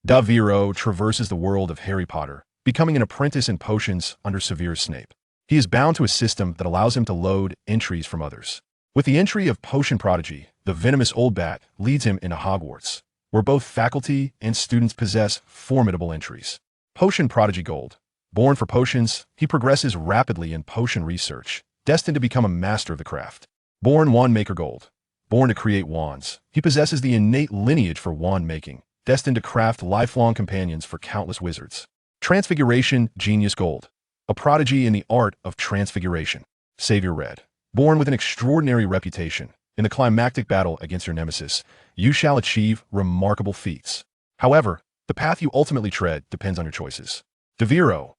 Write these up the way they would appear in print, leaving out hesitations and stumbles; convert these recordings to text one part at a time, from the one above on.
Devero traverses the world of Harry Potter, becoming an apprentice in potions under severe Snape. He is bound to a system that allows him to load entries from others. With the entry of Potion Prodigy, the venomous old bat leads him into Hogwarts, where both faculty and students possess formidable entries. Potion Prodigy Gold. Born for potions, he progresses rapidly in potion research, destined to become a master of the craft. Born Wandmaker Gold. Born to create wands, he possesses the innate lineage for wand making, destined to craft lifelong companions for countless wizards. Transfiguration Genius Gold. A prodigy in the art of transfiguration. Savior Red. Born with an extraordinary reputation, in the climactic battle against your nemesis, you shall achieve remarkable feats. However, the path you ultimately tread depends on your choices. Devero.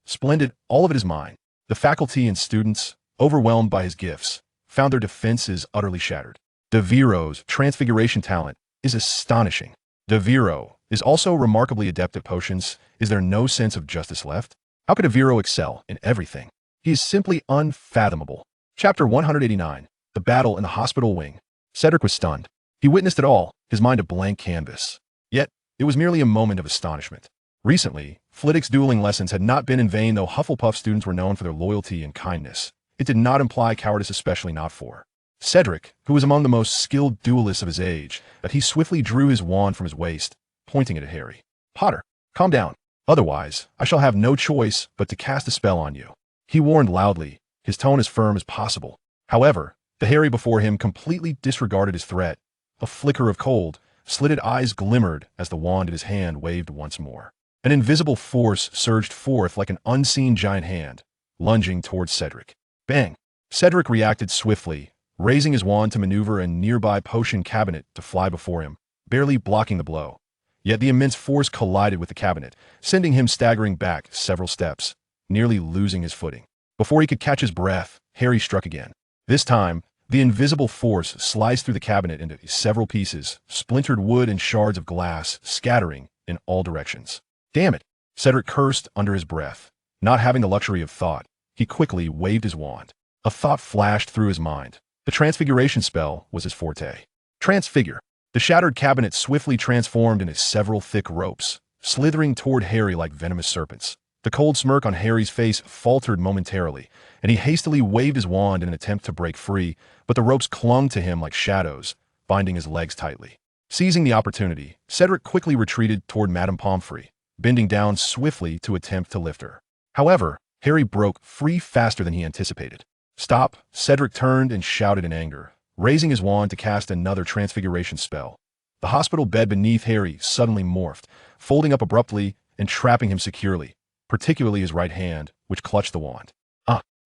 Splendid, all of it is mine. The faculty and students, overwhelmed by his gifts, found their defenses utterly shattered. Devero's transfiguration talent is astonishing. Devero is also remarkably adept at potions. Is there no sense of justice left? How could Devero excel in everything? He is simply unfathomable. Chapter 189. The Battle in the Hospital Wing. Cedric was stunned. He witnessed it all, his mind a blank canvas. Yet, it was merely a moment of astonishment. Recently, Flitwick's dueling lessons had not been in vain, though Hufflepuff students were known for their loyalty and kindness. It did not imply cowardice, especially not for Cedric, who was among the most skilled duelists of his age, that he swiftly drew his wand from his waist, pointing it at Harry. Potter, calm down. Otherwise, I shall have no choice but to cast a spell on you. He warned loudly, his tone as firm as possible. However, the Harry before him completely disregarded his threat. A flicker of cold, slitted eyes glimmered as the wand in his hand waved once more. An invisible force surged forth like an unseen giant hand, lunging towards Cedric. Bang! Cedric reacted swiftly, raising his wand to maneuver a nearby potion cabinet to fly before him, barely blocking the blow. Yet the immense force collided with the cabinet, sending him staggering back several steps, nearly losing his footing. Before he could catch his breath, Harry struck again. This time, the invisible force sliced through the cabinet into several pieces, splintered wood and shards of glass scattering in all directions. Damn it! Cedric cursed under his breath. Not having the luxury of thought, he quickly waved his wand. A thought flashed through his mind. The transfiguration spell was his forte. Transfigure. The shattered cabinet swiftly transformed into several thick ropes, slithering toward Harry like venomous serpents. The cold smirk on Harry's face faltered momentarily, and he hastily waved his wand in an attempt to break free, but the ropes clung to him like shadows, binding his legs tightly. Seizing the opportunity, Cedric quickly retreated toward Madame Pomfrey, bending down swiftly to attempt to lift her. However, Harry broke free faster than he anticipated. Stop! Cedric turned and shouted in anger, raising his wand to cast another transfiguration spell. The hospital bed beneath Harry suddenly morphed, folding up abruptly and trapping him securely, particularly his right hand, which clutched the wand.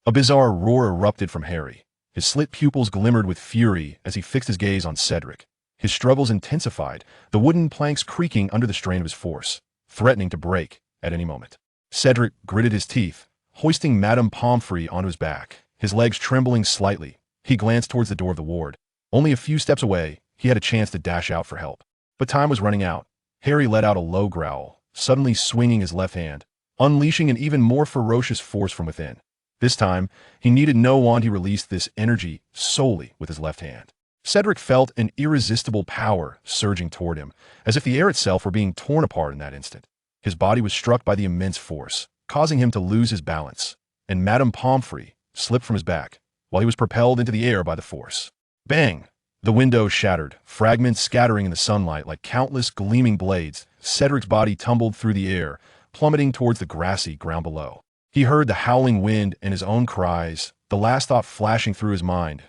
A bizarre roar erupted from Harry. His slit pupils glimmered with fury as he fixed his gaze on Cedric. His struggles intensified, the wooden planks creaking under the strain of his force, threatening to break at any moment. Cedric gritted his teeth, hoisting Madame Pomfrey onto his back, his legs trembling slightly. He glanced towards the door of the ward. Only a few steps away, he had a chance to dash out for help. But time was running out. Harry let out a low growl, suddenly swinging his left hand, unleashing an even more ferocious force from within. This time, he needed no wand. He released this energy solely with his left hand. Cedric felt an irresistible power surging toward him, as if the air itself were being torn apart in that instant. His body was struck by the immense force, causing him to lose his balance, and Madame Pomfrey slipped from his back, while he was propelled into the air by the force. Bang! The window shattered, fragments scattering in the sunlight like countless gleaming blades. Cedric's body tumbled through the air, plummeting towards the grassy ground below. He heard the howling wind and his own cries, the last thought flashing through his mind.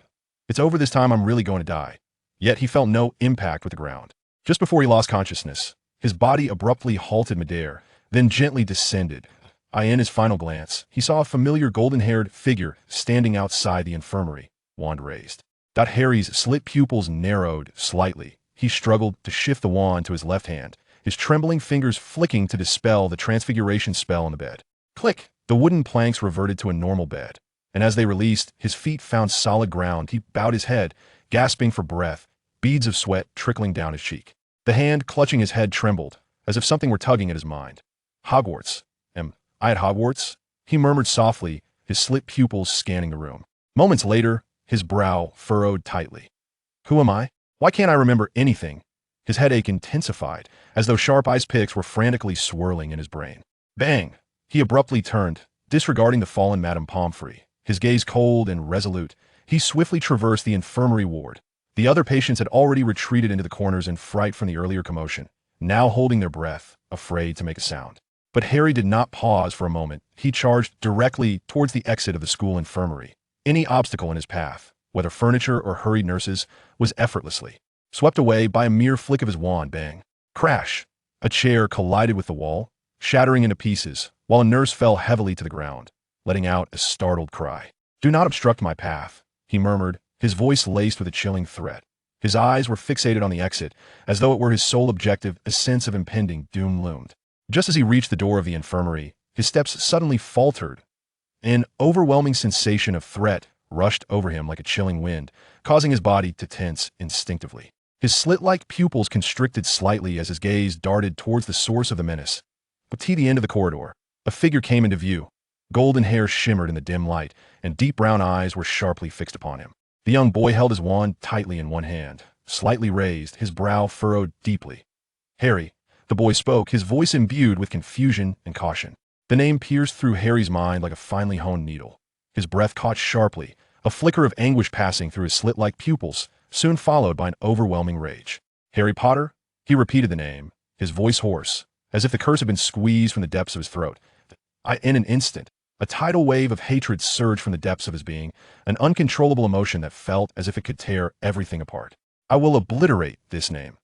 It's over this time, I'm really going to die. Yet he felt no impact with the ground. Just before he lost consciousness, his body abruptly halted midair, then gently descended. In his final glance, he saw a familiar golden-haired figure standing outside the infirmary, wand raised. Harry's slit pupils narrowed slightly. He struggled to shift the wand to his left hand, his trembling fingers flicking to dispel the transfiguration spell on the bed. Click! The wooden planks reverted to a normal bed, and as they released, his feet found solid ground. He bowed his head, gasping for breath, beads of sweat trickling down his cheek. The hand clutching his head trembled, as if something were tugging at his mind. Hogwarts. Am I at Hogwarts? He murmured softly, his slit pupils scanning the room. Moments later, his brow furrowed tightly. Who am I? Why can't I remember anything? His headache intensified, as though sharp ice picks were frantically swirling in his brain. Bang! He abruptly turned, disregarding the fallen Madame Pomfrey. His gaze cold and resolute, he swiftly traversed the infirmary ward. The other patients had already retreated into the corners in fright from the earlier commotion, now holding their breath, afraid to make a sound. But Harry did not pause for a moment. He charged directly towards the exit of the school infirmary. Any obstacle in his path, whether furniture or hurried nurses, was effortlessly swept away by a mere flick of his wand. Bang! Crash! A chair collided with the wall, shattering into pieces, while a nurse fell heavily to the ground, letting out a startled cry. "Do not obstruct my path," he murmured, his voice laced with a chilling threat. His eyes were fixated on the exit, as though it were his sole objective. A sense of impending doom loomed. Just as he reached the door of the infirmary, his steps suddenly faltered. An overwhelming sensation of threat rushed over him like a chilling wind, causing his body to tense instinctively. His slit-like pupils constricted slightly as his gaze darted towards the source of the menace. But at the end of the corridor, a figure came into view. Golden hair shimmered in the dim light, and deep brown eyes were sharply fixed upon him. The young boy held his wand tightly in one hand, slightly raised, his brow furrowed deeply. "Harry," the boy spoke, his voice imbued with confusion and caution. The name pierced through Harry's mind like a finely honed needle. His breath caught sharply, a flicker of anguish passing through his slit-like pupils, soon followed by an overwhelming rage. "Harry Potter?" He repeated the name, his voice hoarse, as if the curse had been squeezed from the depths of his throat. In an instant, a tidal wave of hatred surged from the depths of his being, an uncontrollable emotion that felt as if it could tear everything apart. "I will obliterate this name."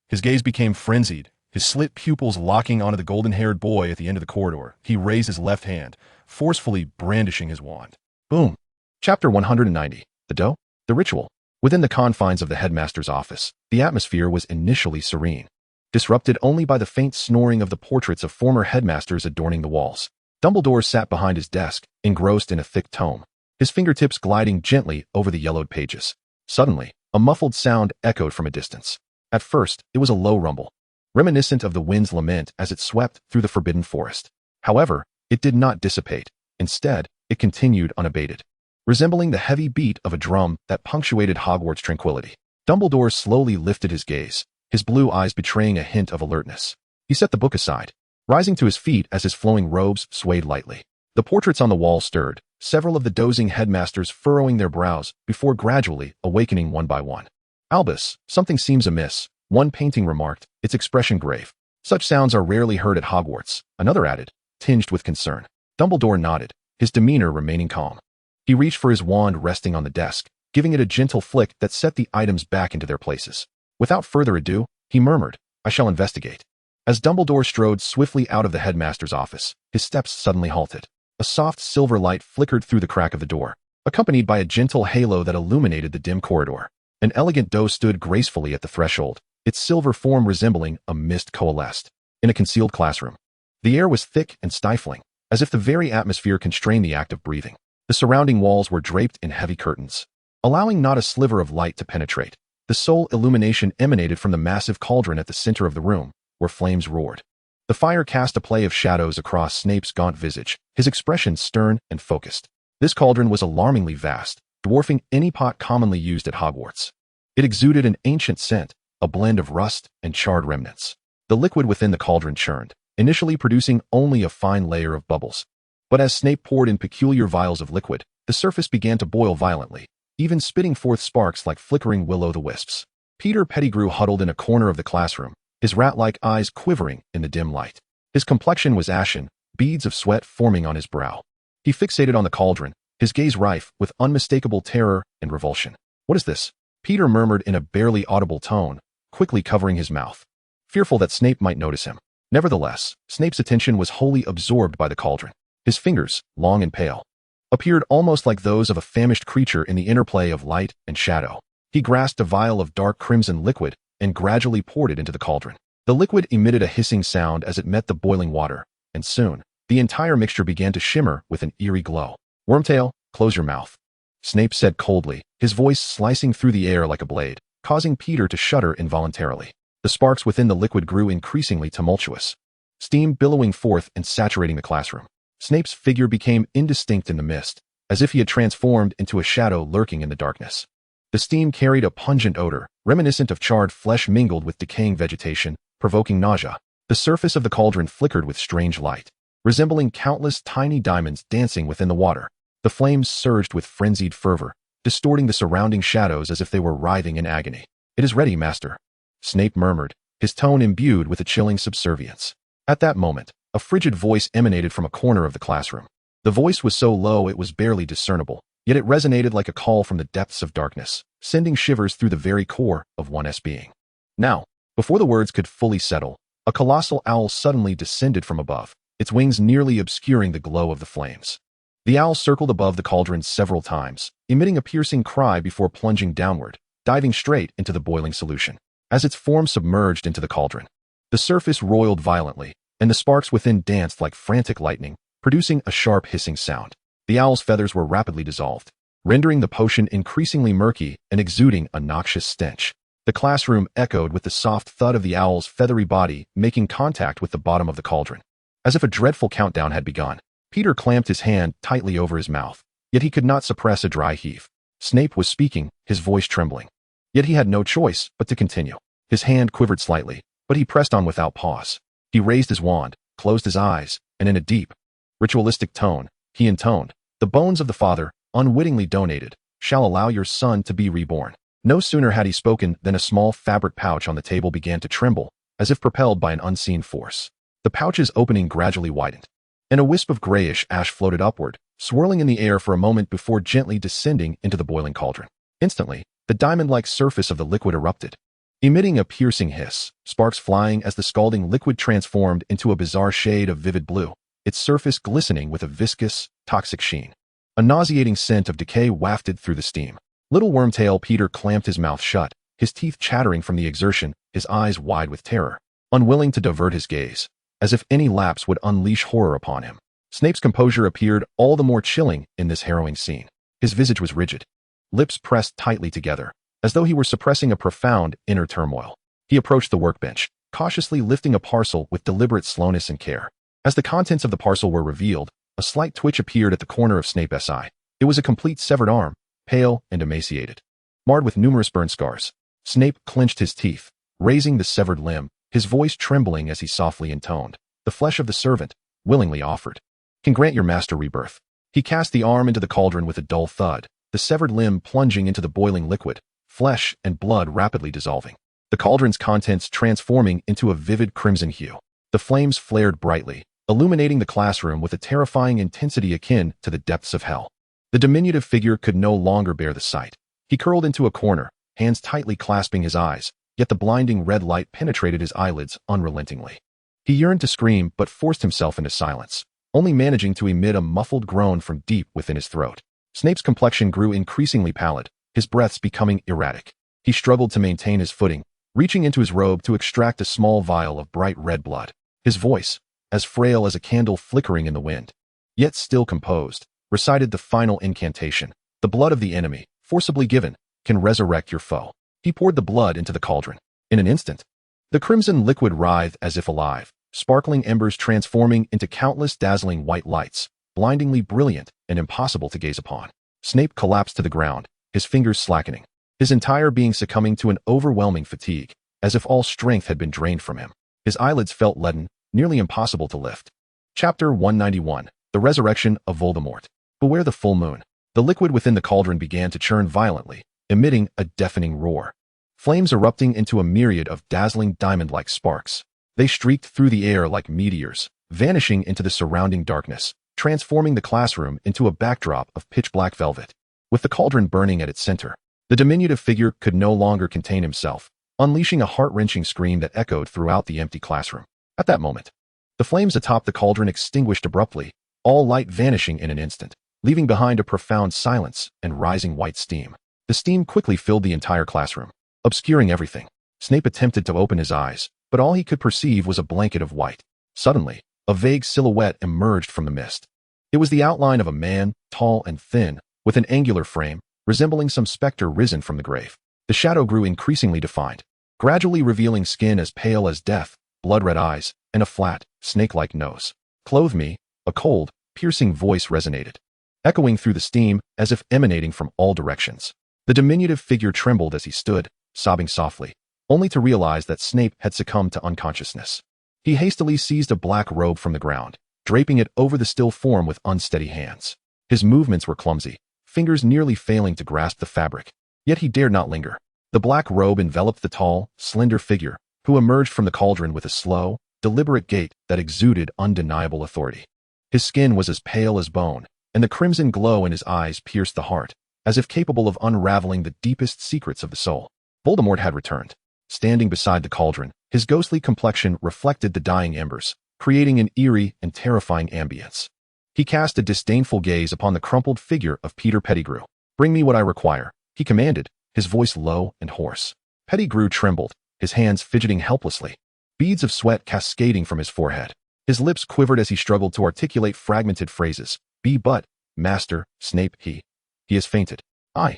His gaze became frenzied, his slit pupils locking onto the golden-haired boy at the end of the corridor. He raised his left hand, forcefully brandishing his wand. Boom! Chapter 190. The Doe? The Ritual. Within the confines of the headmaster's office, the atmosphere was initially serene, disrupted only by the faint snoring of the portraits of former headmasters adorning the walls. Dumbledore sat behind his desk, engrossed in a thick tome, his fingertips gliding gently over the yellowed pages. Suddenly, a muffled sound echoed from a distance. At first, it was a low rumble, reminiscent of the wind's lament as it swept through the forbidden forest. However, it did not dissipate. Instead, it continued unabated, resembling the heavy beat of a drum that punctuated Hogwarts' tranquility. Dumbledore slowly lifted his gaze, his blue eyes betraying a hint of alertness. He set the book aside, rising to his feet as his flowing robes swayed lightly. The portraits on the wall stirred, several of the dozing headmasters furrowing their brows before gradually awakening one by one. "Albus, something seems amiss," one painting remarked, its expression grave. "Such sounds are rarely heard at Hogwarts," another added, tinged with concern. Dumbledore nodded, his demeanor remaining calm. He reached for his wand resting on the desk, giving it a gentle flick that set the items back into their places. Without further ado, he murmured, "I shall investigate." As Dumbledore strode swiftly out of the headmaster's office, his steps suddenly halted. A soft silver light flickered through the crack of the door, accompanied by a gentle halo that illuminated the dim corridor. An elegant doe stood gracefully at the threshold, its silver form resembling a mist coalesced in a concealed classroom. The air was thick and stifling, as if the very atmosphere constrained the act of breathing. The surrounding walls were draped in heavy curtains, allowing not a sliver of light to penetrate. The sole illumination emanated from the massive cauldron at the center of the room, where flames roared. The fire cast a play of shadows across Snape's gaunt visage, his expression stern and focused. This cauldron was alarmingly vast, dwarfing any pot commonly used at Hogwarts. It exuded an ancient scent, a blend of rust and charred remnants. The liquid within the cauldron churned, initially producing only a fine layer of bubbles. But as Snape poured in peculiar vials of liquid, the surface began to boil violently, even spitting forth sparks like flickering will-o'-the-wisps. Peter Pettigrew huddled in a corner of the classroom, his rat-like eyes quivering in the dim light. His complexion was ashen, beads of sweat forming on his brow. He fixated on the cauldron, his gaze rife with unmistakable terror and revulsion. "What is this?" Peter murmured in a barely audible tone, quickly covering his mouth, fearful that Snape might notice him. Nevertheless, Snape's attention was wholly absorbed by the cauldron. His fingers, long and pale, appeared almost like those of a famished creature in the interplay of light and shadow. He grasped a vial of dark crimson liquid and gradually poured it into the cauldron. The liquid emitted a hissing sound as it met the boiling water, and soon, the entire mixture began to shimmer with an eerie glow. "Wormtail, close your mouth," Snape said coldly, his voice slicing through the air like a blade, causing Peter to shudder involuntarily. The sparks within the liquid grew increasingly tumultuous, steam billowing forth and saturating the classroom. Snape's figure became indistinct in the mist, as if he had transformed into a shadow lurking in the darkness. The steam carried a pungent odor, reminiscent of charred flesh mingled with decaying vegetation, provoking nausea. The surface of the cauldron flickered with strange light, resembling countless tiny diamonds dancing within the water. The flames surged with frenzied fervor, distorting the surrounding shadows as if they were writhing in agony. "It is ready, master," Snape murmured, his tone imbued with a chilling subservience. At that moment, a frigid voice emanated from a corner of the classroom. The voice was so low it was barely discernible, yet it resonated like a call from the depths of darkness, sending shivers through the very core of one's being. Now, before the words could fully settle, a colossal owl suddenly descended from above, its wings nearly obscuring the glow of the flames. The owl circled above the cauldron several times, emitting a piercing cry before plunging downward, diving straight into the boiling solution. As its form submerged into the cauldron, the surface roiled violently, and the sparks within danced like frantic lightning, producing a sharp hissing sound. The owl's feathers were rapidly dissolved, rendering the potion increasingly murky and exuding a noxious stench. The classroom echoed with the soft thud of the owl's feathery body making contact with the bottom of the cauldron. As if a dreadful countdown had begun, Peter clamped his hand tightly over his mouth, yet he could not suppress a dry heave. Snape was speaking, his voice trembling. Yet he had no choice but to continue. His hand quivered slightly, but he pressed on without pause. He raised his wand, closed his eyes, and in a deep, ritualistic tone, he intoned, "The bones of the father, unwittingly donated, shall allow your son to be reborn." No sooner had he spoken than a small fabric pouch on the table began to tremble, as if propelled by an unseen force. The pouch's opening gradually widened, and a wisp of grayish ash floated upward, swirling in the air for a moment before gently descending into the boiling cauldron. Instantly, the diamond-like surface of the liquid erupted, emitting a piercing hiss, sparks flying as the scalding liquid transformed into a bizarre shade of vivid blue, its surface glistening with a viscous, toxic sheen. A nauseating scent of decay wafted through the steam. Little Wormtail Peter clamped his mouth shut, his teeth chattering from the exertion, his eyes wide with terror, unwilling to divert his gaze, as if any lapse would unleash horror upon him. Snape's composure appeared all the more chilling in this harrowing scene. His visage was rigid, lips pressed tightly together, as though he were suppressing a profound inner turmoil. He approached the workbench, cautiously lifting a parcel with deliberate slowness and care. As the contents of the parcel were revealed, a slight twitch appeared at the corner of Snape's eye. It was a complete severed arm, pale and emaciated, marred with numerous burn scars. Snape clenched his teeth, raising the severed limb, his voice trembling as he softly intoned, "The flesh of the servant, willingly offered, can grant your master rebirth." He cast the arm into the cauldron with a dull thud, the severed limb plunging into the boiling liquid, flesh and blood rapidly dissolving, the cauldron's contents transforming into a vivid crimson hue. The flames flared brightly, illuminating the classroom with a terrifying intensity akin to the depths of hell. The diminutive figure could no longer bear the sight. He curled into a corner, hands tightly clasping his eyes, yet the blinding red light penetrated his eyelids unrelentingly. He yearned to scream but forced himself into silence, only managing to emit a muffled groan from deep within his throat. Snape's complexion grew increasingly pallid, his breaths becoming erratic. He struggled to maintain his footing, reaching into his robe to extract a small vial of bright red blood. His voice, as frail as a candle flickering in the wind, yet still composed, recited the final incantation. "The blood of the enemy, forcibly given, can resurrect your foe." He poured the blood into the cauldron. In an instant, the crimson liquid writhed as if alive, sparkling embers transforming into countless dazzling white lights, blindingly brilliant and impossible to gaze upon. Snape collapsed to the ground, his fingers slackening, his entire being succumbing to an overwhelming fatigue, as if all strength had been drained from him. His eyelids felt leaden, nearly impossible to lift. Chapter 191, The Resurrection of Voldemort. Beware the full moon. The liquid within the cauldron began to churn violently, emitting a deafening roar. Flames erupting into a myriad of dazzling diamond-like sparks. They streaked through the air like meteors, vanishing into the surrounding darkness, transforming the classroom into a backdrop of pitch-black velvet. With the cauldron burning at its center, the diminutive figure could no longer contain himself, unleashing a heart-wrenching scream that echoed throughout the empty classroom. At that moment, the flames atop the cauldron extinguished abruptly, all light vanishing in an instant, leaving behind a profound silence and rising white steam. The steam quickly filled the entire classroom, obscuring everything. Snape attempted to open his eyes, but all he could perceive was a blanket of white. Suddenly, a vague silhouette emerged from the mist. It was the outline of a man, tall and thin, with an angular frame, resembling some specter risen from the grave. The shadow grew increasingly defined, gradually revealing skin as pale as death, blood-red eyes, and a flat, snake-like nose. "Clothe me," a cold, piercing voice resonated, echoing through the steam as if emanating from all directions. The diminutive figure trembled as he stood, sobbing softly, only to realize that Snape had succumbed to unconsciousness. He hastily seized a black robe from the ground, draping it over the still form with unsteady hands. His movements were clumsy, fingers nearly failing to grasp the fabric. Yet he dared not linger. The black robe enveloped the tall, slender figure, who emerged from the cauldron with a slow, deliberate gait that exuded undeniable authority. His skin was as pale as bone, and the crimson glow in his eyes pierced the heart, as if capable of unraveling the deepest secrets of the soul. Voldemort had returned. Standing beside the cauldron, his ghostly complexion reflected the dying embers, creating an eerie and terrifying ambience. He cast a disdainful gaze upon the crumpled figure of Peter Pettigrew. "Bring me what I require," he commanded, his voice low and hoarse. Pettigrew trembled, his hands fidgeting helplessly, beads of sweat cascading from his forehead. His lips quivered as he struggled to articulate fragmented phrases. But, Master, Snape, he has fainted. I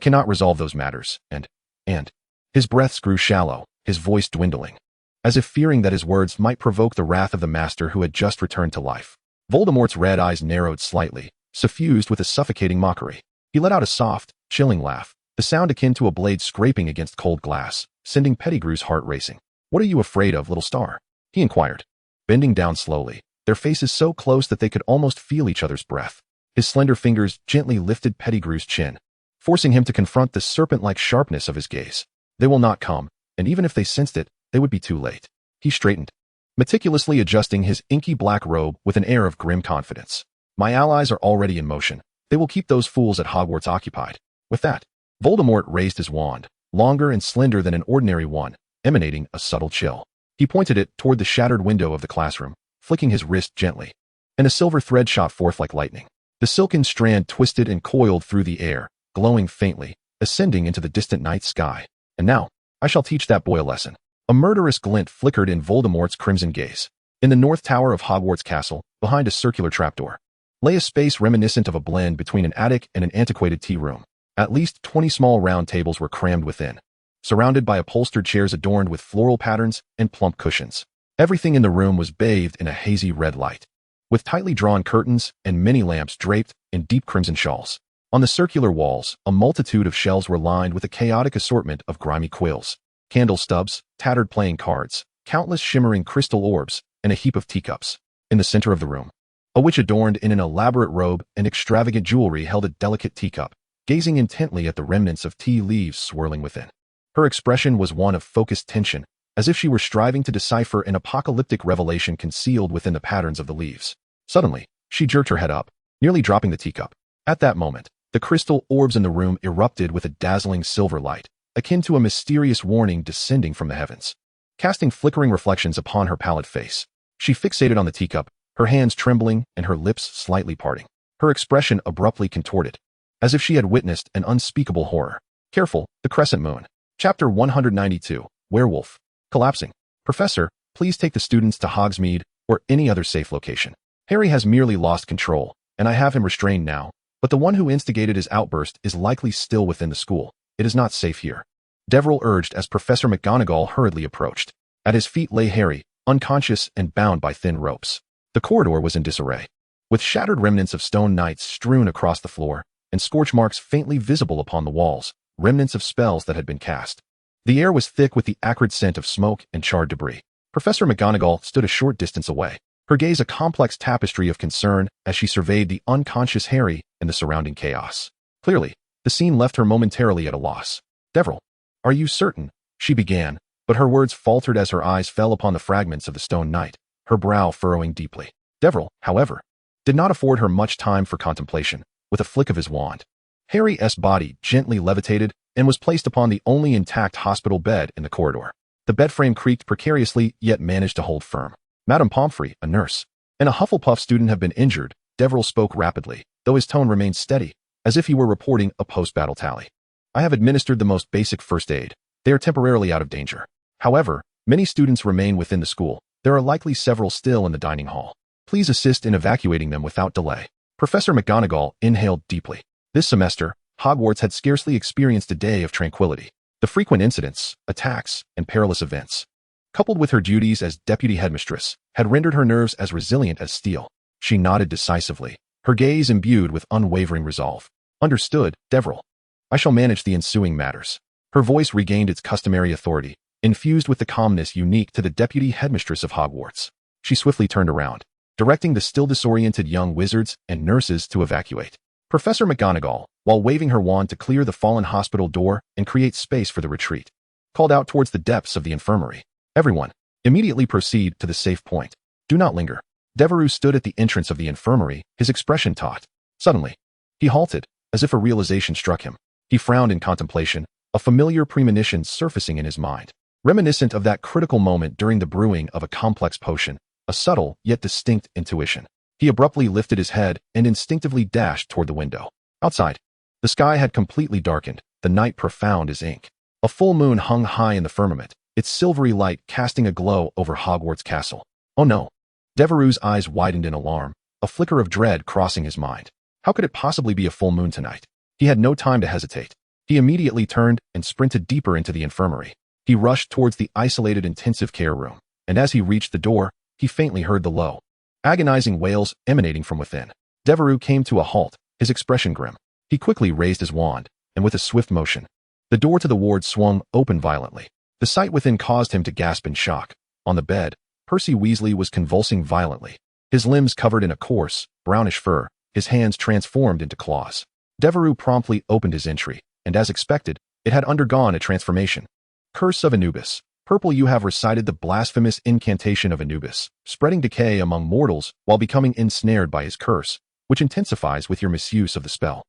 cannot resolve those matters, and. His breaths grew shallow, his voice dwindling, as if fearing that his words might provoke the wrath of the master who had just returned to life. Voldemort's red eyes narrowed slightly, suffused with a suffocating mockery. He let out a soft, chilling laugh, the sound akin to a blade scraping against cold glass, sending Pettigrew's heart racing. "What are you afraid of, little star?" he inquired, bending down slowly, their faces so close that they could almost feel each other's breath. His slender fingers gently lifted Pettigrew's chin, forcing him to confront the serpent-like sharpness of his gaze. "They will not come, and even if they sensed it, they would be too late." He straightened, meticulously adjusting his inky black robe with an air of grim confidence. "My allies are already in motion. They will keep those fools at Hogwarts occupied." With that, Voldemort raised his wand, longer and slender than an ordinary one, emanating a subtle chill. He pointed it toward the shattered window of the classroom, flicking his wrist gently, and a silver thread shot forth like lightning. The silken strand twisted and coiled through the air, glowing faintly, ascending into the distant night sky. "And now, I shall teach that boy a lesson." A murderous glint flickered in Voldemort's crimson gaze. In the north tower of Hogwarts Castle, behind a circular trapdoor, lay a space reminiscent of a blend between an attic and an antiquated tea room. At least 20 small round tables were crammed within, surrounded by upholstered chairs adorned with floral patterns and plump cushions. Everything in the room was bathed in a hazy red light, with tightly drawn curtains and many lamps draped in deep crimson shawls. On the circular walls, a multitude of shelves were lined with a chaotic assortment of grimy quills, candle stubs, tattered playing cards, countless shimmering crystal orbs, and a heap of teacups. In the center of the room, a witch adorned in an elaborate robe and extravagant jewelry held a delicate teacup, gazing intently at the remnants of tea leaves swirling within. Her expression was one of focused tension, as if she were striving to decipher an apocalyptic revelation concealed within the patterns of the leaves. Suddenly, she jerked her head up, nearly dropping the teacup. At that moment, the crystal orbs in the room erupted with a dazzling silver light, akin to a mysterious warning descending from the heavens. Casting flickering reflections upon her pallid face, she fixated on the teacup, her hands trembling and her lips slightly parting. Her expression abruptly contorted, as if she had witnessed an unspeakable horror. Careful, the crescent moon. Chapter 192, Werewolf. Collapsing. "Professor, please take the students to Hogsmeade or any other safe location. Harry has merely lost control, and I have him restrained now, but the one who instigated his outburst is likely still within the school. It is not safe here," Devero urged as Professor McGonagall hurriedly approached. At his feet lay Harry, unconscious and bound by thin ropes. The corridor was in disarray, with shattered remnants of stone knights strewn across the floor, and scorch marks faintly visible upon the walls, remnants of spells that had been cast. The air was thick with the acrid scent of smoke and charred debris. Professor McGonagall stood a short distance away, her gaze a complex tapestry of concern as she surveyed the unconscious Harry and the surrounding chaos. Clearly, the scene left her momentarily at a loss. "Devero, are you certain?" she began, but her words faltered as her eyes fell upon the fragments of the stone knight, her brow furrowing deeply. Devero, however, did not afford her much time for contemplation. With a flick of his wand, Harry's body gently levitated and was placed upon the only intact hospital bed in the corridor. The bed frame creaked precariously yet managed to hold firm. "Madame Pomfrey, a nurse, and a Hufflepuff student have been injured," Devero spoke rapidly, though his tone remained steady, as if he were reporting a post-battle tally. "I have administered the most basic first aid. They are temporarily out of danger. However, many students remain within the school. There are likely several still in the dining hall. Please assist in evacuating them without delay." Professor McGonagall inhaled deeply. This semester, Hogwarts had scarcely experienced a day of tranquility. The frequent incidents, attacks, and perilous events, coupled with her duties as deputy headmistress, had rendered her nerves as resilient as steel. She nodded decisively, her gaze imbued with unwavering resolve. "Understood, Devero. I shall manage the ensuing matters. Her voice regained its customary authority, infused with the calmness unique to the deputy headmistress of Hogwarts. She swiftly turned around, directing the still disoriented young wizards and nurses to evacuate. Professor McGonagall, while waving her wand to clear the fallen hospital door and create space for the retreat, called out towards the depths of the infirmary. Everyone, immediately proceed to the safe point. Do not linger. Devero stood at the entrance of the infirmary, his expression taut. Suddenly, he halted, as if a realization struck him. He frowned in contemplation, a familiar premonition surfacing in his mind. Reminiscent of that critical moment during the brewing of a complex potion, a subtle yet distinct intuition. He abruptly lifted his head and instinctively dashed toward the window. Outside, the sky had completely darkened, the night profound as ink. A full moon hung high in the firmament, its silvery light casting a glow over Hogwarts Castle. Oh no! Devereaux's eyes widened in alarm, a flicker of dread crossing his mind. How could it possibly be a full moon tonight? He had no time to hesitate. He immediately turned and sprinted deeper into the infirmary. He rushed towards the isolated intensive care room, and as he reached the door, he faintly heard the low, agonizing wails emanating from within. Devero came to a halt, his expression grim. He quickly raised his wand, and with a swift motion, the door to the ward swung open violently. The sight within caused him to gasp in shock. On the bed, Percy Weasley was convulsing violently, his limbs covered in a coarse, brownish fur, his hands transformed into claws. Devero promptly opened his entry, and as expected, it had undergone a transformation. Curse of Anubis. Purple, you have recited the blasphemous incantation of Anubis, spreading decay among mortals while becoming ensnared by his curse, which intensifies with your misuse of the spell.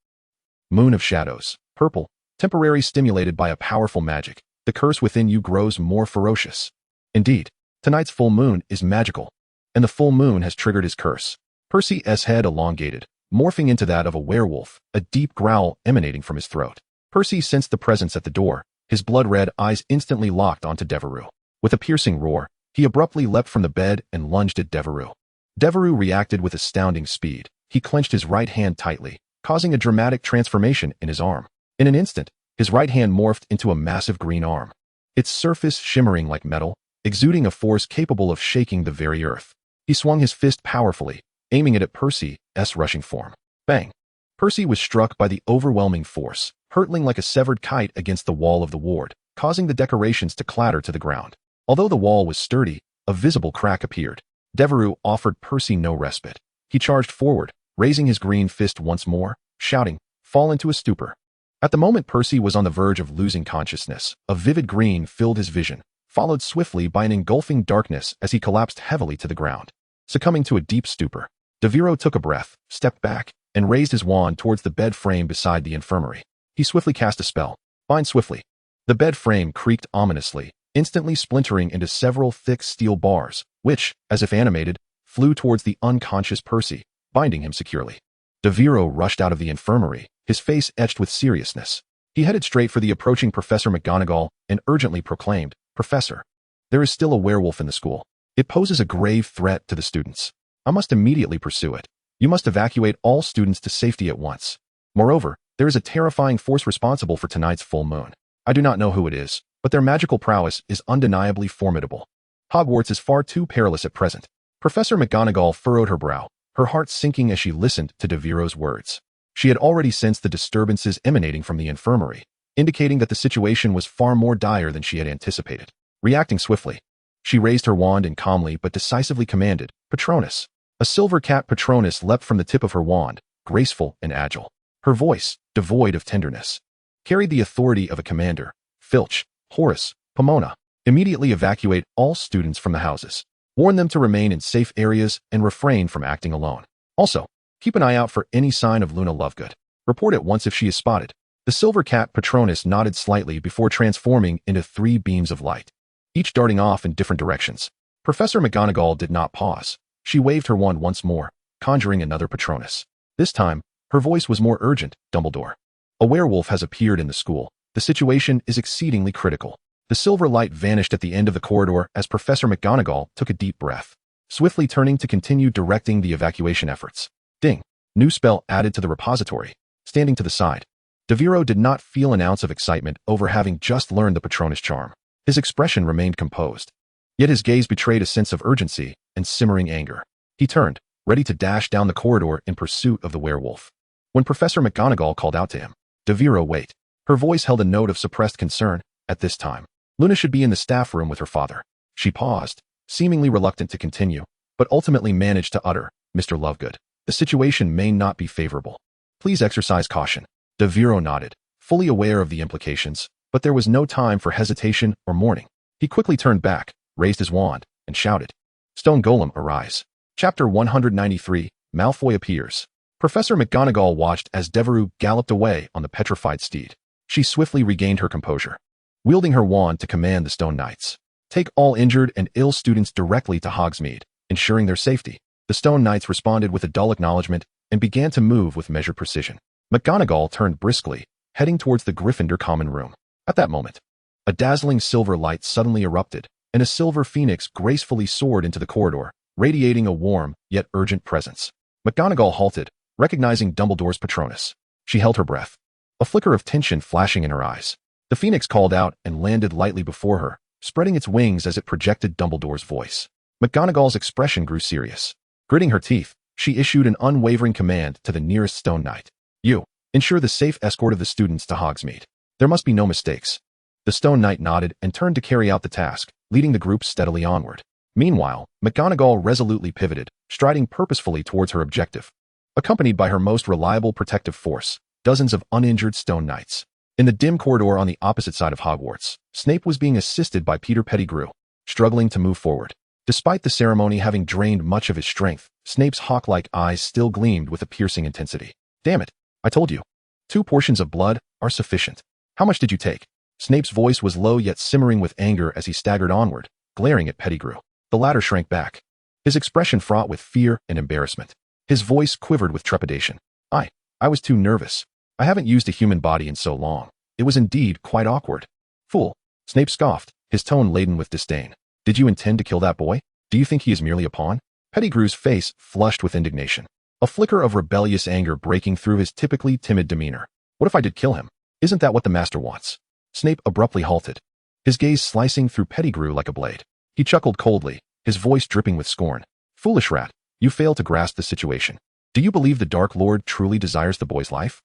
Moon of Shadows. Purple, temporarily stimulated by a powerful magic, the curse within you grows more ferocious. Indeed, tonight's full moon is magical, and the full moon has triggered his curse. Percy's head elongated, morphing into that of a werewolf, a deep growl emanating from his throat. Percy sensed the presence at the door, his blood-red eyes instantly locked onto Devero. With a piercing roar, he abruptly leapt from the bed and lunged at Devero. Devero reacted with astounding speed. He clenched his right hand tightly, causing a dramatic transformation in his arm. In an instant, his right hand morphed into a massive green arm, its surface shimmering like metal, exuding a force capable of shaking the very earth. He swung his fist powerfully, aiming it at Percy's rushing form. Bang! Percy was struck by the overwhelming force, hurtling like a severed kite against the wall of the ward, causing the decorations to clatter to the ground. Although the wall was sturdy, a visible crack appeared. Devero offered Percy no respite. He charged forward, raising his green fist once more, shouting, "Fall into a stupor." At the moment Percy was on the verge of losing consciousness, a vivid green filled his vision, followed swiftly by an engulfing darkness as he collapsed heavily to the ground. Succumbing to a deep stupor, Devero took a breath, stepped back, and raised his wand towards the bed frame beside the infirmary. He swiftly cast a spell. Bind swiftly. The bed frame creaked ominously, instantly splintering into several thick steel bars, which, as if animated, flew towards the unconscious Percy, binding him securely. Devero rushed out of the infirmary, his face etched with seriousness. He headed straight for the approaching Professor McGonagall and urgently proclaimed, "Professor, there is still a werewolf in the school. It poses a grave threat to the students. I must immediately pursue it. You must evacuate all students to safety at once. Moreover, there is a terrifying force responsible for tonight's full moon. I do not know who it is, but their magical prowess is undeniably formidable. Hogwarts is far too perilous at present." Professor McGonagall furrowed her brow, her heart sinking as she listened to Devero's words. She had already sensed the disturbances emanating from the infirmary, indicating that the situation was far more dire than she had anticipated. Reacting swiftly, she raised her wand and calmly but decisively commanded, "Patronus." A silver cat Patronus leapt from the tip of her wand, graceful and agile. Her voice, devoid of tenderness, carried the authority of a commander. "Filch, Horace, Pomona, immediately evacuate all students from the houses. Warn them to remain in safe areas and refrain from acting alone. Also, keep an eye out for any sign of Luna Lovegood. Report at once if she is spotted." The silver cat Patronus nodded slightly before transforming into 3 beams of light, each darting off in different directions. Professor McGonagall did not pause. She waved her wand once more, conjuring another Patronus. This time, her voice was more urgent. "Dumbledore, a werewolf has appeared in the school. The situation is exceedingly critical." The silver light vanished at the end of the corridor as Professor McGonagall took a deep breath, swiftly turning to continue directing the evacuation efforts. Ding! New spell added to the repository. Standing to the side, Devero did not feel an ounce of excitement over having just learned the Patronus charm. His expression remained composed, yet his gaze betrayed a sense of urgency and simmering anger. He turned, ready to dash down the corridor in pursuit of the werewolf. When Professor McGonagall called out to him, "Devero, wait." Her voice held a note of suppressed concern. At this time, Luna should be in the staff room with her father. She paused, seemingly reluctant to continue, but ultimately managed to utter, Mr. Lovegood, the situation may not be favorable. Please exercise caution. Devero nodded, fully aware of the implications, but there was no time for hesitation or mourning. He quickly turned back, raised his wand, and shouted, Stone Golem, arise. Chapter 193, Malfoy appears. Professor McGonagall watched as Devero galloped away on the petrified steed. She swiftly regained her composure, wielding her wand to command the Stone Knights. Take all injured and ill students directly to Hogsmeade, ensuring their safety. The Stone Knights responded with a dull acknowledgement and began to move with measured precision. McGonagall turned briskly, heading towards the Gryffindor common room. At that moment, a dazzling silver light suddenly erupted, and a silver phoenix gracefully soared into the corridor, radiating a warm yet urgent presence. McGonagall halted, recognizing Dumbledore's Patronus. She held her breath, a flicker of tension flashing in her eyes. The phoenix called out and landed lightly before her, spreading its wings as it projected Dumbledore's voice. McGonagall's expression grew serious. Gritting her teeth, she issued an unwavering command to the nearest Stone Knight. You, ensure the safe escort of the students to Hogsmeade. There must be no mistakes. The Stone Knight nodded and turned to carry out the task, leading the group steadily onward. Meanwhile, McGonagall resolutely pivoted, striding purposefully towards her objective. Accompanied by her most reliable protective force, dozens of uninjured Stone Knights. In the dim corridor on the opposite side of Hogwarts, Snape was being assisted by Peter Pettigrew, struggling to move forward. Despite the ceremony having drained much of his strength, Snape's hawk-like eyes still gleamed with a piercing intensity. Damn it, I told you. 2 portions of blood are sufficient. How much did you take? Snape's voice was low yet simmering with anger as he staggered onward, glaring at Pettigrew. The latter shrank back, his expression fraught with fear and embarrassment. His voice quivered with trepidation. I was too nervous. I haven't used a human body in so long. It was indeed quite awkward. Fool. Snape scoffed, his tone laden with disdain. Did you intend to kill that boy? Do you think he is merely a pawn? Pettigrew's face flushed with indignation, a flicker of rebellious anger breaking through his typically timid demeanor. What if I did kill him? Isn't that what the master wants? Snape abruptly halted, his gaze slicing through Pettigrew like a blade. He chuckled coldly, his voice dripping with scorn. Foolish rat, you fail to grasp the situation. Do you believe the Dark Lord truly desires the boy's life?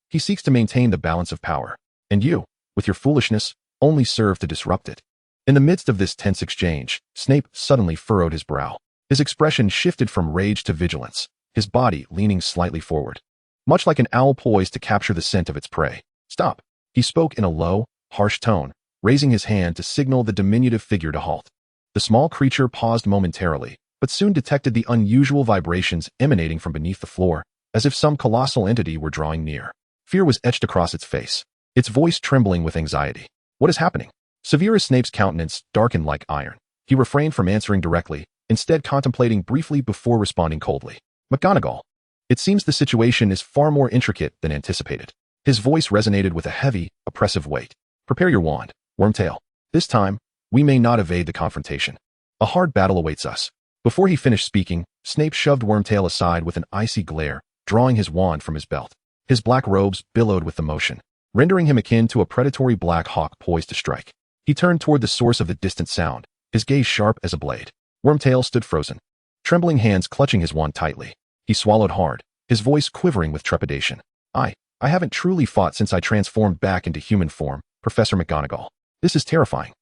He seeks to maintain the balance of power, and you, with your foolishness, only serve to disrupt it. In the midst of this tense exchange, Snape suddenly furrowed his brow. His expression shifted from rage to vigilance, his body leaning slightly forward, much like an owl poised to capture the scent of its prey. Stop. He spoke in a low, harsh tone, raising his hand to signal the diminutive figure to halt. The small creature paused momentarily, but soon detected the unusual vibrations emanating from beneath the floor, as if some colossal entity were drawing near. Fear was etched across its face, its voice trembling with anxiety. What is happening? Severus Snape's countenance darkened like iron. He refrained from answering directly, instead contemplating briefly before responding coldly. McGonagall. It seems the situation is far more intricate than anticipated. His voice resonated with a heavy, oppressive weight. Prepare your wand, Wormtail. This time, we may not evade the confrontation. A hard battle awaits us. Before he finished speaking, Snape shoved Wormtail aside with an icy glare, drawing his wand from his belt. His black robes billowed with the motion, rendering him akin to a predatory black hawk poised to strike. He turned toward the source of the distant sound, his gaze sharp as a blade. Wormtail stood frozen, trembling hands clutching his wand tightly. He swallowed hard, his voice quivering with trepidation. I haven't truly fought since I transformed back into human form, Professor McGonagall. This is terrifying.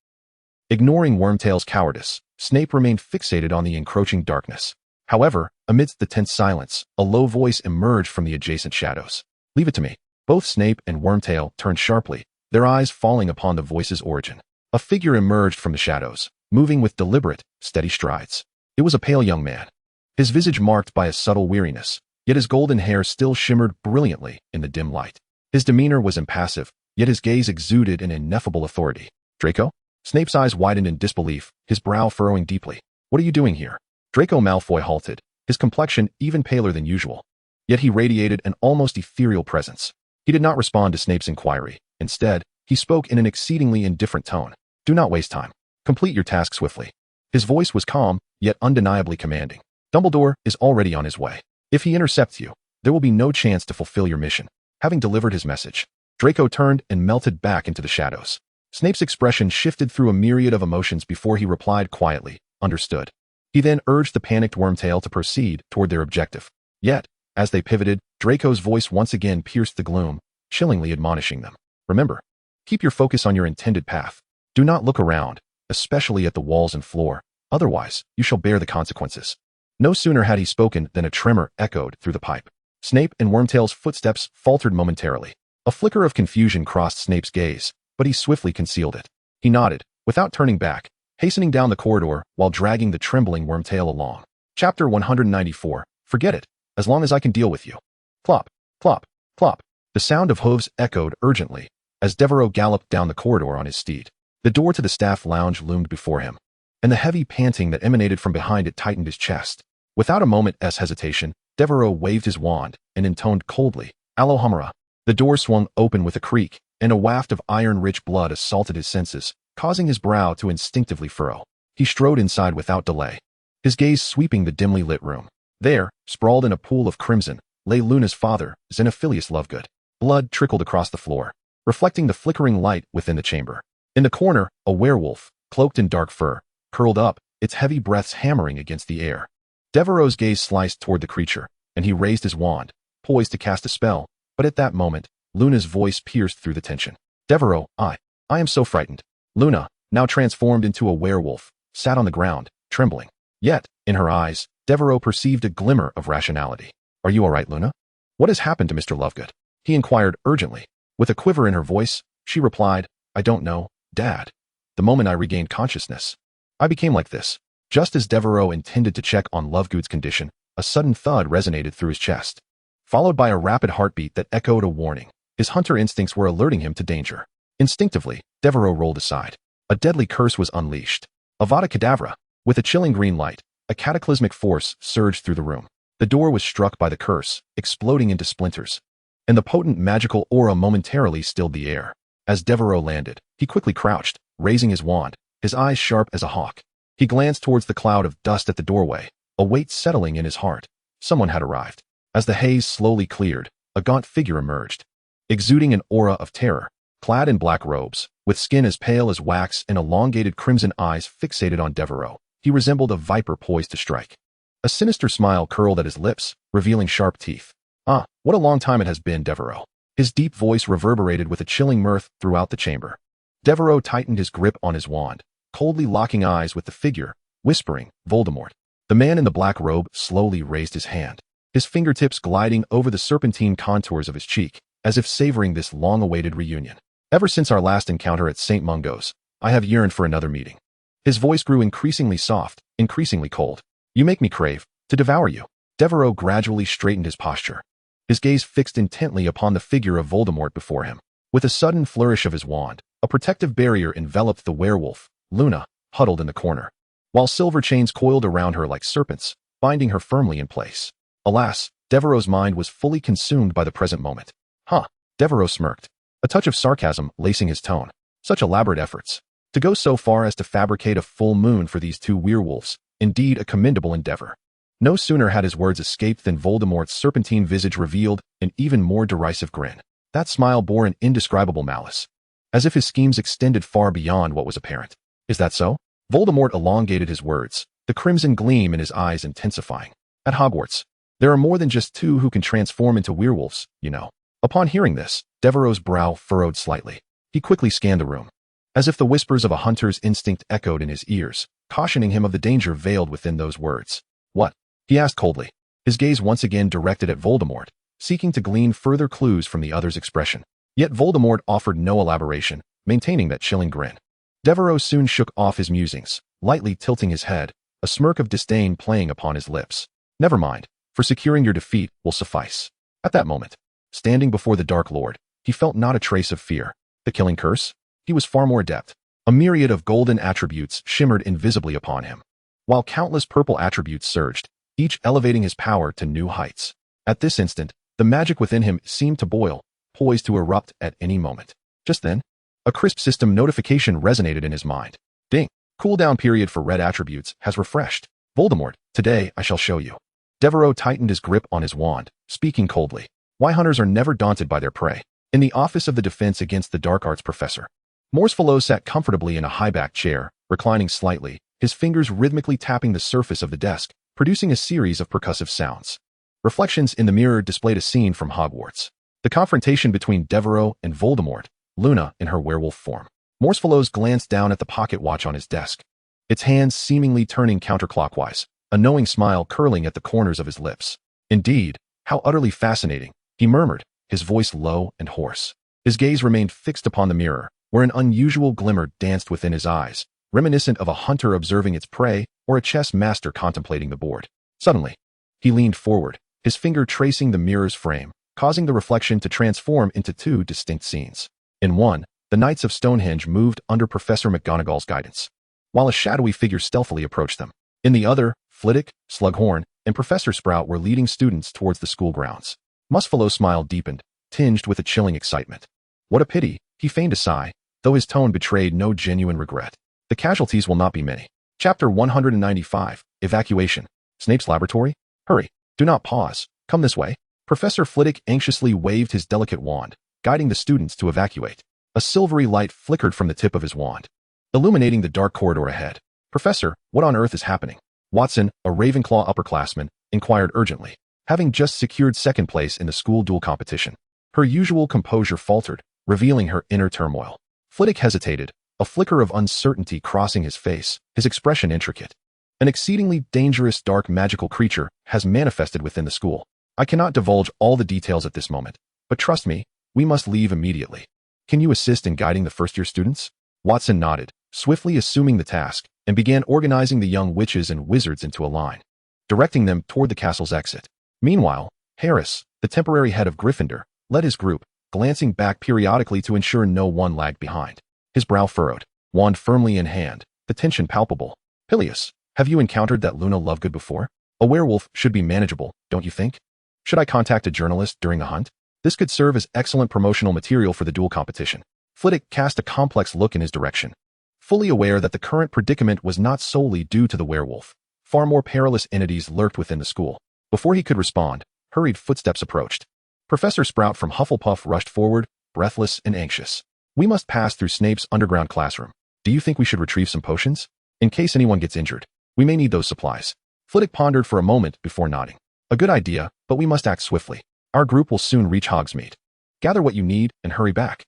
Ignoring Wormtail's cowardice, Snape remained fixated on the encroaching darkness. However, amidst the tense silence, a low voice emerged from the adjacent shadows. Leave it to me. Both Snape and Wormtail turned sharply, their eyes falling upon the voice's origin. A figure emerged from the shadows, moving with deliberate, steady strides. It was a pale young man, his visage marked by a subtle weariness, yet his golden hair still shimmered brilliantly in the dim light. His demeanor was impassive, yet his gaze exuded an ineffable authority. Draco? Snape's eyes widened in disbelief, his brow furrowing deeply. What are you doing here? Draco Malfoy halted, his complexion even paler than usual. Yet he radiated an almost ethereal presence. He did not respond to Snape's inquiry. Instead, he spoke in an exceedingly indifferent tone. Do not waste time. Complete your task swiftly. His voice was calm, yet undeniably commanding. Dumbledore is already on his way. If he intercepts you, there will be no chance to fulfill your mission. Having delivered his message, Draco turned and melted back into the shadows. Snape's expression shifted through a myriad of emotions before he replied quietly, understood. He then urged the panicked Wormtail to proceed toward their objective. Yet, as they pivoted, Draco's voice once again pierced the gloom, chillingly admonishing them. Remember, keep your focus on your intended path. Do not look around, especially at the walls and floor, otherwise you shall bear the consequences. No sooner had he spoken than a tremor echoed through the pipe. Snape and Wormtail's footsteps faltered momentarily. A flicker of confusion crossed Snape's gaze, but he swiftly concealed it. He nodded, without turning back, hastening down the corridor while dragging the trembling Wormtail along. Chapter 194. Forget it, as long as I can deal with you. Clop, clop, clop. The sound of hooves echoed urgently as Devero galloped down the corridor on his steed. The door to the staff lounge loomed before him, and the heavy panting that emanated from behind it tightened his chest. Without a moment's hesitation, Devero waved his wand and intoned coldly, Alohomora. The door swung open with a creak, and a waft of iron-rich blood assaulted his senses, causing his brow to instinctively furrow. He strode inside without delay, his gaze sweeping the dimly lit room. There, sprawled in a pool of crimson, lay Luna's father, Xenophilius Lovegood. Blood trickled across the floor, reflecting the flickering light within the chamber. In the corner, a werewolf, cloaked in dark fur, curled up, its heavy breaths hammering against the air. Devereaux's gaze sliced toward the creature, and he raised his wand, poised to cast a spell, but at that moment, Luna's voice pierced through the tension. Devero, I am so frightened. Luna, now transformed into a werewolf, sat on the ground, trembling. Yet, in her eyes, Devero perceived a glimmer of rationality. Are you all right, Luna? What has happened to Mr. Lovegood? He inquired urgently. With a quiver in her voice, she replied, I don't know, Dad. The moment I regained consciousness, I became like this. Just as Devero intended to check on Lovegood's condition, a sudden thud resonated through his chest, followed by a rapid heartbeat that echoed a warning. His hunter instincts were alerting him to danger. Instinctively, Devero rolled aside. A deadly curse was unleashed. Avada Kedavra. With a chilling green light, a cataclysmic force surged through the room. The door was struck by the curse, exploding into splinters, and the potent magical aura momentarily stilled the air. As Devero landed, he quickly crouched, raising his wand, his eyes sharp as a hawk. He glanced towards the cloud of dust at the doorway, a weight settling in his heart. Someone had arrived. As the haze slowly cleared, a gaunt figure emerged, exuding an aura of terror. Clad in black robes, with skin as pale as wax and elongated crimson eyes fixated on Devero, he resembled a viper poised to strike. A sinister smile curled at his lips, revealing sharp teeth. Ah, what a long time it has been, Devero. His deep voice reverberated with a chilling mirth throughout the chamber. Devero tightened his grip on his wand, coldly locking eyes with the figure, whispering, Voldemort. The man in the black robe slowly raised his hand, his fingertips gliding over the serpentine contours of his cheek, as if savoring this long-awaited reunion. Ever since our last encounter at St. Mungo's, I have yearned for another meeting. His voice grew increasingly soft, increasingly cold. You make me crave to devour you. Devero gradually straightened his posture, his gaze fixed intently upon the figure of Voldemort before him. With a sudden flourish of his wand, a protective barrier enveloped the werewolf, Luna, huddled in the corner, while silver chains coiled around her like serpents, binding her firmly in place. Alas, Devereaux's mind was fully consumed by the present moment. Huh, Devero smirked, a touch of sarcasm lacing his tone. Such elaborate efforts. To go so far as to fabricate a full moon for these two werewolves, indeed a commendable endeavor. No sooner had his words escaped than Voldemort's serpentine visage revealed an even more derisive grin. That smile bore an indescribable malice, as if his schemes extended far beyond what was apparent. Is that so? Voldemort elongated his words, the crimson gleam in his eyes intensifying. At Hogwarts, there are more than just two who can transform into werewolves, you know. Upon hearing this, Devereaux's brow furrowed slightly. He quickly scanned the room, as if the whispers of a hunter's instinct echoed in his ears, cautioning him of the danger veiled within those words. What? He asked coldly, his gaze once again directed at Voldemort, seeking to glean further clues from the other's expression. Yet Voldemort offered no elaboration, maintaining that chilling grin. Devereaux soon shook off his musings, lightly tilting his head, a smirk of disdain playing upon his lips. Never mind, for securing your defeat will suffice. At that moment, standing before the Dark Lord, he felt not a trace of fear. The killing curse? He was far more adept. A myriad of golden attributes shimmered invisibly upon him, while countless purple attributes surged, each elevating his power to new heights. At this instant, the magic within him seemed to boil, poised to erupt at any moment. Just then, a crisp system notification resonated in his mind. Ding! Cooldown period for red attributes has refreshed. Voldemort, today I shall show you. Devereaux tightened his grip on his wand, speaking coldly. Why hunters are never daunted by their prey. In the office of the Defense Against the Dark Arts professor, Morsefalo sat comfortably in a high-backed chair, reclining slightly, his fingers rhythmically tapping the surface of the desk, producing a series of percussive sounds. Reflections in the mirror displayed a scene from Hogwarts. The confrontation between Devereaux and Voldemort, Luna in her werewolf form. Morsefellows glanced down at the pocket watch on his desk, its hands seemingly turning counterclockwise, a knowing smile curling at the corners of his lips. Indeed, how utterly fascinating, he murmured, his voice low and hoarse. His gaze remained fixed upon the mirror, where an unusual glimmer danced within his eyes, reminiscent of a hunter observing its prey or a chess master contemplating the board. Suddenly, he leaned forward, his finger tracing the mirror's frame, causing the reflection to transform into two distinct scenes. In one, the Knights of Stonehenge moved under Professor McGonagall's guidance, while a shadowy figure stealthily approached them. In the other, Flitwick, Slughorn, and Professor Sprout were leading students towards the school grounds. Musfello's smile deepened, tinged with a chilling excitement. What a pity, he feigned a sigh, though his tone betrayed no genuine regret. The casualties will not be many. Chapter 195, Evacuation. Snape's laboratory? Hurry, do not pause, come this way. Professor Flitwick anxiously waved his delicate wand, guiding the students to evacuate. A silvery light flickered from the tip of his wand, illuminating the dark corridor ahead. Professor, what on earth is happening? Watson, a Ravenclaw upperclassman, inquired urgently, having just secured second place in the school duel competition. Her usual composure faltered, revealing her inner turmoil. Flitwick hesitated, a flicker of uncertainty crossing his face, his expression intricate. An exceedingly dangerous dark magical creature has manifested within the school. I cannot divulge all the details at this moment, but trust me, we must leave immediately. Can you assist in guiding the first-year students? Watson nodded, swiftly assuming the task, and began organizing the young witches and wizards into a line, directing them toward the castle's exit. Meanwhile, Harris, the temporary head of Gryffindor, led his group, glancing back periodically to ensure no one lagged behind. His brow furrowed, wand firmly in hand, the tension palpable. Pilius, have you encountered that Luna Lovegood before? A werewolf should be manageable, don't you think? Should I contact a journalist during a hunt? This could serve as excellent promotional material for the duel competition. Flitwick cast a complex look in his direction, fully aware that the current predicament was not solely due to the werewolf. Far more perilous entities lurked within the school. Before he could respond, hurried footsteps approached. Professor Sprout from Hufflepuff rushed forward, breathless and anxious. We must pass through Snape's underground classroom. Do you think we should retrieve some potions? In case anyone gets injured, we may need those supplies. Flitwick pondered for a moment before nodding. A good idea, but we must act swiftly. Our group will soon reach Hogsmeade. Gather what you need and hurry back.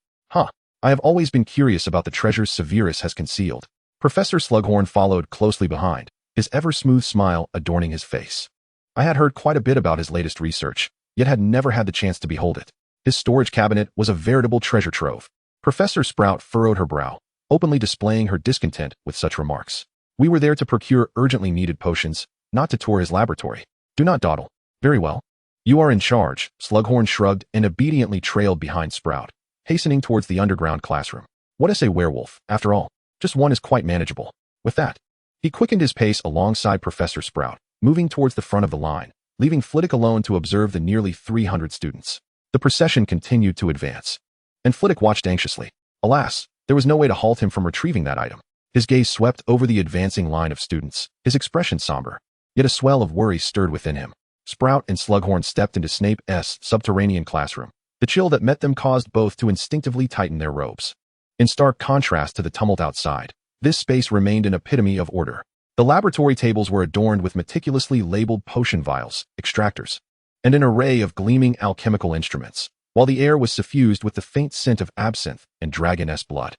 I have always been curious about the treasures Severus has concealed. Professor Slughorn followed closely behind, his ever-smooth smile adorning his face. I had heard quite a bit about his latest research, yet had never had the chance to behold it. His storage cabinet was a veritable treasure trove. Professor Sprout furrowed her brow, openly displaying her discontent with such remarks. We were there to procure urgently needed potions, not to tour his laboratory. Do not dawdle. Very well. You are in charge. Slughorn shrugged and obediently trailed behind Sprout, hastening towards the underground classroom. What is a werewolf, after all? Just one is quite manageable. With that, he quickened his pace alongside Professor Sprout, moving towards the front of the line, leaving Flitwick alone to observe the nearly 300 students. The procession continued to advance, and Flitwick watched anxiously. Alas, there was no way to halt him from retrieving that item. His gaze swept over the advancing line of students, his expression somber, yet a swell of worry stirred within him. Sprout and Slughorn stepped into Snape's subterranean classroom. The chill that met them caused both to instinctively tighten their robes. In stark contrast to the tumult outside, this space remained an epitome of order. The laboratory tables were adorned with meticulously labeled potion vials, extractors, and an array of gleaming alchemical instruments, while the air was suffused with the faint scent of absinthe and dragoness blood.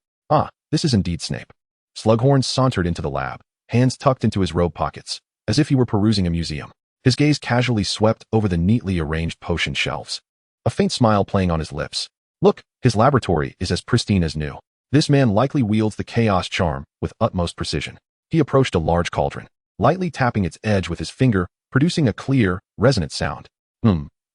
This is indeed Snape. Slughorn sauntered into the lab, hands tucked into his robe pockets, as if he were perusing a museum. His gaze casually swept over the neatly arranged potion shelves, a faint smile playing on his lips. Look, his laboratory is as pristine as new. This man likely wields the chaos charm with utmost precision. He approached a large cauldron, lightly tapping its edge with his finger, producing a clear, resonant sound.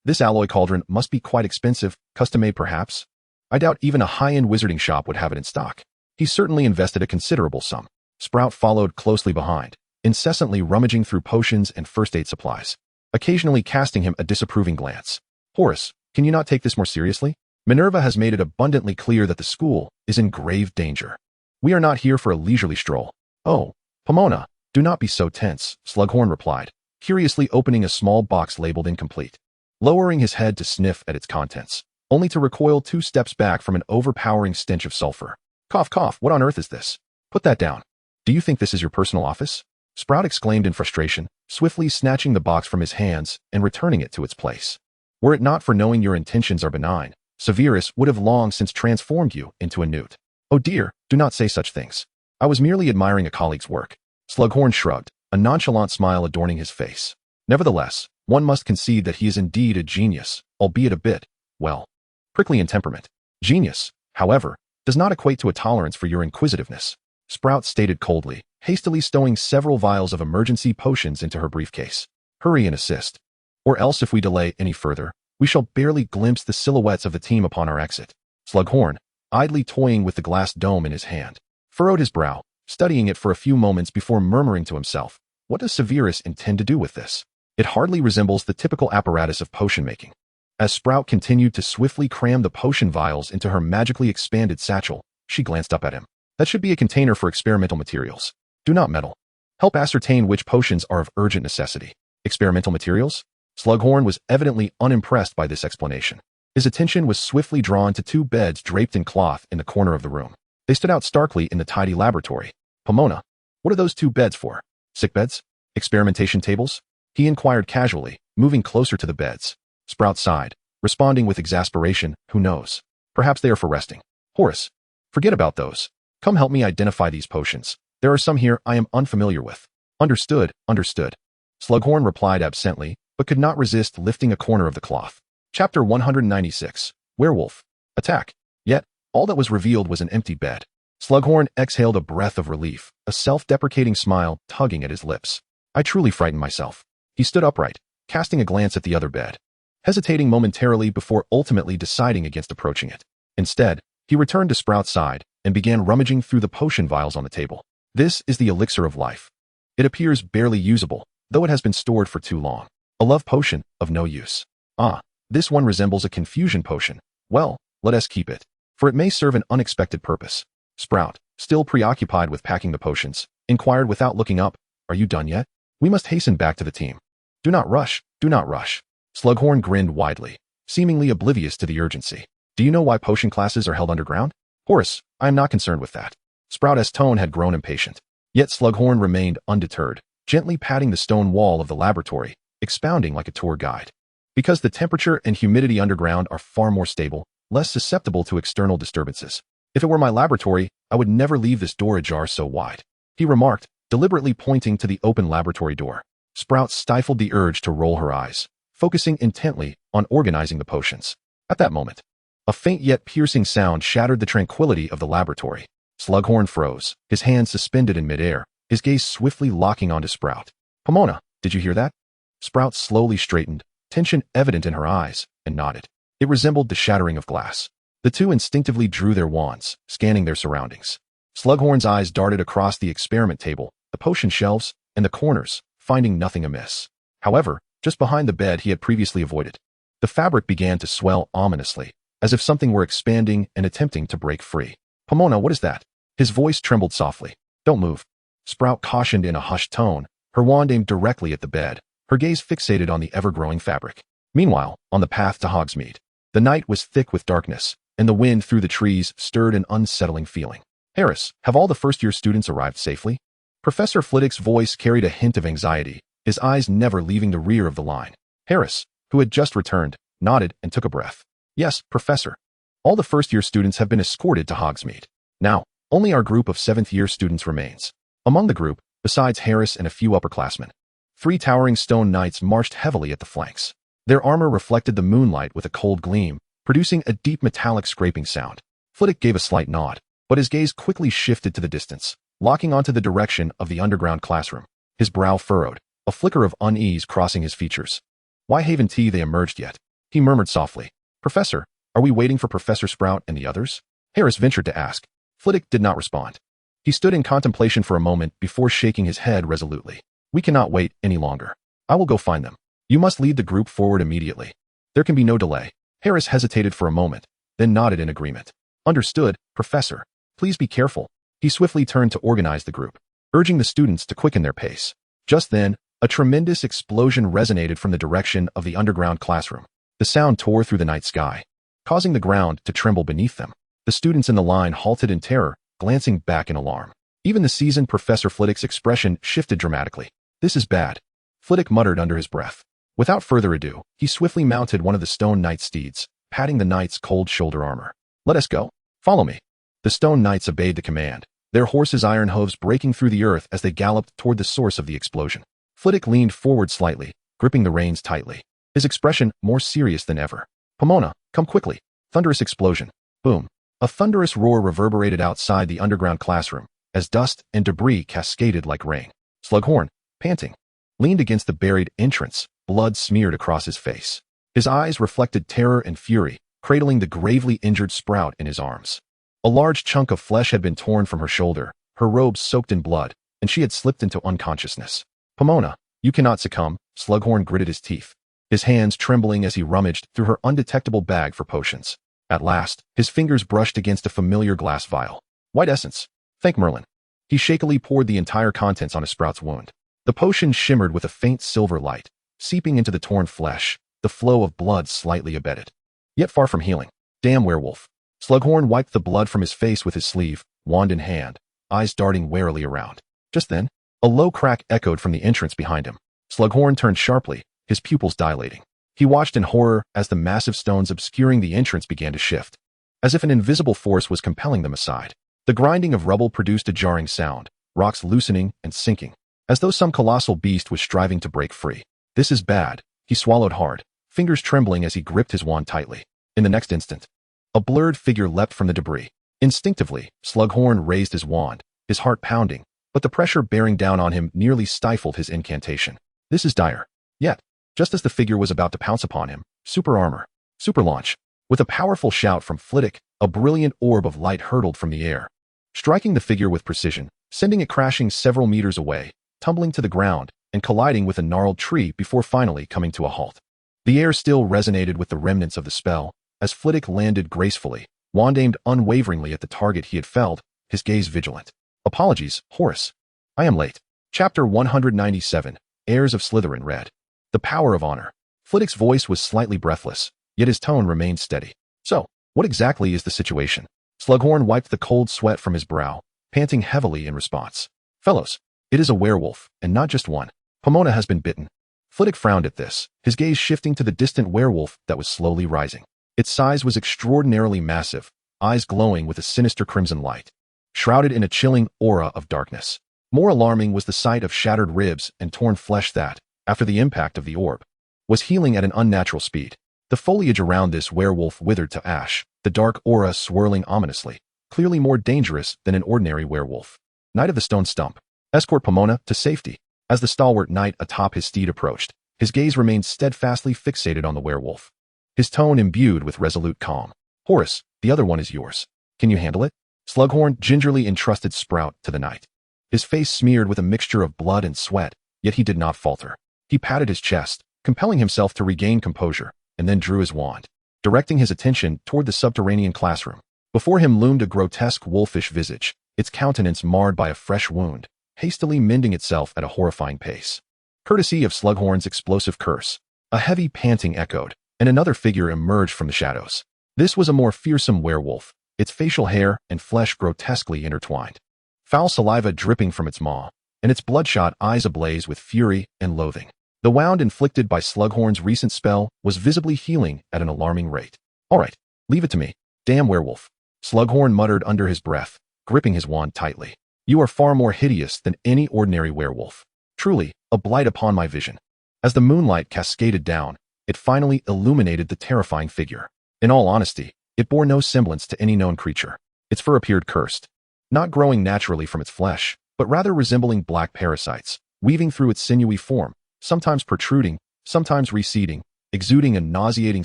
This alloy cauldron must be quite expensive, custom-made perhaps? I doubt even a high-end wizarding shop would have it in stock. He certainly invested a considerable sum. Sprout followed closely behind, incessantly rummaging through potions and first-aid supplies, occasionally casting him a disapproving glance. Horace, can you not take this more seriously? Minerva has made it abundantly clear that the school is in grave danger. We are not here for a leisurely stroll. Oh, Pomona, do not be so tense, Slughorn replied, curiously opening a small box labeled incomplete, lowering his head to sniff at its contents, only to recoil 2 steps back from an overpowering stench of sulfur. Cough, cough, what on earth is this? Put that down. Do you think this is your personal office? Sprout exclaimed in frustration, swiftly snatching the box from his hands and returning it to its place. Were it not for knowing your intentions are benign, Severus would have long since transformed you into a newt. Oh dear, do not say such things. I was merely admiring a colleague's work. Slughorn shrugged, a nonchalant smile adorning his face. Nevertheless, one must concede that he is indeed a genius, albeit a bit, well, prickly in temperament. Genius, however, does not equate to a tolerance for your inquisitiveness, Sprout stated coldly, hastily stowing several vials of emergency potions into her briefcase. Hurry and assist. Or else if we delay any further, we shall barely glimpse the silhouettes of the team upon our exit. Slughorn, idly toying with the glass dome in his hand, furrowed his brow, studying it for a few moments before murmuring to himself, what does Severus intend to do with this? It hardly resembles the typical apparatus of potion making. As Sprout continued to swiftly cram the potion vials into her magically expanded satchel, she glanced up at him. That should be a container for experimental materials. Do not meddle. Help ascertain which potions are of urgent necessity. Experimental materials? Slughorn was evidently unimpressed by this explanation. His attention was swiftly drawn to two beds draped in cloth in the corner of the room. They stood out starkly in the tidy laboratory. Pomona, what are those two beds for? Sick beds? Experimentation tables? He inquired casually, moving closer to the beds. Sprout sighed, responding with exasperation, who knows? Perhaps they are for resting. Horace, forget about those. Come help me identify these potions. There are some here I am unfamiliar with. Understood, understood. Slughorn replied absently, but could not resist lifting a corner of the cloth. Chapter 196. Werewolf. Attack. Yet, all that was revealed was an empty bed. Slughorn exhaled a breath of relief, a self-deprecating smile tugging at his lips. I truly frightened myself. He stood upright, casting a glance at the other bed, hesitating momentarily before ultimately deciding against approaching it. Instead, he returned to Sprout's side and began rummaging through the potion vials on the table. This is the elixir of life. It appears barely usable, though it has been stored for too long. A love potion, of no use. Ah, this one resembles a confusion potion. Well, let us keep it, for it may serve an unexpected purpose. Sprout, still preoccupied with packing the potions, inquired without looking up, Are you done yet? We must hasten back to the team. Do not rush, do not rush. Slughorn grinned widely, seemingly oblivious to the urgency. Do you know why potion classes are held underground? Horace, I am not concerned with that. Sprout's tone had grown impatient. Yet Slughorn remained undeterred, gently patting the stone wall of the laboratory, expounding like a tour guide. Because the temperature and humidity underground are far more stable, less susceptible to external disturbances. If it were my laboratory, I would never leave this door ajar so wide, he remarked, deliberately pointing to the open laboratory door. Sprout stifled the urge to roll her eyes, focusing intently on organizing the potions. At that moment, a faint yet piercing sound shattered the tranquility of the laboratory. Slughorn froze, his hands suspended in midair, his gaze swiftly locking onto Sprout. Pomona, did you hear that? Sprout slowly straightened, tension evident in her eyes, and nodded. It resembled the shattering of glass. The two instinctively drew their wands, scanning their surroundings. Slughorn's eyes darted across the experiment table, the potion shelves, and the corners, finding nothing amiss. However, just behind the bed he had previously avoided, the fabric began to swell ominously, as if something were expanding and attempting to break free. Pomona, what is that? His voice trembled softly. Don't move. Sprout cautioned in a hushed tone, her wand aimed directly at the bed, her gaze fixated on the ever-growing fabric. Meanwhile, on the path to Hogsmeade, the night was thick with darkness, and the wind through the trees stirred an unsettling feeling. Harris, have all the first-year students arrived safely? Professor Flitwick's voice carried a hint of anxiety, his eyes never leaving the rear of the line. Harris, who had just returned, nodded and took a breath. Yes, Professor. All the first-year students have been escorted to Hogsmeade. Now, only our group of seventh-year students remains. Among the group, besides Harris and a few upperclassmen, 3 towering stone knights marched heavily at the flanks. Their armor reflected the moonlight with a cold gleam, producing a deep metallic scraping sound. Flitwick gave a slight nod, but his gaze quickly shifted to the distance, locking onto the direction of the underground classroom. His brow furrowed, a flicker of unease crossing his features. Why haven't they emerged yet? He murmured softly. Professor, are we waiting for Professor Sprout and the others? Harris ventured to ask. Flitwick did not respond. He stood in contemplation for a moment before shaking his head resolutely. We cannot wait any longer. I will go find them. You must lead the group forward immediately. There can be no delay. Harris hesitated for a moment, then nodded in agreement. Understood, Professor. Please be careful. He swiftly turned to organize the group, urging the students to quicken their pace. Just then, a tremendous explosion resonated from the direction of the underground classroom. The sound tore through the night sky, causing the ground to tremble beneath them. The students in the line halted in terror, glancing back in alarm. Even the seasoned Professor Flitwick's expression shifted dramatically. This is bad, Flitwick muttered under his breath. Without further ado, he swiftly mounted one of the stone knight steeds, patting the knight's cold shoulder armor. "Let us go. Follow me." The stone knights obeyed the command, their horses' iron hooves breaking through the earth as they galloped toward the source of the explosion. Flitwick leaned forward slightly, gripping the reins tightly, his expression more serious than ever. "Pomona, come quickly." Thunderous explosion. Boom. A thunderous roar reverberated outside the underground classroom as dust and debris cascaded like rain. Slughorn, panting, leaned against the buried entrance, blood smeared across his face. His eyes reflected terror and fury, cradling the gravely injured Sprout in his arms. A large chunk of flesh had been torn from her shoulder, her robes soaked in blood, and she had slipped into unconsciousness. "Pomona, you cannot succumb," Slughorn gritted his teeth, his hands trembling as he rummaged through her undetectable bag for potions. At last, his fingers brushed against a familiar glass vial. "White essence. Thank Merlin." He shakily poured the entire contents on his Sprout's wound. The potion shimmered with a faint silver light, seeping into the torn flesh, the flow of blood slightly abated, yet far from healing. "Damn werewolf." Slughorn wiped the blood from his face with his sleeve, wand in hand, eyes darting warily around. Just then, a low crack echoed from the entrance behind him. Slughorn turned sharply, his pupils dilating. He watched in horror as the massive stones obscuring the entrance began to shift, as if an invisible force was compelling them aside. The grinding of rubble produced a jarring sound, rocks loosening and sinking, as though some colossal beast was striving to break free. "This is bad." He swallowed hard, fingers trembling as he gripped his wand tightly. In the next instant, a blurred figure leapt from the debris. Instinctively, Slughorn raised his wand, his heart pounding, but the pressure bearing down on him nearly stifled his incantation. "This is dire." Yet, just as the figure was about to pounce upon him, super armor, super launch. With a powerful shout from Flitwick, a brilliant orb of light hurtled from the air, striking the figure with precision, sending it crashing several meters away, tumbling to the ground, and colliding with a gnarled tree before finally coming to a halt. The air still resonated with the remnants of the spell, as Flitwick landed gracefully, wand aimed unwaveringly at the target he had felled, his gaze vigilant. "Apologies, Horace. I am late." Chapter 197, Heirs of Slytherin read. The power of honor. Flitwick's voice was slightly breathless, yet his tone remained steady. "So, what exactly is the situation?" Slughorn wiped the cold sweat from his brow, panting heavily in response. "Fellows, it is a werewolf, and not just one. Pomona has been bitten." Flitwick frowned at this, his gaze shifting to the distant werewolf that was slowly rising. Its size was extraordinarily massive, eyes glowing with a sinister crimson light, shrouded in a chilling aura of darkness. More alarming was the sight of shattered ribs and torn flesh that, after the impact of the orb, was healing at an unnatural speed. The foliage around this werewolf withered to ash, the dark aura swirling ominously, clearly more dangerous than an ordinary werewolf. Knight of the Stone Stump, escort Pomona to safety. As the stalwart knight atop his steed approached, his gaze remained steadfastly fixated on the werewolf, his tone imbued with resolute calm. "Horace, the other one is yours. Can you handle it?" Slughorn gingerly entrusted Sprout to the knight, his face smeared with a mixture of blood and sweat, yet he did not falter. He patted his chest, compelling himself to regain composure, and then drew his wand, directing his attention toward the subterranean classroom. Before him loomed a grotesque wolfish visage, its countenance marred by a fresh wound, hastily mending itself at a horrifying pace. Courtesy of Slughorn's explosive curse, a heavy panting echoed, and another figure emerged from the shadows. This was a more fearsome werewolf, its facial hair and flesh grotesquely intertwined, foul saliva dripping from its maw, and its bloodshot eyes ablaze with fury and loathing. The wound inflicted by Slughorn's recent spell was visibly healing at an alarming rate. "All right, leave it to me. Damn werewolf," Slughorn muttered under his breath, gripping his wand tightly. "You are far more hideous than any ordinary werewolf. Truly, a blight upon my vision." As the moonlight cascaded down, it finally illuminated the terrifying figure. In all honesty, it bore no semblance to any known creature. Its fur appeared cursed, not growing naturally from its flesh, but rather resembling black parasites, weaving through its sinewy form, sometimes protruding, sometimes receding, exuding a nauseating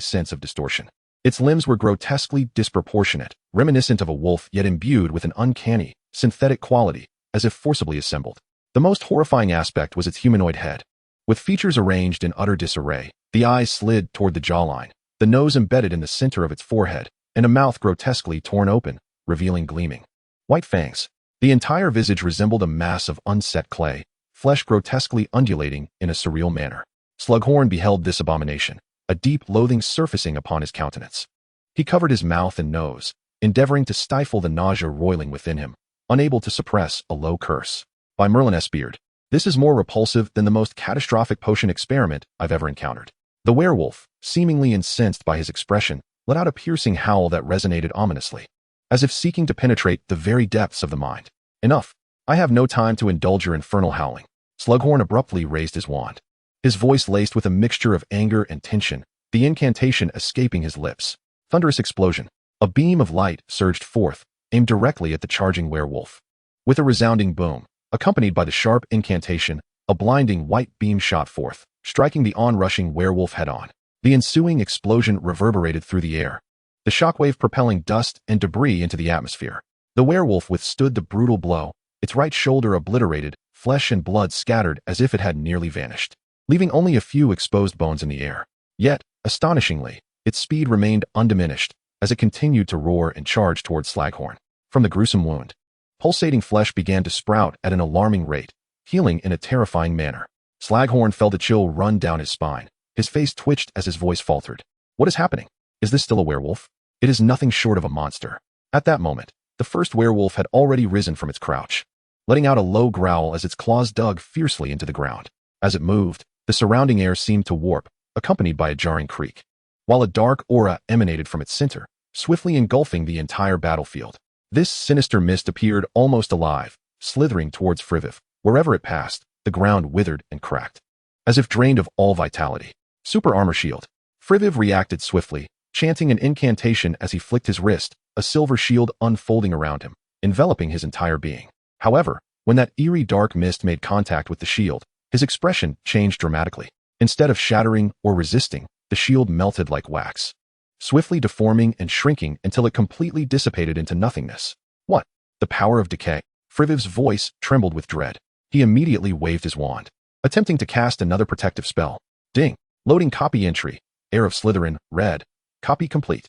sense of distortion. Its limbs were grotesquely disproportionate, reminiscent of a wolf yet imbued with an uncanny, synthetic quality, as if forcibly assembled. The most horrifying aspect was its humanoid head. With features arranged in utter disarray, the eyes slid toward the jawline, the nose embedded in the center of its forehead, and a mouth grotesquely torn open, revealing gleaming white fangs. The entire visage resembled a mass of unset clay, flesh grotesquely undulating in a surreal manner. Slughorn beheld this abomination, a deep loathing surfacing upon his countenance. He covered his mouth and nose, endeavoring to stifle the nausea roiling within him, unable to suppress a low curse. "By Merlin S. Beard, this is more repulsive than the most catastrophic potion experiment I've ever encountered." The werewolf, seemingly incensed by his expression, let out a piercing howl that resonated ominously, as if seeking to penetrate the very depths of the mind. Enough. I have no time to indulge your infernal howling. Slughorn abruptly raised his wand, his voice laced with a mixture of anger and tension, the incantation escaping his lips. Thunderous explosion. A beam of light surged forth, aimed directly at the charging werewolf. With a resounding boom, accompanied by the sharp incantation, a blinding white beam shot forth, striking the onrushing werewolf head-on. The ensuing explosion reverberated through the air, the shockwave propelling dust and debris into the atmosphere. The werewolf withstood the brutal blow, its right shoulder obliterated, flesh and blood scattered as if it had nearly vanished, leaving only a few exposed bones in the air. Yet, astonishingly, its speed remained undiminished as it continued to roar and charge towards Slughorn. From the gruesome wound, pulsating flesh began to sprout at an alarming rate, healing in a terrifying manner. Slughorn felt a chill run down his spine. His face twitched as his voice faltered. What is happening? Is this still a werewolf? It is nothing short of a monster. At that moment, the first werewolf had already risen from its crouch, letting out a low growl as its claws dug fiercely into the ground. As it moved, the surrounding air seemed to warp, accompanied by a jarring creak, while a dark aura emanated from its center, swiftly engulfing the entire battlefield. This sinister mist appeared almost alive, slithering towards Friviv. Wherever it passed, the ground withered and cracked, as if drained of all vitality. Super armor shield. Friviv reacted swiftly, chanting an incantation as he flicked his wrist, a silver shield unfolding around him, enveloping his entire being. However, when that eerie dark mist made contact with the shield, his expression changed dramatically. Instead of shattering or resisting, the shield melted like wax, swiftly deforming and shrinking until it completely dissipated into nothingness. What? The power of decay? Friviv's voice trembled with dread. He immediately waved his wand, attempting to cast another protective spell. Ding. Loading copy entry. Heir of Slytherin, read. Copy complete.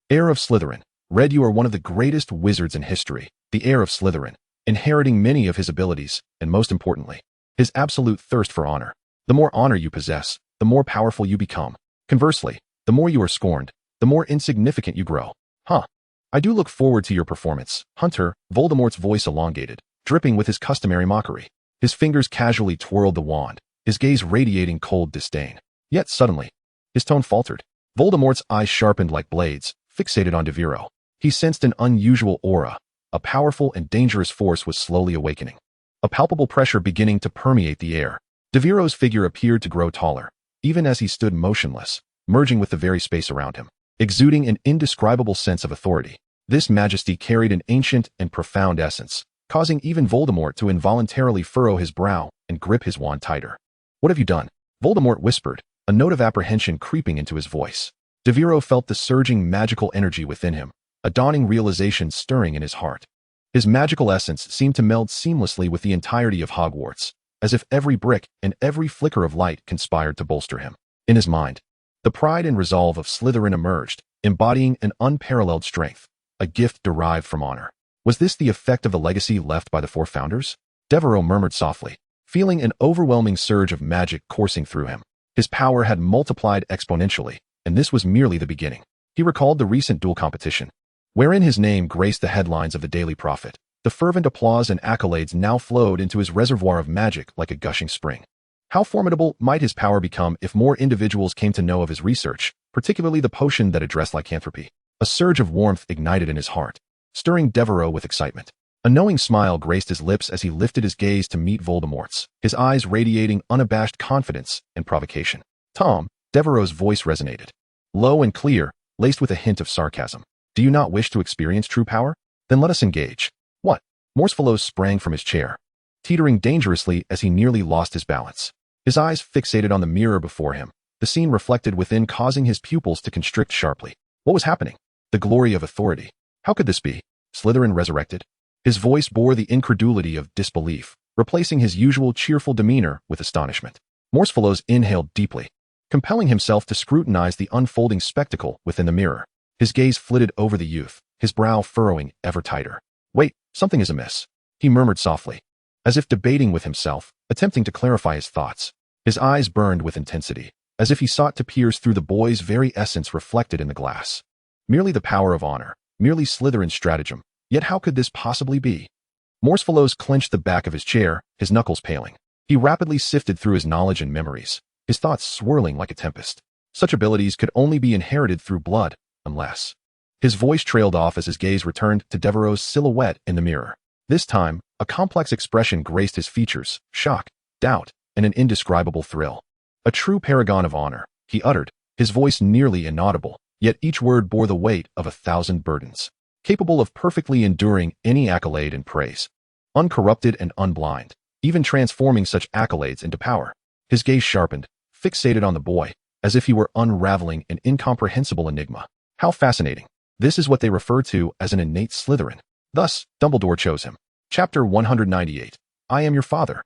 Heir of Slytherin, read. You are one of the greatest wizards in history, the heir of Slytherin, inheriting many of his abilities, and most importantly, his absolute thirst for honor. The more honor you possess, the more powerful you become. Conversely, the more you are scorned, the more insignificant you grow. Huh. I do look forward to your performance, Hunter. Voldemort's voice elongated, dripping with his customary mockery. His fingers casually twirled the wand, his gaze radiating cold disdain. Yet suddenly, his tone faltered. Voldemort's eyes sharpened like blades, fixated on Devero. He sensed an unusual aura. A powerful and dangerous force was slowly awakening, a palpable pressure beginning to permeate the air. Devero's figure appeared to grow taller, even as he stood motionless, merging with the very space around him, exuding an indescribable sense of authority. This majesty carried an ancient and profound essence, causing even Voldemort to involuntarily furrow his brow and grip his wand tighter. What have you done? Voldemort whispered, a note of apprehension creeping into his voice. Devero felt the surging magical energy within him, a dawning realization stirring in his heart. His magical essence seemed to meld seamlessly with the entirety of Hogwarts, as if every brick and every flicker of light conspired to bolster him. In his mind, the pride and resolve of Slytherin emerged, embodying an unparalleled strength, a gift derived from honor. Was this the effect of the legacy left by the four founders? Devero murmured softly, feeling an overwhelming surge of magic coursing through him. His power had multiplied exponentially, and this was merely the beginning. He recalled the recent duel competition, wherein his name graced the headlines of the Daily Prophet. The fervent applause and accolades now flowed into his reservoir of magic like a gushing spring. How formidable might his power become if more individuals came to know of his research, particularly the potion that addressed lycanthropy? A surge of warmth ignited in his heart, stirring Devero with excitement. A knowing smile graced his lips as he lifted his gaze to meet Voldemort's, his eyes radiating unabashed confidence and provocation. Tom, Devero's voice resonated, low and clear, laced with a hint of sarcasm. Do you not wish to experience true power? Then let us engage. What? Morsfellow sprang from his chair, teetering dangerously as he nearly lost his balance. His eyes fixated on the mirror before him, the scene reflected within causing his pupils to constrict sharply. What was happening? The glory of authority. How could this be? Slytherin resurrected? His voice bore the incredulity of disbelief, replacing his usual cheerful demeanor with astonishment. Morsfellow inhaled deeply, compelling himself to scrutinize the unfolding spectacle within the mirror. His gaze flitted over the youth, his brow furrowing ever tighter. Wait, something is amiss, he murmured softly, as if debating with himself, attempting to clarify his thoughts. His eyes burned with intensity, as if he sought to pierce through the boy's very essence reflected in the glass. Merely the power of honor, merely Slytherin's stratagem. Yet how could this possibly be? Morsfellow clenched the back of his chair, his knuckles paling. He rapidly sifted through his knowledge and memories, his thoughts swirling like a tempest. Such abilities could only be inherited through blood, unless. His voice trailed off as his gaze returned to Devero's silhouette in the mirror. This time, a complex expression graced his features, shock, doubt, and an indescribable thrill. A true paragon of honor, he uttered, his voice nearly inaudible, yet each word bore the weight of 1,000 burdens, capable of perfectly enduring any accolade and praise. Uncorrupted and unblind, even transforming such accolades into power. His gaze sharpened, fixated on the boy, as if he were unraveling an incomprehensible enigma. How fascinating. This is what they refer to as an innate Slytherin. Thus, Dumbledore chose him. Chapter 198. I am your father.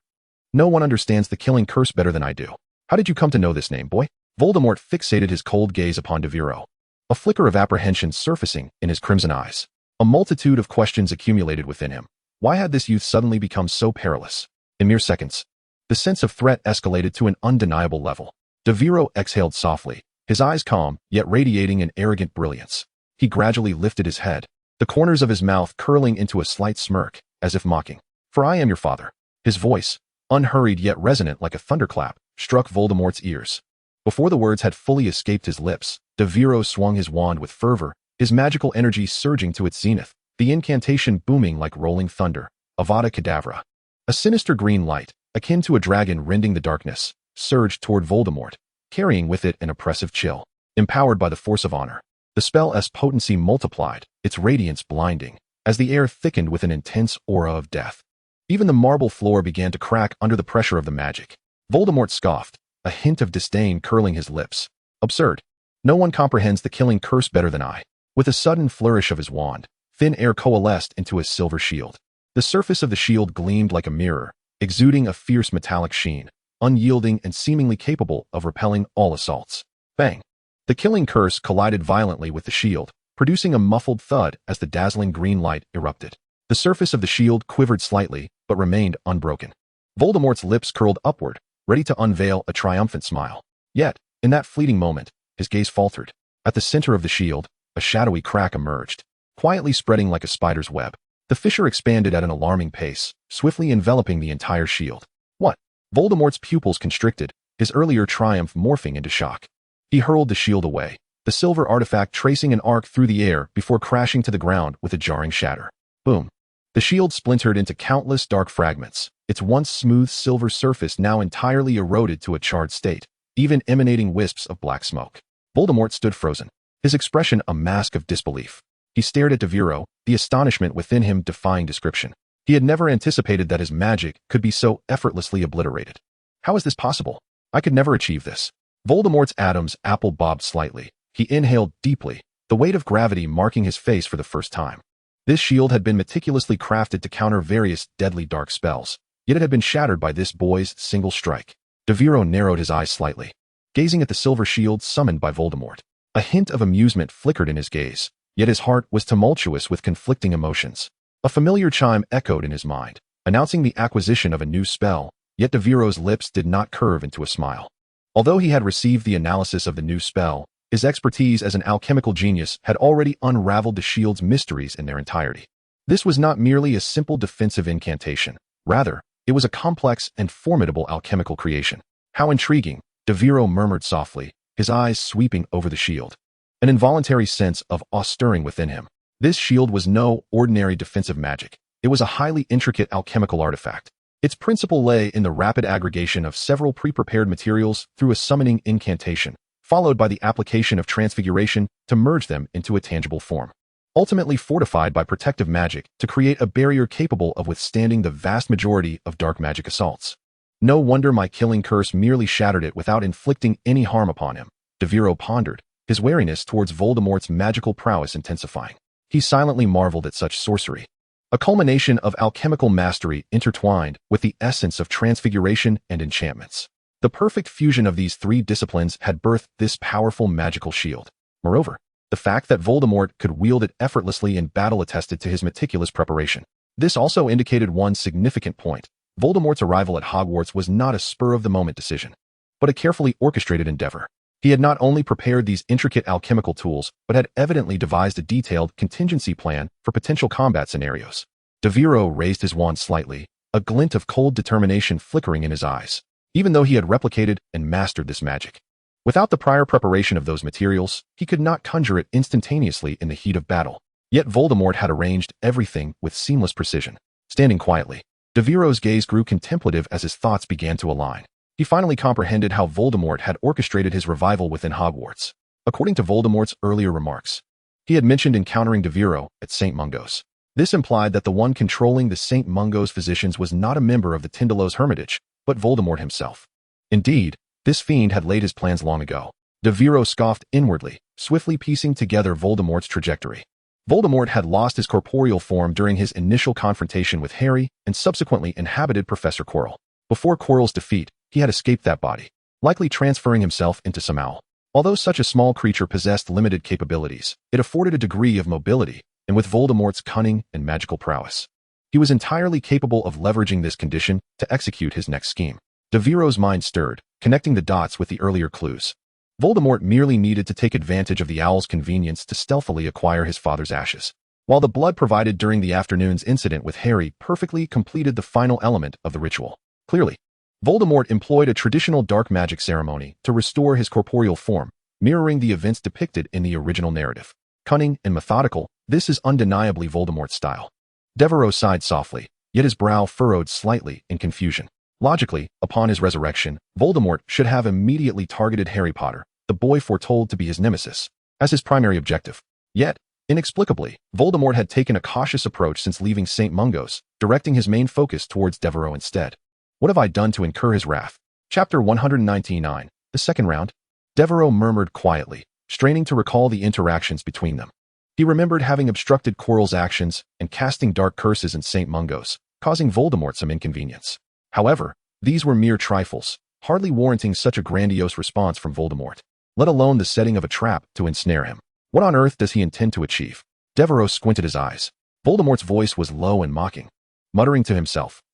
No one understands the killing curse better than I do. How did you come to know this name, boy? Voldemort fixated his cold gaze upon Devero, a flicker of apprehension surfacing in his crimson eyes. A multitude of questions accumulated within him. Why had this youth suddenly become so perilous? In mere seconds, the sense of threat escalated to an undeniable level. Devero exhaled softly, his eyes calm, yet radiating an arrogant brilliance. He gradually lifted his head, the corners of his mouth curling into a slight smirk, as if mocking. For I am your father. His voice, unhurried yet resonant like a thunderclap, struck Voldemort's ears. Before the words had fully escaped his lips, Devero swung his wand with fervor, his magical energy surging to its zenith, the incantation booming like rolling thunder. Avada Kedavra. A sinister green light, akin to a dragon rending the darkness, surged toward Voldemort, carrying with it an oppressive chill. Empowered by the force of honor, the spell's potency multiplied, its radiance blinding, as the air thickened with an intense aura of death. Even the marble floor began to crack under the pressure of the magic. Voldemort scoffed, a hint of disdain curling his lips. Absurd. No one comprehends the killing curse better than I. With a sudden flourish of his wand, thin air coalesced into a silver shield. The surface of the shield gleamed like a mirror, exuding a fierce metallic sheen, unyielding and seemingly capable of repelling all assaults. Bang! The killing curse collided violently with the shield, producing a muffled thud as the dazzling green light erupted. The surface of the shield quivered slightly, but remained unbroken. Voldemort's lips curled upward, ready to unveil a triumphant smile. Yet, in that fleeting moment, his gaze faltered. At the center of the shield, a shadowy crack emerged, quietly spreading like a spider's web. The fissure expanded at an alarming pace, swiftly enveloping the entire shield. What? Voldemort's pupils constricted, his earlier triumph morphing into shock. He hurled the shield away, the silver artifact tracing an arc through the air before crashing to the ground with a jarring shatter. Boom. The shield splintered into countless dark fragments, its once smooth silver surface now entirely eroded to a charred state, even emanating wisps of black smoke. Voldemort stood frozen, his expression a mask of disbelief. He stared at Devero, the astonishment within him defying description. He had never anticipated that his magic could be so effortlessly obliterated. How is this possible? I could never achieve this. Voldemort's Adam's apple bobbed slightly. He inhaled deeply, the weight of gravity marking his face for the first time. This shield had been meticulously crafted to counter various deadly dark spells, yet it had been shattered by this boy's single strike. Devero narrowed his eyes slightly, gazing at the silver shield summoned by Voldemort. A hint of amusement flickered in his gaze, yet his heart was tumultuous with conflicting emotions. A familiar chime echoed in his mind, announcing the acquisition of a new spell, yet Devero's lips did not curve into a smile. Although he had received the analysis of the new spell, his expertise as an alchemical genius had already unraveled the shield's mysteries in their entirety. This was not merely a simple defensive incantation. Rather, it was a complex and formidable alchemical creation. How intriguing, Devero murmured softly, his eyes sweeping over the shield. An involuntary sense of awe stirring within him. This shield was no ordinary defensive magic. It was a highly intricate alchemical artifact. Its principle lay in the rapid aggregation of several pre-prepared materials through a summoning incantation, followed by the application of transfiguration to merge them into a tangible form. Ultimately fortified by protective magic to create a barrier capable of withstanding the vast majority of dark magic assaults. No wonder my killing curse merely shattered it without inflicting any harm upon him, Devero pondered, his wariness towards Voldemort's magical prowess intensifying. He silently marveled at such sorcery. A culmination of alchemical mastery intertwined with the essence of transfiguration and enchantments. The perfect fusion of these three disciplines had birthed this powerful magical shield. Moreover, the fact that Voldemort could wield it effortlessly in battle attested to his meticulous preparation. This also indicated one significant point. Voldemort's arrival at Hogwarts was not a spur-of-the-moment decision, but a carefully orchestrated endeavor. He had not only prepared these intricate alchemical tools, but had evidently devised a detailed contingency plan for potential combat scenarios. Devero raised his wand slightly, a glint of cold determination flickering in his eyes. Even though he had replicated and mastered this magic, Without the prior preparation of those materials, he could not conjure it instantaneously in the heat of battle. Yet Voldemort had arranged everything with seamless precision. Standing quietly, Devero's gaze grew contemplative as his thoughts began to align. He finally comprehended how Voldemort had orchestrated his revival within Hogwarts. According to Voldemort's earlier remarks, he had mentioned encountering Devero at St. Mungo's. This implied that the one controlling the St. Mungo's physicians was not a member of the Tindalos Hermitage, but Voldemort himself. Indeed, this fiend had laid his plans long ago. Devero scoffed inwardly, swiftly piecing together Voldemort's trajectory. Voldemort had lost his corporeal form during his initial confrontation with Harry and subsequently inhabited Professor Quirrell. Before Quirrell's defeat, he had escaped that body, likely transferring himself into some owl. Although such a small creature possessed limited capabilities, it afforded a degree of mobility, and with Voldemort's cunning and magical prowess, he was entirely capable of leveraging this condition to execute his next scheme. Devero's mind stirred, connecting the dots with the earlier clues. Voldemort merely needed to take advantage of the owl's convenience to stealthily acquire his father's ashes, while the blood provided during the afternoon's incident with Harry perfectly completed the final element of the ritual. Clearly, Voldemort employed a traditional dark magic ceremony to restore his corporeal form, mirroring the events depicted in the original narrative. Cunning and methodical, this is undeniably Voldemort's style. Devero sighed softly, yet his brow furrowed slightly in confusion. Logically, upon his resurrection, Voldemort should have immediately targeted Harry Potter, the boy foretold to be his nemesis, as his primary objective. Yet, inexplicably, Voldemort had taken a cautious approach since leaving St. Mungo's, directing his main focus towards Devero instead. What have I done to incur his wrath? Chapter 199, the second round. Devero murmured quietly, straining to recall the interactions between them. He remembered having obstructed Quirrell's actions and casting dark curses in St. Mungo's, causing Voldemort some inconvenience. However, these were mere trifles, hardly warranting such a grandiose response from Voldemort, let alone the setting of a trap to ensnare him. What on earth does he intend to achieve? Devero squinted his eyes. Voldemort's voice was low and mocking, muttering to himself,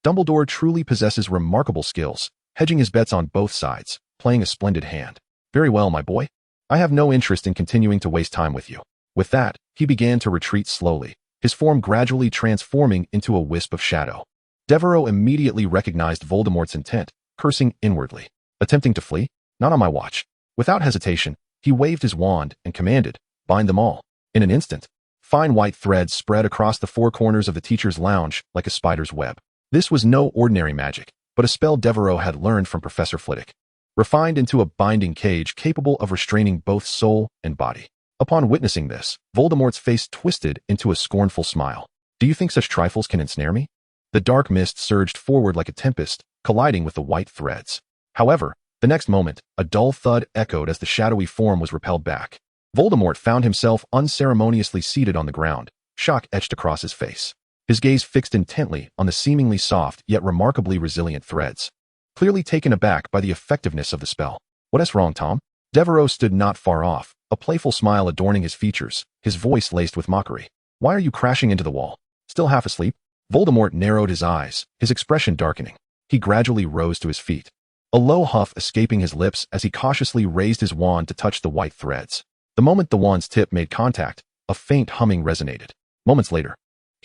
Dumbledore truly possesses remarkable skills, hedging his bets on both sides, playing a splendid hand. Very well, my boy. I have no interest in continuing to waste time with you. With that, he began to retreat slowly, his form gradually transforming into a wisp of shadow. Devero immediately recognized Voldemort's intent, cursing inwardly. Attempting to flee? Not on my watch. Without hesitation, he waved his wand and commanded, bind them all. In an instant, fine white threads spread across the four corners of the teacher's lounge like a spider's web. This was no ordinary magic, but a spell Devero had learned from Professor Flitwick, refined into a binding cage capable of restraining both soul and body. Upon witnessing this, Voldemort's face twisted into a scornful smile. Do you think such trifles can ensnare me? The dark mist surged forward like a tempest, colliding with the white threads. However, the next moment, a dull thud echoed as the shadowy form was repelled back. Voldemort found himself unceremoniously seated on the ground, shock etched across his face. His gaze fixed intently on the seemingly soft yet remarkably resilient threads. Clearly taken aback by the effectiveness of the spell. What's wrong, Tom? Devero stood not far off, a playful smile adorning his features, his voice laced with mockery. Why are you crashing into the wall? Still half asleep? Voldemort narrowed his eyes, his expression darkening. He gradually rose to his feet, a low huff escaping his lips as he cautiously raised his wand to touch the white threads. The moment the wand's tip made contact, a faint humming resonated. Moments later,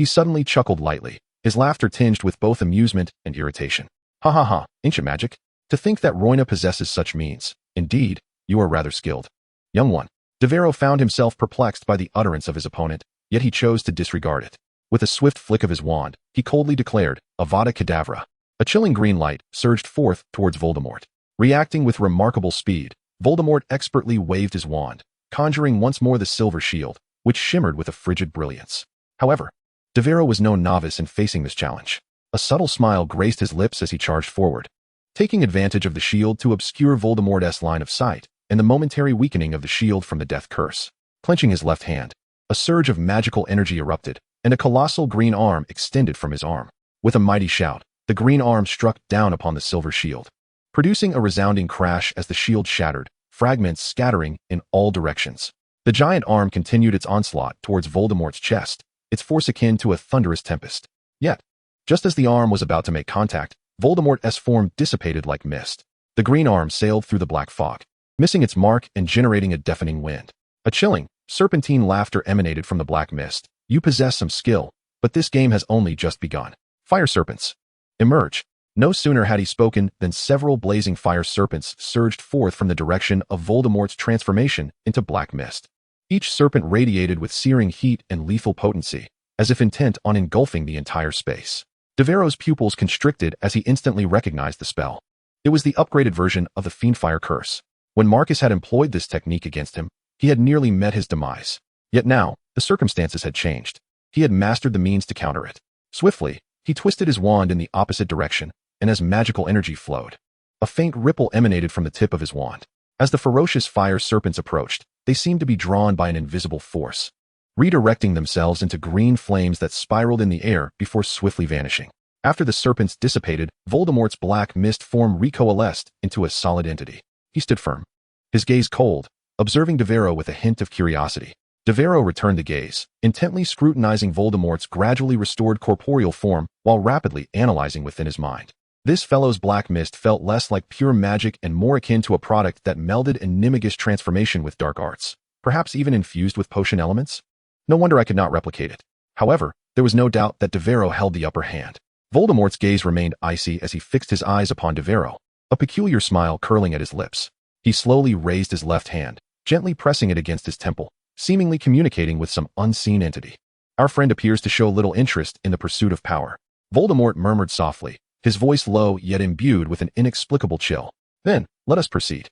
he suddenly chuckled lightly, his laughter tinged with both amusement and irritation. Ha ha ha, ancient magic. To think that Roina possesses such means. Indeed, you are rather skilled. Young one. Devero found himself perplexed by the utterance of his opponent, yet he chose to disregard it. With a swift flick of his wand, he coldly declared, Avada Kedavra. A chilling green light surged forth towards Voldemort. Reacting with remarkable speed, Voldemort expertly waved his wand, conjuring once more the silver shield, which shimmered with a frigid brilliance. However, Devero was no novice in facing this challenge. A subtle smile graced his lips as he charged forward, taking advantage of the shield to obscure Voldemort's line of sight and the momentary weakening of the shield from the death curse. Clenching his left hand, a surge of magical energy erupted, and a colossal green arm extended from his arm. With a mighty shout, the green arm struck down upon the silver shield, producing a resounding crash as the shield shattered, fragments scattering in all directions. The giant arm continued its onslaught towards Voldemort's chest, its force akin to a thunderous tempest. Yet, just as the arm was about to make contact, Voldemort's form dissipated like mist. The green arm sailed through the black fog, missing its mark and generating a deafening wind. A chilling, serpentine laughter emanated from the black mist. You possess some skill, but this game has only just begun. Fire serpents. Emerge. No sooner had he spoken than several blazing fire serpents surged forth from the direction of Voldemort's transformation into black mist. Each serpent radiated with searing heat and lethal potency, as if intent on engulfing the entire space. Devero's pupils constricted as he instantly recognized the spell. It was the upgraded version of the Fiendfire Curse. When Marcus had employed this technique against him, he had nearly met his demise. Yet now, the circumstances had changed. He had mastered the means to counter it. Swiftly, he twisted his wand in the opposite direction, and as magical energy flowed, a faint ripple emanated from the tip of his wand. As the ferocious fire serpents approached, they seemed to be drawn by an invisible force, redirecting themselves into green flames that spiraled in the air before swiftly vanishing. After the serpents dissipated, Voldemort's black mist form recoalesced into a solid entity. He stood firm, his gaze cold, observing Devero with a hint of curiosity. Devero returned the gaze, intently scrutinizing Voldemort's gradually restored corporeal form while rapidly analyzing within his mind. This fellow's black mist felt less like pure magic and more akin to a product that melded an Nimigish transformation with dark arts, perhaps even infused with potion elements. No wonder I could not replicate it. However, there was no doubt that Devero held the upper hand. Voldemort's gaze remained icy as he fixed his eyes upon Devero, a peculiar smile curling at his lips. He slowly raised his left hand, gently pressing it against his temple, seemingly communicating with some unseen entity. Our friend appears to show little interest in the pursuit of power. Voldemort murmured softly, his voice low yet imbued with an inexplicable chill. Then, let us proceed.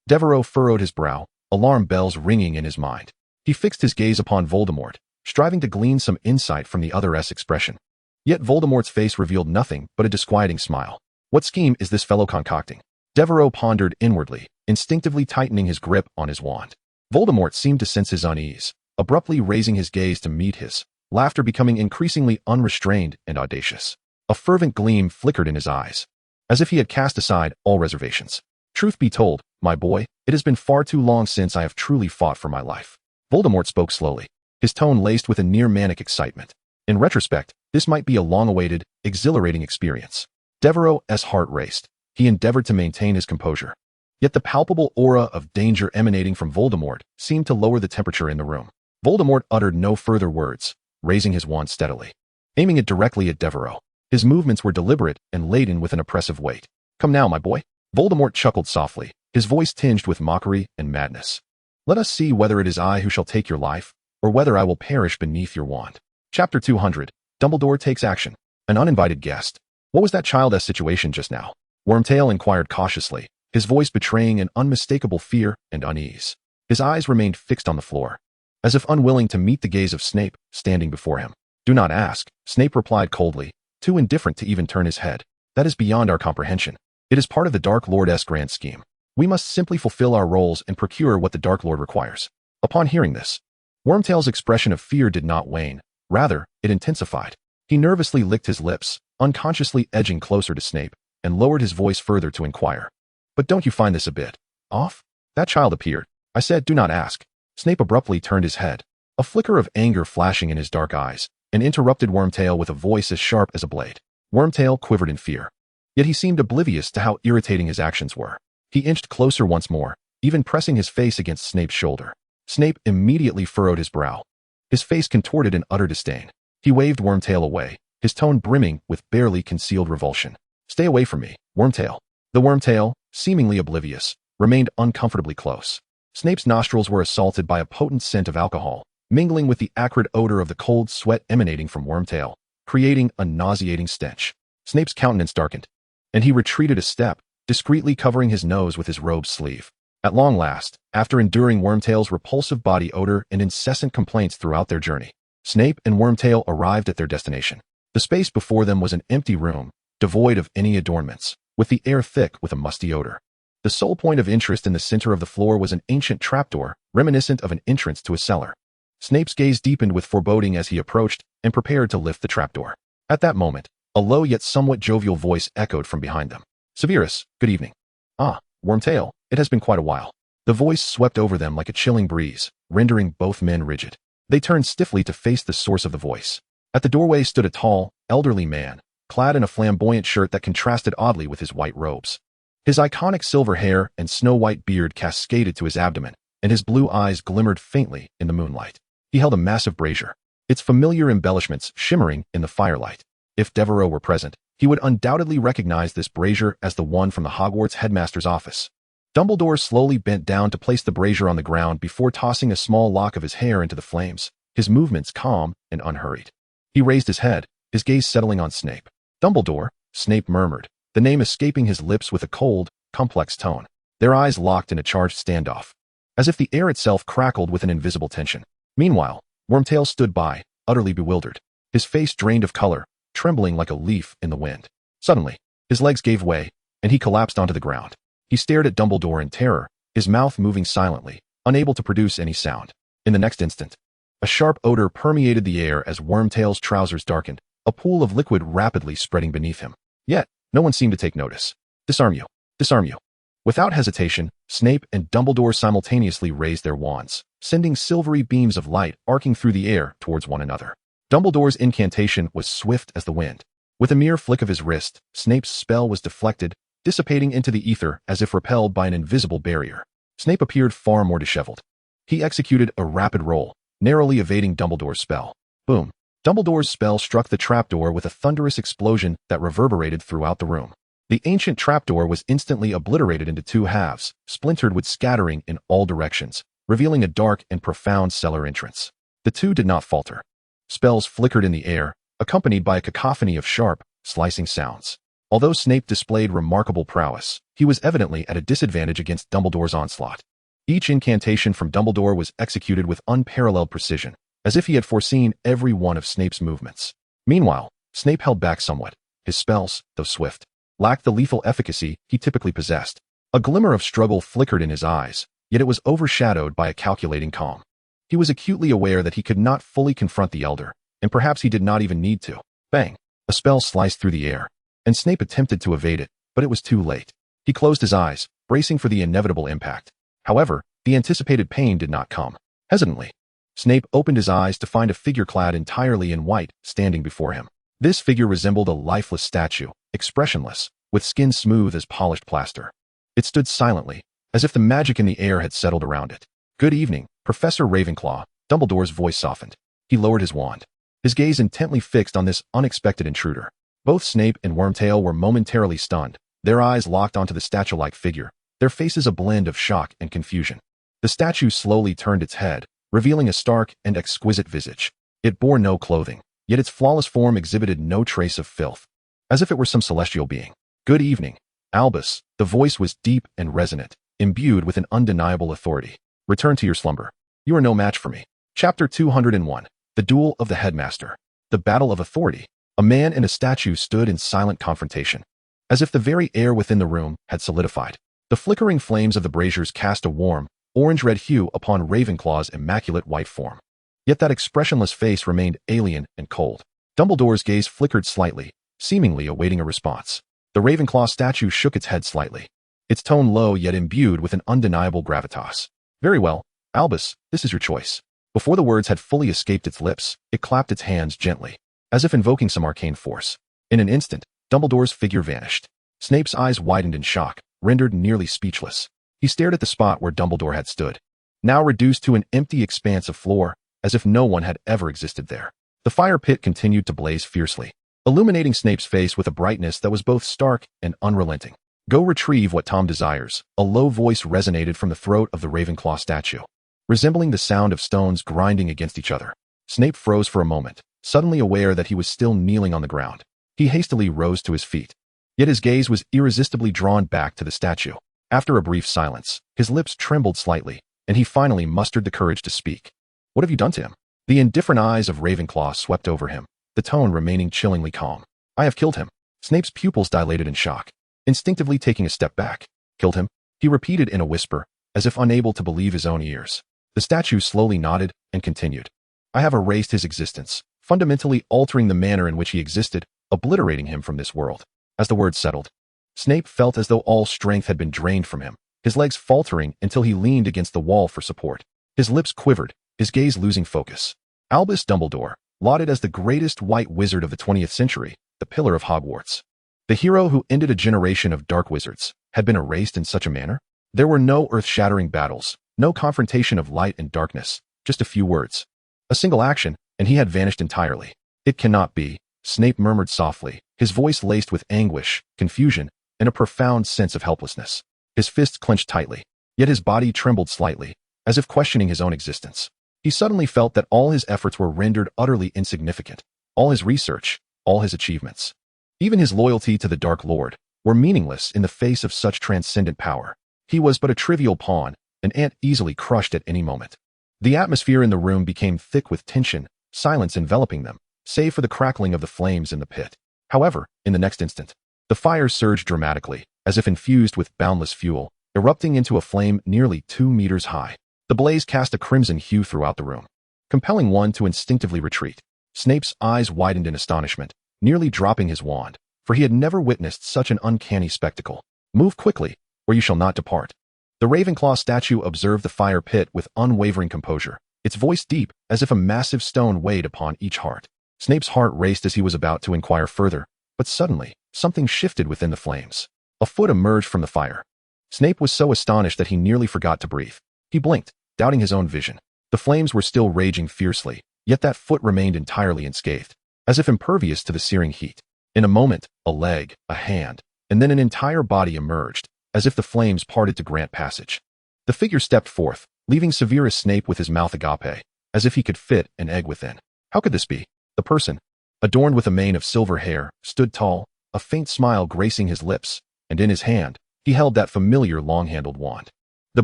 Devero furrowed his brow, alarm bells ringing in his mind. He fixed his gaze upon Voldemort, striving to glean some insight from the other's expression. Yet Voldemort's face revealed nothing but a disquieting smile. What scheme is this fellow concocting? Devero pondered inwardly, instinctively tightening his grip on his wand. Voldemort seemed to sense his unease, abruptly raising his gaze to meet his, laughter becoming increasingly unrestrained and audacious. A fervent gleam flickered in his eyes, as if he had cast aside all reservations. Truth be told, my boy, it has been far too long since I have truly fought for my life. Voldemort spoke slowly, his tone laced with a near-manic excitement. In retrospect, this might be a long-awaited, exhilarating experience. Devero's heart raced. He endeavored to maintain his composure. Yet the palpable aura of danger emanating from Voldemort seemed to lower the temperature in the room. Voldemort uttered no further words, raising his wand steadily, aiming it directly at Devero. His movements were deliberate and laden with an oppressive weight. Come now, my boy. Voldemort chuckled softly, his voice tinged with mockery and madness. Let us see whether it is I who shall take your life, or whether I will perish beneath your wand. Chapter 200. Dumbledore takes action. An uninvited guest. What was that childish situation just now? Wormtail inquired cautiously, his voice betraying an unmistakable fear and unease. His eyes remained fixed on the floor, as if unwilling to meet the gaze of Snape standing before him. Do not ask, Snape replied coldly, too indifferent to even turn his head. That is beyond our comprehension. It is part of the Dark Lord's grand scheme. We must simply fulfill our roles and procure what the Dark Lord requires. Upon hearing this, Wormtail's expression of fear did not wane. Rather, it intensified. He nervously licked his lips, unconsciously edging closer to Snape, and lowered his voice further to inquire. But don't you find this a bit off? That child appeared. I said, do not ask. Snape abruptly turned his head, a flicker of anger flashing in his dark eyes, and interrupted Wormtail with a voice as sharp as a blade. Wormtail quivered in fear. Yet he seemed oblivious to how irritating his actions were. He inched closer once more, even pressing his face against Snape's shoulder. Snape immediately furrowed his brow, his face contorted in utter disdain. He waved Wormtail away, his tone brimming with barely concealed revulsion. Stay away from me, Wormtail. The Wormtail, seemingly oblivious, remained uncomfortably close. Snape's nostrils were assaulted by a potent scent of alcohol, mingling with the acrid odor of the cold sweat emanating from Wormtail, creating a nauseating stench. Snape's countenance darkened, and he retreated a step, discreetly covering his nose with his robe's sleeve. At long last, after enduring Wormtail's repulsive body odor and incessant complaints throughout their journey, Snape and Wormtail arrived at their destination. The space before them was an empty room, devoid of any adornments, with the air thick with a musty odor. The sole point of interest in the center of the floor was an ancient trapdoor, reminiscent of an entrance to a cellar. Snape's gaze deepened with foreboding as he approached and prepared to lift the trapdoor. At that moment, a low yet somewhat jovial voice echoed from behind them. Severus, good evening. Ah, Wormtail, it has been quite a while. The voice swept over them like a chilling breeze, rendering both men rigid. They turned stiffly to face the source of the voice. At the doorway stood a tall, elderly man, clad in a flamboyant shirt that contrasted oddly with his white robes. His iconic silver hair and snow-white beard cascaded to his abdomen, and his blue eyes glimmered faintly in the moonlight. He held a massive brazier, its familiar embellishments shimmering in the firelight. If Devero were present, he would undoubtedly recognize this brazier as the one from the Hogwarts headmaster's office. Dumbledore slowly bent down to place the brazier on the ground before tossing a small lock of his hair into the flames, his movements calm and unhurried. He raised his head, his gaze settling on Snape. "Dumbledore," Snape murmured, the name escaping his lips with a cold, complex tone. Their eyes locked in a charged standoff, as if the air itself crackled with an invisible tension. Meanwhile, Wormtail stood by, utterly bewildered, his face drained of color, trembling like a leaf in the wind. Suddenly, his legs gave way, and he collapsed onto the ground. He stared at Dumbledore in terror, his mouth moving silently, unable to produce any sound. In the next instant, a sharp odor permeated the air as Wormtail's trousers darkened, a pool of liquid rapidly spreading beneath him. Yet, no one seemed to take notice. "Disarm you! Disarm you!" Without hesitation, Snape and Dumbledore simultaneously raised their wands, sending silvery beams of light arcing through the air towards one another. Dumbledore's incantation was swift as the wind. With a mere flick of his wrist, Snape's spell was deflected, dissipating into the ether as if repelled by an invisible barrier. Snape appeared far more disheveled. He executed a rapid roll, narrowly evading Dumbledore's spell. Boom! Dumbledore's spell struck the trapdoor with a thunderous explosion that reverberated throughout the room. The ancient trapdoor was instantly obliterated into two halves, splintered with scattering in all directions, revealing a dark and profound cellar entrance. The two did not falter. Spells flickered in the air, accompanied by a cacophony of sharp, slicing sounds. Although Snape displayed remarkable prowess, he was evidently at a disadvantage against Dumbledore's onslaught. Each incantation from Dumbledore was executed with unparalleled precision, as if he had foreseen every one of Snape's movements. Meanwhile, Snape held back somewhat. His spells, though swift, lacked the lethal efficacy he typically possessed. A glimmer of struggle flickered in his eyes, yet it was overshadowed by a calculating calm. He was acutely aware that he could not fully confront the Elder, and perhaps he did not even need to. Bang! A spell sliced through the air, and Snape attempted to evade it, but it was too late. He closed his eyes, bracing for the inevitable impact. However, the anticipated pain did not come. Hesitantly, Snape opened his eyes to find a figure clad entirely in white standing before him. This figure resembled a lifeless statue, expressionless, with skin smooth as polished plaster. It stood silently, as if the magic in the air had settled around it. "Good evening, Professor Ravenclaw." Dumbledore's voice softened. He lowered his wand, his gaze intently fixed on this unexpected intruder. Both Snape and Wormtail were momentarily stunned, their eyes locked onto the statue-like figure, their faces a blend of shock and confusion. The statue slowly turned its head, revealing a stark and exquisite visage. It bore no clothing, yet its flawless form exhibited no trace of filth, as if it were some celestial being. "Good evening, Albus." The voice was deep and resonant, imbued with an undeniable authority. "Return to your slumber. You are no match for me." Chapter 201. The Duel of the Headmaster. The Battle of Authority. A man and a statue stood in silent confrontation, as if the very air within the room had solidified. The flickering flames of the braziers cast a warm, orange-red hue upon Ravenclaw's immaculate white form. Yet that expressionless face remained alien and cold. Dumbledore's gaze flickered slightly, seemingly awaiting a response. The Ravenclaw statue shook its head slightly, its tone low yet imbued with an undeniable gravitas. "Very well, Albus, this is your choice." Before the words had fully escaped its lips, it clapped its hands gently, as if invoking some arcane force. In an instant, Dumbledore's figure vanished. Snape's eyes widened in shock, rendered nearly speechless. He stared at the spot where Dumbledore had stood, now reduced to an empty expanse of floor, as if no one had ever existed there. The fire pit continued to blaze fiercely, illuminating Snape's face with a brightness that was both stark and unrelenting. "Go retrieve what Tom desires," a low voice resonated from the throat of the Ravenclaw statue, resembling the sound of stones grinding against each other. Snape froze for a moment, suddenly aware that he was still kneeling on the ground. He hastily rose to his feet, yet his gaze was irresistibly drawn back to the statue. After a brief silence, his lips trembled slightly, and he finally mustered the courage to speak. "What have you done to him?" The indifferent eyes of Ravenclaw swept over him, the tone remaining chillingly calm. "I have killed him." Snape's pupils dilated in shock, instinctively taking a step back. "Killed him?" he repeated in a whisper, as if unable to believe his own ears. The statue slowly nodded and continued. "I have erased his existence, fundamentally altering the manner in which he existed, obliterating him from this world." As the words settled, Snape felt as though all strength had been drained from him, his legs faltering until he leaned against the wall for support. His lips quivered, his gaze losing focus. Albus Dumbledore, lauded as the greatest white wizard of the 20th century, the pillar of Hogwarts, the hero who ended a generation of dark wizards, had been erased in such a manner? There were no earth-shattering battles, no confrontation of light and darkness, just a few words. A single action, and he had vanished entirely. "It cannot be," Snape murmured softly, his his voice laced with anguish, confusion, and a profound sense of helplessness. His fists clenched tightly, yet his body trembled slightly, as if questioning his own existence. He suddenly felt that all his efforts were rendered utterly insignificant, all his research, all his achievements. Even his loyalty to the Dark Lord were meaningless in the face of such transcendent power. He was but a trivial pawn, an ant easily crushed at any moment. The atmosphere in the room became thick with tension, silence enveloping them, save for the crackling of the flames in the pit. However, in the next instant, the fire surged dramatically, as if infused with boundless fuel, erupting into a flame nearly 2 meters high. The blaze cast a crimson hue throughout the room, compelling one to instinctively retreat. Snape's eyes widened in astonishment, nearly dropping his wand, for he had never witnessed such an uncanny spectacle. "Move quickly, or you shall not depart." The Ravenclaw statue observed the fire pit with unwavering composure, its voice deep, as if a massive stone weighed upon each heart. Snape's heart raced as he was about to inquire further, but suddenly, something shifted within the flames. A foot emerged from the fire. Snape was so astonished that he nearly forgot to breathe. He blinked, doubting his own vision. The flames were still raging fiercely, yet that foot remained entirely unscathed, as if impervious to the searing heat. In a moment, a leg, a hand, and then an entire body emerged, as if the flames parted to grant passage. The figure stepped forth, leaving Severus Snape with his mouth agape, as if he could fit an egg within. How could this be? The person, adorned with a mane of silver hair, stood tall, a faint smile gracing his lips, and in his hand, he held that familiar long-handled wand. The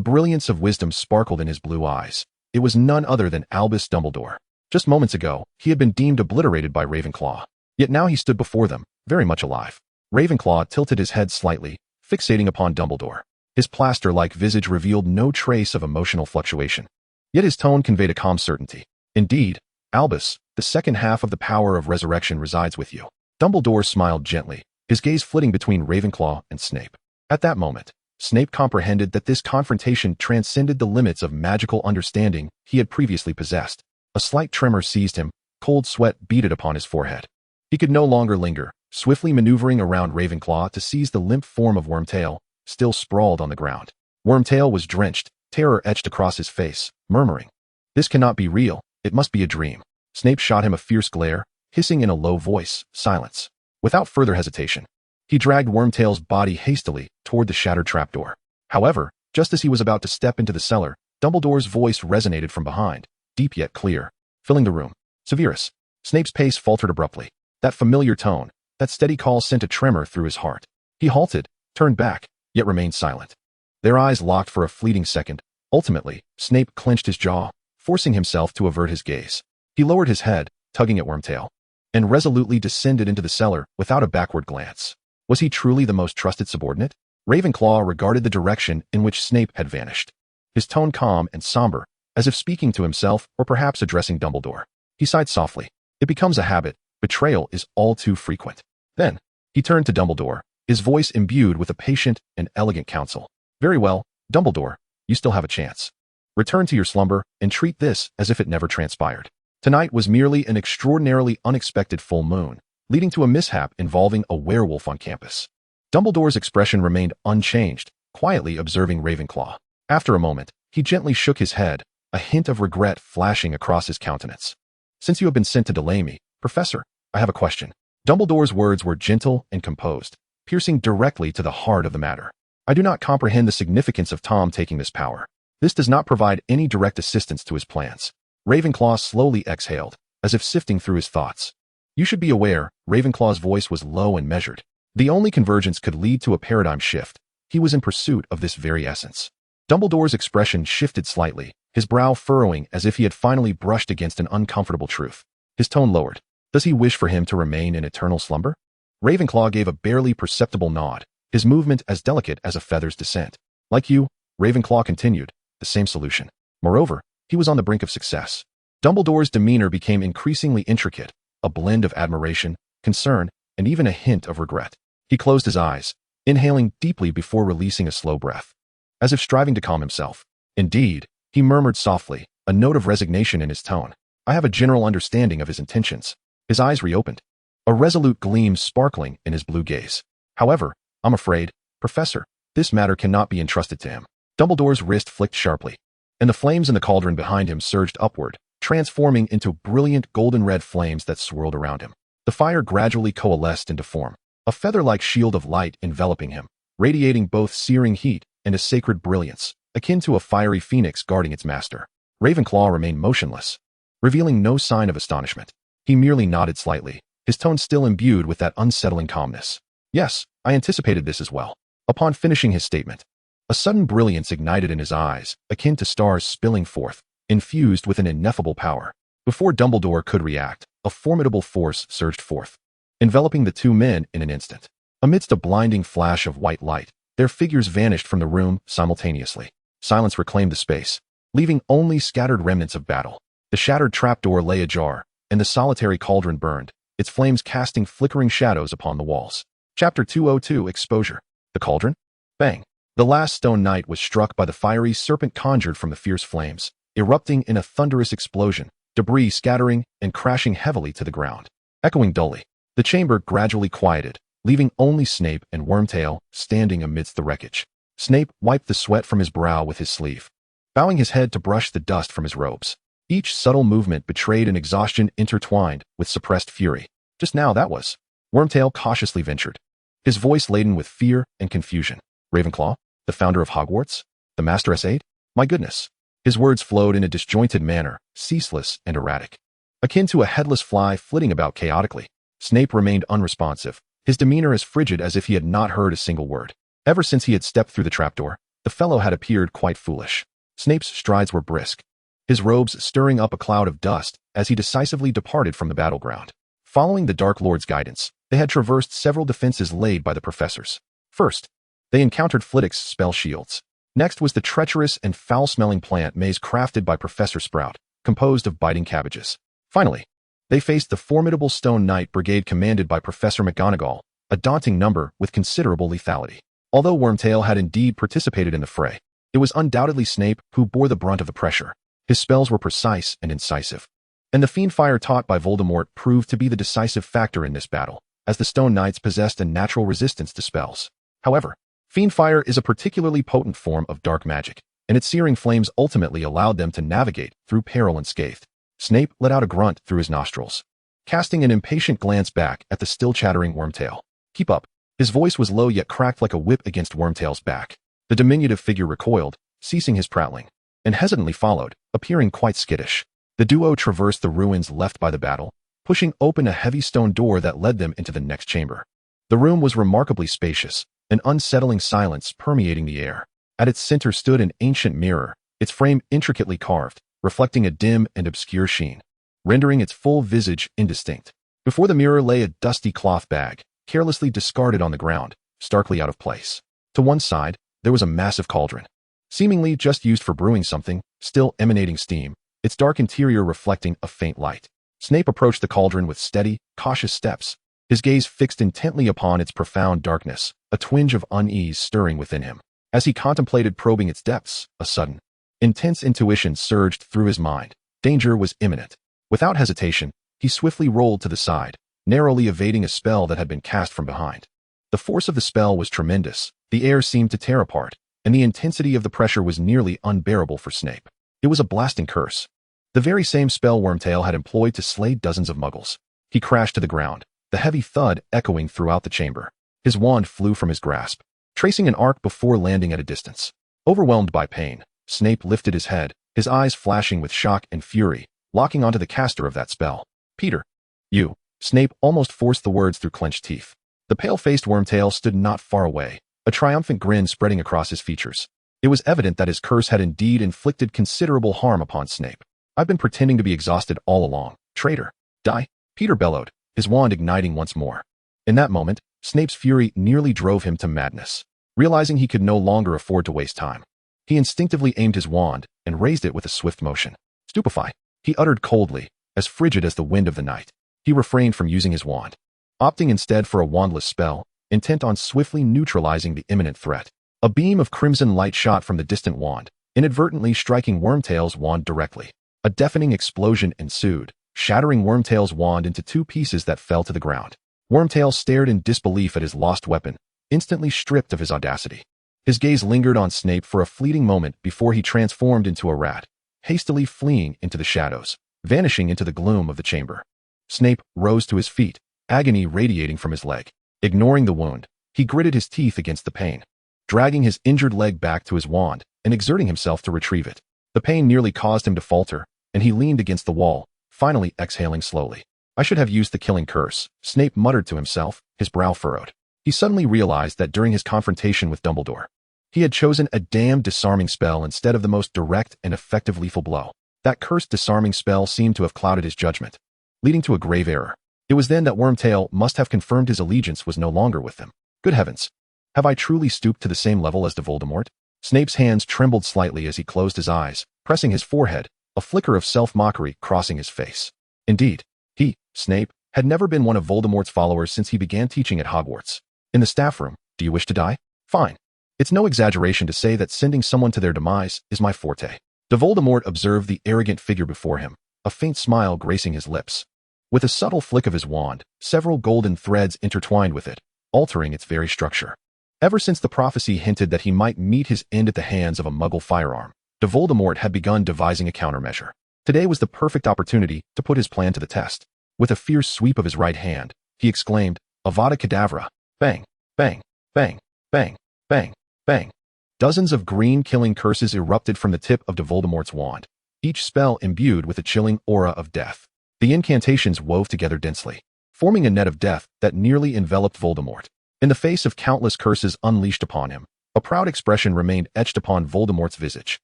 brilliance of wisdom sparkled in his blue eyes. It was none other than Albus Dumbledore. Just moments ago, he had been deemed obliterated by Ravenclaw. Yet now he stood before them, very much alive. Ravenclaw tilted his head slightly, fixating upon Dumbledore. His plaster-like visage revealed no trace of emotional fluctuation. Yet his tone conveyed a calm certainty. "Indeed, Albus, the second half of the power of resurrection resides with you." Dumbledore smiled gently, his gaze flitting between Ravenclaw and Snape. At that moment, Snape comprehended that this confrontation transcended the limits of magical understanding he had previously possessed. A slight tremor seized him, cold sweat beaded upon his forehead. He could no longer linger, swiftly maneuvering around Ravenclaw to seize the limp form of Wormtail, still sprawled on the ground. Wormtail was drenched, terror etched across his face, murmuring, "This cannot be real, it must be a dream." Snape shot him a fierce glare, hissing in a low voice, "Silence." Without further hesitation, he dragged Wormtail's body hastily toward the shattered trapdoor. However, just as he was about to step into the cellar, Dumbledore's voice resonated from behind, deep yet clear, filling the room. "Severus." Snape's pace faltered abruptly. That familiar tone, that steady call sent a tremor through his heart. He halted, turned back, yet remained silent. Their eyes locked for a fleeting second. Ultimately, Snape clenched his jaw, forcing himself to avert his gaze. He lowered his head, tugging at Wormtail, and resolutely descended into the cellar without a backward glance. Was he truly the most trusted subordinate? Ravenclaw regarded the direction in which Snape had vanished. His tone calm and somber, as if speaking to himself or perhaps addressing Dumbledore. He sighed softly. It becomes a habit. Betrayal is all too frequent. Then, he turned to Dumbledore, his voice imbued with a patient and elegant counsel. "Very well, Dumbledore, you still have a chance. Return to your slumber and treat this as if it never transpired." Tonight was merely an extraordinarily unexpected full moon, leading to a mishap involving a werewolf on campus. Dumbledore's expression remained unchanged, quietly observing Ravenclaw. After a moment, he gently shook his head, a hint of regret flashing across his countenance. "Since you have been sent to delay me, Professor, I have a question." Dumbledore's words were gentle and composed, piercing directly to the heart of the matter. "I do not comprehend the significance of Tom taking this power. This does not provide any direct assistance to his plans." Ravenclaw slowly exhaled, as if sifting through his thoughts. "You should be aware," Ravenclaw's voice was low and measured. "The only convergence could lead to a paradigm shift. He was in pursuit of this very essence." Dumbledore's expression shifted slightly, his brow furrowing as if he had finally brushed against an uncomfortable truth. His tone lowered. "Does he wish for him to remain in eternal slumber?" Ravenclaw gave a barely perceptible nod, his movement as delicate as a feather's descent. "Like you," Ravenclaw continued, "the same solution. Moreover, he was on the brink of success." Dumbledore's demeanor became increasingly intricate, a blend of admiration, concern, and even a hint of regret. He closed his eyes, inhaling deeply before releasing a slow breath, as if striving to calm himself. "Indeed," he murmured softly, a note of resignation in his tone. "I have a general understanding of his intentions." His eyes reopened, a resolute gleam sparkling in his blue gaze. "However, I'm afraid, Professor, this matter cannot be entrusted to him." Dumbledore's wrist flicked sharply, and the flames in the cauldron behind him surged upward, transforming into brilliant golden-red flames that swirled around him. The The fire gradually coalesced into form, a feather-like shield of light enveloping him, radiating both searing heat and a sacred brilliance, akin to a fiery phoenix guarding its master. Ravenclaw remained motionless, revealing no sign of astonishment. He merely nodded slightly, his tone still imbued with that unsettling calmness. Yes, I anticipated this as well. Upon finishing his statement, a sudden brilliance ignited in his eyes, akin to stars spilling forth, infused with an ineffable power. Before Dumbledore could react, a formidable force surged forth, enveloping the two men in an instant. Amidst a blinding flash of white light, their figures vanished from the room simultaneously. Silence reclaimed the space, leaving only scattered remnants of battle. The shattered trapdoor lay ajar, and the solitary cauldron burned, its flames casting flickering shadows upon the walls. Chapter 202 Exposure. The cauldron? Bang! The last stone knight was struck by the fiery serpent conjured from the fierce flames, erupting in a thunderous explosion, debris scattering and crashing heavily to the ground. Echoing dully, the chamber gradually quieted, leaving only Snape and Wormtail standing amidst the wreckage. Snape wiped the sweat from his brow with his sleeve, bowing his head to brush the dust from his robes. Each subtle movement betrayed an exhaustion intertwined with suppressed fury. Just now that was. Wormtail cautiously ventured, his voice laden with fear and confusion. Ravenclaw, the founder of Hogwarts, the Master's aide? My goodness. His words flowed in a disjointed manner, ceaseless and erratic, akin to a headless fly flitting about chaotically. Snape remained unresponsive, his demeanor as frigid as if he had not heard a single word. Ever since he had stepped through the trapdoor, the fellow had appeared quite foolish. Snape's strides were brisk, his robes stirring up a cloud of dust as he decisively departed from the battleground. Following the Dark Lord's guidance, they had traversed several defenses laid by the professors. First, they encountered Flitwick's spell shields. Next was the treacherous and foul-smelling plant maze crafted by Professor Sprout, composed of biting cabbages. Finally, they faced the formidable Stone Knight Brigade commanded by Professor McGonagall, a daunting number with considerable lethality. Although Wormtail had indeed participated in the fray, it was undoubtedly Snape who bore the brunt of the pressure. His spells were precise and incisive, and the fiend fire taught by Voldemort proved to be the decisive factor in this battle, as the Stone Knights possessed a natural resistance to spells. However, fiend fire is a particularly potent form of dark magic, and its searing flames ultimately allowed them to navigate through peril unscathed. Snape let out a grunt through his nostrils, casting an impatient glance back at the still chattering Wormtail. Keep up. His voice was low yet cracked like a whip against Wormtail's back. The diminutive figure recoiled, ceasing his prattling, and hesitantly followed, appearing quite skittish. The duo traversed the ruins left by the battle, pushing open a heavy stone door that led them into the next chamber. The room was remarkably spacious, an unsettling silence permeating the air. At its center stood an ancient mirror, its frame intricately carved, reflecting a dim and obscure sheen, rendering its full visage indistinct. Before the mirror lay a dusty cloth bag, carelessly discarded on the ground, starkly out of place. To one side, there was a massive cauldron, seemingly just used for brewing something, still emanating steam, its dark interior reflecting a faint light. Snape approached the cauldron with steady, cautious steps, his gaze fixed intently upon its profound darkness, a twinge of unease stirring within him. As he contemplated probing its depths, a sudden, intense intuition surged through his mind. Danger was imminent. Without hesitation, he swiftly rolled to the side, narrowly evading a spell that had been cast from behind. The force of the spell was tremendous, the air seemed to tear apart, and the intensity of the pressure was nearly unbearable for Snape. It was a blasting curse, the very same spell Wormtail had employed to slay dozens of muggles. He crashed to the ground, the heavy thud echoing throughout the chamber. His wand flew from his grasp, tracing an arc before landing at a distance. Overwhelmed by pain, Snape lifted his head, his eyes flashing with shock and fury, locking onto the caster of that spell. Peter. You. Snape almost forced the words through clenched teeth. The pale-faced Wormtail stood not far away, a triumphant grin spreading across his features. It was evident that his curse had indeed inflicted considerable harm upon Snape. I've been pretending to be exhausted all along. Traitor. Die. Peter bellowed, his wand igniting once more. In that moment, Snape's fury nearly drove him to madness. Realizing he could no longer afford to waste time, he instinctively aimed his wand and raised it with a swift motion. Stupefy, he uttered coldly, as frigid as the wind of the night. He refrained from using his wand, opting instead for a wandless spell, intent on swiftly neutralizing the imminent threat. A beam of crimson light shot from the distant wand, inadvertently striking Wormtail's wand directly. A deafening explosion ensued, shattering Wormtail's wand into two pieces that fell to the ground. Wormtail stared in disbelief at his lost weapon, instantly stripped of his audacity. His gaze lingered on Snape for a fleeting moment before he transformed into a rat, hastily fleeing into the shadows, vanishing into the gloom of the chamber. Snape rose to his feet, agony radiating from his leg. Ignoring the wound, he gritted his teeth against the pain, dragging his injured leg back to his wand and exerting himself to retrieve it. The pain nearly caused him to falter, and he leaned against the wall, finally exhaling slowly. I should have used the killing curse, Snape muttered to himself, his brow furrowed. He suddenly realized that during his confrontation with Dumbledore, he had chosen a damned disarming spell instead of the most direct and effective lethal blow. That cursed disarming spell seemed to have clouded his judgment, leading to a grave error. It was then that Wormtail must have confirmed his allegiance was no longer with them. Good heavens! Have I truly stooped to the same level as Voldemort? Snape's hands trembled slightly as he closed his eyes, pressing his forehead, a flicker of self-mockery crossing his face. Indeed, he, Snape, had never been one of Voldemort's followers since he began teaching at Hogwarts. In the staff room, do you wish to die? Fine. It's no exaggeration to say that sending someone to their demise is my forte. Voldemort observed the arrogant figure before him, a faint smile gracing his lips. With a subtle flick of his wand, several golden threads intertwined with it, altering its very structure. Ever since the prophecy hinted that he might meet his end at the hands of a Muggle firearm, Voldemort had begun devising a countermeasure. Today was the perfect opportunity to put his plan to the test. With a fierce sweep of his right hand, he exclaimed, Avada Kedavra! Bang! Bang! Bang! Bang! Bang! Bang! Dozens of green killing curses erupted from the tip of Voldemort's wand, each spell imbued with a chilling aura of death. The incantations wove together densely, forming a net of death that nearly enveloped Voldemort. In the face of countless curses unleashed upon him, a proud expression remained etched upon Voldemort's visage.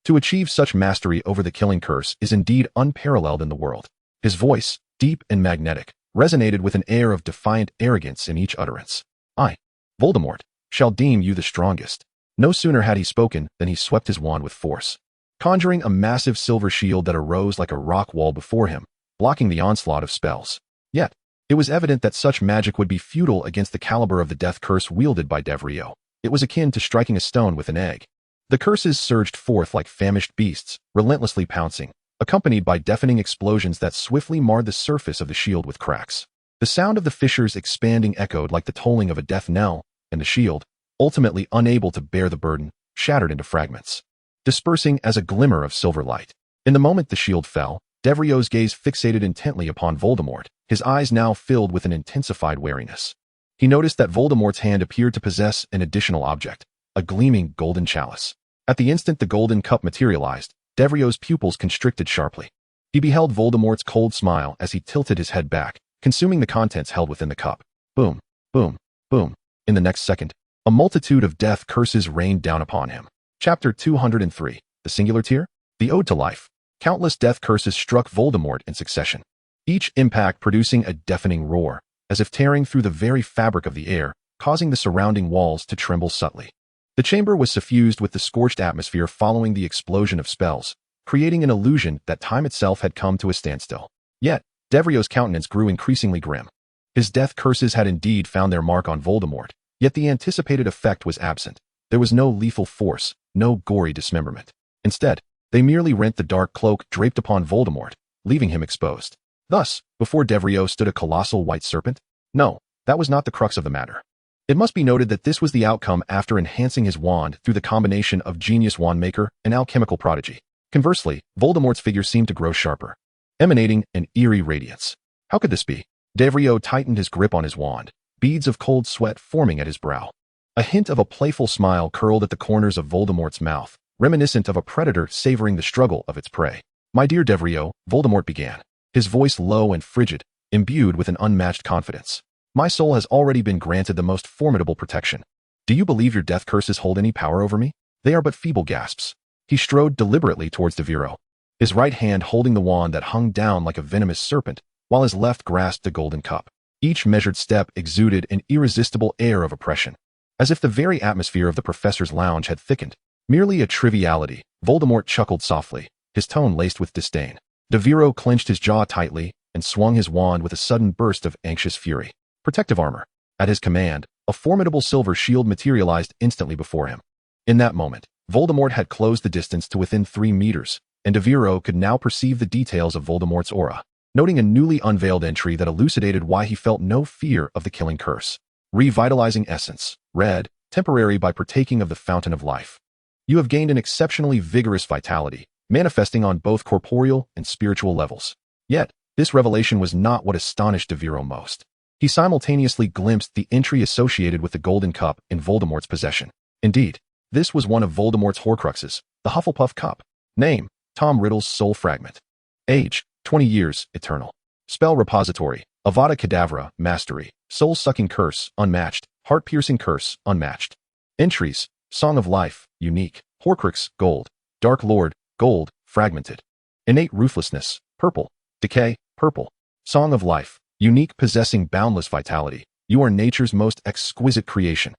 To achieve such mastery over the killing curse is indeed unparalleled in the world. His voice, deep and magnetic, resonated with an air of defiant arrogance in each utterance. I, Voldemort, shall deem you the strongest. No sooner had he spoken than he swept his wand with force, conjuring a massive silver shield that arose like a rock wall before him, blocking the onslaught of spells. Yet, it was evident that such magic would be futile against the caliber of the death curse wielded by Devero. It was akin to striking a stone with an egg. The curses surged forth like famished beasts, relentlessly pouncing, accompanied by deafening explosions that swiftly marred the surface of the shield with cracks. The sound of the fissures expanding echoed like the tolling of a death knell, and the shield, ultimately unable to bear the burden, shattered into fragments, dispersing as a glimmer of silver light. In the moment the shield fell, Devereau's gaze fixated intently upon Voldemort, his eyes now filled with an intensified wariness. He noticed that Voldemort's hand appeared to possess an additional object, a gleaming golden chalice. At the instant the golden cup materialized, Devereau's pupils constricted sharply. He beheld Voldemort's cold smile as he tilted his head back, consuming the contents held within the cup. Boom, boom, boom. In the next second, a multitude of death curses rained down upon him. Chapter 203, The Singular Tear? The Ode to Life. Countless death curses struck Voldemort in succession, each impact producing a deafening roar, as if tearing through the very fabric of the air, causing the surrounding walls to tremble subtly. The chamber was suffused with the scorched atmosphere following the explosion of spells, creating an illusion that time itself had come to a standstill. Yet, Devereau's countenance grew increasingly grim. His death curses had indeed found their mark on Voldemort, yet the anticipated effect was absent. There was no lethal force, no gory dismemberment. Instead, they merely rent the dark cloak draped upon Voldemort, leaving him exposed. Thus, before Devero stood a colossal white serpent? No, that was not the crux of the matter. It must be noted that this was the outcome after enhancing his wand through the combination of genius Wandmaker and alchemical prodigy. Conversely, Voldemort's figure seemed to grow sharper, emanating an eerie radiance. How could this be? Devero tightened his grip on his wand, beads of cold sweat forming at his brow. A hint of a playful smile curled at the corners of Voldemort's mouth, reminiscent of a predator savoring the struggle of its prey. My dear Devero, Voldemort began, his voice low and frigid, imbued with an unmatched confidence. My soul has already been granted the most formidable protection. Do you believe your death curses hold any power over me? They are but feeble gasps. He strode deliberately towards Devero, his right hand holding the wand that hung down like a venomous serpent, while his left grasped the golden cup. Each measured step exuded an irresistible air of oppression, as if the very atmosphere of the professor's lounge had thickened. Merely a triviality, Voldemort chuckled softly, his tone laced with disdain. Devero clenched his jaw tightly and swung his wand with a sudden burst of anxious fury. Protective armor. At his command, a formidable silver shield materialized instantly before him. In that moment, Voldemort had closed the distance to within 3 meters, and Devero could now perceive the details of Voldemort's aura, noting a newly unveiled entry that elucidated why he felt no fear of the killing curse. Revitalizing essence. Red, temporary by partaking of the fountain of life. You have gained an exceptionally vigorous vitality, manifesting on both corporeal and spiritual levels. Yet, this revelation was not what astonished Devero most. He simultaneously glimpsed the entry associated with the golden cup in Voldemort's possession. Indeed, this was one of Voldemort's Horcruxes, the Hufflepuff Cup. Name: Tom Riddle's Soul Fragment. Age: 20 years, eternal. Spell repository: Avada Kedavra, Mastery, Soul-Sucking Curse, Unmatched, Heart-Piercing Curse, Unmatched. Entries: Song of Life, Unique, Horcrux, Gold, Dark Lord, Gold, Fragmented. Innate Ruthlessness, Purple, Decay, Purple. Song of Life, Unique, possessing boundless vitality. You are nature's most exquisite creation.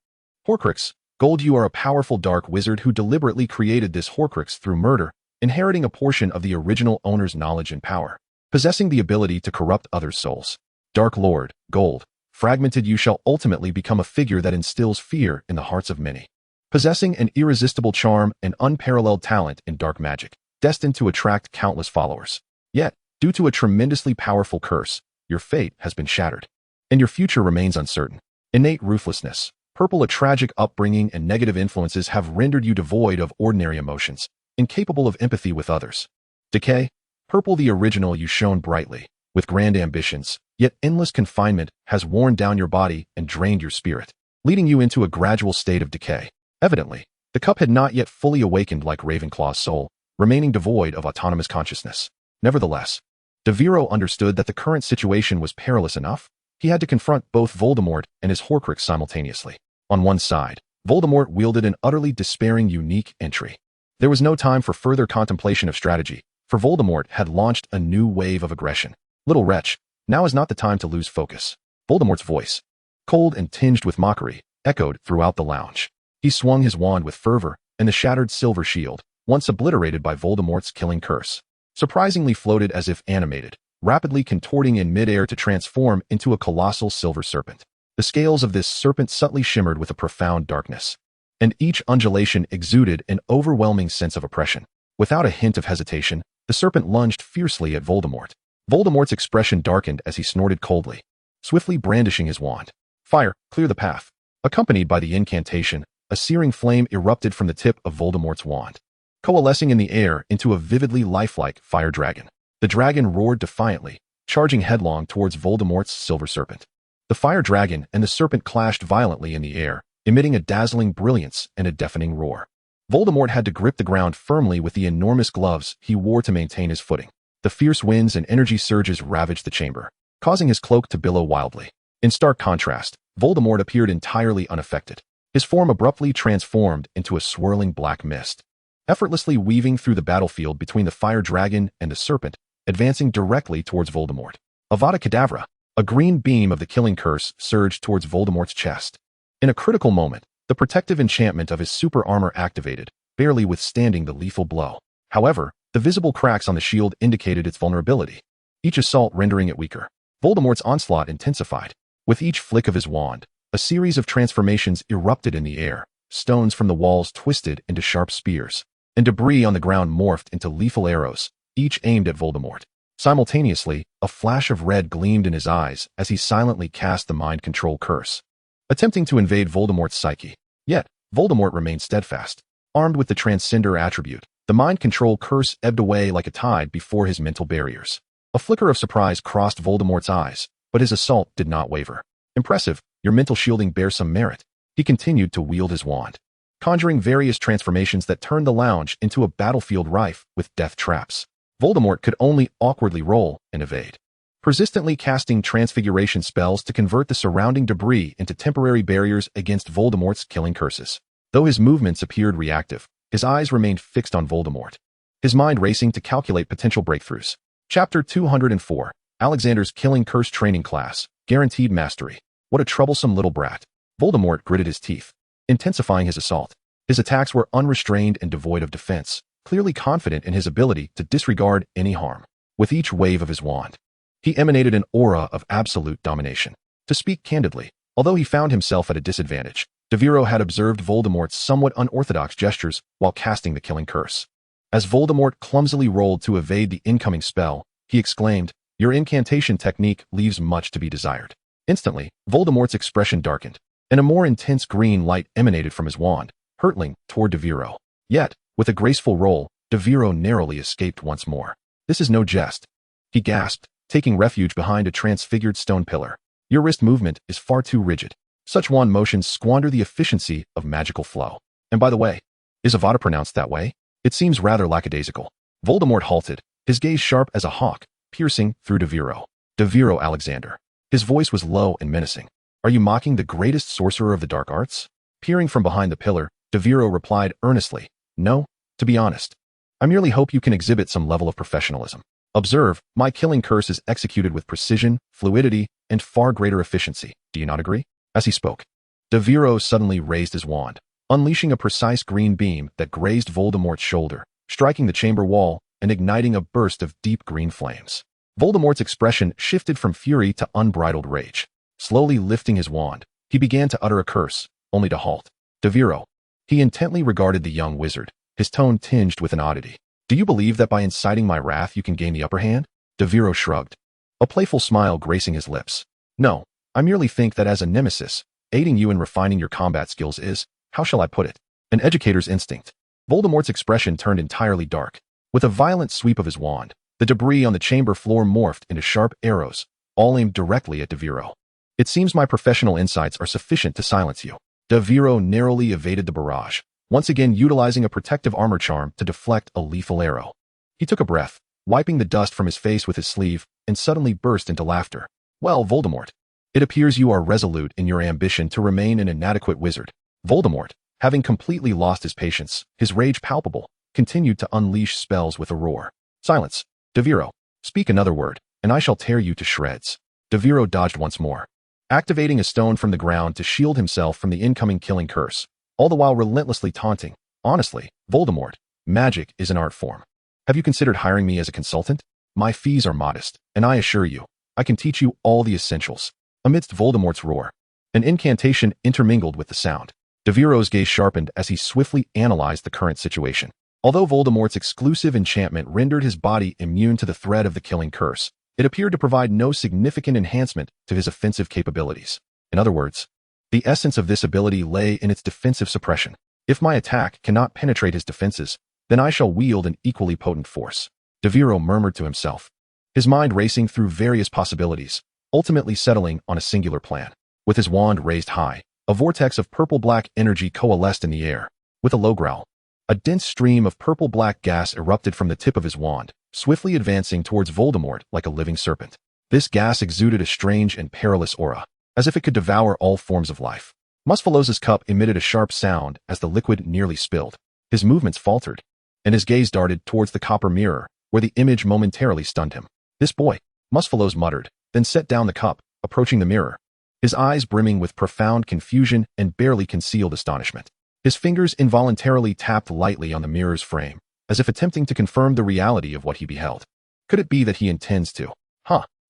Horcrux, Gold. You are a powerful dark wizard who deliberately created this Horcrux through murder, inheriting a portion of the original owner's knowledge and power, possessing the ability to corrupt others' souls. Dark Lord, Gold, Fragmented. You shall ultimately become a figure that instills fear in the hearts of many, possessing an irresistible charm and unparalleled talent in dark magic, destined to attract countless followers. Yet, due to a tremendously powerful curse, your fate has been shattered, and your future remains uncertain. Innate Ruthlessness, Purple. A tragic upbringing and negative influences have rendered you devoid of ordinary emotions, incapable of empathy with others. Decay, Purple. The original you shone brightly, with grand ambitions, yet endless confinement has worn down your body and drained your spirit, leading you into a gradual state of decay. Evidently, the cup had not yet fully awakened like Ravenclaw's soul, remaining devoid of autonomous consciousness. Nevertheless, Devero understood that the current situation was perilous enough. He had to confront both Voldemort and his Horcrux simultaneously. On one side, Voldemort wielded an utterly despairing unique entry. There was no time for further contemplation of strategy, for Voldemort had launched a new wave of aggression. Little wretch, now is not the time to lose focus. Voldemort's voice, cold and tinged with mockery, echoed throughout the lounge. He swung his wand with fervor, and the shattered silver shield, once obliterated by Voldemort's killing curse, surprisingly floated as if animated, rapidly contorting in midair to transform into a colossal silver serpent. The scales of this serpent subtly shimmered with a profound darkness, and each undulation exuded an overwhelming sense of oppression. Without a hint of hesitation, the serpent lunged fiercely at Voldemort. Voldemort's expression darkened as he snorted coldly, swiftly brandishing his wand. Fire, clear the path. Accompanied by the incantation, a searing flame erupted from the tip of Voldemort's wand, coalescing in the air into a vividly lifelike fire dragon. The dragon roared defiantly, charging headlong towards Voldemort's silver serpent. The fire dragon and the serpent clashed violently in the air, emitting a dazzling brilliance and a deafening roar. Voldemort had to grip the ground firmly with the enormous gloves he wore to maintain his footing. The fierce winds and energy surges ravaged the chamber, causing his cloak to billow wildly. In stark contrast, Voldemort appeared entirely unaffected. His form abruptly transformed into a swirling black mist, effortlessly weaving through the battlefield between the fire dragon and the serpent, advancing directly towards Voldemort. Avada Kedavra! A green beam of the killing curse surged towards Voldemort's chest. In a critical moment, the protective enchantment of his super armor activated, barely withstanding the lethal blow. However, the visible cracks on the shield indicated its vulnerability, each assault rendering it weaker. Voldemort's onslaught intensified. With each flick of his wand, a series of transformations erupted in the air. Stones from the walls twisted into sharp spears, and debris on the ground morphed into lethal arrows, each aimed at Voldemort. Simultaneously, a flash of red gleamed in his eyes as he silently cast the mind control curse, attempting to invade Voldemort's psyche. Yet, Voldemort remained steadfast. Armed with the Transcender attribute, the mind control curse ebbed away like a tide before his mental barriers. A flicker of surprise crossed Voldemort's eyes, but his assault did not waver. Impressive, your mental shielding bears some merit. He continued to wield his wand, conjuring various transformations that turned the lounge into a battlefield rife with death traps. Voldemort could only awkwardly roll and evade, persistently casting transfiguration spells to convert the surrounding debris into temporary barriers against Voldemort's killing curses. Though his movements appeared reactive, his eyes remained fixed on Voldemort, his mind racing to calculate potential breakthroughs. Chapter 204, Alexander's Killing Curse Training Class, Guaranteed Mastery. What a troublesome little brat. Voldemort gritted his teeth, intensifying his assault. His attacks were unrestrained and devoid of defense, clearly confident in his ability to disregard any harm. With each wave of his wand, he emanated an aura of absolute domination. To speak candidly, although he found himself at a disadvantage, Devero had observed Voldemort's somewhat unorthodox gestures while casting the killing curse. As Voldemort clumsily rolled to evade the incoming spell, he exclaimed, "Your incantation technique leaves much to be desired." Instantly, Voldemort's expression darkened, and a more intense green light emanated from his wand, hurtling toward Devero. Yet, with a graceful roll, Devero narrowly escaped once more. "This is no jest," he gasped, taking refuge behind a transfigured stone pillar. Your wrist movement is far too rigid. Such wand motions squander the efficiency of magical flow. And by the way, is Avada pronounced that way? It seems rather lackadaisical. Voldemort halted, his gaze sharp as a hawk, piercing through Devero. Devero Alexander. His voice was low and menacing. Are you mocking the greatest sorcerer of the dark arts? Peering from behind the pillar, Devero replied earnestly, no, to be honest. I merely hope you can exhibit some level of professionalism. Observe, my killing curse is executed with precision, fluidity, and far greater efficiency. Do you not agree? As he spoke, Devero suddenly raised his wand, unleashing a precise green beam that grazed Voldemort's shoulder, striking the chamber wall and igniting a burst of deep green flames. Voldemort's expression shifted from fury to unbridled rage. Slowly lifting his wand, he began to utter a curse, only to halt. Devero. He intently regarded the young wizard, his tone tinged with an oddity. Do you believe that by inciting my wrath you can gain the upper hand? Devero shrugged, a playful smile gracing his lips. No, I merely think that as a nemesis, aiding you in refining your combat skills is, how shall I put it, an educator's instinct. Voldemort's expression turned entirely dark. With a violent sweep of his wand, the debris on the chamber floor morphed into sharp arrows, all aimed directly at Devero. It seems my professional insights are sufficient to silence you. Devero narrowly evaded the barrage, once again utilizing a protective armor charm to deflect a lethal arrow. He took a breath, wiping the dust from his face with his sleeve, and suddenly burst into laughter. Well, Voldemort, it appears you are resolute in your ambition to remain an inadequate wizard. Voldemort, having completely lost his patience, his rage palpable, continued to unleash spells with a roar. Silence. Devero, speak another word, and I shall tear you to shreds. Devero dodged once more, activating a stone from the ground to shield himself from the incoming killing curse, all the while relentlessly taunting. Honestly, Voldemort, magic is an art form. Have you considered hiring me as a consultant? My fees are modest, and I assure you, I can teach you all the essentials. Amidst Voldemort's roar, an incantation intermingled with the sound. Devero's gaze sharpened as he swiftly analyzed the current situation. Although Voldemort's exclusive enchantment rendered his body immune to the threat of the killing curse, it appeared to provide no significant enhancement to his offensive capabilities. In other words, the essence of this ability lay in its defensive suppression. If my attack cannot penetrate his defenses, then I shall wield an equally potent force. Devero murmured to himself, his mind racing through various possibilities, ultimately settling on a singular plan. With his wand raised high, a vortex of purple-black energy coalesced in the air. With a low growl, a dense stream of purple-black gas erupted from the tip of his wand, swiftly advancing towards Voldemort like a living serpent. This gas exuded a strange and perilous aura, as if it could devour all forms of life. Muspeloz's cup emitted a sharp sound as the liquid nearly spilled. His movements faltered, and his gaze darted towards the copper mirror, where the image momentarily stunned him. This boy, Muspeloz muttered, then set down the cup, approaching the mirror, his eyes brimming with profound confusion and barely concealed astonishment. His fingers involuntarily tapped lightly on the mirror's frame, as if attempting to confirm the reality of what he beheld. Could it be that he intends to?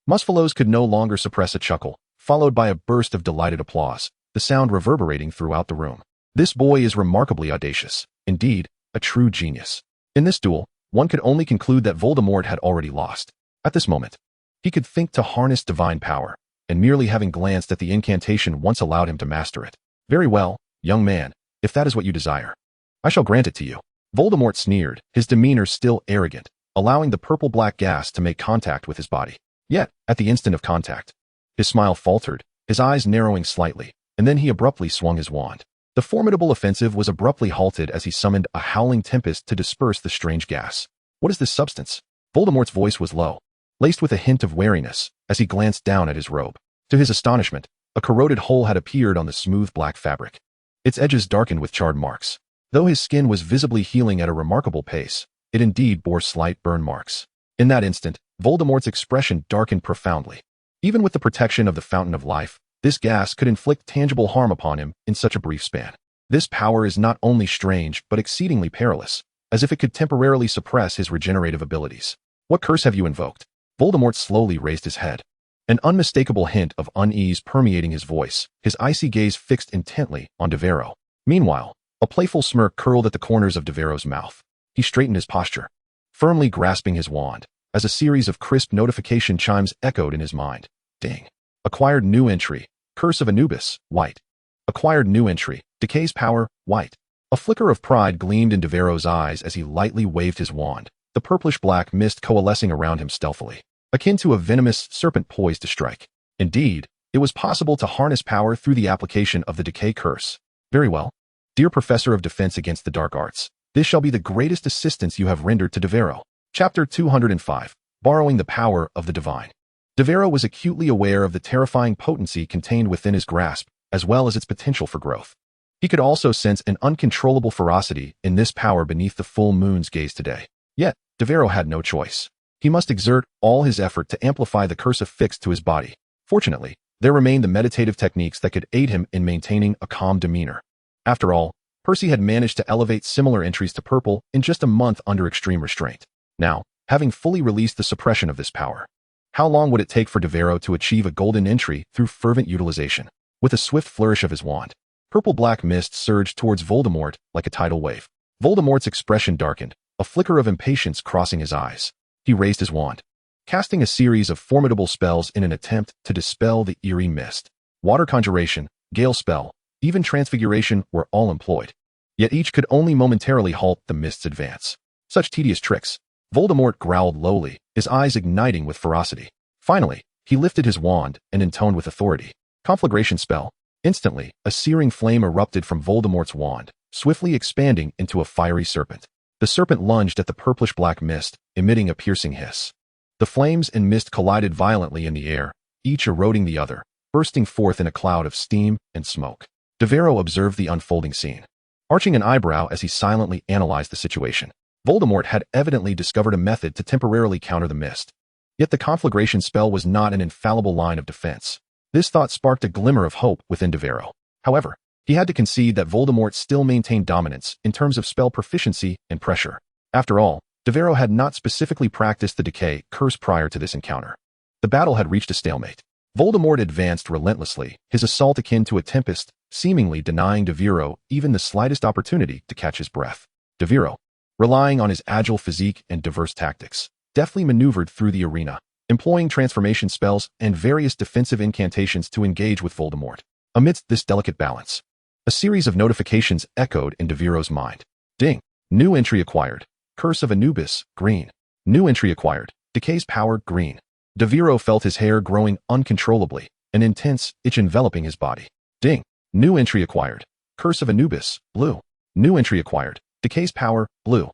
Muspeloz could no longer suppress a chuckle, followed by a burst of delighted applause, the sound reverberating throughout the room. This boy is remarkably audacious, indeed, a true genius. In this duel, one could only conclude that Voldemort had already lost. At this moment, he could think to harness divine power, and merely having glanced at the incantation once allowed him to master it. Very well, young man, if that is what you desire, I shall grant it to you. Voldemort sneered, his demeanor still arrogant, allowing the purple-black gas to make contact with his body. Yet, at the instant of contact, his smile faltered, his eyes narrowing slightly, and then he abruptly swung his wand. The formidable offensive was abruptly halted as he summoned a howling tempest to disperse the strange gas. What is this substance? Voldemort's voice was low, laced with a hint of wariness, as he glanced down at his robe. To his astonishment, a corroded hole had appeared on the smooth black fabric. Its edges darkened with charred marks. Though his skin was visibly healing at a remarkable pace, it indeed bore slight burn marks. In that instant, Voldemort's expression darkened profoundly. Even with the protection of the Fountain of Life, this gas could inflict tangible harm upon him in such a brief span. This power is not only strange but exceedingly perilous, as if it could temporarily suppress his regenerative abilities. What curse have you invoked? Voldemort slowly raised his head, an unmistakable hint of unease permeating his voice, his icy gaze fixed intently on Devero. Meanwhile, a playful smirk curled at the corners of Devero's mouth. He straightened his posture, firmly grasping his wand, as a series of crisp notification chimes echoed in his mind. Ding. Acquired new entry. Curse of Anubis, white. Acquired new entry. Decay's power, white. A flicker of pride gleamed in Devero's eyes as he lightly waved his wand, the purplish-black mist coalescing around him stealthily, akin to a venomous serpent poised to strike. Indeed, It was possible to harness power through the application of the decay curse. Very well. Dear Professor of Defense Against the Dark Arts, this shall be the greatest assistance you have rendered to Devero. Chapter 205. Borrowing the Power of the Divine. Devero was acutely aware of the terrifying potency contained within his grasp, as well as its potential for growth. He could also sense an uncontrollable ferocity in this power beneath the full moon's gaze today. Yet, Devero had no choice. He must exert all his effort to amplify the curse affixed to his body. Fortunately, there remained the meditative techniques that could aid him in maintaining a calm demeanor. After all, Percy had managed to elevate similar entries to purple in just a month under extreme restraint. Now, having fully released the suppression of this power, how long would it take for Devero to achieve a golden entry through fervent utilization? With a swift flourish of his wand, purple-black mist surged towards Voldemort like a tidal wave. Voldemort's expression darkened, a flicker of impatience crossing his eyes. He raised his wand, casting a series of formidable spells in an attempt to dispel the eerie mist. Water conjuration, gale spell, even transfiguration were all employed. Yet each could only momentarily halt the mist's advance. Such tedious tricks. Voldemort growled lowly, his eyes igniting with ferocity. Finally, he lifted his wand and intoned with authority. Conflagration spell. Instantly, a searing flame erupted from Voldemort's wand, swiftly expanding into a fiery serpent. The serpent lunged at the purplish-black mist, emitting a piercing hiss. The flames and mist collided violently in the air, each eroding the other, bursting forth in a cloud of steam and smoke. Devero observed the unfolding scene, arching an eyebrow as he silently analyzed the situation. Voldemort had evidently discovered a method to temporarily counter the mist. Yet the conflagration spell was not an infallible line of defense. This thought sparked a glimmer of hope within Devero. However, he had to concede that Voldemort still maintained dominance in terms of spell proficiency and pressure. After all, Devero had not specifically practiced the decay curse prior to this encounter. The battle had reached a stalemate. Voldemort advanced relentlessly, his assault akin to a tempest, seemingly denying Devero even the slightest opportunity to catch his breath. Devero, relying on his agile physique and diverse tactics, deftly maneuvered through the arena, employing transformation spells and various defensive incantations to engage with Voldemort. Amidst this delicate balance, a series of notifications echoed in Devero's mind. Ding! New entry acquired. Curse of Anubis, green. New entry acquired. Decay's power, green. Devero felt his hair growing uncontrollably, an intense itch enveloping his body. Ding! New entry acquired. Curse of Anubis, blue. New entry acquired. Decay's power, blue.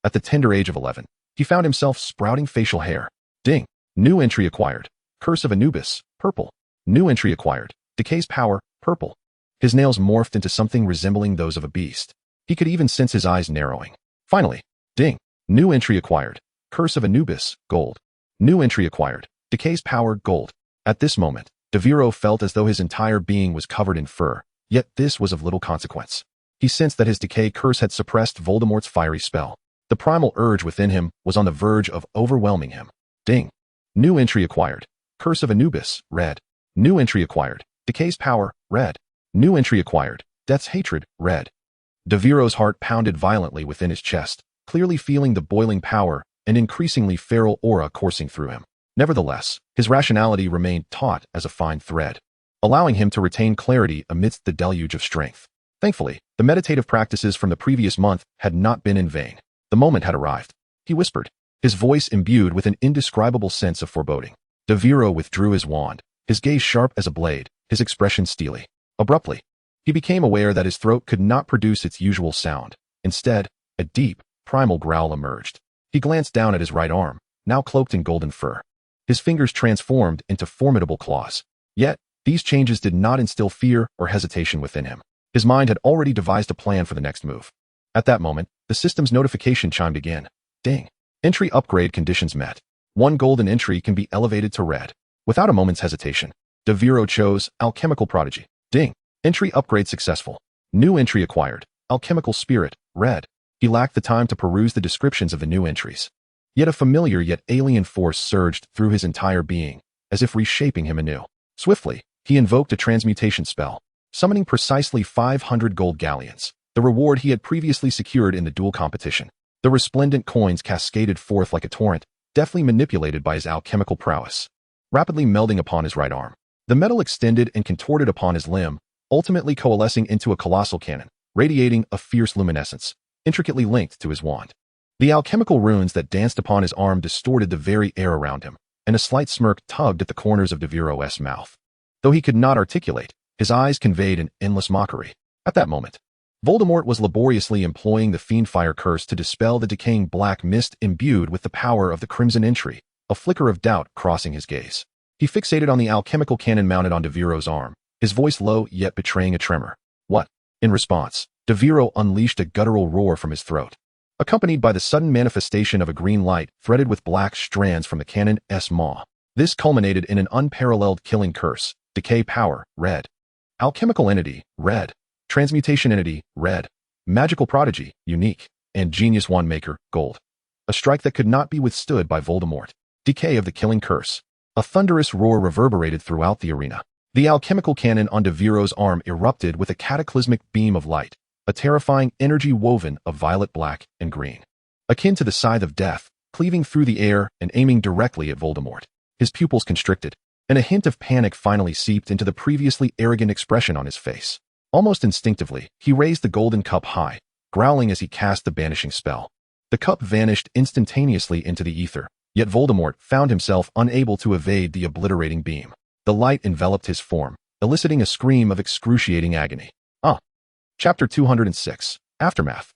At the tender age of 11, he found himself sprouting facial hair. Ding! New entry acquired. Curse of Anubis, purple. New entry acquired. Decay's power, purple. His nails morphed into something resembling those of a beast. He could even sense his eyes narrowing. Finally, ding! New entry acquired. Curse of Anubis, gold. New entry acquired. Decay's power, gold. At this moment, Devero felt as though his entire being was covered in fur, yet this was of little consequence. He sensed that his decay curse had suppressed Voldemort's fiery spell. The primal urge within him was on the verge of overwhelming him. Ding! New entry acquired. Curse of Anubis, red. New entry acquired. Decay's power, red. New entry acquired. Death's hatred, red. Devero's heart pounded violently within his chest, clearly feeling the boiling power and increasingly feral aura coursing through him. Nevertheless, his rationality remained taut as a fine thread, allowing him to retain clarity amidst the deluge of strength. Thankfully, the meditative practices from the previous month had not been in vain. The moment had arrived. He whispered, his voice imbued with an indescribable sense of foreboding. Devero withdrew his wand, his gaze sharp as a blade, his expression steely. Abruptly, he became aware that his throat could not produce its usual sound. Instead, a deep, primal growl emerged. He glanced down at his right arm, now cloaked in golden fur. His fingers transformed into formidable claws. Yet, these changes did not instill fear or hesitation within him. His mind had already devised a plan for the next move. At that moment, the system's notification chimed again. Ding! Entry upgrade conditions met. One golden entry can be elevated to red. Without a moment's hesitation, Devero chose Alchemical Prodigy. Ding! Entry upgrade successful. New entry acquired. Alchemical Spirit, red. He lacked the time to peruse the descriptions of the new entries. Yet a familiar yet alien force surged through his entire being, as if reshaping him anew. Swiftly, he invoked a transmutation spell, summoning precisely 500 gold galleons, the reward he had previously secured in the duel competition. The resplendent coins cascaded forth like a torrent, deftly manipulated by his alchemical prowess, rapidly melding upon his right arm. The metal extended and contorted upon his limb, ultimately coalescing into a colossal cannon, radiating a fierce luminescence, intricately linked to his wand. The alchemical runes that danced upon his arm distorted the very air around him, and a slight smirk tugged at the corners of Devero's mouth. Though he could not articulate, his eyes conveyed an endless mockery. At that moment, Voldemort was laboriously employing the Fiendfire curse to dispel the decaying black mist imbued with the power of the Crimson Entry, a flicker of doubt crossing his gaze. He fixated on the alchemical cannon mounted on Devero's arm, his voice low yet betraying a tremor. What? In response, Devero unleashed a guttural roar from his throat, accompanied by the sudden manifestation of a green light threaded with black strands from the cannon's maw. This culminated in an unparalleled killing curse, decay power, red. Alchemical entity, red. Transmutation entity, red. Magical prodigy, unique. And genius Wandmaker, gold. A strike that could not be withstood by Voldemort. Decay of the killing curse. A thunderous roar reverberated throughout the arena. The alchemical cannon on Devero's arm erupted with a cataclysmic beam of light, a terrifying energy woven of violet, black, and green. Akin to the scythe of death, cleaving through the air and aiming directly at Voldemort. His pupils constricted, and a hint of panic finally seeped into the previously arrogant expression on his face. Almost instinctively, he raised the golden cup high, growling as he cast the banishing spell. The cup vanished instantaneously into the ether, yet Voldemort found himself unable to evade the obliterating beam. The light enveloped his form, eliciting a scream of excruciating agony. Chapter 206. Aftermath.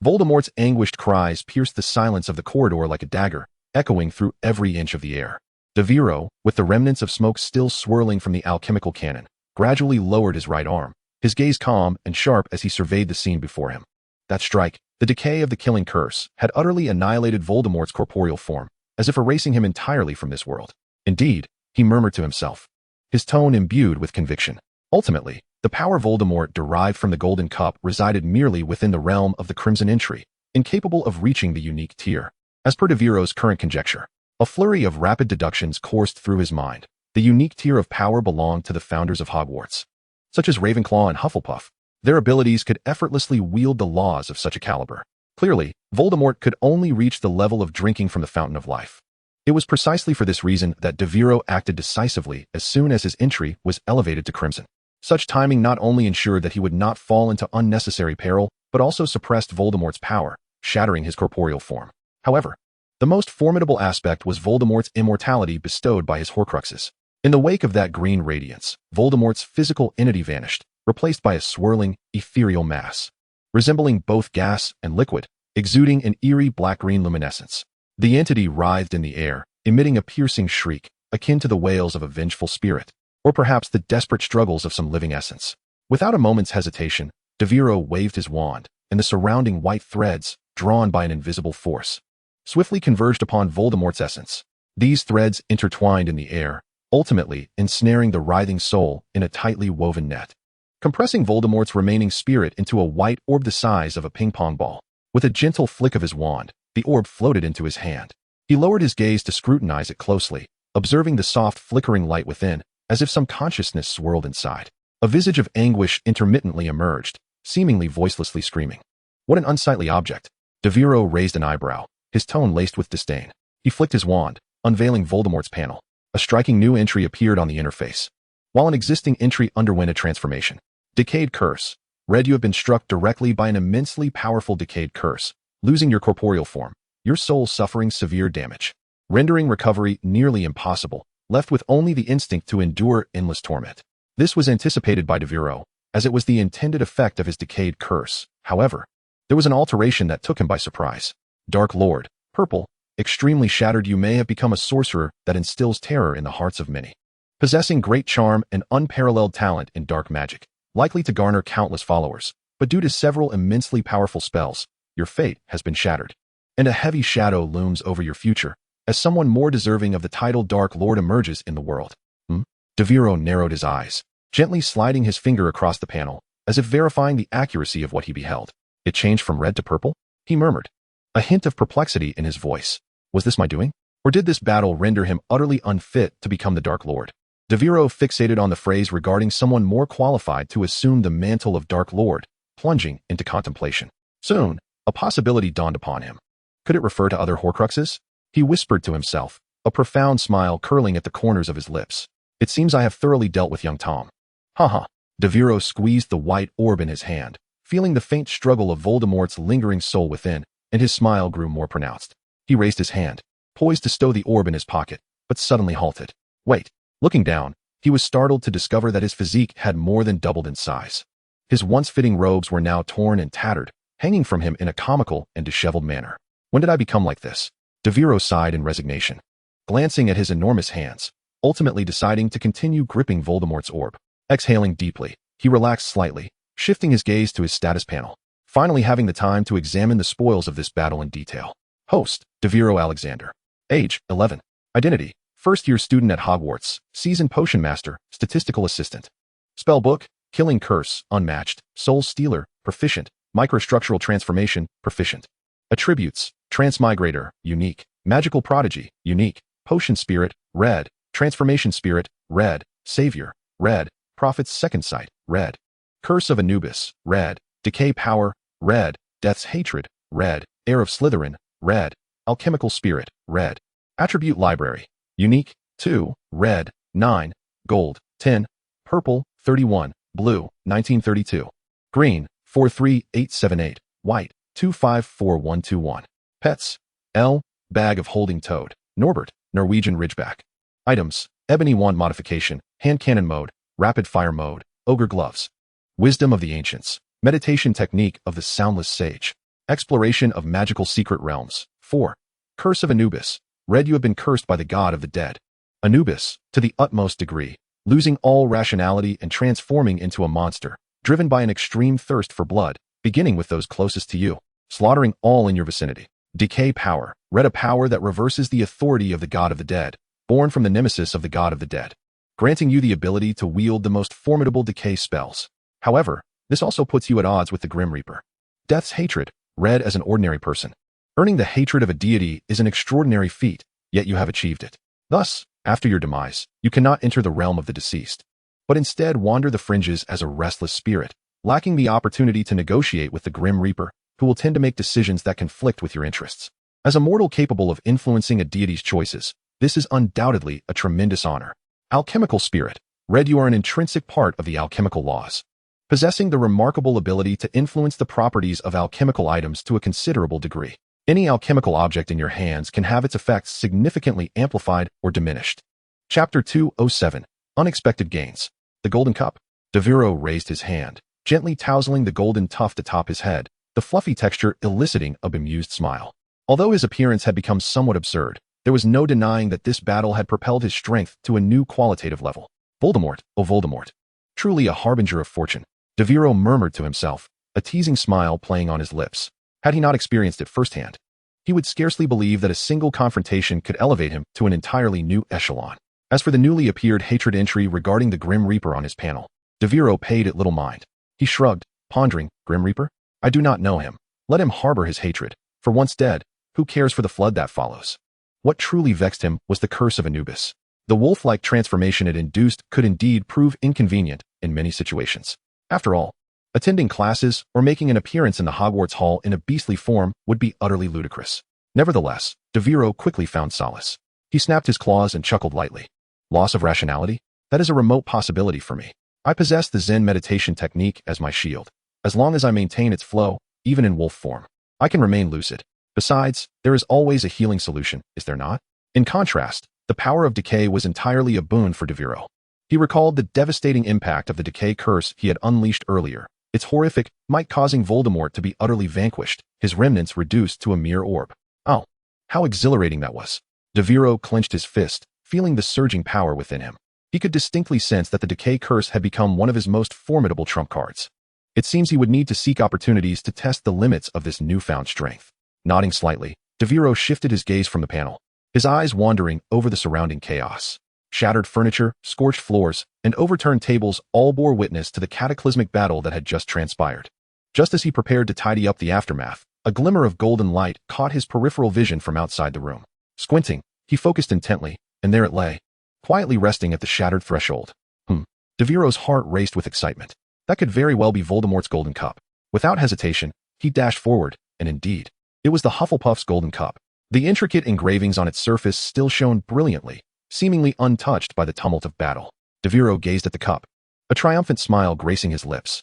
Voldemort's anguished cries pierced the silence of the corridor like a dagger, echoing through every inch of the air. Devero, with the remnants of smoke still swirling from the alchemical cannon, gradually lowered his right arm, his gaze calm and sharp as he surveyed the scene before him. That strike, the decay of the killing curse, had utterly annihilated Voldemort's corporeal form, as if erasing him entirely from this world. Indeed, he murmured to himself, his tone imbued with conviction. Ultimately, the power Voldemort derived from the Golden Cup resided merely within the realm of the Crimson Entry, incapable of reaching the unique tier. As per Devero's current conjecture, a flurry of rapid deductions coursed through his mind. The unique tier of power belonged to the founders of Hogwarts, such as Ravenclaw and Hufflepuff. Their abilities could effortlessly wield the laws of such a caliber. Clearly, Voldemort could only reach the level of drinking from the fountain of life. It was precisely for this reason that Devero acted decisively as soon as his entry was elevated to Crimson. Such timing not only ensured that he would not fall into unnecessary peril, but also suppressed Voldemort's power, shattering his corporeal form. However, the most formidable aspect was Voldemort's immortality bestowed by his Horcruxes. In the wake of that green radiance, Voldemort's physical entity vanished, replaced by a swirling, ethereal mass, resembling both gas and liquid, exuding an eerie black-green luminescence. The entity writhed in the air, emitting a piercing shriek, akin to the wails of a vengeful spirit, or perhaps the desperate struggles of some living essence. Without a moment's hesitation, Devero waved his wand, and the surrounding white threads, drawn by an invisible force, swiftly converged upon Voldemort's essence. These threads intertwined in the air, ultimately ensnaring the writhing soul in a tightly woven net, compressing Voldemort's remaining spirit into a white orb the size of a ping-pong ball. With a gentle flick of his wand, the orb floated into his hand. He lowered his gaze to scrutinize it closely, observing the soft flickering light within, as if some consciousness swirled inside. A visage of anguish intermittently emerged, seemingly voicelessly screaming. What an unsightly object! Devero raised an eyebrow, his tone laced with disdain. He flicked his wand, unveiling Voldemort's panel. A striking new entry appeared on the interface, while an existing entry underwent a transformation. Decayed Curse. Read: you have been struck directly by an immensely powerful decayed curse, losing your corporeal form, your soul suffering severe damage, rendering recovery nearly impossible, left with only the instinct to endure endless torment. This was anticipated by Devero, as it was the intended effect of his decayed curse. However, there was an alteration that took him by surprise. Dark Lord, purple, extremely shattered. You may have become a sorcerer that instills terror in the hearts of many, possessing great charm and unparalleled talent in dark magic, likely to garner countless followers, but due to several immensely powerful spells, your fate has been shattered, and a heavy shadow looms over your future, as someone more deserving of the title Dark Lord emerges in the world. Devero narrowed his eyes, gently sliding his finger across the panel, as if verifying the accuracy of what he beheld. It changed from red to purple? He murmured, a hint of perplexity in his voice. Was this my doing? Or did this battle render him utterly unfit to become the Dark Lord? Devero fixated on the phrase regarding someone more qualified to assume the mantle of Dark Lord, plunging into contemplation. Soon, a possibility dawned upon him. Could it refer to other Horcruxes? He whispered to himself, a profound smile curling at the corners of his lips. It seems I have thoroughly dealt with young Tom. Haha. Devero squeezed the white orb in his hand, feeling the faint struggle of Voldemort's lingering soul within, and his smile grew more pronounced. He raised his hand, poised to stow the orb in his pocket, but suddenly halted. Wait. Looking down, He was startled to discover that his physique had more than doubled in size. His once-fitting robes were now torn and tattered, hanging from him in a comical and disheveled manner. When did I become like this? Devero sighed in resignation, glancing at his enormous hands, ultimately deciding to continue gripping Voldemort's orb. Exhaling deeply, he relaxed slightly, shifting his gaze to his status panel, finally having the time to examine the spoils of this battle in detail. Host, Devero Alexander. Age, 11. Identity, first-year student at Hogwarts, seasoned potion master, statistical assistant. Spellbook, Killing Curse, Unmatched, Soul Stealer, Proficient, Microstructural Transformation, Proficient. Attributes, Transmigrator, Unique, Magical Prodigy, Unique, Potion Spirit, Red, Transformation Spirit, Red, Savior, Red, Prophet's Second Sight, Red. Curse of Anubis, Red, Decay Power, Red, Death's Hatred, Red, Heir of Slytherin, Red, Alchemical Spirit, Red. Attribute Library, Unique, 2, Red, 9, Gold, 10, Purple, 31, Blue, 1932. Green, 43878, White, 254121. Pets, L, Bag of Holding Toad, Norbert, Norwegian Ridgeback. Items, Ebony Wand Modification, Hand Cannon Mode, Rapid Fire Mode, Ogre Gloves. Wisdom of the Ancients, Meditation Technique of the Soundless Sage. Exploration of Magical Secret Realms. 4. Curse of Anubis. Red, you have been cursed by the god of the dead. Anubis, to the utmost degree, losing all rationality and transforming into a monster, driven by an extreme thirst for blood, beginning with those closest to you, slaughtering all in your vicinity. Decay Power. Red, a power that reverses the authority of the god of the dead, born from the nemesis of the god of the dead, granting you the ability to wield the most formidable decay spells. However, this also puts you at odds with the Grim Reaper. Death's Hatred. Red, as an ordinary person, earning the hatred of a deity is an extraordinary feat, yet you have achieved it. Thus, after your demise, you cannot enter the realm of the deceased, but instead wander the fringes as a restless spirit, lacking the opportunity to negotiate with the Grim Reaper, who will tend to make decisions that conflict with your interests. As a mortal capable of influencing a deity's choices, this is undoubtedly a tremendous honor. Alchemical Spirit. Red, you are an intrinsic part of the alchemical laws, possessing the remarkable ability to influence the properties of alchemical items to a considerable degree. Any alchemical object in your hands can have its effects significantly amplified or diminished. Chapter 207. Unexpected Gains. The Golden Cup. Devero raised his hand, gently tousling the golden tuft atop his head, the fluffy texture eliciting a bemused smile. Although his appearance had become somewhat absurd, there was no denying that this battle had propelled his strength to a new qualitative level. Voldemort, oh Voldemort. Truly a harbinger of fortune. Devero murmured to himself, a teasing smile playing on his lips. Had he not experienced it firsthand, he would scarcely believe that a single confrontation could elevate him to an entirely new echelon. As for the newly appeared hatred entry regarding the Grim Reaper on his panel, Devero paid it little mind. He shrugged, pondering, Grim Reaper? I do not know him. Let him harbor his hatred. For once dead, who cares for the flood that follows? What truly vexed him was the curse of Anubis. The wolf-like transformation it induced could indeed prove inconvenient in many situations. After all, attending classes or making an appearance in the Hogwarts Hall in a beastly form would be utterly ludicrous. Nevertheless, Devero quickly found solace. He snapped his claws and chuckled lightly. Loss of rationality? That is a remote possibility for me. I possess the Zen meditation technique as my shield. As long as I maintain its flow, even in wolf form, I can remain lucid. Besides, there is always a healing solution, is there not? In contrast, the power of decay was entirely a boon for Devero. He recalled the devastating impact of the decay curse he had unleashed earlier, its horrific might causing Voldemort to be utterly vanquished, his remnants reduced to a mere orb. Oh, how exhilarating that was. Devero clenched his fist, feeling the surging power within him. He could distinctly sense that the decay curse had become one of his most formidable trump cards. It seems he would need to seek opportunities to test the limits of this newfound strength. Nodding slightly, Devero shifted his gaze from the panel, his eyes wandering over the surrounding chaos. Shattered furniture, scorched floors, and overturned tables all bore witness to the cataclysmic battle that had just transpired. Just as he prepared to tidy up the aftermath, a glimmer of golden light caught his peripheral vision from outside the room. Squinting, he focused intently, and there it lay, quietly resting at the shattered threshold. Devero's heart raced with excitement. That could very well be Voldemort's golden cup. Without hesitation, he dashed forward, and indeed, it was the Hufflepuff's golden cup. The intricate engravings on its surface still shone brilliantly, seemingly untouched by the tumult of battle. Devero gazed at the cup, a triumphant smile gracing his lips.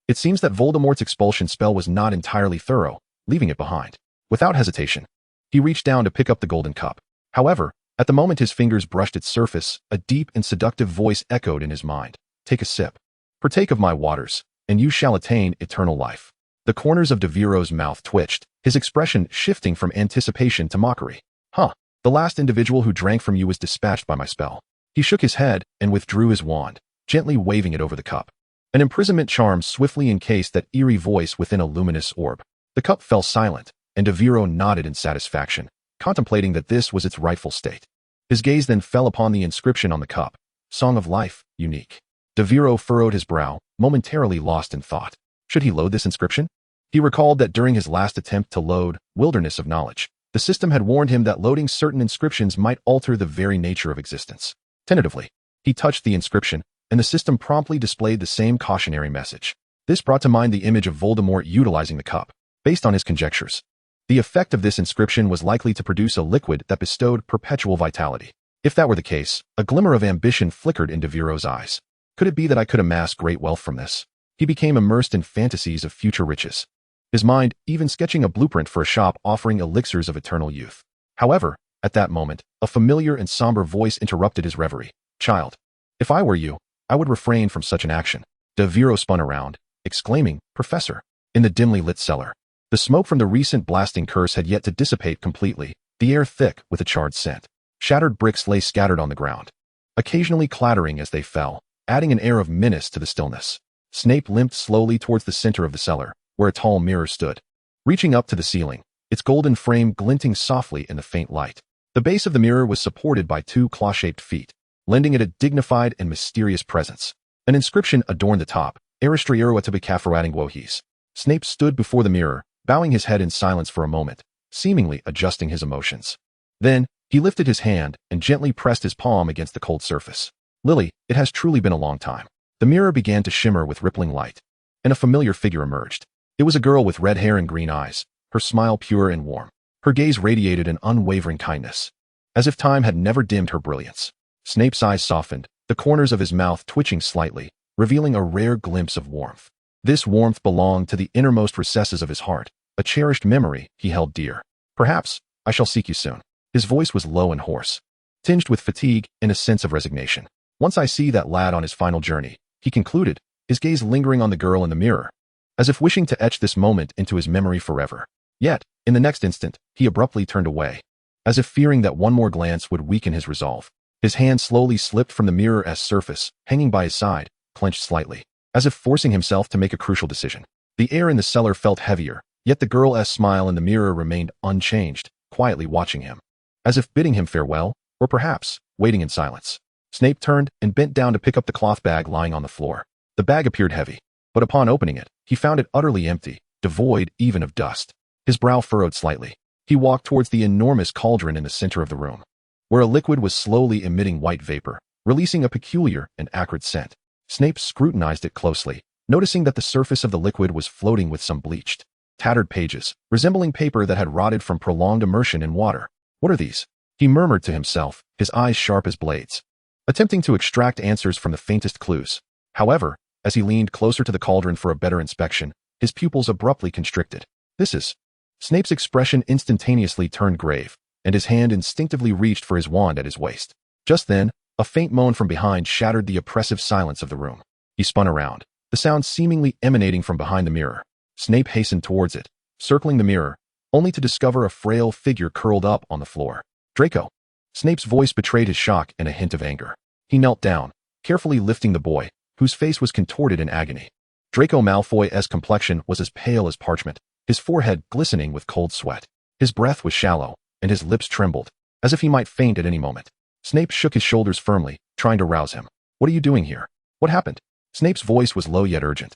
It seems that Voldemort's expulsion spell was not entirely thorough, leaving it behind. Without hesitation, he reached down to pick up the golden cup. However, At the moment his fingers brushed its surface, a deep and seductive voice echoed in his mind. Take a sip. Partake of my waters, and you shall attain eternal life. The corners of Devero's mouth twitched, his expression shifting from anticipation to mockery. Huh. The last individual who drank from you was dispatched by my spell. He shook his head and withdrew his wand, gently waving it over the cup. An imprisonment charm swiftly encased that eerie voice within a luminous orb. The cup fell silent, and Devero nodded in satisfaction, contemplating that this was its rightful state. His gaze then fell upon the inscription on the cup. Song of Life, unique. Devero furrowed his brow, momentarily lost in thought. Should he load this inscription? He recalled that during his last attempt to load Wilderness of Knowledge, the system had warned him that loading certain inscriptions might alter the very nature of existence. Tentatively, he touched the inscription, and the system promptly displayed the same cautionary message. This brought to mind the image of Voldemort utilizing the cup. Based on his conjectures, the effect of this inscription was likely to produce a liquid that bestowed perpetual vitality. If that were the case, a glimmer of ambition flickered in Devero's eyes. Could it be that I could amass great wealth from this? He became immersed in fantasies of future riches, his mind even sketching a blueprint for a shop offering elixirs of eternal youth. However, at that moment, a familiar and somber voice interrupted his reverie. Child, if I were you, I would refrain from such an action. Devero spun around, exclaiming, Professor. In the dimly lit cellar, the smoke from the recent blasting curse had yet to dissipate completely, the air thick with a charred scent. Shattered bricks lay scattered on the ground, occasionally clattering as they fell, adding an air of menace to the stillness. Snape limped slowly towards the center of the cellar, where a tall mirror stood, reaching up to the ceiling, its golden frame glinting softly in the faint light. The base of the mirror was supported by two claw-shaped feet, lending it a dignified and mysterious presence. An inscription adorned the top, Aristraero Atibicaferatingwohis. Snape stood before the mirror, bowing his head in silence for a moment, seemingly adjusting his emotions. Then, he lifted his hand and gently pressed his palm against the cold surface. Lily, it has truly been a long time. The mirror began to shimmer with rippling light, and a familiar figure emerged. It was a girl with red hair and green eyes, her smile pure and warm. Her gaze radiated an unwavering kindness, as if time had never dimmed her brilliance. Snape's eyes softened, the corners of his mouth twitching slightly, revealing a rare glimpse of warmth. This warmth belonged to the innermost recesses of his heart, a cherished memory he held dear. Perhaps, I shall seek you soon. His voice was low and hoarse, tinged with fatigue and a sense of resignation. Once I see that lad on his final journey, he concluded, his gaze lingering on the girl in the mirror, as if wishing to etch this moment into his memory forever. Yet, in the next instant, he abruptly turned away, as if fearing that one more glance would weaken his resolve. His hand slowly slipped from the mirror's surface, hanging by his side, clenched slightly, as if forcing himself to make a crucial decision. The air in the cellar felt heavier, yet the girl's smile in the mirror remained unchanged, quietly watching him, as if bidding him farewell, or perhaps, waiting in silence. Snape turned and bent down to pick up the cloth bag lying on the floor. The bag appeared heavy, but upon opening it, he found it utterly empty, devoid even of dust. His brow furrowed slightly. He walked towards the enormous cauldron in the center of the room, where a liquid was slowly emitting white vapor, releasing a peculiar and acrid scent. Snape scrutinized it closely, noticing that the surface of the liquid was floating with some bleached, tattered pages, resembling paper that had rotted from prolonged immersion in water. What are these? He murmured to himself, his eyes sharp as blades, attempting to extract answers from the faintest clues. However, as he leaned closer to the cauldron for a better inspection, his pupils abruptly constricted. This is... Snape's expression instantaneously turned grave, and his hand instinctively reached for his wand at his waist. Just then, a faint moan from behind shattered the oppressive silence of the room. He spun around, the sound seemingly emanating from behind the mirror. Snape hastened towards it, circling the mirror, only to discover a frail figure curled up on the floor. Draco. Snape's voice betrayed his shock and a hint of anger. He knelt down, carefully lifting the boy, whose face was contorted in agony. Draco Malfoy's complexion was as pale as parchment, his forehead glistening with cold sweat. His breath was shallow, and his lips trembled, as if he might faint at any moment. Snape shook his shoulders firmly, trying to rouse him. What are you doing here? What happened? Snape's voice was low yet urgent,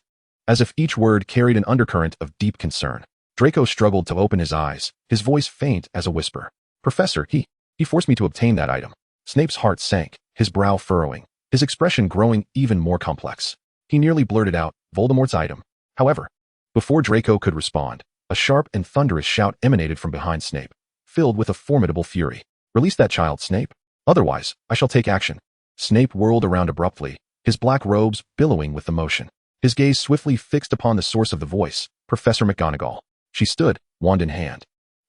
as if each word carried an undercurrent of deep concern. Draco struggled to open his eyes, his voice faint as a whisper. Professor, he forced me to obtain that item. Snape's heart sank, his brow furrowing, his expression growing even more complex. He nearly blurted out, Voldemort's item. However, before Draco could respond, a sharp and thunderous shout emanated from behind Snape, filled with a formidable fury. Release that child, Snape. Otherwise, I shall take action. Snape whirled around abruptly, his black robes billowing with emotion. His gaze swiftly fixed upon the source of the voice, Professor McGonagall. She stood, wand in hand,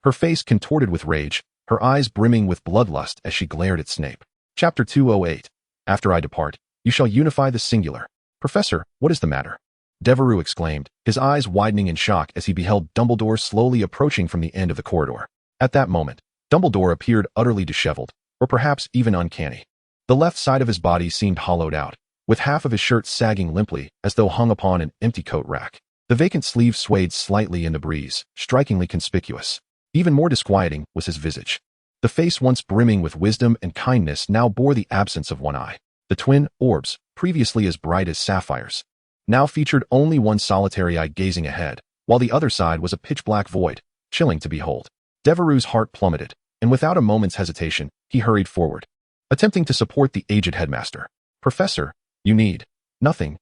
her face contorted with rage, her eyes brimming with bloodlust as she glared at Snape. Chapter 208. After I depart, you shall unify the singular. Professor, what is the matter? Devero exclaimed, his eyes widening in shock as he beheld Dumbledore slowly approaching from the end of the corridor. At that moment, Dumbledore appeared utterly disheveled, or perhaps even uncanny. The left side of his body seemed hollowed out, with half of his shirt sagging limply as though hung upon an empty coat rack. The vacant sleeve swayed slightly in the breeze, strikingly conspicuous. Even more disquieting was his visage. The face once brimming with wisdom and kindness now bore the absence of one eye. The twin orbs, previously as bright as sapphires, now featured only one solitary eye gazing ahead, while the other side was a pitch-black void, chilling to behold. Devereaux's heart plummeted, and without a moment's hesitation, he hurried forward, attempting to support the aged headmaster. Professor, you need nothing,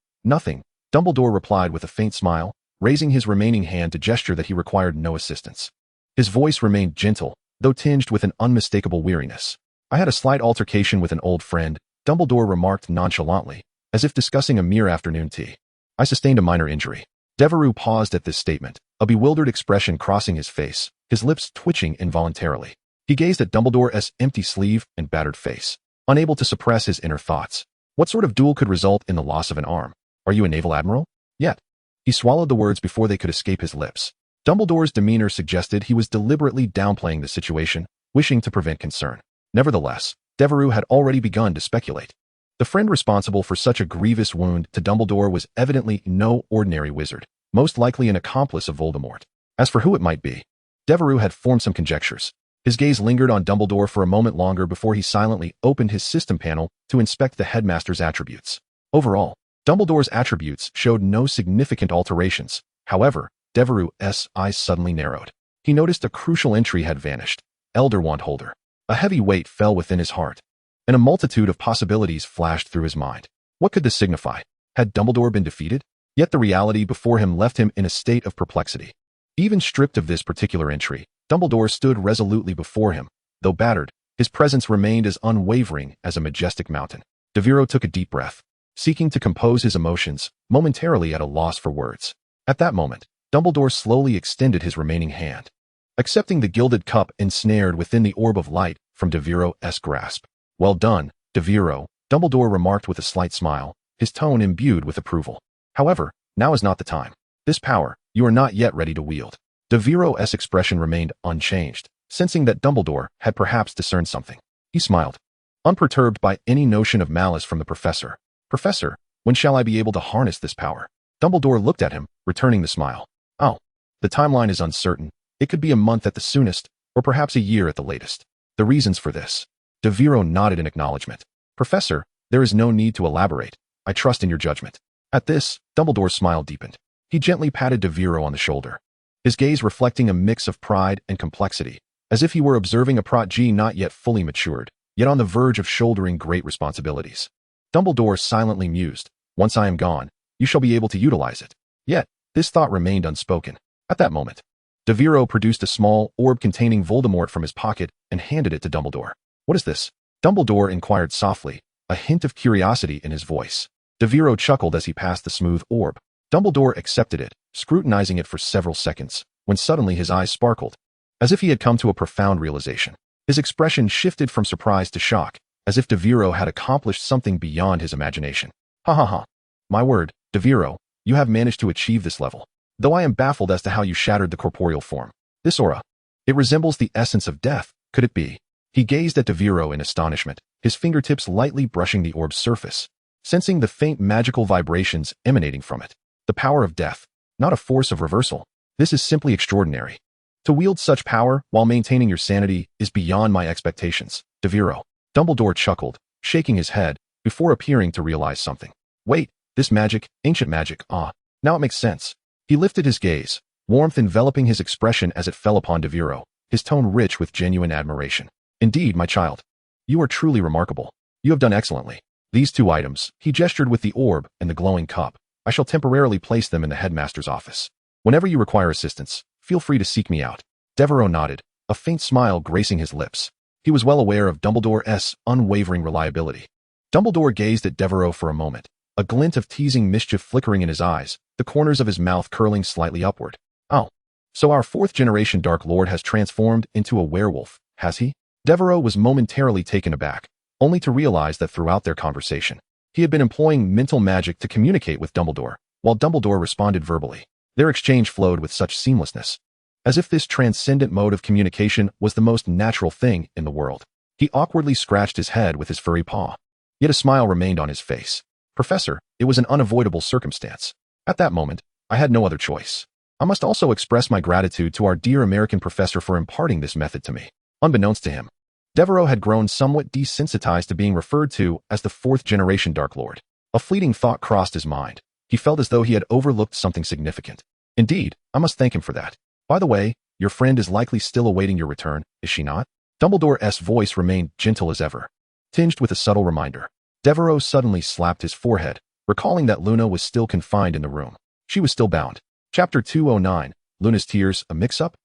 Dumbledore replied with a faint smile, raising his remaining hand to gesture that he required no assistance. His voice remained gentle, though tinged with an unmistakable weariness. I had a slight altercation with an old friend, Dumbledore remarked nonchalantly, as if discussing a mere afternoon tea. I sustained a minor injury. Devereux paused at this statement, a bewildered expression crossing his face, his lips twitching involuntarily. He gazed at Dumbledore's empty sleeve and battered face, unable to suppress his inner thoughts. What sort of duel could result in the loss of an arm? Are you a naval admiral? Yet. He swallowed the words before they could escape his lips. Dumbledore's demeanor suggested he was deliberately downplaying the situation, wishing to prevent concern. Nevertheless, Devereux had already begun to speculate. The friend responsible for such a grievous wound to Dumbledore was evidently no ordinary wizard, most likely an accomplice of Voldemort. As for who it might be, Devereux had formed some conjectures. His gaze lingered on Dumbledore for a moment longer before he silently opened his system panel to inspect the headmaster's attributes. Overall, Dumbledore's attributes showed no significant alterations. However, Devereux's eyes suddenly narrowed. He noticed a crucial entry had vanished. Elder Wand Holder. A heavy weight fell within his heart, and a multitude of possibilities flashed through his mind. What could this signify? Had Dumbledore been defeated? Yet the reality before him left him in a state of perplexity. Even stripped of this particular entry, Dumbledore stood resolutely before him. Though battered, his presence remained as unwavering as a majestic mountain. Devero took a deep breath, seeking to compose his emotions, momentarily at a loss for words. At that moment, Dumbledore slowly extended his remaining hand, accepting the gilded cup ensnared within the orb of light from Devero's grasp. Well done, Devero, Dumbledore remarked with a slight smile, his tone imbued with approval. However, now is not the time. This power, you are not yet ready to wield. Devero's expression remained unchanged, sensing that Dumbledore had perhaps discerned something. He smiled, unperturbed by any notion of malice from the professor. Professor, when shall I be able to harness this power? Dumbledore looked at him, returning the smile. Oh, the timeline is uncertain. It could be a month at the soonest, or perhaps a year at the latest. The reasons for this. Devero nodded in acknowledgement. Professor, there is no need to elaborate. I trust in your judgment. At this, Dumbledore's smile deepened. He gently patted Devero on the shoulder, his gaze reflecting a mix of pride and complexity, as if he were observing a prodigy not yet fully matured, yet on the verge of shouldering great responsibilities. Dumbledore silently mused, once I am gone, you shall be able to utilize it. Yet, this thought remained unspoken. At that moment, Devero produced a small orb containing Voldemort from his pocket and handed it to Dumbledore. What is this? Dumbledore inquired softly, a hint of curiosity in his voice. Devero chuckled as he passed the smooth orb. Dumbledore accepted it, scrutinizing it for several seconds, when suddenly his eyes sparkled, as if he had come to a profound realization. His expression shifted from surprise to shock, as if Devero had accomplished something beyond his imagination. Ha ha ha. My word, Devero, you have managed to achieve this level. Though I am baffled as to how you shattered the corporeal form. This aura. It resembles the essence of death, could it be? He gazed at Devero in astonishment, his fingertips lightly brushing the orb's surface, sensing the faint magical vibrations emanating from it. The power of death, not a force of reversal. This is simply extraordinary. To wield such power while maintaining your sanity is beyond my expectations, Devero. Dumbledore chuckled, shaking his head, before appearing to realize something. Wait, this magic, ancient magic, now it makes sense. He lifted his gaze, warmth enveloping his expression as it fell upon Devero, his tone rich with genuine admiration. Indeed, my child. You are truly remarkable. You have done excellently. These two items, he gestured with the orb and the glowing cup. I shall temporarily place them in the headmaster's office. Whenever you require assistance, feel free to seek me out. Devero nodded, a faint smile gracing his lips. He was well aware of Dumbledore's unwavering reliability. Dumbledore gazed at Devero for a moment, a glint of teasing mischief flickering in his eyes, the corners of his mouth curling slightly upward. Oh, so our fourth-generation Dark Lord has transformed into a werewolf, has he? Devero was momentarily taken aback, only to realize that throughout their conversation, he had been employing mental magic to communicate with Dumbledore, while Dumbledore responded verbally. Their exchange flowed with such seamlessness, as if this transcendent mode of communication was the most natural thing in the world. He awkwardly scratched his head with his furry paw. Yet a smile remained on his face. Professor, it was an unavoidable circumstance. At that moment, I had no other choice. I must also express my gratitude to our dear American professor for imparting this method to me. Unbeknownst to him, Devero had grown somewhat desensitized to being referred to as the fourth-generation Dark Lord. A fleeting thought crossed his mind. He felt as though he had overlooked something significant. Indeed, I must thank him for that. By the way, your friend is likely still awaiting your return, is she not? Dumbledore's voice remained gentle as ever, tinged with a subtle reminder. Devero suddenly slapped his forehead, recalling that Luna was still confined in the room. She was still bound. Chapter 209, Luna's Tears, a mix-up?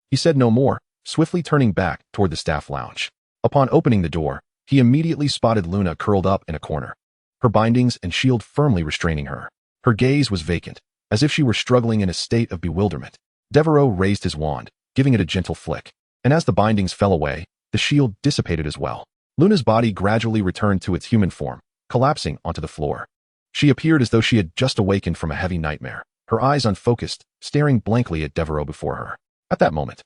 He said no more, swiftly turning back toward the staff lounge. Upon opening the door, he immediately spotted Luna curled up in a corner, her bindings and shield firmly restraining her. Her gaze was vacant, as if she were struggling in a state of bewilderment. Devero raised his wand, giving it a gentle flick, and as the bindings fell away, the shield dissipated as well. Luna's body gradually returned to its human form, collapsing onto the floor. She appeared as though she had just awakened from a heavy nightmare, her eyes unfocused, staring blankly at Devero before her. At that moment,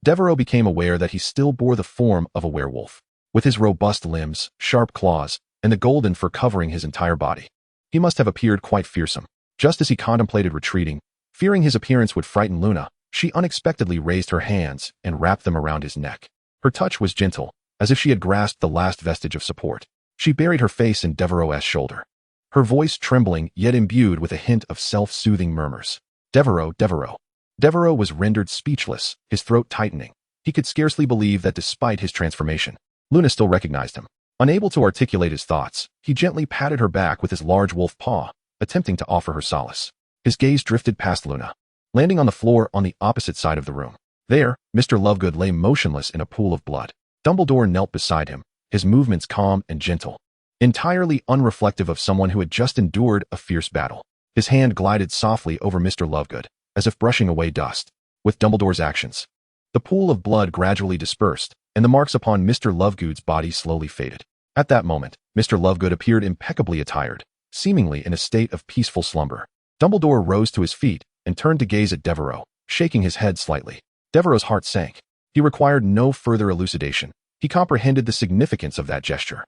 Devero became aware that he still bore the form of a werewolf, with his robust limbs, sharp claws, and the golden fur covering his entire body. He must have appeared quite fearsome. Just as he contemplated retreating, fearing his appearance would frighten Luna, she unexpectedly raised her hands and wrapped them around his neck. Her touch was gentle, as if she had grasped the last vestige of support. She buried her face in Devero's shoulder, her voice trembling yet imbued with a hint of self-soothing murmurs. Devero, Devero. Devero was rendered speechless, his throat tightening. He could scarcely believe that despite his transformation, Luna still recognized him. Unable to articulate his thoughts, he gently patted her back with his large wolf paw, attempting to offer her solace. His gaze drifted past Luna, landing on the floor on the opposite side of the room. There, Mr. Lovegood lay motionless in a pool of blood. Dumbledore knelt beside him, his movements calm and gentle, entirely unreflective of someone who had just endured a fierce battle. His hand glided softly over Mr. Lovegood, as if brushing away dust. With Dumbledore's actions, the pool of blood gradually dispersed, and the marks upon Mr. Lovegood's body slowly faded. At that moment, Mr. Lovegood appeared impeccably attired, seemingly in a state of peaceful slumber. Dumbledore rose to his feet and turned to gaze at Devero, shaking his head slightly. Devero's heart sank. He required no further elucidation. He comprehended the significance of that gesture.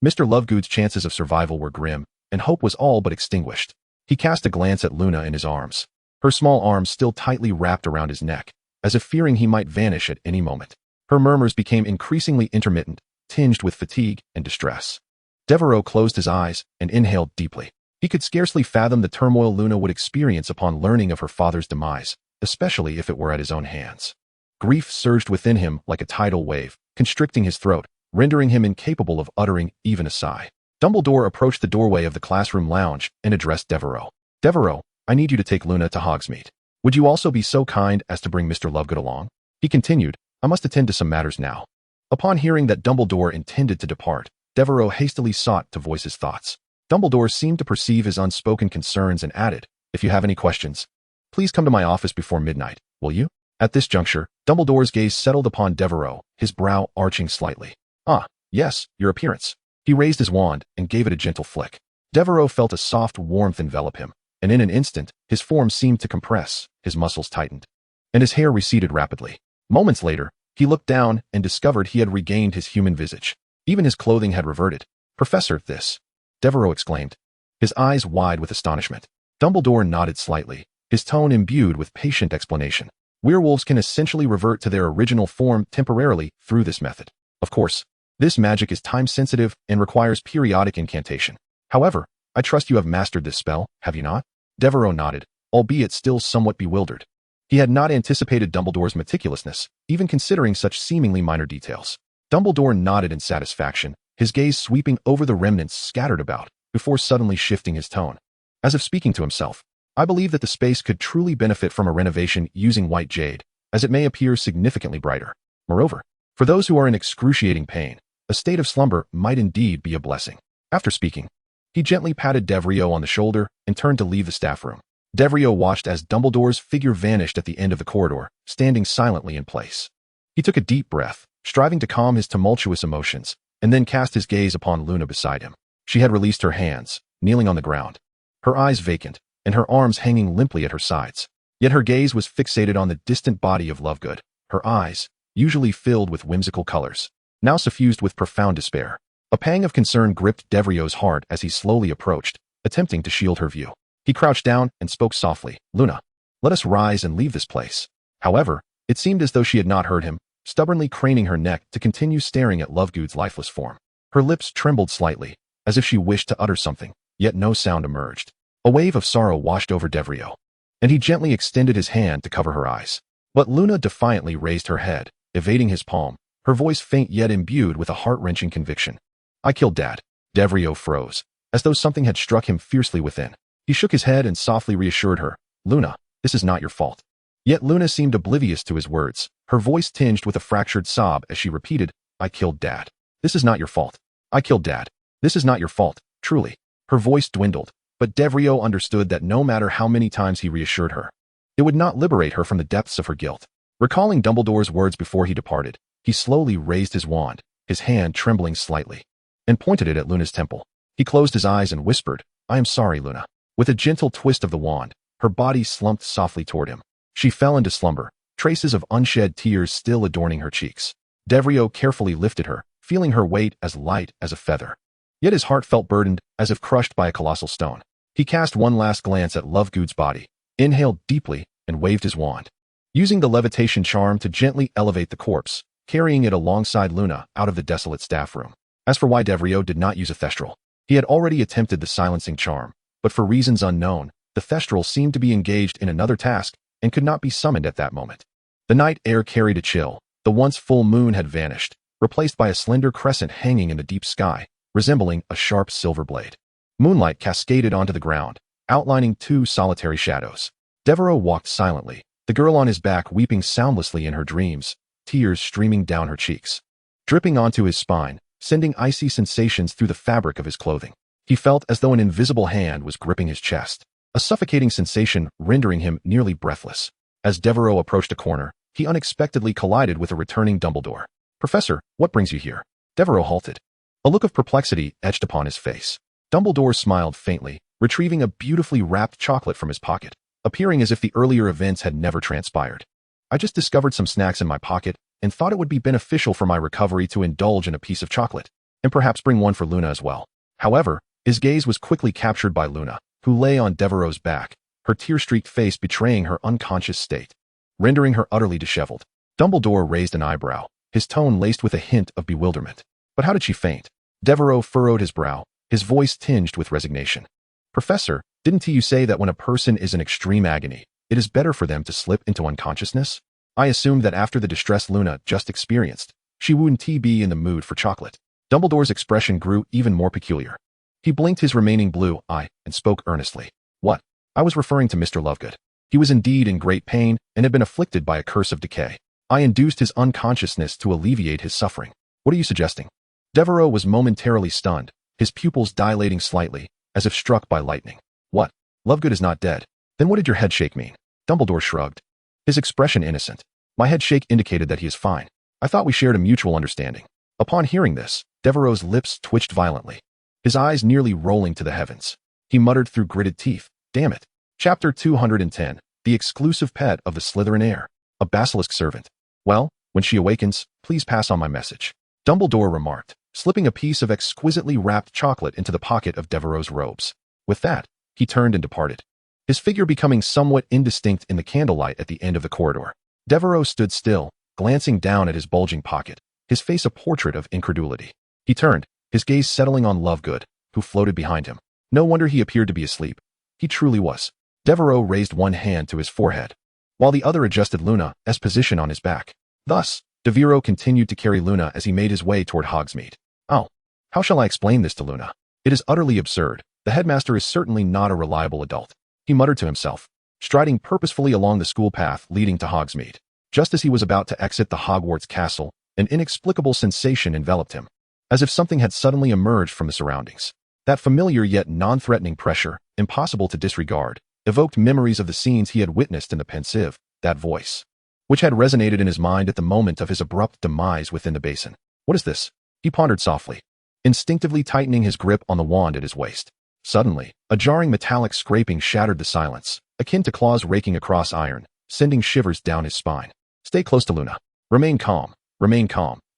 Mr. Lovegood's chances of survival were grim, and hope was all but extinguished. He cast a glance at Luna in his arms, her small arms still tightly wrapped around his neck, as if fearing he might vanish at any moment. Her murmurs became increasingly intermittent, tinged with fatigue and distress. Devero closed his eyes and inhaled deeply. He could scarcely fathom the turmoil Luna would experience upon learning of her father's demise, especially if it were at his own hands. Grief surged within him like a tidal wave, constricting his throat, rendering him incapable of uttering even a sigh. Dumbledore approached the doorway of the classroom lounge and addressed Devero. Devero, I need you to take Luna to Hogsmeade. Would you also be so kind as to bring Mr. Lovegood along? He continued, I must attend to some matters now. Upon hearing that Dumbledore intended to depart, Devero hastily sought to voice his thoughts. Dumbledore seemed to perceive his unspoken concerns and added, if you have any questions, please come to my office before midnight, will you? At this juncture, Dumbledore's gaze settled upon Devero, his brow arching slightly. Ah, yes, your appearance. He raised his wand and gave it a gentle flick. Devero felt a soft warmth envelop him, and in an instant, his form seemed to compress, his muscles tightened, and his hair receded rapidly. Moments later, he looked down and discovered he had regained his human visage. Even his clothing had reverted. Professor, this, Devero exclaimed, his eyes wide with astonishment. Dumbledore nodded slightly, his tone imbued with patient explanation. Werewolves can essentially revert to their original form temporarily through this method. Of course, this magic is time-sensitive and requires periodic incantation. However, I trust you have mastered this spell, have you not? Devero nodded, albeit still somewhat bewildered. He had not anticipated Dumbledore's meticulousness, even considering such seemingly minor details. Dumbledore nodded in satisfaction, his gaze sweeping over the remnants scattered about, before suddenly shifting his tone. As if speaking to himself, I believe that the space could truly benefit from a renovation using white jade, as it may appear significantly brighter. Moreover, for those who are in excruciating pain, a state of slumber might indeed be a blessing. After speaking, he gently patted Devero on the shoulder and turned to leave the staff room. Devero watched as Dumbledore's figure vanished at the end of the corridor, standing silently in place. He took a deep breath, striving to calm his tumultuous emotions, and then cast his gaze upon Luna beside him. She had released her hands, kneeling on the ground, her eyes vacant, and her arms hanging limply at her sides. Yet her gaze was fixated on the distant body of Lovegood, her eyes, usually filled with whimsical colors, now suffused with profound despair. A pang of concern gripped Devero's heart as he slowly approached, attempting to shield her view. He crouched down and spoke softly, "Luna, let us rise and leave this place." However, it seemed as though she had not heard him, stubbornly craning her neck to continue staring at Lovegood's lifeless form. Her lips trembled slightly, as if she wished to utter something, yet no sound emerged. A wave of sorrow washed over Devero, and he gently extended his hand to cover her eyes. But Luna defiantly raised her head, evading his palm, her voice faint yet imbued with a heart-wrenching conviction. "I killed Dad." Devero froze, as though something had struck him fiercely within. He shook his head and softly reassured her, "Luna, this is not your fault." Yet Luna seemed oblivious to his words, her voice tinged with a fractured sob as she repeated, "I killed Dad. This is not your fault. I killed Dad. This is not your fault, truly." Her voice dwindled, but Devero understood that no matter how many times he reassured her, it would not liberate her from the depths of her guilt. Recalling Dumbledore's words before he departed, he slowly raised his wand, his hand trembling slightly, and pointed it at Luna's temple. He closed his eyes and whispered, "I am sorry, Luna." With a gentle twist of the wand, her body slumped softly toward him. She fell into slumber, traces of unshed tears still adorning her cheeks. Devero carefully lifted her, feeling her weight as light as a feather. Yet his heart felt burdened, as if crushed by a colossal stone. He cast one last glance at Lovegood's body, inhaled deeply, and waved his wand, using the levitation charm to gently elevate the corpse, carrying it alongside Luna out of the desolate staff room. As for why Devero did not use a thestral, he had already attempted the silencing charm, but for reasons unknown, the thestral seemed to be engaged in another task and could not be summoned at that moment. The night air carried a chill. The once full moon had vanished, replaced by a slender crescent hanging in the deep sky, resembling a sharp silver blade. Moonlight cascaded onto the ground, outlining two solitary shadows. Devero walked silently, the girl on his back weeping soundlessly in her dreams, tears streaming down her cheeks, dripping onto his spine, sending icy sensations through the fabric of his clothing. He felt as though an invisible hand was gripping his chest, a suffocating sensation rendering him nearly breathless. As Devero approached a corner, he unexpectedly collided with a returning Dumbledore. "Professor, what brings you here?" Devero halted. A look of perplexity etched upon his face. Dumbledore smiled faintly, retrieving a beautifully wrapped chocolate from his pocket, appearing as if the earlier events had never transpired. "I just discovered some snacks in my pocket and thought it would be beneficial for my recovery to indulge in a piece of chocolate, and perhaps bring one for Luna as well." However, his gaze was quickly captured by Luna, who lay on Devero's back, her tear-streaked face betraying her unconscious state, rendering her utterly disheveled. Dumbledore raised an eyebrow, his tone laced with a hint of bewilderment. "But how did she faint?" Devero furrowed his brow, his voice tinged with resignation. "Professor, didn't you say that when a person is in extreme agony, it is better for them to slip into unconsciousness? I assumed that after the distress Luna just experienced, she wouldn't be in the mood for chocolate." Dumbledore's expression grew even more peculiar. He blinked his remaining blue eye and spoke earnestly. "What? I was referring to Mr. Lovegood. He was indeed in great pain and had been afflicted by a curse of decay. I induced his unconsciousness to alleviate his suffering. What are you suggesting?" Devero was momentarily stunned, his pupils dilating slightly, as if struck by lightning. "What? Lovegood is not dead. Then what did your head shake mean?" Dumbledore shrugged, his expression innocent. "My head shake indicated that he is fine. I thought we shared a mutual understanding." Upon hearing this, Devero's lips twitched violently, his eyes nearly rolling to the heavens. He muttered through gritted teeth, "Damn it." Chapter 210, The Exclusive Pet of the Slytherin Heir, a Basilisk Servant. "Well, when she awakens, please pass on my message," Dumbledore remarked, slipping a piece of exquisitely wrapped chocolate into the pocket of Devero's robes. With that, he turned and departed, his figure becoming somewhat indistinct in the candlelight at the end of the corridor. Devero stood still, glancing down at his bulging pocket, his face a portrait of incredulity. He turned, his gaze settling on Lovegood, who floated behind him. No wonder he appeared to be asleep. He truly was. Devero raised one hand to his forehead, while the other adjusted Luna's position on his back. Thus, Devero continued to carry Luna as he made his way toward Hogsmeade. "Oh, how shall I explain this to Luna? It is utterly absurd. The headmaster is certainly not a reliable adult," he muttered to himself, striding purposefully along the school path leading to Hogsmeade. Just as he was about to exit the Hogwarts castle, an inexplicable sensation enveloped him, as if something had suddenly emerged from the surroundings. That familiar yet non-threatening pressure, impossible to disregard, evoked memories of the scenes he had witnessed in the pensive. That voice, which had resonated in his mind at the moment of his abrupt demise within the basin. What is this? He pondered softly, instinctively tightening his grip on the wand at his waist. Suddenly, a jarring metallic scraping shattered the silence, akin to claws raking across iron, sending shivers down his spine. Stay close to Luna. Remain calm,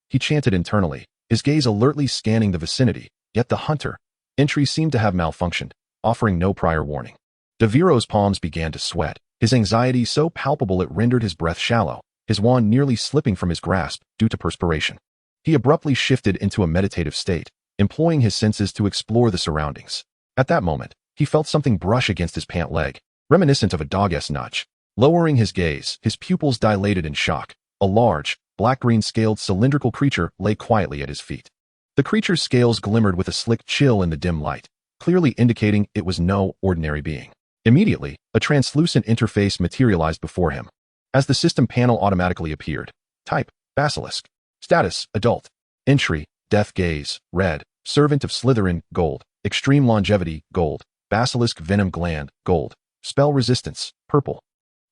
he chanted internally, his gaze alertly scanning the vicinity, yet the hunter entry seemed to have malfunctioned, offering no prior warning. Devero's palms began to sweat, his anxiety so palpable it rendered his breath shallow, his wand nearly slipping from his grasp due to perspiration. He abruptly shifted into a meditative state, employing his senses to explore the surroundings. At that moment, he felt something brush against his pant leg, reminiscent of a dog-esque nudge. Lowering his gaze, his pupils dilated in shock. A large, black-green scaled cylindrical creature lay quietly at his feet. The creature's scales glimmered with a slick chill in the dim light, clearly indicating it was no ordinary being. Immediately, a translucent interface materialized before him. As the system panel automatically appeared, type, basilisk. Status, adult. Entry, death gaze, red. Servant of Slytherin, gold. Extreme longevity, gold. Basilisk venom gland, gold. Spell resistance, purple.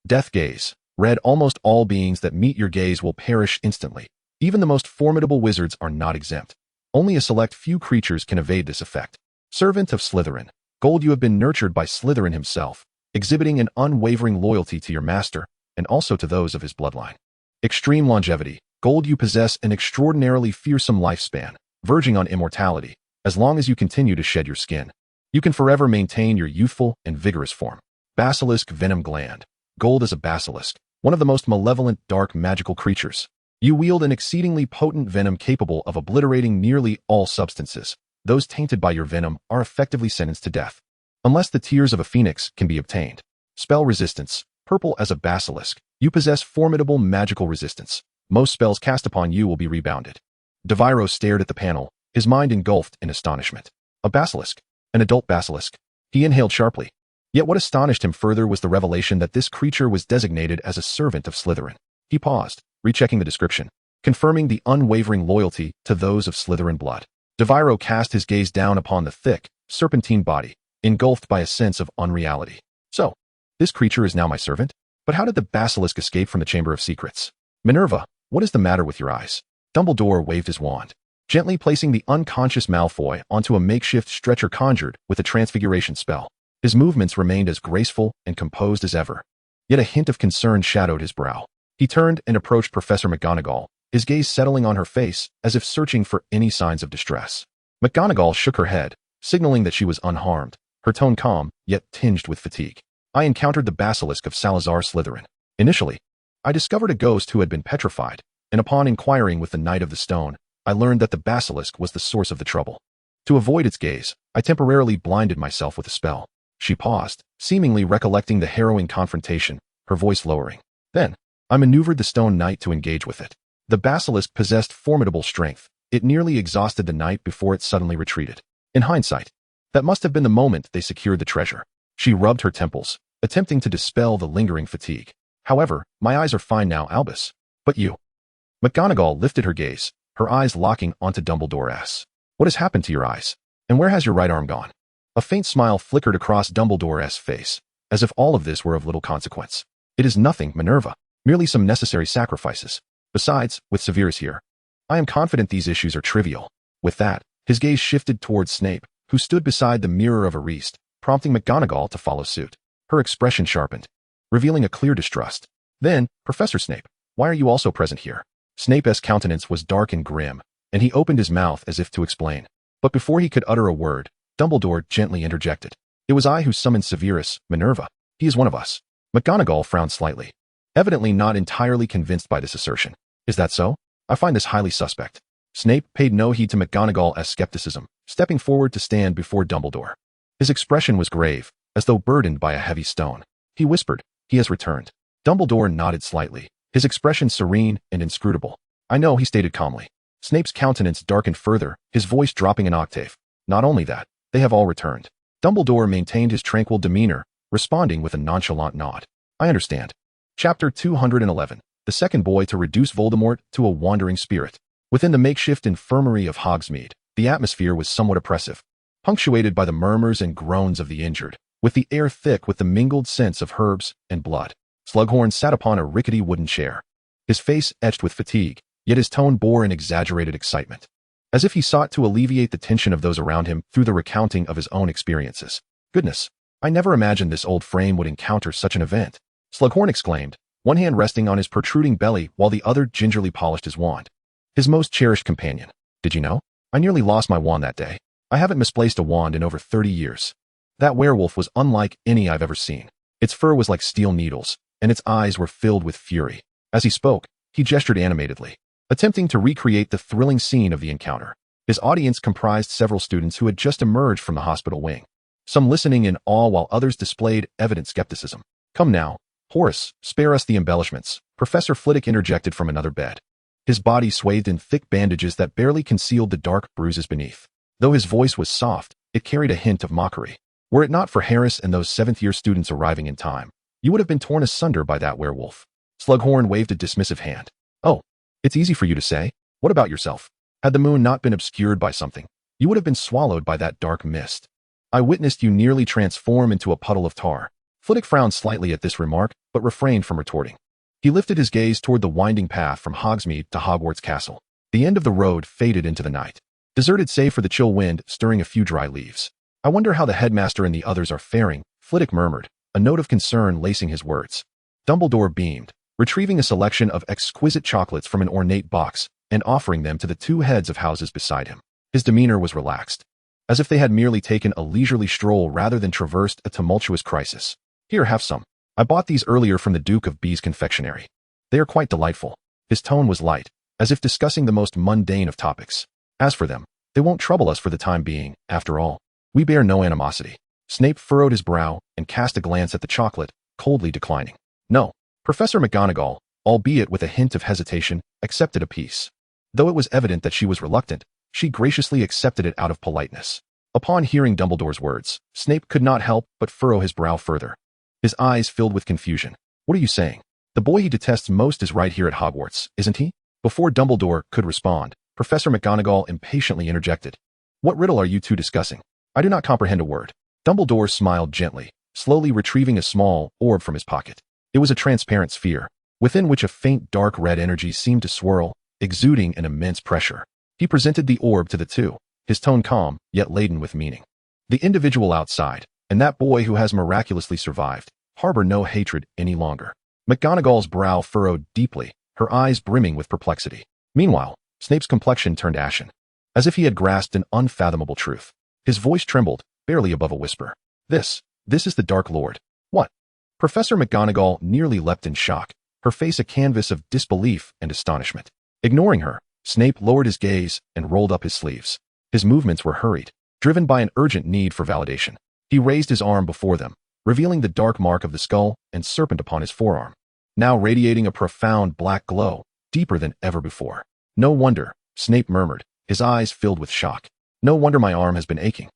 Death gaze, red. Almost all beings that meet your gaze will perish instantly. Even the most formidable wizards are not exempt. Only a select few creatures can evade this effect. Servant of Slytherin, gold. You have been nurtured by Slytherin himself, exhibiting an unwavering loyalty to your master, and also to those of his bloodline. Extreme longevity, gold. You possess an extraordinarily fearsome lifespan, verging on immortality, as long as you continue to shed your skin. You can forever maintain your youthful and vigorous form. Basilisk venom gland, gold. As a basilisk, one of the most malevolent dark magical creatures, you wield an exceedingly potent venom capable of obliterating nearly all substances. Those tainted by your venom are effectively sentenced to death, unless the tears of a phoenix can be obtained. Spell resistance, purple. As a basilisk, you possess formidable magical resistance. Most spells cast upon you will be rebounded. Devero stared at the panel, his mind engulfed in astonishment. A basilisk, an adult basilisk. He inhaled sharply. Yet what astonished him further was the revelation that this creature was designated as a servant of Slytherin. He paused, rechecking the description, confirming the unwavering loyalty to those of Slytherin blood. Devero cast his gaze down upon the thick, serpentine body, engulfed by a sense of unreality. So, this creature is now my servant? But how did the basilisk escape from the Chamber of Secrets? Minerva, what is the matter with your eyes? Dumbledore waved his wand, gently placing the unconscious Malfoy onto a makeshift stretcher conjured with a transfiguration spell. His movements remained as graceful and composed as ever. Yet a hint of concern shadowed his brow. He turned and approached Professor McGonagall, his gaze settling on her face as if searching for any signs of distress. McGonagall shook her head, signaling that she was unharmed, her tone calm, yet tinged with fatigue. I encountered the basilisk of Salazar Slytherin. Initially, I discovered a ghost who had been petrified, and upon inquiring with the Knight of the Stone, I learned that the basilisk was the source of the trouble. To avoid its gaze, I temporarily blinded myself with a spell. She paused, seemingly recollecting the harrowing confrontation, her voice lowering. Then, I maneuvered the Stone Knight to engage with it. The basilisk possessed formidable strength. It nearly exhausted the knight before it suddenly retreated. In hindsight, that must have been the moment they secured the treasure. She rubbed her temples, attempting to dispel the lingering fatigue. However, my eyes are fine now, Albus. But you? McGonagall lifted her gaze, her eyes locking onto Dumbledore's. What has happened to your eyes? And where has your right arm gone? A faint smile flickered across Dumbledore's face, as if all of this were of little consequence. It is nothing, Minerva. Merely some necessary sacrifices. Besides, with Severus here, I am confident these issues are trivial. With that, his gaze shifted towards Snape, who stood beside the mirror of Ariste, prompting McGonagall to follow suit. Her expression sharpened, revealing a clear distrust. Then, Professor Snape, why are you also present here? Snape's countenance was dark and grim, and he opened his mouth as if to explain. But before he could utter a word, Dumbledore gently interjected. It was I who summoned Severus, Minerva. He is one of us. McGonagall frowned slightly, evidently not entirely convinced by this assertion. Is that so? I find this highly suspect. Snape paid no heed to McGonagall's skepticism, stepping forward to stand before Dumbledore. His expression was grave, as though burdened by a heavy stone. He whispered, he has returned. Dumbledore nodded slightly, his expression serene and inscrutable. I know, he stated calmly. Snape's countenance darkened further, his voice dropping an octave. Not only that, they have all returned. Dumbledore maintained his tranquil demeanor, responding with a nonchalant nod. I understand. Chapter 211. The second boy to reduce Voldemort to a wandering spirit. Within the makeshift infirmary of Hogsmeade, the atmosphere was somewhat oppressive, punctuated by the murmurs and groans of the injured, with the air thick with the mingled scents of herbs and blood. Slughorn sat upon a rickety wooden chair, his face etched with fatigue, yet his tone bore an exaggerated excitement, as if he sought to alleviate the tension of those around him through the recounting of his own experiences. Goodness, I never imagined this old frame would encounter such an event, Slughorn exclaimed, one hand resting on his protruding belly while the other gingerly polished his wand. His most cherished companion. Did you know? I nearly lost my wand that day. I haven't misplaced a wand in over 30 years. That werewolf was unlike any I've ever seen. Its fur was like steel needles, and its eyes were filled with fury. As he spoke, he gestured animatedly, attempting to recreate the thrilling scene of the encounter. His audience comprised several students who had just emerged from the hospital wing, some listening in awe while others displayed evident skepticism. Come now, Horace, spare us the embellishments, Professor Flitwick interjected from another bed. His body swathed in thick bandages that barely concealed the dark bruises beneath. Though his voice was soft, it carried a hint of mockery. Were it not for Harris and those seventh-year students arriving in time, you would have been torn asunder by that werewolf. Slughorn waved a dismissive hand. Oh, it's easy for you to say. What about yourself? Had the moon not been obscured by something, you would have been swallowed by that dark mist. I witnessed you nearly transform into a puddle of tar. Flitwick frowned slightly at this remark, but refrained from retorting. He lifted his gaze toward the winding path from Hogsmeade to Hogwarts Castle. The end of the road faded into the night, deserted save for the chill wind stirring a few dry leaves. I wonder how the headmaster and the others are faring, Flitwick murmured, a note of concern lacing his words. Dumbledore beamed, retrieving a selection of exquisite chocolates from an ornate box and offering them to the two heads of houses beside him. His demeanor was relaxed, as if they had merely taken a leisurely stroll rather than traversed a tumultuous crisis. Here, have some. I bought these earlier from the Duke of B's confectionery. They are quite delightful. His tone was light, as if discussing the most mundane of topics. As for them, they won't trouble us for the time being, after all. We bear no animosity. Snape furrowed his brow and cast a glance at the chocolate, coldly declining. No. Professor McGonagall, albeit with a hint of hesitation, accepted a piece. Though it was evident that she was reluctant, she graciously accepted it out of politeness. Upon hearing Dumbledore's words, Snape could not help but furrow his brow further. His eyes filled with confusion. What are you saying? The boy he detests most is right here at Hogwarts, isn't he? Before Dumbledore could respond, Professor McGonagall impatiently interjected. What riddle are you two discussing? I do not comprehend a word. Dumbledore smiled gently, slowly retrieving a small orb from his pocket. It was a transparent sphere, within which a faint dark red energy seemed to swirl, exuding an immense pressure. He presented the orb to the two, his tone calm, yet laden with meaning. The individual outside, and that boy who has miraculously survived, harbor no hatred any longer. McGonagall's brow furrowed deeply, her eyes brimming with perplexity. Meanwhile, Snape's complexion turned ashen, as if he had grasped an unfathomable truth. His voice trembled, barely above a whisper. This is the Dark Lord. What? Professor McGonagall nearly leapt in shock, her face a canvas of disbelief and astonishment. Ignoring her, Snape lowered his gaze and rolled up his sleeves. His movements were hurried, driven by an urgent need for validation. He raised his arm before them, revealing the dark mark of the skull and serpent upon his forearm, now radiating a profound black glow, deeper than ever before. No wonder, Snape murmured, his eyes filled with shock. No wonder my arm has been aching.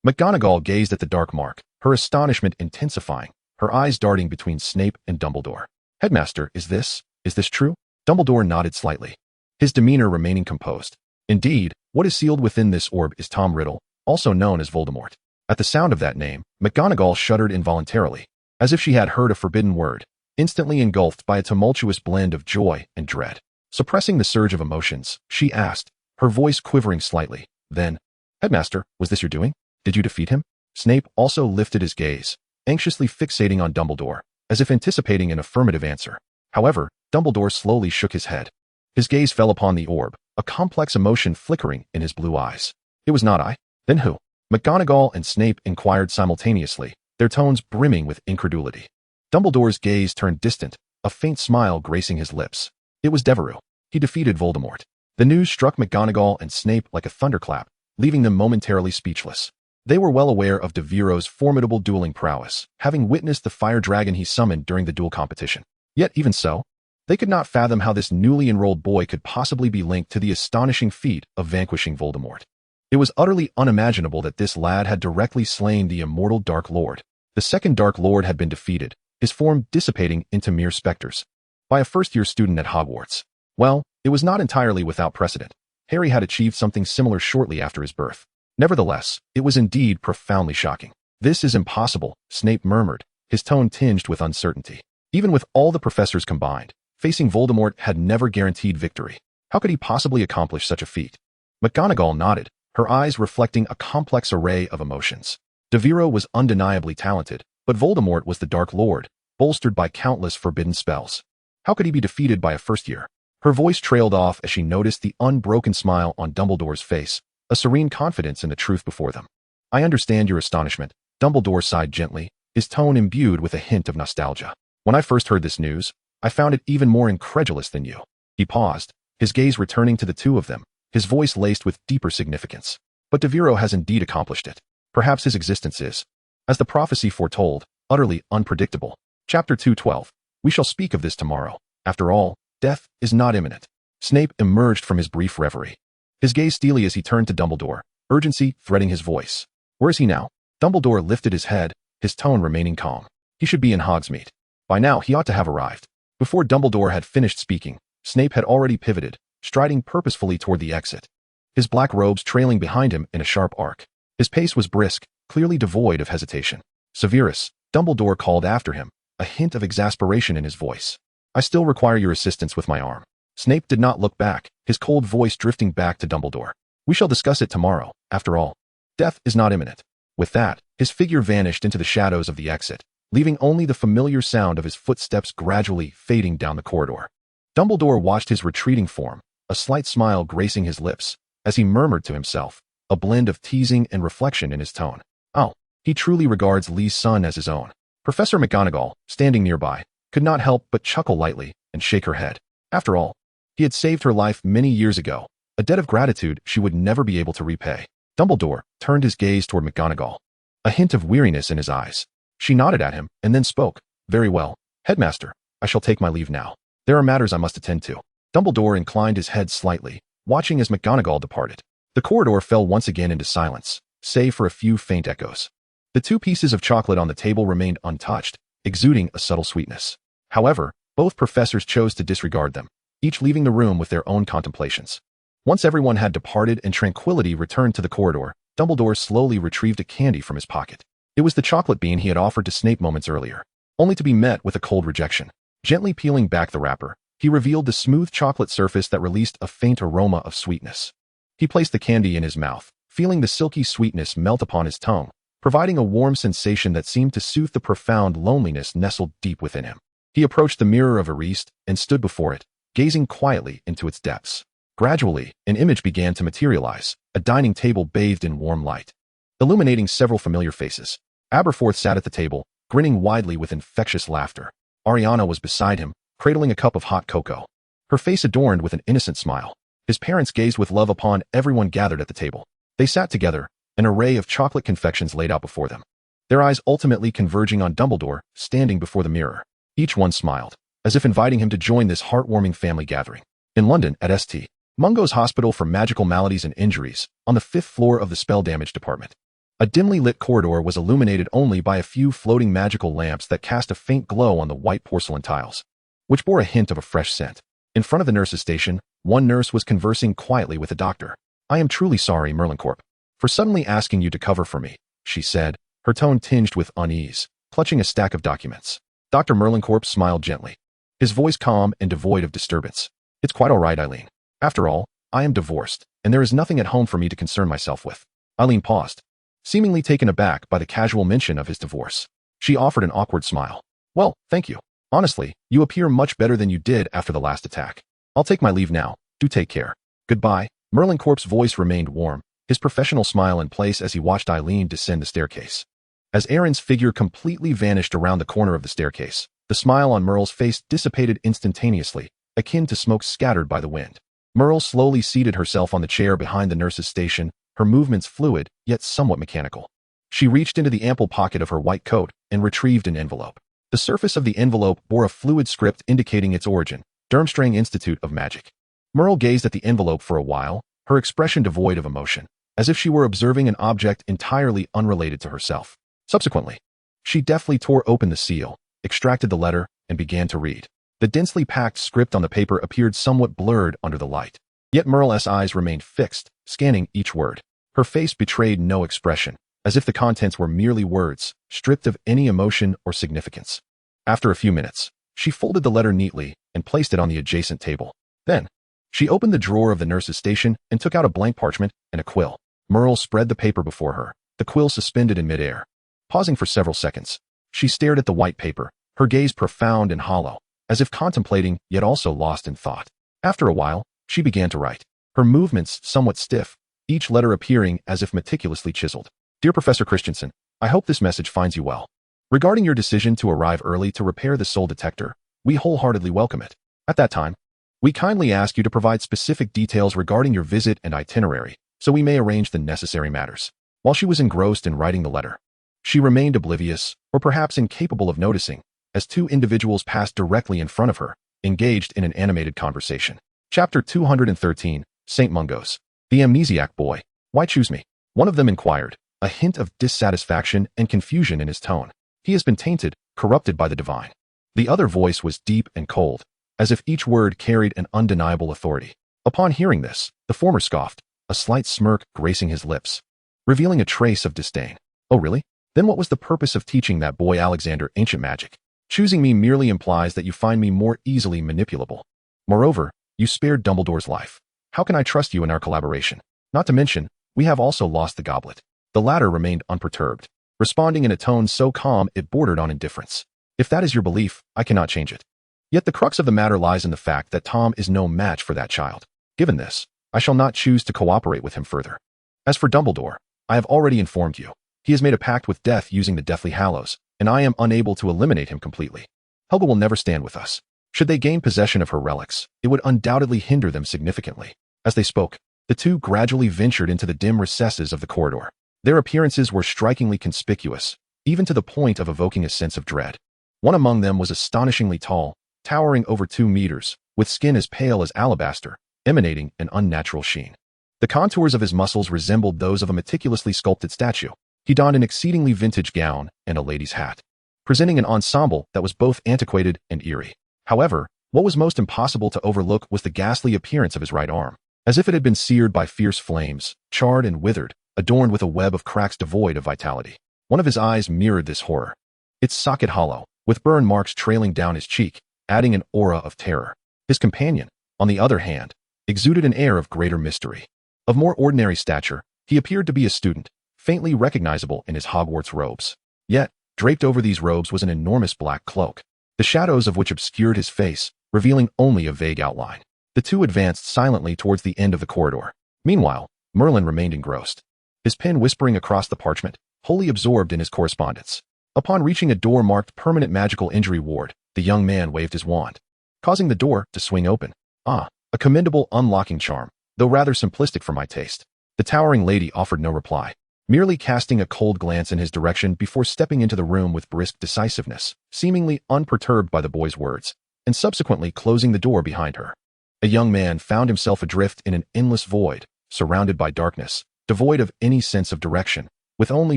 McGonagall gazed at the dark mark, her astonishment intensifying, her eyes darting between Snape and Dumbledore. Headmaster, is this true? Dumbledore nodded slightly, his demeanor remaining composed. Indeed, what is sealed within this orb is Tom Riddle, also known as Voldemort. At the sound of that name, McGonagall shuddered involuntarily, as if she had heard a forbidden word, instantly engulfed by a tumultuous blend of joy and dread. Suppressing the surge of emotions, she asked, her voice quivering slightly, then, Headmaster, was this your doing? Did you defeat him? Snape also lifted his gaze, anxiously fixating on Dumbledore, as if anticipating an affirmative answer. However, Dumbledore slowly shook his head. His gaze fell upon the orb, a complex emotion flickering in his blue eyes. It was not I. Then who? McGonagall and Snape inquired simultaneously, their tones brimming with incredulity. Dumbledore's gaze turned distant, a faint smile gracing his lips. It was Devero. He defeated Voldemort. The news struck McGonagall and Snape like a thunderclap, leaving them momentarily speechless. They were well aware of Devero's formidable dueling prowess, having witnessed the fire dragon he summoned during the duel competition. Yet even so, they could not fathom how this newly enrolled boy could possibly be linked to the astonishing feat of vanquishing Voldemort. It was utterly unimaginable that this lad had directly slain the immortal Dark Lord. The second Dark Lord had been defeated, his form dissipating into mere specters, by a first-year student at Hogwarts. Well, it was not entirely without precedent. Harry had achieved something similar shortly after his birth. Nevertheless, it was indeed profoundly shocking. This is impossible, Snape murmured, his tone tinged with uncertainty. Even with all the professors combined, Facing Voldemort had never guaranteed victory. How could he possibly accomplish such a feat? McGonagall nodded, her eyes reflecting a complex array of emotions. Devero was undeniably talented, but Voldemort was the Dark Lord, bolstered by countless forbidden spells. How could he be defeated by a first year? Her voice trailed off as she noticed the unbroken smile on Dumbledore's face, a serene confidence in the truth before them. I understand your astonishment, Dumbledore sighed gently, his tone imbued with a hint of nostalgia. When I first heard this news, I found it even more incredulous than you. He paused, his gaze returning to the two of them, his voice laced with deeper significance. But Devero has indeed accomplished it. Perhaps his existence is, as the prophecy foretold, utterly unpredictable. Chapter 212. We shall speak of this tomorrow. After all, death is not imminent. Snape emerged from his brief reverie. His gaze steely as he turned to Dumbledore, urgency threading his voice. Where is he now? Dumbledore lifted his head, his tone remaining calm. He should be in Hogsmeade. By now, he ought to have arrived. Before Dumbledore had finished speaking, Snape had already pivoted, striding purposefully toward the exit. His black robes trailing behind him in a sharp arc. His pace was brisk, clearly devoid of hesitation. Severus, Dumbledore called after him, a hint of exasperation in his voice. I still require your assistance with my arm. Snape did not look back, his cold voice drifting back to Dumbledore. We shall discuss it tomorrow, after all. Death is not imminent. With that, his figure vanished into the shadows of the exit, leaving only the familiar sound of his footsteps gradually fading down the corridor. Dumbledore watched his retreating form, a slight smile gracing his lips, as he murmured to himself, a blend of teasing and reflection in his tone. Oh, he truly regards Lee's son as his own. Professor McGonagall, standing nearby, could not help but chuckle lightly and shake her head. After all, he had saved her life many years ago, a debt of gratitude she would never be able to repay. Dumbledore turned his gaze toward McGonagall, a hint of weariness in his eyes. She nodded at him and then spoke. Very well, Headmaster, I shall take my leave now. There are matters I must attend to. Dumbledore inclined his head slightly, watching as McGonagall departed. The corridor fell once again into silence, save for a few faint echoes. The two pieces of chocolate on the table remained untouched, exuding a subtle sweetness. However, both professors chose to disregard them, each leaving the room with their own contemplations. Once everyone had departed and tranquility returned to the corridor, Dumbledore slowly retrieved a candy from his pocket. It was the chocolate bean he had offered to Snape moments earlier, only to be met with a cold rejection. Gently peeling back the wrapper, he revealed the smooth chocolate surface that released a faint aroma of sweetness. He placed the candy in his mouth, feeling the silky sweetness melt upon his tongue, providing a warm sensation that seemed to soothe the profound loneliness nestled deep within him. He approached the mirror of Ariste and stood before it, gazing quietly into its depths. Gradually, an image began to materialize, a dining table bathed in warm light, illuminating several familiar faces. Aberforth sat at the table, grinning widely with infectious laughter. Ariana was beside him, cradling a cup of hot cocoa, her face adorned with an innocent smile. His parents gazed with love upon everyone gathered at the table. They sat together, an array of chocolate confections laid out before them, their eyes ultimately converging on Dumbledore, standing before the mirror. Each one smiled, as if inviting him to join this heartwarming family gathering. In London, at St. Mungo's Hospital for Magical Maladies and Injuries, on the 5th floor of the Spell Damage Department, a dimly lit corridor was illuminated only by a few floating magical lamps that cast a faint glow on the white porcelain tiles, which bore a hint of a fresh scent. In front of the nurse's station, one nurse was conversing quietly with a doctor. I am truly sorry, Merlincorp, for suddenly asking you to cover for me, she said, her tone tinged with unease, clutching a stack of documents. Dr. Merlincorp smiled gently, his voice calm and devoid of disturbance. It's quite all right, Eileen. After all, I am divorced, and there is nothing at home for me to concern myself with. Eileen paused, seemingly taken aback by the casual mention of his divorce. She offered an awkward smile. Well, thank you. Honestly, you appear much better than you did after the last attack. I'll take my leave now. Do take care. Goodbye. Merlincorp's voice remained warm, his professional smile in place as he watched Eileen descend the staircase. As Aaron's figure completely vanished around the corner of the staircase, the smile on Merle's face dissipated instantaneously, akin to smoke scattered by the wind. Merle slowly seated herself on the chair behind the nurse's station, her movements fluid, yet somewhat mechanical. She reached into the ample pocket of her white coat and retrieved an envelope. The surface of the envelope bore a fluid script indicating its origin, Durmstrang Institute of Magic. Merle gazed at the envelope for a while, her expression devoid of emotion, as if she were observing an object entirely unrelated to herself. Subsequently, she deftly tore open the seal, extracted the letter, and began to read. The densely packed script on the paper appeared somewhat blurred under the light. Yet Merle's eyes remained fixed, scanning each word. Her face betrayed no expression, as if the contents were merely words, stripped of any emotion or significance. After a few minutes, she folded the letter neatly and placed it on the adjacent table. Then, she opened the drawer of the nurse's station and took out a blank parchment and a quill. Merle spread the paper before her, the quill suspended in midair. Pausing for several seconds, she stared at the white paper, her gaze profound and hollow, as if contemplating yet also lost in thought. After a while, she began to write, her movements somewhat stiff, each letter appearing as if meticulously chiseled. Dear Professor Christensen, I hope this message finds you well. Regarding your decision to arrive early to repair the soul detector, we wholeheartedly welcome it. At that time, we kindly ask you to provide specific details regarding your visit and itinerary, so we may arrange the necessary matters. While she was engrossed in writing the letter, she remained oblivious, or perhaps incapable of noticing, as two individuals passed directly in front of her, engaged in an animated conversation. Chapter 213, St. Mungo's. The Amnesiac Boy. Why choose me? One of them inquired, a hint of dissatisfaction and confusion in his tone. He has been tainted, corrupted by the divine. The other voice was deep and cold, as if each word carried an undeniable authority. Upon hearing this, the former scoffed, a slight smirk gracing his lips, revealing a trace of disdain. Oh really? Then what was the purpose of teaching that boy Alexander ancient magic? Choosing me merely implies that you find me more easily manipulable. Moreover, you spared Dumbledore's life. How can I trust you in our collaboration? Not to mention, we have also lost the goblet. The latter remained unperturbed, responding in a tone so calm it bordered on indifference. If that is your belief, I cannot change it. Yet the crux of the matter lies in the fact that Tom is no match for that child. Given this, I shall not choose to cooperate with him further. As for Dumbledore, I have already informed you. He has made a pact with death using the Deathly Hallows, and I am unable to eliminate him completely. Helga will never stand with us. Should they gain possession of her relics, it would undoubtedly hinder them significantly. As they spoke, the two gradually ventured into the dim recesses of the corridor. Their appearances were strikingly conspicuous, even to the point of evoking a sense of dread. One among them was astonishingly tall, towering over 2 meters, with skin as pale as alabaster, emanating an unnatural sheen. The contours of his muscles resembled those of a meticulously sculpted statue. He donned an exceedingly vintage gown and a lady's hat, presenting an ensemble that was both antiquated and eerie. However, what was most impossible to overlook was the ghastly appearance of his right arm, as if it had been seared by fierce flames, charred and withered, adorned with a web of cracks devoid of vitality. One of his eyes mirrored this horror, its socket hollow, with burn marks trailing down his cheek, adding an aura of terror. His companion, on the other hand, exuded an air of greater mystery. Of more ordinary stature, he appeared to be a student, faintly recognizable in his Hogwarts robes. Yet, draped over these robes was an enormous black cloak, the shadows of which obscured his face, revealing only a vague outline. The two advanced silently towards the end of the corridor. Meanwhile, Merlin remained engrossed, his pen whispering across the parchment, wholly absorbed in his correspondence. Upon reaching a door marked Permanent Magical Injury Ward, the young man waved his wand, causing the door to swing open. Ah, a commendable unlocking charm, though rather simplistic for my taste. The towering lady offered no reply, merely casting a cold glance in his direction before stepping into the room with brisk decisiveness, seemingly unperturbed by the boy's words, and subsequently closing the door behind her. A young man found himself adrift in an endless void, surrounded by darkness, devoid of any sense of direction, with only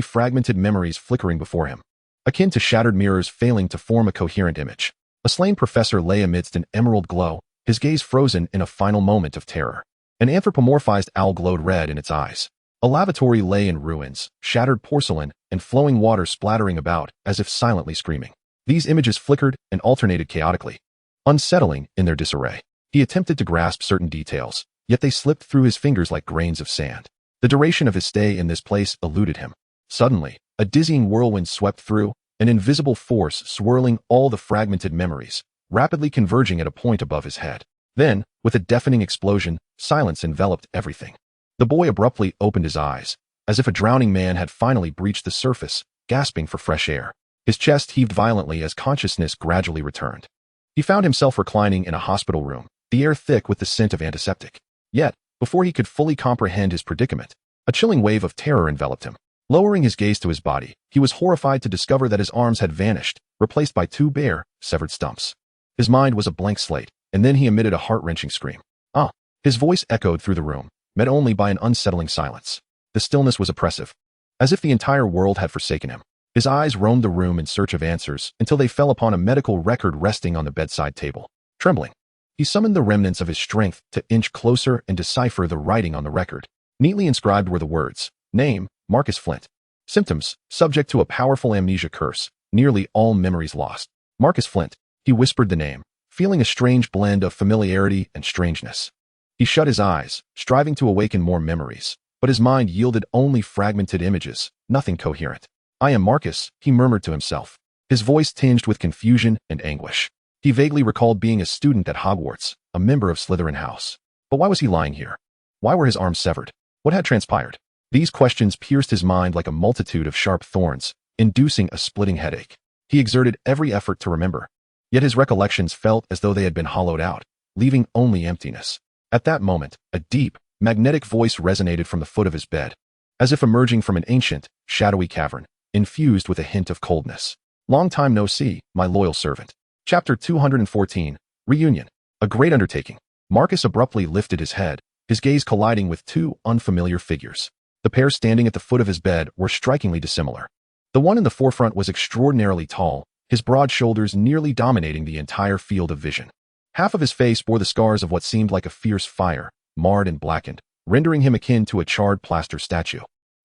fragmented memories flickering before him, akin to shattered mirrors failing to form a coherent image. A slain professor lay amidst an emerald glow, his gaze frozen in a final moment of terror. An anthropomorphized owl glowed red in its eyes. A lavatory lay in ruins, shattered porcelain, and flowing water splattering about, as if silently screaming. These images flickered and alternated chaotically, unsettling in their disarray. He attempted to grasp certain details, yet they slipped through his fingers like grains of sand. The duration of his stay in this place eluded him. Suddenly, a dizzying whirlwind swept through, an invisible force swirling all the fragmented memories, rapidly converging at a point above his head. Then, with a deafening explosion, silence enveloped everything. The boy abruptly opened his eyes, as if a drowning man had finally breached the surface, gasping for fresh air. His chest heaved violently as consciousness gradually returned. He found himself reclining in a hospital room, the air thick with the scent of antiseptic. Yet, before he could fully comprehend his predicament, a chilling wave of terror enveloped him. Lowering his gaze to his body, he was horrified to discover that his arms had vanished, replaced by 2 bare, severed stumps. His mind was a blank slate, and then he emitted a heart-wrenching scream. Ah! His voice echoed through the room, met only by an unsettling silence. The stillness was oppressive, as if the entire world had forsaken him. His eyes roamed the room in search of answers until they fell upon a medical record resting on the bedside table. Trembling, he summoned the remnants of his strength to inch closer and decipher the writing on the record. Neatly inscribed were the words, name, Marcus Flint. Symptoms, subject to a powerful amnesia curse, nearly all memories lost. Marcus Flint. He whispered the name, feeling a strange blend of familiarity and strangeness. He shut his eyes, striving to awaken more memories, but his mind yielded only fragmented images, nothing coherent. "I am Marcus," he murmured to himself, his voice tinged with confusion and anguish. He vaguely recalled being a student at Hogwarts, a member of Slytherin House. But why was he lying here? Why were his arms severed? What had transpired? These questions pierced his mind like a multitude of sharp thorns, inducing a splitting headache. He exerted every effort to remember, yet his recollections felt as though they had been hollowed out, leaving only emptiness. At that moment, a deep, magnetic voice resonated from the foot of his bed, as if emerging from an ancient, shadowy cavern, infused with a hint of coldness. "Long time no see, my loyal servant." Chapter 214, Reunion. A great undertaking. Marcus abruptly lifted his head, his gaze colliding with two unfamiliar figures. The pair standing at the foot of his bed were strikingly dissimilar. The one in the forefront was extraordinarily tall, his broad shoulders nearly dominating the entire field of vision. Half of his face bore the scars of what seemed like a fierce fire, marred and blackened, rendering him akin to a charred plaster statue,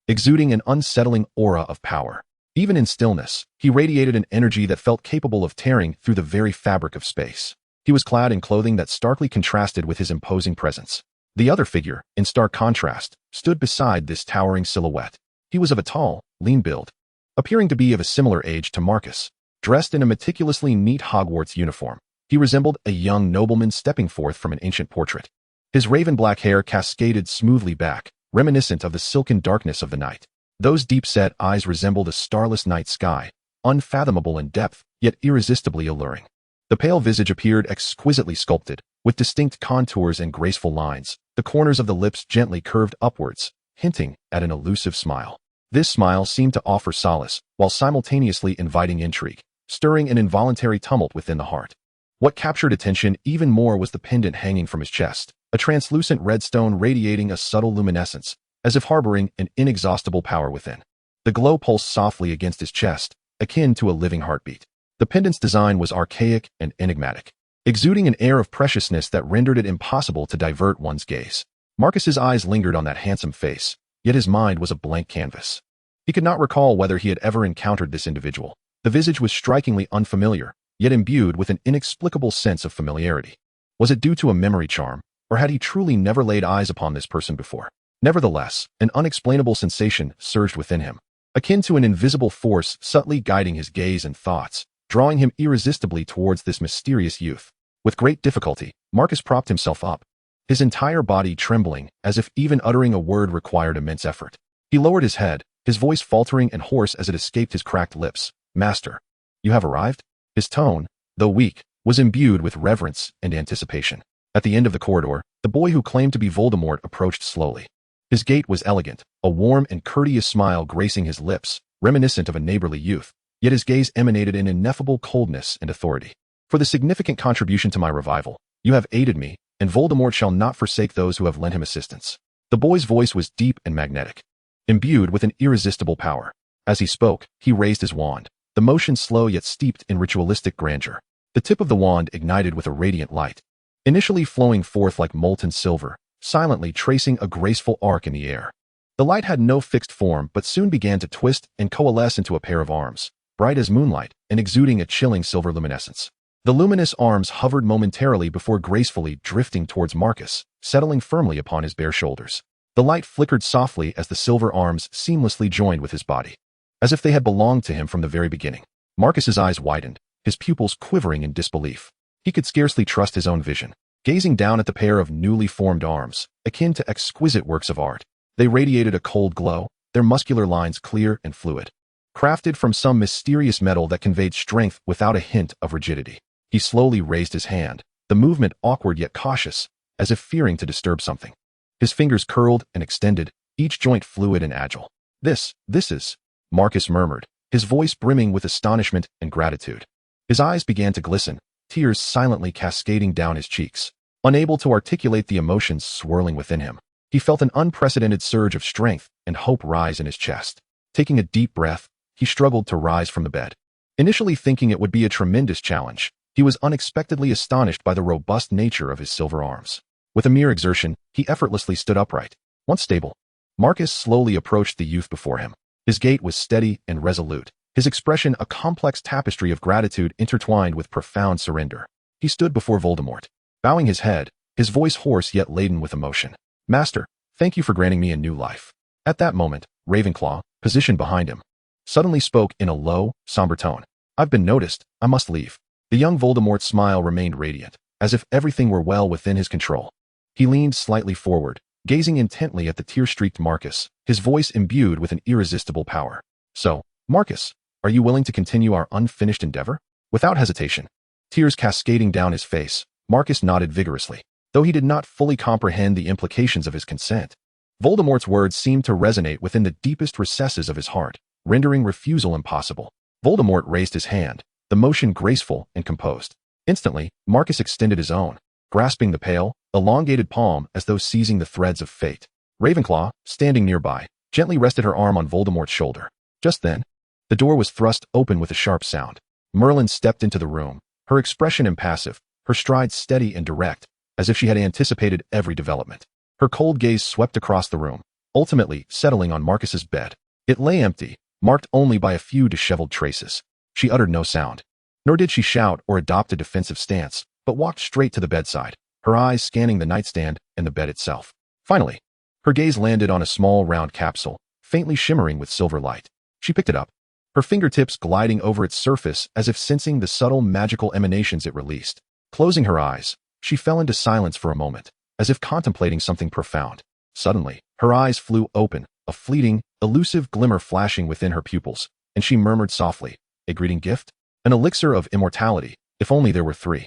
exuding an unsettling aura of power. Even in stillness, he radiated an energy that felt capable of tearing through the very fabric of space. He was clad in clothing that starkly contrasted with his imposing presence. The other figure, in stark contrast, stood beside this towering silhouette. He was of a tall, lean build, appearing to be of a similar age to Marcus. Dressed in a meticulously neat Hogwarts uniform, he resembled a young nobleman stepping forth from an ancient portrait. His raven-black hair cascaded smoothly back, reminiscent of the silken darkness of the night. Those deep-set eyes resembled a starless night sky, unfathomable in depth, yet irresistibly alluring. The pale visage appeared exquisitely sculpted, with distinct contours and graceful lines, the corners of the lips gently curved upwards, hinting at an elusive smile. This smile seemed to offer solace, while simultaneously inviting intrigue, stirring an involuntary tumult within the heart. What captured attention even more was the pendant hanging from his chest, a translucent red stone radiating a subtle luminescence, as if harboring an inexhaustible power within. The glow pulsed softly against his chest, akin to a living heartbeat. The pendant's design was archaic and enigmatic, exuding an air of preciousness that rendered it impossible to divert one's gaze. Marcus's eyes lingered on that handsome face, yet his mind was a blank canvas. He could not recall whether he had ever encountered this individual. The visage was strikingly unfamiliar, yet imbued with an inexplicable sense of familiarity. Was it due to a memory charm, or had he truly never laid eyes upon this person before? Nevertheless, an unexplainable sensation surged within him, akin to an invisible force subtly guiding his gaze and thoughts, drawing him irresistibly towards this mysterious youth. With great difficulty, Marcus propped himself up, his entire body trembling as if even uttering a word required immense effort. He lowered his head, his voice faltering and hoarse as it escaped his cracked lips. "Master, you have arrived?" His tone, though weak, was imbued with reverence and anticipation. At the end of the corridor, the boy who claimed to be Voldemort approached slowly. His gait was elegant, a warm and courteous smile gracing his lips, reminiscent of a neighborly youth, yet his gaze emanated an ineffable coldness and authority. "For the significant contribution to my revival, you have aided me, and Voldemort shall not forsake those who have lent him assistance." The boy's voice was deep and magnetic, imbued with an irresistible power. As he spoke, he raised his wand, the motion slow yet steeped in ritualistic grandeur. The tip of the wand ignited with a radiant light, initially flowing forth like molten silver, silently tracing a graceful arc in the air. The light had no fixed form but soon began to twist and coalesce into a pair of arms, bright as moonlight and exuding a chilling silver luminescence. The luminous arms hovered momentarily before gracefully drifting towards Marcus, settling firmly upon his bare shoulders. The light flickered softly as the silver arms seamlessly joined with his body, as if they had belonged to him from the very beginning. Marcus's eyes widened, his pupils quivering in disbelief. He could scarcely trust his own vision, gazing down at the pair of newly formed arms, akin to exquisite works of art. They radiated a cold glow, their muscular lines clear and fluid, crafted from some mysterious metal that conveyed strength without a hint of rigidity. He slowly raised his hand, the movement awkward yet cautious, as if fearing to disturb something. His fingers curled and extended, each joint fluid and agile. This is," Marcus murmured, his voice brimming with astonishment and gratitude. His eyes began to glisten, tears silently cascading down his cheeks. Unable to articulate the emotions swirling within him, he felt an unprecedented surge of strength and hope rise in his chest. Taking a deep breath, he struggled to rise from the bed. Initially thinking it would be a tremendous challenge, he was unexpectedly astonished by the robust nature of his silver arms. With a mere exertion, he effortlessly stood upright. Once stable, Marcus slowly approached the youth before him. His gait was steady and resolute, his expression a complex tapestry of gratitude intertwined with profound surrender. He stood before Voldemort, bowing his head, his voice hoarse yet laden with emotion. "Master, thank you for granting me a new life." At that moment, Ravenclaw, positioned behind him, suddenly spoke in a low, somber tone. "I've been noticed. I must leave." The young Voldemort's smile remained radiant, as if everything were well within his control. He leaned slightly forward, gazing intently at the tear-streaked Marcus, his voice imbued with an irresistible power. "So, Marcus, are you willing to continue our unfinished endeavor?" Without hesitation, tears cascading down his face, Marcus nodded vigorously, though he did not fully comprehend the implications of his consent. Voldemort's words seemed to resonate within the deepest recesses of his heart, rendering refusal impossible. Voldemort raised his hand, the motion graceful and composed. Instantly, Marcus extended his own, grasping the pale, elongated palm as though seizing the threads of fate. Ravenclaw, standing nearby, gently rested her arm on Voldemort's shoulder. Just then, the door was thrust open with a sharp sound. Merlin stepped into the room, her expression impassive, her stride steady and direct, as if she had anticipated every development. Her cold gaze swept across the room, ultimately settling on Marcus's bed. It lay empty, marked only by a few disheveled traces. She uttered no sound, nor did she shout or adopt a defensive stance, but walked straight to the bedside, her eyes scanning the nightstand and the bed itself. Finally, her gaze landed on a small round capsule, faintly shimmering with silver light. She picked it up, her fingertips gliding over its surface as if sensing the subtle magical emanations it released. Closing her eyes, she fell into silence for a moment, as if contemplating something profound. Suddenly, her eyes flew open, a fleeting, elusive glimmer flashing within her pupils, and she murmured softly, "A greeting gift? An elixir of immortality, if only there were 3.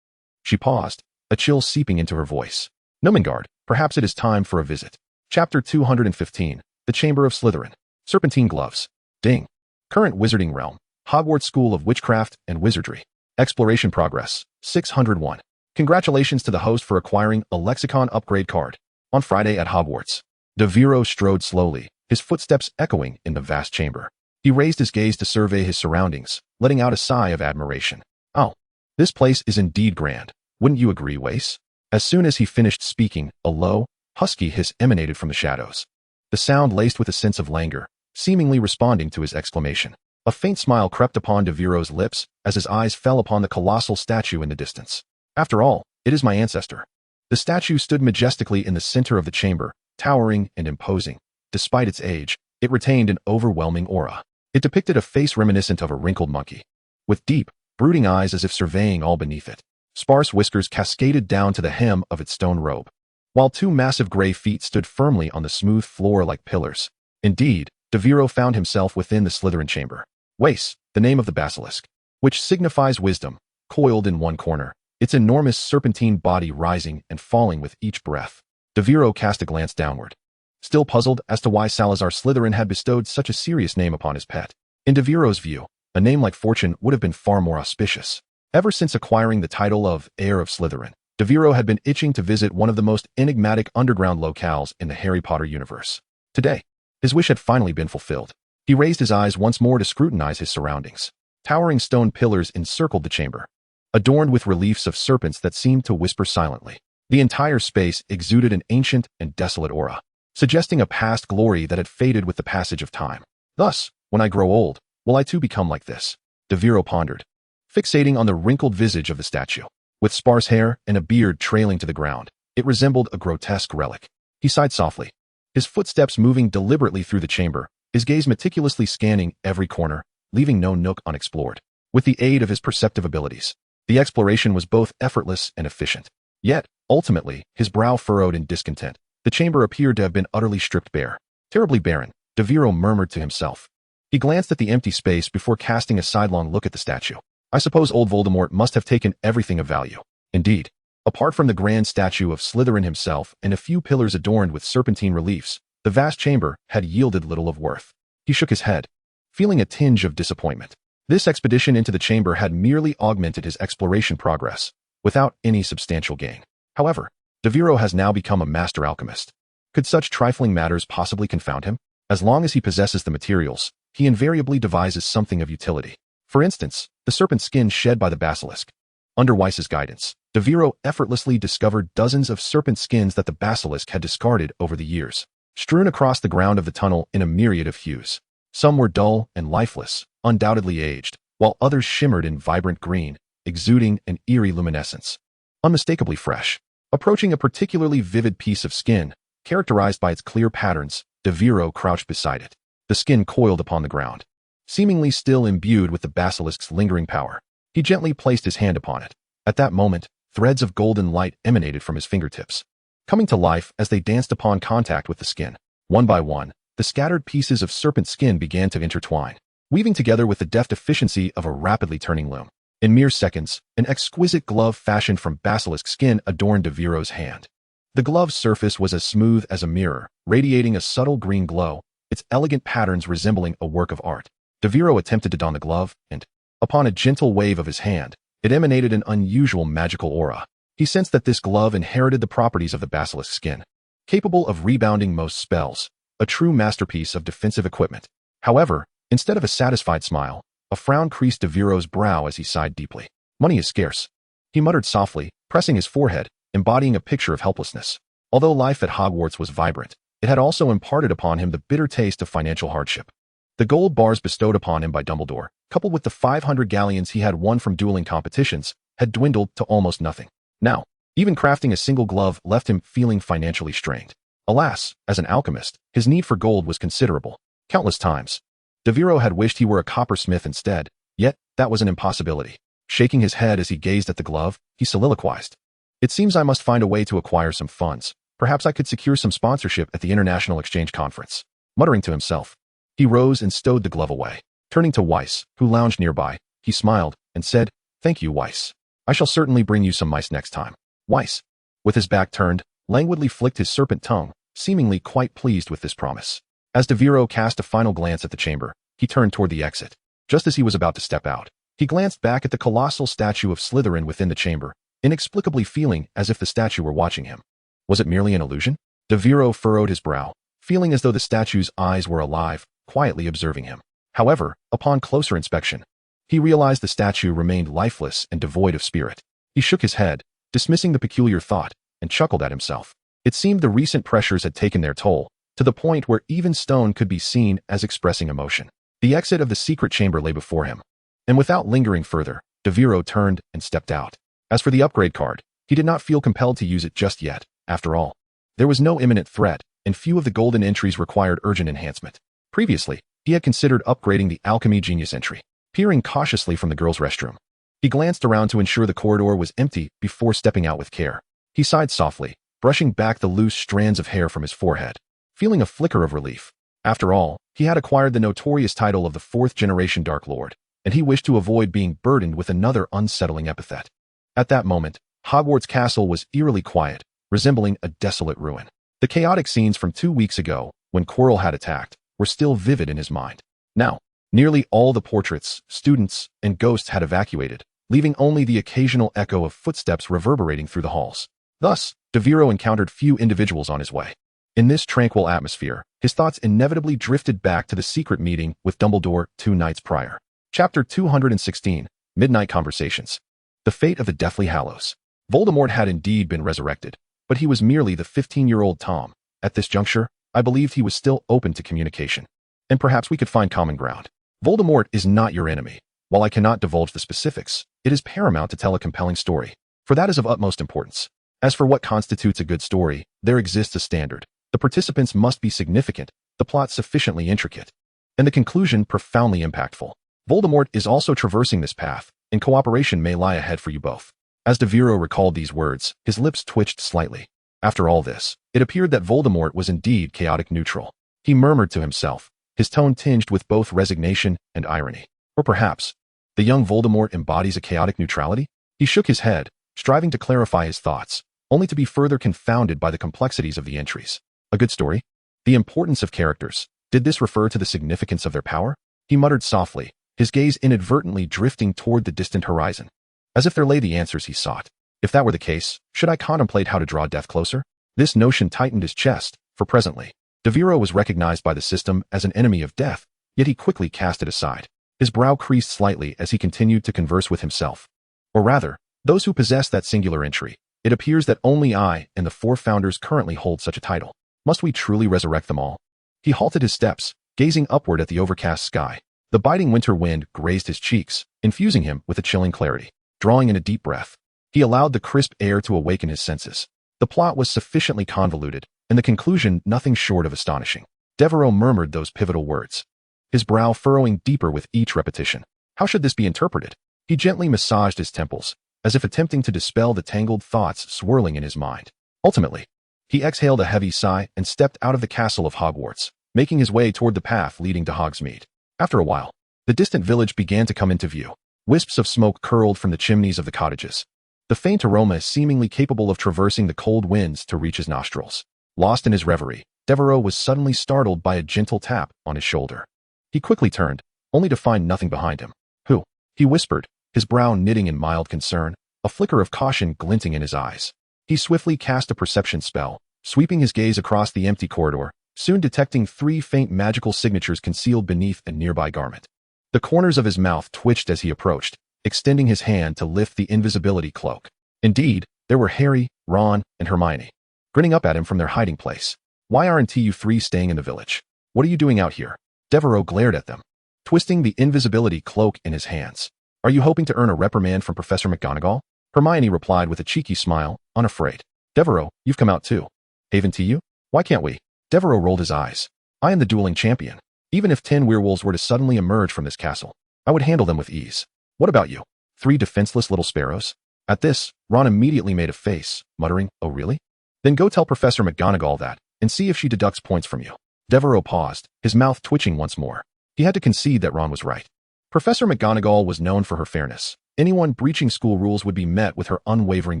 She paused, a chill seeping into her voice. "Numengard, perhaps it is time for a visit." Chapter 215, The Chamber of Slytherin. Serpentine Gloves. Ding. Current Wizarding Realm. Hogwarts School of Witchcraft and Wizardry. Exploration Progress. 601. Congratulations to the host for acquiring a lexicon upgrade card. On Friday at Hogwarts, Devero strode slowly, his footsteps echoing in the vast chamber. He raised his gaze to survey his surroundings, letting out a sigh of admiration. "Oh, this place is indeed grand. Wouldn't you agree, Wace?" As soon as he finished speaking, a low, husky hiss emanated from the shadows. The sound laced with a sense of languor, seemingly responding to his exclamation. A faint smile crept upon Devero's lips as his eyes fell upon the colossal statue in the distance. "After all, it is my ancestor." The statue stood majestically in the center of the chamber, towering and imposing. Despite its age, it retained an overwhelming aura. It depicted a face reminiscent of a wrinkled monkey, with deep, brooding eyes as if surveying all beneath it. Sparse whiskers cascaded down to the hem of its stone robe, while 2 massive gray feet stood firmly on the smooth floor like pillars. Indeed, Devero found himself within the Slytherin chamber. Wace, the name of the basilisk, which signifies wisdom, coiled in one corner, its enormous serpentine body rising and falling with each breath. Devero cast a glance downward, still puzzled as to why Salazar Slytherin had bestowed such a serious name upon his pet. In Devero's view, a name like Fortune would have been far more auspicious. Ever since acquiring the title of Heir of Slytherin, Devero had been itching to visit one of the most enigmatic underground locales in the Harry Potter universe. Today, his wish had finally been fulfilled. He raised his eyes once more to scrutinize his surroundings. Towering stone pillars encircled the chamber, adorned with reliefs of serpents that seemed to whisper silently. The entire space exuded an ancient and desolate aura, suggesting a past glory that had faded with the passage of time. "Thus, when I grow old, will I too become like this?" Devero pondered, fixating on the wrinkled visage of the statue. With sparse hair and a beard trailing to the ground, it resembled a grotesque relic. He sighed softly, his footsteps moving deliberately through the chamber, his gaze meticulously scanning every corner, leaving no nook unexplored. With the aid of his perceptive abilities, the exploration was both effortless and efficient. Yet, ultimately, his brow furrowed in discontent. The chamber appeared to have been utterly stripped bare. "Terribly barren," Devero murmured to himself. He glanced at the empty space before casting a sidelong look at the statue. "I suppose old Voldemort must have taken everything of value." Indeed, apart from the grand statue of Slytherin himself and a few pillars adorned with serpentine reliefs, the vast chamber had yielded little of worth. He shook his head, feeling a tinge of disappointment. This expedition into the chamber had merely augmented his exploration progress, without any substantial gain. However, Devero has now become a master alchemist. Could such trifling matters possibly confound him? As long as he possesses the materials, he invariably devises something of utility. For instance, the serpent skin shed by the basilisk. Under Weiss's guidance, Devero effortlessly discovered dozens of serpent skins that the basilisk had discarded over the years, strewn across the ground of the tunnel in a myriad of hues. Some were dull and lifeless, undoubtedly aged, while others shimmered in vibrant green, exuding an eerie luminescence. Unmistakably fresh. Approaching a particularly vivid piece of skin, characterized by its clear patterns, Devero crouched beside it. The skin coiled upon the ground. Seemingly still imbued with the basilisk's lingering power, he gently placed his hand upon it. At that moment, threads of golden light emanated from his fingertips, coming to life as they danced upon contact with the skin. One by one, the scattered pieces of serpent skin began to intertwine, weaving together with the deft efficiency of a rapidly turning loom. In mere seconds, an exquisite glove fashioned from basilisk skin adorned Devero's hand. The glove's surface was as smooth as a mirror, radiating a subtle green glow, its elegant patterns resembling a work of art. Devero attempted to don the glove, and, upon a gentle wave of his hand, it emanated an unusual magical aura. He sensed that this glove inherited the properties of the basilisk skin, capable of rebounding most spells, a true masterpiece of defensive equipment. However, instead of a satisfied smile, a frown creased Devero's brow as he sighed deeply. Money is scarce, he muttered softly, pressing his forehead, embodying a picture of helplessness. Although life at Hogwarts was vibrant, it had also imparted upon him the bitter taste of financial hardship. The gold bars bestowed upon him by Dumbledore, coupled with the 500 galleons he had won from dueling competitions, had dwindled to almost nothing. Now, even crafting a single glove left him feeling financially strained. Alas, as an alchemist, his need for gold was considerable. Countless times, Devero had wished he were a coppersmith instead, yet that was an impossibility. Shaking his head as he gazed at the glove, he soliloquized. It seems I must find a way to acquire some funds. Perhaps I could secure some sponsorship at the International Exchange Conference. Muttering to himself, he rose and stowed the glove away. Turning to Weiss, who lounged nearby, he smiled and said, "Thank you, Weiss. I shall certainly bring you some mice next time." Weiss, with his back turned, languidly flicked his serpent tongue, seemingly quite pleased with this promise. As Devero cast a final glance at the chamber, he turned toward the exit. Just as he was about to step out, he glanced back at the colossal statue of Slytherin within the chamber, inexplicably feeling as if the statue were watching him. Was it merely an illusion? Devero furrowed his brow, feeling as though the statue's eyes were alive, quietly observing him. However, upon closer inspection, he realized the statue remained lifeless and devoid of spirit. He shook his head, dismissing the peculiar thought, and chuckled at himself. It seemed the recent pressures had taken their toll, to the point where even stone could be seen as expressing emotion. The exit of the secret chamber lay before him, and without lingering further, Devero turned and stepped out. As for the upgrade card, he did not feel compelled to use it just yet. After all, there was no imminent threat, and few of the golden entries required urgent enhancement. Previously, he had considered upgrading the Alchemy Genius entry. Peering cautiously from the girls' restroom, he glanced around to ensure the corridor was empty before stepping out with care. He sighed softly, brushing back the loose strands of hair from his forehead, feeling a flicker of relief. After all, he had acquired the notorious title of the 4th-generation Dark Lord, and he wished to avoid being burdened with another unsettling epithet. At that moment, Hogwarts Castle was eerily quiet, resembling a desolate ruin. The chaotic scenes from 2 weeks ago, when Quirrell had attacked, were still vivid in his mind. Now, nearly all the portraits, students, and ghosts had evacuated, leaving only the occasional echo of footsteps reverberating through the halls. Thus, Devero encountered few individuals on his way. In this tranquil atmosphere, his thoughts inevitably drifted back to the secret meeting with Dumbledore 2 nights prior. Chapter 216, Midnight Conversations. The Fate of the Deathly Hallows. Voldemort had indeed been resurrected, but he was merely the 15-year-old Tom. At this juncture, I believed he was still open to communication, and perhaps we could find common ground. Voldemort is not your enemy. While I cannot divulge the specifics, it is paramount to tell a compelling story, for that is of utmost importance. As for what constitutes a good story, there exists a standard. The participants must be significant, the plot sufficiently intricate, and the conclusion profoundly impactful. Voldemort is also traversing this path, and cooperation may lie ahead for you both. As Devero recalled these words, his lips twitched slightly. After all this, it appeared that Voldemort was indeed chaotic neutral. He murmured to himself, his tone tinged with both resignation and irony. Or perhaps, the young Voldemort embodies a chaotic neutrality? He shook his head, striving to clarify his thoughts, only to be further confounded by the complexities of the entries. A good story? The importance of characters. Did this refer to the significance of their power? He muttered softly, his gaze inadvertently drifting toward the distant horizon, as if there lay the answers he sought. If that were the case, should I contemplate how to draw death closer? This notion tightened his chest, for presently, Devero was recognized by the system as an enemy of death, yet he quickly cast it aside. His brow creased slightly as he continued to converse with himself. Or rather, those who possess that singular entry. It appears that only I and the 4 founders currently hold such a title. Must we truly resurrect them all? He halted his steps, gazing upward at the overcast sky. The biting winter wind grazed his cheeks, infusing him with a chilling clarity. drawing in a deep breath. He allowed the crisp air to awaken his senses. The plot was sufficiently convoluted, and the conclusion nothing short of astonishing. Devero murmured those pivotal words, his brow furrowing deeper with each repetition. How should this be interpreted? He gently massaged his temples, as if attempting to dispel the tangled thoughts swirling in his mind. Ultimately, he exhaled a heavy sigh and stepped out of the castle of Hogwarts, making his way toward the path leading to Hogsmeade. After a while, the distant village began to come into view. Wisps of smoke curled from the chimneys of the cottages, the faint aroma seemingly capable of traversing the cold winds to reach his nostrils. Lost in his reverie, Devero was suddenly startled by a gentle tap on his shoulder. He quickly turned, only to find nothing behind him. Who? He whispered, his brow knitting in mild concern, a flicker of caution glinting in his eyes. He swiftly cast a perception spell, sweeping his gaze across the empty corridor, soon detecting 3 faint magical signatures concealed beneath a nearby garment. The corners of his mouth twitched as he approached, extending his hand to lift the invisibility cloak. Indeed, there were Harry, Ron, and Hermione, grinning up at him from their hiding place. Why aren't you 3 staying in the village? What are you doing out here? Devero glared at them, twisting the invisibility cloak in his hands. Are you hoping to earn a reprimand from Professor McGonagall? Hermione replied with a cheeky smile, unafraid. Devero, you've come out too. Haven to you? Why can't we? Devero rolled his eyes. I am the dueling champion. Even if 10 werewolves were to suddenly emerge from this castle, I would handle them with ease. What about you? 3 defenseless little sparrows? At this, Ron immediately made a face, muttering, oh really? Then go tell Professor McGonagall that, and see if she deducts points from you. Devero paused, his mouth twitching once more. He had to concede that Ron was right. Professor McGonagall was known for her fairness. Anyone breaching school rules would be met with her unwavering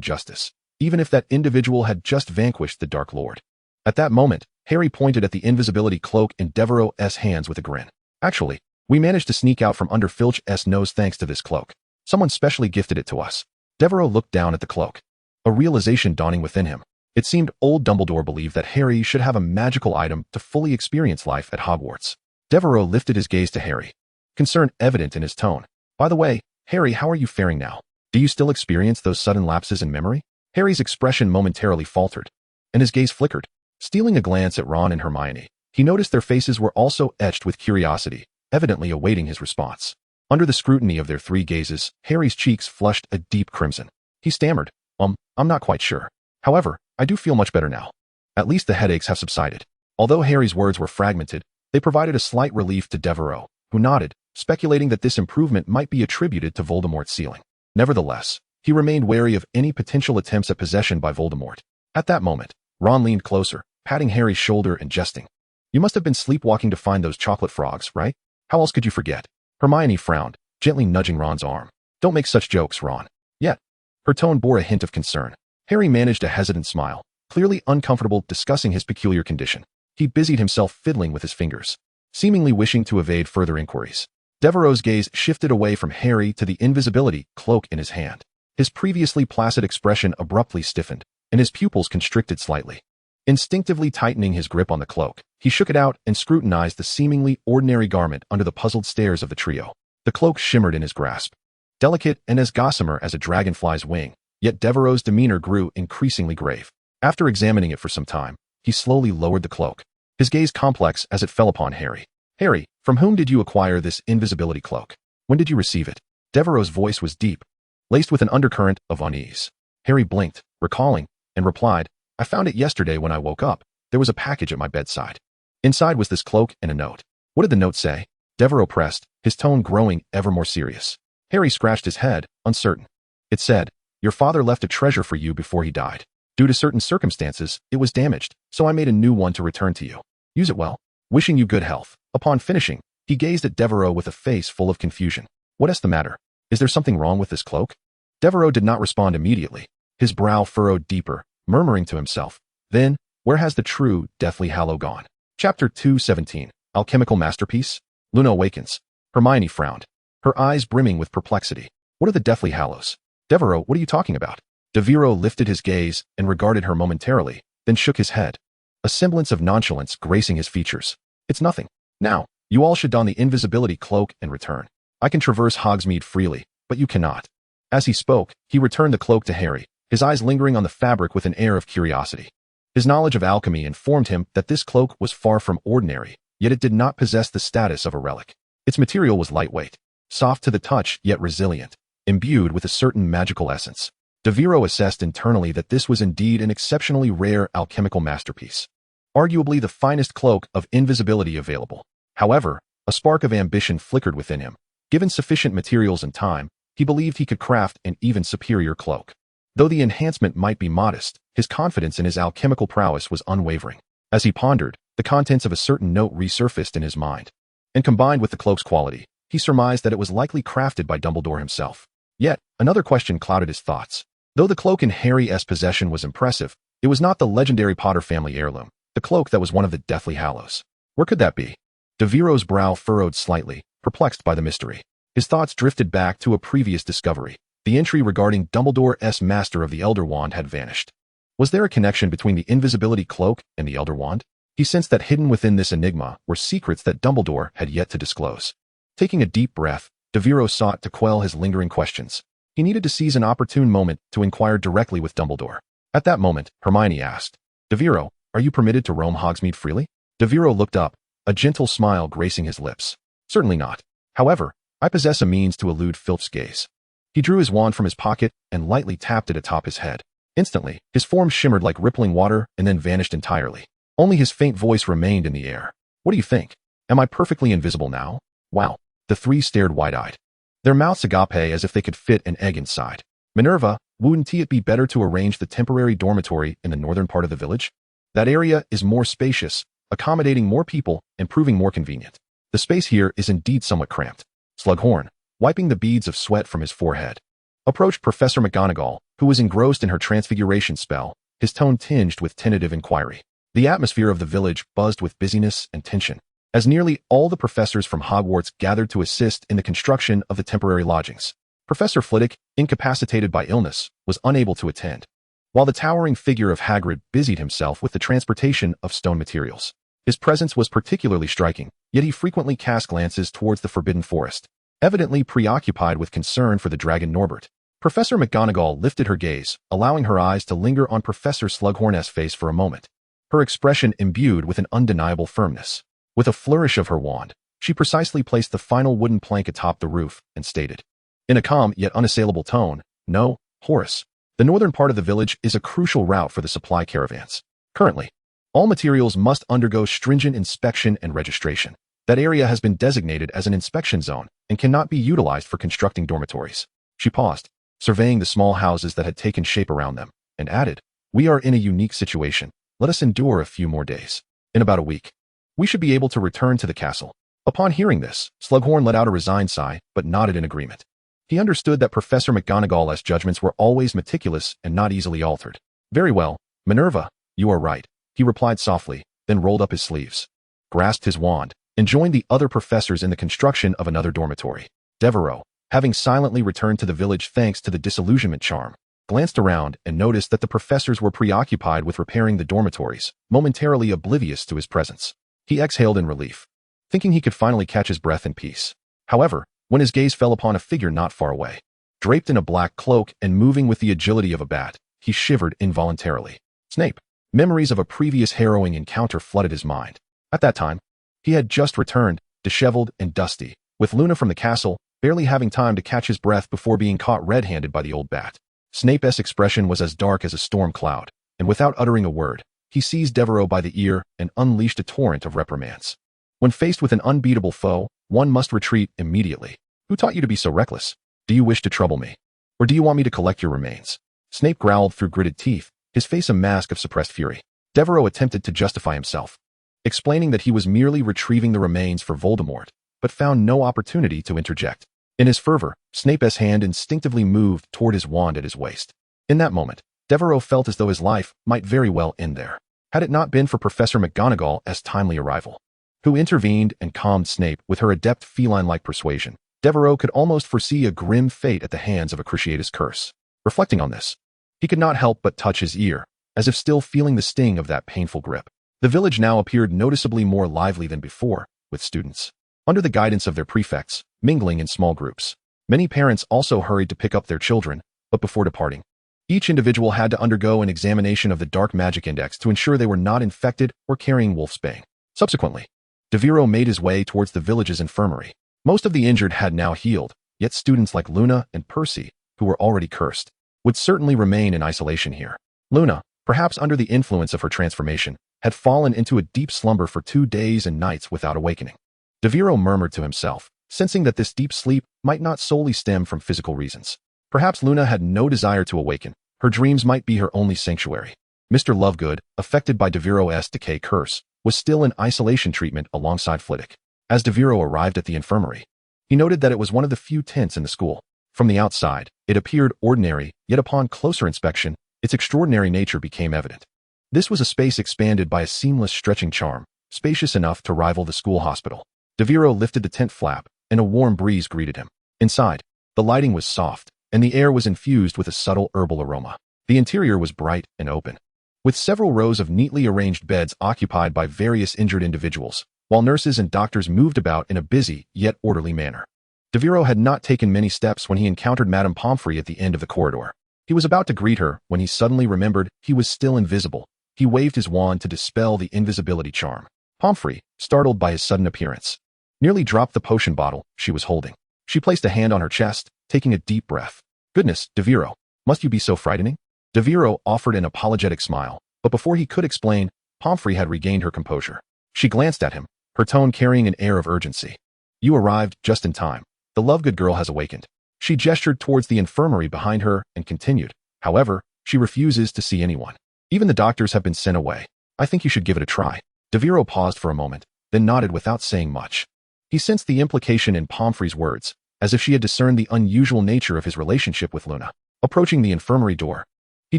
justice, even if that individual had just vanquished the Dark Lord. At that moment, Harry pointed at the invisibility cloak in Devero's hands with a grin. Actually, we managed to sneak out from under Filch's nose thanks to this cloak. Someone specially gifted it to us. Devero looked down at the cloak, a realization dawning within him. It seemed old Dumbledore believed that Harry should have a magical item to fully experience life at Hogwarts. Devero lifted his gaze to Harry, concern evident in his tone. By the way, Harry, how are you faring now? Do you still experience those sudden lapses in memory? Harry's expression momentarily faltered, and his gaze flickered. Stealing a glance at Ron and Hermione, he noticed their faces were also etched with curiosity, evidently awaiting his response. Under the scrutiny of their 3 gazes, Harry's cheeks flushed a deep crimson. He stammered, I'm not quite sure. However, I do feel much better now. At least the headaches have subsided. Although Harry's words were fragmented, they provided a slight relief to Devero, who nodded, speculating that this improvement might be attributed to Voldemort's sealing. Nevertheless, he remained wary of any potential attempts at possession by Voldemort. At that moment, Ron leaned closer, patting Harry's shoulder and jesting. You must have been sleepwalking to find those chocolate frogs, right? How else could you forget? Hermione frowned, gently nudging Ron's arm. Don't make such jokes, Ron. Yet. Her tone bore a hint of concern. Harry managed a hesitant smile, clearly uncomfortable discussing his peculiar condition. He busied himself fiddling with his fingers, seemingly wishing to evade further inquiries. Devereau's gaze shifted away from Harry to the invisibility cloak in his hand. His previously placid expression abruptly stiffened, and his pupils constricted slightly. Instinctively tightening his grip on the cloak, he shook it out and scrutinized the seemingly ordinary garment under the puzzled stares of the trio. The cloak shimmered in his grasp, delicate and as gossamer as a dragonfly's wing, yet Devereau's demeanor grew increasingly grave. After examining it for some time, he slowly lowered the cloak, his gaze complex as it fell upon Harry. Harry, from whom did you acquire this invisibility cloak? When did you receive it? Devereau's voice was deep, laced with an undercurrent of unease. Harry blinked, recalling, and replied, I found it yesterday when I woke up. There was a package at my bedside. Inside was this cloak and a note. What did the note say? Devero pressed, his tone growing ever more serious. Harry scratched his head, uncertain. It said, your father left a treasure for you before he died. Due to certain circumstances, it was damaged, so I made a new one to return to you. Use it well. Wishing you good health. Upon finishing, he gazed at Devero with a face full of confusion. What is the matter? Is there something wrong with this cloak? Devero did not respond immediately. His brow furrowed deeper, murmuring to himself, then, where has the true Deathly Hallow gone? Chapter 217, Alchemical Masterpiece? Luna awakens. Hermione frowned, her eyes brimming with perplexity. What are the Deathly Hallows? Devero, what are you talking about? Devero lifted his gaze and regarded her momentarily, then shook his head, a semblance of nonchalance gracing his features. It's nothing. Now, you all should don the invisibility cloak and return. I can traverse Hogsmeade freely, but you cannot. As he spoke, he returned the cloak to Harry, his eyes lingering on the fabric with an air of curiosity. His knowledge of alchemy informed him that this cloak was far from ordinary, yet it did not possess the status of a relic. Its material was lightweight, soft to the touch yet resilient, imbued with a certain magical essence. Devero assessed internally that this was indeed an exceptionally rare alchemical masterpiece, arguably the finest cloak of invisibility available. However, a spark of ambition flickered within him. Given sufficient materials and time, he believed he could craft an even superior cloak. Though the enhancement might be modest, his confidence in his alchemical prowess was unwavering. As he pondered, the contents of a certain note resurfaced in his mind. And combined with the cloak's quality, he surmised that it was likely crafted by Dumbledore himself. Yet, another question clouded his thoughts. Though the cloak in Harry's possession was impressive, it was not the legendary Potter family heirloom, the cloak that was one of the Deathly Hallows. Where could that be? Devero's brow furrowed slightly, perplexed by the mystery. His thoughts drifted back to a previous discovery. The entry regarding Dumbledore's Master of the Elder Wand had vanished. Was there a connection between the invisibility cloak and the Elder Wand? He sensed that hidden within this enigma were secrets that Dumbledore had yet to disclose. Taking a deep breath, Devero sought to quell his lingering questions. He needed to seize an opportune moment to inquire directly with Dumbledore. At that moment, Hermione asked, "Devero, are you permitted to roam Hogsmeade freely?" Devero looked up, a gentle smile gracing his lips. "Certainly not. However, I possess a means to elude Filch's gaze." He drew his wand from his pocket and lightly tapped it atop his head. Instantly, his form shimmered like rippling water and then vanished entirely. Only his faint voice remained in the air. "What do you think? Am I perfectly invisible now?" "Wow." The three stared wide-eyed, their mouths agape as if they could fit an egg inside. "Minerva, wouldn't it be better to arrange the temporary dormitory in the northern part of the village? That area is more spacious, accommodating more people and proving more convenient. The space here is indeed somewhat cramped." Slughorn, wiping the beads of sweat from his forehead, approached Professor McGonagall, who was engrossed in her transfiguration spell, his tone tinged with tentative inquiry. The atmosphere of the village buzzed with busyness and tension, as nearly all the professors from Hogwarts gathered to assist in the construction of the temporary lodgings. Professor Flitwick, incapacitated by illness, was unable to attend, while the towering figure of Hagrid busied himself with the transportation of stone materials. His presence was particularly striking, yet he frequently cast glances towards the Forbidden Forest, evidently preoccupied with concern for the dragon Norbert. Professor McGonagall lifted her gaze, allowing her eyes to linger on Professor Slughorn's face for a moment, her expression imbued with an undeniable firmness. With a flourish of her wand, she precisely placed the final wooden plank atop the roof and stated, in a calm yet unassailable tone, "No, Horace. The northern part of the village is a crucial route for the supply caravans. Currently, all materials must undergo stringent inspection and registration. That area has been designated as an inspection zone and cannot be utilized for constructing dormitories." She paused, surveying the small houses that had taken shape around them, and added, "We are in a unique situation. Let us endure a few more days. In about a week, we should be able to return to the castle." Upon hearing this, Slughorn let out a resigned sigh, but nodded in agreement. He understood that Professor McGonagall's judgments were always meticulous and not easily altered. "Very well, Minerva, you are right," he replied softly, then rolled up his sleeves, grasped his wand, and joined the other professors in the construction of another dormitory. Devero, having silently returned to the village thanks to the disillusionment charm, glanced around and noticed that the professors were preoccupied with repairing the dormitories, momentarily oblivious to his presence. He exhaled in relief, thinking he could finally catch his breath in peace. However, when his gaze fell upon a figure not far away, draped in a black cloak and moving with the agility of a bat, he shivered involuntarily. Snape. Memories of a previous harrowing encounter flooded his mind. At that time, he had just returned, disheveled and dusty, with Luna from the castle, barely having time to catch his breath before being caught red-handed by the old bat. Snape's expression was as dark as a storm cloud, and without uttering a word, he seized Devero by the ear and unleashed a torrent of reprimands. When faced with an unbeatable foe, one must retreat immediately. "Who taught you to be so reckless? Do you wish to trouble me? Or do you want me to collect your remains?" Snape growled through gritted teeth, his face a mask of suppressed fury. Devero attempted to justify himself, explaining that he was merely retrieving the remains for Voldemort, but found no opportunity to interject. In his fervor, Snape's hand instinctively moved toward his wand at his waist. In that moment, Devero felt as though his life might very well end there, had it not been for Professor McGonagall's timely arrival, who intervened and calmed Snape with her adept feline-like persuasion. Devero could almost foresee a grim fate at the hands of a Cruciatus curse. Reflecting on this, he could not help but touch his ear, as if still feeling the sting of that painful grip. The village now appeared noticeably more lively than before, with students, under the guidance of their prefects, mingling in small groups. Many parents also hurried to pick up their children, but before departing, each individual had to undergo an examination of the Dark Magic Index to ensure they were not infected or carrying wolfsbane. Subsequently, Devero made his way towards the village's infirmary. Most of the injured had now healed, yet students like Luna and Percy, who were already cursed, would certainly remain in isolation here. Luna, perhaps under the influence of her transformation, had fallen into a deep slumber for 2 days and nights without awakening. Devero murmured to himself, sensing that this deep sleep might not solely stem from physical reasons. Perhaps Luna had no desire to awaken. Her dreams might be her only sanctuary. Mr. Lovegood, affected by Devero's decay curse, was still in isolation treatment alongside Flitwick. As Devero arrived at the infirmary, he noted that it was one of the few tents in the school. From the outside, it appeared ordinary, yet upon closer inspection, its extraordinary nature became evident. This was a space expanded by a seamless stretching charm, spacious enough to rival the school hospital. Devero lifted the tent flap, and a warm breeze greeted him. Inside, the lighting was soft, and the air was infused with a subtle herbal aroma. The interior was bright and open, with several rows of neatly arranged beds occupied by various injured individuals, while nurses and doctors moved about in a busy yet orderly manner. Devero had not taken many steps when he encountered Madame Pomfrey at the end of the corridor. He was about to greet her when he suddenly remembered he was still invisible. He waved his wand to dispel the invisibility charm. Pomfrey, startled by his sudden appearance, nearly dropped the potion bottle she was holding. She placed a hand on her chest, taking a deep breath. "Goodness, Devero, must you be so frightening?" Devero offered an apologetic smile, but before he could explain, Pomfrey had regained her composure. She glanced at him, her tone carrying an air of urgency. "You arrived just in time. The Lovegood girl has awakened." She gestured towards the infirmary behind her and continued, "However, she refuses to see anyone. Even the doctors have been sent away. I think you should give it a try." Devero paused for a moment, then nodded without saying much. He sensed the implication in Pomfrey's words, as if she had discerned the unusual nature of his relationship with Luna. Approaching the infirmary door, he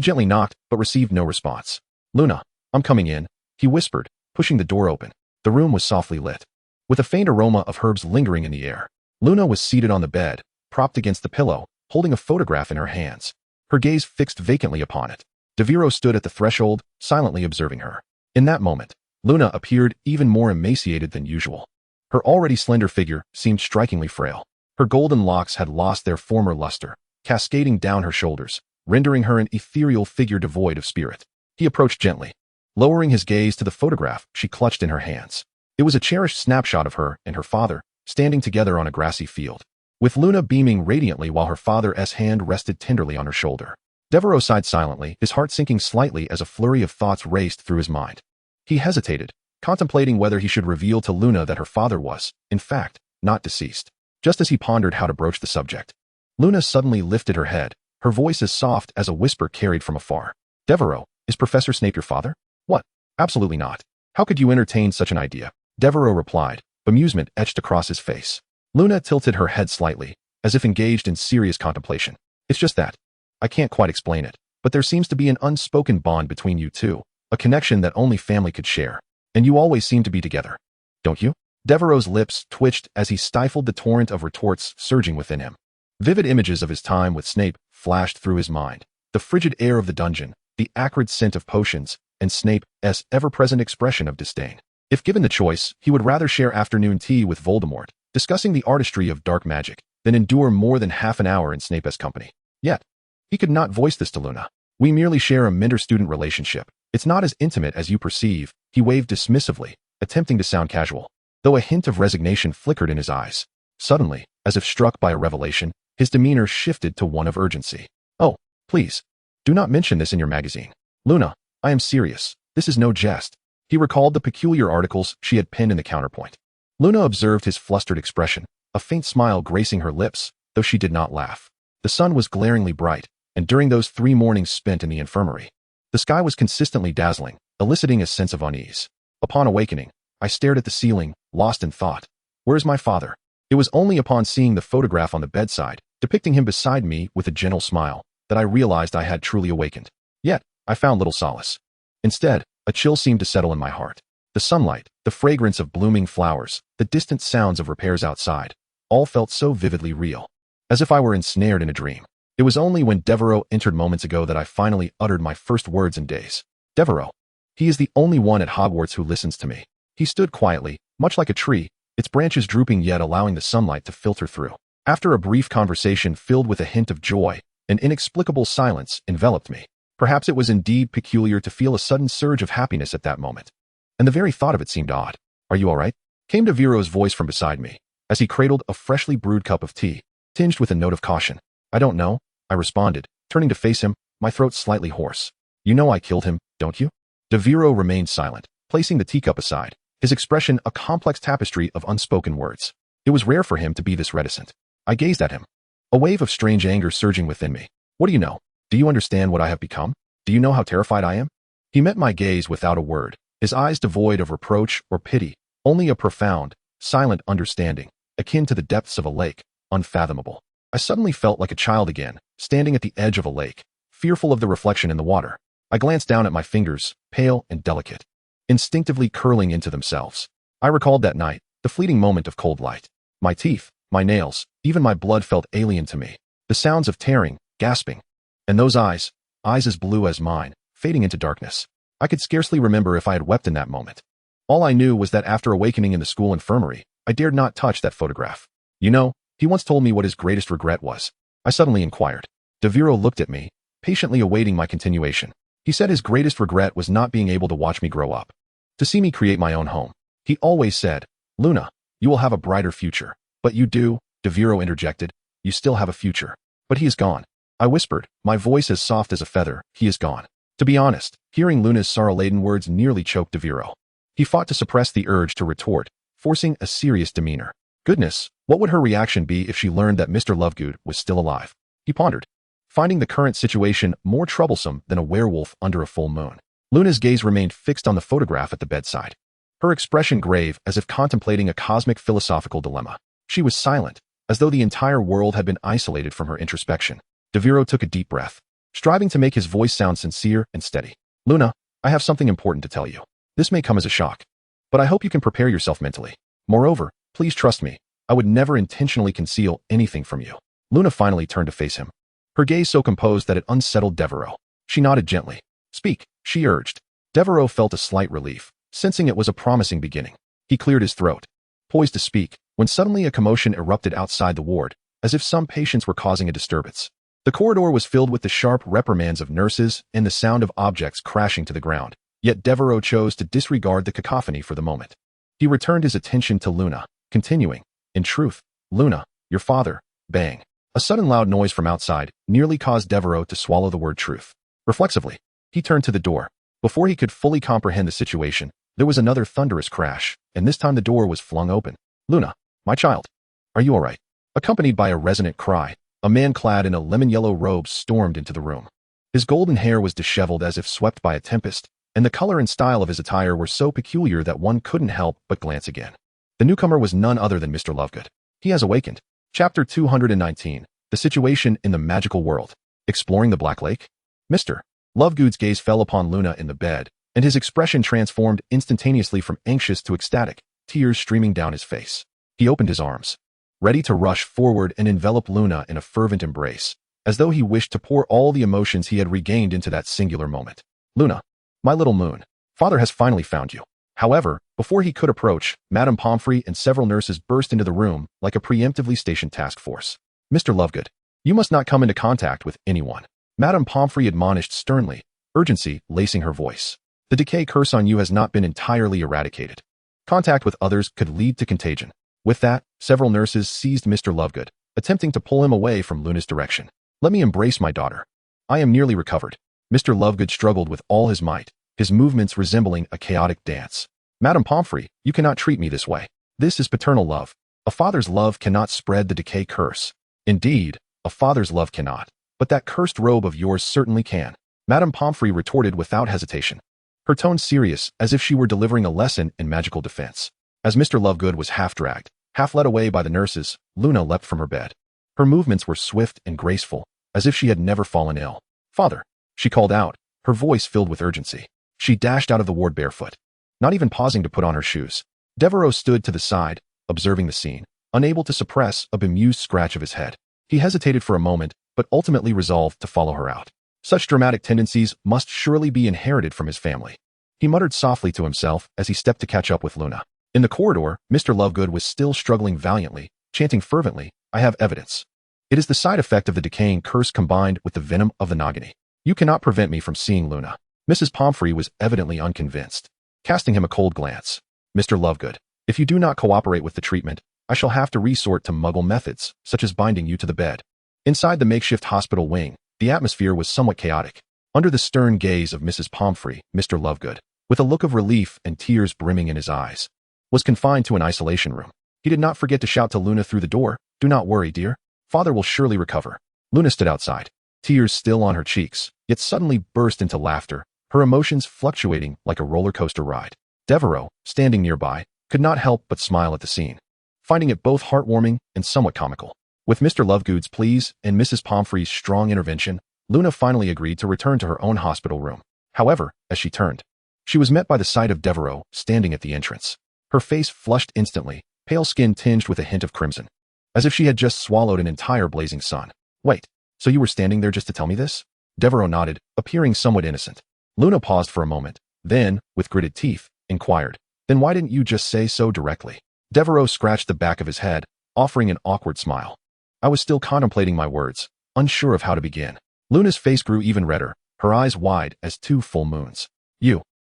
gently knocked but received no response. "Luna, I'm coming in," he whispered, pushing the door open. The room was softly lit, with a faint aroma of herbs lingering in the air. Luna was seated on the bed, propped against the pillow, holding a photograph in her hands, her gaze fixed vacantly upon it. Devero stood at the threshold, silently observing her. In that moment, Luna appeared even more emaciated than usual. Her already slender figure seemed strikingly frail. Her golden locks had lost their former luster, cascading down her shoulders, rendering her an ethereal figure devoid of spirit. He approached gently, lowering his gaze to the photograph she clutched in her hands. It was a cherished snapshot of her and her father, standing together on a grassy field, with Luna beaming radiantly while her father's hand rested tenderly on her shoulder. Devero sighed silently, his heart sinking slightly as a flurry of thoughts raced through his mind. He hesitated, contemplating whether he should reveal to Luna that her father was, in fact, not deceased. Just as he pondered how to broach the subject, Luna suddenly lifted her head, her voice as soft as a whisper carried from afar. "Devero, is Professor Snape your father?" "What? Absolutely not. How could you entertain such an idea?" Devero replied, bemusement etched across his face. Luna tilted her head slightly, as if engaged in serious contemplation. "It's just that. I can't quite explain it, but there seems to be an unspoken bond between you two, a connection that only family could share. And you always seem to be together. Don't you?" Devereau's lips twitched as he stifled the torrent of retorts surging within him. Vivid images of his time with Snape flashed through his mind. The frigid air of the dungeon, the acrid scent of potions, and Snape's ever-present expression of disdain. If given the choice, he would rather share afternoon tea with Voldemort, discussing the artistry of dark magic, than endure more than half an hour in Snape's company. Yet, he could not voice this to Luna. "We merely share a mentor-student relationship. It's not as intimate as you perceive," he waved dismissively, attempting to sound casual, though a hint of resignation flickered in his eyes. Suddenly, as if struck by a revelation, his demeanor shifted to one of urgency. "Oh, please, do not mention this in your magazine. Luna, I am serious. This is no jest." He recalled the peculiar articles she had penned in the counterpoint. Luna observed his flustered expression, a faint smile gracing her lips, though she did not laugh. The sun was glaringly bright, and during those 3 mornings spent in the infirmary, the sky was consistently dazzling, eliciting a sense of unease. Upon awakening, I stared at the ceiling, lost in thought. Where is my father? It was only upon seeing the photograph on the bedside, depicting him beside me with a gentle smile, that I realized I had truly awakened. Yet, I found little solace. Instead, a chill seemed to settle in my heart. The sunlight, the fragrance of blooming flowers, the distant sounds of repairs outside, all felt so vividly real, as if I were ensnared in a dream. It was only when Devero entered moments ago that I finally uttered my first words in days. "Devero. He is the only one at Hogwarts who listens to me." He stood quietly, much like a tree, its branches drooping yet allowing the sunlight to filter through. After a brief conversation filled with a hint of joy, an inexplicable silence enveloped me. Perhaps it was indeed peculiar to feel a sudden surge of happiness at that moment, and the very thought of it seemed odd. "Are you all right?" came Devero's voice from beside me, as he cradled a freshly brewed cup of tea. tinged with a note of caution. I don't know, I responded, turning to face him, my throat slightly hoarse. You know I killed him, don't you? Devero remained silent, placing the teacup aside, his expression a complex tapestry of unspoken words. It was rare for him to be this reticent. I gazed at him, a wave of strange anger surging within me. What do you know? Do you understand what I have become? Do you know how terrified I am? He met my gaze without a word, his eyes devoid of reproach or pity, only a profound, silent understanding, akin to the depths of a lake, unfathomable. I suddenly felt like a child again, standing at the edge of a lake, fearful of the reflection in the water. I glanced down at my fingers, pale and delicate, instinctively curling into themselves. I recalled that night, the fleeting moment of cold light. My teeth, my nails, even my blood felt alien to me. The sounds of tearing, gasping. And those eyes as blue as mine, fading into darkness. I could scarcely remember if I had wept in that moment. All I knew was that after awakening in the school infirmary, I dared not touch that photograph. You know, he once told me what his greatest regret was. I suddenly inquired. Devero looked at me, patiently awaiting my continuation. He said his greatest regret was not being able to watch me grow up, to see me create my own home. He always said, Luna, you will have a brighter future. But you do, Devero interjected. You still have a future. But he is gone. I whispered, my voice as soft as a feather. He is gone. To be honest, hearing Luna's sorrow-laden words nearly choked Devero. He fought to suppress the urge to retort, forcing a serious demeanor. Goodness, what would her reaction be if she learned that Mr. Lovegood was still alive? He pondered, finding the current situation more troublesome than a werewolf under a full moon. Luna's gaze remained fixed on the photograph at the bedside, her expression grave as if contemplating a cosmic philosophical dilemma. She was silent, as though the entire world had been isolated from her introspection. Devero took a deep breath, striving to make his voice sound sincere and steady. Luna, I have something important to tell you. This may come as a shock, but I hope you can prepare yourself mentally. Moreover, please trust me, I would never intentionally conceal anything from you. Luna finally turned to face him, her gaze so composed that it unsettled Devero. She nodded gently. Speak, she urged. Devero felt a slight relief, sensing it was a promising beginning. He cleared his throat, poised to speak, when suddenly a commotion erupted outside the ward, as if some patients were causing a disturbance. The corridor was filled with the sharp reprimands of nurses and the sound of objects crashing to the ground, yet Devero chose to disregard the cacophony for the moment. He returned his attention to Luna, continuing, in truth, Luna, your father, bang. A sudden loud noise from outside nearly caused Devero to swallow the word truth. Reflexively, he turned to the door. Before he could fully comprehend the situation, there was another thunderous crash, and this time the door was flung open. Luna, my child, are you all right? Accompanied by a resonant cry, a man clad in a lemon-yellow robe stormed into the room. His golden hair was disheveled as if swept by a tempest, and the color and style of his attire were so peculiar that one couldn't help but glance again. The newcomer was none other than Mr. Lovegood. He has awakened. Chapter 219, The Situation in the Magical World. Exploring the Black Lake? Mr. Lovegood's gaze fell upon Luna in the bed, and his expression transformed instantaneously from anxious to ecstatic, tears streaming down his face. He opened his arms, ready to rush forward and envelop Luna in a fervent embrace, as though he wished to pour all the emotions he had regained into that singular moment. Luna, my little moon, father has finally found you. However, before he could approach, Madame Pomfrey and several nurses burst into the room like a preemptively stationed task force. Mr. Lovegood, you must not come into contact with anyone. Madame Pomfrey admonished sternly, urgency lacing her voice. The decay curse on you has not been entirely eradicated. Contact with others could lead to contagion. With that, several nurses seized Mr. Lovegood, attempting to pull him away from Luna's direction. Let me embrace my daughter. I am nearly recovered. Mr. Lovegood struggled with all his might, his movements resembling a chaotic dance. Madame Pomfrey, you cannot treat me this way. This is paternal love. A father's love cannot spread the decay curse. Indeed, a father's love cannot. But that cursed robe of yours certainly can. Madame Pomfrey retorted without hesitation, her tone serious as if she were delivering a lesson in magical defense. As Mr. Lovegood was half-dragged, half-led away by the nurses, Luna leapt from her bed. Her movements were swift and graceful, as if she had never fallen ill. Father, she called out, her voice filled with urgency. She dashed out of the ward barefoot, not even pausing to put on her shoes. Devero stood to the side, observing the scene, unable to suppress a bemused scratch of his head. He hesitated for a moment, but ultimately resolved to follow her out. Such dramatic tendencies must surely be inherited from his family. He muttered softly to himself as he stepped to catch up with Luna. In the corridor, Mr. Lovegood was still struggling valiantly, chanting fervently, I have evidence. It is the side effect of the decaying curse combined with the venom of the Nagini. You cannot prevent me from seeing Luna. Mrs. Pomfrey was evidently unconvinced, casting him a cold glance. Mr. Lovegood, if you do not cooperate with the treatment, I shall have to resort to muggle methods, such as binding you to the bed. Inside the makeshift hospital wing, the atmosphere was somewhat chaotic. Under the stern gaze of Mrs. Pomfrey, Mr. Lovegood, with a look of relief and tears brimming in his eyes, was confined to an isolation room. He did not forget to shout to Luna through the door, "Do not worry, dear. Father will surely recover." Luna stood outside, tears still on her cheeks, yet suddenly burst into laughter, her emotions fluctuating like a roller coaster ride. Devero, standing nearby, could not help but smile at the scene, finding it both heartwarming and somewhat comical. With Mr. Lovegood's pleas and Mrs. Pomfrey's strong intervention, Luna finally agreed to return to her own hospital room. However, as she turned, she was met by the sight of Devero standing at the entrance. Her face flushed instantly, pale skin tinged with a hint of crimson, as if she had just swallowed an entire blazing sun. "Wait, so you were standing there just to tell me this?" Devero nodded, appearing somewhat innocent. Luna paused for a moment, then, with gritted teeth, inquired, "Then why didn't you just say so directly?" Devero scratched the back of his head, offering an awkward smile. "I was still contemplating my words, unsure of how to begin." Luna's face grew even redder, her eyes wide as two full moons.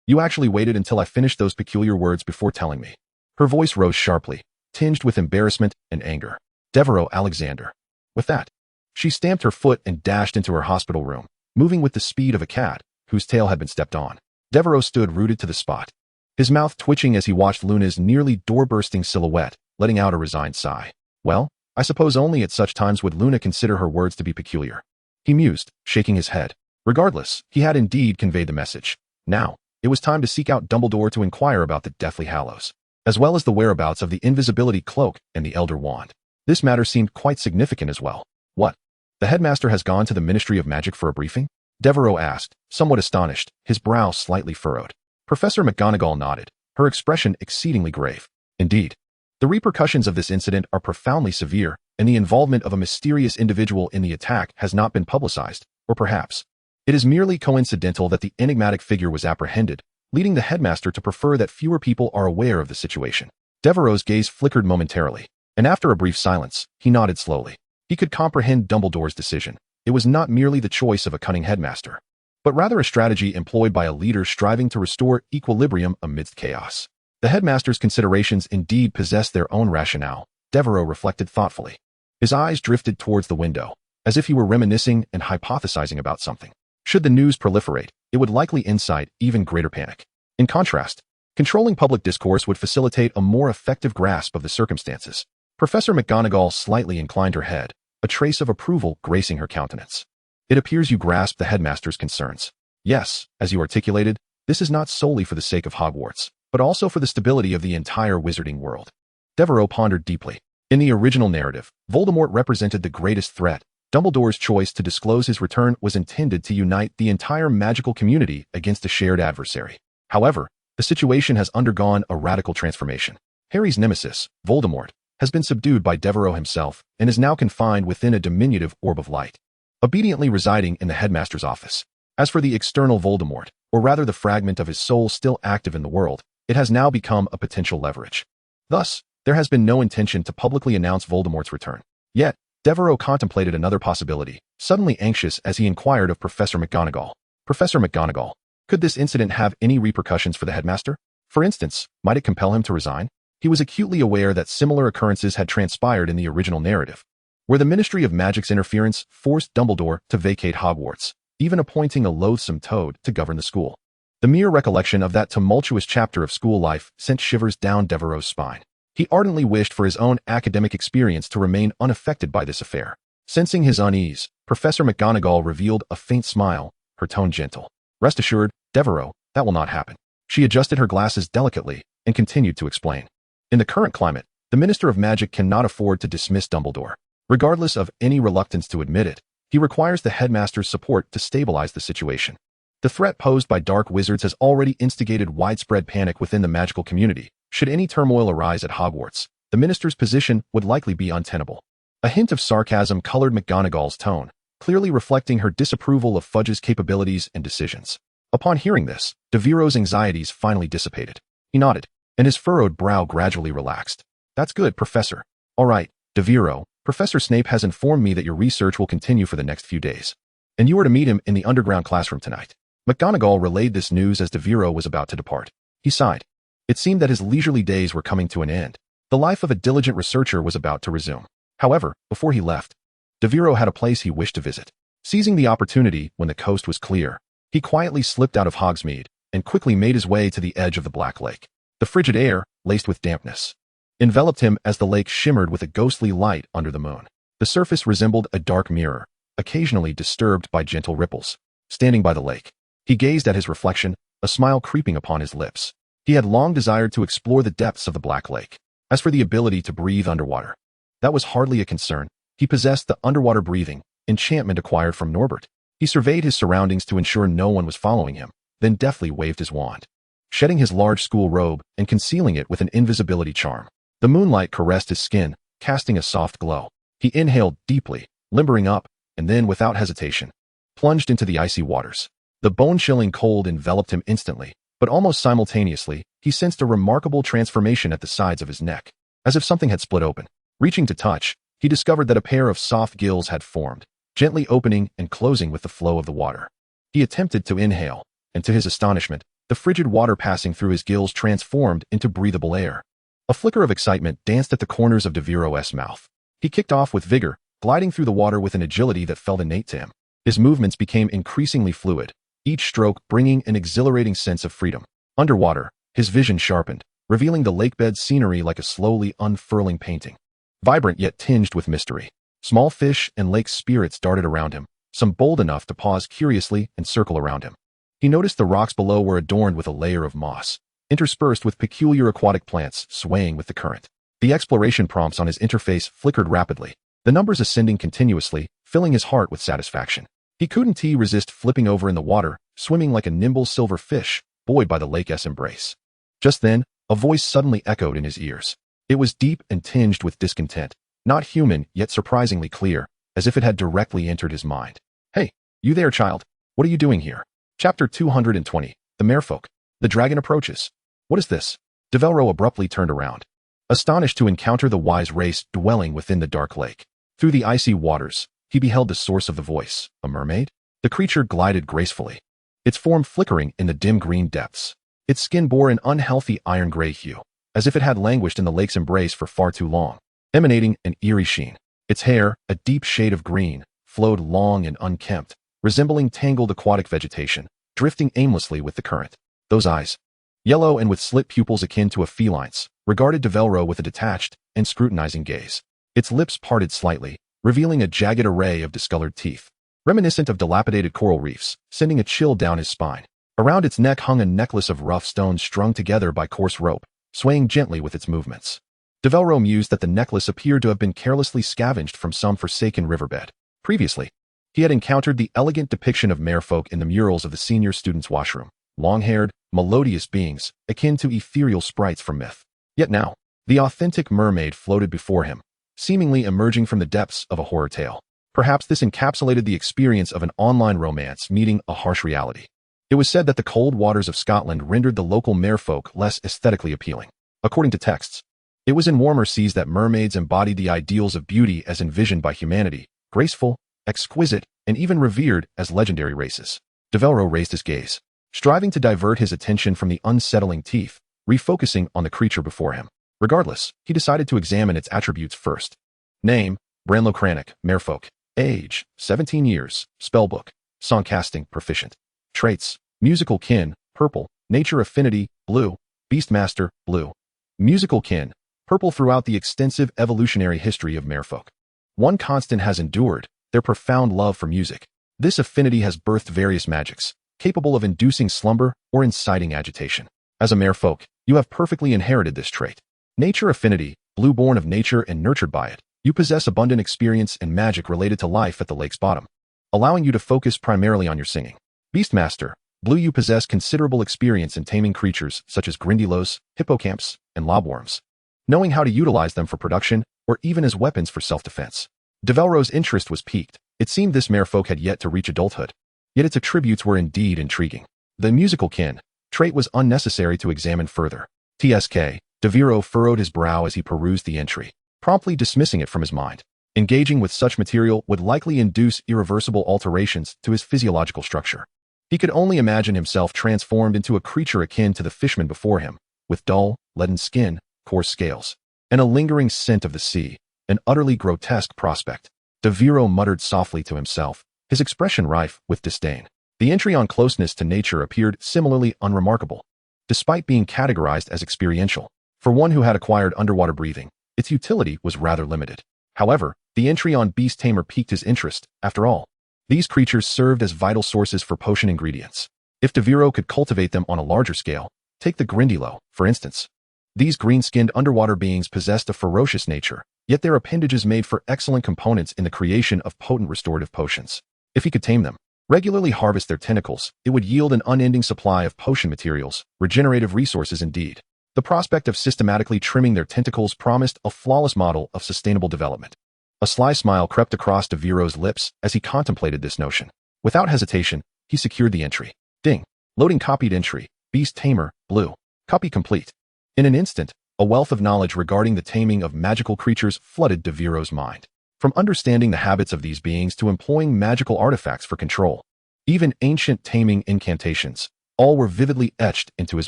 You actually waited until I finished those peculiar words before telling me." Her voice rose sharply, tinged with embarrassment and anger. "Devero Alexander." With that, she stamped her foot and dashed into her hospital room, moving with the speed of a cat whose tail had been stepped on. Devero stood rooted to the spot, his mouth twitching as he watched Luna's nearly door-bursting silhouette, letting out a resigned sigh. Well, I suppose only at such times would Luna consider her words to be peculiar. He mused, shaking his head. Regardless, he had indeed conveyed the message. Now, it was time to seek out Dumbledore to inquire about the Deathly Hallows, as well as the whereabouts of the invisibility cloak and the Elder Wand. This matter seemed quite significant as well. "What? The headmaster has gone to the Ministry of Magic for a briefing?" Devero asked, somewhat astonished, his brow slightly furrowed. Professor McGonagall nodded, her expression exceedingly grave. "Indeed. The repercussions of this incident are profoundly severe, and the involvement of a mysterious individual in the attack has not been publicized, or perhaps it is merely coincidental that the enigmatic figure was apprehended, leading the headmaster to prefer that fewer people are aware of the situation." Devereau's gaze flickered momentarily, and after a brief silence, he nodded slowly. He could comprehend Dumbledore's decision. It was not merely the choice of a cunning headmaster, but rather a strategy employed by a leader striving to restore equilibrium amidst chaos. The headmaster's considerations indeed possessed their own rationale, Devero reflected thoughtfully. His eyes drifted towards the window, as if he were reminiscing and hypothesizing about something. Should the news proliferate, it would likely incite even greater panic. In contrast, controlling public discourse would facilitate a more effective grasp of the circumstances. Professor McGonagall slightly inclined her head, a trace of approval gracing her countenance. "It appears you grasp the headmaster's concerns. Yes, as you articulated, this is not solely for the sake of Hogwarts, but also for the stability of the entire wizarding world." Devero pondered deeply. In the original narrative, Voldemort represented the greatest threat. Dumbledore's choice to disclose his return was intended to unite the entire magical community against a shared adversary. However, the situation has undergone a radical transformation. Harry's nemesis, Voldemort, has been subdued by Devero himself and is now confined within a diminutive orb of light, obediently residing in the headmaster's office. As for the external Voldemort, or rather the fragment of his soul still active in the world, it has now become a potential leverage. Thus, there has been no intention to publicly announce Voldemort's return. Yet, Devero contemplated another possibility, suddenly anxious as he inquired of Professor McGonagall. "Professor McGonagall, could this incident have any repercussions for the headmaster? For instance, might it compel him to resign?" He was acutely aware that similar occurrences had transpired in the original narrative, where the Ministry of Magic's interference forced Dumbledore to vacate Hogwarts, even appointing a loathsome toad to govern the school. The mere recollection of that tumultuous chapter of school life sent shivers down Devereau's spine. He ardently wished for his own academic experience to remain unaffected by this affair. Sensing his unease, Professor McGonagall revealed a faint smile, her tone gentle. "Rest assured, Devero, that will not happen." She adjusted her glasses delicately and continued to explain. "In the current climate, the Minister of Magic cannot afford to dismiss Dumbledore. Regardless of any reluctance to admit it, he requires the headmaster's support to stabilize the situation. The threat posed by dark wizards has already instigated widespread panic within the magical community. Should any turmoil arise at Hogwarts, the minister's position would likely be untenable." A hint of sarcasm colored McGonagall's tone, clearly reflecting her disapproval of Fudge's capabilities and decisions. Upon hearing this, Devero's anxieties finally dissipated. He nodded, and his furrowed brow gradually relaxed. "That's good, Professor. All right, Devero, Professor Snape has informed me that your research will continue for the next few days, and you are to meet him in the underground classroom tonight." McGonagall relayed this news as Devero was about to depart. He sighed. It seemed that his leisurely days were coming to an end. The life of a diligent researcher was about to resume. However, before he left, Devero had a place he wished to visit. Seizing the opportunity when the coast was clear, he quietly slipped out of Hogsmeade and quickly made his way to the edge of the Black Lake. The frigid air, laced with dampness, enveloped him as the lake shimmered with a ghostly light under the moon. The surface resembled a dark mirror, occasionally disturbed by gentle ripples. Standing by the lake, he gazed at his reflection, a smile creeping upon his lips. He had long desired to explore the depths of the Black Lake. As for the ability to breathe underwater, that was hardly a concern. He possessed the underwater breathing enchantment acquired from Norbert. He surveyed his surroundings to ensure no one was following him, then deftly waved his wand, shedding his large school robe and concealing it with an invisibility charm. The moonlight caressed his skin, casting a soft glow. He inhaled deeply, limbering up, and then, without hesitation, plunged into the icy waters. The bone-chilling cold enveloped him instantly, but almost simultaneously, he sensed a remarkable transformation at the sides of his neck, as if something had split open. Reaching to touch, he discovered that a pair of soft gills had formed, gently opening and closing with the flow of the water. He attempted to inhale, and to his astonishment, the frigid water passing through his gills transformed into breathable air. A flicker of excitement danced at the corners of Devero's mouth. He kicked off with vigor, gliding through the water with an agility that felt innate to him. His movements became increasingly fluid, each stroke bringing an exhilarating sense of freedom. Underwater, his vision sharpened, revealing the lakebed's scenery like a slowly unfurling painting, vibrant yet tinged with mystery. Small fish and lake spirits darted around him, some bold enough to pause curiously and circle around him. He noticed the rocks below were adorned with a layer of moss, interspersed with peculiar aquatic plants swaying with the current. The exploration prompts on his interface flickered rapidly, the numbers ascending continuously, filling his heart with satisfaction. He couldn't resist flipping over in the water, swimming like a nimble silver fish, buoyed by the lake's embrace. Just then, a voice suddenly echoed in his ears. It was deep and tinged with discontent, not human yet surprisingly clear, as if it had directly entered his mind. "Hey, you there, child? What are you doing here?" Chapter 220, The Merfolk. The dragon approaches. "What is this?" Devero abruptly turned around, astonished to encounter the wise race dwelling within the dark lake. Through the icy waters, he beheld the source of the voice, a mermaid. The creature glided gracefully, its form flickering in the dim green depths. Its skin bore an unhealthy iron-gray hue, as if it had languished in the lake's embrace for far too long, emanating an eerie sheen. Its hair, a deep shade of green, flowed long and unkempt, resembling tangled aquatic vegetation, drifting aimlessly with the current. Those eyes, yellow and with slit pupils akin to a feline's, regarded Devero with a detached and scrutinizing gaze. Its lips parted slightly, revealing a jagged array of discolored teeth, reminiscent of dilapidated coral reefs, sending a chill down his spine. Around its neck hung a necklace of rough stones strung together by coarse rope, swaying gently with its movements. Devero mused that the necklace appeared to have been carelessly scavenged from some forsaken riverbed. Previously, he had encountered the elegant depiction of merfolk in the murals of the senior student's washroom, long-haired, melodious beings, akin to ethereal sprites from myth. Yet now, the authentic mermaid floated before him, seemingly emerging from the depths of a horror tale. Perhaps this encapsulated the experience of an online romance meeting a harsh reality. It was said that the cold waters of Scotland rendered the local merfolk less aesthetically appealing. According to texts, it was in warmer seas that mermaids embodied the ideals of beauty as envisioned by humanity, graceful, exquisite, and even revered as legendary races. Devero raised his gaze, striving to divert his attention from the unsettling teeth, refocusing on the creature before him. Regardless, he decided to examine its attributes first. Name, Branlow Cranach, merfolk. Age, 17 years, spellbook, songcasting, proficient. Traits, musical kin, purple, nature affinity, blue, beastmaster, blue. Musical kin, purple throughout the extensive evolutionary history of merfolk. One constant has endured, their profound love for music. This affinity has birthed various magics, capable of inducing slumber or inciting agitation. As a merfolk, you have perfectly inherited this trait. Nature affinity, blue born of nature and nurtured by it. You possess abundant experience and magic related to life at the lake's bottom, allowing you to focus primarily on your singing. Beastmaster, blue you possess considerable experience in taming creatures such as grindylows, hippocamps, and lobworms, knowing how to utilize them for production or even as weapons for self-defense. Devero's interest was piqued. It seemed this merfolk had yet to reach adulthood, yet its attributes were indeed intriguing. The musical kin trait was unnecessary to examine further. TSK, Devero furrowed his brow as he perused the entry, promptly dismissing it from his mind. Engaging with such material would likely induce irreversible alterations to his physiological structure. He could only imagine himself transformed into a creature akin to the fishman before him, with dull, leaden skin, coarse scales, and a lingering scent of the sea, an utterly grotesque prospect. Devero muttered softly to himself, his expression rife with disdain. The entry on closeness to nature appeared similarly unremarkable, despite being categorized as experiential. For one who had acquired underwater breathing, its utility was rather limited. However, the entry on Beast Tamer piqued his interest. After all, these creatures served as vital sources for potion ingredients. If Devero could cultivate them on a larger scale, take the Grindilo, for instance. These green-skinned underwater beings possessed a ferocious nature, yet their appendages made for excellent components in the creation of potent restorative potions. If he could tame them, regularly harvest their tentacles, it would yield an unending supply of potion materials, regenerative resources indeed. The prospect of systematically trimming their tentacles promised a flawless model of sustainable development. A sly smile crept across Devero's lips as he contemplated this notion. Without hesitation, he secured the entry. Ding. Loading copied entry. Beast Tamer, blue. Copy complete. In an instant, a wealth of knowledge regarding the taming of magical creatures flooded Devero's mind. From understanding the habits of these beings to employing magical artifacts for control, even ancient taming incantations, all were vividly etched into his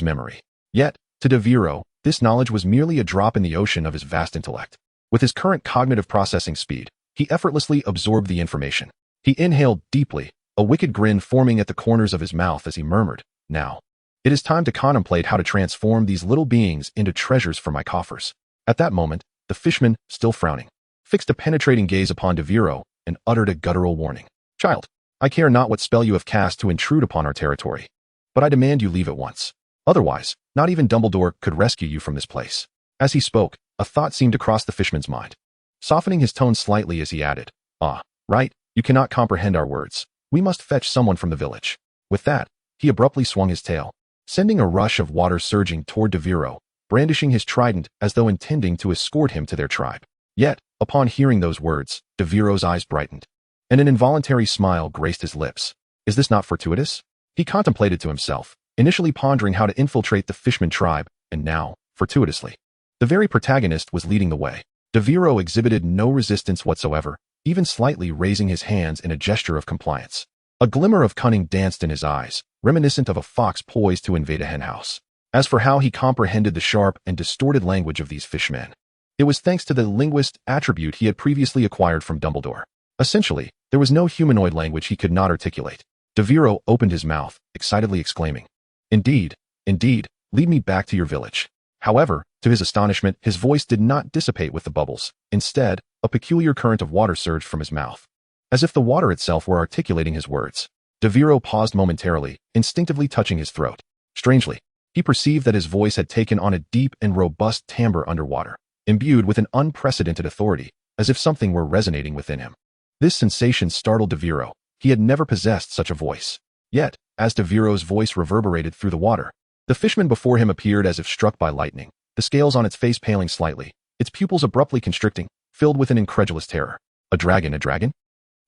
memory. Yet, to Devero, this knowledge was merely a drop in the ocean of his vast intellect. With his current cognitive processing speed, he effortlessly absorbed the information. He inhaled deeply, a wicked grin forming at the corners of his mouth as he murmured, "Now, it is time to contemplate how to transform these little beings into treasures for my coffers." At that moment, the fishman, still frowning, fixed a penetrating gaze upon Devero and uttered a guttural warning. "Child, I care not what spell you have cast to intrude upon our territory, but I demand you leave at once. Otherwise, not even Dumbledore could rescue you from this place." As he spoke, a thought seemed to cross the fishman's mind. Softening his tone slightly as he added, "Ah, right, you cannot comprehend our words. We must fetch someone from the village." With that, he abruptly swung his tail, sending a rush of water surging toward Devero, brandishing his trident as though intending to escort him to their tribe. Yet, upon hearing those words, Devero's eyes brightened, and an involuntary smile graced his lips. Is this not fortuitous? He contemplated to himself, initially pondering how to infiltrate the fishman tribe, and now, fortuitously, the very protagonist was leading the way. Devero exhibited no resistance whatsoever, even slightly raising his hands in a gesture of compliance. A glimmer of cunning danced in his eyes, reminiscent of a fox poised to invade a henhouse. As for how he comprehended the sharp and distorted language of these fishmen, it was thanks to the linguist attribute he had previously acquired from Dumbledore. Essentially, there was no humanoid language he could not articulate. Devero opened his mouth, excitedly exclaiming, Indeed, lead me back to your village." However, to his astonishment, his voice did not dissipate with the bubbles. Instead, a peculiar current of water surged from his mouth, as if the water itself were articulating his words. Devero paused momentarily, instinctively touching his throat. Strangely, he perceived that his voice had taken on a deep and robust timbre underwater, imbued with an unprecedented authority, as if something were resonating within him. This sensation startled Devero. He had never possessed such a voice. Yet, as Devero's voice reverberated through the water, the fishman before him appeared as if struck by lightning, the scales on its face paling slightly, its pupils abruptly constricting, filled with an incredulous terror. A dragon?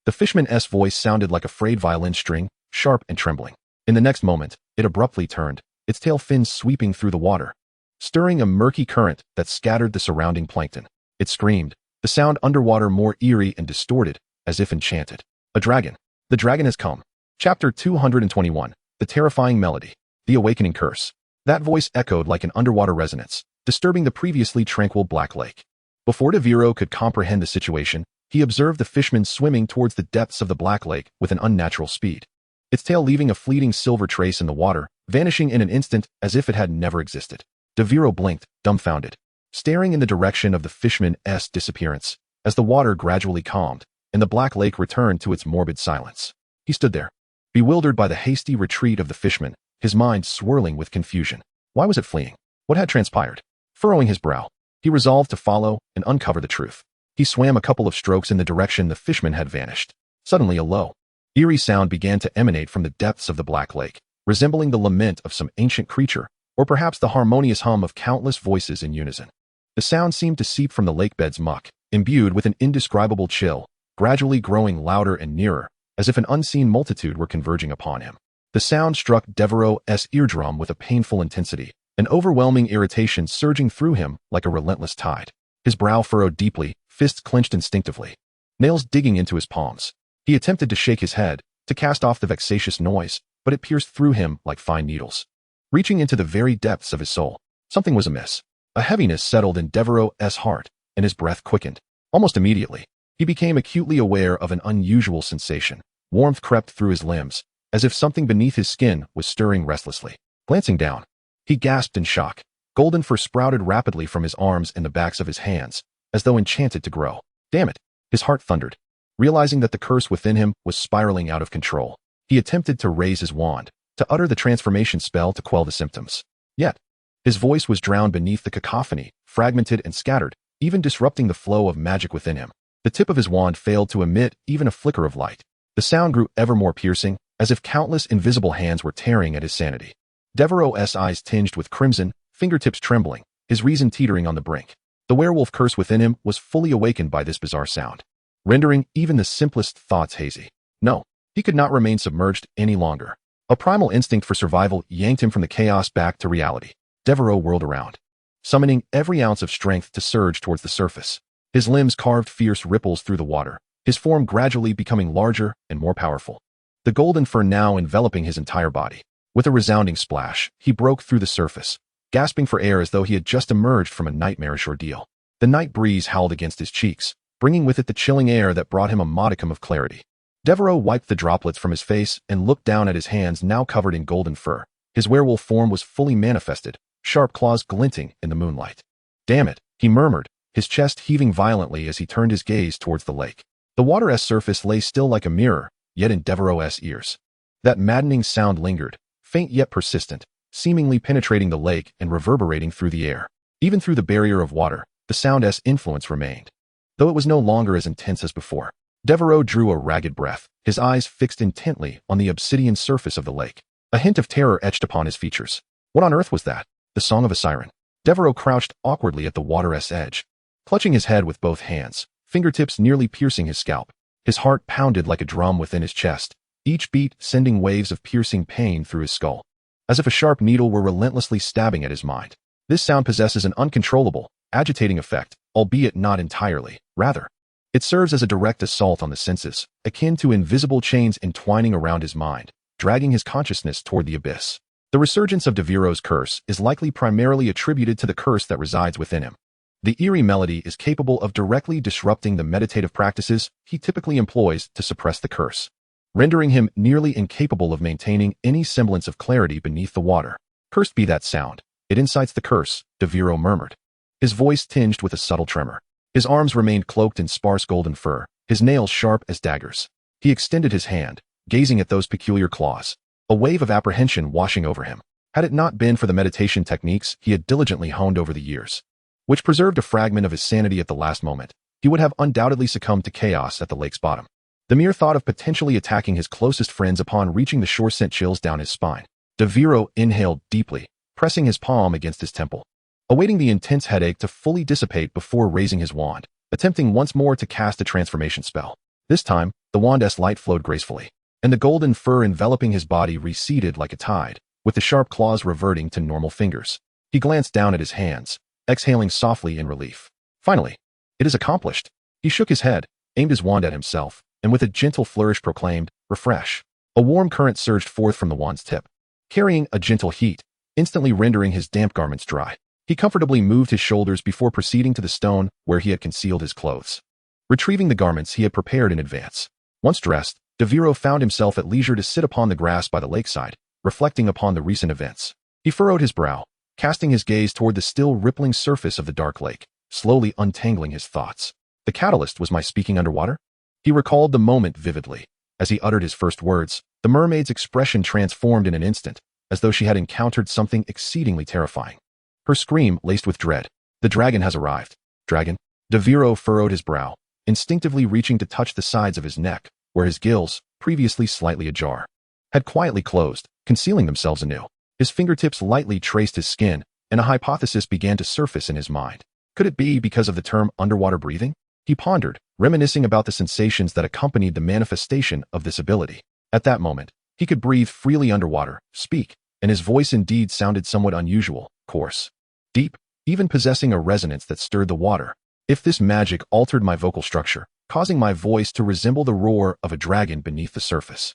The fishman's voice sounded like a frayed violin string, sharp and trembling. In the next moment, it abruptly turned, its tail fins sweeping through the water, stirring a murky current that scattered the surrounding plankton. It screamed, the sound underwater more eerie and distorted, as if enchanted. A dragon. The dragon has come. Chapter 221. The Terrifying Melody. The Awakening Curse. That voice echoed like an underwater resonance, disturbing the previously tranquil Black Lake. Before Devero could comprehend the situation, he observed the fishman swimming towards the depths of the Black Lake with an unnatural speed, its tail leaving a fleeting silver trace in the water, vanishing in an instant as if it had never existed. Devero blinked, dumbfounded, staring in the direction of the fishman's disappearance, as the water gradually calmed, and the Black Lake returned to its morbid silence. He stood there, bewildered by the hasty retreat of the fishman, his mind swirling with confusion. Why was it fleeing? What had transpired? Furrowing his brow, he resolved to follow and uncover the truth. He swam a couple of strokes in the direction the fishman had vanished. Suddenly a low, eerie sound began to emanate from the depths of the Black Lake, resembling the lament of some ancient creature, or perhaps the harmonious hum of countless voices in unison. The sound seemed to seep from the lakebed's muck, imbued with an indescribable chill, gradually growing louder and nearer, as if an unseen multitude were converging upon him. The sound struck Devero's eardrum with a painful intensity, an overwhelming irritation surging through him like a relentless tide. His brow furrowed deeply, fists clenched instinctively, nails digging into his palms. He attempted to shake his head, to cast off the vexatious noise, but it pierced through him like fine needles, reaching into the very depths of his soul. Something was amiss. A heaviness settled in Devero's heart, and his breath quickened. Almost immediately, he became acutely aware of an unusual sensation. Warmth crept through his limbs, as if something beneath his skin was stirring restlessly. Glancing down, he gasped in shock. Golden fur sprouted rapidly from his arms and the backs of his hands, as though enchanted to grow. Damn it! His heart thundered. Realizing that the curse within him was spiraling out of control, he attempted to raise his wand, to utter the transformation spell to quell the symptoms. Yet, his voice was drowned beneath the cacophony, fragmented and scattered, even disrupting the flow of magic within him. The tip of his wand failed to emit even a flicker of light. The sound grew ever more piercing, as if countless invisible hands were tearing at his sanity. Devero's eyes tinged with crimson, fingertips trembling, his reason teetering on the brink. The werewolf curse within him was fully awakened by this bizarre sound, rendering even the simplest thoughts hazy. No, he could not remain submerged any longer. A primal instinct for survival yanked him from the chaos back to reality. Devero whirled around, summoning every ounce of strength to surge towards the surface. His limbs carved fierce ripples through the water, his form gradually becoming larger and more powerful. The golden fur now enveloping his entire body. With a resounding splash, he broke through the surface, gasping for air as though he had just emerged from a nightmarish ordeal. The night breeze howled against his cheeks, bringing with it the chilling air that brought him a modicum of clarity. Devero wiped the droplets from his face and looked down at his hands now covered in golden fur. His werewolf form was fully manifested, sharp claws glinting in the moonlight. Damn it, he murmured, his chest heaving violently as he turned his gaze towards the lake. The water's surface lay still like a mirror, yet in Devero's ears, that maddening sound lingered, faint yet persistent, seemingly penetrating the lake and reverberating through the air. Even through the barrier of water, the sound's influence remained, though it was no longer as intense as before. Devero drew a ragged breath, his eyes fixed intently on the obsidian surface of the lake. A hint of terror etched upon his features. What on earth was that? The song of a siren. Devero crouched awkwardly at the water's edge, clutching his head with both hands, fingertips nearly piercing his scalp. His heart pounded like a drum within his chest, each beat sending waves of piercing pain through his skull, as if a sharp needle were relentlessly stabbing at his mind. This sound possesses an uncontrollable, agitating effect, albeit not entirely. Rather, it serves as a direct assault on the senses, akin to invisible chains entwining around his mind, dragging his consciousness toward the abyss. The resurgence of Devero's curse is likely primarily attributed to the curse that resides within him. The eerie melody is capable of directly disrupting the meditative practices he typically employs to suppress the curse, rendering him nearly incapable of maintaining any semblance of clarity beneath the water. Cursed be that sound. It incites the curse, Devero murmured, his voice tinged with a subtle tremor. His arms remained cloaked in sparse golden fur, his nails sharp as daggers. He extended his hand, gazing at those peculiar claws, a wave of apprehension washing over him. Had it not been for the meditation techniques he had diligently honed over the years, which preserved a fragment of his sanity at the last moment, he would have undoubtedly succumbed to chaos at the lake's bottom. The mere thought of potentially attacking his closest friends upon reaching the shore sent chills down his spine. Devero inhaled deeply, pressing his palm against his temple, awaiting the intense headache to fully dissipate before raising his wand, attempting once more to cast a transformation spell. This time, the wand's light flowed gracefully, and the golden fur enveloping his body receded like a tide, with the sharp claws reverting to normal fingers. He glanced down at his hands, exhaling softly in relief. Finally, it is accomplished. He shook his head, aimed his wand at himself, and with a gentle flourish proclaimed, "Refresh." A warm current surged forth from the wand's tip, carrying a gentle heat, instantly rendering his damp garments dry. He comfortably moved his shoulders before proceeding to the stone where he had concealed his clothes, retrieving the garments he had prepared in advance. Once dressed, Devero found himself at leisure to sit upon the grass by the lakeside, reflecting upon the recent events. He furrowed his brow, casting his gaze toward the still rippling surface of the dark lake, slowly untangling his thoughts. The catalyst was my speaking underwater? He recalled the moment vividly. As he uttered his first words, the mermaid's expression transformed in an instant, as though she had encountered something exceedingly terrifying. Her scream laced with dread. "The dragon has arrived." Dragon? Devero furrowed his brow, instinctively reaching to touch the sides of his neck, where his gills, previously slightly ajar, had quietly closed, concealing themselves anew. His fingertips lightly traced his skin, and a hypothesis began to surface in his mind. Could it be because of the term underwater breathing? He pondered, reminiscing about the sensations that accompanied the manifestation of this ability. At that moment, he could breathe freely underwater, speak, and his voice indeed sounded somewhat unusual, coarse, deep, even possessing a resonance that stirred the water. If this magic altered my vocal structure, causing my voice to resemble the roar of a dragon beneath the surface.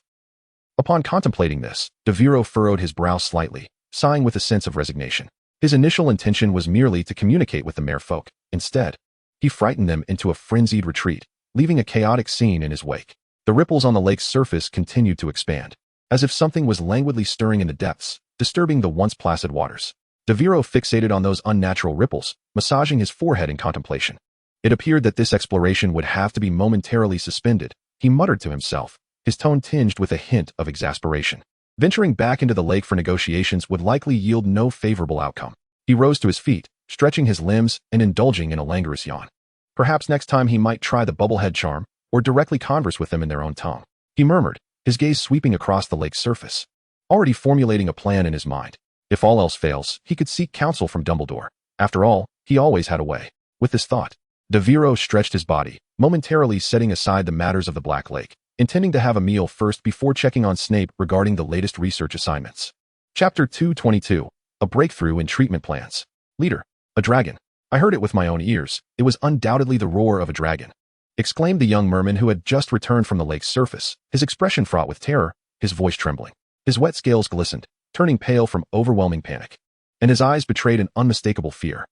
Upon contemplating this, Devero furrowed his brow slightly, sighing with a sense of resignation. His initial intention was merely to communicate with the merfolk. Instead, he frightened them into a frenzied retreat, leaving a chaotic scene in his wake. The ripples on the lake's surface continued to expand, as if something was languidly stirring in the depths, disturbing the once placid waters. Devero fixated on those unnatural ripples, massaging his forehead in contemplation. It appeared that this exploration would have to be momentarily suspended, he muttered to himself, his tone tinged with a hint of exasperation. Venturing back into the lake for negotiations would likely yield no favorable outcome. He rose to his feet, stretching his limbs and indulging in a languorous yawn. Perhaps next time he might try the bubblehead charm, or directly converse with them in their own tongue. He murmured, his gaze sweeping across the lake's surface, already formulating a plan in his mind. If all else fails, he could seek counsel from Dumbledore. After all, he always had a way. With this thought, Devero stretched his body, momentarily setting aside the matters of the Black Lake, intending to have a meal first before checking on Snape regarding the latest research assignments. Chapter 222. A Breakthrough in Treatment Plans. Leader. A dragon. I heard it with my own ears. It was undoubtedly the roar of a dragon, exclaimed the young merman who had just returned from the lake's surface, his expression fraught with terror, his voice trembling. His wet scales glistened, turning pale from overwhelming panic, and his eyes betrayed an unmistakable fear.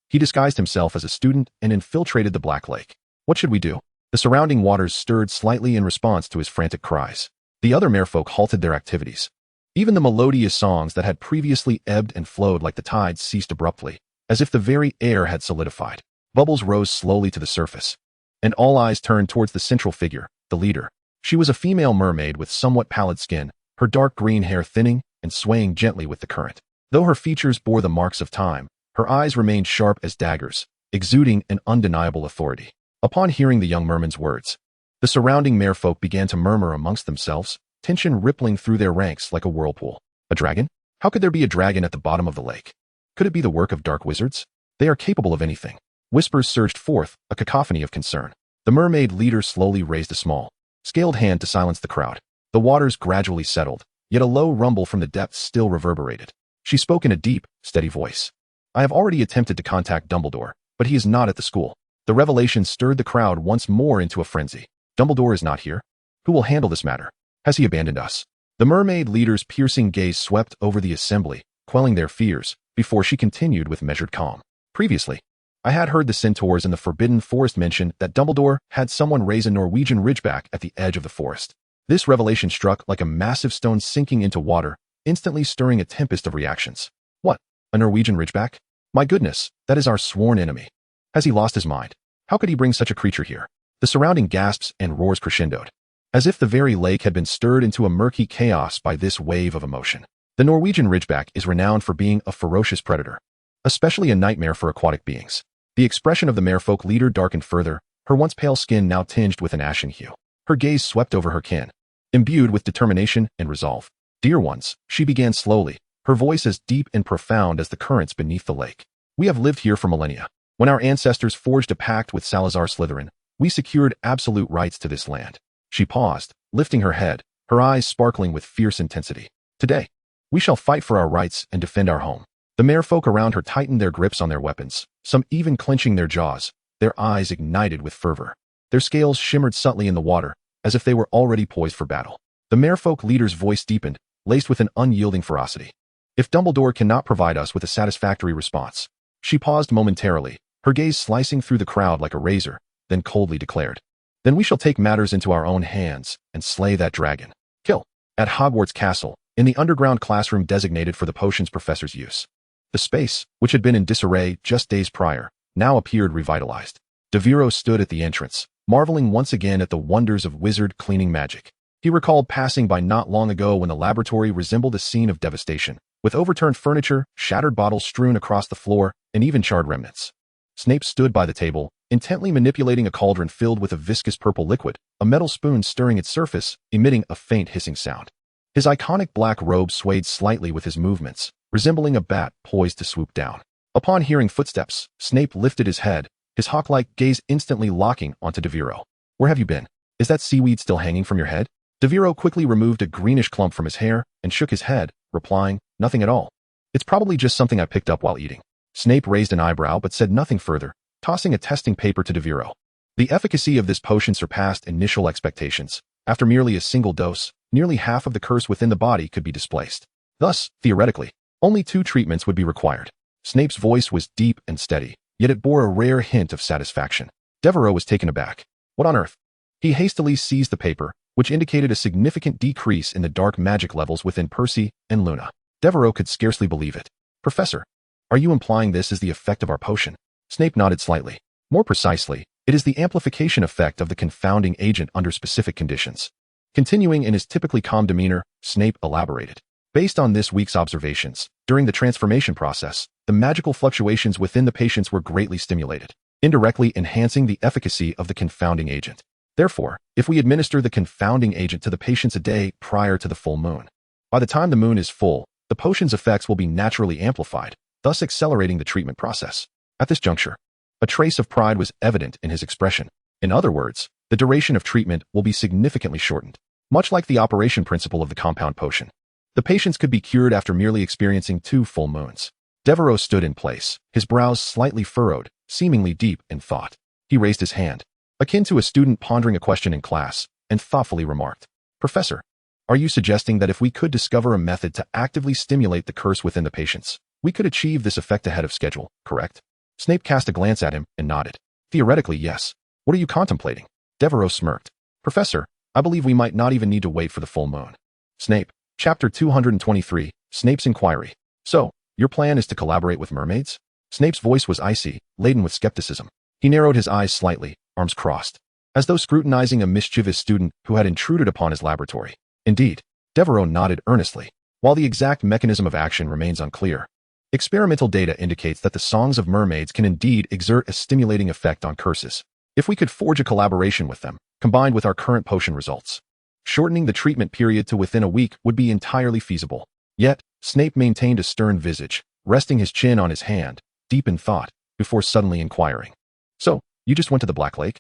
He disguised himself as a student and infiltrated the Black Lake. What should we do? The surrounding waters stirred slightly in response to his frantic cries. The other merfolk halted their activities. Even the melodious songs that had previously ebbed and flowed like the tides ceased abruptly, as if the very air had solidified. Bubbles rose slowly to the surface, and all eyes turned towards the central figure, the leader. She was a female mermaid with somewhat pallid skin, her dark green hair thinning and swaying gently with the current. Though her features bore the marks of time, her eyes remained sharp as daggers, exuding an undeniable authority. Upon hearing the young merman's words, the surrounding merfolk began to murmur amongst themselves, tension rippling through their ranks like a whirlpool. A dragon? How could there be a dragon at the bottom of the lake? Could it be the work of dark wizards? They are capable of anything. Whispers surged forth, a cacophony of concern. The mermaid leader slowly raised a small, scaled hand to silence the crowd. The waters gradually settled, yet a low rumble from the depths still reverberated. She spoke in a deep, steady voice. I have already attempted to contact Dumbledore, but he is not at the school. The revelation stirred the crowd once more into a frenzy. Dumbledore is not here. Who will handle this matter? Has he abandoned us? The mermaid leader's piercing gaze swept over the assembly, quelling their fears, before she continued with measured calm. Previously, I had heard the centaurs in the Forbidden Forest mention that Dumbledore had someone raise a Norwegian ridgeback at the edge of the forest. This revelation struck like a massive stone sinking into water, instantly stirring a tempest of reactions. What? A Norwegian ridgeback? My goodness, that is our sworn enemy. Has he lost his mind? How could he bring such a creature here? The surrounding gasps and roars crescendoed, as if the very lake had been stirred into a murky chaos by this wave of emotion. The Norwegian ridgeback is renowned for being a ferocious predator, especially a nightmare for aquatic beings. The expression of the merfolk leader darkened further, her once pale skin now tinged with an ashen hue. Her gaze swept over her kin, imbued with determination and resolve. Dear ones, she began slowly, her voice as deep and profound as the currents beneath the lake. We have lived here for millennia. When our ancestors forged a pact with Salazar Slytherin, we secured absolute rights to this land. She paused, lifting her head, her eyes sparkling with fierce intensity. Today, we shall fight for our rights and defend our home. The merfolk around her tightened their grips on their weapons, some even clenching their jaws, their eyes ignited with fervor. Their scales shimmered subtly in the water, as if they were already poised for battle. The merfolk leader's voice deepened, laced with an unyielding ferocity. If Dumbledore cannot provide us with a satisfactory response. She paused momentarily, her gaze slicing through the crowd like a razor, then coldly declared. Then we shall take matters into our own hands and slay that dragon. Kill. At Hogwarts Castle, in the underground classroom designated for the potions professor's use. The space, which had been in disarray just days prior, now appeared revitalized. Devero stood at the entrance, marveling once again at the wonders of wizard cleaning magic. He recalled passing by not long ago when the laboratory resembled a scene of devastation, with overturned furniture, shattered bottles strewn across the floor, and even charred remnants. Snape stood by the table, intently manipulating a cauldron filled with a viscous purple liquid, a metal spoon stirring its surface, emitting a faint hissing sound. His iconic black robe swayed slightly with his movements, resembling a bat poised to swoop down. Upon hearing footsteps, Snape lifted his head, his hawk-like gaze instantly locking onto Devero. Where have you been? Is that seaweed still hanging from your head? Devero quickly removed a greenish clump from his hair and shook his head, replying, nothing at all. It's probably just something I picked up while eating. Snape raised an eyebrow but said nothing further, tossing a testing paper to Devero. The efficacy of this potion surpassed initial expectations. After merely a single dose, nearly half of the curse within the body could be displaced. Thus, theoretically, Only 2 treatments would be required. Snape's voice was deep and steady, yet it bore a rare hint of satisfaction. Devero was taken aback. What on earth? He hastily seized the paper, which indicated a significant decrease in the dark magic levels within Percy and Luna. Devero could scarcely believe it. Professor, are you implying this is the effect of our potion? Snape nodded slightly. More precisely, it is the amplification effect of the confounding agent under specific conditions. Continuing in his typically calm demeanor, Snape elaborated. Based on this week's observations, during the transformation process, the magical fluctuations within the patients were greatly stimulated, indirectly enhancing the efficacy of the confounding agent. Therefore, if we administer the confounding agent to the patients a day prior to the full moon, by the time the moon is full, the potion's effects will be naturally amplified, thus accelerating the treatment process. At this juncture, a trace of pride was evident in his expression. In other words, the duration of treatment will be significantly shortened, much like the operation principle of the compound potion. The patients could be cured after merely experiencing 2 full moons. Devero stood in place, his brows slightly furrowed, seemingly deep in thought. He raised his hand, akin to a student pondering a question in class, and thoughtfully remarked, Professor, are you suggesting that if we could discover a method to actively stimulate the curse within the patients, we could achieve this effect ahead of schedule, correct? Snape cast a glance at him and nodded. Theoretically, yes. What are you contemplating? Devero smirked. Professor, I believe we might not even need to wait for the full moon. Snape, Chapter 223, Snape's Inquiry. So, your plan is to collaborate with mermaids? Snape's voice was icy, laden with skepticism. He narrowed his eyes slightly, arms crossed, as though scrutinizing a mischievous student who had intruded upon his laboratory. Indeed, Devero nodded earnestly. While the exact mechanism of action remains unclear, experimental data indicates that the songs of mermaids can indeed exert a stimulating effect on curses. If we could forge a collaboration with them, combined with our current potion results, shortening the treatment period to within a week would be entirely feasible. Yet, Snape maintained a stern visage, resting his chin on his hand, deep in thought, before suddenly inquiring. So, you just went to the Black Lake?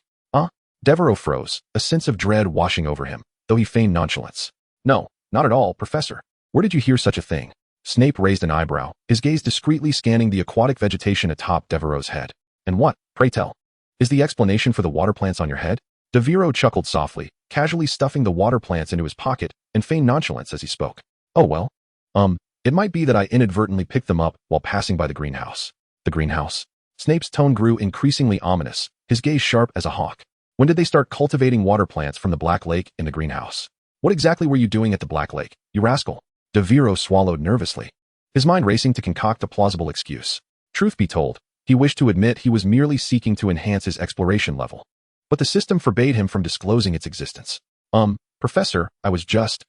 Devero froze, a sense of dread washing over him, though he feigned nonchalance. No, not at all, Professor. Where did you hear such a thing? Snape raised an eyebrow, his gaze discreetly scanning the aquatic vegetation atop Devero's head. And what, pray tell, is the explanation for the water plants on your head? Devero chuckled softly, casually stuffing the water plants into his pocket, and feigned nonchalance as he spoke. Oh well. It might be that I inadvertently picked them up while passing by the greenhouse. The greenhouse? Snape's tone grew increasingly ominous, his gaze sharp as a hawk. When did they start cultivating water plants from the Black Lake in the greenhouse? What exactly were you doing at the Black Lake, you rascal? Devero swallowed nervously, his mind racing to concoct a plausible excuse. Truth be told, he wished to admit he was merely seeking to enhance his exploration level, but the system forbade him from disclosing its existence. Professor, I was just,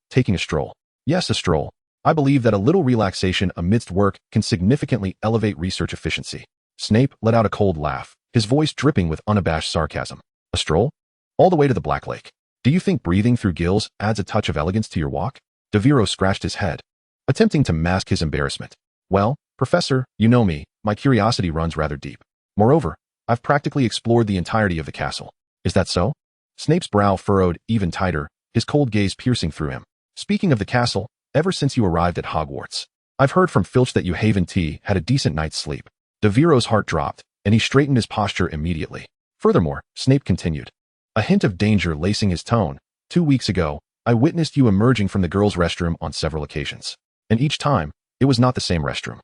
taking a stroll. Yes, a stroll. I believe that a little relaxation amidst work can significantly elevate research efficiency. Snape let out a cold laugh, his voice dripping with unabashed sarcasm. A stroll? All the way to the Black Lake. Do you think breathing through gills adds a touch of elegance to your walk? Devero scratched his head, attempting to mask his embarrassment. Well, Professor, you know me, my curiosity runs rather deep. Moreover, I've practically explored the entirety of the castle. Is that so? Snape's brow furrowed even tighter, his cold gaze piercing through him. Speaking of the castle, ever since you arrived at Hogwarts, I've heard from Filch that you Haven T had a decent night's sleep. Devero's heart dropped, and he straightened his posture immediately. Furthermore, Snape continued, a hint of danger lacing his tone. 2 weeks ago, I witnessed you emerging from the girls' restroom on several occasions. And each time, it was not the same restroom.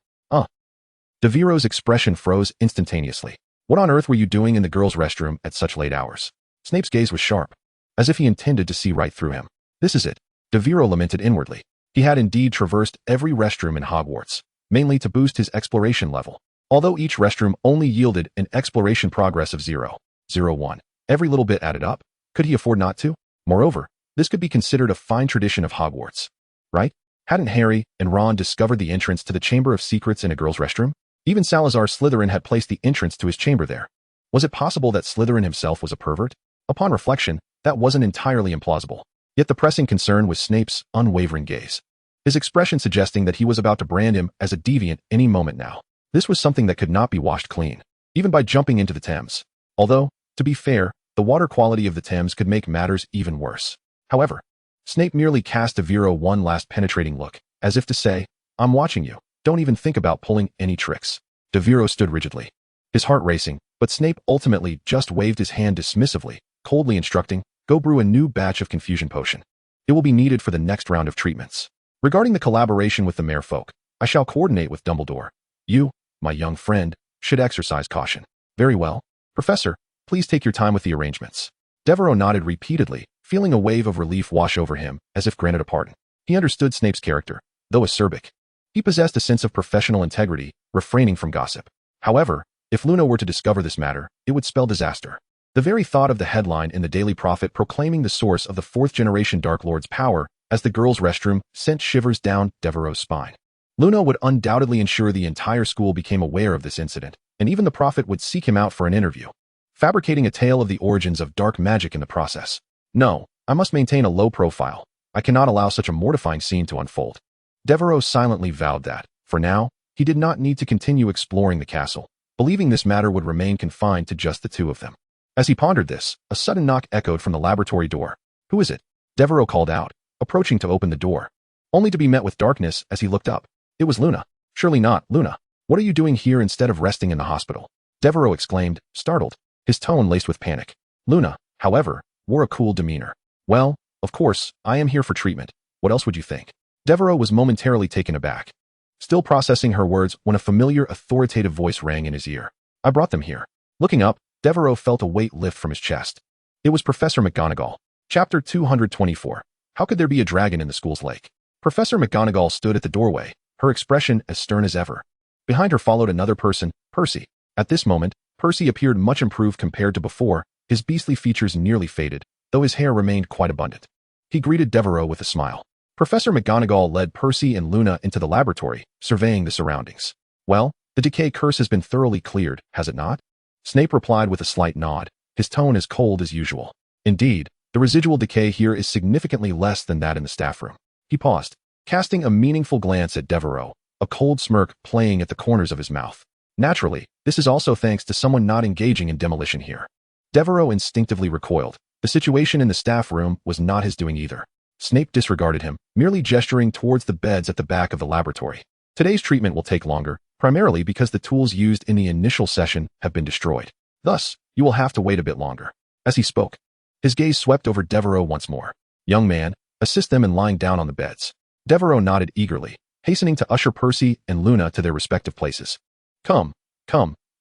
Devero's expression froze instantaneously. What on earth were you doing in the girls' restroom at such late hours? Snape's gaze was sharp, as if he intended to see right through him. This is it, Devero lamented inwardly. He had indeed traversed every restroom in Hogwarts, mainly to boost his exploration level. Although each restroom only yielded an exploration progress of 0.01, every little bit added up. Could he afford not to? Moreover, this could be considered a fine tradition of Hogwarts, right? Hadn't Harry and Ron discovered the entrance to the Chamber of Secrets in a girl's restroom? Even Salazar Slytherin had placed the entrance to his chamber there. Was it possible that Slytherin himself was a pervert? Upon reflection, that wasn't entirely implausible. Yet the pressing concern was Snape's unwavering gaze, his expression suggesting that he was about to brand him as a deviant any moment now. This was something that could not be washed clean, even by jumping into the Thames. Although, to be fair, the water quality of the Thames could make matters even worse. However, Snape merely cast Devero one last penetrating look, as if to say, I'm watching you. Don't even think about pulling any tricks. Devero stood rigidly, his heart racing, but Snape ultimately just waved his hand dismissively, coldly instructing, go brew a new batch of confusion potion. It will be needed for the next round of treatments. Regarding the collaboration with the merfolk, I shall coordinate with Dumbledore. You, my young friend, should exercise caution. Very well. Professor, please take your time with the arrangements. Devero nodded repeatedly, feeling a wave of relief wash over him, as if granted a pardon. He understood Snape's character, though acerbic. He possessed a sense of professional integrity, refraining from gossip. However, if Luna were to discover this matter, it would spell disaster. The very thought of the headline in the Daily Prophet proclaiming the source of the fourth-generation Dark Lord's power as the girls' restroom sent shivers down Devero's spine. Luna would undoubtedly ensure the entire school became aware of this incident, and even the Prophet would seek him out for an interview, fabricating a tale of the origins of dark magic in the process. No, I must maintain a low profile. I cannot allow such a mortifying scene to unfold. Devero silently vowed that, for now, he did not need to continue exploring the castle, believing this matter would remain confined to just the two of them. As he pondered this, a sudden knock echoed from the laboratory door. Who is it? Devero called out, approaching to open the door, only to be met with darkness as he looked up. It was Luna. Surely not, Luna. What are you doing here instead of resting in the hospital? Devero exclaimed, startled, his tone laced with panic. Luna, however, wore a cool demeanor. Well, of course, I am here for treatment. What else would you think? Devero was momentarily taken aback, still processing her words when a familiar, authoritative voice rang in his ear. I brought them here. Looking up, Devero felt a weight lift from his chest. It was Professor McGonagall. Chapter 224. How could there be a dragon in the school's lake? Professor McGonagall stood at the doorway, her expression as stern as ever. Behind her followed another person, Percy. At this moment, Percy appeared much improved compared to before, his beastly features nearly faded, though his hair remained quite abundant. He greeted Devero with a smile. Professor McGonagall led Percy and Luna into the laboratory, surveying the surroundings. Well, the decay curse has been thoroughly cleared, has it not? Snape replied with a slight nod, his tone as cold as usual. Indeed, the residual decay here is significantly less than that in the staff room. He paused, casting a meaningful glance at Devero, a cold smirk playing at the corners of his mouth. Naturally, this is also thanks to someone not engaging in demolition here. Devero instinctively recoiled. The situation in the staff room was not his doing either. Snape disregarded him, merely gesturing towards the beds at the back of the laboratory. Today's treatment will take longer, primarily because the tools used in the initial session have been destroyed. Thus, you will have to wait a bit longer. As he spoke, his gaze swept over Devero once more. Young man, assist them in lying down on the beds. Devero nodded eagerly, hastening to usher Percy and Luna to their respective places. Come,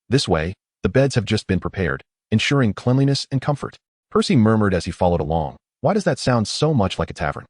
this way, the beds have just been prepared, ensuring cleanliness and comfort. Percy murmured as he followed along. Why does that sound so much like a tavern?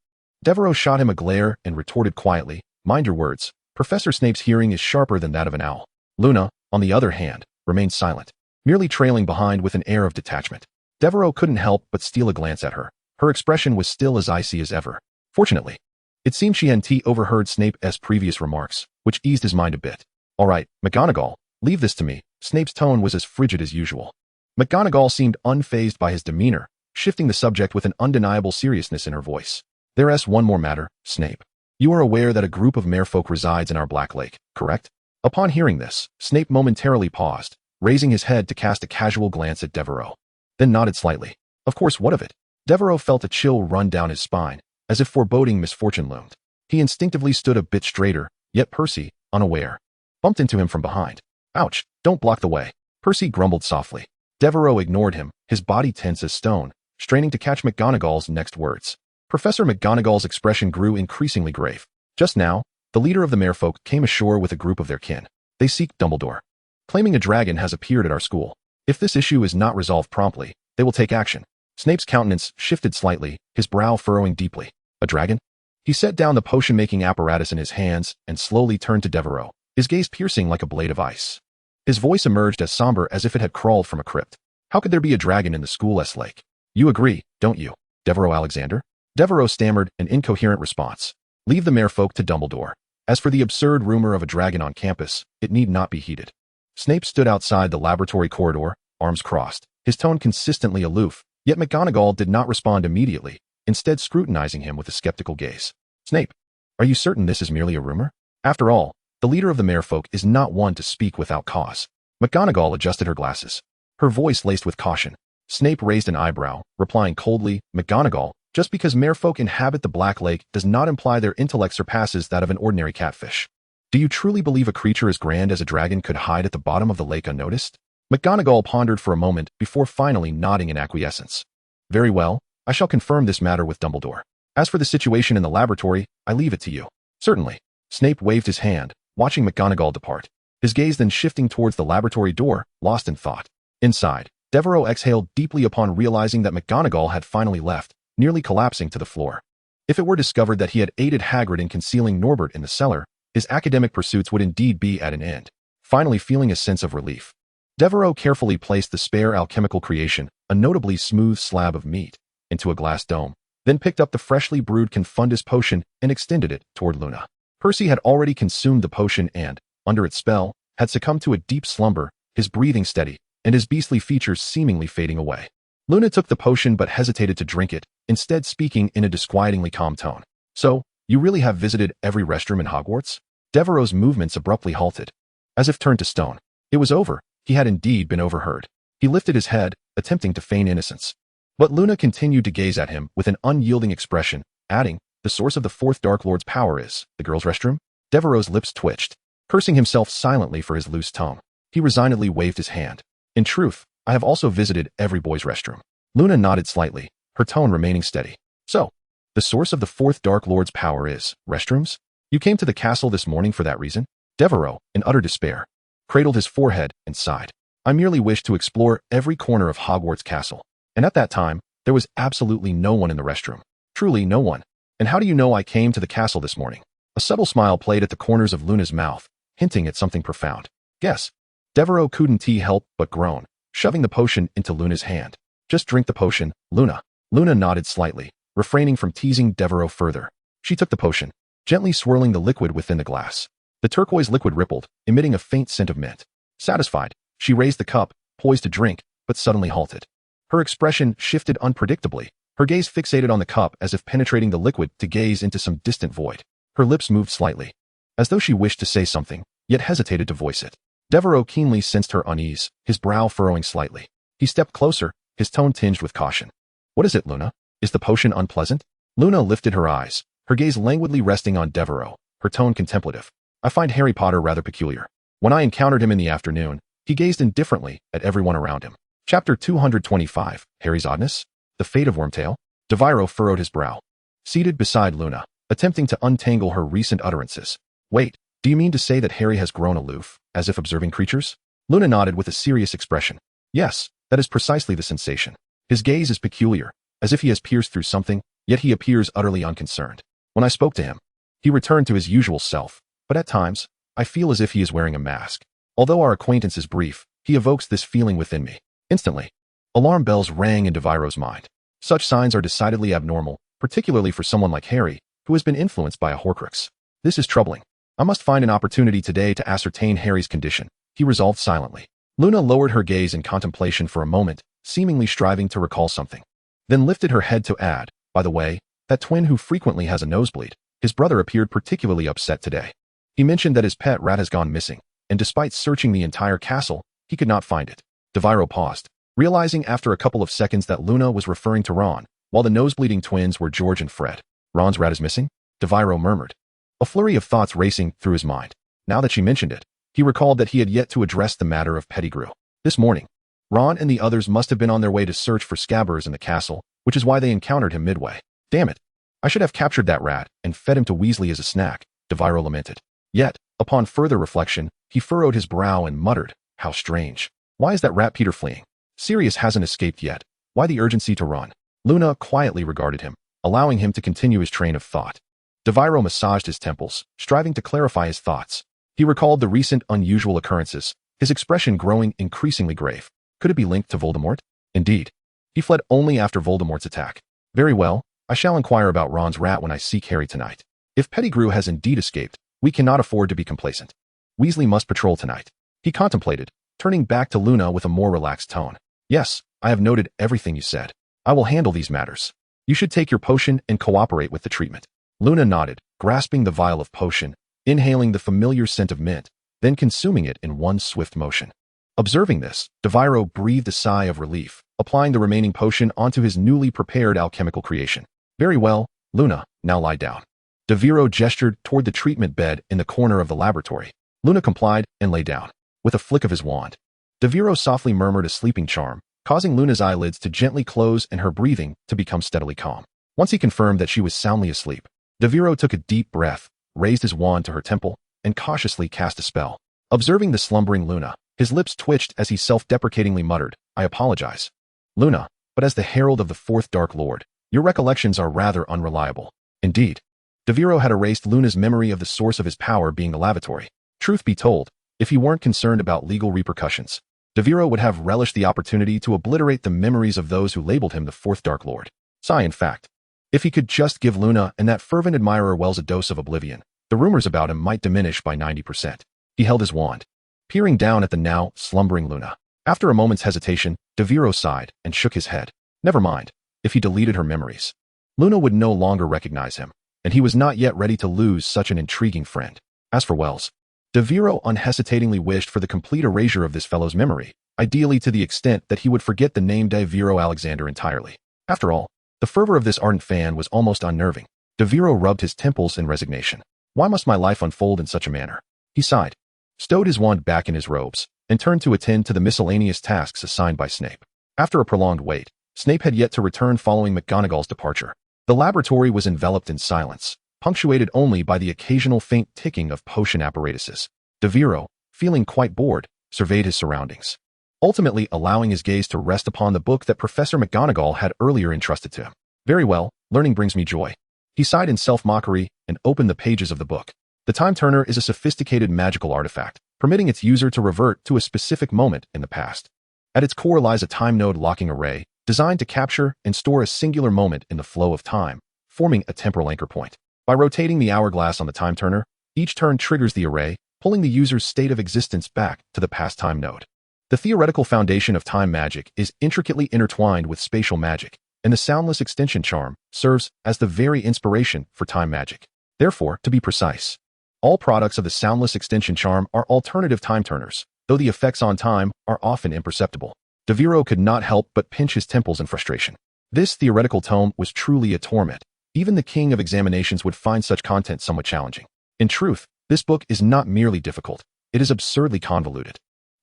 Devero shot him a glare and retorted quietly, mind your words. Professor Snape's hearing is sharper than that of an owl. Luna, on the other hand, remained silent, merely trailing behind with an air of detachment. Devero couldn't help but steal a glance at her. Her expression was still as icy as ever. Fortunately, it seemed she hadn't overheard Snape's previous remarks, which eased his mind a bit. All right, McGonagall, leave this to me. Snape's tone was as frigid as usual. McGonagall seemed unfazed by his demeanor, shifting the subject with an undeniable seriousness in her voice. There's one more matter, Snape. You are aware that a group of merfolk resides in our Black Lake, correct? Upon hearing this, Snape momentarily paused, raising his head to cast a casual glance at Devero, then nodded slightly. Of course, what of it? Devero felt a chill run down his spine, as if foreboding misfortune loomed. He instinctively stood a bit straighter, yet Percy, unaware, bumped into him from behind. Ouch, don't block the way. Percy grumbled softly. Devero ignored him, his body tense as stone, straining to catch McGonagall's next words. Professor McGonagall's expression grew increasingly grave. Just now, the leader of the merfolk came ashore with a group of their kin. They seek Dumbledore, claiming a dragon has appeared at our school. If this issue is not resolved promptly, they will take action. Snape's countenance shifted slightly, his brow furrowing deeply. A dragon? He set down the potion-making apparatus in his hands and slowly turned to Devero, his gaze piercing like a blade of ice. His voice emerged as somber as if it had crawled from a crypt. How could there be a dragon in the school's lake? You agree, don't you, Devero Alexander? Devero stammered an incoherent response. Leave the merfolk to Dumbledore. As for the absurd rumor of a dragon on campus, it need not be heeded. Snape stood outside the laboratory corridor, arms crossed, his tone consistently aloof, yet McGonagall did not respond immediately, instead scrutinizing him with a skeptical gaze. Snape, are you certain this is merely a rumor? After all, the leader of the merfolk is not one to speak without cause. McGonagall adjusted her glasses, her voice laced with caution. Snape raised an eyebrow, replying coldly, McGonagall, just because merfolk inhabit the Black Lake does not imply their intellect surpasses that of an ordinary catfish. Do you truly believe a creature as grand as a dragon could hide at the bottom of the lake unnoticed? McGonagall pondered for a moment before finally nodding in acquiescence. Very well, I shall confirm this matter with Dumbledore. As for the situation in the laboratory, I leave it to you. Certainly. Snape waved his hand, watching McGonagall depart. His gaze then shifting towards the laboratory door, lost in thought. Inside, Devero exhaled deeply upon realizing that McGonagall had finally left, nearly collapsing to the floor. If it were discovered that he had aided Hagrid in concealing Norbert in the cellar, his academic pursuits would indeed be at an end. Finally feeling a sense of relief, Devero carefully placed the spare alchemical creation, a notably smooth slab of meat, into a glass dome, then picked up the freshly brewed Confundus potion and extended it toward Luna. Percy had already consumed the potion and, under its spell, had succumbed to a deep slumber, his breathing steady, and his beastly features seemingly fading away. Luna took the potion but hesitated to drink it, instead speaking in a disquietingly calm tone. "So, you really have visited every restroom in Hogwarts?" Devereau's movements abruptly halted. As if turned to stone. It was over. He had indeed been overheard. He lifted his head, attempting to feign innocence. But Luna continued to gaze at him with an unyielding expression, adding, "The source of the fourth Dark Lord's power is the girls' restroom?" Devereau's lips twitched, cursing himself silently for his loose tongue. He resignedly waved his hand. "In truth, I have also visited every boy's restroom." Luna nodded slightly, her tone remaining steady. "So, the source of the fourth Dark Lord's power is restrooms? You came to the castle this morning for that reason?" Devero, in utter despair, cradled his forehead and sighed. "I merely wished to explore every corner of Hogwarts Castle. And at that time, there was absolutely no one in the restroom. Truly no one. And how do you know I came to the castle this morning?" A subtle smile played at the corners of Luna's mouth, hinting at something profound. "Guess." Devero couldn't help but groan, shoving the potion into Luna's hand. "Just drink the potion, Luna." Luna nodded slightly, refraining from teasing Devero further. She took the potion, gently swirling the liquid within the glass. The turquoise liquid rippled, emitting a faint scent of mint. Satisfied, she raised the cup, poised to drink, but suddenly halted. Her expression shifted unpredictably, her gaze fixated on the cup as if penetrating the liquid to gaze into some distant void. Her lips moved slightly, as though she wished to say something, yet hesitated to voice it. Devero keenly sensed her unease, his brow furrowing slightly. He stepped closer, his tone tinged with caution. "What is it, Luna? Is the potion unpleasant?" Luna lifted her eyes, her gaze languidly resting on Devero, her tone contemplative. "I find Harry Potter rather peculiar. When I encountered him in the afternoon, he gazed indifferently at everyone around him." Chapter 225, Harry's Oddness? The Fate of Wormtail? Devero furrowed his brow, seated beside Luna, attempting to untangle her recent utterances. "Wait, do you mean to say that Harry has grown aloof, as if observing creatures?" Luna nodded with a serious expression. "Yes, that is precisely the sensation. His gaze is peculiar, as if he has pierced through something, yet he appears utterly unconcerned. When I spoke to him, he returned to his usual self, but at times, I feel as if he is wearing a mask. Although our acquaintance is brief, he evokes this feeling within me." Instantly, alarm bells rang in Devero's mind. Such signs are decidedly abnormal, particularly for someone like Harry, who has been influenced by a Horcrux. "This is troubling. I must find an opportunity today to ascertain Harry's condition," he resolved silently. Luna lowered her gaze in contemplation for a moment, seemingly striving to recall something. Then lifted her head to add, "By the way, that twin who frequently has a nosebleed, his brother appeared particularly upset today. He mentioned that his pet rat has gone missing, and despite searching the entire castle, he could not find it." Devero paused, realizing after a couple of seconds that Luna was referring to Ron, while the nosebleeding twins were George and Fred. "Ron's rat is missing?" Devero murmured, a flurry of thoughts racing through his mind. Now that she mentioned it, he recalled that he had yet to address the matter of Pettigrew. This morning, Ron and the others must have been on their way to search for scabbers in the castle, which is why they encountered him midway. "Damn it! I should have captured that rat and fed him to Weasley as a snack," Devero lamented. Yet, upon further reflection, he furrowed his brow and muttered, "How strange. Why is that rat Peter fleeing? Sirius hasn't escaped yet. Why the urgency to run?" Luna quietly regarded him, allowing him to continue his train of thought. Devero massaged his temples, striving to clarify his thoughts. He recalled the recent unusual occurrences, his expression growing increasingly grave. Could it be linked to Voldemort? Indeed. He fled only after Voldemort's attack. Very well, I shall inquire about Ron's rat when I seek Harry tonight. If Pettigrew has indeed escaped, we cannot afford to be complacent. Weasley must patrol tonight. He contemplated, turning back to Luna with a more relaxed tone. "Yes, I have noted everything you said. I will handle these matters. You should take your potion and cooperate with the treatment." Luna nodded, grasping the vial of potion, inhaling the familiar scent of mint, then consuming it in one swift motion. Observing this, Devero breathed a sigh of relief, applying the remaining potion onto his newly prepared alchemical creation. "Very well, Luna, now lie down." Devero gestured toward the treatment bed in the corner of the laboratory. Luna complied and lay down. With a flick of his wand, Devero softly murmured a sleeping charm, causing Luna's eyelids to gently close and her breathing to become steadily calm. Once he confirmed that she was soundly asleep, Devero took a deep breath, raised his wand to her temple, and cautiously cast a spell. Observing the slumbering Luna, his lips twitched as he self-deprecatingly muttered, "I apologize, Luna, but as the herald of the fourth Dark Lord, your recollections are rather unreliable." Indeed, Devero had erased Luna's memory of the source of his power being the lavatory. Truth be told, if he weren't concerned about legal repercussions, Devero would have relished the opportunity to obliterate the memories of those who labeled him the fourth Dark Lord. In fact, if he could just give Luna and that fervent admirer Wells a dose of oblivion, the rumors about him might diminish by 90%. He held his wand, peering down at the now slumbering Luna. After a moment's hesitation, Devero sighed and shook his head. Never mind, if he deleted her memories, Luna would no longer recognize him, and he was not yet ready to lose such an intriguing friend. As for Wells, Devero unhesitatingly wished for the complete erasure of this fellow's memory, ideally to the extent that he would forget the name Devero Alexander entirely. After all, the fervor of this ardent fan was almost unnerving. Devero rubbed his temples in resignation. Why must my life unfold in such a manner? He sighed, stowed his wand back in his robes, and turned to attend to the miscellaneous tasks assigned by Snape. After a prolonged wait, Snape had yet to return following McGonagall's departure. The laboratory was enveloped in silence, punctuated only by the occasional faint ticking of potion apparatuses. Devero, feeling quite bored, surveyed his surroundings, ultimately allowing his gaze to rest upon the book that Professor McGonagall had earlier entrusted to him. Very well, learning brings me joy. He sighed in self-mockery and opened the pages of the book. The Time Turner is a sophisticated magical artifact, permitting its user to revert to a specific moment in the past. At its core lies a time node locking array, designed to capture and store a singular moment in the flow of time, forming a temporal anchor point. By rotating the hourglass on the Time Turner, each turn triggers the array, pulling the user's state of existence back to the past time node. The theoretical foundation of time magic is intricately intertwined with spatial magic, and the soundless extension charm serves as the very inspiration for time magic. Therefore, to be precise, all products of the soundless extension charm are alternative time turners, though the effects on time are often imperceptible. Devero could not help but pinch his temples in frustration. This theoretical tome was truly a torment. Even the king of examinations would find such content somewhat challenging. In truth, this book is not merely difficult, it is absurdly convoluted.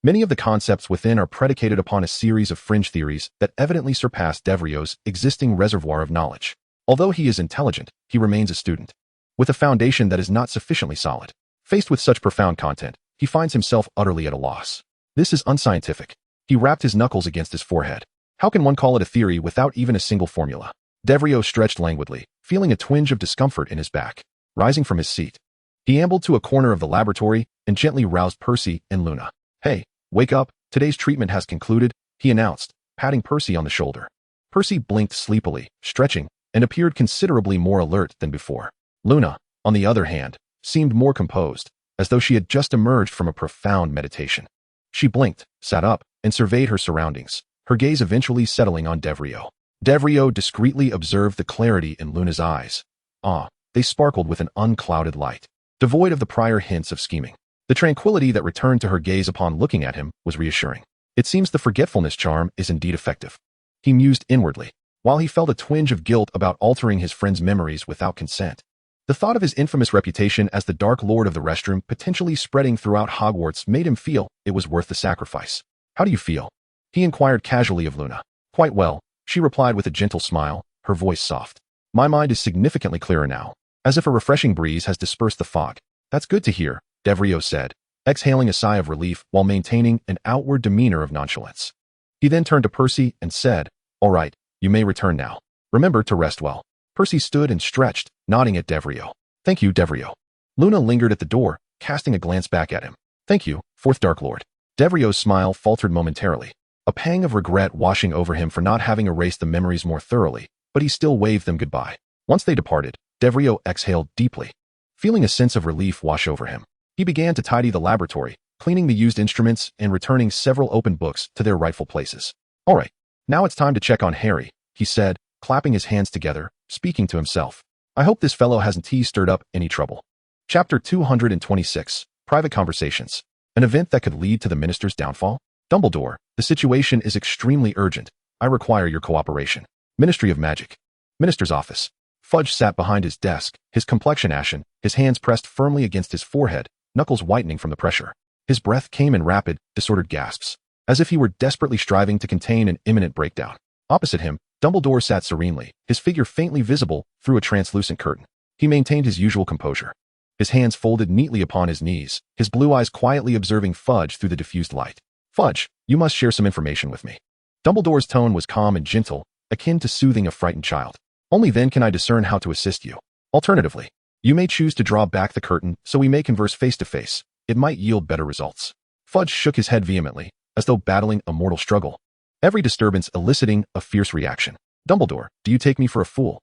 Many of the concepts within are predicated upon a series of fringe theories that evidently surpass Devero's existing reservoir of knowledge. Although he is intelligent, he remains a student, with a foundation that is not sufficiently solid. Faced with such profound content, he finds himself utterly at a loss. This is unscientific. He rapped his knuckles against his forehead. How can one call it a theory without even a single formula? Devero stretched languidly, feeling a twinge of discomfort in his back. Rising from his seat, he ambled to a corner of the laboratory and gently roused Percy and Luna. "Hey, wake up, today's treatment has concluded," he announced, patting Percy on the shoulder. Percy blinked sleepily, stretching, and appeared considerably more alert than before. Luna, on the other hand, seemed more composed, as though she had just emerged from a profound meditation. She blinked, sat up, and surveyed her surroundings, her gaze eventually settling on Devero. Devero discreetly observed the clarity in Luna's eyes. They sparkled with an unclouded light, devoid of the prior hints of scheming. The tranquility that returned to her gaze upon looking at him was reassuring. It seems the forgetfulness charm is indeed effective, he mused inwardly, while he felt a twinge of guilt about altering his friend's memories without consent. The thought of his infamous reputation as the Dark Lord of the Restroom potentially spreading throughout Hogwarts made him feel it was worth the sacrifice. "How do you feel?" he inquired casually of Luna. "Quite well," she replied with a gentle smile, her voice soft. "My mind is significantly clearer now, as if a refreshing breeze has dispersed the fog." "That's good to hear," Devero said, exhaling a sigh of relief while maintaining an outward demeanor of nonchalance. He then turned to Percy and said, "All right, you may return now. Remember to rest well." Percy stood and stretched, nodding at Devero. "Thank you, Devero." Luna lingered at the door, casting a glance back at him. "Thank you, fourth Dark Lord." Devero's smile faltered momentarily, a pang of regret washing over him for not having erased the memories more thoroughly, but he still waved them goodbye. Once they departed, Devero exhaled deeply, feeling a sense of relief wash over him. He began to tidy the laboratory, cleaning the used instruments and returning several open books to their rightful places. "All right, now it's time to check on Harry," he said, clapping his hands together, speaking to himself. "I hope this fellow hasn't stirred up any trouble." Chapter 226, Private Conversations. An event that could lead to the minister's downfall? Dumbledore, the situation is extremely urgent. I require your cooperation. Ministry of Magic. Minister's office. Fudge sat behind his desk, his complexion ashen, his hands pressed firmly against his forehead, knuckles whitening from the pressure. His breath came in rapid, disordered gasps, as if he were desperately striving to contain an imminent breakdown. Opposite him, Dumbledore sat serenely, his figure faintly visible through a translucent curtain. He maintained his usual composure. his hands folded neatly upon his knees, his blue eyes quietly observing Fudge through the diffused light. Fudge, you must share some information with me. Dumbledore's tone was calm and gentle, akin to soothing a frightened child. Only then can I discern how to assist you. Alternatively, you may choose to draw back the curtain so we may converse face to face. It might yield better results. Fudge shook his head vehemently, as though battling a mortal struggle, every disturbance eliciting a fierce reaction. Dumbledore, do you take me for a fool?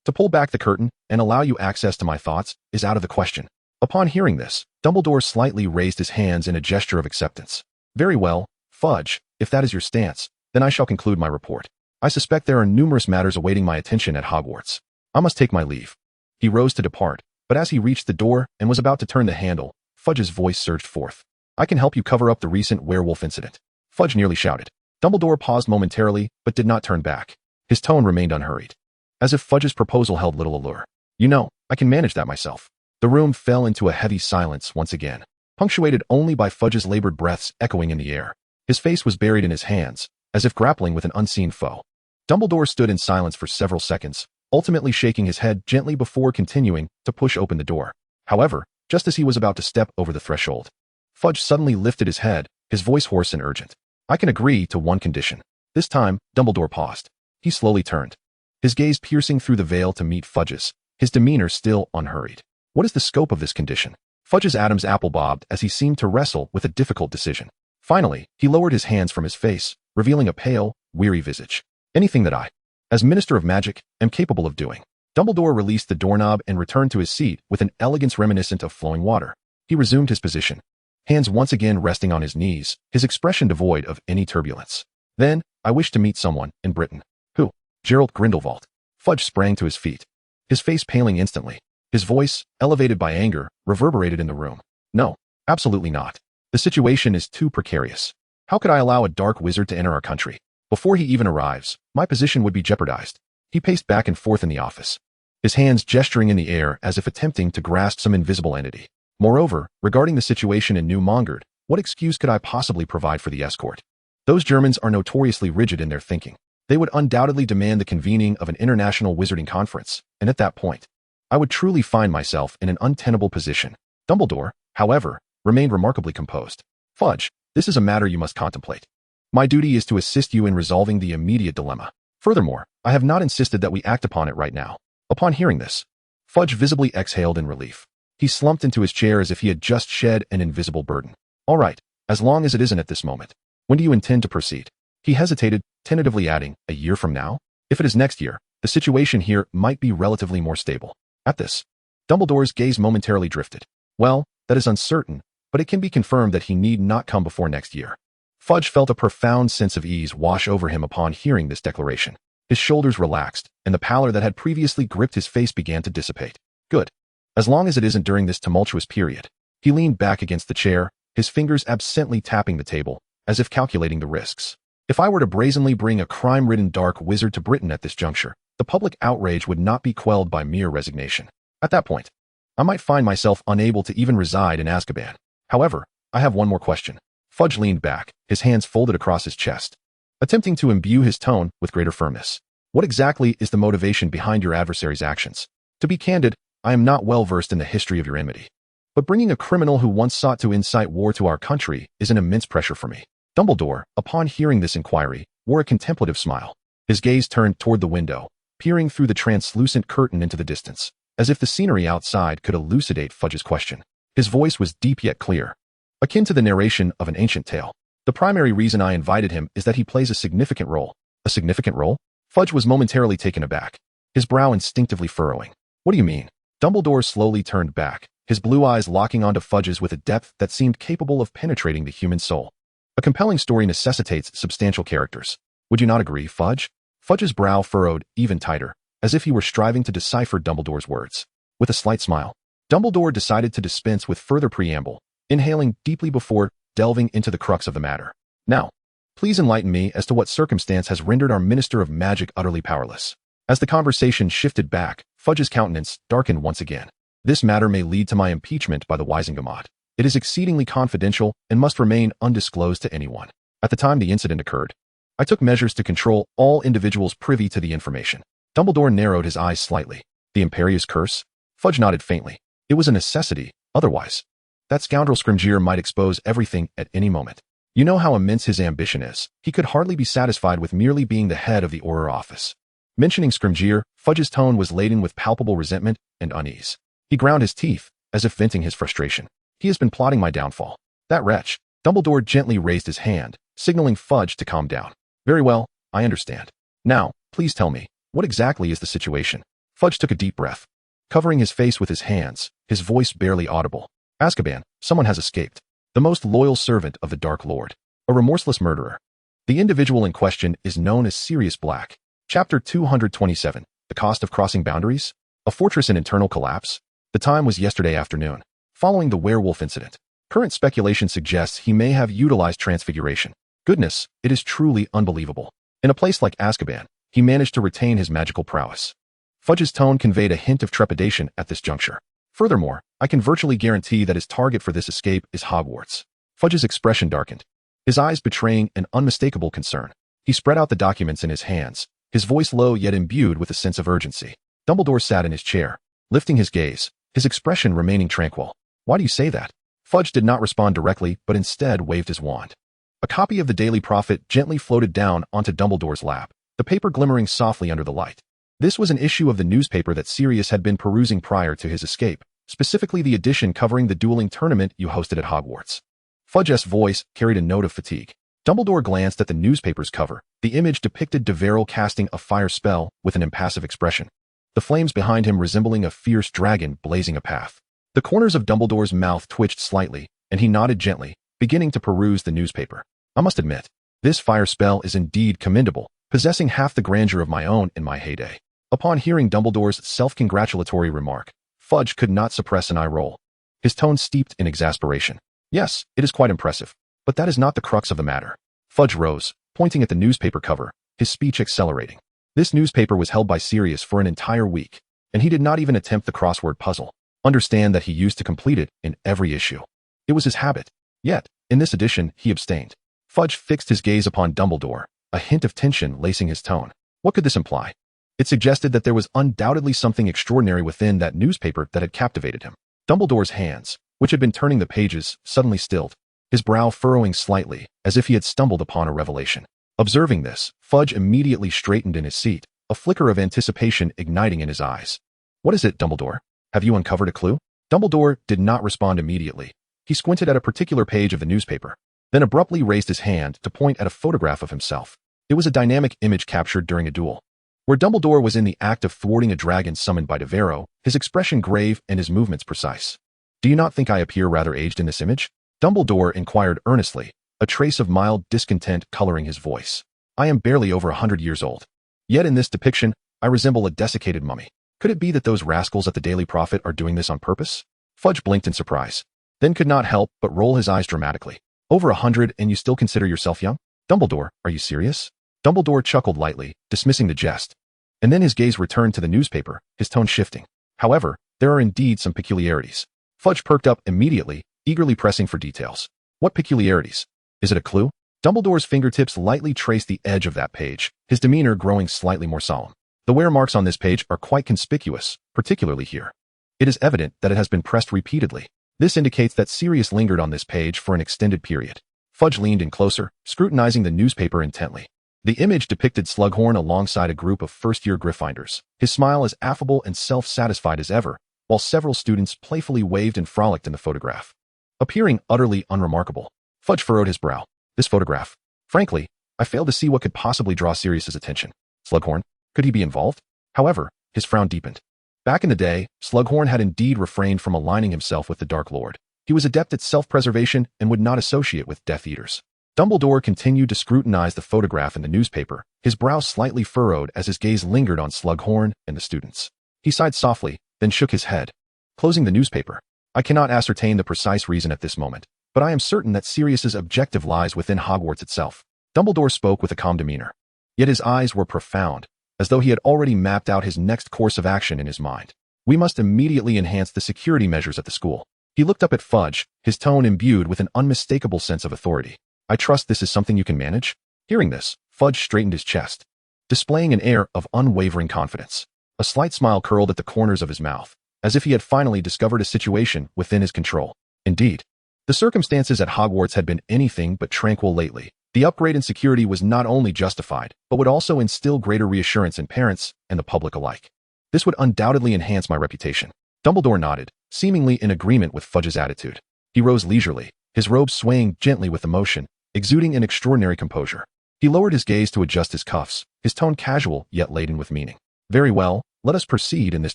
To pull back the curtain and allow you access to my thoughts is out of the question. Upon hearing this, Dumbledore slightly raised his hands in a gesture of acceptance. Very well, Fudge, if that is your stance, then I shall conclude my report. I suspect there are numerous matters awaiting my attention at Hogwarts. I must take my leave. He rose to depart, but as he reached the door and was about to turn the handle, Fudge's voice surged forth. I can help you cover up the recent werewolf incident. Fudge nearly shouted. Dumbledore paused momentarily, but did not turn back. His tone remained unhurried, as if Fudge's proposal held little allure. You know, I can manage that myself. The room fell into a heavy silence once again, punctuated only by Fudge's labored breaths echoing in the air. His face was buried in his hands, as if grappling with an unseen foe. Dumbledore stood in silence for several seconds, ultimately shaking his head gently before continuing to push open the door. However, just as he was about to step over the threshold, Fudge suddenly lifted his head, his voice hoarse and urgent. I can agree to one condition. This time, Dumbledore paused. He slowly turned, his gaze piercing through the veil to meet Fudge's, his demeanor still unhurried. What is the scope of this condition? Fudge's Adam's apple bobbed as he seemed to wrestle with a difficult decision. Finally, he lowered his hands from his face, revealing a pale, weary visage. Anything that I, as Minister of Magic, am capable of doing. Dumbledore released the doorknob and returned to his seat with an elegance reminiscent of flowing water. He resumed his position, hands once again resting on his knees, his expression devoid of any turbulence. Then, I wish to meet someone in Britain. Who? Gerald Grindelwald. Fudge sprang to his feet, his face paling instantly. His voice, elevated by anger, reverberated in the room. No, absolutely not. The situation is too precarious. How could I allow a dark wizard to enter our country? Before he even arrives, my position would be jeopardized. He paced back and forth in the office, his hands gesturing in the air as if attempting to grasp some invisible entity. Moreover, regarding the situation in New Mongard, what excuse could I possibly provide for the escort? Those Germans are notoriously rigid in their thinking. They would undoubtedly demand the convening of an international wizarding conference, and at that point, I would truly find myself in an untenable position. Dumbledore, however, remained remarkably composed. Fudge, this is a matter you must contemplate. My duty is to assist you in resolving the immediate dilemma. Furthermore, I have not insisted that we act upon it right now. Upon hearing this, Fudge visibly exhaled in relief. He slumped into his chair as if he had just shed an invisible burden. All right, as long as it isn't at this moment. When do you intend to proceed? He hesitated, tentatively adding, a year from now? If it is next year, the situation here might be relatively more stable. At this, Dumbledore's gaze momentarily drifted. Well, that is uncertain, but it can be confirmed that he need not come before next year. Fudge felt a profound sense of ease wash over him upon hearing this declaration. His shoulders relaxed, and the pallor that had previously gripped his face began to dissipate. Good. As long as it isn't during this tumultuous period. He leaned back against the chair, his fingers absently tapping the table, as if calculating the risks. If I were to brazenly bring a crime-ridden dark wizard to Britain at this juncture, the public outrage would not be quelled by mere resignation. At that point, I might find myself unable to even reside in Azkaban. However, I have one more question. Fudge leaned back, his hands folded across his chest, attempting to imbue his tone with greater firmness. What exactly is the motivation behind your adversary's actions? To be candid, I am not well versed in the history of your enmity. But bringing a criminal who once sought to incite war to our country is an immense pressure for me. Dumbledore, upon hearing this inquiry, wore a contemplative smile. His gaze turned toward the window, peering through the translucent curtain into the distance, as if the scenery outside could elucidate Fudge's question. His voice was deep yet clear, akin to the narration of an ancient tale. The primary reason I invited him is that he plays a significant role. A significant role? Fudge was momentarily taken aback, his brow instinctively furrowing. What do you mean? Dumbledore slowly turned back, his blue eyes locking onto Fudge's with a depth that seemed capable of penetrating the human soul. A compelling story necessitates substantial characters. Would you not agree, Fudge? Fudge's brow furrowed even tighter, as if he were striving to decipher Dumbledore's words. With a slight smile, Dumbledore decided to dispense with further preamble, inhaling deeply before delving into the crux of the matter. Now, please enlighten me as to what circumstance has rendered our Minister of Magic utterly powerless. As the conversation shifted back, Fudge's countenance darkened once again. This matter may lead to my impeachment by the Wisingamot. It is exceedingly confidential and must remain undisclosed to anyone. At the time the incident occurred, I took measures to control all individuals privy to the information. Dumbledore narrowed his eyes slightly. The Imperious Curse? Fudge nodded faintly. It was a necessity, otherwise. That scoundrel Scrimgeour might expose everything at any moment. You know how immense his ambition is. He could hardly be satisfied with merely being the head of the Auror office. Mentioning Scrimgeour, Fudge's tone was laden with palpable resentment and unease. He ground his teeth, as if venting his frustration. He has been plotting my downfall. That wretch. Dumbledore gently raised his hand, signaling Fudge to calm down. Very well, I understand. Now, please tell me, what exactly is the situation? Fudge took a deep breath. Covering his face with his hands, his voice barely audible. Azkaban, someone has escaped. The most loyal servant of the Dark Lord. A remorseless murderer. The individual in question is known as Sirius Black. Chapter 227. The Cost of Crossing Boundaries? A Fortress in Internal Collapse? The time was yesterday afternoon, following the werewolf incident. Current speculation suggests he may have utilized Transfiguration. Goodness, it is truly unbelievable. In a place like Azkaban, he managed to retain his magical prowess. Fudge's tone conveyed a hint of trepidation at this juncture. Furthermore, I can virtually guarantee that his target for this escape is Hogwarts. Fudge's expression darkened, his eyes betraying an unmistakable concern. He spread out the documents in his hands, his voice low yet imbued with a sense of urgency. Dumbledore sat in his chair, lifting his gaze, his expression remaining tranquil. Why do you say that? Fudge did not respond directly, but instead waved his wand. A copy of the Daily Prophet gently floated down onto Dumbledore's lap, the paper glimmering softly under the light. This was an issue of the newspaper that Sirius had been perusing prior to his escape, specifically the edition covering the dueling tournament you hosted at Hogwarts. Fudge's voice carried a note of fatigue. Dumbledore glanced at the newspaper's cover. The image depicted Devero casting a fire spell with an impassive expression, the flames behind him resembling a fierce dragon blazing a path. The corners of Dumbledore's mouth twitched slightly, and he nodded gently, beginning to peruse the newspaper. I must admit, this fire spell is indeed commendable, possessing half the grandeur of my own in my heyday. Upon hearing Dumbledore's self-congratulatory remark, Fudge could not suppress an eye roll, his tone steeped in exasperation. Yes, it is quite impressive, but that is not the crux of the matter. Fudge rose, pointing at the newspaper cover, his speech accelerating. This newspaper was held by Sirius for an entire week, and he did not even attempt the crossword puzzle. Understand that he used to complete it in every issue. It was his habit. Yet, in this edition, he abstained. Fudge fixed his gaze upon Dumbledore, a hint of tension lacing his tone. What could this imply? It suggested that there was undoubtedly something extraordinary within that newspaper that had captivated him. Dumbledore's hands, which had been turning the pages, suddenly stilled, his brow furrowing slightly, as if he had stumbled upon a revelation. Observing this, Fudge immediately straightened in his seat, a flicker of anticipation igniting in his eyes. What is it, Dumbledore? Have you uncovered a clue? Dumbledore did not respond immediately. He squinted at a particular page of the newspaper, then abruptly raised his hand to point at a photograph of himself. It was a dynamic image captured during a duel, where Dumbledore was in the act of thwarting a dragon summoned by Devero, his expression grave and his movements precise. Do you not think I appear rather aged in this image? Dumbledore inquired earnestly, a trace of mild discontent coloring his voice. I am barely over 100 years old. Yet in this depiction, I resemble a desiccated mummy. Could it be that those rascals at the Daily Prophet are doing this on purpose? Fudge blinked in surprise, then could not help but roll his eyes dramatically. Over 100 and you still consider yourself young? Dumbledore, are you serious? Dumbledore chuckled lightly, dismissing the jest. And then his gaze returned to the newspaper, his tone shifting. However, there are indeed some peculiarities. Fudge perked up immediately, eagerly pressing for details. What peculiarities? Is it a clue? Dumbledore's fingertips lightly traced the edge of that page, his demeanor growing slightly more solemn. The wear marks on this page are quite conspicuous, particularly here. It is evident that it has been pressed repeatedly. This indicates that Sirius lingered on this page for an extended period. Fudge leaned in closer, scrutinizing the newspaper intently. The image depicted Slughorn alongside a group of first-year Gryffindors, his smile as affable and self-satisfied as ever, while several students playfully waved and frolicked in the photograph. Appearing utterly unremarkable, Fudge furrowed his brow. This photograph. Frankly, I failed to see what could possibly draw Sirius's attention. Slughorn? Could he be involved? However, his frown deepened. Back in the day, Slughorn had indeed refrained from aligning himself with the Dark Lord. He was adept at self-preservation and would not associate with Death Eaters. Dumbledore continued to scrutinize the photograph in the newspaper, his brow slightly furrowed as his gaze lingered on Slughorn and the students. He sighed softly, then shook his head. Closing the newspaper. I cannot ascertain the precise reason at this moment, but I am certain that Sirius's objective lies within Hogwarts itself. Dumbledore spoke with a calm demeanor. Yet his eyes were profound, as though he had already mapped out his next course of action in his mind. We must immediately enhance the security measures at the school. He looked up at Fudge, his tone imbued with an unmistakable sense of authority. I trust this is something you can manage? Hearing this, Fudge straightened his chest, displaying an air of unwavering confidence. A slight smile curled at the corners of his mouth, as if he had finally discovered a situation within his control. Indeed, the circumstances at Hogwarts had been anything but tranquil lately. The upgrade in security was not only justified, but would also instill greater reassurance in parents and the public alike. This would undoubtedly enhance my reputation. Dumbledore nodded, seemingly in agreement with Fudge's attitude. He rose leisurely, his robe swaying gently with emotion, exuding an extraordinary composure. He lowered his gaze to adjust his cuffs, his tone casual yet laden with meaning. Very well, let us proceed in this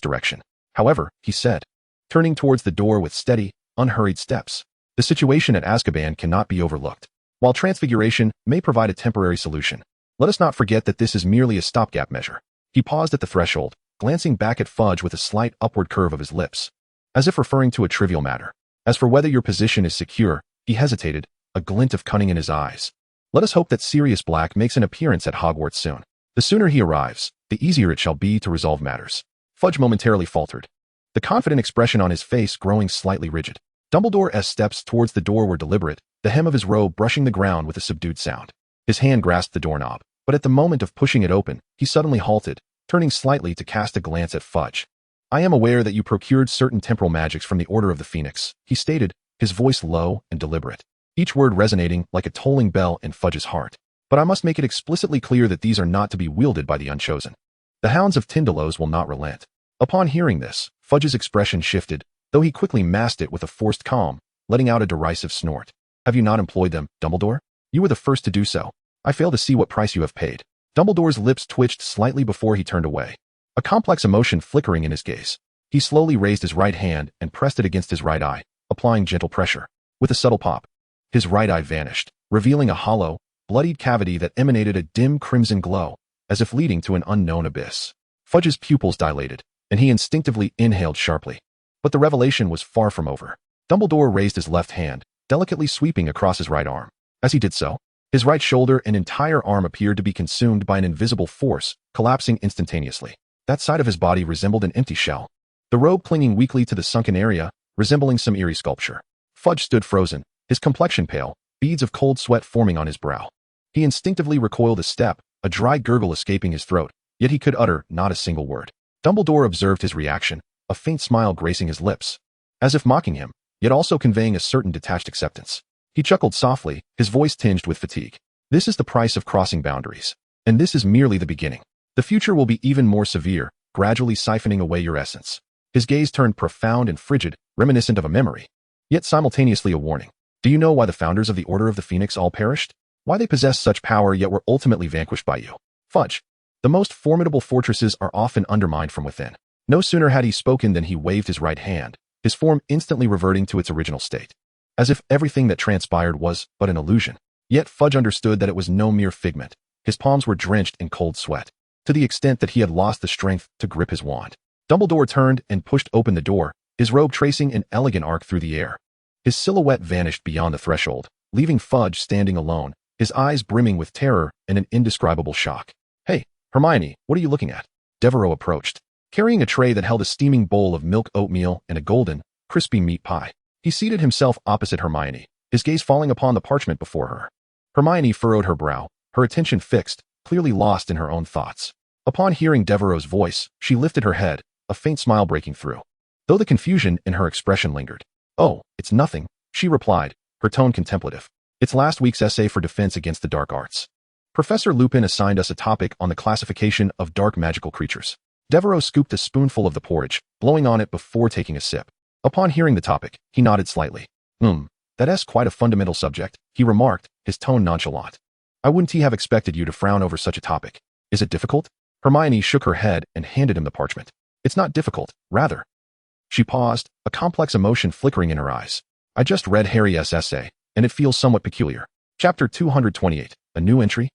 direction. However, he said, turning towards the door with steady, unhurried steps. The situation at Azkaban cannot be overlooked. While Transfiguration may provide a temporary solution, let us not forget that this is merely a stopgap measure. He paused at the threshold, glancing back at Fudge with a slight upward curve of his lips, as if referring to a trivial matter. As for whether your position is secure, he hesitated, a glint of cunning in his eyes. Let us hope that Sirius Black makes an appearance at Hogwarts soon. The sooner he arrives, the easier it shall be to resolve matters. Fudge momentarily faltered, the confident expression on his face growing slightly rigid. Dumbledore's steps towards the door were deliberate, the hem of his robe brushing the ground with a subdued sound. His hand grasped the doorknob, but at the moment of pushing it open, he suddenly halted, turning slightly to cast a glance at Fudge. I am aware that you procured certain temporal magics from the Order of the Phoenix, he stated, his voice low and deliberate, each word resonating like a tolling bell in Fudge's heart. But I must make it explicitly clear that these are not to be wielded by the unchosen. The hounds of Tindalos will not relent. Upon hearing this, Fudge's expression shifted, though he quickly masked it with a forced calm, letting out a derisive snort. Have you not employed them, Dumbledore? You were the first to do so. I fail to see what price you have paid. Dumbledore's lips twitched slightly before he turned away, a complex emotion flickering in his gaze. He slowly raised his right hand and pressed it against his right eye, applying gentle pressure. With a subtle pop, his right eye vanished, revealing a hollow, bloodied cavity that emanated a dim crimson glow, as if leading to an unknown abyss. Fudge's pupils dilated, and he instinctively inhaled sharply. But the revelation was far from over. Dumbledore raised his left hand, delicately sweeping across his right arm. As he did so, his right shoulder and entire arm appeared to be consumed by an invisible force, collapsing instantaneously. That side of his body resembled an empty shell, the robe clinging weakly to the sunken area, resembling some eerie sculpture. Fudge stood frozen, his complexion pale, beads of cold sweat forming on his brow. He instinctively recoiled a step, a dry gurgle escaping his throat, yet he could utter not a single word. Dumbledore observed his reaction, a faint smile gracing his lips, as if mocking him, yet also conveying a certain detached acceptance. He chuckled softly, his voice tinged with fatigue. This is the price of crossing boundaries. And this is merely the beginning. The future will be even more severe, gradually siphoning away your essence. His gaze turned profound and frigid, reminiscent of a memory, yet simultaneously a warning. Do you know why the founders of the Order of the Phoenix all perished? Why they possessed such power yet were ultimately vanquished by you? Fudge. The most formidable fortresses are often undermined from within. No sooner had he spoken than he waved his right hand, his form instantly reverting to its original state, as if everything that transpired was but an illusion. Yet Fudge understood that it was no mere figment. His palms were drenched in cold sweat, to the extent that he had lost the strength to grip his wand. Dumbledore turned and pushed open the door, his robe tracing an elegant arc through the air. His silhouette vanished beyond the threshold, leaving Fudge standing alone, his eyes brimming with terror and an indescribable shock. Hey, Hermione, what are you looking at? Devero approached, carrying a tray that held a steaming bowl of milk oatmeal and a golden, crispy meat pie. He seated himself opposite Hermione, his gaze falling upon the parchment before her. Hermione furrowed her brow, her attention fixed, clearly lost in her own thoughts. Upon hearing Devereaux's voice, she lifted her head, a faint smile breaking through, though the confusion in her expression lingered. Oh, it's nothing, she replied, her tone contemplative. It's last week's essay for defense against the dark arts. Professor Lupin assigned us a topic on the classification of dark magical creatures. Devero scooped a spoonful of the porridge, blowing on it before taking a sip. Upon hearing the topic, he nodded slightly. That's quite a fundamental subject, he remarked, his tone nonchalant. I wouldn't have expected you to frown over such a topic. Is it difficult? Hermione shook her head and handed him the parchment. It's not difficult, rather. She paused, a complex emotion flickering in her eyes. I just read Harry's essay, and it feels somewhat peculiar. Chapter 228, a new entry?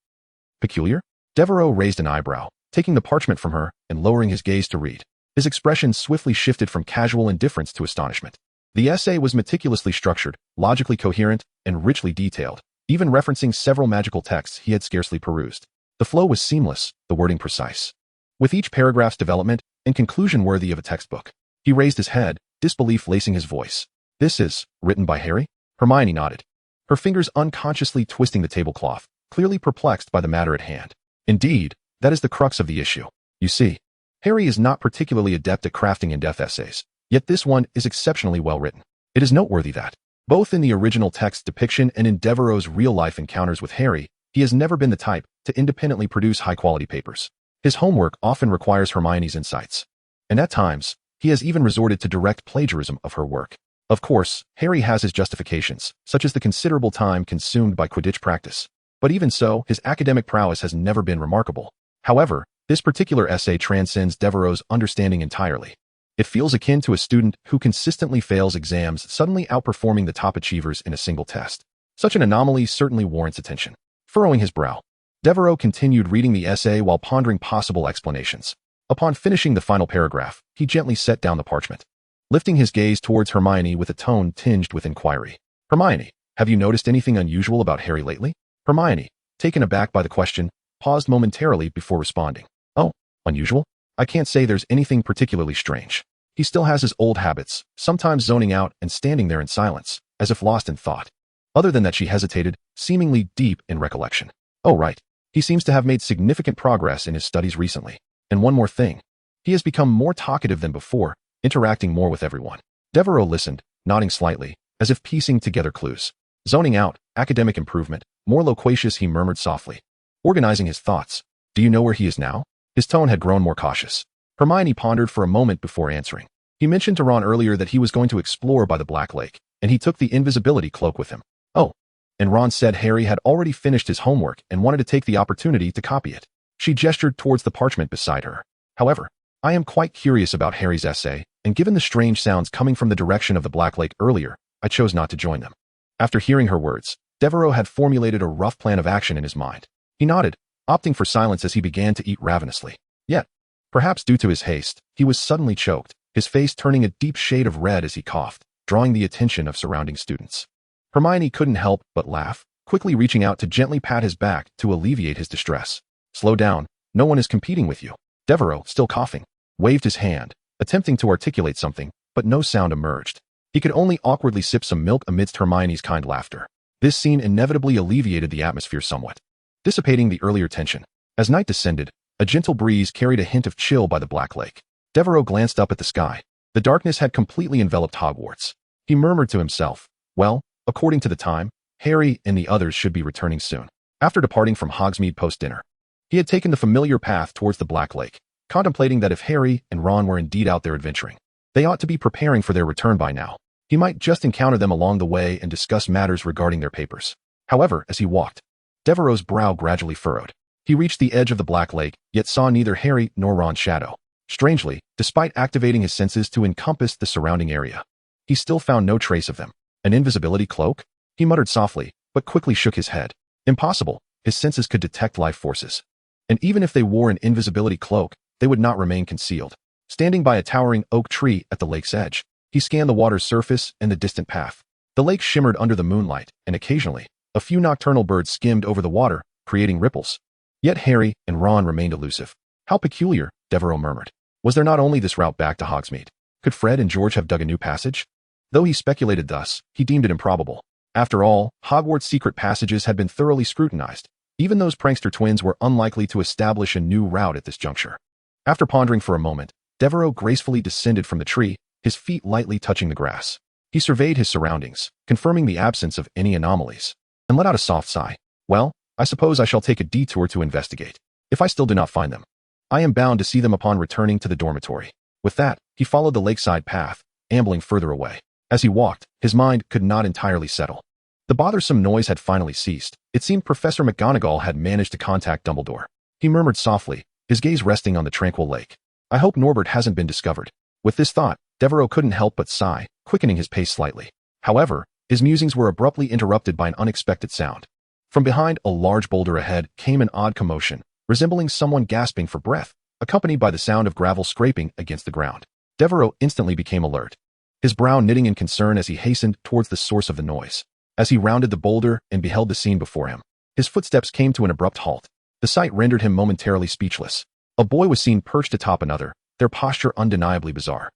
Peculiar? Devero raised an eyebrow, taking the parchment from her and lowering his gaze to read. His expression swiftly shifted from casual indifference to astonishment. The essay was meticulously structured, logically coherent, and richly detailed, even referencing several magical texts he had scarcely perused. The flow was seamless, the wording precise, with each paragraph's development and conclusion worthy of a textbook. He raised his head, disbelief lacing his voice. This is written by Harry? Hermione nodded, her fingers unconsciously twisting the tablecloth, clearly perplexed by the matter at hand. Indeed, that is the crux of the issue. You see, Harry is not particularly adept at crafting in-depth essays. Yet this one is exceptionally well written. It is noteworthy that, both in the original text depiction and in Devero's real-life encounters with Harry, he has never been the type to independently produce high-quality papers. His homework often requires Hermione's insights, and at times, he has even resorted to direct plagiarism of her work. Of course, Harry has his justifications, such as the considerable time consumed by Quidditch practice. But even so, his academic prowess has never been remarkable. However, this particular essay transcends Devero's understanding entirely. It feels akin to a student who consistently fails exams suddenly outperforming the top achievers in a single test. Such an anomaly certainly warrants attention. Furrowing his brow, Devero continued reading the essay while pondering possible explanations. Upon finishing the final paragraph, he gently set down the parchment, lifting his gaze towards Hermione with a tone tinged with inquiry. Hermione, have you noticed anything unusual about Harry lately? Hermione, taken aback by the question, paused momentarily before responding. Oh, unusual? I can't say there's anything particularly strange. He still has his old habits, sometimes zoning out and standing there in silence, as if lost in thought. Other than that, she hesitated, seemingly deep in recollection. Oh, right. He seems to have made significant progress in his studies recently. And one more thing. He has become more talkative than before, interacting more with everyone. Devero listened, nodding slightly, as if piecing together clues. Zoning out, academic improvement, more loquacious, he murmured softly. Organizing his thoughts. Do you know where he is now? His tone had grown more cautious. Hermione pondered for a moment before answering. He mentioned to Ron earlier that he was going to explore by the Black Lake, and he took the invisibility cloak with him. Oh. And Ron said Harry had already finished his homework and wanted to take the opportunity to copy it. She gestured towards the parchment beside her. However, I am quite curious about Harry's essay, and given the strange sounds coming from the direction of the Black Lake earlier, I chose not to join them. After hearing her words, Devero had formulated a rough plan of action in his mind. He nodded, opting for silence as he began to eat ravenously. Yet, perhaps due to his haste, he was suddenly choked, his face turning a deep shade of red as he coughed, drawing the attention of surrounding students. Hermione couldn't help but laugh, quickly reaching out to gently pat his back to alleviate his distress. Slow down, no one is competing with you. Devero, still coughing, waved his hand, attempting to articulate something, but no sound emerged. He could only awkwardly sip some milk amidst Hermione's kind laughter. This scene inevitably alleviated the atmosphere somewhat, dissipating the earlier tension. As night descended, a gentle breeze carried a hint of chill by the Black Lake. Devero glanced up at the sky. The darkness had completely enveloped Hogwarts. He murmured to himself, well, according to the time, Harry and the others should be returning soon. After departing from Hogsmeade post-dinner, he had taken the familiar path towards the Black Lake, contemplating that if Harry and Ron were indeed out there adventuring, they ought to be preparing for their return by now. He might just encounter them along the way and discuss matters regarding their papers. However, as he walked, Devereau's brow gradually furrowed. He reached the edge of the Black Lake, yet saw neither Harry nor Ron's shadow. Strangely, despite activating his senses to encompass the surrounding area, he still found no trace of them. An invisibility cloak? He muttered softly, but quickly shook his head. Impossible. His senses could detect life forces. And even if they wore an invisibility cloak, they would not remain concealed. Standing by a towering oak tree at the lake's edge, he scanned the water's surface and the distant path. The lake shimmered under the moonlight, and occasionally, a few nocturnal birds skimmed over the water, creating ripples. Yet Harry and Ron remained elusive. How peculiar, Devero murmured. Was there not only this route back to Hogsmeade? Could Fred and George have dug a new passage? Though he speculated thus, he deemed it improbable. After all, Hogwarts' secret passages had been thoroughly scrutinized. Even those prankster twins were unlikely to establish a new route at this juncture. After pondering for a moment, Devero gracefully descended from the tree, his feet lightly touching the grass. He surveyed his surroundings, confirming the absence of any anomalies, and let out a soft sigh. Well, I suppose I shall take a detour to investigate. If I still do not find them, I am bound to see them upon returning to the dormitory. With that, he followed the lakeside path, ambling further away. As he walked, his mind could not entirely settle. The bothersome noise had finally ceased. It seemed Professor McGonagall had managed to contact Dumbledore. He murmured softly, his gaze resting on the tranquil lake. I hope Norbert hasn't been discovered. With this thought, Devero couldn't help but sigh, quickening his pace slightly. However, his musings were abruptly interrupted by an unexpected sound. From behind a large boulder ahead came an odd commotion, resembling someone gasping for breath, accompanied by the sound of gravel scraping against the ground. Devero instantly became alert, his brow knitting in concern as he hastened towards the source of the noise. As he rounded the boulder and beheld the scene before him, his footsteps came to an abrupt halt. The sight rendered him momentarily speechless. A boy was seen perched atop another, their posture undeniably bizarre.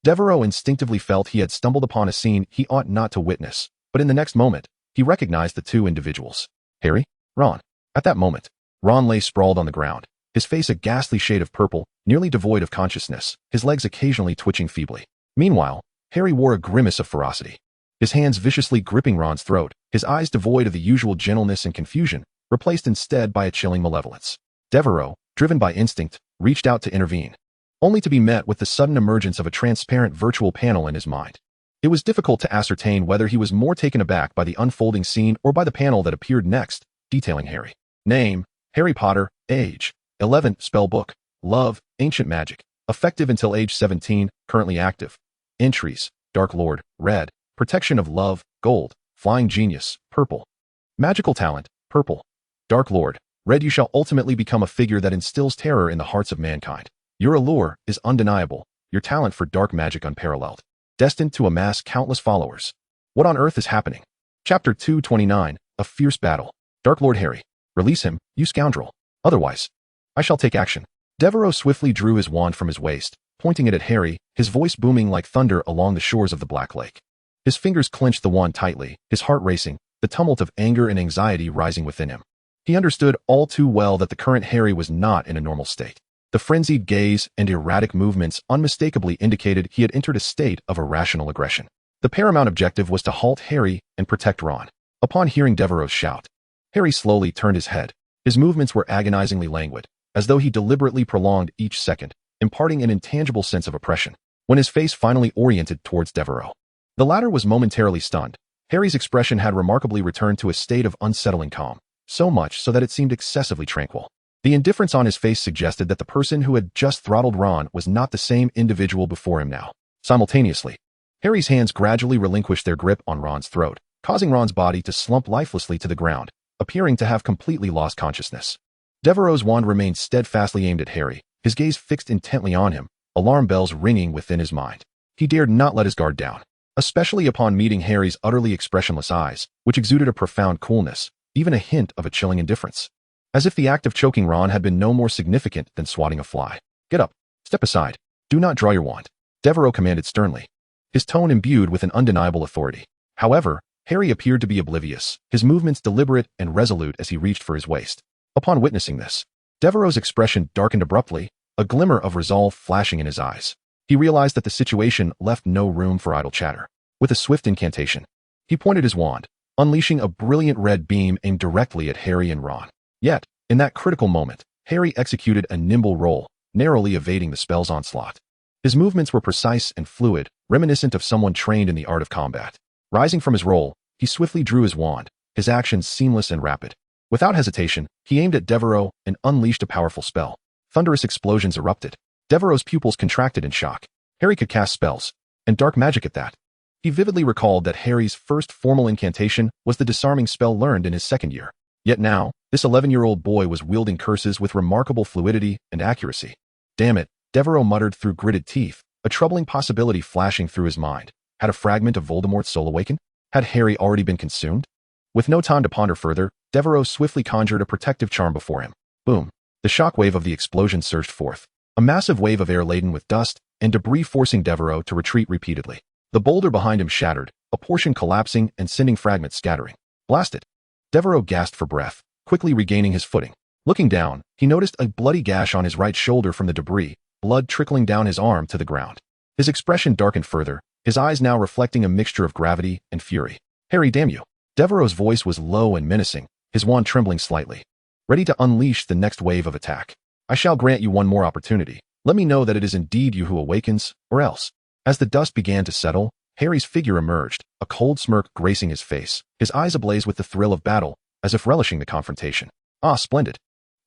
Devero instinctively felt he had stumbled upon a scene he ought not to witness, but in the next moment, he recognized the two individuals. Harry? Ron. At that moment, Ron lay sprawled on the ground, his face a ghastly shade of purple, nearly devoid of consciousness, his legs occasionally twitching feebly. Meanwhile, Harry wore a grimace of ferocity. His hands viciously gripping Ron's throat, his eyes devoid of the usual gentleness and confusion, replaced instead by a chilling malevolence. Devero, driven by instinct, reached out to intervene, only to be met with the sudden emergence of a transparent virtual panel in his mind. It was difficult to ascertain whether he was more taken aback by the unfolding scene or by the panel that appeared next, detailing Harry. Name, Harry Potter, age, 11, spellbook, love, ancient magic, effective until age 17, currently active. Entries, Dark Lord, red, protection of love, gold, flying genius, purple. Magical talent, purple. Dark Lord, red. You shall ultimately become a figure that instills terror in the hearts of mankind. Your allure is undeniable, your talent for dark magic unparalleled. Destined to amass countless followers. What on earth is happening? Chapter 229, A Fierce Battle. Dark Lord Harry. Release him, you scoundrel. Otherwise, I shall take action. Devero swiftly drew his wand from his waist, pointing it at Harry, his voice booming like thunder along the shores of the Black Lake. His fingers clenched the wand tightly, his heart racing, the tumult of anger and anxiety rising within him. He understood all too well that the current Harry was not in a normal state. The frenzied gaze and erratic movements unmistakably indicated he had entered a state of irrational aggression. The paramount objective was to halt Harry and protect Ron. Upon hearing Devero's shout, Harry slowly turned his head. His movements were agonizingly languid, as though he deliberately prolonged each second, imparting an intangible sense of oppression. When his face finally oriented towards Devero, the latter was momentarily stunned. Harry's expression had remarkably returned to a state of unsettling calm, so much so that it seemed excessively tranquil. The indifference on his face suggested that the person who had just throttled Ron was not the same individual before him now. Simultaneously, Harry's hands gradually relinquished their grip on Ron's throat, causing Ron's body to slump lifelessly to the ground, appearing to have completely lost consciousness. Devero's wand remained steadfastly aimed at Harry, his gaze fixed intently on him, alarm bells ringing within his mind. He dared not let his guard down, especially upon meeting Harry's utterly expressionless eyes, which exuded a profound coolness, even a hint of a chilling indifference. As if the act of choking Ron had been no more significant than swatting a fly. Get up. Step aside. Do not draw your wand. Devero commanded sternly, his tone imbued with an undeniable authority. However, Harry appeared to be oblivious, his movements deliberate and resolute as he reached for his waist. Upon witnessing this, Devero's expression darkened abruptly, a glimmer of resolve flashing in his eyes. He realized that the situation left no room for idle chatter. With a swift incantation, he pointed his wand, unleashing a brilliant red beam aimed directly at Harry and Ron. Yet, in that critical moment, Harry executed a nimble roll, narrowly evading the spell's onslaught. His movements were precise and fluid, reminiscent of someone trained in the art of combat. Rising from his roll, he swiftly drew his wand, his actions seamless and rapid. Without hesitation, he aimed at Devero and unleashed a powerful spell. Thunderous explosions erupted. Devero's pupils contracted in shock. Harry could cast spells, and dark magic at that. He vividly recalled that Harry's first formal incantation was the disarming spell learned in his second year. Yet now, this 11-year-old boy was wielding curses with remarkable fluidity and accuracy. Damn it, Devero muttered through gritted teeth, a troubling possibility flashing through his mind. Had a fragment of Voldemort's soul awakened? Had Harry already been consumed? With no time to ponder further, Devero swiftly conjured a protective charm before him. Boom! The shockwave of the explosion surged forth, a massive wave of air laden with dust and debris forcing Devero to retreat repeatedly. The boulder behind him shattered, a portion collapsing and sending fragments scattering. Blasted! Devero gasped for breath, quickly regaining his footing. Looking down, he noticed a bloody gash on his right shoulder from the debris, blood trickling down his arm to the ground. His expression darkened further, his eyes now reflecting a mixture of gravity and fury. Harry, damn you! Devero's voice was low and menacing, his wand trembling slightly, ready to unleash the next wave of attack. I shall grant you one more opportunity. Let me know that it is indeed you who awakens, or else. As the dust began to settle, Harry's figure emerged, a cold smirk gracing his face, his eyes ablaze with the thrill of battle, as if relishing the confrontation. Ah, splendid!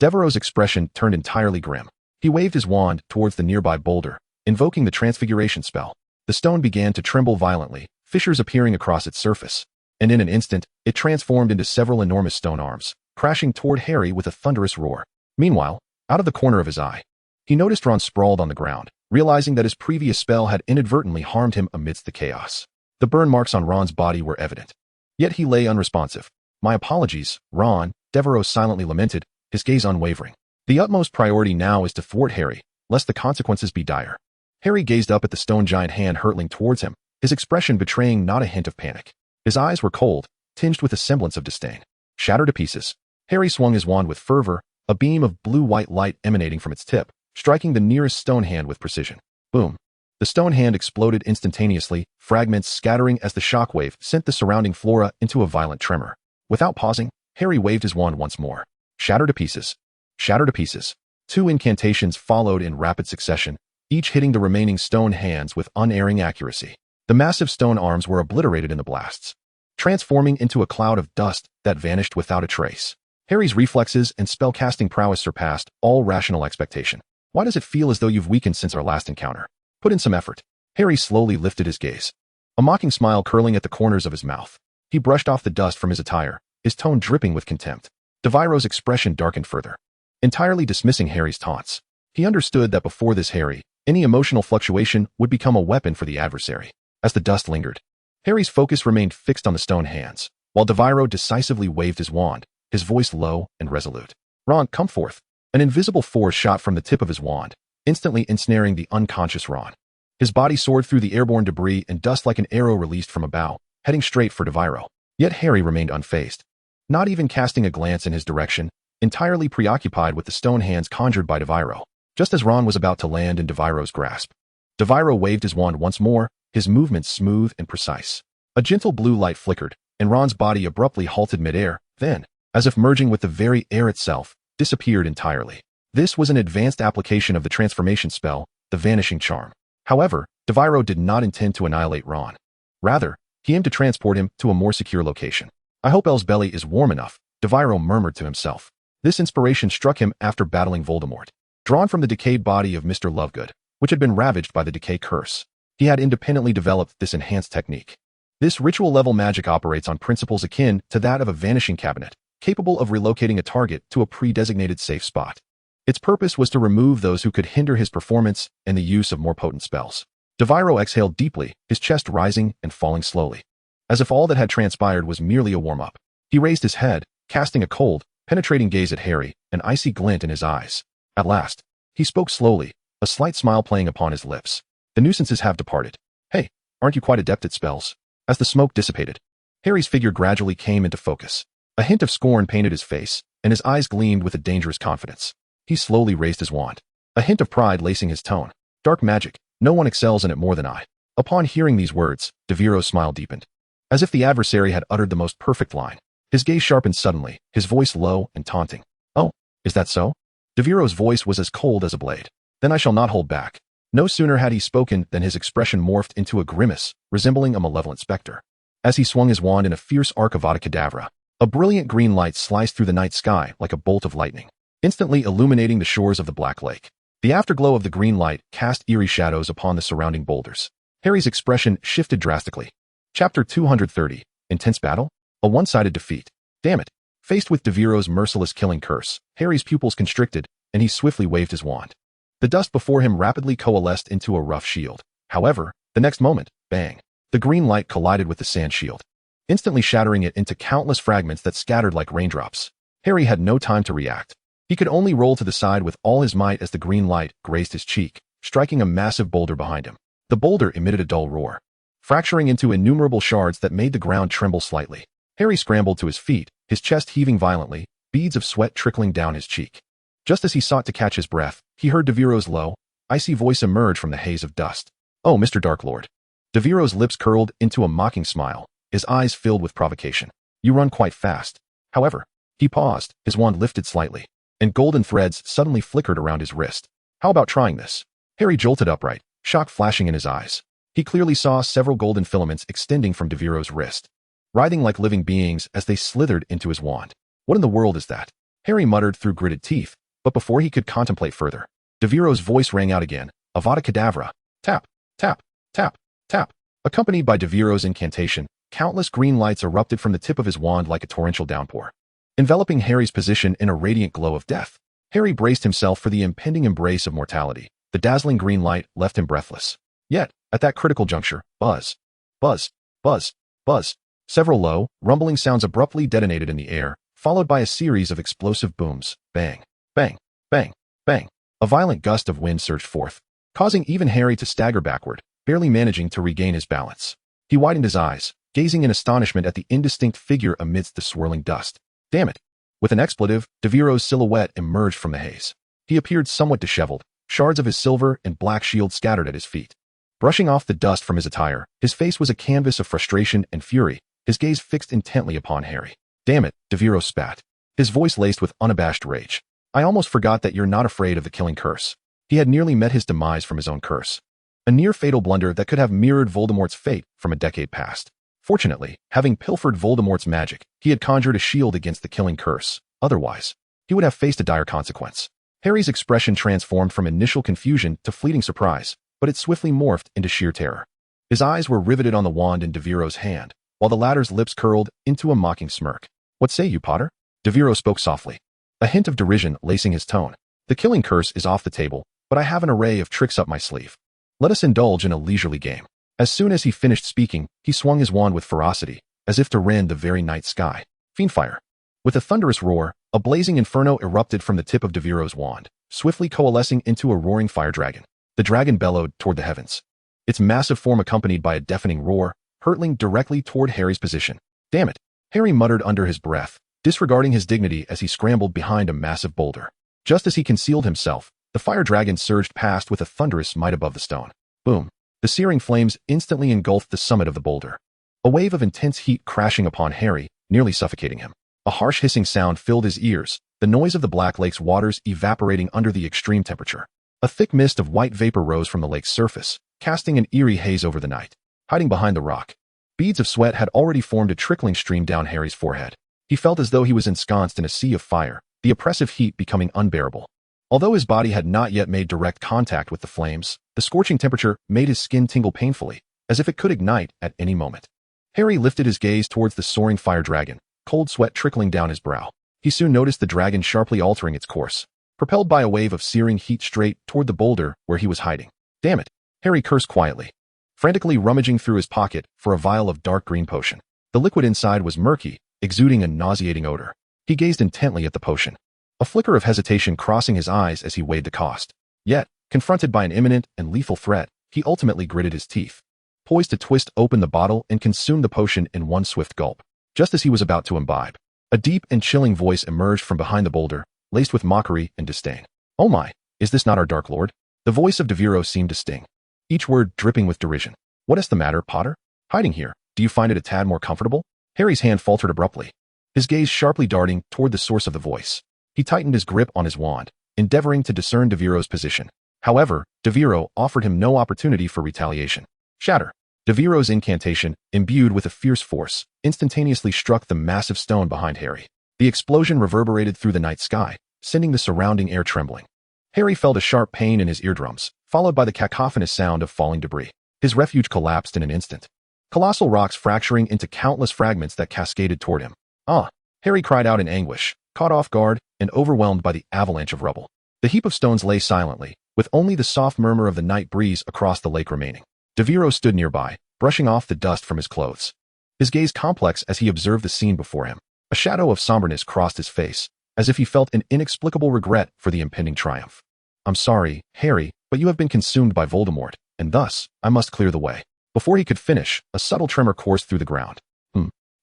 Devero's expression turned entirely grim. He waved his wand towards the nearby boulder, invoking the Transfiguration spell. The stone began to tremble violently, fissures appearing across its surface, and in an instant, it transformed into several enormous stone arms, crashing toward Harry with a thunderous roar. Meanwhile, out of the corner of his eye, he noticed Ron sprawled on the ground, realizing that his previous spell had inadvertently harmed him amidst the chaos. The burn marks on Ron's body were evident. Yet he lay unresponsive. My apologies, Ron, Devero silently lamented, his gaze unwavering. The utmost priority now is to thwart Harry, lest the consequences be dire. Harry gazed up at the stone giant hand hurtling towards him, his expression betraying not a hint of panic. His eyes were cold, tinged with a semblance of disdain. Shattered to pieces, Harry swung his wand with fervor, a beam of blue-white light emanating from its tip, striking the nearest stone hand with precision. Boom! The stone hand exploded instantaneously, fragments scattering as the shockwave sent the surrounding flora into a violent tremor. Without pausing, Harry waved his wand once more. Shatter to pieces. Shatter to pieces. 2 incantations followed in rapid succession, each hitting the remaining stone hands with unerring accuracy. The massive stone arms were obliterated in the blasts, transforming into a cloud of dust that vanished without a trace. Harry's reflexes and spellcasting prowess surpassed all rational expectation. Why does it feel as though you've weakened since our last encounter? Put in some effort. Harry slowly lifted his gaze, a mocking smile curling at the corners of his mouth. He brushed off the dust from his attire, his tone dripping with contempt. Devero's expression darkened further, entirely dismissing Harry's taunts. He understood that before this Harry, any emotional fluctuation would become a weapon for the adversary. As the dust lingered, Harry's focus remained fixed on the stone hands, while Devero decisively waved his wand, his voice low and resolute. Ron, come forth. An invisible force shot from the tip of his wand, instantly ensnaring the unconscious Ron. His body soared through the airborne debris and dust like an arrow released from a bow, heading straight for Devero. Yet Harry remained unfazed, not even casting a glance in his direction, entirely preoccupied with the stone hands conjured by Devero. Just as Ron was about to land in Devero's grasp, Devero waved his wand once more, his movements smooth and precise. A gentle blue light flickered, and Ron's body abruptly halted midair, then, as if merging with the very air itself, disappeared entirely. This was an advanced application of the transformation spell, the Vanishing Charm. However, Devero did not intend to annihilate Ron. Rather, he aimed to transport him to a more secure location. I hope Elle's belly is warm enough, Devero murmured to himself. This inspiration struck him after battling Voldemort. Drawn from the decayed body of Mr. Lovegood, which had been ravaged by the decay curse, he had independently developed this enhanced technique. This ritual-level magic operates on principles akin to that of a vanishing cabinet, capable of relocating a target to a pre-designated safe spot. Its purpose was to remove those who could hinder his performance and the use of more potent spells. Devero exhaled deeply, his chest rising and falling slowly, as if all that had transpired was merely a warm-up. He raised his head, casting a cold, penetrating gaze at Harry, an icy glint in his eyes. At last, he spoke slowly, a slight smile playing upon his lips. The nuisances have departed. Hey, aren't you quite adept at spells? As the smoke dissipated, Harry's figure gradually came into focus. A hint of scorn painted his face, and his eyes gleamed with a dangerous confidence. He slowly raised his wand, a hint of pride lacing his tone. Dark magic, no one excels in it more than I. Upon hearing these words, Devero's smile deepened, as if the adversary had uttered the most perfect line. His gaze sharpened suddenly, his voice low and taunting. Oh, is that so? Devero's voice was as cold as a blade. Then I shall not hold back. No sooner had he spoken than his expression morphed into a grimace, resembling a malevolent specter. As he swung his wand in a fierce arc of Avada Kedavra, a brilliant green light sliced through the night sky like a bolt of lightning, instantly illuminating the shores of the Black Lake. The afterglow of the green light cast eerie shadows upon the surrounding boulders. Harry's expression shifted drastically. Chapter 230, Intense Battle? A one-sided defeat. Damn it. Faced with Devero's merciless killing curse, Harry's pupils constricted, and he swiftly waved his wand. The dust before him rapidly coalesced into a rough shield. However, the next moment, bang, the green light collided with the sand shield, instantly shattering it into countless fragments that scattered like raindrops. Harry had no time to react. He could only roll to the side with all his might as the green light grazed his cheek, striking a massive boulder behind him. The boulder emitted a dull roar, fracturing into innumerable shards that made the ground tremble slightly. Harry scrambled to his feet, his chest heaving violently, beads of sweat trickling down his cheek. Just as he sought to catch his breath, he heard Devero's low, icy voice emerge from the haze of dust. Oh, Mr. Darklord. Devero's lips curled into a mocking smile, his eyes filled with provocation. You run quite fast. However, he paused, his wand lifted slightly, and golden threads suddenly flickered around his wrist. How about trying this? Harry jolted upright, shock flashing in his eyes. He clearly saw several golden filaments extending from Devero's wrist, writhing like living beings as they slithered into his wand. What in the world is that? Harry muttered through gritted teeth, but before he could contemplate further, Devero's voice rang out again, Avada Kedavra. Tap, tap, tap, tap. Accompanied by Devero's incantation, countless green lights erupted from the tip of his wand like a torrential downpour, enveloping Harry's position in a radiant glow of death. Harry braced himself for the impending embrace of mortality. The dazzling green light left him breathless. Yet, at that critical juncture, buzz, buzz, buzz, buzz. Several low, rumbling sounds abruptly detonated in the air, followed by a series of explosive booms. Bang, bang, bang, bang. A violent gust of wind surged forth, causing even Harry to stagger backward, barely managing to regain his balance. He widened his eyes, gazing in astonishment at the indistinct figure amidst the swirling dust. Damn it. With an expletive, Devero's silhouette emerged from the haze. He appeared somewhat disheveled, shards of his silver and black shield scattered at his feet. Brushing off the dust from his attire, his face was a canvas of frustration and fury, his gaze fixed intently upon Harry. "Damn it," Devero spat, his voice laced with unabashed rage. "I almost forgot that you're not afraid of the killing curse." He had nearly met his demise from his own curse. A near-fatal blunder that could have mirrored Voldemort's fate from a decade past. Fortunately, having pilfered Voldemort's magic, he had conjured a shield against the killing curse. Otherwise, he would have faced a dire consequence. Harry's expression transformed from initial confusion to fleeting surprise, but it swiftly morphed into sheer terror. His eyes were riveted on the wand in Devero's hand, while the latter's lips curled into a mocking smirk. "What say you, Potter?" Devero spoke softly, a hint of derision lacing his tone. "The killing curse is off the table, but I have an array of tricks up my sleeve. Let us indulge in a leisurely game." As soon as he finished speaking, he swung his wand with ferocity, as if to rend the very night sky. Fiendfire. With a thunderous roar, a blazing inferno erupted from the tip of Devero's wand, swiftly coalescing into a roaring fire dragon. The dragon bellowed toward the heavens, its massive form accompanied by a deafening roar, hurtling directly toward Harry's position. "Damn it," Harry muttered under his breath, disregarding his dignity as he scrambled behind a massive boulder. Just as he concealed himself, the fire dragon surged past with a thunderous might above the stone. Boom. The searing flames instantly engulfed the summit of the boulder. A wave of intense heat crashing upon Harry, nearly suffocating him. A harsh hissing sound filled his ears, the noise of the Black Lake's waters evaporating under the extreme temperature. A thick mist of white vapor rose from the lake's surface, casting an eerie haze over the night. Hiding behind the rock, beads of sweat had already formed a trickling stream down Harry's forehead. He felt as though he was ensconced in a sea of fire, the oppressive heat becoming unbearable. Although his body had not yet made direct contact with the flames, the scorching temperature made his skin tingle painfully, as if it could ignite at any moment. Harry lifted his gaze towards the soaring fire dragon, cold sweat trickling down his brow. He soon noticed the dragon sharply altering its course, propelled by a wave of searing heat straight toward the boulder where he was hiding. "Damn it," Harry cursed quietly, frantically rummaging through his pocket for a vial of dark green potion. The liquid inside was murky, exuding a nauseating odor. He gazed intently at the potion, a flicker of hesitation crossing his eyes as he weighed the cost. Yet, confronted by an imminent and lethal threat, he ultimately gritted his teeth, poised to twist open the bottle and consume the potion in one swift gulp. Just as he was about to imbibe, a deep and chilling voice emerged from behind the boulder, laced with mockery and disdain. "Oh my, is this not our Dark Lord?" The voice of Devero seemed to sting, each word dripping with derision. "What is the matter, Potter? Hiding here, do you find it a tad more comfortable?" Harry's hand faltered abruptly, his gaze sharply darting toward the source of the voice. He tightened his grip on his wand, endeavoring to discern Devero's position. However, Devero offered him no opportunity for retaliation. Shatter. Devero's incantation, imbued with a fierce force, instantaneously struck the massive stone behind Harry. The explosion reverberated through the night sky, sending the surrounding air trembling. Harry felt a sharp pain in his eardrums, followed by the cacophonous sound of falling debris. His refuge collapsed in an instant, colossal rocks fracturing into countless fragments that cascaded toward him. "Ah!" Harry cried out in anguish, caught off guard and overwhelmed by the avalanche of rubble. The heap of stones lay silently, with only the soft murmur of the night breeze across the lake remaining. Devero stood nearby, brushing off the dust from his clothes, his gaze complex as he observed the scene before him. A shadow of somberness crossed his face, as if he felt an inexplicable regret for the impending triumph. "I'm sorry, Harry, but you have been consumed by Voldemort, and thus, I must clear the way." Before he could finish, a subtle tremor coursed through the ground.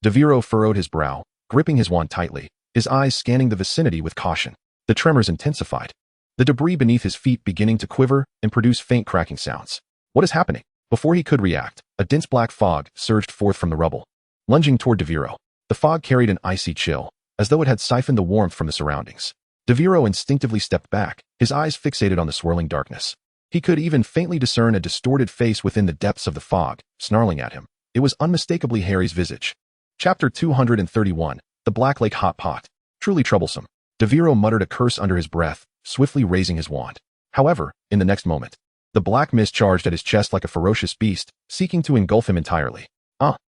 Devero furrowed his brow, gripping his wand tightly, his eyes scanning the vicinity with caution. The tremors intensified, the debris beneath his feet beginning to quiver and produce faint cracking sounds. "What is happening?" Before he could react, a dense black fog surged forth from the rubble, lunging toward Devero. The fog carried an icy chill, as though it had siphoned the warmth from the surroundings. Devero instinctively stepped back, his eyes fixated on the swirling darkness. He could even faintly discern a distorted face within the depths of the fog, snarling at him. It was unmistakably Harry's visage. Chapter 231, The Black Lake Hot Pot. Truly troublesome. Devero muttered a curse under his breath, swiftly raising his wand. However, in the next moment, the black mist charged at his chest like a ferocious beast, seeking to engulf him entirely.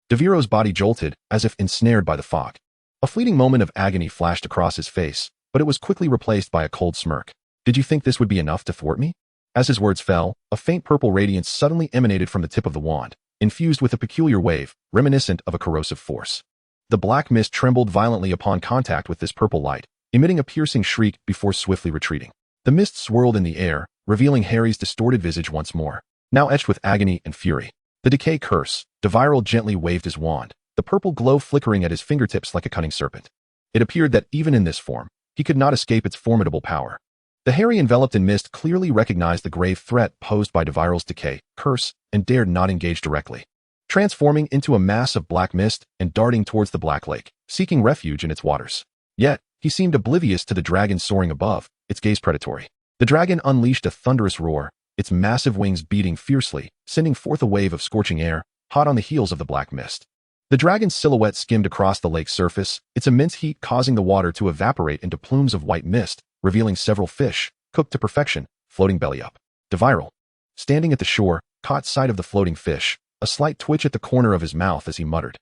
Devero's body jolted, as if ensnared by the fog. A fleeting moment of agony flashed across his face, but it was quickly replaced by a cold smirk. "Did you think this would be enough to thwart me?" As his words fell, a faint purple radiance suddenly emanated from the tip of the wand, infused with a peculiar wave, reminiscent of a corrosive force. The black mist trembled violently upon contact with this purple light, emitting a piercing shriek before swiftly retreating. The mist swirled in the air, revealing Harry's distorted visage once more, now etched with agony and fury. The decay curse, Devero gently waved his wand, the purple glow flickering at his fingertips like a cunning serpent. It appeared that even in this form, he could not escape its formidable power. The Harry enveloped in mist clearly recognized the grave threat posed by Devero's decay, curse, and dared not engage directly. Transforming into a mass of black mist and darting towards the Black Lake, seeking refuge in its waters. Yet, he seemed oblivious to the dragon soaring above, its gaze predatory. The dragon unleashed a thunderous roar, its massive wings beating fiercely, sending forth a wave of scorching air, hot on the heels of the black mist. The dragon's silhouette skimmed across the lake's surface, its immense heat causing the water to evaporate into plumes of white mist, revealing several fish, cooked to perfection, floating belly up. Devero, standing at the shore, caught sight of the floating fish, a slight twitch at the corner of his mouth as he muttered.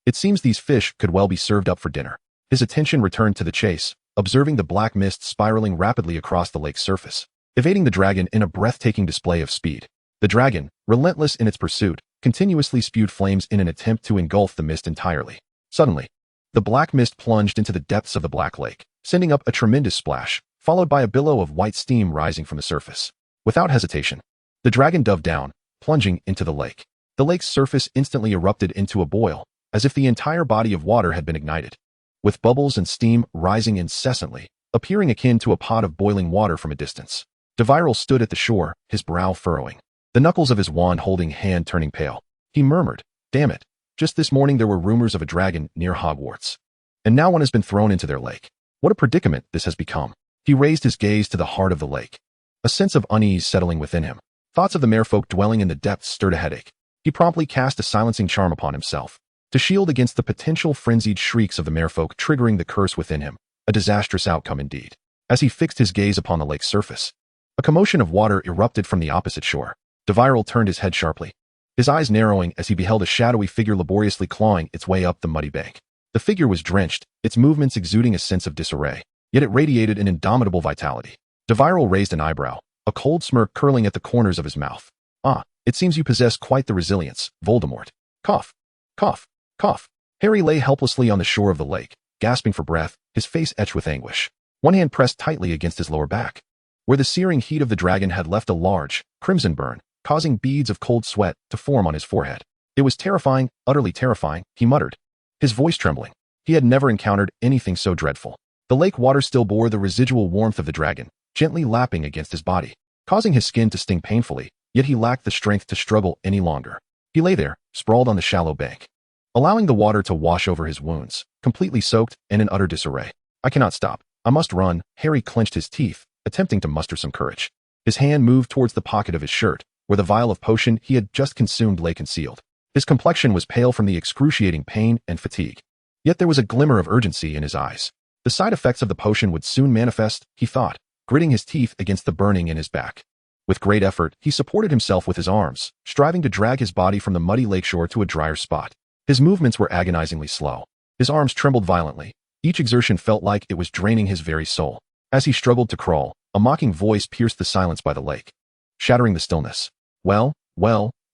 It seems these fish could well be served up for dinner. His attention returned to the chase, observing the black mist spiraling rapidly across the lake's surface, evading the dragon in a breathtaking display of speed. The dragon, relentless in its pursuit, continuously spewed flames in an attempt to engulf the mist entirely. Suddenly, the black mist plunged into the depths of the Black Lake, sending up a tremendous splash, followed by a billow of white steam rising from the surface. Without hesitation, the dragon dove down, plunging into the lake. The lake's surface instantly erupted into a boil, as if the entire body of water had been ignited, with bubbles and steam rising incessantly, appearing akin to a pot of boiling water from a distance. Devero stood at the shore, his brow furrowing, the knuckles of his wand-holding hand turning pale. He murmured, "Damn it, just this morning there were rumors of a dragon near Hogwarts. And now one has been thrown into their lake. What a predicament this has become." He raised his gaze to the heart of the lake, a sense of unease settling within him. Thoughts of the merfolk dwelling in the depths stirred a headache. He promptly cast a silencing charm upon himself, to shield against the potential frenzied shrieks of the merfolk triggering the curse within him, a disastrous outcome indeed. As he fixed his gaze upon the lake's surface, a commotion of water erupted from the opposite shore. Devero turned his head sharply, his eyes narrowing as he beheld a shadowy figure laboriously clawing its way up the muddy bank. The figure was drenched, its movements exuding a sense of disarray, yet it radiated an indomitable vitality. Devero raised an eyebrow, a cold smirk curling at the corners of his mouth. "Ah, it seems you possess quite the resilience, Voldemort." Cough, cough, cough. Harry lay helplessly on the shore of the lake, gasping for breath, his face etched with anguish. One hand pressed tightly against his lower back, where the searing heat of the dragon had left a large, crimson burn, causing beads of cold sweat to form on his forehead. It was terrifying, utterly terrifying, he muttered, his voice trembling. He had never encountered anything so dreadful. The lake water still bore the residual warmth of the dragon, gently lapping against his body, causing his skin to sting painfully, yet he lacked the strength to struggle any longer. He lay there, sprawled on the shallow bank, allowing the water to wash over his wounds, completely soaked and in utter disarray. "I cannot stop. I must run." Harry clenched his teeth, attempting to muster some courage. His hand moved towards the pocket of his shirt, where the vial of potion he had just consumed lay concealed. His complexion was pale from the excruciating pain and fatigue, yet there was a glimmer of urgency in his eyes. The side effects of the potion would soon manifest, he thought, gritting his teeth against the burning in his back. With great effort, he supported himself with his arms, striving to drag his body from the muddy lakeshore to a drier spot. His movements were agonizingly slow. His arms trembled violently. Each exertion felt like it was draining his very soul. As he struggled to crawl, a mocking voice pierced the silence by the lake, shattering the stillness. Well,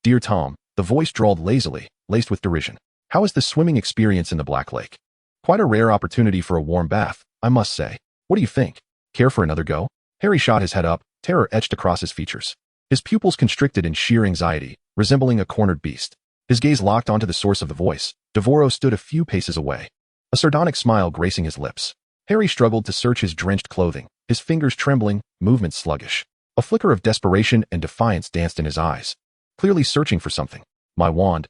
dear Tom," the voice drawled lazily, laced with derision. "How is the swimming experience in the Black Lake? Quite a rare opportunity for a warm bath, I must say. What do you think? Care for another go?" Harry shot his head up, terror etched across his features. His pupils constricted in sheer anxiety, resembling a cornered beast. His gaze locked onto the source of the voice. Devero stood a few paces away, a sardonic smile gracing his lips. Harry struggled to search his drenched clothing, his fingers trembling, movements sluggish. A flicker of desperation and defiance danced in his eyes, clearly searching for something. My wand,"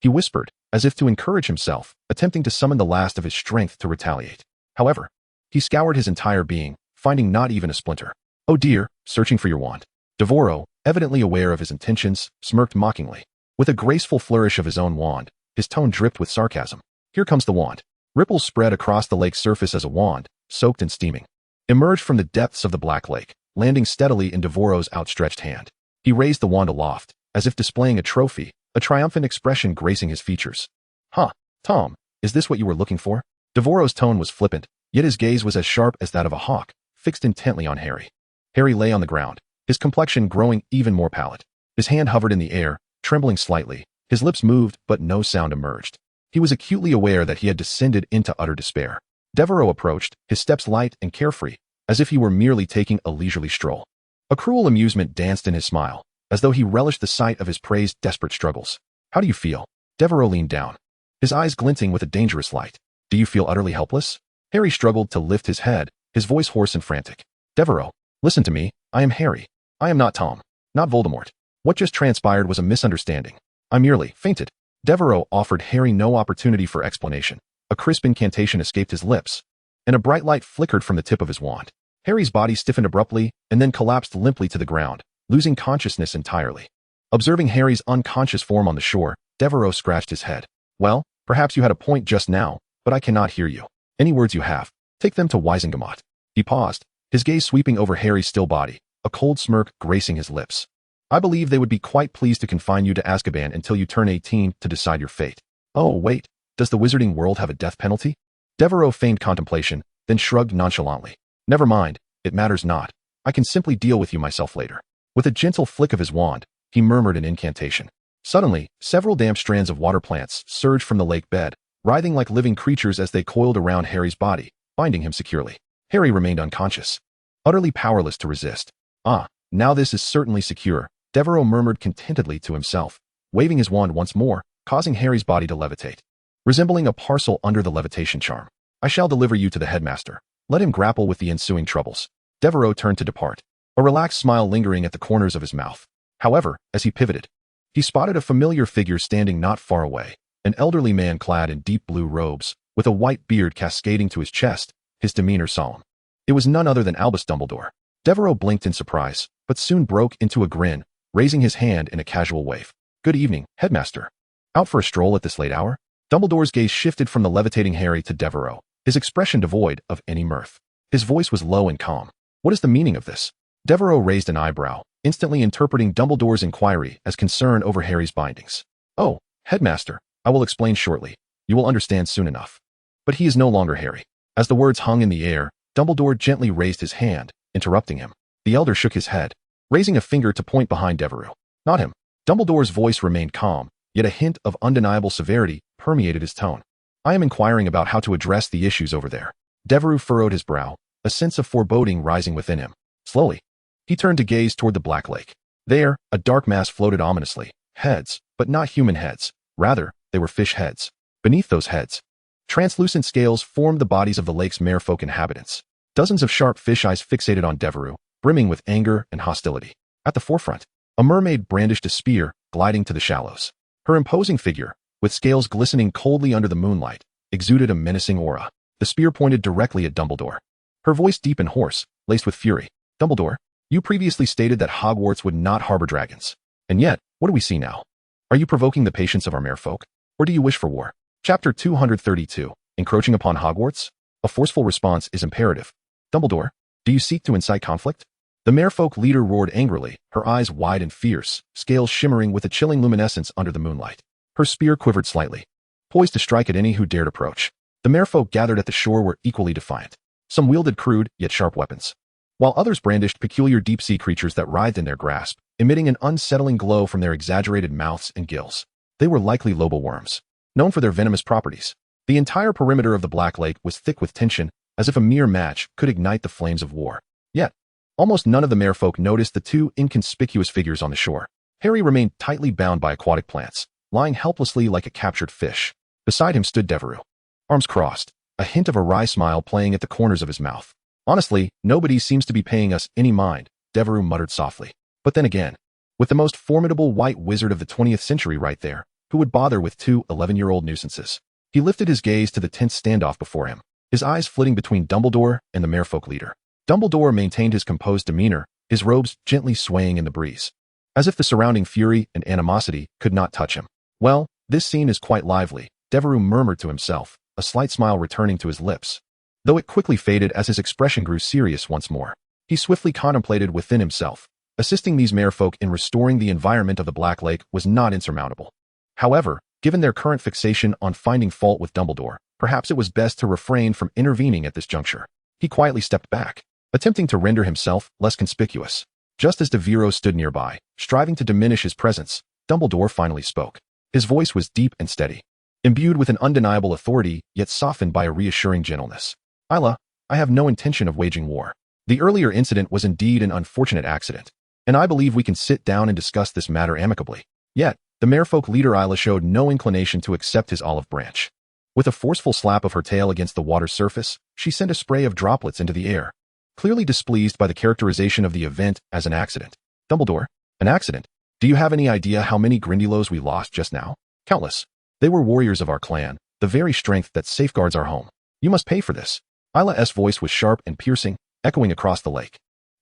he whispered, as if to encourage himself, attempting to summon the last of his strength to retaliate. However, he scoured his entire being, finding not even a splinter. "Oh dear, searching for your wand." Devero, evidently aware of his intentions, smirked mockingly. With a graceful flourish of his own wand, his tone dripped with sarcasm. "Here comes the wand." Ripples spread across the lake's surface as a wand, soaked and steaming, emerged from the depths of the Black Lake, landing steadily in Devero's outstretched hand. He raised the wand aloft, as if displaying a trophy, a triumphant expression gracing his features. "Huh, Tom, is this what you were looking for?" Devero's tone was flippant, yet his gaze was as sharp as that of a hawk, fixed intently on Harry. Harry lay on the ground, his complexion growing even more pallid. His hand hovered in the air, trembling slightly. His lips moved, but no sound emerged. He was acutely aware that he had descended into utter despair. Devero approached, his steps light and carefree, as if he were merely taking a leisurely stroll. A cruel amusement danced in his smile, as though he relished the sight of his prey's desperate struggles. "How do you feel?" Devero leaned down, his eyes glinting with a dangerous light. "Do you feel utterly helpless?" Harry struggled to lift his head, his voice hoarse and frantic. "Devero, Listen to me, I am Harry. I am not Tom. Not Voldemort. What just transpired was a misunderstanding. I merely fainted. Devero offered Harry no opportunity for explanation. A crisp incantation escaped his lips, and a bright light flickered from the tip of his wand. Harry's body stiffened abruptly and then collapsed limply to the ground, losing consciousness entirely. Observing Harry's unconscious form on the shore, Devero scratched his head. Well, perhaps you had a point just now, but I cannot hear you. Any words you have, take them to WizardingWorld. He paused, his gaze sweeping over Harry's still body, a cold smirk gracing his lips. I believe they would be quite pleased to confine you to Azkaban until you turn 18 to decide your fate. Oh, wait, does the Wizarding World have a death penalty? Devero feigned contemplation, then shrugged nonchalantly. Never mind, it matters not. I can simply deal with you myself later. With a gentle flick of his wand, he murmured an incantation. Suddenly, several damp strands of water plants surged from the lake bed, writhing like living creatures as they coiled around Harry's body, binding him securely. Harry remained unconscious, utterly powerless to resist. Ah, now this is certainly secure, Devero murmured contentedly to himself, waving his wand once more, causing Harry's body to levitate. Resembling a parcel under the levitation charm. I shall deliver you to the headmaster. Let him grapple with the ensuing troubles. Devero turned to depart, a relaxed smile lingering at the corners of his mouth. However, as he pivoted, he spotted a familiar figure standing not far away, an elderly man clad in deep blue robes, with a white beard cascading to his chest, his demeanor solemn. It was none other than Albus Dumbledore. Devero blinked in surprise, but soon broke into a grin, raising his hand in a casual wave. Good evening, headmaster. Out for a stroll at this late hour? Dumbledore's gaze shifted from the levitating Harry to Devero, his expression devoid of any mirth. His voice was low and calm. What is the meaning of this? Devero raised an eyebrow, instantly interpreting Dumbledore's inquiry as concern over Harry's bindings. Oh, headmaster, I will explain shortly. You will understand soon enough. But he is no longer Harry. As the words hung in the air, Dumbledore gently raised his hand, interrupting him. The elder shook his head, raising a finger to point behind Devero. Not him. Dumbledore's voice remained calm, yet a hint of undeniable severity permeated his tone. I am inquiring about how to address the issues over there. Devero furrowed his brow, a sense of foreboding rising within him. Slowly, he turned to gaze toward the Black Lake. There, a dark mass floated ominously. Heads, but not human heads. Rather, they were fish heads. Beneath those heads, translucent scales formed the bodies of the lake's merfolk inhabitants. Dozens of sharp fish eyes fixated on Devero, brimming with anger and hostility. At the forefront, a mermaid brandished a spear, gliding to the shallows. Her imposing figure, with scales glistening coldly under the moonlight, exuded a menacing aura. The spear pointed directly at Dumbledore. Her voice deep and hoarse, laced with fury. Dumbledore, you previously stated that Hogwarts would not harbor dragons. And yet, what do we see now? Are you provoking the patience of our merfolk? Or do you wish for war? Chapter 232, Encroaching upon Hogwarts? A forceful response is imperative. Dumbledore, do you seek to incite conflict? The merfolk leader roared angrily, her eyes wide and fierce, scales shimmering with a chilling luminescence under the moonlight. Her spear quivered slightly, poised to strike at any who dared approach. The merfolk gathered at the shore were equally defiant. Some wielded crude, yet sharp weapons, while others brandished peculiar deep-sea creatures that writhed in their grasp, emitting an unsettling glow from their exaggerated mouths and gills. They were likely lobo worms, known for their venomous properties. The entire perimeter of the Black Lake was thick with tension, as if a mere match could ignite the flames of war. Yet, almost none of the merfolk noticed the two inconspicuous figures on the shore. Harry remained tightly bound by aquatic plants, lying helplessly like a captured fish. Beside him stood Devero, arms crossed, a hint of a wry smile playing at the corners of his mouth. Honestly, nobody seems to be paying us any mind, Devero muttered softly. But then again, with the most formidable white wizard of the 20th century right there, who would bother with two 11-year-old nuisances? He lifted his gaze to the tense standoff before him, his eyes flitting between Dumbledore and the merfolk leader. Dumbledore maintained his composed demeanor, his robes gently swaying in the breeze, as if the surrounding fury and animosity could not touch him. Well, this scene is quite lively, Devero murmured to himself, a slight smile returning to his lips, though it quickly faded as his expression grew serious once more. He swiftly contemplated within himself. Assisting these merfolk in restoring the environment of the Black Lake was not insurmountable. However, given their current fixation on finding fault with Dumbledore, perhaps it was best to refrain from intervening at this juncture. He quietly stepped back, attempting to render himself less conspicuous. Just as Devero stood nearby, striving to diminish his presence, Dumbledore finally spoke. His voice was deep and steady, imbued with an undeniable authority, yet softened by a reassuring gentleness. Isla, I have no intention of waging war. The earlier incident was indeed an unfortunate accident, and I believe we can sit down and discuss this matter amicably. Yet, the merfolk leader Isla showed no inclination to accept his olive branch. With a forceful slap of her tail against the water's surface, she sent a spray of droplets into the air, clearly displeased by the characterization of the event as an accident. Dumbledore, an accident? Do you have any idea how many Grindylows we lost just now? Countless. They were warriors of our clan, the very strength that safeguards our home. You must pay for this. Isla's voice was sharp and piercing, echoing across the lake.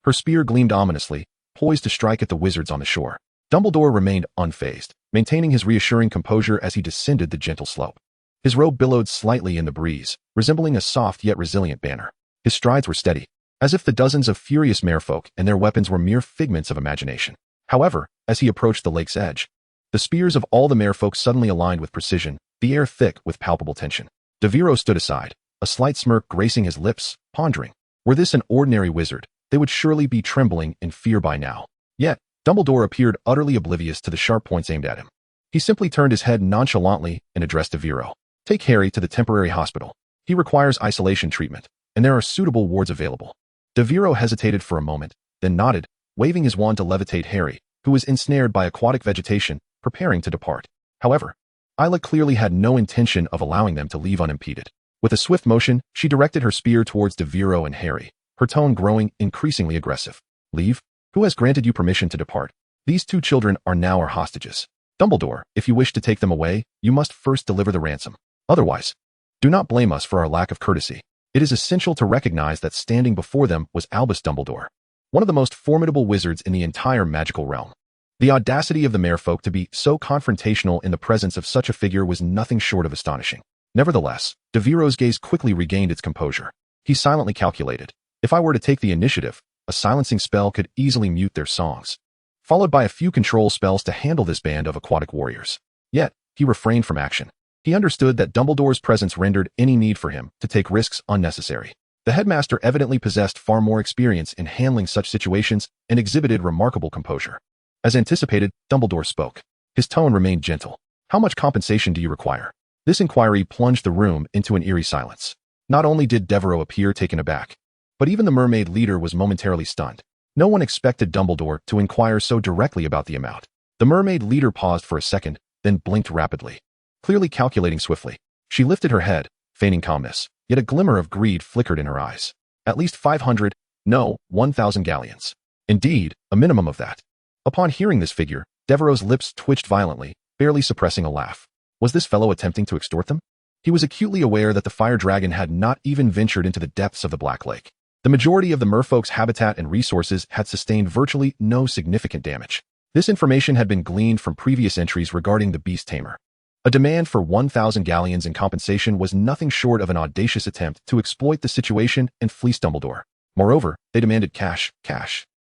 Her spear gleamed ominously, poised to strike at the wizards on the shore. Dumbledore remained unfazed, maintaining his reassuring composure as he descended the gentle slope. His robe billowed slightly in the breeze, resembling a soft yet resilient banner. His strides were steady, as if the dozens of furious merfolk and their weapons were mere figments of imagination. However, as he approached the lake's edge, the spears of all the merfolk suddenly aligned with precision, the air thick with palpable tension. Devero stood aside, a slight smirk gracing his lips, pondering. Were this an ordinary wizard, they would surely be trembling in fear by now. Yet, Dumbledore appeared utterly oblivious to the sharp points aimed at him. He simply turned his head nonchalantly and addressed Devero. Take Harry to the temporary hospital. He requires isolation treatment, and there are suitable wards available. Devero hesitated for a moment, then nodded, waving his wand to levitate Harry, who was ensnared by aquatic vegetation, preparing to depart. However, Isla clearly had no intention of allowing them to leave unimpeded. With a swift motion, she directed her spear towards Devero and Harry, her tone growing increasingly aggressive. Leave? Who has granted you permission to depart? These two children are now our hostages. Dumbledore, if you wish to take them away, you must first deliver the ransom. Otherwise, do not blame us for our lack of courtesy. It is essential to recognize that standing before them was Albus Dumbledore, one of the most formidable wizards in the entire magical realm. The audacity of the merfolk to be so confrontational in the presence of such a figure was nothing short of astonishing. Nevertheless, Devero's gaze quickly regained its composure. He silently calculated, if I were to take the initiative, a silencing spell could easily mute their songs, followed by a few control spells to handle this band of aquatic warriors. Yet, he refrained from action. He understood that Dumbledore's presence rendered any need for him to take risks unnecessary. The headmaster evidently possessed far more experience in handling such situations and exhibited remarkable composure. As anticipated, Dumbledore spoke. His tone remained gentle. How much compensation do you require? This inquiry plunged the room into an eerie silence. Not only did Devero appear taken aback, but even the mermaid leader was momentarily stunned. No one expected Dumbledore to inquire so directly about the amount. The mermaid leader paused for a second, then blinked rapidly. Clearly calculating swiftly, she lifted her head, feigning calmness, yet a glimmer of greed flickered in her eyes. At least 500, no, 1,000 galleons. Indeed, a minimum of that. Upon hearing this figure, Devero's lips twitched violently, barely suppressing a laugh. Was this fellow attempting to extort them? He was acutely aware that the fire dragon had not even ventured into the depths of the Black Lake. The majority of the merfolk's habitat and resources had sustained virtually no significant damage. This information had been gleaned from previous entries regarding the beast tamer. A demand for 1,000 galleons in compensation was nothing short of an audacious attempt to exploit the situation and fleece Dumbledore. Moreover, they demanded cash.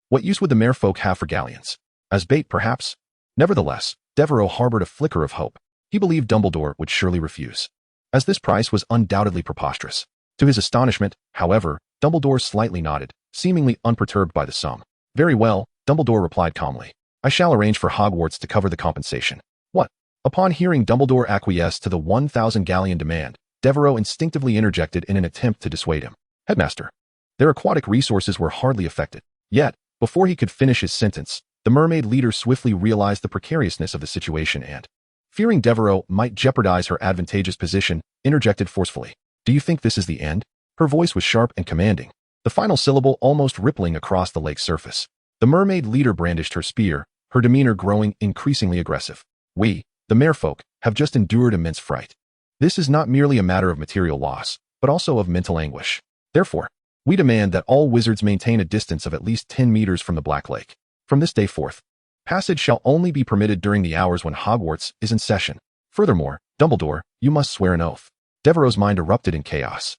What use would the merfolk have for galleons? As bait, perhaps? Nevertheless, Devero harbored a flicker of hope. He believed Dumbledore would surely refuse, as this price was undoubtedly preposterous. To his astonishment, however, Dumbledore slightly nodded, seemingly unperturbed by the sum. Very well, Dumbledore replied calmly. I shall arrange for Hogwarts to cover the compensation. What? Upon hearing Dumbledore acquiesce to the 1,000 galleon demand, Devero instinctively interjected in an attempt to dissuade him. Headmaster, their aquatic resources were hardly affected. Yet, before he could finish his sentence, the mermaid leader swiftly realized the precariousness of the situation and, fearing Devero might jeopardize her advantageous position, interjected forcefully. Do you think this is the end? Her voice was sharp and commanding, the final syllable almost rippling across the lake's surface. The mermaid leader brandished her spear, her demeanor growing increasingly aggressive. We, the merfolk, have just endured immense fright. This is not merely a matter of material loss, but also of mental anguish. Therefore, we demand that all wizards maintain a distance of at least 10 meters from the Black Lake. From this day forth, passage shall only be permitted during the hours when Hogwarts is in session. Furthermore, Dumbledore, you must swear an oath. Devero's mind erupted in chaos.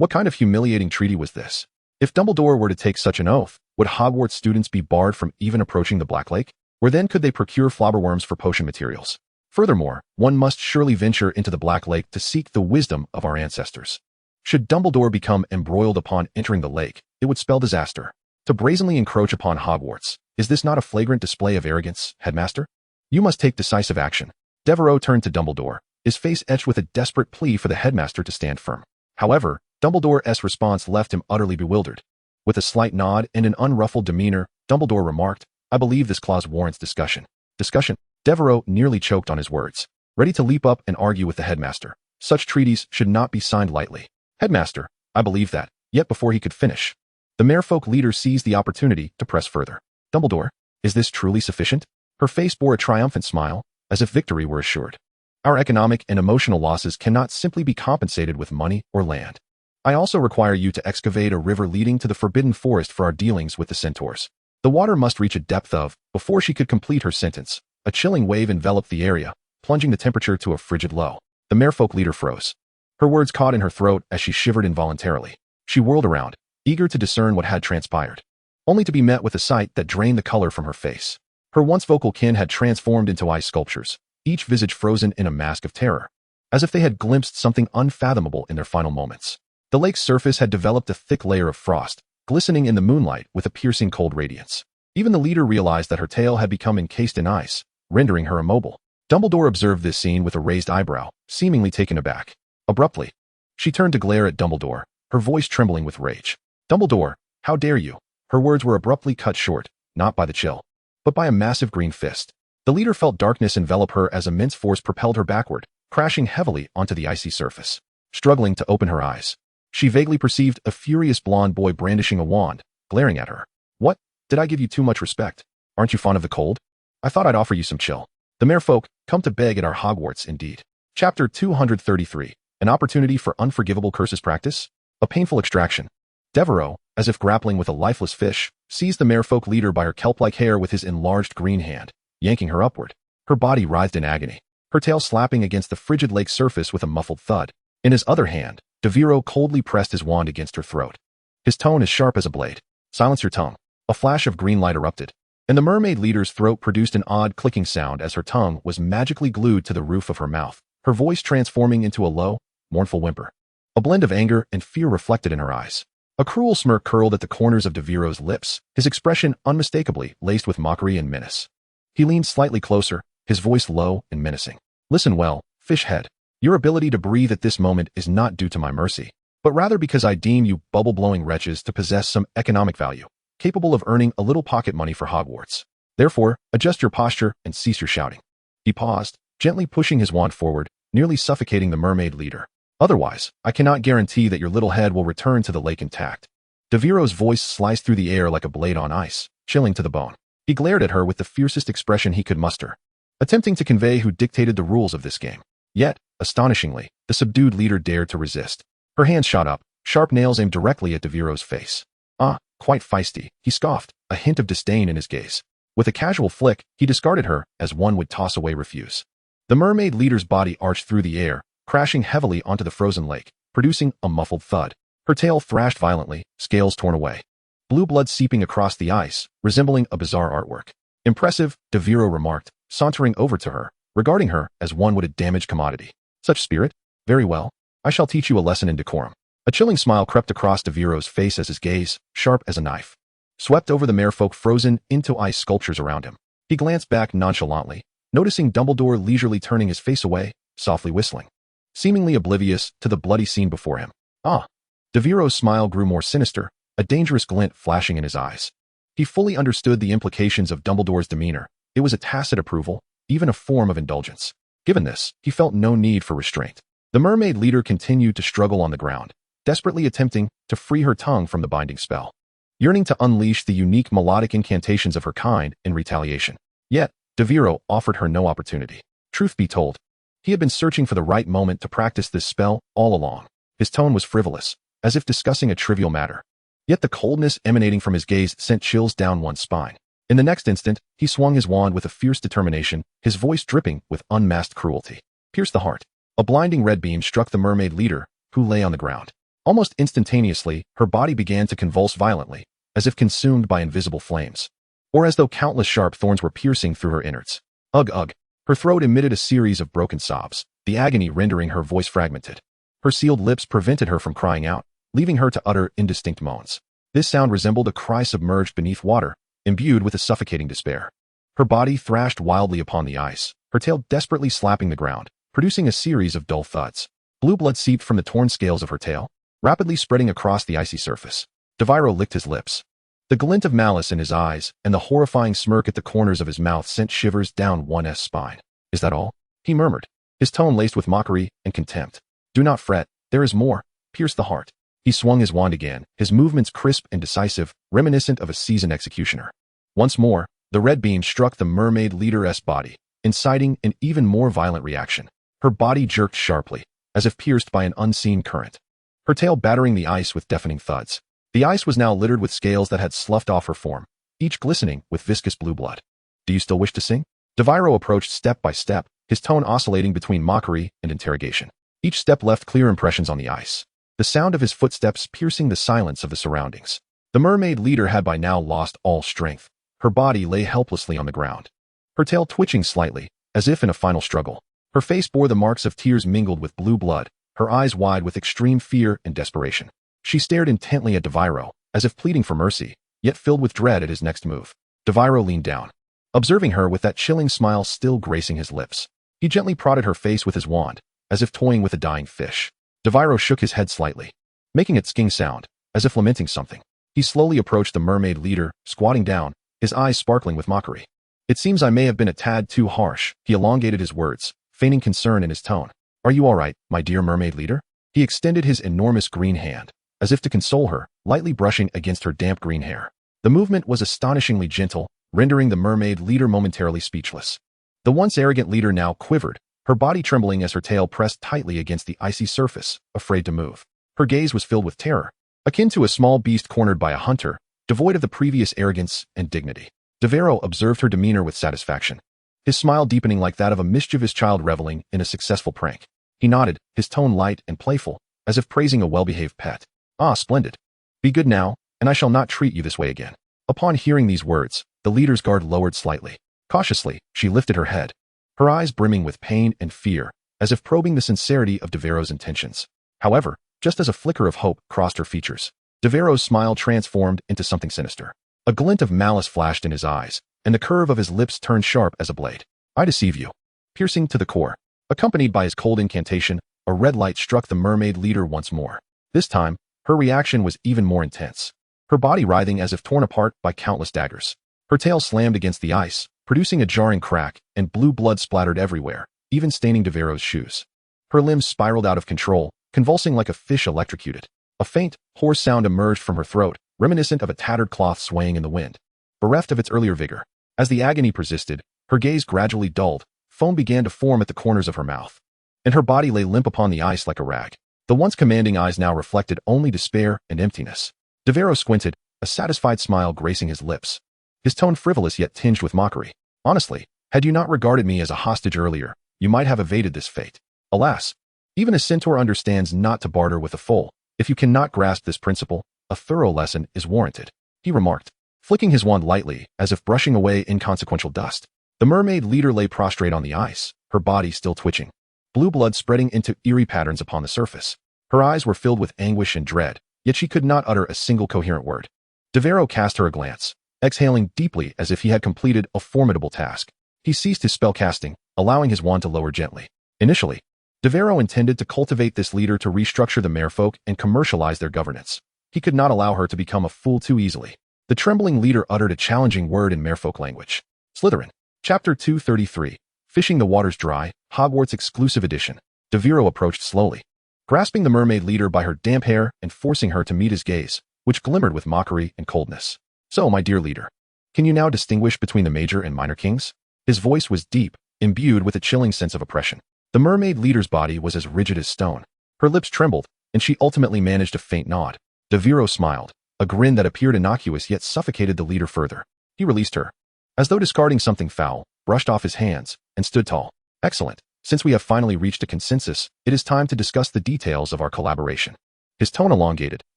What kind of humiliating treaty was this? If Dumbledore were to take such an oath, would Hogwarts students be barred from even approaching the Black Lake? Where then could they procure flobberworms for potion materials? Furthermore, one must surely venture into the Black Lake to seek the wisdom of our ancestors. Should Dumbledore become embroiled upon entering the lake, it would spell disaster. To brazenly encroach upon Hogwarts, is this not a flagrant display of arrogance, Headmaster? You must take decisive action. Devero turned to Dumbledore, his face etched with a desperate plea for the Headmaster to stand firm. However, Dumbledore's response left him utterly bewildered. With a slight nod and an unruffled demeanor, Dumbledore remarked, I believe this clause warrants discussion. Discussion? Devero nearly choked on his words, ready to leap up and argue with the Headmaster. Such treaties should not be signed lightly. Headmaster, I believe that. Yet before he could finish, The merfolk leader seized the opportunity to press further. Dumbledore, is this truly sufficient? Her face bore a triumphant smile, as if victory were assured. Our economic and emotional losses cannot simply be compensated with money or land. I also require you to excavate a river leading to the Forbidden Forest for our dealings with the centaurs. The water must reach a depth of, before she could complete her sentence. A chilling wave enveloped the area, plunging the temperature to a frigid low. The merfolk leader froze. Her words caught in her throat as she shivered involuntarily. She whirled around, eager to discern what had transpired, only to be met with a sight that drained the color from her face. Her once vocal kin had transformed into ice sculptures, each visage frozen in a mask of terror, as if they had glimpsed something unfathomable in their final moments. The lake's surface had developed a thick layer of frost, glistening in the moonlight with a piercing cold radiance. Even the leader realized that her tail had become encased in ice, rendering her immobile. Dumbledore observed this scene with a raised eyebrow, seemingly taken aback. Abruptly, she turned to glare at Dumbledore, her voice trembling with rage. Dumbledore, how dare you? Her words were abruptly cut short, not by the chill, but by a massive green fist. The leader felt darkness envelop her as immense force propelled her backward, crashing heavily onto the icy surface. Struggling to open her eyes, she vaguely perceived a furious blonde boy brandishing a wand, glaring at her. What? Did I give you too much respect? Aren't you fond of the cold? I thought I'd offer you some chill. The merfolk, come to beg at our Hogwarts indeed. Chapter 233. An opportunity for unforgivable curses practice? A painful extraction. Devero, as if grappling with a lifeless fish, seized the merfolk leader by her kelp-like hair with his enlarged green hand, yanking her upward. Her body writhed in agony, her tail slapping against the frigid lake surface with a muffled thud. In his other hand, Devero coldly pressed his wand against her throat. His tone as sharp as a blade. Silence your tongue. A flash of green light erupted, and the mermaid leader's throat produced an odd clicking sound as her tongue was magically glued to the roof of her mouth, her voice transforming into a low, mournful whimper. A blend of anger and fear reflected in her eyes. A cruel smirk curled at the corners of Devero's lips, his expression unmistakably laced with mockery and menace. He leaned slightly closer, his voice low and menacing. Listen well, fishhead. Your ability to breathe at this moment is not due to my mercy, but rather because I deem you bubble-blowing wretches to possess some economic value, capable of earning a little pocket money for Hogwarts. Therefore, adjust your posture and cease your shouting. He paused, gently pushing his wand forward, nearly suffocating the mermaid leader. Otherwise, I cannot guarantee that your little head will return to the lake intact. Devero's voice sliced through the air like a blade on ice, chilling to the bone. He glared at her with the fiercest expression he could muster, attempting to convey who dictated the rules of this game. Yet, astonishingly, the subdued leader dared to resist. Her hands shot up, sharp nails aimed directly at Devero's face. Ah, quite feisty, he scoffed, a hint of disdain in his gaze. With a casual flick, he discarded her as one would toss away refuse. The mermaid leader's body arched through the air, crashing heavily onto the frozen lake, producing a muffled thud. Her tail thrashed violently, scales torn away. Blue blood seeping across the ice, resembling a bizarre artwork. Impressive, Devero remarked, sauntering over to her, regarding her as one would a damaged commodity. Such spirit? Very well. I shall teach you a lesson in decorum. A chilling smile crept across Devero's face as his gaze, sharp as a knife, swept over the merfolk frozen into ice sculptures around him. He glanced back nonchalantly, noticing Dumbledore leisurely turning his face away, softly whistling, seemingly oblivious to the bloody scene before him. Ah! Devero's smile grew more sinister, a dangerous glint flashing in his eyes. He fully understood the implications of Dumbledore's demeanor. It was a tacit approval, even a form of indulgence. Given this, he felt no need for restraint. The mermaid leader continued to struggle on the ground, desperately attempting to free her tongue from the binding spell, yearning to unleash the unique melodic incantations of her kind in retaliation. Yet, Devero offered her no opportunity. Truth be told, he had been searching for the right moment to practice this spell all along. His tone was frivolous, as if discussing a trivial matter. Yet the coldness emanating from his gaze sent chills down one's spine. In the next instant, he swung his wand with a fierce determination, his voice dripping with unmasked cruelty. Pierced the heart. A blinding red beam struck the mermaid leader, who lay on the ground. Almost instantaneously, her body began to convulse violently, as if consumed by invisible flames, or as though countless sharp thorns were piercing through her innards. Ugh, ugh. Her throat emitted a series of broken sobs, the agony rendering her voice fragmented. Her sealed lips prevented her from crying out, leaving her to utter indistinct moans. This sound resembled a cry submerged beneath water, imbued with a suffocating despair. Her body thrashed wildly upon the ice, her tail desperately slapping the ground, producing a series of dull thuds. Blue blood seeped from the torn scales of her tail, rapidly spreading across the icy surface. Devero licked his lips. The glint of malice in his eyes and the horrifying smirk at the corners of his mouth sent shivers down one's spine. Is that all? He murmured, his tone laced with mockery and contempt. Do not fret, there is more. Pierce the heart. He swung his wand again, his movements crisp and decisive, reminiscent of a seasoned executioner. Once more, the red beam struck the mermaid leader's body, inciting an even more violent reaction. Her body jerked sharply, as if pierced by an unseen current, her tail battering the ice with deafening thuds. The ice was now littered with scales that had sloughed off her form, each glistening with viscous blue blood. "Do you still wish to sing?" Devero approached step by step, his tone oscillating between mockery and interrogation. Each step left clear impressions on the ice, the sound of his footsteps piercing the silence of the surroundings. The mermaid leader had by now lost all strength. Her body lay helplessly on the ground, her tail twitching slightly, as if in a final struggle. Her face bore the marks of tears mingled with blue blood, her eyes wide with extreme fear and desperation. She stared intently at Devero, as if pleading for mercy, yet filled with dread at his next move. Devero leaned down, observing her with that chilling smile still gracing his lips. He gently prodded her face with his wand, as if toying with a dying fish. Devero shook his head slightly, making a sking sound, as if lamenting something. He slowly approached the mermaid leader, squatting down, his eyes sparkling with mockery. "It seems I may have been a tad too harsh," he elongated his words, feigning concern in his tone. "Are you all right, my dear mermaid leader?" He extended his enormous green hand, as if to console her, lightly brushing against her damp green hair. The movement was astonishingly gentle, rendering the mermaid leader momentarily speechless. The once arrogant leader now quivered, her body trembling as her tail pressed tightly against the icy surface, afraid to move. Her gaze was filled with terror, akin to a small beast cornered by a hunter, devoid of the previous arrogance and dignity. Devero observed her demeanor with satisfaction, his smile deepening like that of a mischievous child reveling in a successful prank. He nodded, his tone light and playful, as if praising a well-behaved pet. "Ah, splendid. Be good now, and I shall not treat you this way again." Upon hearing these words, the leader's guard lowered slightly. Cautiously, she lifted her head, her eyes brimming with pain and fear, as if probing the sincerity of Devero's intentions. However, just as a flicker of hope crossed her features, Devero's smile transformed into something sinister. A glint of malice flashed in his eyes, and the curve of his lips turned sharp as a blade. "I deceive you," piercing to the core. Accompanied by his cold incantation, a red light struck the mermaid leader once more. This time, her reaction was even more intense, her body writhing as if torn apart by countless daggers. Her tail slammed against the ice, producing a jarring crack, and blue blood splattered everywhere, even staining Devero's shoes. Her limbs spiraled out of control, convulsing like a fish electrocuted. A faint, hoarse sound emerged from her throat, reminiscent of a tattered cloth swaying in the wind, bereft of its earlier vigor. As the agony persisted, her gaze gradually dulled, foam began to form at the corners of her mouth, and her body lay limp upon the ice like a rag. The once commanding eyes now reflected only despair and emptiness. Devero squinted, a satisfied smile gracing his lips, his tone frivolous yet tinged with mockery. "Honestly, had you not regarded me as a hostage earlier, you might have evaded this fate. Alas, even a centaur understands not to barter with a foal. If you cannot grasp this principle, a thorough lesson is warranted," he remarked, flicking his wand lightly, as if brushing away inconsequential dust. The mermaid leader lay prostrate on the ice, her body still twitching, blue blood spreading into eerie patterns upon the surface. Her eyes were filled with anguish and dread, yet she could not utter a single coherent word. Devero cast her a glance, exhaling deeply as if he had completed a formidable task. He ceased his spell casting, allowing his wand to lower gently. Initially, Devero intended to cultivate this leader to restructure the merfolk and commercialize their governance. He could not allow her to become a fool too easily. The trembling leader uttered a challenging word in merfolk language. Slytherin. Chapter 233. Fishing the Waters Dry, Hogwarts Exclusive Edition. Devero approached slowly, grasping the mermaid leader by her damp hair and forcing her to meet his gaze, which glimmered with mockery and coldness. "So, my dear leader, can you now distinguish between the major and minor kings?" His voice was deep, imbued with a chilling sense of oppression. The mermaid leader's body was as rigid as stone. Her lips trembled, and she ultimately managed a faint nod. Devero smiled, a grin that appeared innocuous yet suffocated the leader further. He released her, as though discarding something foul, brushed off his hands, and stood tall. "Excellent. Since we have finally reached a consensus, it is time to discuss the details of our collaboration." His tone elongated,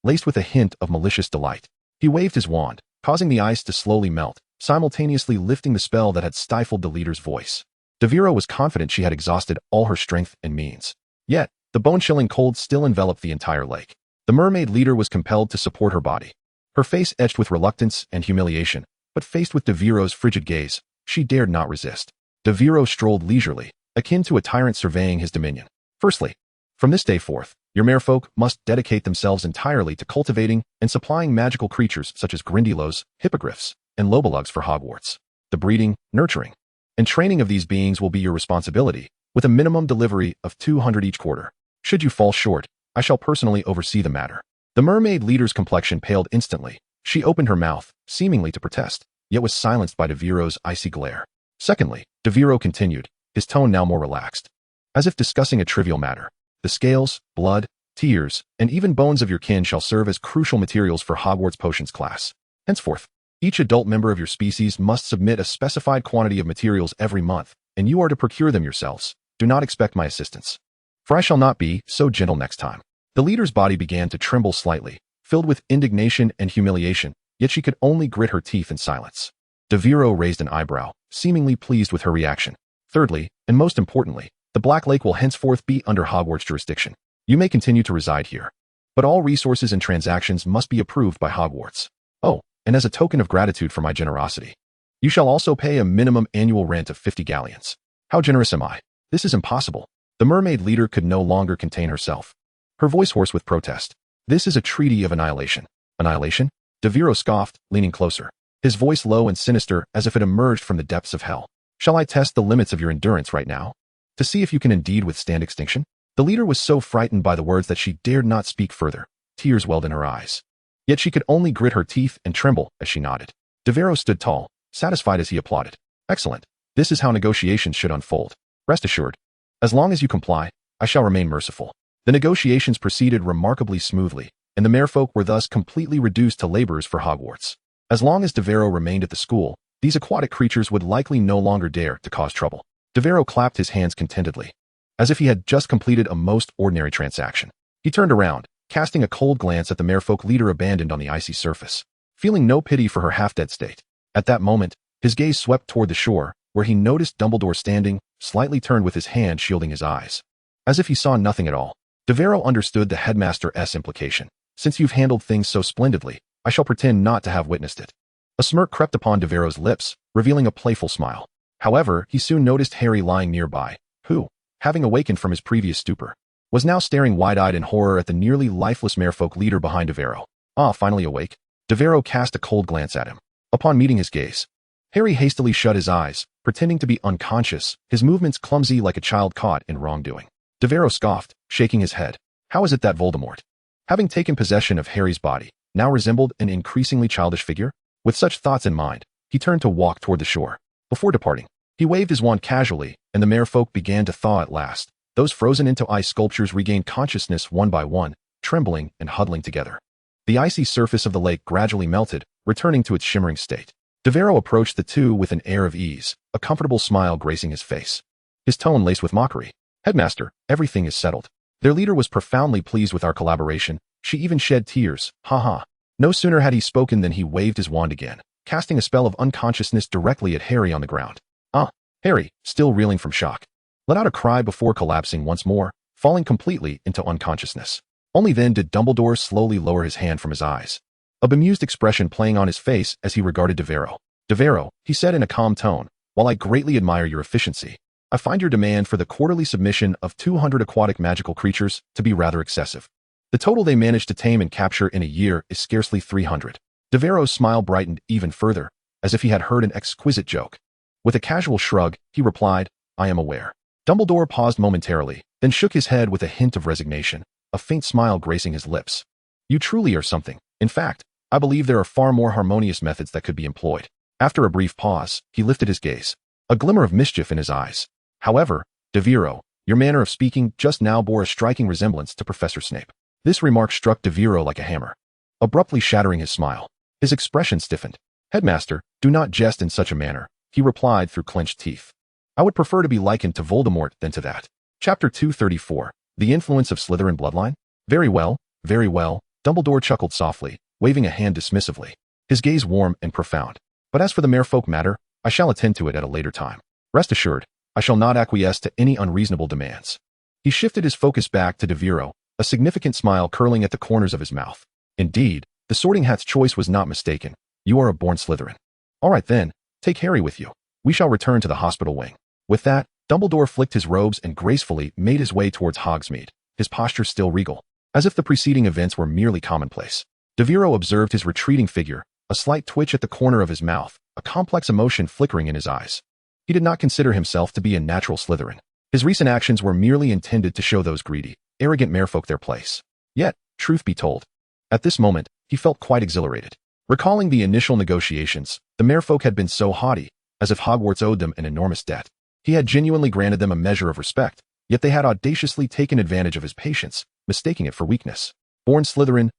laced with a hint of malicious delight. He waved his wand, causing the ice to slowly melt, simultaneously lifting the spell that had stifled the leader's voice. Devero was confident she had exhausted all her strength and means. Yet, the bone-chilling cold still enveloped the entire lake. The mermaid leader was compelled to support her body, her face etched with reluctance and humiliation, but faced with Devero's frigid gaze, she dared not resist. Devero strolled leisurely, akin to a tyrant surveying his dominion. "Firstly, from this day forth, your merfolk must dedicate themselves entirely to cultivating and supplying magical creatures such as Grindylows, hippogriffs, and lobalugs for Hogwarts. The breeding, nurturing, and training of these beings will be your responsibility, with a minimum delivery of 200 each quarter. Should you fall short, I shall personally oversee the matter." The mermaid leader's complexion paled instantly. She opened her mouth, seemingly to protest, yet was silenced by Devero's icy glare. Secondly, Devero continued, his tone now more relaxed. As if discussing a trivial matter. The scales, blood, tears, and even bones of your kin shall serve as crucial materials for Hogwarts potions class. Henceforth, each adult member of your species must submit a specified quantity of materials every month, and you are to procure them yourselves. Do not expect my assistance, for I shall not be so gentle next time. The leader's body began to tremble slightly, filled with indignation and humiliation, yet she could only grit her teeth in silence. Devero raised an eyebrow, seemingly pleased with her reaction. Thirdly, and most importantly, the Black Lake will henceforth be under Hogwarts jurisdiction. You may continue to reside here, but all resources and transactions must be approved by Hogwarts. Oh, and as a token of gratitude for my generosity, you shall also pay a minimum annual rent of 50 galleons. How generous am I? This is impossible. The mermaid leader could no longer contain herself, her voice hoarse with protest. This is a treaty of annihilation. Annihilation? Devero scoffed, leaning closer, his voice low and sinister as if it emerged from the depths of hell. Shall I test the limits of your endurance right now, to see if you can indeed withstand extinction? The leader was so frightened by the words that she dared not speak further. Tears welled in her eyes. Yet she could only grit her teeth and tremble as she nodded. Devero stood tall, satisfied as he applauded. Excellent. This is how negotiations should unfold. Rest assured, as long as you comply, I shall remain merciful. The negotiations proceeded remarkably smoothly, and the merfolk were thus completely reduced to laborers for Hogwarts. As long as Devero remained at the school, these aquatic creatures would likely no longer dare to cause trouble. Devero clapped his hands contentedly, as if he had just completed a most ordinary transaction. He turned around, casting a cold glance at the merfolk leader abandoned on the icy surface, feeling no pity for her half-dead state. At that moment, his gaze swept toward the shore, where he noticed Dumbledore standing, slightly turned with his hand shielding his eyes, as if he saw nothing at all. Devero understood the headmaster's implication. Since you've handled things so splendidly, I shall pretend not to have witnessed it. A smirk crept upon Devero's lips, revealing a playful smile. However, he soon noticed Harry lying nearby, who, having awakened from his previous stupor, was now staring wide-eyed in horror at the nearly lifeless merfolk leader behind Devero. Ah, finally awake? Devero cast a cold glance at him. Upon meeting his gaze, Harry hastily shut his eyes, pretending to be unconscious, his movements clumsy like a child caught in wrongdoing. Devero scoffed, shaking his head. How is it that Voldemort, having taken possession of Harry's body, now resembled an increasingly childish figure? With such thoughts in mind, he turned to walk toward the shore. Before departing, he waved his wand casually, and the merfolk began to thaw at last. Those frozen into ice sculptures regained consciousness one by one, trembling and huddling together. The icy surface of the lake gradually melted, returning to its shimmering state. Devero approached the two with an air of ease, a comfortable smile gracing his face, his tone laced with mockery. Headmaster, everything is settled. Their leader was profoundly pleased with our collaboration. She even shed tears. Ha ha. No sooner had he spoken than he waved his wand again, casting a spell of unconsciousness directly at Harry on the ground. Ah, Harry, still reeling from shock, let out a cry before collapsing once more, falling completely into unconsciousness. Only then did Dumbledore slowly lower his hand from his eyes, a bemused expression playing on his face as he regarded Devero. Devero, he said in a calm tone, while I greatly admire your efficiency, I find your demand for the quarterly submission of 200 aquatic magical creatures to be rather excessive. The total they managed to tame and capture in a year is scarcely 300. Devero's smile brightened even further, as if he had heard an exquisite joke. With a casual shrug, he replied, I am aware. Dumbledore paused momentarily, then shook his head with a hint of resignation, a faint smile gracing his lips. You truly are something. In fact, I believe there are far more harmonious methods that could be employed. After a brief pause, he lifted his gaze, a glimmer of mischief in his eyes. However, Devero, your manner of speaking just now bore a striking resemblance to Professor Snape. This remark struck Devero like a hammer, abruptly shattering his smile. His expression stiffened. Headmaster, do not jest in such a manner, he replied through clenched teeth. I would prefer to be likened to Voldemort than to that. Chapter 234. The Influence of Slytherin Bloodline? Very well, Dumbledore chuckled softly, waving a hand dismissively, his gaze warm and profound. But as for the merfolk matter, I shall attend to it at a later time. Rest assured, I shall not acquiesce to any unreasonable demands. He shifted his focus back to Devero, a significant smile curling at the corners of his mouth. Indeed, the Sorting Hat's choice was not mistaken. You are a born Slytherin. All right then, take Harry with you. We shall return to the hospital wing. With that, Dumbledore flicked his robes and gracefully made his way towards Hogsmeade, his posture still regal, as if the preceding events were merely commonplace. Devero observed his retreating figure, a slight twitch at the corner of his mouth, a complex emotion flickering in his eyes. He did not consider himself to be a natural Slytherin. His recent actions were merely intended to show those greedy, arrogant merfolk their place. Yet, truth be told, At this moment, he felt quite exhilarated. Recalling the initial negotiations, the merfolk had been so haughty, as if Hogwarts owed them an enormous debt. He had genuinely granted them a measure of respect, yet they had audaciously taken advantage of his patience, mistaking it for weakness. Born Slytherin,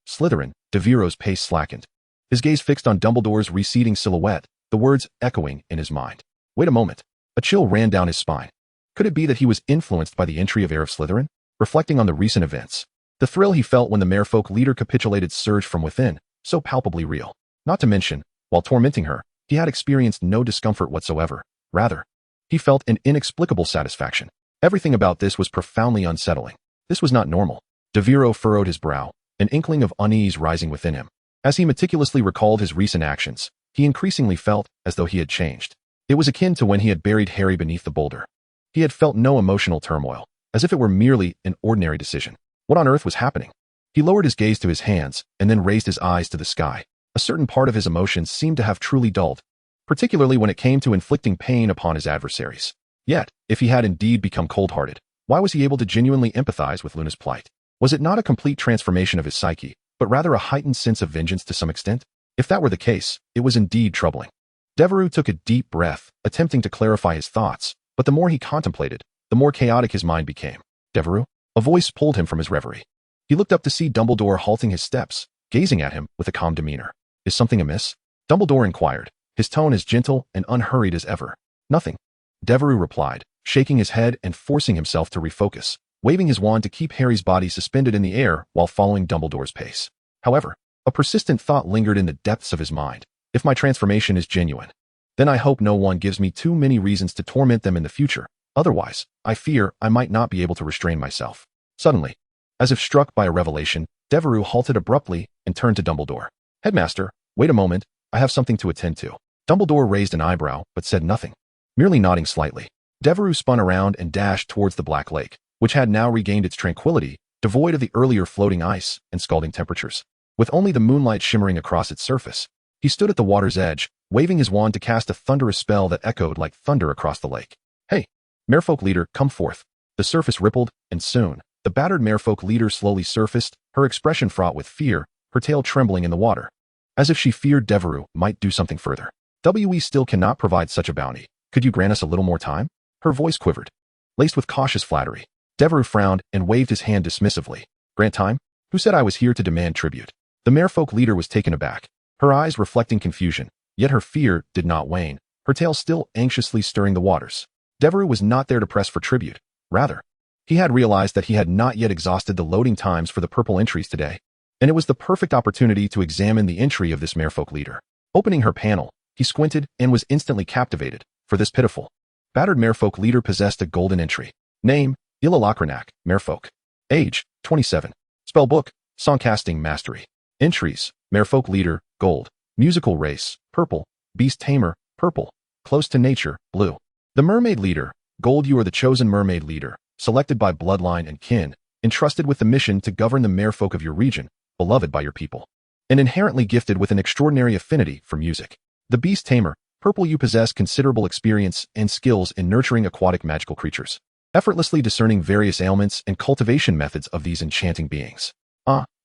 Devero's pace slackened. His gaze fixed on Dumbledore's receding silhouette, the words echoing in his mind. Wait a moment. A chill ran down his spine. Could it be that he was influenced by the entry of Heir of Slytherin? Reflecting on the recent events, the thrill he felt when the merfolk leader capitulated surged from within, so palpably real. Not to mention, while tormenting her, he had experienced no discomfort whatsoever. Rather, he felt an inexplicable satisfaction. Everything about this was profoundly unsettling. This was not normal. Devero furrowed his brow, an inkling of unease rising within him. As he meticulously recalled his recent actions, he increasingly felt as though he had changed. It was akin to when he had buried Harry beneath the boulder. He had felt no emotional turmoil, as if it were merely an ordinary decision. What on earth was happening? He lowered his gaze to his hands and then raised his eyes to the sky. A certain part of his emotions seemed to have truly dulled, particularly when it came to inflicting pain upon his adversaries. Yet, if he had indeed become cold-hearted, why was he able to genuinely empathize with Luna's plight? Was it not a complete transformation of his psyche, but rather a heightened sense of vengeance to some extent? If that were the case, it was indeed troubling. Devero took a deep breath, attempting to clarify his thoughts, but the more he contemplated, the more chaotic his mind became. Devero? A voice pulled him from his reverie. He looked up to see Dumbledore halting his steps, gazing at him with a calm demeanor. Is something amiss? Dumbledore inquired, his tone as gentle and unhurried as ever. Nothing. Devero replied, shaking his head and forcing himself to refocus, waving his wand to keep Harry's body suspended in the air while following Dumbledore's pace. However, a persistent thought lingered in the depths of his mind. If my transformation is genuine, then I hope no one gives me too many reasons to torment them in the future. Otherwise, I fear I might not be able to restrain myself. Suddenly, as if struck by a revelation, Devero halted abruptly and turned to Dumbledore. Headmaster, wait a moment, I have something to attend to. Dumbledore raised an eyebrow, but said nothing, merely nodding slightly. Devero spun around and dashed towards the Black Lake, which had now regained its tranquility, devoid of the earlier floating ice and scalding temperatures. With only the moonlight shimmering across its surface, he stood at the water's edge, waving his wand to cast a thunderous spell that echoed like thunder across the lake. Hey, merfolk leader, come forth. The surface rippled, and soon, the battered merfolk leader slowly surfaced, her expression fraught with fear, her tail trembling in the water, as if she feared Devero might do something further. We still cannot provide such a bounty. Could you grant us a little more time? Her voice quivered, laced with cautious flattery. Devero frowned and waved his hand dismissively. Grant time? Who said I was here to demand tribute? The merfolk leader was taken aback, her eyes reflecting confusion, yet her fear did not wane, her tail still anxiously stirring the waters. Devero was not there to press for tribute. Rather, he had realized that he had not yet exhausted the loading times for the purple entries today, and it was the perfect opportunity to examine the entry of this merfolk leader. Opening her panel, he squinted and was instantly captivated, for this pitiful, battered merfolk leader possessed a golden entry. Name, Ilalakrenak, merfolk. Age, 27. Spellbook, Songcasting Mastery. Entries, merfolk leader, gold. Musical race, purple. Beast tamer, purple. Close to nature, blue. The mermaid leader, gold. You are the chosen mermaid leader, selected by bloodline and kin, entrusted with the mission to govern the merfolk of your region, beloved by your people, and inherently gifted with an extraordinary affinity for music. The beast tamer, purple. You possess considerable experience and skills in nurturing aquatic magical creatures, effortlessly discerning various ailments and cultivation methods of these enchanting beings.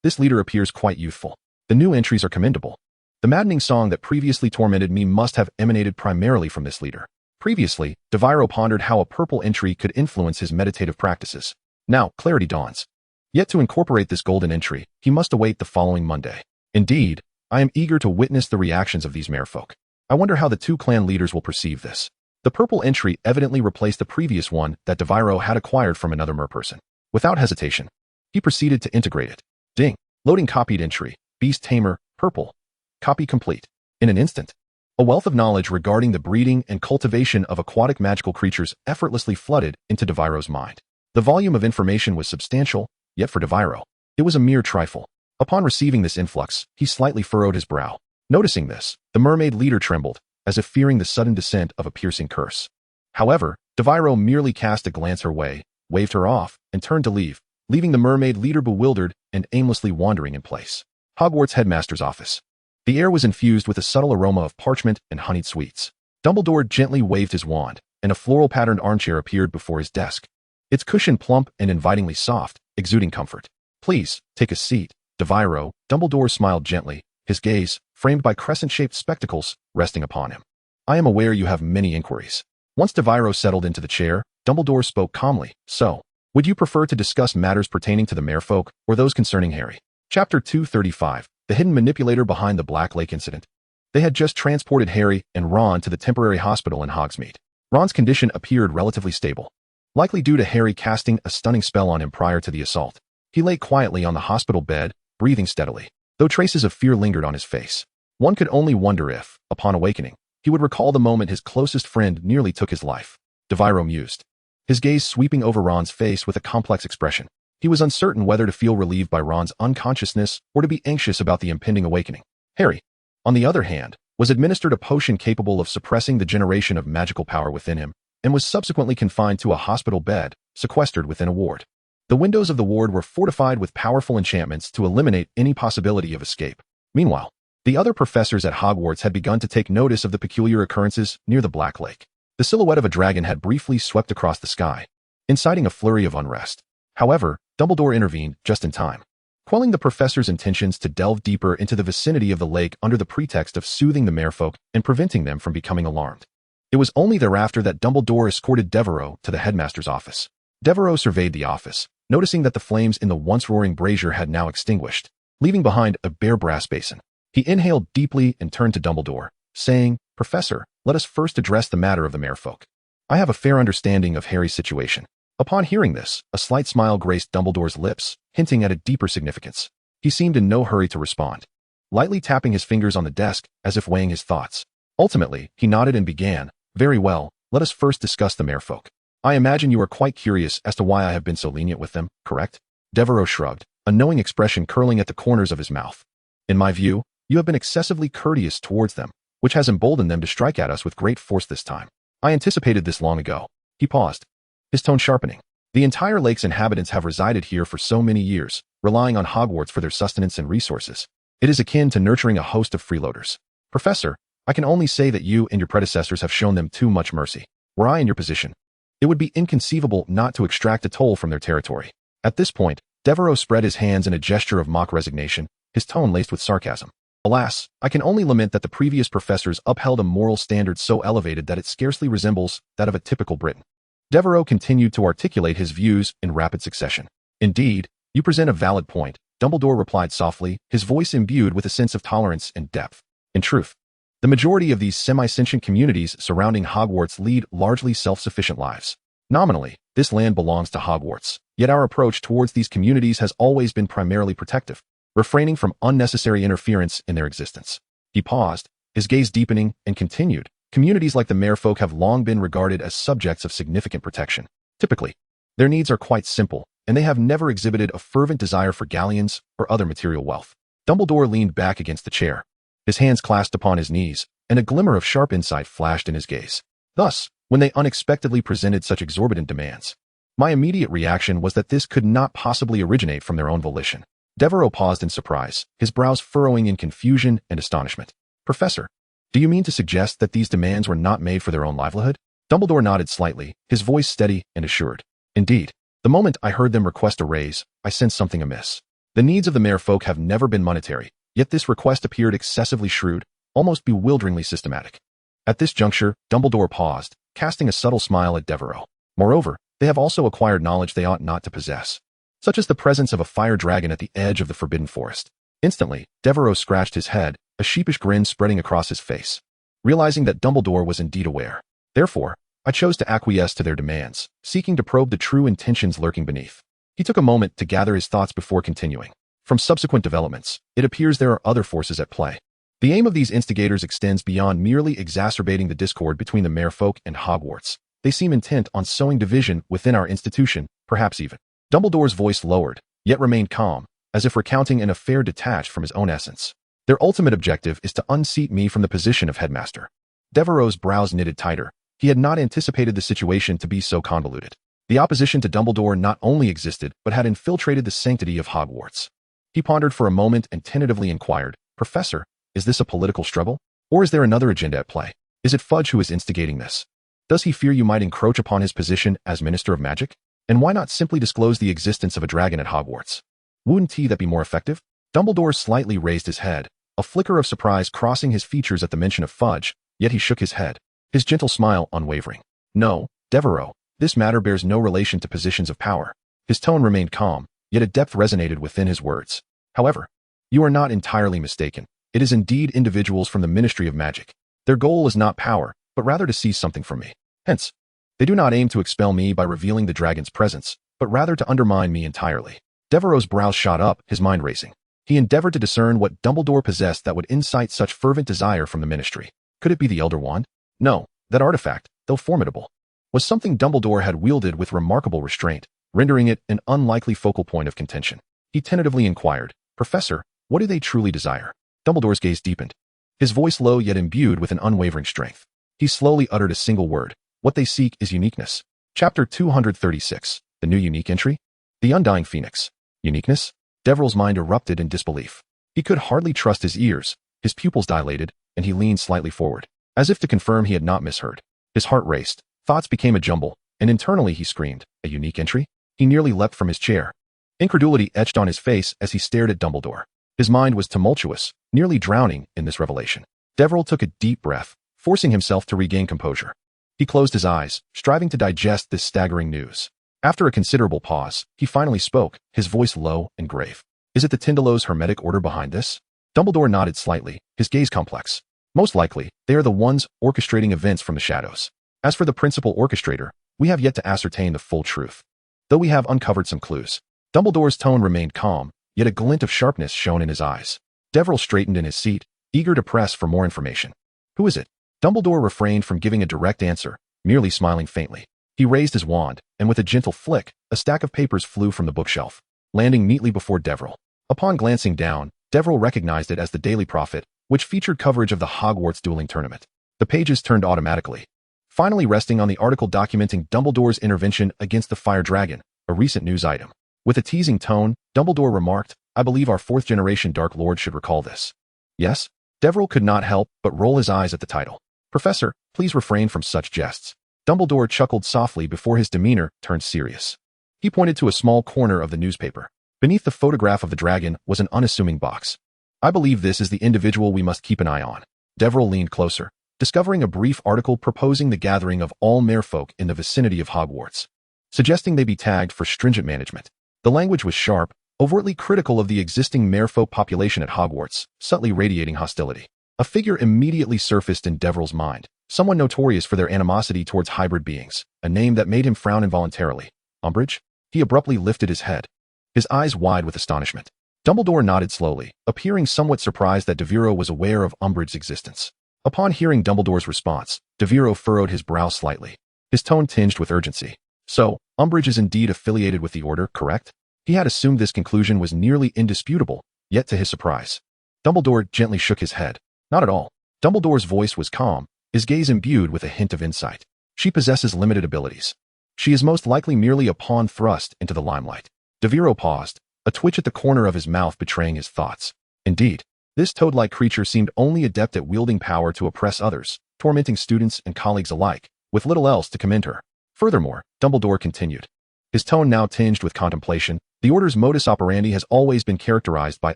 This leader appears quite youthful. The new entries are commendable. The maddening song that previously tormented me must have emanated primarily from this leader. Previously, Devero pondered how a purple entry could influence his meditative practices. Now, clarity dawns. Yet to incorporate this golden entry, he must await the following Monday. Indeed, I am eager to witness the reactions of these merfolk. I wonder how the two clan leaders will perceive this. The purple entry evidently replaced the previous one that Devero had acquired from another merperson. Without hesitation, he proceeded to integrate it. Ding. Loading copied entry. Beast tamer, purple. Copy complete. In an instant, a wealth of knowledge regarding the breeding and cultivation of aquatic magical creatures effortlessly flooded into Devero's mind. The volume of information was substantial, yet for Devero, it was a mere trifle. Upon receiving this influx, he slightly furrowed his brow. Noticing this, the mermaid leader trembled, as if fearing the sudden descent of a piercing curse. However, Devero merely cast a glance her way, waved her off, and turned to leave, leaving the mermaid leader bewildered and aimlessly wandering in place. Hogwarts headmaster's office. The air was infused with a subtle aroma of parchment and honeyed sweets. Dumbledore gently waved his wand, and a floral-patterned armchair appeared before his desk, its cushion plump and invitingly soft, exuding comfort. Please, take a seat. Devero, Dumbledore smiled gently, his gaze, framed by crescent-shaped spectacles, resting upon him. I am aware you have many inquiries. Once Devero settled into the chair, Dumbledore spoke calmly. So, would you prefer to discuss matters pertaining to the merfolk or those concerning Harry? Chapter 235, The Hidden Manipulator Behind the Black Lake Incident. They had just transported Harry and Ron to the temporary hospital in Hogsmeade. Ron's condition appeared relatively stable, likely due to Harry casting a stunning spell on him prior to the assault. He lay quietly on the hospital bed, breathing steadily, though traces of fear lingered on his face. One could only wonder if, upon awakening, he would recall the moment his closest friend nearly took his life. Devero mused, his gaze sweeping over Ron's face with a complex expression. He was uncertain whether to feel relieved by Ron's unconsciousness or to be anxious about the impending awakening. Harry, on the other hand, was administered a potion capable of suppressing the generation of magical power within him, and was subsequently confined to a hospital bed, sequestered within a ward. The windows of the ward were fortified with powerful enchantments to eliminate any possibility of escape. Meanwhile, the other professors at Hogwarts had begun to take notice of the peculiar occurrences near the Black Lake. The silhouette of a dragon had briefly swept across the sky, inciting a flurry of unrest. However, Dumbledore intervened just in time, quelling the professors' intentions to delve deeper into the vicinity of the lake under the pretext of soothing the merfolk and preventing them from becoming alarmed. It was only thereafter that Dumbledore escorted Devero to the headmaster's office. Devero surveyed the office, noticing that the flames in the once-roaring brazier had now extinguished, leaving behind a bare brass basin. He inhaled deeply and turned to Dumbledore, saying, "Professor, let us first address the matter of the merfolk. I have a fair understanding of Harry's situation." Upon hearing this, a slight smile graced Dumbledore's lips, hinting at a deeper significance. He seemed in no hurry to respond, lightly tapping his fingers on the desk as if weighing his thoughts. Ultimately, he nodded and began, "Very well, let us first discuss the merfolk. I imagine you are quite curious as to why I have been so lenient with them, correct?" Devero shrugged, a knowing expression curling at the corners of his mouth. "In my view, you have been excessively courteous towards them, which has emboldened them to strike at us with great force this time. I anticipated this long ago." He paused, his tone sharpening. "The entire lake's inhabitants have resided here for so many years, relying on Hogwarts for their sustenance and resources. It is akin to nurturing a host of freeloaders. Professor, I can only say that you and your predecessors have shown them too much mercy. Were I in your position, it would be inconceivable not to extract a toll from their territory." At this point, Devero spread his hands in a gesture of mock resignation, his tone laced with sarcasm. "Alas, I can only lament that the previous professors upheld a moral standard so elevated that it scarcely resembles that of a typical Briton." Devero continued to articulate his views in rapid succession. "Indeed, you present a valid point," Dumbledore replied softly, his voice imbued with a sense of tolerance and depth. "In truth, the majority of these semi-sentient communities surrounding Hogwarts lead largely self-sufficient lives. Nominally, this land belongs to Hogwarts, yet our approach towards these communities has always been primarily protective, refraining from unnecessary interference in their existence." He paused, his gaze deepening, and continued, "Communities like the merfolk have long been regarded as subjects of significant protection. Typically, their needs are quite simple, and they have never exhibited a fervent desire for galleons or other material wealth." Dumbledore leaned back against the chair, his hands clasped upon his knees, and a glimmer of sharp insight flashed in his gaze. "Thus, when they unexpectedly presented such exorbitant demands, my immediate reaction was that this could not possibly originate from their own volition." Devero paused in surprise, his brows furrowing in confusion and astonishment. "Professor, do you mean to suggest that these demands were not made for their own livelihood?" Dumbledore nodded slightly, his voice steady and assured. "Indeed, the moment I heard them request a raise, I sensed something amiss. The needs of the merfolk have never been monetary, yet this request appeared excessively shrewd, almost bewilderingly systematic." At this juncture, Dumbledore paused, casting a subtle smile at Devero. "Moreover, they have also acquired knowledge they ought not to possess, such as the presence of a fire dragon at the edge of the Forbidden Forest." Instantly, Devero scratched his head, a sheepish grin spreading across his face, realizing that Dumbledore was indeed aware. "Therefore, I chose to acquiesce to their demands, seeking to probe the true intentions lurking beneath." He took a moment to gather his thoughts before continuing. "From subsequent developments, it appears there are other forces at play. The aim of these instigators extends beyond merely exacerbating the discord between the merfolk and Hogwarts. They seem intent on sowing division within our institution, perhaps even." Dumbledore's voice lowered, yet remained calm, as if recounting an affair detached from his own essence. "Their ultimate objective is to unseat me from the position of headmaster." Devereaux's brows knitted tighter. He had not anticipated the situation to be so convoluted. The opposition to Dumbledore not only existed, but had infiltrated the sanctity of Hogwarts. He pondered for a moment and tentatively inquired, "Professor, is this a political struggle? Or is there another agenda at play? Is it Fudge who is instigating this? Does he fear you might encroach upon his position as Minister of Magic? And why not simply disclose the existence of a dragon at Hogwarts? Wouldn't that be more effective?" Dumbledore slightly raised his head, a flicker of surprise crossing his features at the mention of fudge, yet he shook his head, his gentle smile unwavering. No, Devero, this matter bears no relation to positions of power. His tone remained calm, yet a depth resonated within his words. However, you are not entirely mistaken. It is indeed individuals from the Ministry of Magic. Their goal is not power, but rather to seize something from me. Hence, they do not aim to expel me by revealing the dragon's presence, but rather to undermine me entirely. Devereaux's brows shot up, his mind racing. He endeavored to discern what Dumbledore possessed that would incite such fervent desire from the Ministry. Could it be the Elder Wand? No, that artifact, though formidable, was something Dumbledore had wielded with remarkable restraint, rendering it an unlikely focal point of contention. He tentatively inquired, Professor, what do they truly desire? Dumbledore's gaze deepened, his voice low yet imbued with an unwavering strength. He slowly uttered a single word. What they seek is uniqueness. Chapter 236. The new unique entry? The Undying Phoenix. Uniqueness? Deverell's mind erupted in disbelief. He could hardly trust his ears, his pupils dilated, and he leaned slightly forward, as if to confirm he had not misheard. His heart raced, thoughts became a jumble, and internally he screamed, a unique entry? He nearly leapt from his chair. Incredulity etched on his face as he stared at Dumbledore. His mind was tumultuous, nearly drowning in this revelation. Deverell took a deep breath, forcing himself to regain composure. He closed his eyes, striving to digest this staggering news. After a considerable pause, he finally spoke, his voice low and grave. Is it the Tindalos Hermetic Order behind this? Dumbledore nodded slightly, his gaze complex. Most likely, they are the ones orchestrating events from the shadows. As for the principal orchestrator, we have yet to ascertain the full truth, though we have uncovered some clues. Dumbledore's tone remained calm, yet a glint of sharpness shone in his eyes. Deverell straightened in his seat, eager to press for more information. Who is it? Dumbledore refrained from giving a direct answer, merely smiling faintly. He raised his wand, and with a gentle flick, a stack of papers flew from the bookshelf, landing neatly before Deverell. Upon glancing down, Deverell recognized it as the Daily Prophet, which featured coverage of the Hogwarts dueling tournament. The pages turned automatically, finally resting on the article documenting Dumbledore's intervention against the Fire Dragon, a recent news item. With a teasing tone, Dumbledore remarked, I believe our fourth-generation Dark Lord should recall this. Yes? Deverell could not help but roll his eyes at the title. Professor, please refrain from such jests. Dumbledore chuckled softly before his demeanor turned serious. He pointed to a small corner of the newspaper. Beneath the photograph of the dragon was an unassuming box. I believe this is the individual we must keep an eye on. Deverell leaned closer, discovering a brief article proposing the gathering of all merfolk in the vicinity of Hogwarts, suggesting they be tagged for stringent management. The language was sharp, overtly critical of the existing merfolk population at Hogwarts, subtly radiating hostility. A figure immediately surfaced in Deverell's mind, someone notorious for their animosity towards hybrid beings, a name that made him frown involuntarily. Umbridge? He abruptly lifted his head, his eyes wide with astonishment. Dumbledore nodded slowly, appearing somewhat surprised that Devero was aware of Umbridge's existence. Upon hearing Dumbledore's response, Devero furrowed his brow slightly, his tone tinged with urgency. So, Umbridge is indeed affiliated with the Order, correct? He had assumed this conclusion was nearly indisputable, yet to his surprise, Dumbledore gently shook his head. Not at all. Dumbledore's voice was calm, his gaze imbued with a hint of insight. She possesses limited abilities. She is most likely merely a pawn thrust into the limelight. Devero paused, a twitch at the corner of his mouth betraying his thoughts. Indeed, this toad-like creature seemed only adept at wielding power to oppress others, tormenting students and colleagues alike, with little else to commend her. Furthermore, Dumbledore continued, his tone now tinged with contemplation, the Order's modus operandi has always been characterized by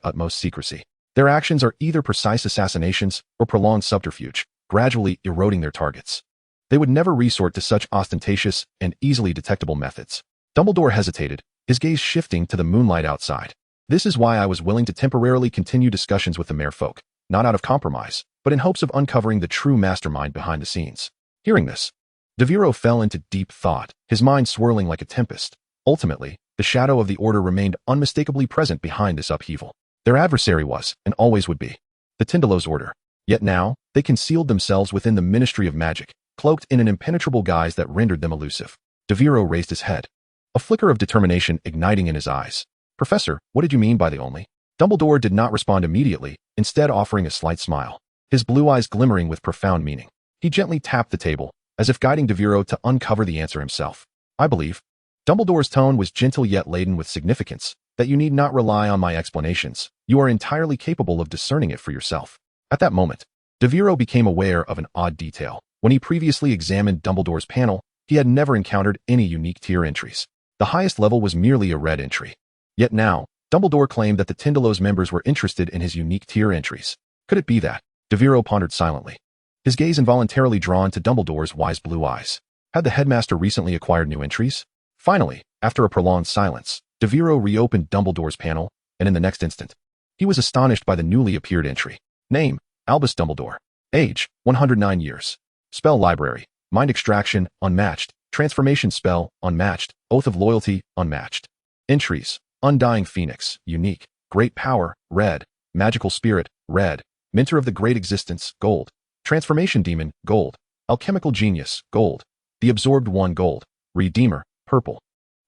utmost secrecy. Their actions are either precise assassinations or prolonged subterfuge, gradually eroding their targets. They would never resort to such ostentatious and easily detectable methods. Dumbledore hesitated, his gaze shifting to the moonlight outside. This is why I was willing to temporarily continue discussions with the merfolk, not out of compromise, but in hopes of uncovering the true mastermind behind the scenes. Hearing this, Devero fell into deep thought, his mind swirling like a tempest. Ultimately, the shadow of the Order remained unmistakably present behind this upheaval. Their adversary was, and always would be, the Tindalos Order. Yet now, they concealed themselves within the Ministry of Magic, cloaked in an impenetrable guise that rendered them elusive. Devero raised his head, a flicker of determination igniting in his eyes. Professor, what did you mean by the only? Dumbledore did not respond immediately, instead offering a slight smile, his blue eyes glimmering with profound meaning. He gently tapped the table, as if guiding Devero to uncover the answer himself. I believe. Dumbledore's tone was gentle yet laden with significance, that you need not rely on my explanations. You are entirely capable of discerning it for yourself. At that moment, Devero became aware of an odd detail. When he previously examined Dumbledore's panel, he had never encountered any unique tier entries. The highest level was merely a red entry. Yet now, Dumbledore claimed that the Tindalos members were interested in his unique tier entries. Could it be that? Devero pondered silently, his gaze involuntarily drawn to Dumbledore's wise blue eyes. Had the headmaster recently acquired new entries? Finally, after a prolonged silence, Devero reopened Dumbledore's panel, and in the next instant, he was astonished by the newly appeared entry. Name, Albus Dumbledore. Age, 109 years. Spell library, mind extraction, unmatched. Transformation spell, unmatched. Oath of loyalty, unmatched. Entries, undying phoenix, unique. Great power, red. Magical spirit, red. Mentor of the great existence, gold. Transformation demon, gold. Alchemical genius, gold. The absorbed one, gold. Redeemer, purple.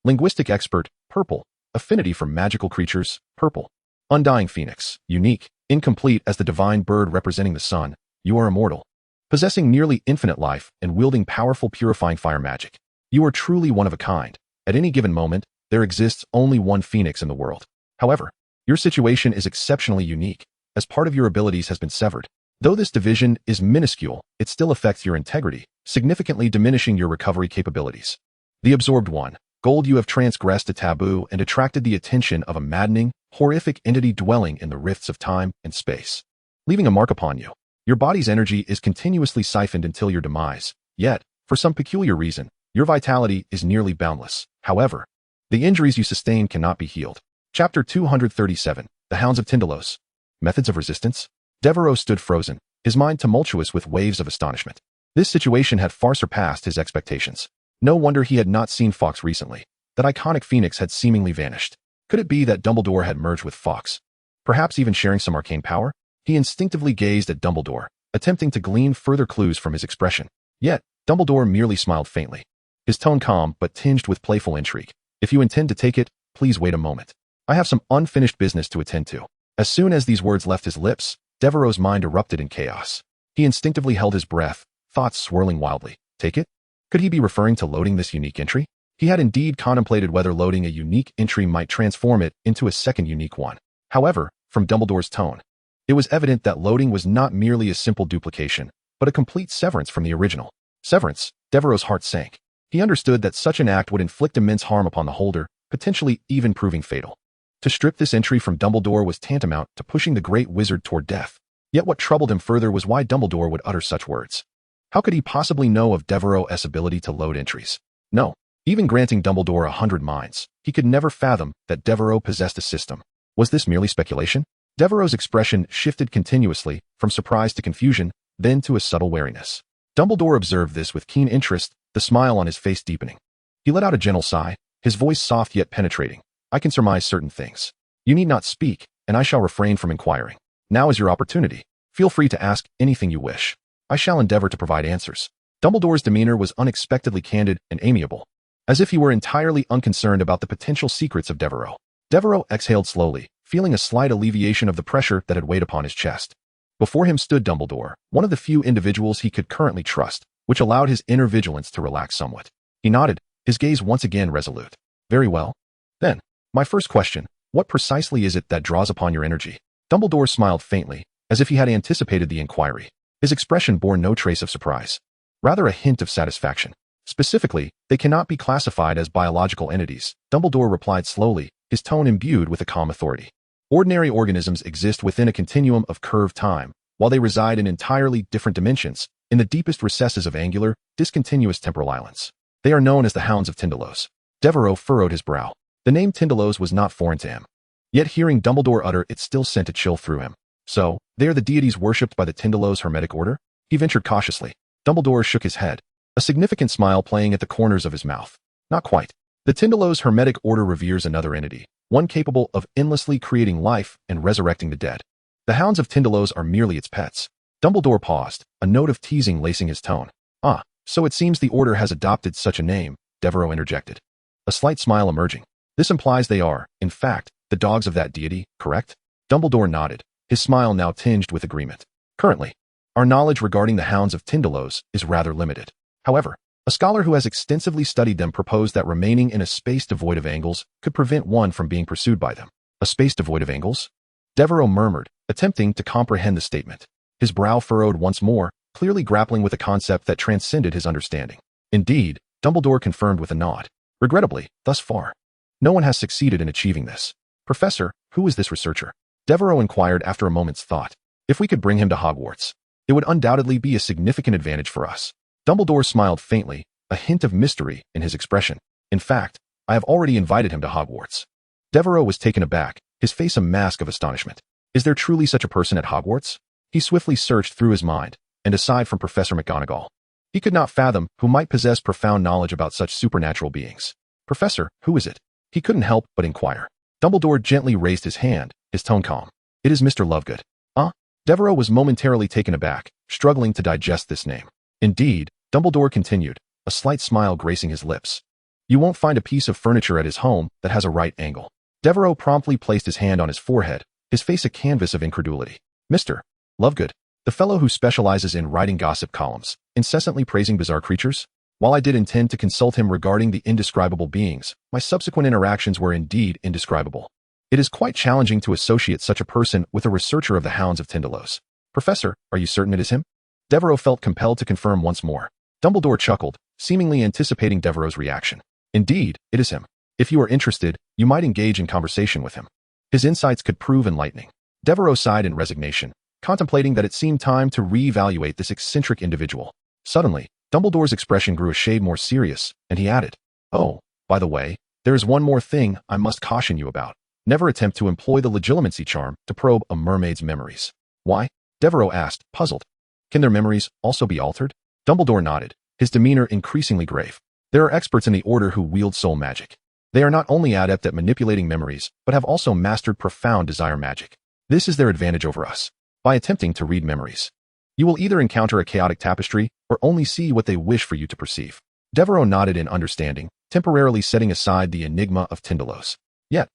Linguistic expert, purple. Affinity for magical creatures, purple. Undying phoenix, unique. Incomplete as the divine bird representing the sun, you are immortal. Possessing nearly infinite life and wielding powerful purifying fire magic. You are truly one of a kind. At any given moment, there exists only one phoenix in the world. However, your situation is exceptionally unique, as part of your abilities has been severed. Though this division is minuscule, it still affects your integrity, significantly diminishing your recovery capabilities. The absorbed one, gold. You have transgressed a taboo and attracted the attention of a maddening, horrific entity dwelling in the rifts of time and space, leaving a mark upon you. Your body's energy is continuously siphoned until your demise, yet, for some peculiar reason, your vitality is nearly boundless. However, the injuries you sustain cannot be healed. Chapter 237, The Hounds of Tindalos. Methods of resistance? Devero stood frozen, his mind tumultuous with waves of astonishment. This situation had far surpassed his expectations. No wonder he had not seen Fawkes recently. That iconic phoenix had seemingly vanished. Could it be that Dumbledore had merged with Fawkes? Perhaps even sharing some arcane power? He instinctively gazed at Dumbledore, attempting to glean further clues from his expression. Yet, Dumbledore merely smiled faintly, his tone calm but tinged with playful intrigue. If you intend to take it, please wait a moment. I have some unfinished business to attend to. As soon as these words left his lips, Devereau's mind erupted in chaos. He instinctively held his breath, thoughts swirling wildly. Take it? Could he be referring to loading this unique entry? He had indeed contemplated whether loading a unique entry might transform it into a second unique one. However, from Dumbledore's tone, it was evident that loading was not merely a simple duplication, but a complete severance from the original. Severance? Devereau's heart sank. He understood that such an act would inflict immense harm upon the holder, potentially even proving fatal. To strip this entry from Dumbledore was tantamount to pushing the great wizard toward death. Yet what troubled him further was why Dumbledore would utter such words. How could he possibly know of Devereau's ability to load entries? No, even granting Dumbledore 100 minds, he could never fathom that Devero possessed a system. Was this merely speculation? Devereau's expression shifted continuously, from surprise to confusion, then to a subtle wariness. Dumbledore observed this with keen interest, the smile on his face deepening. He let out a gentle sigh, his voice soft yet penetrating. I can surmise certain things. You need not speak, and I shall refrain from inquiring. Now is your opportunity. Feel free to ask anything you wish. I shall endeavor to provide answers. Dumbledore's demeanor was unexpectedly candid and amiable, as if he were entirely unconcerned about the potential secrets of Devero. Devero exhaled slowly, feeling a slight alleviation of the pressure that had weighed upon his chest. Before him stood Dumbledore, one of the few individuals he could currently trust, which allowed his inner vigilance to relax somewhat. He nodded, his gaze once again resolute. Very well. Then, my first question, what precisely is it that draws upon your energy? Dumbledore smiled faintly, as if he had anticipated the inquiry. His expression bore no trace of surprise, rather a hint of satisfaction. Specifically, they cannot be classified as biological entities, Dumbledore replied slowly, his tone imbued with a calm authority. Ordinary organisms exist within a continuum of curved time, while they reside in entirely different dimensions, in the deepest recesses of angular, discontinuous temporal islands. They are known as the Hounds of Tindalos. Devero furrowed his brow. The name Tindalos was not foreign to him. Yet hearing Dumbledore utter it still sent a chill through him. So, they are the deities worshipped by the Tindalos Hermetic Order? He ventured cautiously. Dumbledore shook his head, a significant smile playing at the corners of his mouth. Not quite. The Tindalos Hermetic Order reveres another entity, one capable of endlessly creating life and resurrecting the dead. The Hounds of Tindalos are merely its pets. Dumbledore paused, a note of teasing lacing his tone. Ah, so it seems the Order has adopted such a name, Devero interjected, a slight smile emerging. This implies they are, in fact, the dogs of that deity, correct? Dumbledore nodded, his smile now tinged with agreement. Currently, our knowledge regarding the Hounds of Tindalos is rather limited. However, a scholar who has extensively studied them proposed that remaining in a space devoid of angles could prevent one from being pursued by them. A space devoid of angles? Devero murmured, attempting to comprehend the statement. His brow furrowed once more, clearly grappling with a concept that transcended his understanding. Indeed, Dumbledore confirmed with a nod. Regrettably, thus far, no one has succeeded in achieving this. Professor, who is this researcher? Devero inquired after a moment's thought. If we could bring him to Hogwarts, it would undoubtedly be a significant advantage for us. Dumbledore smiled faintly, a hint of mystery in his expression. In fact, I have already invited him to Hogwarts. Devero was taken aback, his face a mask of astonishment. Is there truly such a person at Hogwarts? He swiftly searched through his mind, and aside from Professor McGonagall, he could not fathom who might possess profound knowledge about such supernatural beings. Professor, who is it? He couldn't help but inquire. Dumbledore gently raised his hand, his tone calm. It is Mr. Lovegood. Devero was momentarily taken aback, struggling to digest this name. Indeed, Dumbledore continued, a slight smile gracing his lips. You won't find a piece of furniture at his home that has a right angle. Devero promptly placed his hand on his forehead, his face a canvas of incredulity. Mr. Lovegood, the fellow who specializes in writing gossip columns, incessantly praising bizarre creatures? While I did intend to consult him regarding the indescribable beings, my subsequent interactions were indeed indescribable. It is quite challenging to associate such a person with a researcher of the Hounds of Tindalos. Professor, are you certain it is him? Devero felt compelled to confirm once more. Dumbledore chuckled, seemingly anticipating Devero's reaction. Indeed, it is him. If you are interested, you might engage in conversation with him. His insights could prove enlightening. Devero sighed in resignation, contemplating that it seemed time to re-evaluate this eccentric individual. Suddenly, Dumbledore's expression grew a shade more serious, and he added, Oh, by the way, there is one more thing I must caution you about. Never attempt to employ the legilimency charm to probe a mermaid's memories. Why? Devero asked, puzzled. Can their memories also be altered? Dumbledore nodded, his demeanor increasingly grave. There are experts in the Order who wield soul magic. They are not only adept at manipulating memories, but have also mastered profound desire magic. This is their advantage over us. By attempting to read memories, you will either encounter a chaotic tapestry or only see what they wish for you to perceive. Devero nodded in understanding, temporarily setting aside the enigma of Tindalos. Yet,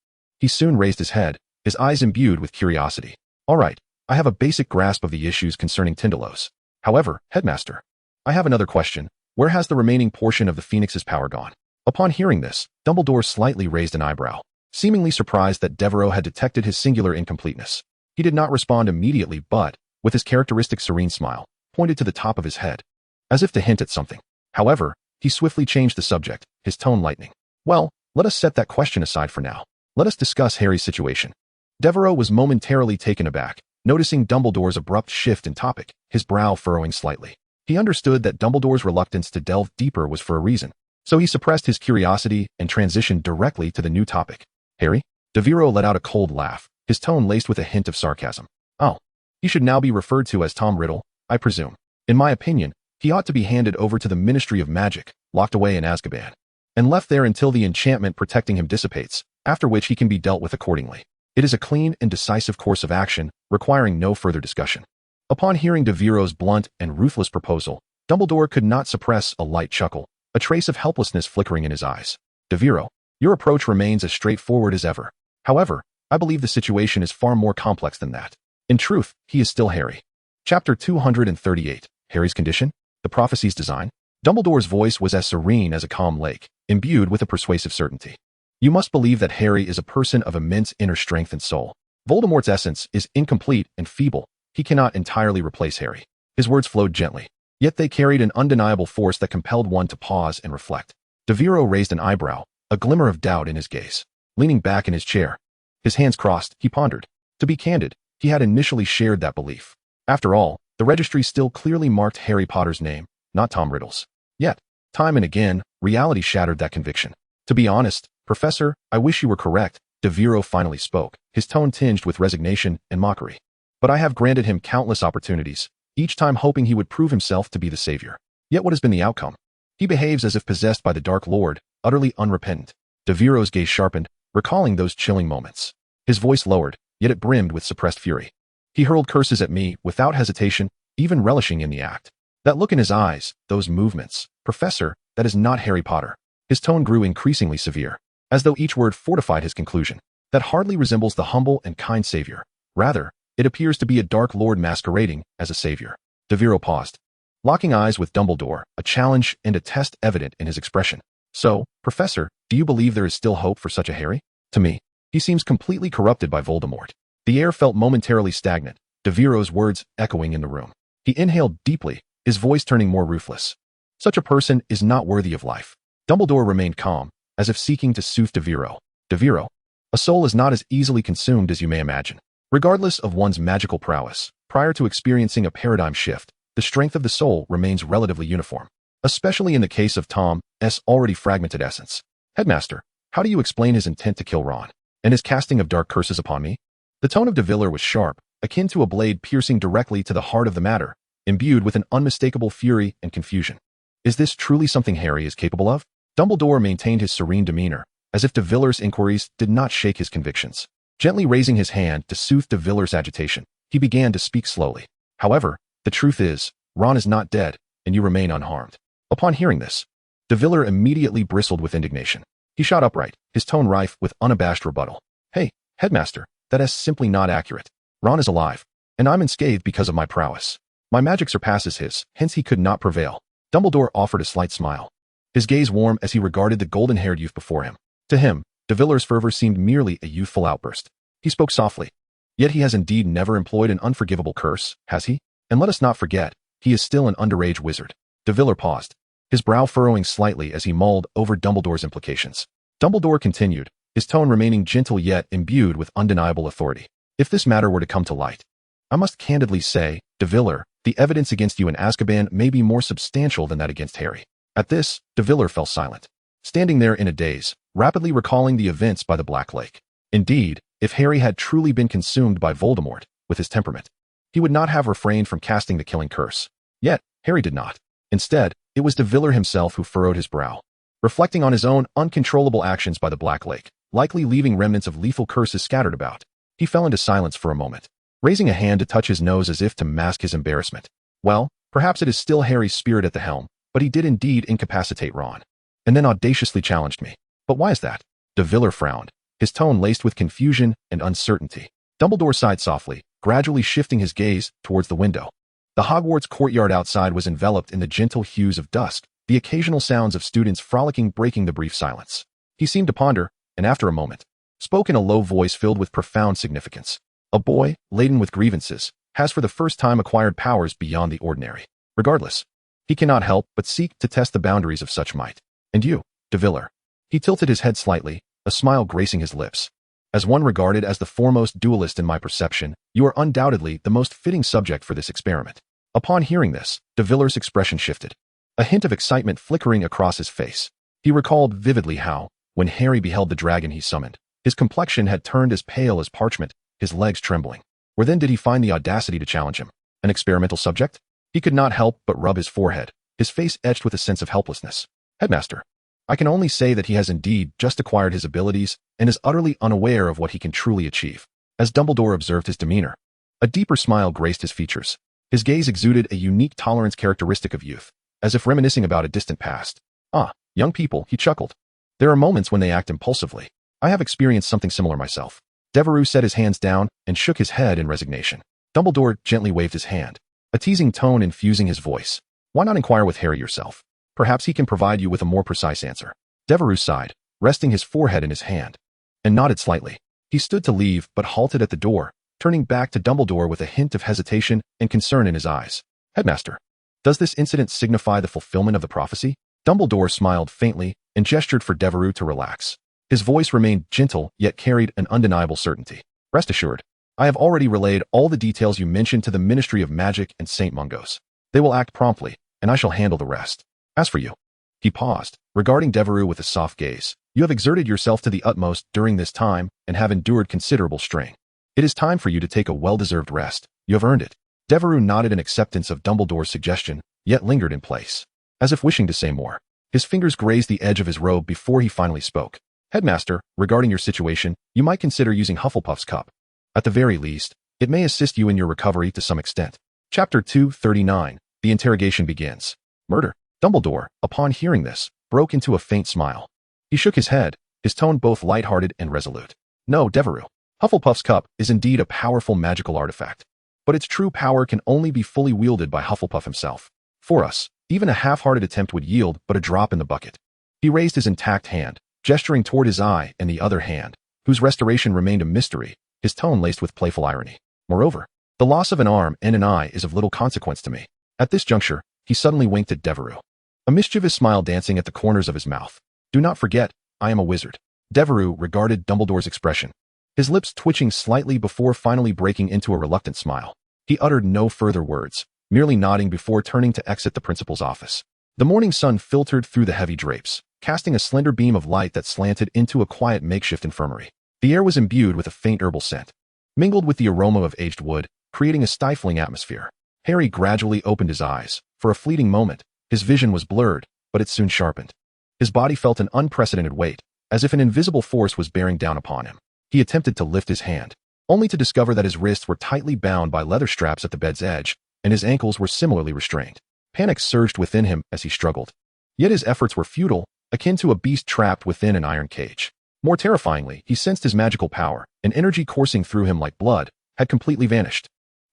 he soon raised his head, his eyes imbued with curiosity. All right, I have a basic grasp of the issues concerning Tindalos. However, Headmaster, I have another question. Where has the remaining portion of the Phoenix's power gone? Upon hearing this, Dumbledore slightly raised an eyebrow, seemingly surprised that Devero had detected his singular incompleteness. He did not respond immediately but, with his characteristic serene smile, pointed to the top of his head, as if to hint at something. However, he swiftly changed the subject, his tone lightening. Well, let us set that question aside for now. Let us discuss Harry's situation. Devero was momentarily taken aback, noticing Dumbledore's abrupt shift in topic, his brow furrowing slightly. He understood that Dumbledore's reluctance to delve deeper was for a reason, so he suppressed his curiosity and transitioned directly to the new topic. Harry? Devero let out a cold laugh, his tone laced with a hint of sarcasm. Oh, he should now be referred to as Tom Riddle, I presume. In my opinion, he ought to be handed over to the Ministry of Magic, locked away in Azkaban, and left there until the enchantment protecting him dissipates, after which he can be dealt with accordingly. It is a clean and decisive course of action, requiring no further discussion. Upon hearing Devero's blunt and ruthless proposal, Dumbledore could not suppress a light chuckle, a trace of helplessness flickering in his eyes. Devero, your approach remains as straightforward as ever. However, I believe the situation is far more complex than that. In truth, he is still Harry. Chapter 238, Harry's Condition? The Prophecy's Design? Dumbledore's voice was as serene as a calm lake, imbued with a persuasive certainty. You must believe that Harry is a person of immense inner strength and soul. Voldemort's essence is incomplete and feeble. He cannot entirely replace Harry. His words flowed gently, yet they carried an undeniable force that compelled one to pause and reflect. Devero raised an eyebrow, a glimmer of doubt in his gaze. Leaning back in his chair, his hands crossed, he pondered. To be candid, he had initially shared that belief. After all, the registry still clearly marked Harry Potter's name, not Tom Riddle's. Yet, time and again, reality shattered that conviction. To be honest, Professor, I wish you were correct, Devero finally spoke, his tone tinged with resignation and mockery. But I have granted him countless opportunities, each time hoping he would prove himself to be the savior. Yet what has been the outcome? He behaves as if possessed by the Dark Lord, utterly unrepentant. Devero's gaze sharpened, recalling those chilling moments. His voice lowered, yet it brimmed with suppressed fury. He hurled curses at me without hesitation, even relishing in the act. That look in his eyes, those movements. Professor, that is not Harry Potter. His tone grew increasingly severe, as though each word fortified his conclusion. That hardly resembles the humble and kind savior. Rather, it appears to be a Dark Lord masquerading as a savior. Devero paused, locking eyes with Dumbledore, a challenge and a test evident in his expression. So, Professor, do you believe there is still hope for such a Harry? To me, he seems completely corrupted by Voldemort. The air felt momentarily stagnant, Devero's words echoing in the room. He inhaled deeply, his voice turning more ruthless. Such a person is not worthy of life. Dumbledore remained calm, as if seeking to soothe Devero. Devero, A soul is not as easily consumed as you may imagine. Regardless of one's magical prowess, prior to experiencing a paradigm shift, the strength of the soul remains relatively uniform, especially in the case of Tom's already fragmented essence. Headmaster, how do you explain his intent to kill Ron, and his casting of dark curses upon me? The tone of Devero was sharp, akin to a blade piercing directly to the heart of the matter, imbued with an unmistakable fury and confusion. Is this truly something Harry is capable of? Dumbledore maintained his serene demeanor, as if de Villiers' inquiries did not shake his convictions. Gently raising his hand to soothe de Villiers' agitation, he began to speak slowly. However, the truth is, Ron is not dead, and you remain unharmed. Upon hearing this, de Villiers immediately bristled with indignation. He shot upright, his tone rife with unabashed rebuttal. Hey, Headmaster, that is simply not accurate. Ron is alive, and I'm unscathed because of my prowess. My magic surpasses his, hence he could not prevail. Dumbledore offered a slight smile, his gaze warm as he regarded the golden-haired youth before him. To him, de Villiers' fervor seemed merely a youthful outburst. He spoke softly. Yet he has indeed never employed an unforgivable curse, has he? And let us not forget, he is still an underage wizard. De Villiers paused, his brow furrowing slightly as he mulled over Dumbledore's implications. Dumbledore continued, his tone remaining gentle yet imbued with undeniable authority. If this matter were to come to light, I must candidly say, de Villiers, the evidence against you in Azkaban may be more substantial than that against Harry. At this, de Villiers fell silent, standing there in a daze, rapidly recalling the events by the Black Lake. Indeed, if Harry had truly been consumed by Voldemort, with his temperament, he would not have refrained from casting the killing curse. Yet, Harry did not. Instead, it was de Villiers himself who furrowed his brow, reflecting on his own uncontrollable actions by the Black Lake, likely leaving remnants of lethal curses scattered about. He fell into silence for a moment, raising a hand to touch his nose as if to mask his embarrassment. Well, perhaps it is still Harry's spirit at the helm, but he did indeed incapacitate Ron, and then audaciously challenged me. But why is that? De Villiers frowned, his tone laced with confusion and uncertainty. Dumbledore sighed softly, gradually shifting his gaze towards the window. The Hogwarts courtyard outside was enveloped in the gentle hues of dusk, the occasional sounds of students frolicking breaking the brief silence. He seemed to ponder, and after a moment, spoke in a low voice filled with profound significance. A boy, laden with grievances, has for the first time acquired powers beyond the ordinary. Regardless, he cannot help but seek to test the boundaries of such might. And you, de Villiers. He tilted his head slightly, a smile gracing his lips. As one regarded as the foremost duelist in my perception, you are undoubtedly the most fitting subject for this experiment. Upon hearing this, de Villiers' expression shifted, a hint of excitement flickering across his face. He recalled vividly how, when Harry beheld the dragon he summoned, his complexion had turned as pale as parchment, his legs trembling. Where then did he find the audacity to challenge him? An experimental subject? He could not help but rub his forehead, his face etched with a sense of helplessness. Headmaster, I can only say that he has indeed just acquired his abilities and is utterly unaware of what he can truly achieve. As Dumbledore observed his demeanor, a deeper smile graced his features. His gaze exuded a unique tolerance characteristic of youth, as if reminiscing about a distant past. Ah, young people, he chuckled. There are moments when they act impulsively. I have experienced something similar myself. Devero set his hands down and shook his head in resignation. Dumbledore gently waved his hand, a teasing tone infusing his voice. Why not inquire with Harry yourself? Perhaps he can provide you with a more precise answer. Devero sighed, resting his forehead in his hand, and nodded slightly. He stood to leave but halted at the door, turning back to Dumbledore with a hint of hesitation and concern in his eyes. Headmaster, does this incident signify the fulfillment of the prophecy? Dumbledore smiled faintly and gestured for Devero to relax. His voice remained gentle yet carried an undeniable certainty. Rest assured, I have already relayed all the details you mentioned to the Ministry of Magic and St. Mungo's. They will act promptly, and I shall handle the rest. As for you, he paused, regarding Devero with a soft gaze. You have exerted yourself to the utmost during this time and have endured considerable strain. It is time for you to take a well-deserved rest. You have earned it. Devero nodded in acceptance of Dumbledore's suggestion, yet lingered in place, as if wishing to say more. His fingers grazed the edge of his robe before he finally spoke. Headmaster, regarding your situation, you might consider using Hufflepuff's cup. At the very least, it may assist you in your recovery to some extent. Chapter 239. The interrogation begins. Murder. Dumbledore, upon hearing this, broke into a faint smile. He shook his head, his tone both light-hearted and resolute. No, Devero. Hufflepuff's cup is indeed a powerful magical artifact, but its true power can only be fully wielded by Hufflepuff himself. For us, even a half-hearted attempt would yield but a drop in the bucket. He raised his intact hand, gesturing toward his eye and the other hand, whose restoration remained a mystery, his tone laced with playful irony. Moreover, the loss of an arm and an eye is of little consequence to me. At this juncture, he suddenly winked at Devero, a mischievous smile dancing at the corners of his mouth. Do not forget, I am a wizard. Devero regarded Dumbledore's expression, his lips twitching slightly before finally breaking into a reluctant smile. He uttered no further words, merely nodding before turning to exit the principal's office. The morning sun filtered through the heavy drapes, casting a slender beam of light that slanted into a quiet makeshift infirmary. The air was imbued with a faint herbal scent, mingled with the aroma of aged wood, creating a stifling atmosphere. Harry gradually opened his eyes. For a fleeting moment, his vision was blurred, but it soon sharpened. His body felt an unprecedented weight, as if an invisible force was bearing down upon him. He attempted to lift his hand, only to discover that his wrists were tightly bound by leather straps at the bed's edge, and his ankles were similarly restrained. Panic surged within him as he struggled. Yet his efforts were futile, akin to a beast trapped within an iron cage. More terrifyingly, he sensed his magical power, an energy coursing through him like blood, had completely vanished.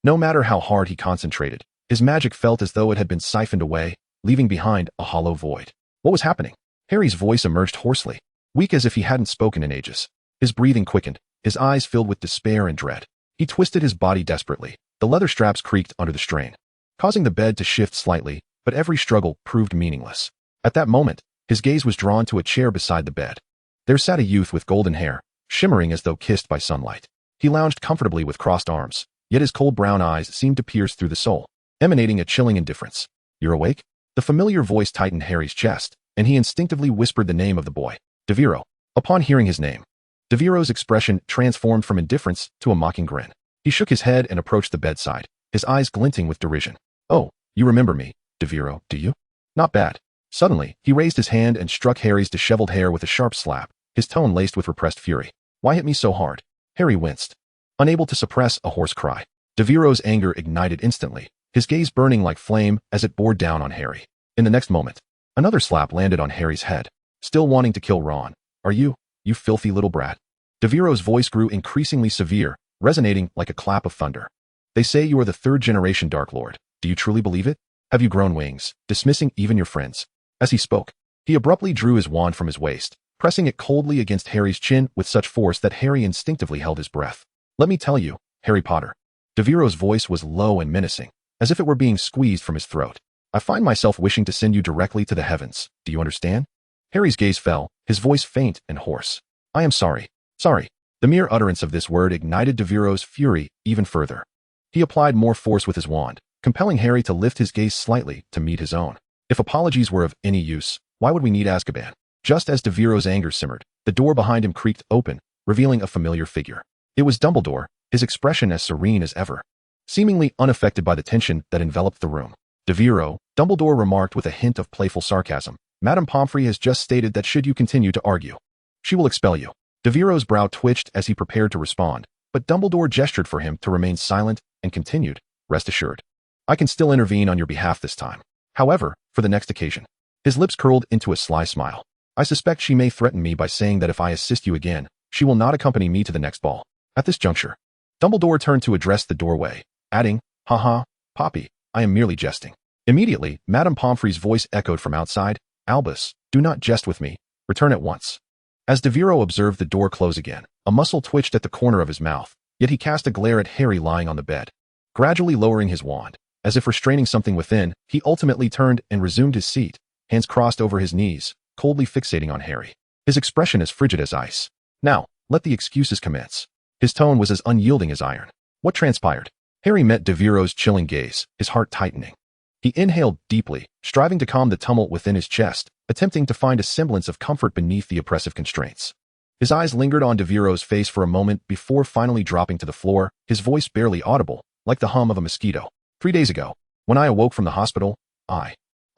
No matter how hard he concentrated, his magic felt as though it had been siphoned away, leaving behind a hollow void. What was happening? Harry's voice emerged hoarsely, weak as if he hadn't spoken in ages. His breathing quickened, his eyes filled with despair and dread. He twisted his body desperately. The leather straps creaked under the strain, causing the bed to shift slightly, but every struggle proved meaningless. At that moment, his gaze was drawn to a chair beside the bed. There sat a youth with golden hair, shimmering as though kissed by sunlight. He lounged comfortably with crossed arms, yet his cold brown eyes seemed to pierce through the soul, emanating a chilling indifference. "You're awake?" The familiar voice tightened Harry's chest, and he instinctively whispered the name of the boy, Devero. Upon hearing his name, Devero's expression transformed from indifference to a mocking grin. He shook his head and approached the bedside, his eyes glinting with derision. "Oh, you remember me, Devero, do you? Not bad." Suddenly, he raised his hand and struck Harry's disheveled hair with a sharp slap, his tone laced with repressed fury. "Why hit me so hard?" Harry winced, unable to suppress a hoarse cry. Devero's anger ignited instantly, his gaze burning like flame as it bore down on Harry. In the next moment, another slap landed on Harry's head. "Still wanting to kill Ron, are you, you filthy little brat?" Devero's voice grew increasingly severe, resonating like a clap of thunder. "They say you are the third-generation Dark Lord. Do you truly believe it? Have you grown wings, dismissing even your friends?" As he spoke, he abruptly drew his wand from his waist, pressing it coldly against Harry's chin with such force that Harry instinctively held his breath. "Let me tell you, Harry Potter." Devero's voice was low and menacing, as if it were being squeezed from his throat. "I find myself wishing to send you directly to the heavens. Do you understand?" Harry's gaze fell, his voice faint and hoarse. "I am sorry. Sorry." The mere utterance of this word ignited Devero's fury even further. He applied more force with his wand, compelling Harry to lift his gaze slightly to meet his own. If apologies were of any use, why would we need Azkaban? Just as Devero's anger simmered, the door behind him creaked open, revealing a familiar figure. It was Dumbledore, his expression as serene as ever, seemingly unaffected by the tension that enveloped the room. "Devero," Dumbledore remarked with a hint of playful sarcasm, "Madame Pomfrey has just stated that should you continue to argue, she will expel you." Devero's brow twitched as he prepared to respond, but Dumbledore gestured for him to remain silent and continued, "Rest assured, I can still intervene on your behalf this time. However, for the next occasion." His lips curled into a sly smile. "I suspect she may threaten me by saying that if I assist you again, she will not accompany me to the next ball." At this juncture, Dumbledore turned to address the doorway, adding, "Haha, Poppy, I am merely jesting." Immediately, Madame Pomfrey's voice echoed from outside, "Albus, do not jest with me. Return at once." As Devero observed the door close again, a muscle twitched at the corner of his mouth, yet he cast a glare at Harry lying on the bed. Gradually lowering his wand, as if restraining something within, he ultimately turned and resumed his seat, hands crossed over his knees, coldly fixating on Harry. His expression as frigid as ice. "Now, let the excuses commence." His tone was as unyielding as iron. What transpired? Harry met Devero's chilling gaze, his heart tightening. He inhaled deeply, striving to calm the tumult within his chest, attempting to find a semblance of comfort beneath the oppressive constraints. His eyes lingered on Devero's face for a moment before finally dropping to the floor, his voice barely audible, like the hum of a mosquito. 3 days ago, when I awoke from the hospital, I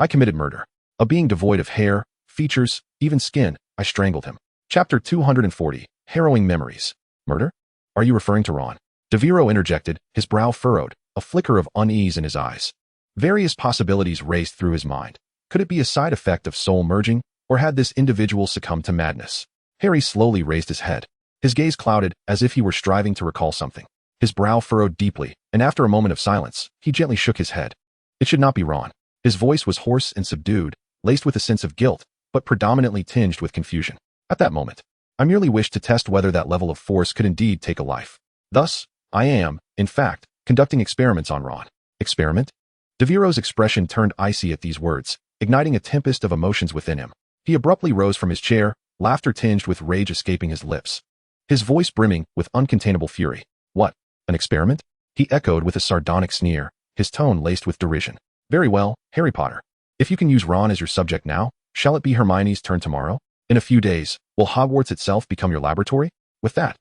committed murder. A being devoid of hair, features, even skin, I strangled him. Chapter 240, Harrowing Memories. Murder? Are you referring to Ron? Devero interjected, his brow furrowed, a flicker of unease in his eyes. Various possibilities raced through his mind. Could it be a side effect of soul merging, or had this individual succumbed to madness? Harry slowly raised his head. His gaze clouded, as if he were striving to recall something. His brow furrowed deeply, and after a moment of silence, he gently shook his head. It should not be Ron. His voice was hoarse and subdued, laced with a sense of guilt, but predominantly tinged with confusion. At that moment, I merely wished to test whether that level of force could indeed take a life. Thus, I am, in fact, conducting experiments on Ron. Experiment? Devero's expression turned icy at these words, igniting a tempest of emotions within him. He abruptly rose from his chair, laughter tinged with rage escaping his lips. His voice brimming with uncontainable fury. What? An experiment? He echoed with a sardonic sneer, his tone laced with derision. Very well, Harry Potter. If you can use Ron as your subject now, shall it be Hermione's turn tomorrow? In a few days, will Hogwarts itself become your laboratory? With that,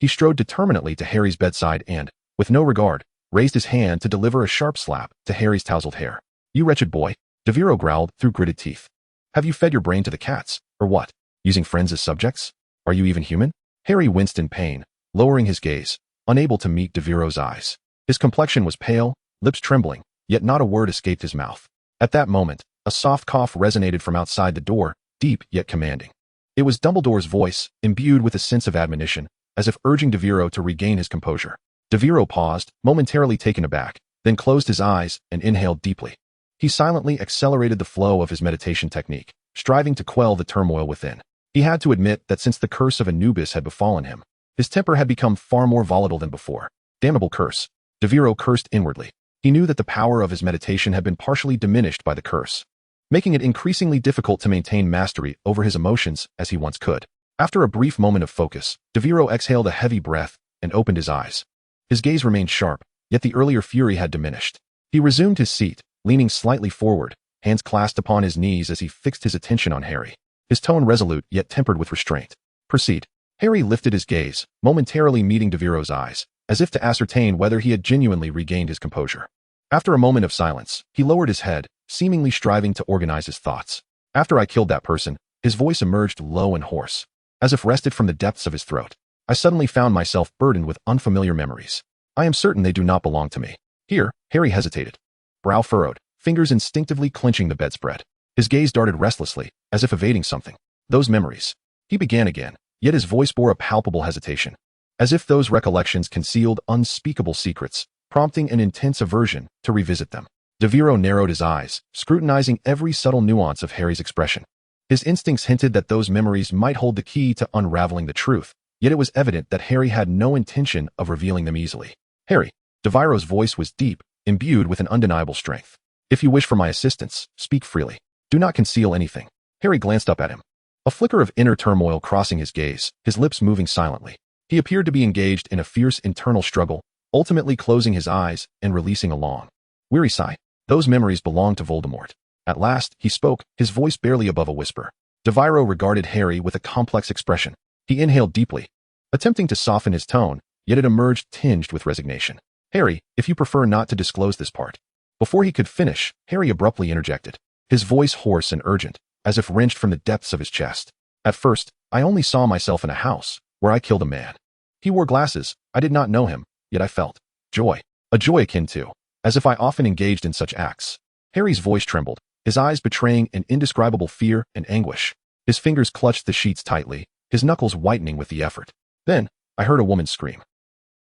he strode determinately to Harry's bedside and, with no regard, raised his hand to deliver a sharp slap to Harry's tousled hair. You wretched boy, Devero growled through gritted teeth. Have you fed your brain to the cats, or what? Using friends as subjects? Are you even human? Harry winced in pain, lowering his gaze, unable to meet Devero's eyes. His complexion was pale, lips trembling, yet not a word escaped his mouth. At that moment, a soft cough resonated from outside the door, deep yet commanding. It was Dumbledore's voice, imbued with a sense of admonition, as if urging Devero to regain his composure. Devero paused, momentarily taken aback, then closed his eyes and inhaled deeply. He silently accelerated the flow of his meditation technique, striving to quell the turmoil within. He had to admit that since the curse of Anubis had befallen him, his temper had become far more volatile than before. Damnable curse. Devero cursed inwardly. He knew that the power of his meditation had been partially diminished by the curse, making it increasingly difficult to maintain mastery over his emotions as he once could. After a brief moment of focus, Devero exhaled a heavy breath and opened his eyes. His gaze remained sharp, yet the earlier fury had diminished. He resumed his seat, leaning slightly forward, hands clasped upon his knees as he fixed his attention on Harry. His tone resolute yet tempered with restraint. Proceed. Harry lifted his gaze, momentarily meeting Devero's eyes, as if to ascertain whether he had genuinely regained his composure. After a moment of silence, he lowered his head, seemingly striving to organize his thoughts. After I killed that person, his voice emerged low and hoarse, as if wrested from the depths of his throat. I suddenly found myself burdened with unfamiliar memories. I am certain they do not belong to me. Here, Harry hesitated, brow furrowed, fingers instinctively clenching the bedspread. His gaze darted restlessly, as if evading something. Those memories. He began again, yet his voice bore a palpable hesitation, as if those recollections concealed unspeakable secrets, prompting an intense aversion to revisit them. Devero narrowed his eyes, scrutinizing every subtle nuance of Harry's expression. His instincts hinted that those memories might hold the key to unraveling the truth, yet it was evident that Harry had no intention of revealing them easily. Harry, Devero's voice was deep, imbued with an undeniable strength. If you wish for my assistance, speak freely. Do not conceal anything. Harry glanced up at him, a flicker of inner turmoil crossing his gaze, his lips moving silently. He appeared to be engaged in a fierce internal struggle, ultimately closing his eyes and releasing a long, weary sigh. Those memories belonged to Voldemort. At last, he spoke, his voice barely above a whisper. Devero regarded Harry with a complex expression. He inhaled deeply, attempting to soften his tone, yet it emerged tinged with resignation. Harry, if you prefer not to disclose this part. Before he could finish, Harry abruptly interjected, his voice hoarse and urgent, as if wrenched from the depths of his chest. At first, I only saw myself in a house, where I killed a man. He wore glasses, I did not know him, yet I felt joy. A joy akin to, as if I often engaged in such acts. Harry's voice trembled, his eyes betraying an indescribable fear and anguish. His fingers clutched the sheets tightly, his knuckles whitening with the effort. Then, I heard a woman scream.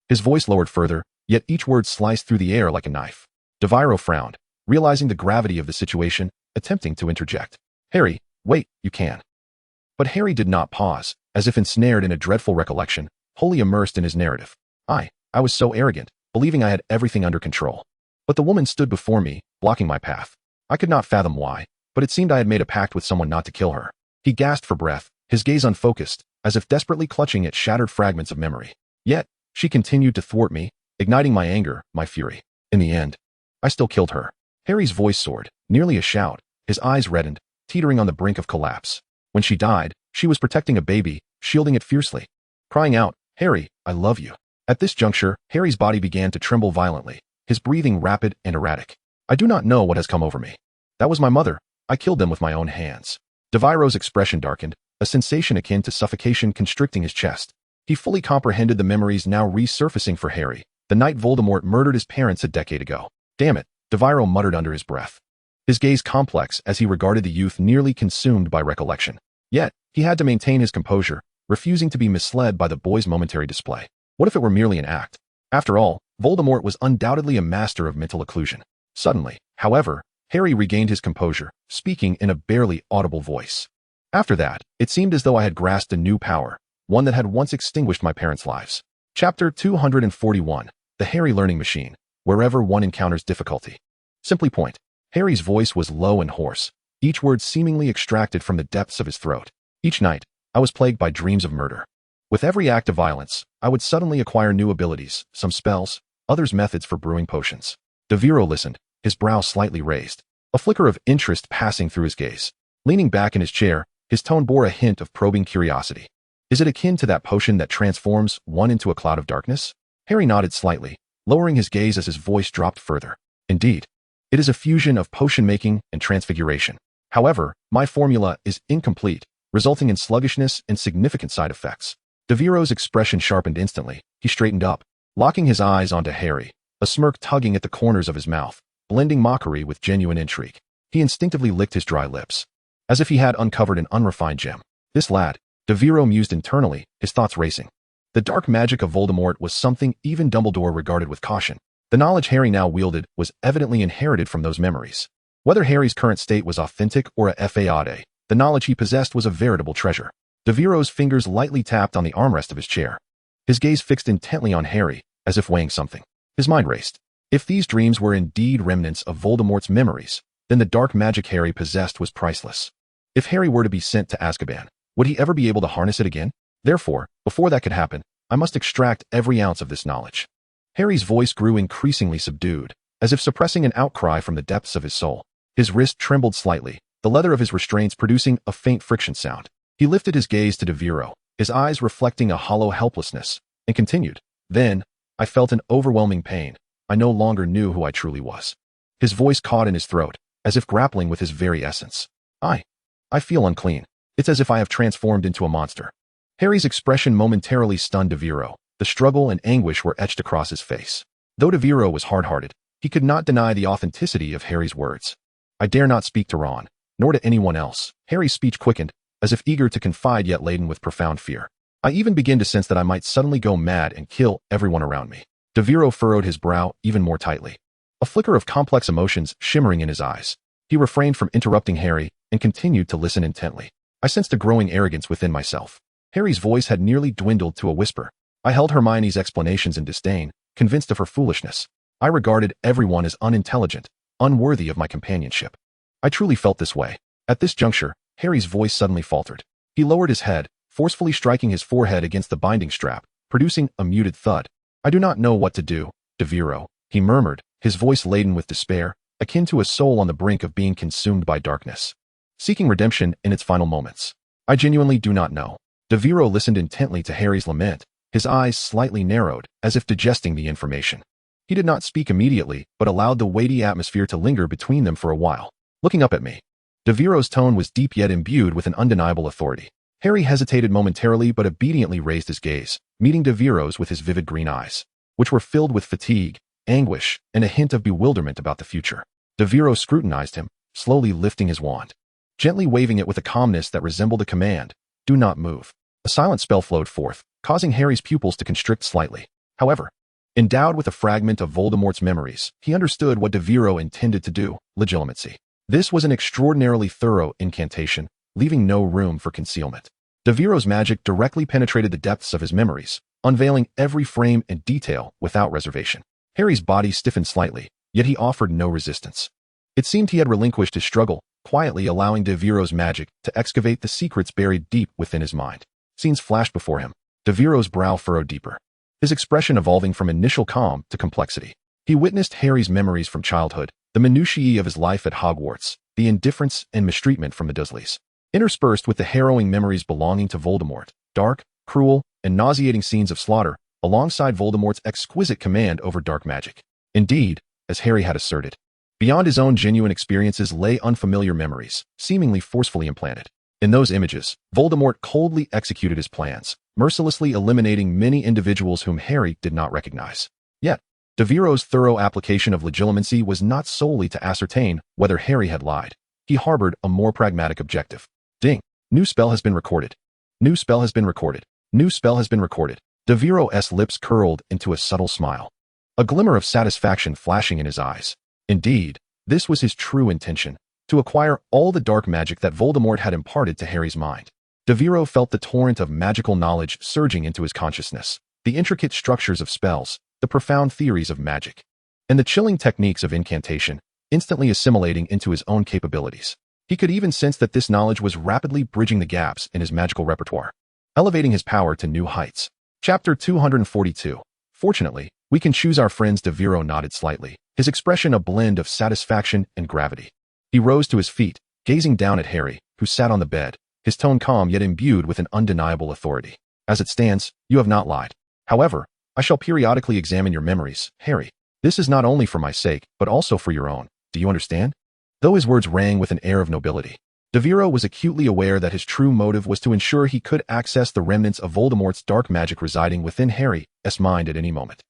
His voice lowered further, yet each word sliced through the air like a knife. Devero frowned, realizing the gravity of the situation, attempting to interject. Harry, wait, you can. But Harry did not pause, as if ensnared in a dreadful recollection, wholly immersed in his narrative. I was so arrogant, believing I had everything under control. But the woman stood before me, blocking my path. I could not fathom why, but it seemed I had made a pact with someone not to kill her. He gasped for breath, his gaze unfocused, as if desperately clutching at shattered fragments of memory. Yet, she continued to thwart me, igniting my anger, my fury. In the end, I still killed her. Harry's voice soared, nearly a shout, his eyes reddened, teetering on the brink of collapse. When she died, she was protecting a baby, shielding it fiercely, crying out, Harry, I love you. At this juncture, Harry's body began to tremble violently, his breathing rapid and erratic. I do not know what has come over me. That was my mother. I killed them with my own hands. Devero's expression darkened, a sensation akin to suffocation constricting his chest. He fully comprehended the memories now resurfacing for Harry, the night Voldemort murdered his parents a decade ago. Damn it, Devero muttered under his breath, his gaze complex as he regarded the youth nearly consumed by recollection. Yet, he had to maintain his composure, refusing to be misled by the boy's momentary display. What if it were merely an act? After all, Voldemort was undoubtedly a master of mental occlusion. Suddenly, however, Harry regained his composure, speaking in a barely audible voice. After that, it seemed as though I had grasped a new power, one that had once extinguished my parents' lives. Chapter 241, The Harry Learning Machine, Wherever One Encounters Difficulty. Simply point. Harry's voice was low and hoarse, each word seemingly extracted from the depths of his throat. Each night, I was plagued by dreams of murder. With every act of violence, I would suddenly acquire new abilities, some spells, others methods for brewing potions. Devero listened, his brow slightly raised, a flicker of interest passing through his gaze. Leaning back in his chair, his tone bore a hint of probing curiosity. Is it akin to that potion that transforms one into a cloud of darkness? Harry nodded slightly, lowering his gaze as his voice dropped further. Indeed, it is a fusion of potion making and transfiguration. However, my formula is incomplete, resulting in sluggishness and significant side effects. Devero's expression sharpened instantly. He straightened up, locking his eyes onto Harry, a smirk tugging at the corners of his mouth, blending mockery with genuine intrigue. He instinctively licked his dry lips, as if he had uncovered an unrefined gem. This lad, Devero mused internally, his thoughts racing. The dark magic of Voldemort was something even Dumbledore regarded with caution. The knowledge Harry now wielded was evidently inherited from those memories. Whether Harry's current state was authentic or a fade, the knowledge he possessed was a veritable treasure. Devero's fingers lightly tapped on the armrest of his chair. His gaze fixed intently on Harry, as if weighing something. His mind raced. If these dreams were indeed remnants of Voldemort's memories, then the dark magic Harry possessed was priceless. If Harry were to be sent to Azkaban, would he ever be able to harness it again? Therefore, before that could happen, I must extract every ounce of this knowledge. Harry's voice grew increasingly subdued, as if suppressing an outcry from the depths of his soul. His wrist trembled slightly, the leather of his restraints producing a faint friction sound. He lifted his gaze to Devero, his eyes reflecting a hollow helplessness, and continued. Then, I felt an overwhelming pain. I no longer knew who I truly was. His voice caught in his throat, as if grappling with his very essence. I feel unclean. It's as if I have transformed into a monster. Harry's expression momentarily stunned Devero. The struggle and anguish were etched across his face. Though Devero was hard-hearted, he could not deny the authenticity of Harry's words. I dare not speak to Ron, nor to anyone else. Harry's speech quickened, as if eager to confide yet laden with profound fear. I even begin to sense that I might suddenly go mad and kill everyone around me. Devero furrowed his brow even more tightly, a flicker of complex emotions shimmering in his eyes. He refrained from interrupting Harry and continued to listen intently. I sensed a growing arrogance within myself. Harry's voice had nearly dwindled to a whisper. I held Hermione's explanations in disdain, convinced of her foolishness. I regarded everyone as unintelligent, unworthy of my companionship. I truly felt this way. At this juncture, Harry's voice suddenly faltered. He lowered his head, forcefully striking his forehead against the binding strap, producing a muted thud. I do not know what to do, Devero, he murmured, his voice laden with despair, akin to a soul on the brink of being consumed by darkness, seeking redemption in its final moments. I genuinely do not know. Devero listened intently to Harry's lament, his eyes slightly narrowed, as if digesting the information. He did not speak immediately, but allowed the weighty atmosphere to linger between them for a while. Looking up at me, Devero's tone was deep yet imbued with an undeniable authority. Harry hesitated momentarily but obediently raised his gaze, meeting Devero's with his vivid green eyes, which were filled with fatigue, anguish, and a hint of bewilderment about the future. Devero scrutinized him, slowly lifting his wand, gently waving it with a calmness that resembled a command. Do not move. A silent spell flowed forth, causing Harry's pupils to constrict slightly. However, endowed with a fragment of Voldemort's memories, he understood what Devero intended to do, legitimacy. This was an extraordinarily thorough incantation, leaving no room for concealment. Devero's magic directly penetrated the depths of his memories, unveiling every frame and detail without reservation. Harry's body stiffened slightly, yet he offered no resistance. It seemed he had relinquished his struggle, quietly allowing Devero's magic to excavate the secrets buried deep within his mind. Scenes flashed before him. Devero's brow furrowed deeper, his expression evolving from initial calm to complexity. He witnessed Harry's memories from childhood, the minutiae of his life at Hogwarts, the indifference and mistreatment from the Dursleys, interspersed with the harrowing memories belonging to Voldemort, dark, cruel, and nauseating scenes of slaughter, alongside Voldemort's exquisite command over dark magic. Indeed, as Harry had asserted, beyond his own genuine experiences lay unfamiliar memories, seemingly forcefully implanted. In those images, Voldemort coldly executed his plans, mercilessly eliminating many individuals whom Harry did not recognize. Yet, Devero's thorough application of legitimacy was not solely to ascertain whether Harry had lied. He harbored a more pragmatic objective. Ding! New spell has been recorded. New spell has been recorded. New spell has been recorded. Devero's lips curled into a subtle smile, a glimmer of satisfaction flashing in his eyes. Indeed, this was his true intention, to acquire all the dark magic that Voldemort had imparted to Harry's mind. Devero felt the torrent of magical knowledge surging into his consciousness, the intricate structures of spells, the profound theories of magic, and the chilling techniques of incantation, instantly assimilating into his own capabilities. He could even sense that this knowledge was rapidly bridging the gaps in his magical repertoire, elevating his power to new heights. Chapter 242. Fortunately, we can choose our friends. Devero nodded slightly, his expression a blend of satisfaction and gravity. He rose to his feet, gazing down at Harry, who sat on the bed, his tone calm yet imbued with an undeniable authority. As it stands, you have not lied. However, I shall periodically examine your memories, Harry. This is not only for my sake, but also for your own. Do you understand? Though his words rang with an air of nobility, Devero was acutely aware that his true motive was to ensure he could access the remnants of Voldemort's dark magic residing within Harry's mind at any moment.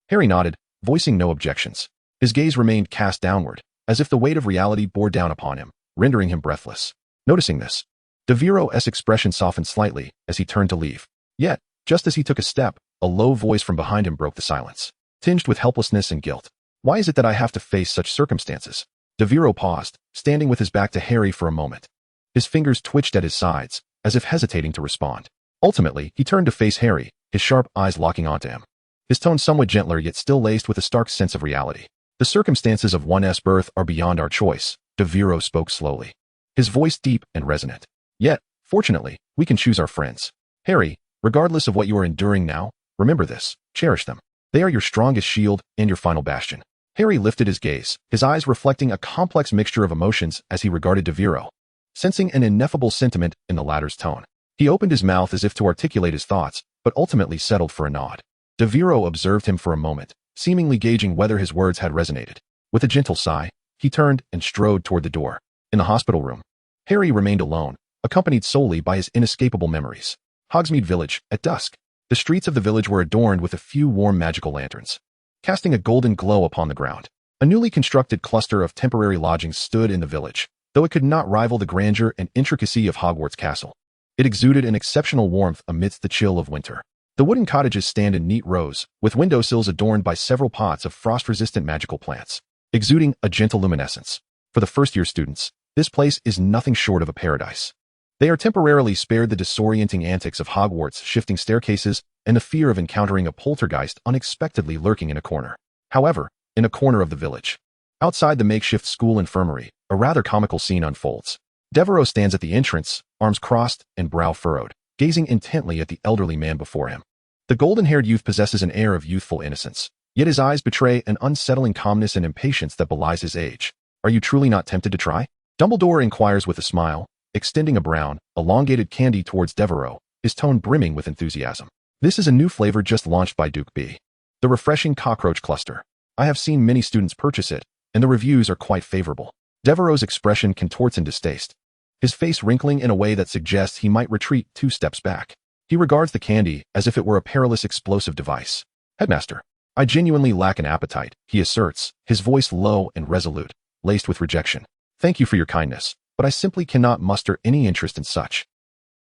Harry nodded, voicing no objections. His gaze remained cast downward, as if the weight of reality bore down upon him, rendering him breathless. Noticing this, Devero's expression softened slightly as he turned to leave. Yet, just as he took a step, a low voice from behind him broke the silence, tinged with helplessness and guilt. Why is it that I have to face such circumstances? Devero paused, standing with his back to Harry for a moment. His fingers twitched at his sides, as if hesitating to respond. Ultimately, he turned to face Harry, his sharp eyes locking onto him. His tone somewhat gentler yet still laced with a stark sense of reality. The circumstances of one's birth are beyond our choice, Devero spoke slowly, his voice deep and resonant. Yet, fortunately, we can choose our friends. Harry, regardless of what you are enduring now, remember this, cherish them. They are your strongest shield and your final bastion. Harry lifted his gaze, his eyes reflecting a complex mixture of emotions as he regarded Devero, sensing an ineffable sentiment in the latter's tone. He opened his mouth as if to articulate his thoughts, but ultimately settled for a nod. Devero observed him for a moment, seemingly gauging whether his words had resonated. With a gentle sigh, he turned and strode toward the door. In the hospital room, Harry remained alone, accompanied solely by his inescapable memories. Hogsmeade Village, at dusk. The streets of the village were adorned with a few warm magical lanterns, casting a golden glow upon the ground. A newly constructed cluster of temporary lodgings stood in the village, though it could not rival the grandeur and intricacy of Hogwarts Castle. It exuded an exceptional warmth amidst the chill of winter. The wooden cottages stand in neat rows, with windowsills adorned by several pots of frost-resistant magical plants, exuding a gentle luminescence. For the first-year students, this place is nothing short of a paradise. They are temporarily spared the disorienting antics of Hogwarts' shifting staircases and the fear of encountering a poltergeist unexpectedly lurking in a corner. However, in a corner of the village, outside the makeshift school infirmary, a rather comical scene unfolds. Devero stands at the entrance, arms crossed and brow furrowed, gazing intently at the elderly man before him. The golden-haired youth possesses an air of youthful innocence, yet his eyes betray an unsettling calmness and impatience that belies his age. Are you truly not tempted to try? Dumbledore inquires with a smile, extending a brown, elongated candy towards Devero, his tone brimming with enthusiasm. This is a new flavor just launched by Duke B. The refreshing cockroach cluster. I have seen many students purchase it, and the reviews are quite favorable. Devero's expression contorts in distaste, his face wrinkling in a way that suggests he might retreat 2 steps back. He regards the candy as if it were a perilous explosive device. Headmaster, I genuinely lack an appetite, he asserts, his voice low and resolute, laced with rejection. Thank you for your kindness, but I simply cannot muster any interest in such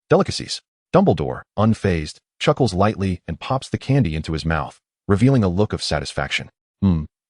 delicacies. Dumbledore, unfazed, chuckles lightly and pops the candy into his mouth, revealing a look of satisfaction.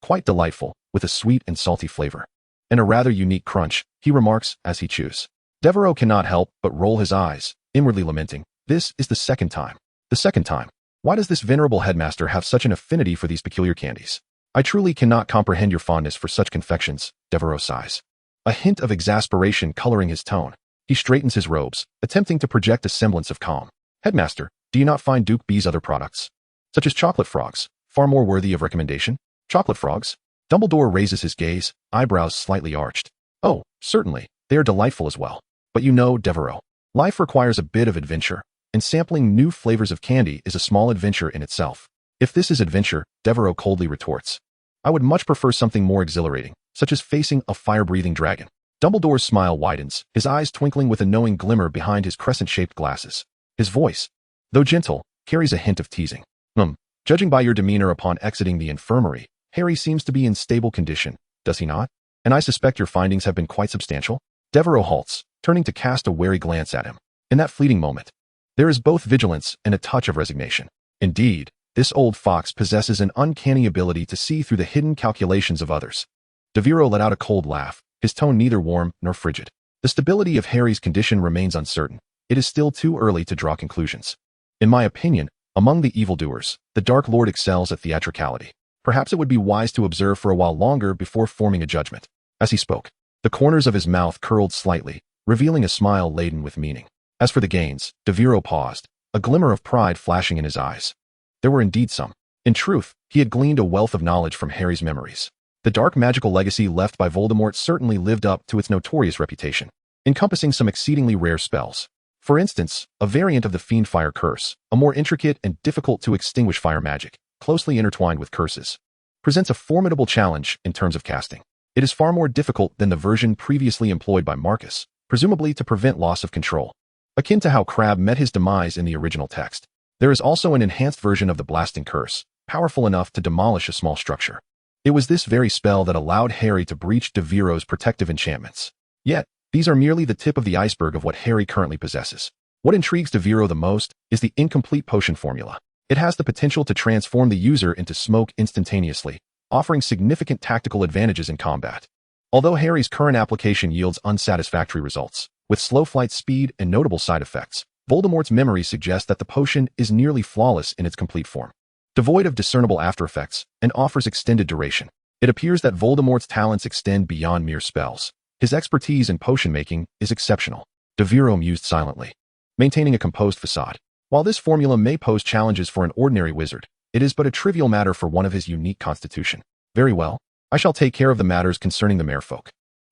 Quite delightful, with a sweet and salty flavor. And a rather unique crunch, he remarks as he chews. Devero cannot help but roll his eyes, inwardly lamenting. This is the second time. The second time. Why does this venerable headmaster have such an affinity for these peculiar candies? I truly cannot comprehend your fondness for such confections, Devero sighs, a hint of exasperation coloring his tone. He straightens his robes, attempting to project a semblance of calm. Headmaster, do you not find Duke B's other products, such as chocolate frogs, far more worthy of recommendation? Chocolate frogs? Dumbledore raises his gaze, eyebrows slightly arched. Oh, certainly, they are delightful as well. But you know, Devero, life requires a bit of adventure, and sampling new flavors of candy is a small adventure in itself. If this is adventure, Devero coldly retorts, I would much prefer something more exhilarating, such as facing a fire-breathing dragon. Dumbledore's smile widens, his eyes twinkling with a knowing glimmer behind his crescent-shaped glasses. His voice, though gentle, carries a hint of teasing. Judging by your demeanor upon exiting the infirmary, Harry seems to be in stable condition, does he not? And I suspect your findings have been quite substantial? Devero halts, turning to cast a wary glance at him. In that fleeting moment, there is both vigilance and a touch of resignation. Indeed, this old fox possesses an uncanny ability to see through the hidden calculations of others. Devero let out a cold laugh, his tone neither warm nor frigid. The stability of Harry's condition remains uncertain. It is still too early to draw conclusions. In my opinion, among the evildoers, the Dark Lord excels at theatricality. Perhaps it would be wise to observe for a while longer before forming a judgment. As he spoke, The corners of his mouth curled slightly, revealing a smile laden with meaning. As for the gains, Devero paused, a glimmer of pride flashing in his eyes. There were indeed some. In truth, he had gleaned a wealth of knowledge from Harry's memories. The dark magical legacy left by Voldemort certainly lived up to its notorious reputation, encompassing some exceedingly rare spells. For instance, a variant of the Fiendfire curse, a more intricate and difficult-to-extinguish fire magic, closely intertwined with curses, presents a formidable challenge in terms of casting. It is far more difficult than the version previously employed by Marcus, presumably to prevent loss of control, akin to how Crabbe met his demise in the original text. There is also an enhanced version of the Blasting Curse, powerful enough to demolish a small structure. It was this very spell that allowed Harry to breach Devero's protective enchantments. Yet, these are merely the tip of the iceberg of what Harry currently possesses. What intrigues Devero the most is the incomplete potion formula. It has the potential to transform the user into smoke instantaneously, offering significant tactical advantages in combat. Although Harry's current application yields unsatisfactory results, with slow flight speed and notable side effects, Voldemort's memory suggests that the potion is nearly flawless in its complete form, devoid of discernible aftereffects, and offers extended duration. It appears that Voldemort's talents extend beyond mere spells. His expertise in potion making is exceptional. Devero mused silently, maintaining a composed facade. While this formula may pose challenges for an ordinary wizard, it is but a trivial matter for one of his unique constitution. Very well, I shall take care of the matters concerning the merfolk.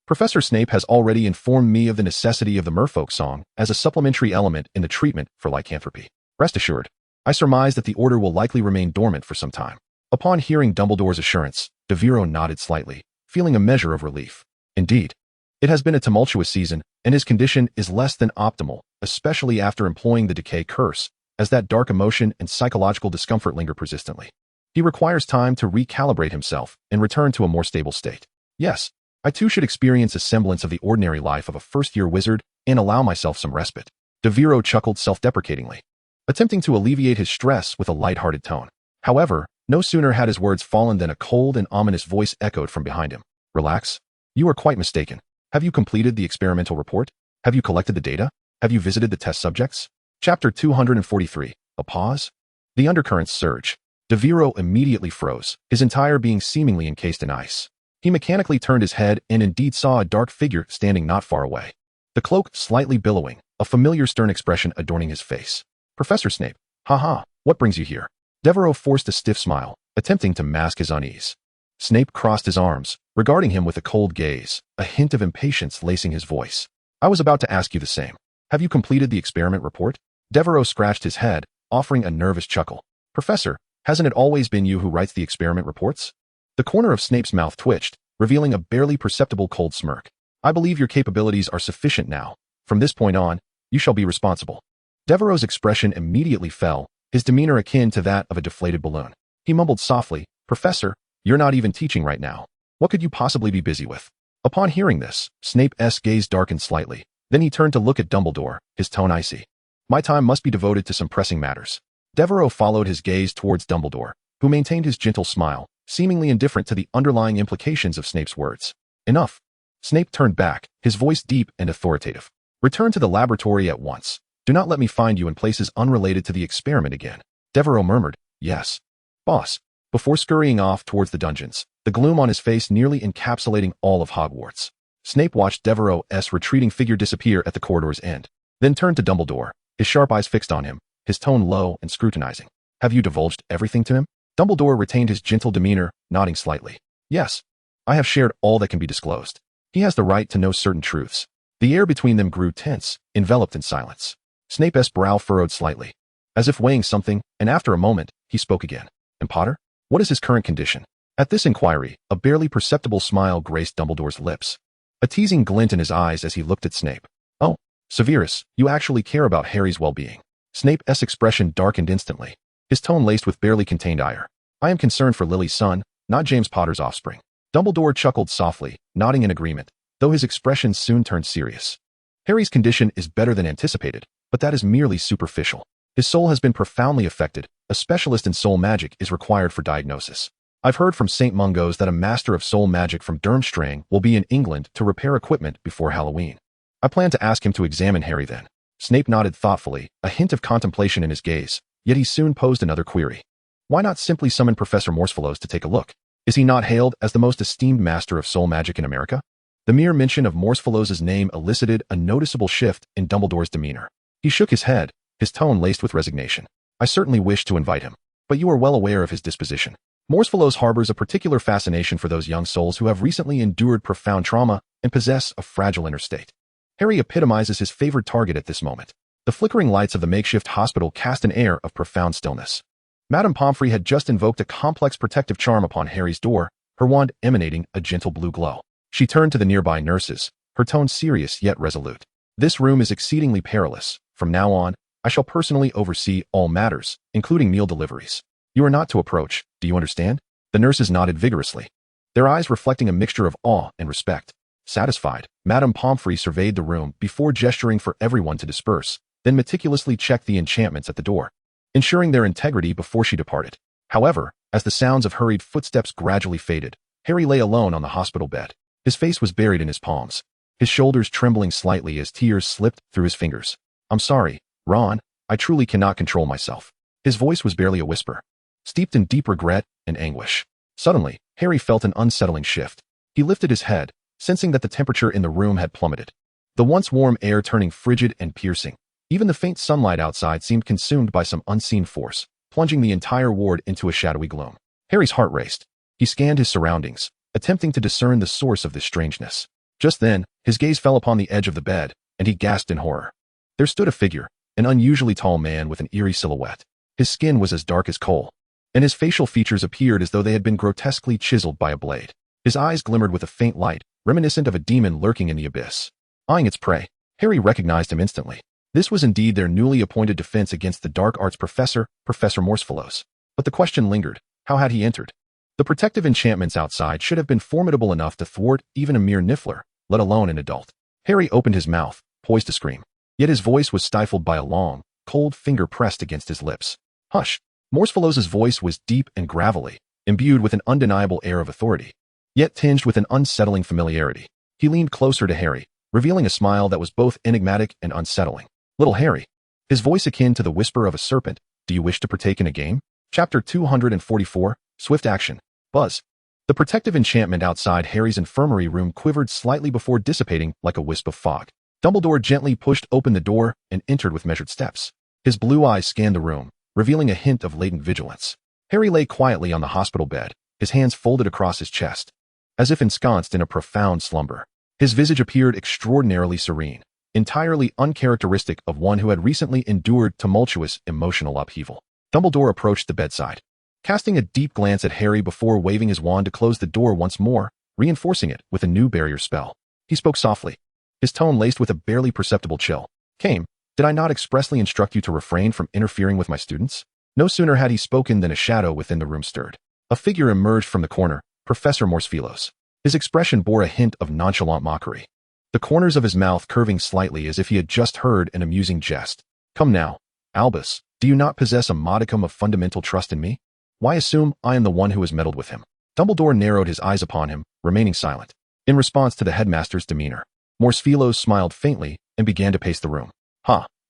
Professor Snape has already informed me of the necessity of the merfolk song as a supplementary element in the treatment for lycanthropy. Rest assured, I surmise that the order will likely remain dormant for some time. Upon hearing Dumbledore's assurance, Devero nodded slightly, feeling a measure of relief. Indeed, it has been a tumultuous season, and his condition is less than optimal, especially after employing the decay curse, as that dark emotion and psychological discomfort linger persistently. He requires time to recalibrate himself and return to a more stable state. Yes, I too should experience a semblance of the ordinary life of a first-year wizard and allow myself some respite. Devero chuckled self-deprecatingly, attempting to alleviate his stress with a light-hearted tone. However, no sooner had his words fallen than a cold and ominous voice echoed from behind him. Relax. You are quite mistaken. Have you completed the experimental report? Have you collected the data? Have you visited the test subjects? Chapter 243. A pause? The undercurrents surge. Devero immediately froze, his entire being seemingly encased in ice. He mechanically turned his head and indeed saw a dark figure standing not far away. The cloak slightly billowing, a familiar stern expression adorning his face. Professor Snape. Haha, what brings you here? Devero forced a stiff smile, attempting to mask his unease. Snape crossed his arms, regarding him with a cold gaze, a hint of impatience lacing his voice. I was about to ask you the same. Have you completed the experiment report? Devero scratched his head, offering a nervous chuckle. Professor, hasn't it always been you who writes the experiment reports? The corner of Snape's mouth twitched, revealing a barely perceptible cold smirk. I believe your capabilities are sufficient now. From this point on, you shall be responsible. Devereau's expression immediately fell, his demeanor akin to that of a deflated balloon. He mumbled softly, Professor, you're not even teaching right now. What could you possibly be busy with? Upon hearing this, Snape's gaze darkened slightly. Then he turned to look at Dumbledore, his tone icy. My time must be devoted to some pressing matters. Devero followed his gaze towards Dumbledore, who maintained his gentle smile, seemingly indifferent to the underlying implications of Snape's words. Enough. Snape turned back, his voice deep and authoritative. Return to the laboratory at once. Do not let me find you in places unrelated to the experiment again. Devero murmured, Yes. Boss. Before scurrying off towards the dungeons, the gloom on his face nearly encapsulating all of Hogwarts. Snape watched Devereau's retreating figure disappear at the corridor's end, then turned to Dumbledore, his sharp eyes fixed on him, his tone low and scrutinizing. Have you divulged everything to him? Dumbledore retained his gentle demeanor, nodding slightly. Yes. I have shared all that can be disclosed. He has the right to know certain truths. The air between them grew tense, enveloped in silence. Snape's brow furrowed slightly, as if weighing something, and after a moment, he spoke again. And Potter? What is his current condition? At this inquiry, a barely perceptible smile graced Dumbledore's lips, a teasing glint in his eyes as he looked at Snape. Oh, Severus, you actually care about Harry's well-being. Snape's expression darkened instantly, his tone laced with barely contained ire. I am concerned for Lily's son, not James Potter's offspring. Dumbledore chuckled softly, nodding in agreement, though his expression soon turned serious. Harry's condition is better than anticipated, but that is merely superficial. His soul has been profoundly affected. A specialist in soul magic is required for diagnosis. I've heard from St. Mungo's that a master of soul magic from Durmstrang will be in England to repair equipment before Halloween. I plan to ask him to examine Harry then. Snape nodded thoughtfully, a hint of contemplation in his gaze, yet he soon posed another query. Why not simply summon Professor Morsefellows to take a look? Is he not hailed as the most esteemed master of soul magic in America? The mere mention of Morsefellow's name elicited a noticeable shift in Dumbledore's demeanor. He shook his head, his tone laced with resignation. I certainly wish to invite him, but you are well aware of his disposition. Morsefellow's harbors a particular fascination for those young souls who have recently endured profound trauma and possess a fragile inner state. Harry epitomizes his favored target at this moment. The flickering lights of the makeshift hospital cast an air of profound stillness. Madame Pomfrey had just invoked a complex protective charm upon Harry's door, her wand emanating a gentle blue glow. She turned to the nearby nurses, her tone serious yet resolute. This room is exceedingly perilous. From now on, I shall personally oversee all matters, including meal deliveries. You are not to approach, do you understand? The nurses nodded vigorously, their eyes reflecting a mixture of awe and respect. Satisfied, Madame Pomfrey surveyed the room before gesturing for everyone to disperse, then meticulously checked the enchantments at the door, ensuring their integrity before she departed. However, as the sounds of hurried footsteps gradually faded, Harry lay alone on the hospital bed. His face was buried in his palms, his shoulders trembling slightly as tears slipped through his fingers. I'm sorry, Ron, I truly cannot control myself. His voice was barely a whisper, steeped in deep regret and anguish. Suddenly, Harry felt an unsettling shift. He lifted his head, sensing that the temperature in the room had plummeted, the once warm air turning frigid and piercing. Even the faint sunlight outside seemed consumed by some unseen force, plunging the entire ward into a shadowy gloom. Harry's heart raced. He scanned his surroundings, attempting to discern the source of this strangeness. Just then, his gaze fell upon the edge of the bed, and he gasped in horror. There stood a figure, an unusually tall man with an eerie silhouette. His skin was as dark as coal, and his facial features appeared as though they had been grotesquely chiseled by a blade. His eyes glimmered with a faint light, reminiscent of a demon lurking in the abyss. Eyeing its prey, Harry recognized him instantly. This was indeed their newly appointed defense against the dark arts professor, Professor Morsefellows. But the question lingered, how had he entered? The protective enchantments outside should have been formidable enough to thwart even a mere niffler, let alone an adult. Harry opened his mouth, poised to scream. Yet his voice was stifled by a long, cold finger pressed against his lips. Hush! Morsefellow's voice was deep and gravelly, imbued with an undeniable air of authority, yet tinged with an unsettling familiarity. He leaned closer to Harry, revealing a smile that was both enigmatic and unsettling. Little Harry, his voice akin to the whisper of a serpent, do you wish to partake in a game? Chapter 244, Swift Action. Buzz. The protective enchantment outside Harry's infirmary room quivered slightly before dissipating like a wisp of fog. Dumbledore gently pushed open the door and entered with measured steps. His blue eyes scanned the room, revealing a hint of latent vigilance. Harry lay quietly on the hospital bed, his hands folded across his chest, as if ensconced in a profound slumber. His visage appeared extraordinarily serene, entirely uncharacteristic of one who had recently endured tumultuous emotional upheaval. Dumbledore approached the bedside, casting a deep glance at Harry before waving his wand to close the door once more, reinforcing it with a new barrier spell. He spoke softly, his tone laced with a barely perceptible chill. Came, did I not expressly instruct you to refrain from interfering with my students? No sooner had he spoken than a shadow within the room stirred. A figure emerged from the corner, Professor Morsefellow's. His expression bore a hint of nonchalant mockery, the corners of his mouth curving slightly as if he had just heard an amusing jest. Come now, Albus, do you not possess a modicum of fundamental trust in me? Why assume I am the one who has meddled with him? Dumbledore narrowed his eyes upon him, remaining silent. In response to the headmaster's demeanor, Morsefellow's smiled faintly and began to pace the room.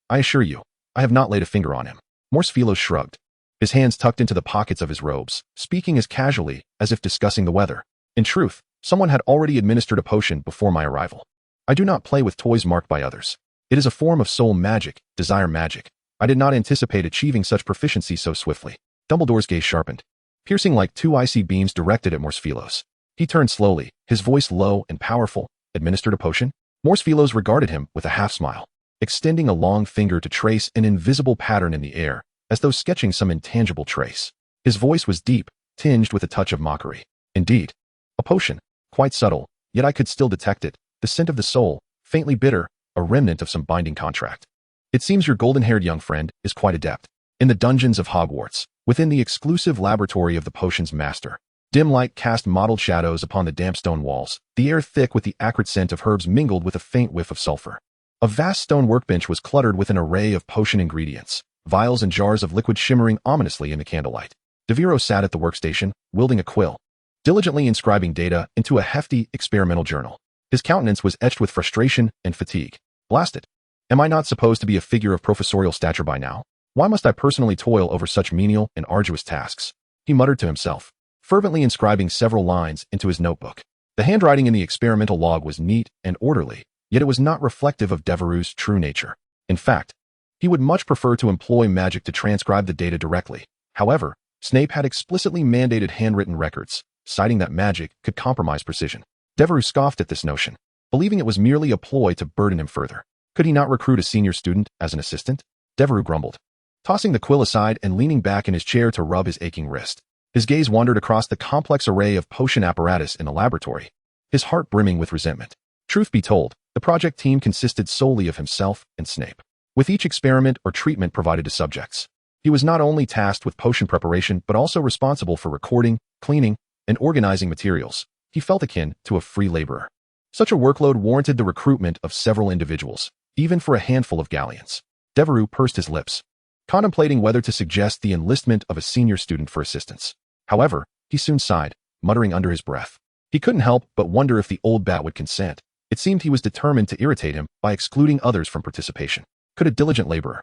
I assure you, I have not laid a finger on him. Morsefellow's shrugged, his hands tucked into the pockets of his robes, speaking as casually as if discussing the weather. In truth, someone had already administered a potion before my arrival. I do not play with toys marked by others. It is a form of soul magic, desire magic. I did not anticipate achieving such proficiency so swiftly. Dumbledore's gaze sharpened, piercing like two icy beams directed at Morsefellow's. He turned slowly, his voice low and powerful. Administered a potion? Morsefellow's regarded him with a half-smile, extending a long finger to trace an invisible pattern in the air, as though sketching some intangible trace. His voice was deep, tinged with a touch of mockery. Indeed, a potion, quite subtle, yet I could still detect it, the scent of the soul, faintly bitter, a remnant of some binding contract. It seems your golden-haired young friend is quite adept. In the dungeons of Hogwarts, within the exclusive laboratory of the potion's master, dim light cast mottled shadows upon the damp stone walls, the air thick with the acrid scent of herbs mingled with a faint whiff of sulfur. A vast stone workbench was cluttered with an array of potion ingredients, vials and jars of liquid shimmering ominously in the candlelight. Devero sat at the workstation, wielding a quill, diligently inscribing data into a hefty experimental journal. His countenance was etched with frustration and fatigue. Blast it! Am I not supposed to be a figure of professorial stature by now? Why must I personally toil over such menial and arduous tasks? He muttered to himself, fervently inscribing several lines into his notebook. The handwriting in the experimental log was neat and orderly, yet it was not reflective of Devero's true nature. In fact, he would much prefer to employ magic to transcribe the data directly. However, Snape had explicitly mandated handwritten records, citing that magic could compromise precision. Devero scoffed at this notion, believing it was merely a ploy to burden him further. Could he not recruit a senior student as an assistant? Devero grumbled, tossing the quill aside and leaning back in his chair to rub his aching wrist. His gaze wandered across the complex array of potion apparatus in the laboratory, his heart brimming with resentment. Truth be told, the project team consisted solely of himself and Snape, with each experiment or treatment provided to subjects. He was not only tasked with potion preparation but also responsible for recording, cleaning, and organizing materials. He felt akin to a free laborer. Such a workload warranted the recruitment of several individuals, even for a handful of galleons. Devero pursed his lips, contemplating whether to suggest the enlistment of a senior student for assistance. However, he soon sighed, muttering under his breath. He couldn't help but wonder if the old bat would consent. It seemed he was determined to irritate him by excluding others from participation. Could a diligent laborer,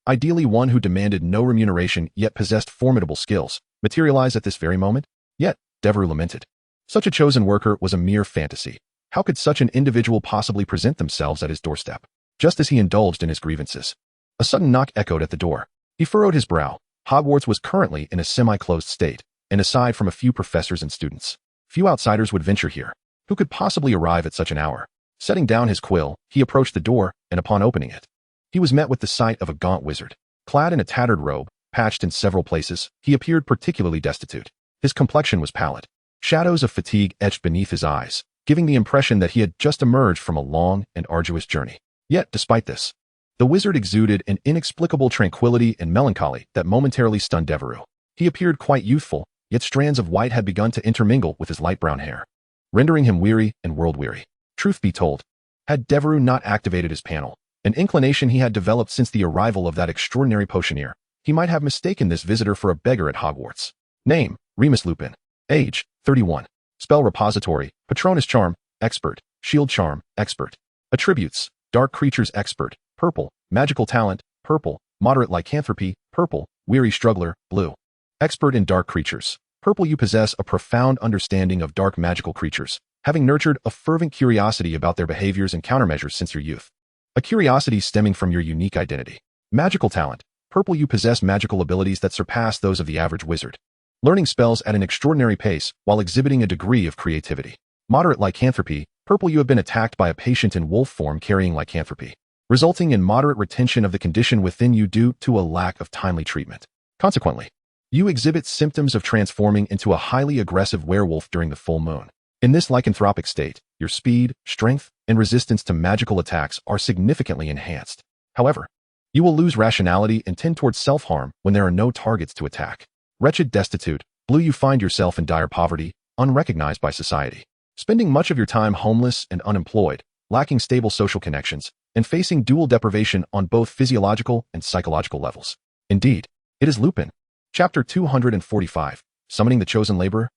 ideally one who demanded no remuneration yet possessed formidable skills, materialize at this very moment? Yet, Devero lamented, such a chosen worker was a mere fantasy. How could such an individual possibly present themselves at his doorstep? Just as he indulged in his grievances, a sudden knock echoed at the door. He furrowed his brow. Hogwarts was currently in a semi-closed state, and aside from a few professors and students, few outsiders would venture here. Who could possibly arrive at such an hour? Setting down his quill, he approached the door, and upon opening it, he was met with the sight of a gaunt wizard. Clad in a tattered robe, patched in several places, he appeared particularly destitute. His complexion was pallid. Shadows of fatigue etched beneath his eyes, giving the impression that he had just emerged from a long and arduous journey. Yet, despite this, the wizard exuded an inexplicable tranquility and melancholy that momentarily stunned Devero. He appeared quite youthful, yet strands of white had begun to intermingle with his light brown hair, rendering him weary and world-weary. Truth be told, had Devero not activated his panel, an inclination he had developed since the arrival of that extraordinary potioneer, he might have mistaken this visitor for a beggar at Hogwarts. Name, Remus Lupin. Age, 31. Spell repository, Patronus Charm, Expert. Shield Charm, Expert. Attributes, Dark Creatures Expert, Purple. Magical Talent, Purple. Moderate Lycanthropy, Purple. Weary Struggler, Blue. Expert in Dark Creatures. Purple. You possess a profound understanding of dark magical creatures, having nurtured a fervent curiosity about their behaviors and countermeasures since your youth. A curiosity stemming from your unique identity. Magical Talent. Purple. You possess magical abilities that surpass those of the average wizard, learning spells at an extraordinary pace while exhibiting a degree of creativity. Moderate Lycanthropy. Purple. You have been attacked by a patient in wolf form carrying lycanthropy, resulting in moderate retention of the condition within you due to a lack of timely treatment. Consequently, you exhibit symptoms of transforming into a highly aggressive werewolf during the full moon. In this lycanthropic state, your speed, strength, and resistance to magical attacks are significantly enhanced. However, you will lose rationality and tend towards self-harm when there are no targets to attack. Wretched Destitute. Blue. You find yourself in dire poverty, unrecognized by society, spending much of your time homeless and unemployed, lacking stable social connections, and facing dual deprivation on both physiological and psychological levels. Indeed, it is Lupin. Chapter 245, Summoning the Chosen Laborer.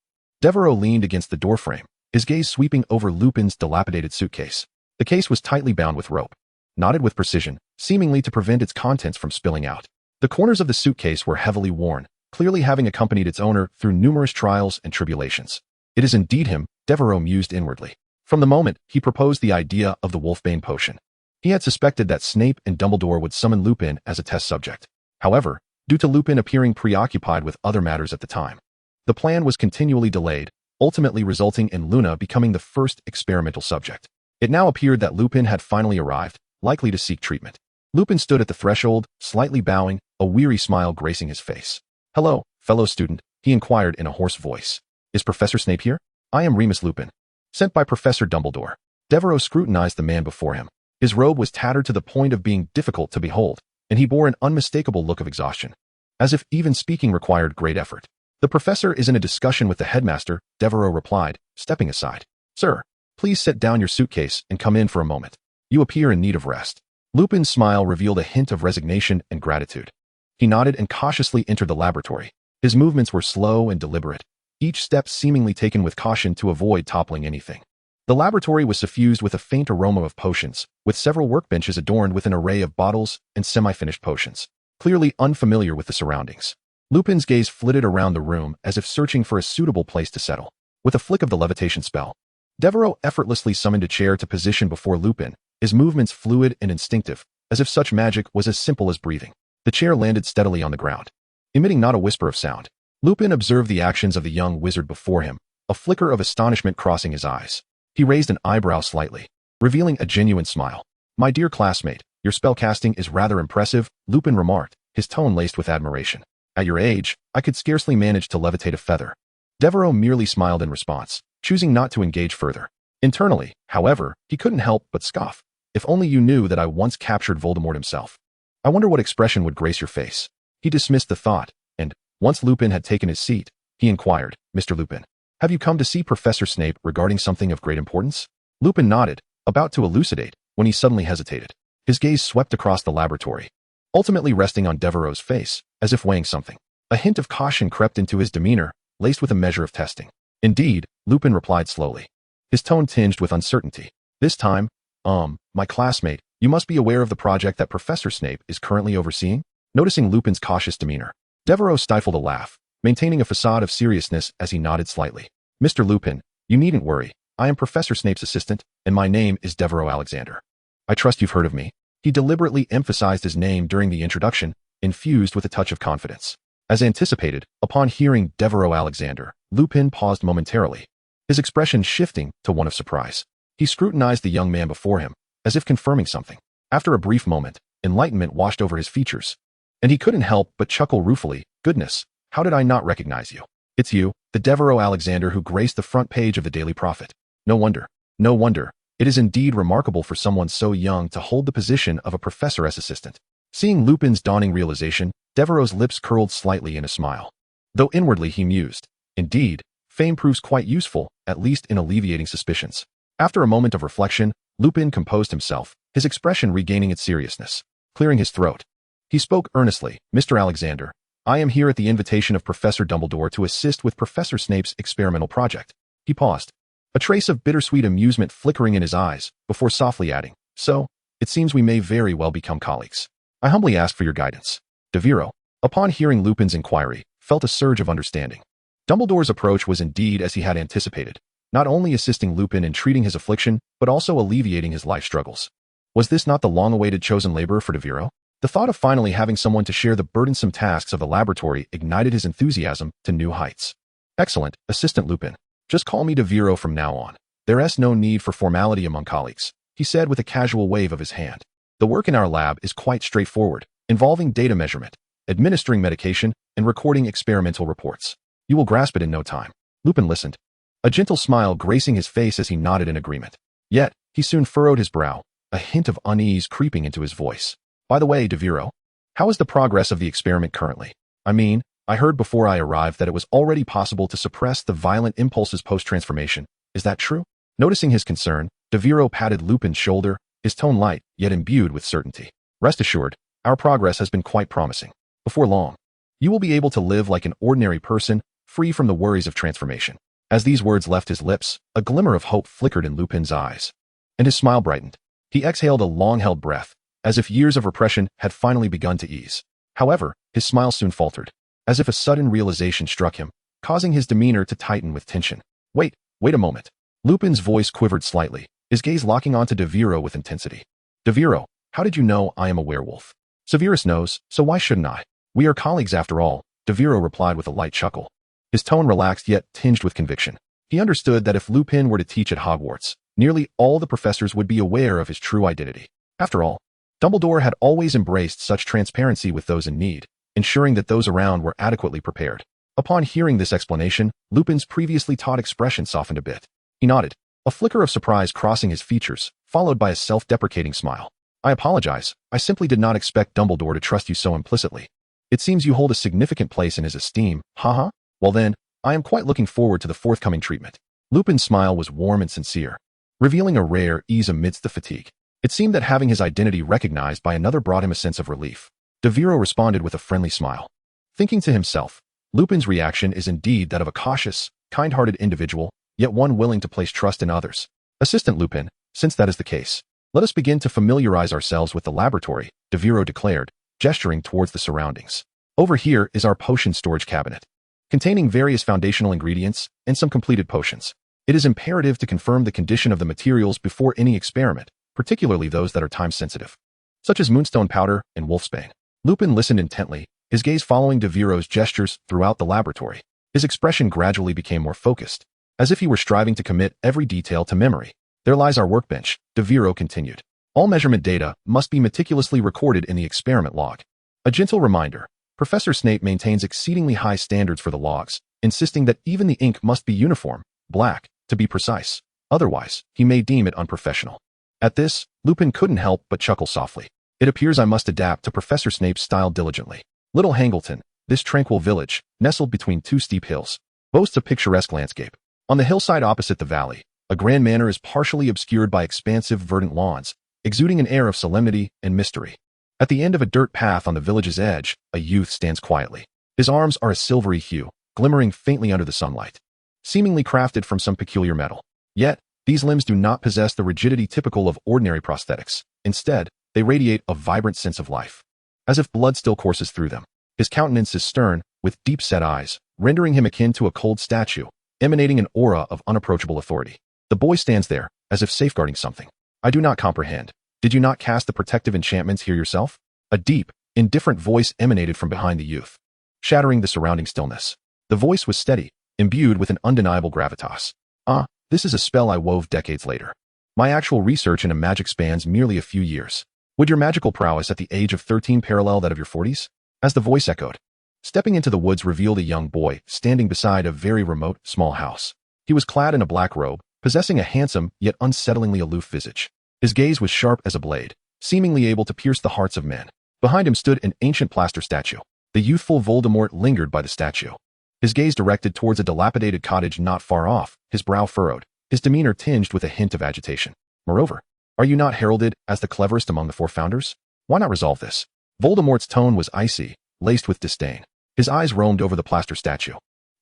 Devero leaned against the doorframe, his gaze sweeping over Lupin's dilapidated suitcase. The case was tightly bound with rope, knotted with precision, seemingly to prevent its contents from spilling out. The corners of the suitcase were heavily worn, clearly having accompanied its owner through numerous trials and tribulations. It is indeed him, Devero mused inwardly. From the moment he proposed the idea of the Wolfbane potion, he had suspected that Snape and Dumbledore would summon Lupin as a test subject. However, due to Lupin appearing preoccupied with other matters at the time, the plan was continually delayed, ultimately resulting in Luna becoming the first experimental subject. It now appeared that Lupin had finally arrived, likely to seek treatment. Lupin stood at the threshold, slightly bowing, a weary smile gracing his face. "Hello, fellow student," he inquired in a hoarse voice. "Is Professor Snape here? I am Remus Lupin, sent by Professor Dumbledore." Devero scrutinized the man before him. His robe was tattered to the point of being difficult to behold, and he bore an unmistakable look of exhaustion, as if even speaking required great effort. "The professor is in a discussion with the headmaster," Devero replied, stepping aside. "Sir, please set down your suitcase and come in for a moment. You appear in need of rest." Lupin's smile revealed a hint of resignation and gratitude. He nodded and cautiously entered the laboratory. His movements were slow and deliberate, each step seemingly taken with caution to avoid toppling anything. The laboratory was suffused with a faint aroma of potions, with several workbenches adorned with an array of bottles and semi-finished potions. Clearly unfamiliar with the surroundings, Lupin's gaze flitted around the room as if searching for a suitable place to settle. With a flick of the levitation spell, Devero effortlessly summoned a chair to position before Lupin, his movements fluid and instinctive, as if such magic was as simple as breathing. The chair landed steadily on the ground, emitting not a whisper of sound. Lupin observed the actions of the young wizard before him, a flicker of astonishment crossing his eyes. He raised an eyebrow slightly, revealing a genuine smile. "My dear classmate, your spellcasting is rather impressive," Lupin remarked, his tone laced with admiration. "At your age, I could scarcely manage to levitate a feather." Devero merely smiled in response, choosing not to engage further. Internally, however, he couldn't help but scoff. "If only you knew that I once captured Voldemort himself. I wonder what expression would grace your face." He dismissed the thought, and, once Lupin had taken his seat, he inquired, "Mr. Lupin, have you come to see Professor Snape regarding something of great importance?" Lupin nodded, about to elucidate, when he suddenly hesitated. His gaze swept across the laboratory, ultimately resting on Devereau's face, as if weighing something. A hint of caution crept into his demeanor, laced with a measure of testing. "Indeed," Lupin replied slowly, his tone tinged with uncertainty. "This time, my classmate, you must be aware of the project that Professor Snape is currently overseeing?" Noticing Lupin's cautious demeanor, Devero stifled a laugh, maintaining a facade of seriousness as he nodded slightly. "Mr. Lupin, you needn't worry. I am Professor Snape's assistant, and my name is Devero Alexander. I trust you've heard of me." He deliberately emphasized his name during the introduction, infused with a touch of confidence. As anticipated, upon hearing Devero Alexander, Lupin paused momentarily, his expression shifting to one of surprise. He scrutinized the young man before him, as if confirming something. After a brief moment, enlightenment washed over his features, and he couldn't help but chuckle ruefully. "Goodness, how did I not recognize you? It's you, the Devero Alexander who graced the front page of the Daily Prophet. No wonder. No wonder. It is indeed remarkable for someone so young to hold the position of a professor's assistant." Seeing Lupin's dawning realization, Devereau's lips curled slightly in a smile. Though inwardly he mused, "Indeed, fame proves quite useful, at least in alleviating suspicions." After a moment of reflection, Lupin composed himself, his expression regaining its seriousness. Clearing his throat, he spoke earnestly. "Mr. Alexander, I am here at the invitation of Professor Dumbledore to assist with Professor Snape's experimental project." He paused, a trace of bittersweet amusement flickering in his eyes, before softly adding, "So, it seems we may very well become colleagues. I humbly ask for your guidance." Devero, upon hearing Lupin's inquiry, felt a surge of understanding. Dumbledore's approach was indeed as he had anticipated, not only assisting Lupin in treating his affliction, but also alleviating his life struggles. Was this not the long-awaited chosen laborer for Devero? The thought of finally having someone to share the burdensome tasks of the laboratory ignited his enthusiasm to new heights. "Excellent, Assistant Lupin. Just call me Devero from now on. There's no need for formality among colleagues," he said with a casual wave of his hand. "The work in our lab is quite straightforward, involving data measurement, administering medication, and recording experimental reports. You will grasp it in no time." Lupin listened, a gentle smile gracing his face as he nodded in agreement. Yet, he soon furrowed his brow, a hint of unease creeping into his voice. "By the way, Devero, how is the progress of the experiment currently? I mean, I heard before I arrived that it was already possible to suppress the violent impulses post-transformation. Is that true?" Noticing his concern, Devero patted Lupin's shoulder, his tone light, yet imbued with certainty. "Rest assured, our progress has been quite promising. Before long, you will be able to live like an ordinary person, free from the worries of transformation." As these words left his lips, a glimmer of hope flickered in Lupin's eyes, and his smile brightened. He exhaled a long-held breath, as if years of repression had finally begun to ease. However, his smile soon faltered, as if a sudden realization struck him, causing his demeanor to tighten with tension. Wait a moment." Lupin's voice quivered slightly, his gaze locking onto Devero with intensity. "Devero, how did you know I am a werewolf?" "Severus knows, so why shouldn't I? We are colleagues after all," Devero replied with a light chuckle. His tone relaxed yet tinged with conviction. He understood that if Lupin were to teach at Hogwarts, nearly all the professors would be aware of his true identity. After all, Dumbledore had always embraced such transparency with those in need, ensuring that those around were adequately prepared. Upon hearing this explanation, Lupin's previously taut expression softened a bit. He nodded, a flicker of surprise crossing his features, followed by a self-deprecating smile. "I apologize. I simply did not expect Dumbledore to trust you so implicitly. It seems you hold a significant place in his esteem, haha. Well then, I am quite looking forward to the forthcoming treatment." Lupin's smile was warm and sincere, revealing a rare ease amidst the fatigue. It seemed that having his identity recognized by another brought him a sense of relief. Devero responded with a friendly smile, thinking to himself, Lupin's reaction is indeed that of a cautious, kind-hearted individual, yet one willing to place trust in others. "Assistant Lupin, since that is the case, let us begin to familiarize ourselves with the laboratory," Devero declared, gesturing towards the surroundings. "Over here is our potion storage cabinet, containing various foundational ingredients and some completed potions. It is imperative to confirm the condition of the materials before any experiment, particularly those that are time-sensitive, such as moonstone powder and wolfsbane. Lupin listened intently, his gaze following Devero's gestures throughout the laboratory. His expression gradually became more focused, as if he were striving to commit every detail to memory. There lies our workbench, Devero continued. All measurement data must be meticulously recorded in the experiment log. A gentle reminder, Professor Snape maintains exceedingly high standards for the logs, insisting that even the ink must be uniform, black, to be precise. Otherwise, he may deem it unprofessional. At this, Lupin couldn't help but chuckle softly. It appears I must adapt to Professor Snape's style diligently. Little Hangleton, this tranquil village, nestled between two steep hills, boasts a picturesque landscape. On the hillside opposite the valley, a grand manor is partially obscured by expansive verdant lawns, exuding an air of solemnity and mystery. At the end of a dirt path on the village's edge, a youth stands quietly. His arms are a silvery hue, glimmering faintly under the sunlight, seemingly crafted from some peculiar metal. Yet, these limbs do not possess the rigidity typical of ordinary prosthetics. Instead, they radiate a vibrant sense of life, as if blood still courses through them. His countenance is stern, with deep-set eyes, rendering him akin to a cold statue, emanating an aura of unapproachable authority. The boy stands there, as if safeguarding something. I do not comprehend. Did you not cast the protective enchantments here yourself? A deep, indifferent voice emanated from behind the youth, shattering the surrounding stillness. The voice was steady, imbued with an undeniable gravitas. This is a spell I wove decades later. My actual research into magic spans merely a few years. Would your magical prowess at the age of 13 parallel that of your 40s? As the voice echoed. Stepping into the woods revealed a young boy standing beside a very remote, small house. He was clad in a black robe, possessing a handsome yet unsettlingly aloof visage. His gaze was sharp as a blade, seemingly able to pierce the hearts of men. Behind him stood an ancient plaster statue. The youthful Voldemort lingered by the statue, his gaze directed towards a dilapidated cottage not far off, his brow furrowed, his demeanor tinged with a hint of agitation. Moreover, are you not heralded as the cleverest among the four founders? Why not resolve this? Voldemort's tone was icy, laced with disdain. His eyes roamed over the plaster statue,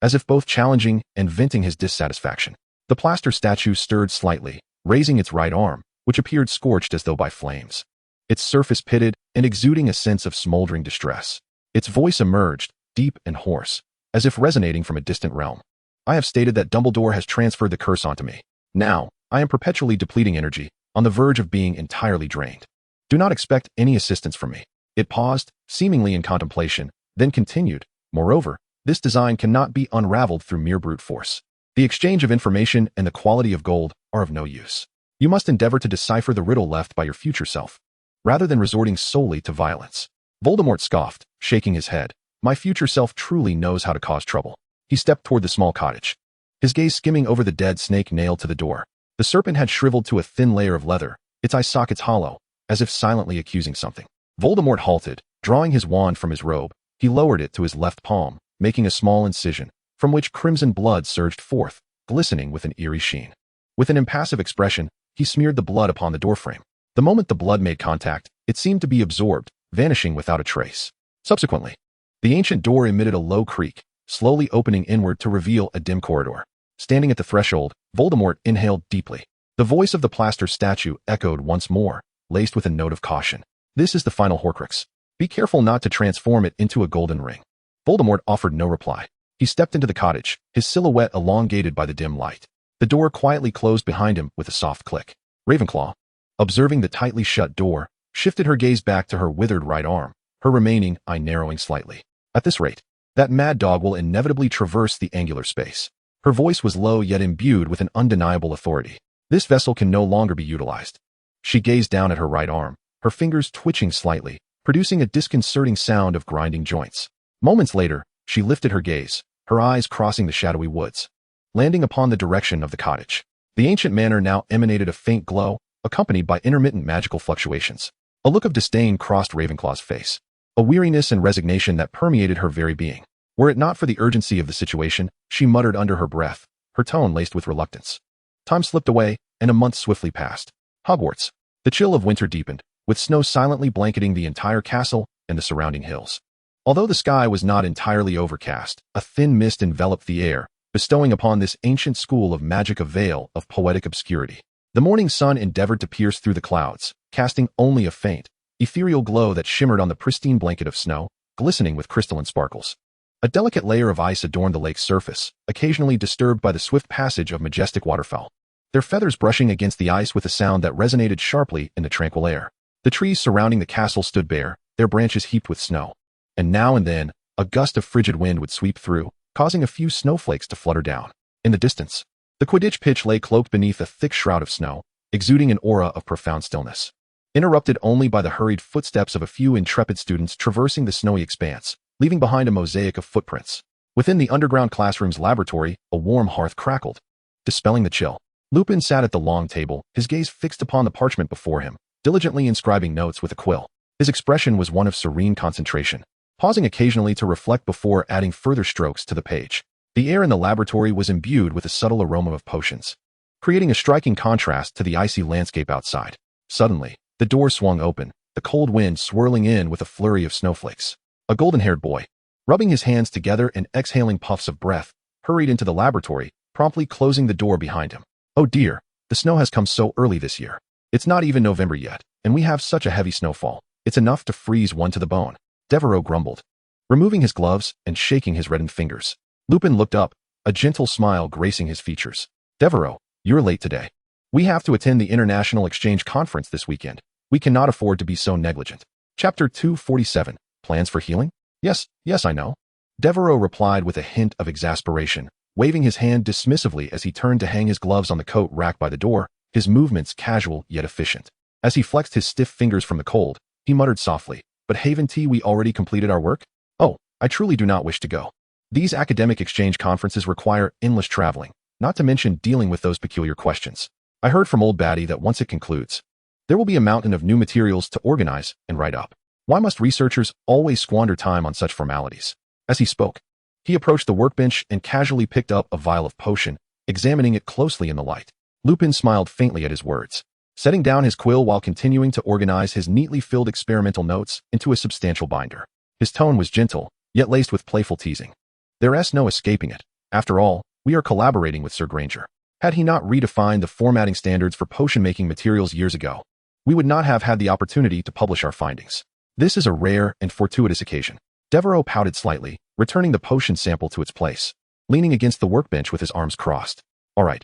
as if both challenging and venting his dissatisfaction. The plaster statue stirred slightly, raising its right arm, which appeared scorched as though by flames. Its surface pitted and exuding a sense of smoldering distress. Its voice emerged, deep and hoarse, as if resonating from a distant realm. I have stated that Dumbledore has transferred the curse onto me. Now, I am perpetually depleting energy, on the verge of being entirely drained. Do not expect any assistance from me. It paused, seemingly in contemplation, then continued. Moreover, this design cannot be unraveled through mere brute force. The exchange of information and the quality of gold are of no use. You must endeavor to decipher the riddle left by your future self, rather than resorting solely to violence. Voldemort scoffed, shaking his head. My future self truly knows how to cause trouble. He stepped toward the small cottage, his gaze skimming over the dead snake nailed to the door. The serpent had shriveled to a thin layer of leather, its eye sockets hollow, as if silently accusing something. Voldemort halted, drawing his wand from his robe. He lowered it to his left palm, making a small incision, from which crimson blood surged forth, glistening with an eerie sheen. With an impassive expression, he smeared the blood upon the doorframe. The moment the blood made contact, it seemed to be absorbed, vanishing without a trace. Subsequently, the ancient door emitted a low creak, slowly opening inward to reveal a dim corridor. Standing at the threshold, Voldemort inhaled deeply. The voice of the plaster statue echoed once more, laced with a note of caution. This is the final Horcrux. Be careful not to transform it into a golden ring. Voldemort offered no reply. He stepped into the cottage, his silhouette elongated by the dim light. The door quietly closed behind him with a soft click. Ravenclaw, observing the tightly shut door, shifted her gaze back to her withered right arm, her remaining eye narrowing slightly. At this rate, that mad dog will inevitably traverse the angular space. Her voice was low yet imbued with an undeniable authority. This vessel can no longer be utilized. She gazed down at her right arm, her fingers twitching slightly, producing a disconcerting sound of grinding joints. Moments later, she lifted her gaze, her eyes crossing the shadowy woods, landing upon the direction of the cottage. The ancient manor now emanated a faint glow, accompanied by intermittent magical fluctuations. A look of disdain crossed Ravenclaw's face, a weariness and resignation that permeated her very being. Were it not for the urgency of the situation, she muttered under her breath, her tone laced with reluctance. Time slipped away, and a month swiftly passed. Hogwarts. The chill of winter deepened, with snow silently blanketing the entire castle and the surrounding hills. Although the sky was not entirely overcast, a thin mist enveloped the air, bestowing upon this ancient school of magic a veil of poetic obscurity. The morning sun endeavored to pierce through the clouds, casting only a faint, ethereal glow that shimmered on the pristine blanket of snow, glistening with crystalline sparkles. A delicate layer of ice adorned the lake's surface, occasionally disturbed by the swift passage of majestic waterfowl, their feathers brushing against the ice with a sound that resonated sharply in the tranquil air. The trees surrounding the castle stood bare, their branches heaped with snow. And now and then, a gust of frigid wind would sweep through, causing a few snowflakes to flutter down. In the distance, the Quidditch pitch lay cloaked beneath a thick shroud of snow, exuding an aura of profound stillness. Interrupted only by the hurried footsteps of a few intrepid students traversing the snowy expanse, leaving behind a mosaic of footprints. Within the underground classroom's laboratory, a warm hearth crackled, dispelling the chill. Lupin sat at the long table, his gaze fixed upon the parchment before him, diligently inscribing notes with a quill. His expression was one of serene concentration, pausing occasionally to reflect before adding further strokes to the page. The air in the laboratory was imbued with a subtle aroma of potions, creating a striking contrast to the icy landscape outside. Suddenly, the door swung open, the cold wind swirling in with a flurry of snowflakes. A golden-haired boy, rubbing his hands together and exhaling puffs of breath, hurried into the laboratory, promptly closing the door behind him. Oh dear, the snow has come so early this year. It's not even November yet, and we have such a heavy snowfall. It's enough to freeze one to the bone, Devero grumbled, removing his gloves and shaking his reddened fingers. Lupin looked up, a gentle smile gracing his features. Devero, you're late today. We have to attend the International Exchange Conference this weekend. We cannot afford to be so negligent. Chapter 247, Plans for Healing? Yes, I know. Devero replied with a hint of exasperation, waving his hand dismissively as he turned to hang his gloves on the coat rack by the door, his movements casual yet efficient. As he flexed his stiff fingers from the cold, he muttered softly, "But haven't we already completed our work? Oh, I truly do not wish to go. These academic exchange conferences require endless traveling, not to mention dealing with those peculiar questions. I heard from old Batty that once it concludes, there will be a mountain of new materials to organize and write up. Why must researchers always squander time on such formalities?" As he spoke, he approached the workbench and casually picked up a vial of potion, examining it closely in the light. Lupin smiled faintly at his words, setting down his quill while continuing to organize his neatly filled experimental notes into a substantial binder. His tone was gentle, yet laced with playful teasing. There's no escaping it. After all, we are collaborating with Sir Granger. Had he not redefined the formatting standards for potion-making materials years ago, we would not have had the opportunity to publish our findings. This is a rare and fortuitous occasion. Devero pouted slightly, returning the potion sample to its place, leaning against the workbench with his arms crossed. All right.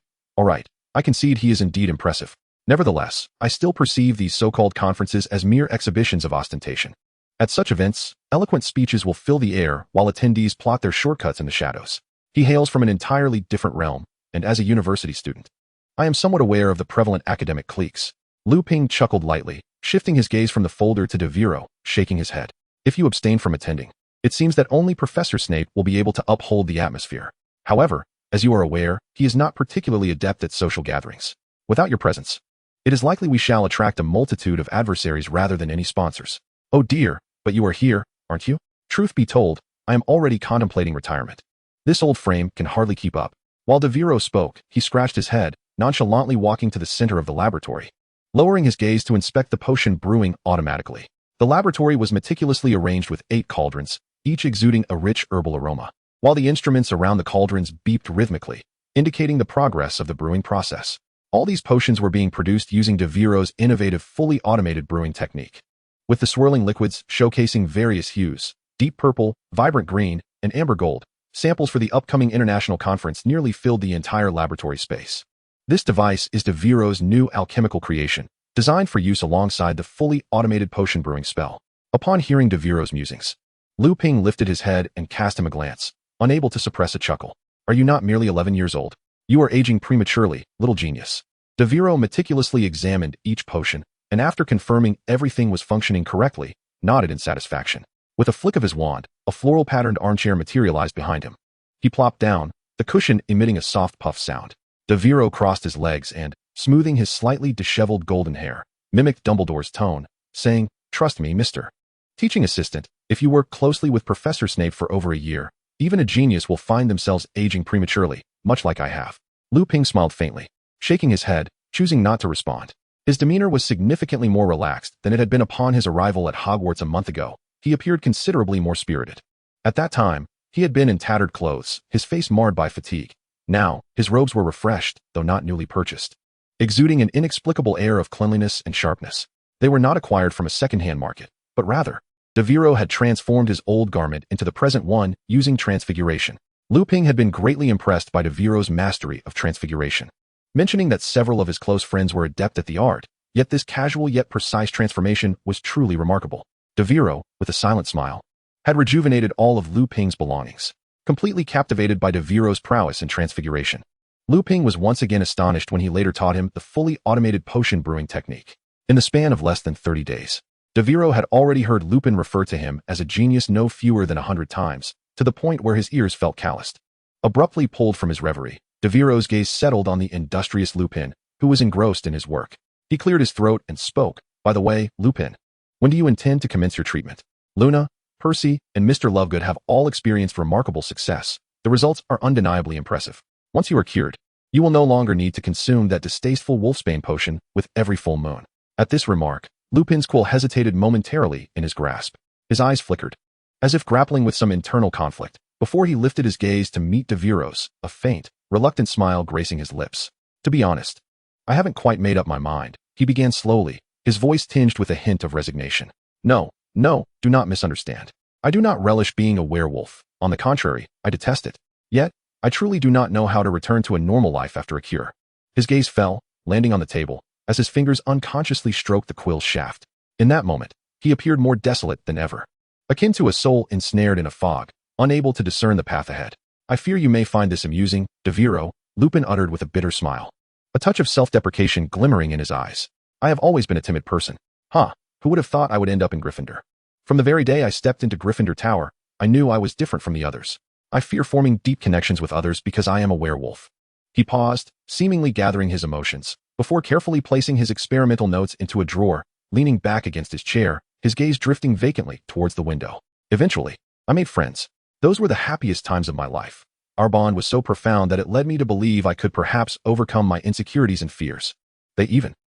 I concede he is indeed impressive. Nevertheless, I still perceive these so-called conferences as mere exhibitions of ostentation. At such events, eloquent speeches will fill the air while attendees plot their shortcuts in the shadows. He hails from an entirely different realm, and as a university student, I am somewhat aware of the prevalent academic cliques. Lupin chuckled lightly, shifting his gaze from the folder to Devero, shaking his head. If you abstain from attending, it seems that only Professor Snape will be able to uphold the atmosphere. However, as you are aware, he is not particularly adept at social gatherings. Without your presence, it is likely we shall attract a multitude of adversaries rather than any sponsors. Oh dear, but you are here, aren't you? Truth be told, I am already contemplating retirement. This old frame can hardly keep up. While Devero spoke, he scratched his head, nonchalantly walking to the center of the laboratory, lowering his gaze to inspect the potion brewing automatically. The laboratory was meticulously arranged with 8 cauldrons, each exuding a rich herbal aroma, while the instruments around the cauldrons beeped rhythmically, indicating the progress of the brewing process. All these potions were being produced using Devero's innovative fully automated brewing technique, with the swirling liquids showcasing various hues, deep purple, vibrant green, and amber gold. Samples for the upcoming international conference nearly filled the entire laboratory space. This device is Devero's new alchemical creation, designed for use alongside the fully automated potion brewing spell. Upon hearing Devero's musings, Lupin lifted his head and cast him a glance, unable to suppress a chuckle. Are you not merely 11 years old? You are aging prematurely, little genius. Devero meticulously examined each potion, and after confirming everything was functioning correctly, nodded in satisfaction. With a flick of his wand, a floral-patterned armchair materialized behind him. He plopped down, the cushion emitting a soft puff sound. Devero crossed his legs and, smoothing his slightly disheveled golden hair, mimicked Dumbledore's tone, saying, "Trust me, Mr. Teaching Assistant, if you work closely with Professor Snape for over a year, even a genius will find themselves aging prematurely, much like I have." Lupin smiled faintly, shaking his head, choosing not to respond. His demeanor was significantly more relaxed than it had been upon his arrival at Hogwarts a month ago. He appeared considerably more spirited. At that time, he had been in tattered clothes, his face marred by fatigue. Now, his robes were refreshed, though not newly purchased, exuding an inexplicable air of cleanliness and sharpness. They were not acquired from a second-hand market, but rather, Devero had transformed his old garment into the present one using transfiguration. Lupin had been greatly impressed by Devero's mastery of transfiguration, mentioning that several of his close friends were adept at the art, yet this casual yet precise transformation was truly remarkable. Devero, with a silent smile, had rejuvenated all of Lupin's belongings. Completely captivated by Devero's prowess in transfiguration, Lupin was once again astonished when he later taught him the fully automated potion brewing technique. In the span of less than 30 days, Devero had already heard Lupin refer to him as a genius no fewer than 100 times, to the point where his ears felt calloused. Abruptly pulled from his reverie, Devero's gaze settled on the industrious Lupin, who was engrossed in his work. He cleared his throat and spoke. By the way, Lupin, when do you intend to commence your treatment? Luna, Percy, and Mr. Lovegood have all experienced remarkable success. The results are undeniably impressive. Once you are cured, you will no longer need to consume that distasteful wolfsbane potion with every full moon. At this remark, Lupin's quill hesitated momentarily in his grasp. His eyes flickered, as if grappling with some internal conflict, before he lifted his gaze to meet Devero's, a faint, reluctant smile gracing his lips. To be honest, I haven't quite made up my mind, he began slowly, his voice tinged with a hint of resignation. No, do not misunderstand. I do not relish being a werewolf. On the contrary, I detest it. Yet, I truly do not know how to return to a normal life after a cure. His gaze fell, landing on the table, as his fingers unconsciously stroked the quill's shaft. In that moment, he appeared more desolate than ever, akin to a soul ensnared in a fog, unable to discern the path ahead. I fear you may find this amusing, Devero, Lupin uttered with a bitter smile, a touch of self-deprecation glimmering in his eyes. I have always been a timid person. Who would have thought I would end up in Gryffindor? From the very day I stepped into Gryffindor Tower, I knew I was different from the others. I fear forming deep connections with others because I am a werewolf. He paused, seemingly gathering his emotions, before carefully placing his experimental notes into a drawer, leaning back against his chair, his gaze drifting vacantly towards the window. Eventually, I made friends. Those were the happiest times of my life. Our bond was so profound that it led me to believe I could perhaps overcome my insecurities and fears.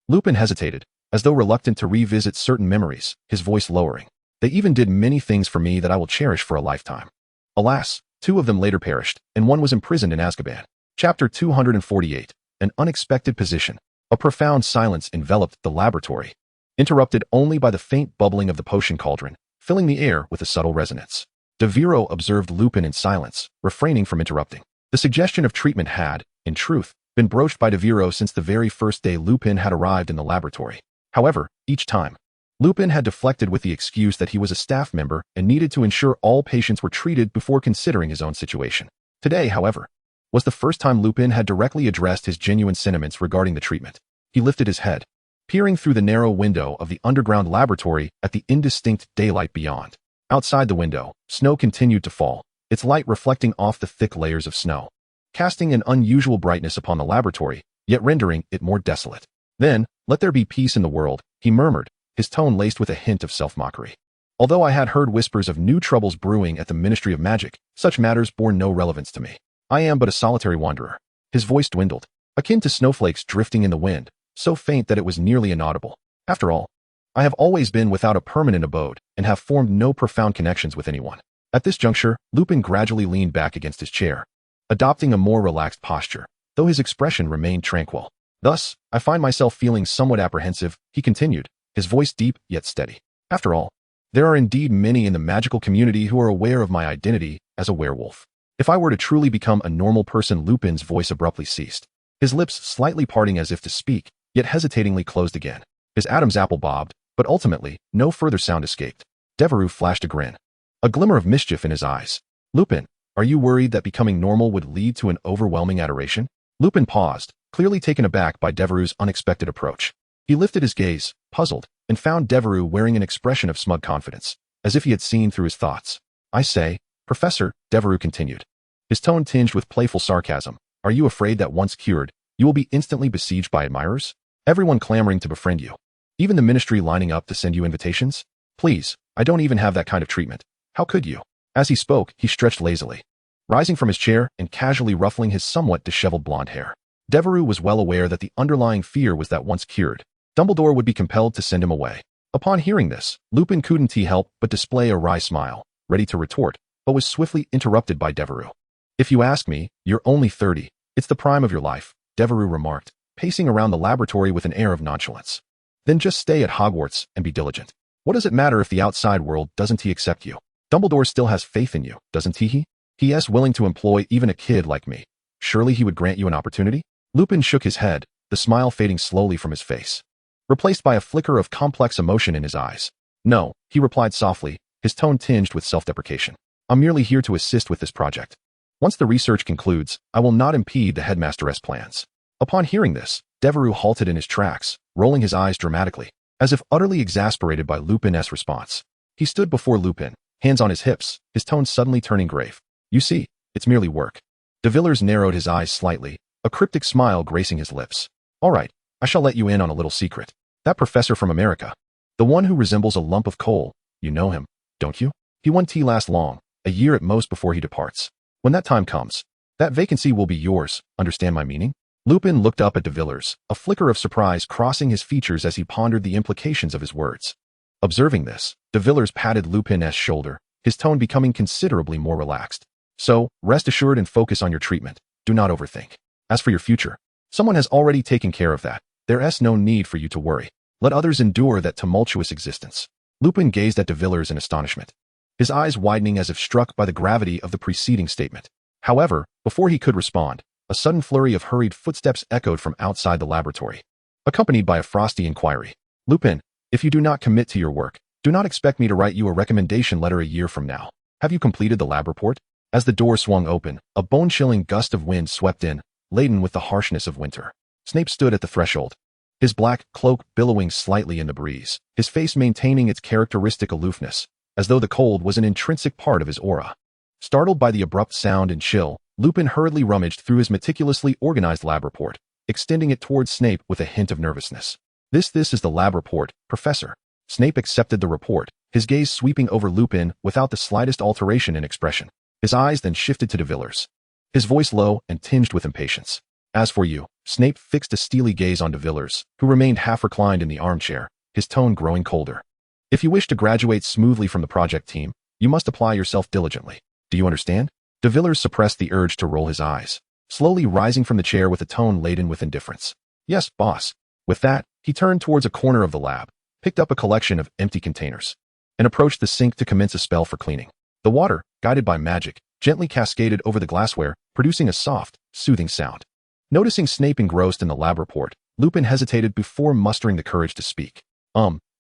Lupin hesitated, as though reluctant to revisit certain memories, his voice lowering. They even did many things for me that I will cherish for a lifetime. Alas, 2 of them later perished, and 1 was imprisoned in Azkaban. Chapter 248, An Unexpected Position. A profound silence enveloped the laboratory, interrupted only by the faint bubbling of the potion cauldron, filling the air with a subtle resonance. Devero observed Lupin in silence, refraining from interrupting. The suggestion of treatment had, in truth, been broached by Devero since the very first day Lupin had arrived in the laboratory. However, each time, Lupin had deflected with the excuse that he was a staff member and needed to ensure all patients were treated before considering his own situation. Today, however, was the first time Lupin had directly addressed his genuine sentiments regarding the treatment. He lifted his head, peering through the narrow window of the underground laboratory at the indistinct daylight beyond. Outside the window, snow continued to fall, its light reflecting off the thick layers of snow, casting an unusual brightness upon the laboratory, yet rendering it more desolate. Then, let there be peace in the world, he murmured, his tone laced with a hint of self-mockery. Although I had heard whispers of new troubles brewing at the Ministry of Magic, such matters bore no relevance to me. I am but a solitary wanderer. His voice dwindled, akin to snowflakes drifting in the wind, so faint that it was nearly inaudible. After all, I have always been without a permanent abode and have formed no profound connections with anyone. At this juncture, Lupin gradually leaned back against his chair, adopting a more relaxed posture, though his expression remained tranquil. Thus, I find myself feeling somewhat apprehensive, he continued, his voice deep yet steady. After all, there are indeed many in the magical community who are aware of my identity as a werewolf. If I were to truly become a normal person, Lupin's voice abruptly ceased, his lips slightly parting as if to speak, yet hesitatingly closed again. His Adam's apple bobbed, but ultimately, no further sound escaped. Devero flashed a grin, a glimmer of mischief in his eyes. Lupin, are you worried that becoming normal would lead to an overwhelming adoration? Lupin paused, clearly taken aback by Devero's unexpected approach. He lifted his gaze, puzzled, and found Devero wearing an expression of smug confidence, as if he had seen through his thoughts. I say, Professor, Devero continued, his tone tinged with playful sarcasm, are you afraid that once cured, you will be instantly besieged by admirers? Everyone clamoring to befriend you. Even the ministry lining up to send you invitations? Please, I don't even have that kind of treatment. How could you? As he spoke, he stretched lazily, rising from his chair and casually ruffling his somewhat disheveled blonde hair. Devero was well aware that the underlying fear was that once cured, Dumbledore would be compelled to send him away. Upon hearing this, Lupin couldn't help but display a wry smile, ready to retort, but was swiftly interrupted by Devero. If you ask me, you're only 30. It's the prime of your life, Devero remarked, pacing around the laboratory with an air of nonchalance. Then just stay at Hogwarts and be diligent. What does it matter if the outside world doesn't accept you? Dumbledore still has faith in you, doesn't he? He is willing to employ even a kid like me. Surely he would grant you an opportunity? Lupin shook his head, the smile fading slowly from his face, replaced by a flicker of complex emotion in his eyes. No, he replied softly, his tone tinged with self-deprecation. I'm merely here to assist with this project. Once the research concludes, I will not impede the headmaster's plans. Upon hearing this, Devero halted in his tracks, rolling his eyes dramatically, as if utterly exasperated by Lupin's response. He stood before Lupin, hands on his hips, his tone suddenly turning grave. You see, it's merely work. De Villers narrowed his eyes slightly, a cryptic smile gracing his lips. All right, I shall let you in on a little secret. That professor from America, the one who resembles a lump of coal, you know him, don't you? He won't last long, a year at most before he departs. When that time comes, that vacancy will be yours, understand my meaning? Lupin looked up at De Villers, a flicker of surprise crossing his features as he pondered the implications of his words. Observing this, De Villers patted Lupin's shoulder, his tone becoming considerably more relaxed. So, rest assured and focus on your treatment. Do not overthink. As for your future, someone has already taken care of that. There is no need for you to worry. Let others endure that tumultuous existence. Lupin gazed at De Villers in astonishment, his eyes widening as if struck by the gravity of the preceding statement. However, before he could respond, a sudden flurry of hurried footsteps echoed from outside the laboratory, accompanied by a frosty inquiry. Lupin, if you do not commit to your work, do not expect me to write you a recommendation letter a year from now. Have you completed the lab report? As the door swung open, a bone-chilling gust of wind swept in, laden with the harshness of winter. Snape stood at the threshold, his black cloak billowing slightly in the breeze, his face maintaining its characteristic aloofness, as though the cold was an intrinsic part of his aura. Startled by the abrupt sound and chill, Lupin hurriedly rummaged through his meticulously organized lab report, extending it towards Snape with a hint of nervousness. This is the lab report, Professor. Snape accepted the report, his gaze sweeping over Lupin without the slightest alteration in expression. His eyes then shifted to De Villers, his voice low and tinged with impatience. As for you, Snape fixed a steely gaze on De Villers, who remained half reclined in the armchair, his tone growing colder. If you wish to graduate smoothly from the project team, you must apply yourself diligently. Do you understand? De Villers suppressed the urge to roll his eyes, slowly rising from the chair with a tone laden with indifference. Yes, boss. With that, he turned towards a corner of the lab, picked up a collection of empty containers, and approached the sink to commence a spell for cleaning. The water, guided by magic, gently cascaded over the glassware, producing a soft, soothing sound. Noticing Snape engrossed in the lab report, Lupin hesitated before mustering the courage to speak.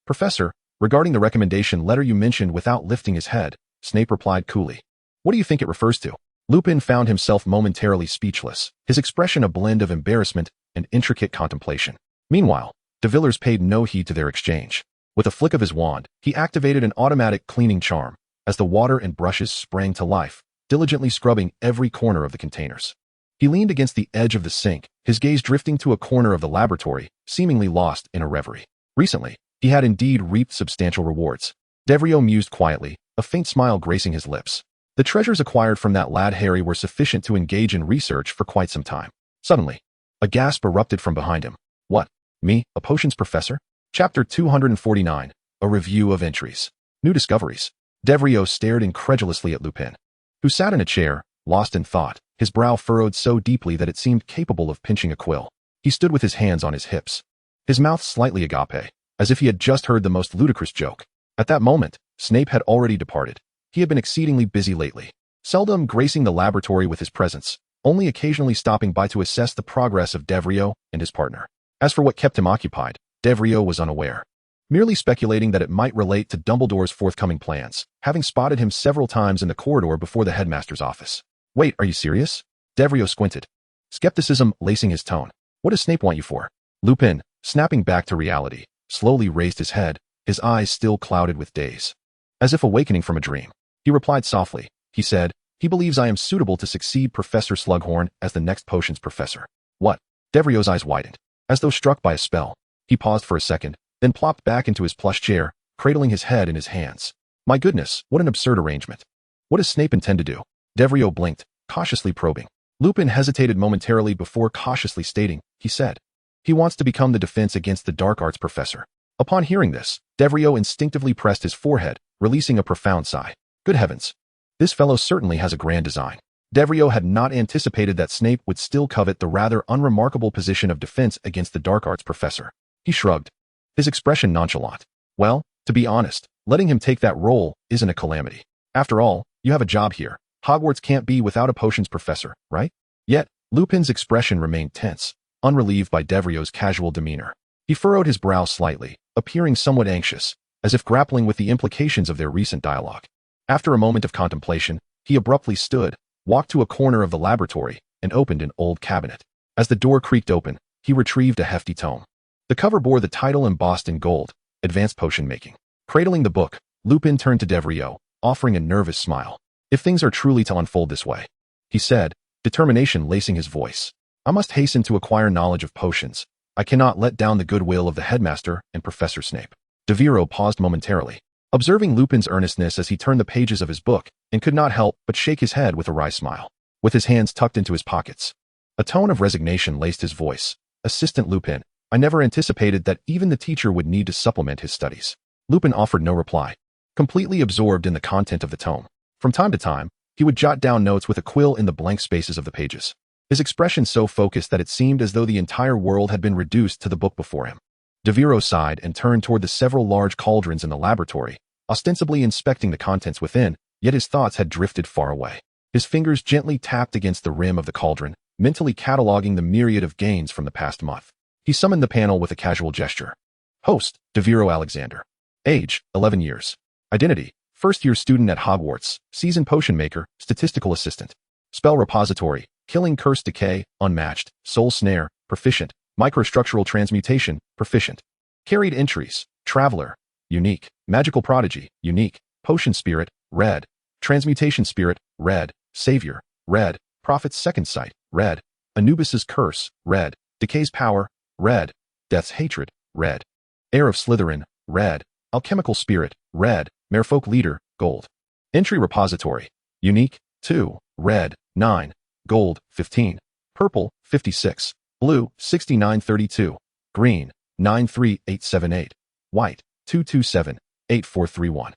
Professor, regarding the recommendation letter you mentioned without lifting his head, Snape replied coolly. What do you think it refers to? Lupin found himself momentarily speechless, his expression a blend of embarrassment and intricate contemplation. Meanwhile, De Villers paid no heed to their exchange. With a flick of his wand, he activated an automatic cleaning charm, as the water and brushes sprang to life, diligently scrubbing every corner of the containers. He leaned against the edge of the sink, his gaze drifting to a corner of the laboratory, seemingly lost in a reverie. Recently, he had indeed reaped substantial rewards. Devero mused quietly, a faint smile gracing his lips. The treasures acquired from that lad Harry were sufficient to engage in research for quite some time. Suddenly, a gasp erupted from behind him. What? Me, a potions professor? Chapter 249, A Review of Entries. New Discoveries. Devero stared incredulously at Lupin, who sat in a chair, lost in thought, his brow furrowed so deeply that it seemed capable of pinching a quill. He stood with his hands on his hips, his mouth slightly agape, as if he had just heard the most ludicrous joke. At that moment, Snape had already departed. He had been exceedingly busy lately, seldom gracing the laboratory with his presence, only occasionally stopping by to assess the progress of Devero and his partner. As for what kept him occupied, Devero was unaware, merely speculating that it might relate to Dumbledore's forthcoming plans, having spotted him several times in the corridor before the headmaster's office. Wait, are you serious? Devero squinted, skepticism lacing his tone. What does Snape want you for? Lupin, snapping back to reality, slowly raised his head, his eyes still clouded with daze. As if awakening from a dream, he replied softly. He said, he believes I am suitable to succeed Professor Slughorn as the next potions professor. What? Devereau's eyes widened, as though struck by a spell. He paused for a second, then plopped back into his plush chair, cradling his head in his hands. My goodness, what an absurd arrangement. What does Snape intend to do? Devero blinked, cautiously probing. Lupin hesitated momentarily before cautiously stating, he said, he wants to become the defense against the dark arts professor. Upon hearing this, Devero instinctively pressed his forehead, releasing a profound sigh. Good heavens. This fellow certainly has a grand design. Devero had not anticipated that Snape would still covet the rather unremarkable position of defense against the dark arts professor. He shrugged, his expression nonchalant. Well, To be honest, letting him take that role isn't a calamity. After all, you have a job here. Hogwarts can't be without a potions professor, right? Yet, Lupin's expression remained tense, unrelieved by Devero's casual demeanor. He furrowed his brow slightly, appearing somewhat anxious, as if grappling with the implications of their recent dialogue. After a moment of contemplation, he abruptly stood, walked to a corner of the laboratory, and opened an old cabinet. As the door creaked open, he retrieved a hefty tome. The cover bore the title embossed in gold, Advanced Potion Making. Cradling the book, Lupin turned to Devero, offering a nervous smile. If things are truly to unfold this way, he said, determination lacing his voice, I must hasten to acquire knowledge of potions. I cannot let down the goodwill of the headmaster and Professor Snape. Devero paused momentarily, observing Lupin's earnestness as he turned the pages of his book, and could not help but shake his head with a wry smile. With his hands tucked into his pockets, a tone of resignation laced his voice. Assistant Lupin, I never anticipated that even the teacher would need to supplement his studies. Lupin offered no reply, completely absorbed in the content of the tome. From time to time, he would jot down notes with a quill in the blank spaces of the pages, his expression so focused that it seemed as though the entire world had been reduced to the book before him. Devero sighed and turned toward the several large cauldrons in the laboratory, ostensibly inspecting the contents within, yet his thoughts had drifted far away. His fingers gently tapped against the rim of the cauldron, mentally cataloging the myriad of gains from the past month. He summoned the panel with a casual gesture. Host, Devero Alexander. Age, 11 years. Identity, first-year student at Hogwarts, seasoned potion maker, statistical assistant. Spell repository, killing curse decay, unmatched, soul snare, proficient, microstructural transmutation, proficient. Carried entries, traveler, unique, magical prodigy, unique, potion spirit, red, transmutation spirit, red, savior, red, prophet's second sight, red, Anubis's curse, red, decay's power, red, death's hatred, red. Heir of Slytherin, red, alchemical spirit, red, merfolk leader, gold. Entry repository, unique, 2, red, 9, gold, 15, purple, 56, blue, 6932, green, 93878, white, 2278431.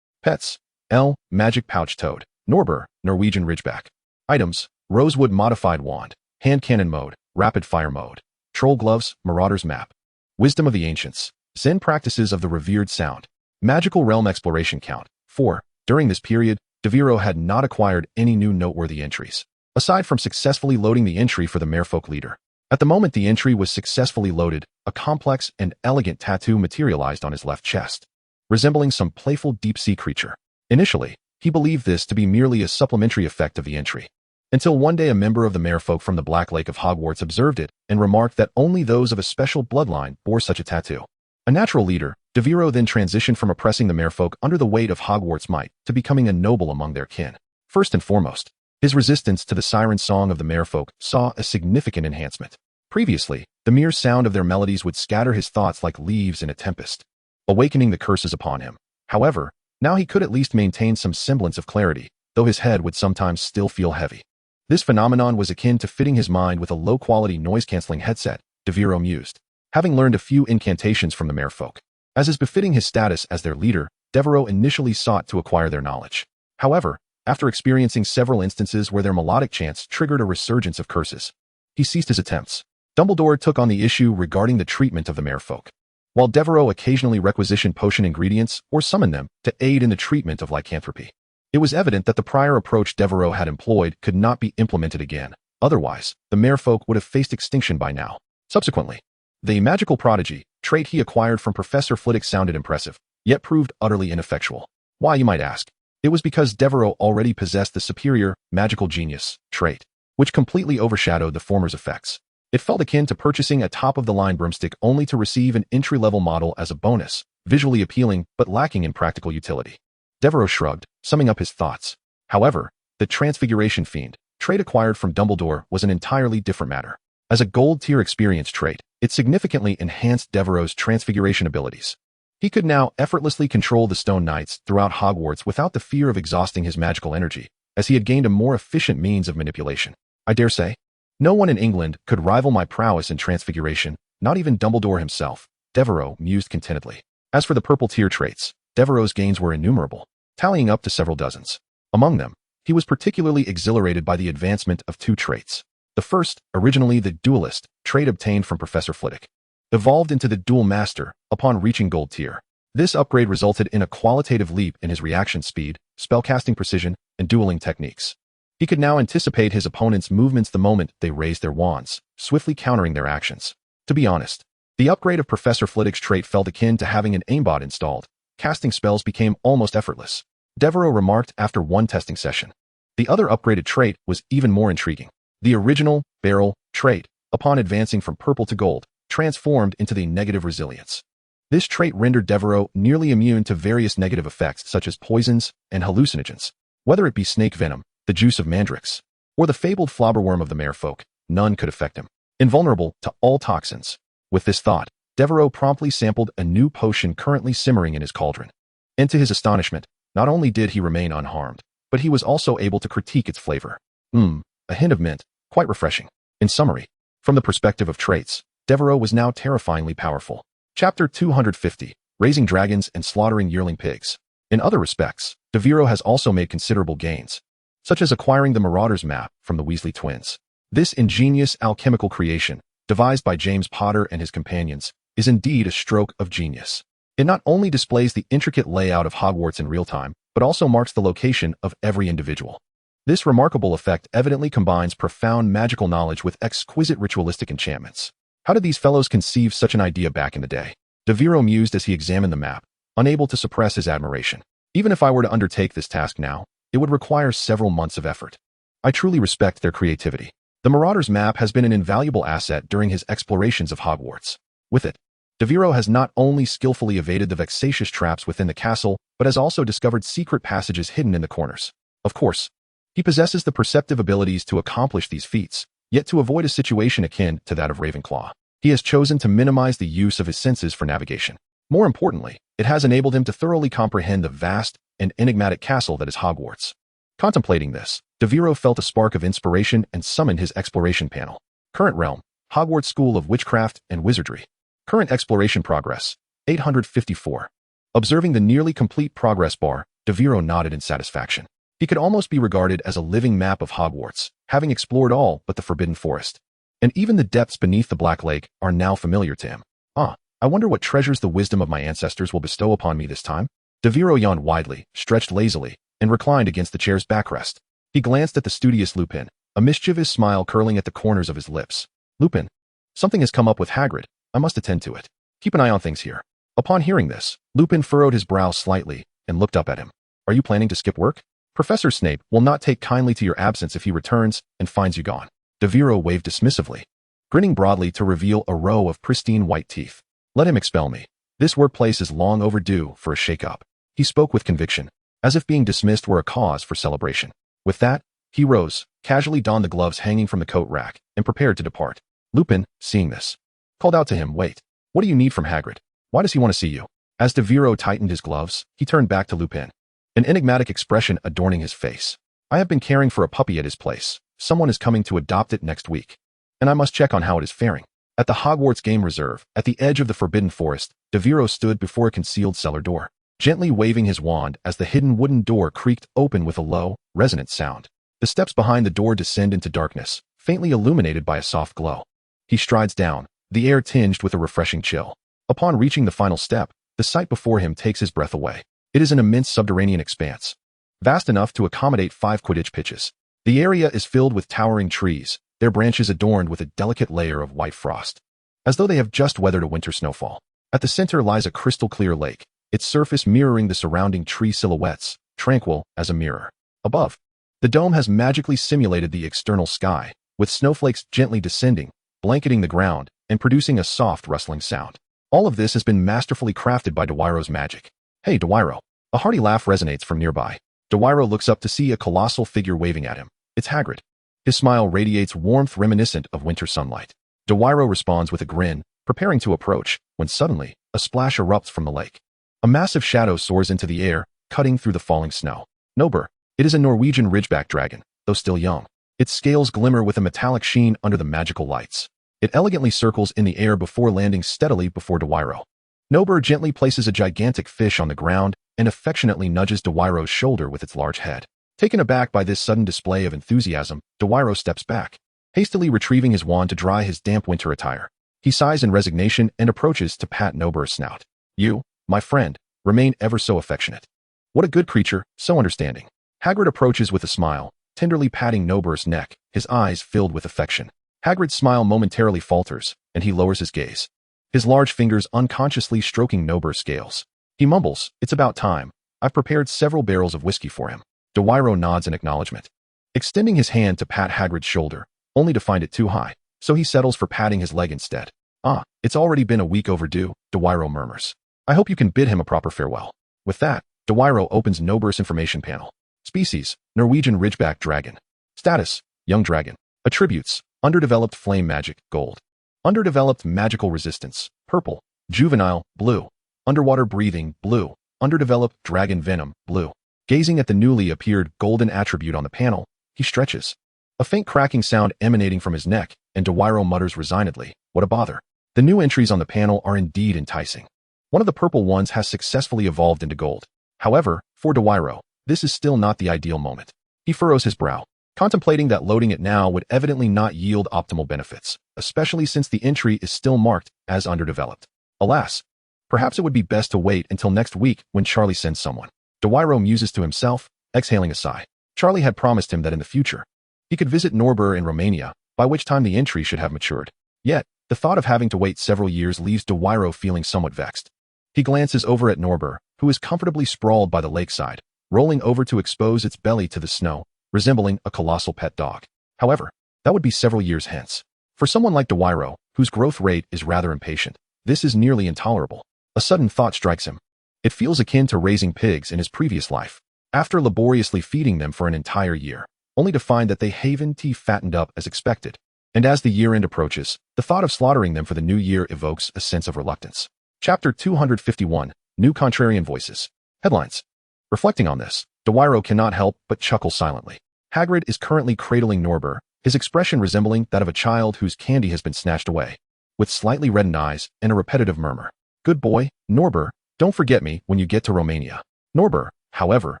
Pets, L, magic pouch toad, Norbur, Norwegian ridgeback. Items, rosewood modified wand, hand cannon mode, rapid fire mode, troll gloves, marauder's map. Wisdom of the ancients, Zen practices of the revered sound. Magical realm exploration count, 4. During this period, Devero had not acquired any new noteworthy entries, aside from successfully loading the entry for the merfolk leader. At the moment the entry was successfully loaded, a complex and elegant tattoo materialized on his left chest, resembling some playful deep-sea creature. Initially, he believed this to be merely a supplementary effect of the entry, until one day a member of the merfolk from the Black Lake of Hogwarts observed it and remarked that only those of a special bloodline bore such a tattoo. A natural leader, Devero then transitioned from oppressing the merfolk under the weight of Hogwarts might to becoming a noble among their kin. First and foremost, his resistance to the siren song of the merfolk saw a significant enhancement. Previously, the mere sound of their melodies would scatter his thoughts like leaves in a tempest, awakening the curses upon him. However, now he could at least maintain some semblance of clarity, though his head would sometimes still feel heavy. This phenomenon was akin to fitting his mind with a low-quality noise-canceling headset, Devero mused, having learned a few incantations from the merfolk. As is befitting his status as their leader, Devero initially sought to acquire their knowledge. However, after experiencing several instances where their melodic chants triggered a resurgence of curses, he ceased his attempts. Dumbledore took on the issue regarding the treatment of the merfolk, while Devero occasionally requisitioned potion ingredients or summoned them to aid in the treatment of lycanthropy. It was evident that the prior approach Devero had employed could not be implemented again. Otherwise, the merfolk would have faced extinction by now. Subsequently, the magical prodigy trait he acquired from Professor Flitwick sounded impressive, yet proved utterly ineffectual. Why, you might ask? It was because Devero already possessed the superior magical genius trait, which completely overshadowed the former's effects. It felt akin to purchasing a top-of-the-line broomstick only to receive an entry-level model as a bonus, visually appealing but lacking in practical utility. Devero shrugged, summing up his thoughts. However, the Transfiguration Fiend trait acquired from Dumbledore was an entirely different matter. As a gold-tier experience trait, it significantly enhanced Devero's transfiguration abilities. He could now effortlessly control the Stone Knights throughout Hogwarts without the fear of exhausting his magical energy, as he had gained a more efficient means of manipulation. I dare say, no one in England could rival my prowess in transfiguration, not even Dumbledore himself, Devero mused contentedly. As for the purple tier traits, Devero's gains were innumerable, tallying up to several dozens. Among them, he was particularly exhilarated by the advancement of two traits. The first, originally the duelist trait obtained from Professor Flitwick, evolved into the duel master upon reaching gold tier. This upgrade resulted in a qualitative leap in his reaction speed, spellcasting precision, and dueling techniques. He could now anticipate his opponent's movements the moment they raised their wands, swiftly countering their actions. To be honest, the upgrade of Professor Flitwick's trait felt akin to having an aimbot installed. Casting spells became almost effortless. Devero remarked after one testing session. The other upgraded trait was even more intriguing. The original, barrel, trait, upon advancing from purple to gold, transformed into the negative resilience. This trait rendered Devero nearly immune to various negative effects such as poisons and hallucinogens. Whether it be snake venom, the juice of mandrakes, or the fabled flobberworm of the merfolk, none could affect him. Invulnerable to all toxins. With this thought, Devero promptly sampled a new potion currently simmering in his cauldron. And to his astonishment, not only did he remain unharmed, but he was also able to critique its flavor. A hint of mint, quite refreshing. In summary, from the perspective of traits, Devero was now terrifyingly powerful. Chapter 250, Raising Dragons and Slaughtering Yearling Pigs. In other respects, Devero has also made considerable gains, such as acquiring the Marauders map from the Weasley twins. This ingenious alchemical creation, devised by James Potter and his companions, is indeed a stroke of genius. It not only displays the intricate layout of Hogwarts in real time, but also marks the location of every individual. This remarkable effect evidently combines profound magical knowledge with exquisite ritualistic enchantments. How did these fellows conceive such an idea back in the day? Devero mused as he examined the map, unable to suppress his admiration. Even if I were to undertake this task now, it would require several months of effort. I truly respect their creativity. The Marauders map has been an invaluable asset during his explorations of Hogwarts. With it, Devero has not only skillfully evaded the vexatious traps within the castle, but has also discovered secret passages hidden in the corners. Of course, he possesses the perceptive abilities to accomplish these feats, yet to avoid a situation akin to that of Ravenclaw, he has chosen to minimize the use of his senses for navigation. More importantly, it has enabled him to thoroughly comprehend the vast and enigmatic castle that is Hogwarts. Contemplating this, Devero felt a spark of inspiration and summoned his exploration panel. Current realm, Hogwarts School of Witchcraft and Wizardry. Current exploration progress, 854. Observing the nearly complete progress bar, Devero nodded in satisfaction. He could almost be regarded as a living map of Hogwarts, having explored all but the Forbidden Forest. And even the depths beneath the Black Lake are now familiar to him. I wonder what treasures the wisdom of my ancestors will bestow upon me this time? Devero yawned widely, stretched lazily, and reclined against the chair's backrest. He glanced at the studious Lupin, a mischievous smile curling at the corners of his lips. Lupin, something has come up with Hagrid. I must attend to it. Keep an eye on things here. Upon hearing this, Lupin furrowed his brow slightly and looked up at him. Are you planning to skip work? Professor Snape will not take kindly to your absence if he returns and finds you gone. Devero waved dismissively, grinning broadly to reveal a row of pristine white teeth. Let him expel me. This workplace is long overdue for a shake-up. He spoke with conviction, as if being dismissed were a cause for celebration. With that, he rose, casually donned the gloves hanging from the coat rack, and prepared to depart. Lupin, seeing this, called out to him, "Wait, what do you need from Hagrid? Why does he want to see you?" As Devero tightened his gloves, he turned back to Lupin, an enigmatic expression adorning his face. "I have been caring for a puppy at his place. Someone is coming to adopt it next week, and I must check on how it is faring." At the Hogwarts Game Reserve, at the edge of the Forbidden Forest, Devero stood before a concealed cellar door, gently waving his wand as the hidden wooden door creaked open with a low, resonant sound. The steps behind the door descend into darkness, faintly illuminated by a soft glow. He strides down, the air tinged with a refreshing chill. Upon reaching the final step, the sight before him takes his breath away. It is an immense subterranean expanse, vast enough to accommodate 5 Quidditch pitches. The area is filled with towering trees, their branches adorned with a delicate layer of white frost, as though they have just weathered a winter snowfall. At the center lies a crystal-clear lake, its surface mirroring the surrounding tree silhouettes, tranquil as a mirror. Above, the dome has magically simulated the external sky, with snowflakes gently descending, blanketing the ground, and producing a soft rustling sound. All of this has been masterfully crafted by Dewiro's magic. "Hey, Dewiro." A hearty laugh resonates from nearby. Dewiro looks up to see a colossal figure waving at him. It's Hagrid. His smile radiates warmth reminiscent of winter sunlight. Dewiro responds with a grin, preparing to approach, when suddenly, a splash erupts from the lake. A massive shadow soars into the air, cutting through the falling snow. Nober. It is a Norwegian ridgeback dragon, though still young. Its scales glimmer with a metallic sheen under the magical lights. It elegantly circles in the air before landing steadily before Dewiro. Nober gently places a gigantic fish on the ground and affectionately nudges Dewiro's shoulder with its large head. Taken aback by this sudden display of enthusiasm, Dewiro steps back, hastily retrieving his wand to dry his damp winter attire. He sighs in resignation and approaches to pat Nober's snout. "You, my friend, remain ever so affectionate. What a good creature, so understanding. Hagrid approaches with a smile, tenderly patting Nober's neck, his eyes filled with affection. Hagrid's smile momentarily falters, and he lowers his gaze, his large fingers unconsciously stroking Nober's scales. He mumbles, "It's about time. I've prepared several barrels of whiskey for him." Dewiro nods in acknowledgement, extending his hand to pat Hagrid's shoulder, only to find it too high, so he settles for patting his leg instead. "Ah, it's already been a week overdue," Dewiro murmurs. "I hope you can bid him a proper farewell." With that, Dewiro opens Nober's information panel. Species, Norwegian Ridgeback Dragon. Status, Young Dragon. Attributes, Underdeveloped Flame Magic, Gold. Underdeveloped Magical Resistance, Purple. Juvenile, Blue. Underwater Breathing, Blue. Underdeveloped Dragon Venom, Blue. Gazing at the newly appeared golden attribute on the panel, he stretches. A faint cracking sound emanating from his neck, and Dewiro mutters resignedly, "What a bother." The new entries on the panel are indeed enticing. One of the purple ones has successfully evolved into gold. However, for Dewiro, this is still not the ideal moment. He furrows his brow, contemplating that loading it now would evidently not yield optimal benefits, especially since the entry is still marked as underdeveloped. Alas, perhaps it would be best to wait until next week when Charlie sends someone. Dewiro muses to himself, exhaling a sigh. Charlie had promised him that in the future, he could visit Norbur in Romania, by which time the entry should have matured. Yet, the thought of having to wait several years leaves Dewiro feeling somewhat vexed. He glances over at Norbur, who is comfortably sprawled by the lakeside, rolling over to expose its belly to the snow, resembling a colossal pet dog. However, that would be several years hence. For someone like Dewiro, whose growth rate is rather impatient, this is nearly intolerable. A sudden thought strikes him. It feels akin to raising pigs in his previous life, after laboriously feeding them for an entire year, only to find that they haven't fattened up as expected. And as the year-end approaches, the thought of slaughtering them for the new year evokes a sense of reluctance. Chapter 251, New Contrarian Voices. Headlines. Reflecting on this, Dewiro cannot help but chuckle silently. Hagrid is currently cradling Norbur, his expression resembling that of a child whose candy has been snatched away, with slightly reddened eyes and a repetitive murmur. "Good boy, Norbur, don't forget me when you get to Romania." Norbur, however,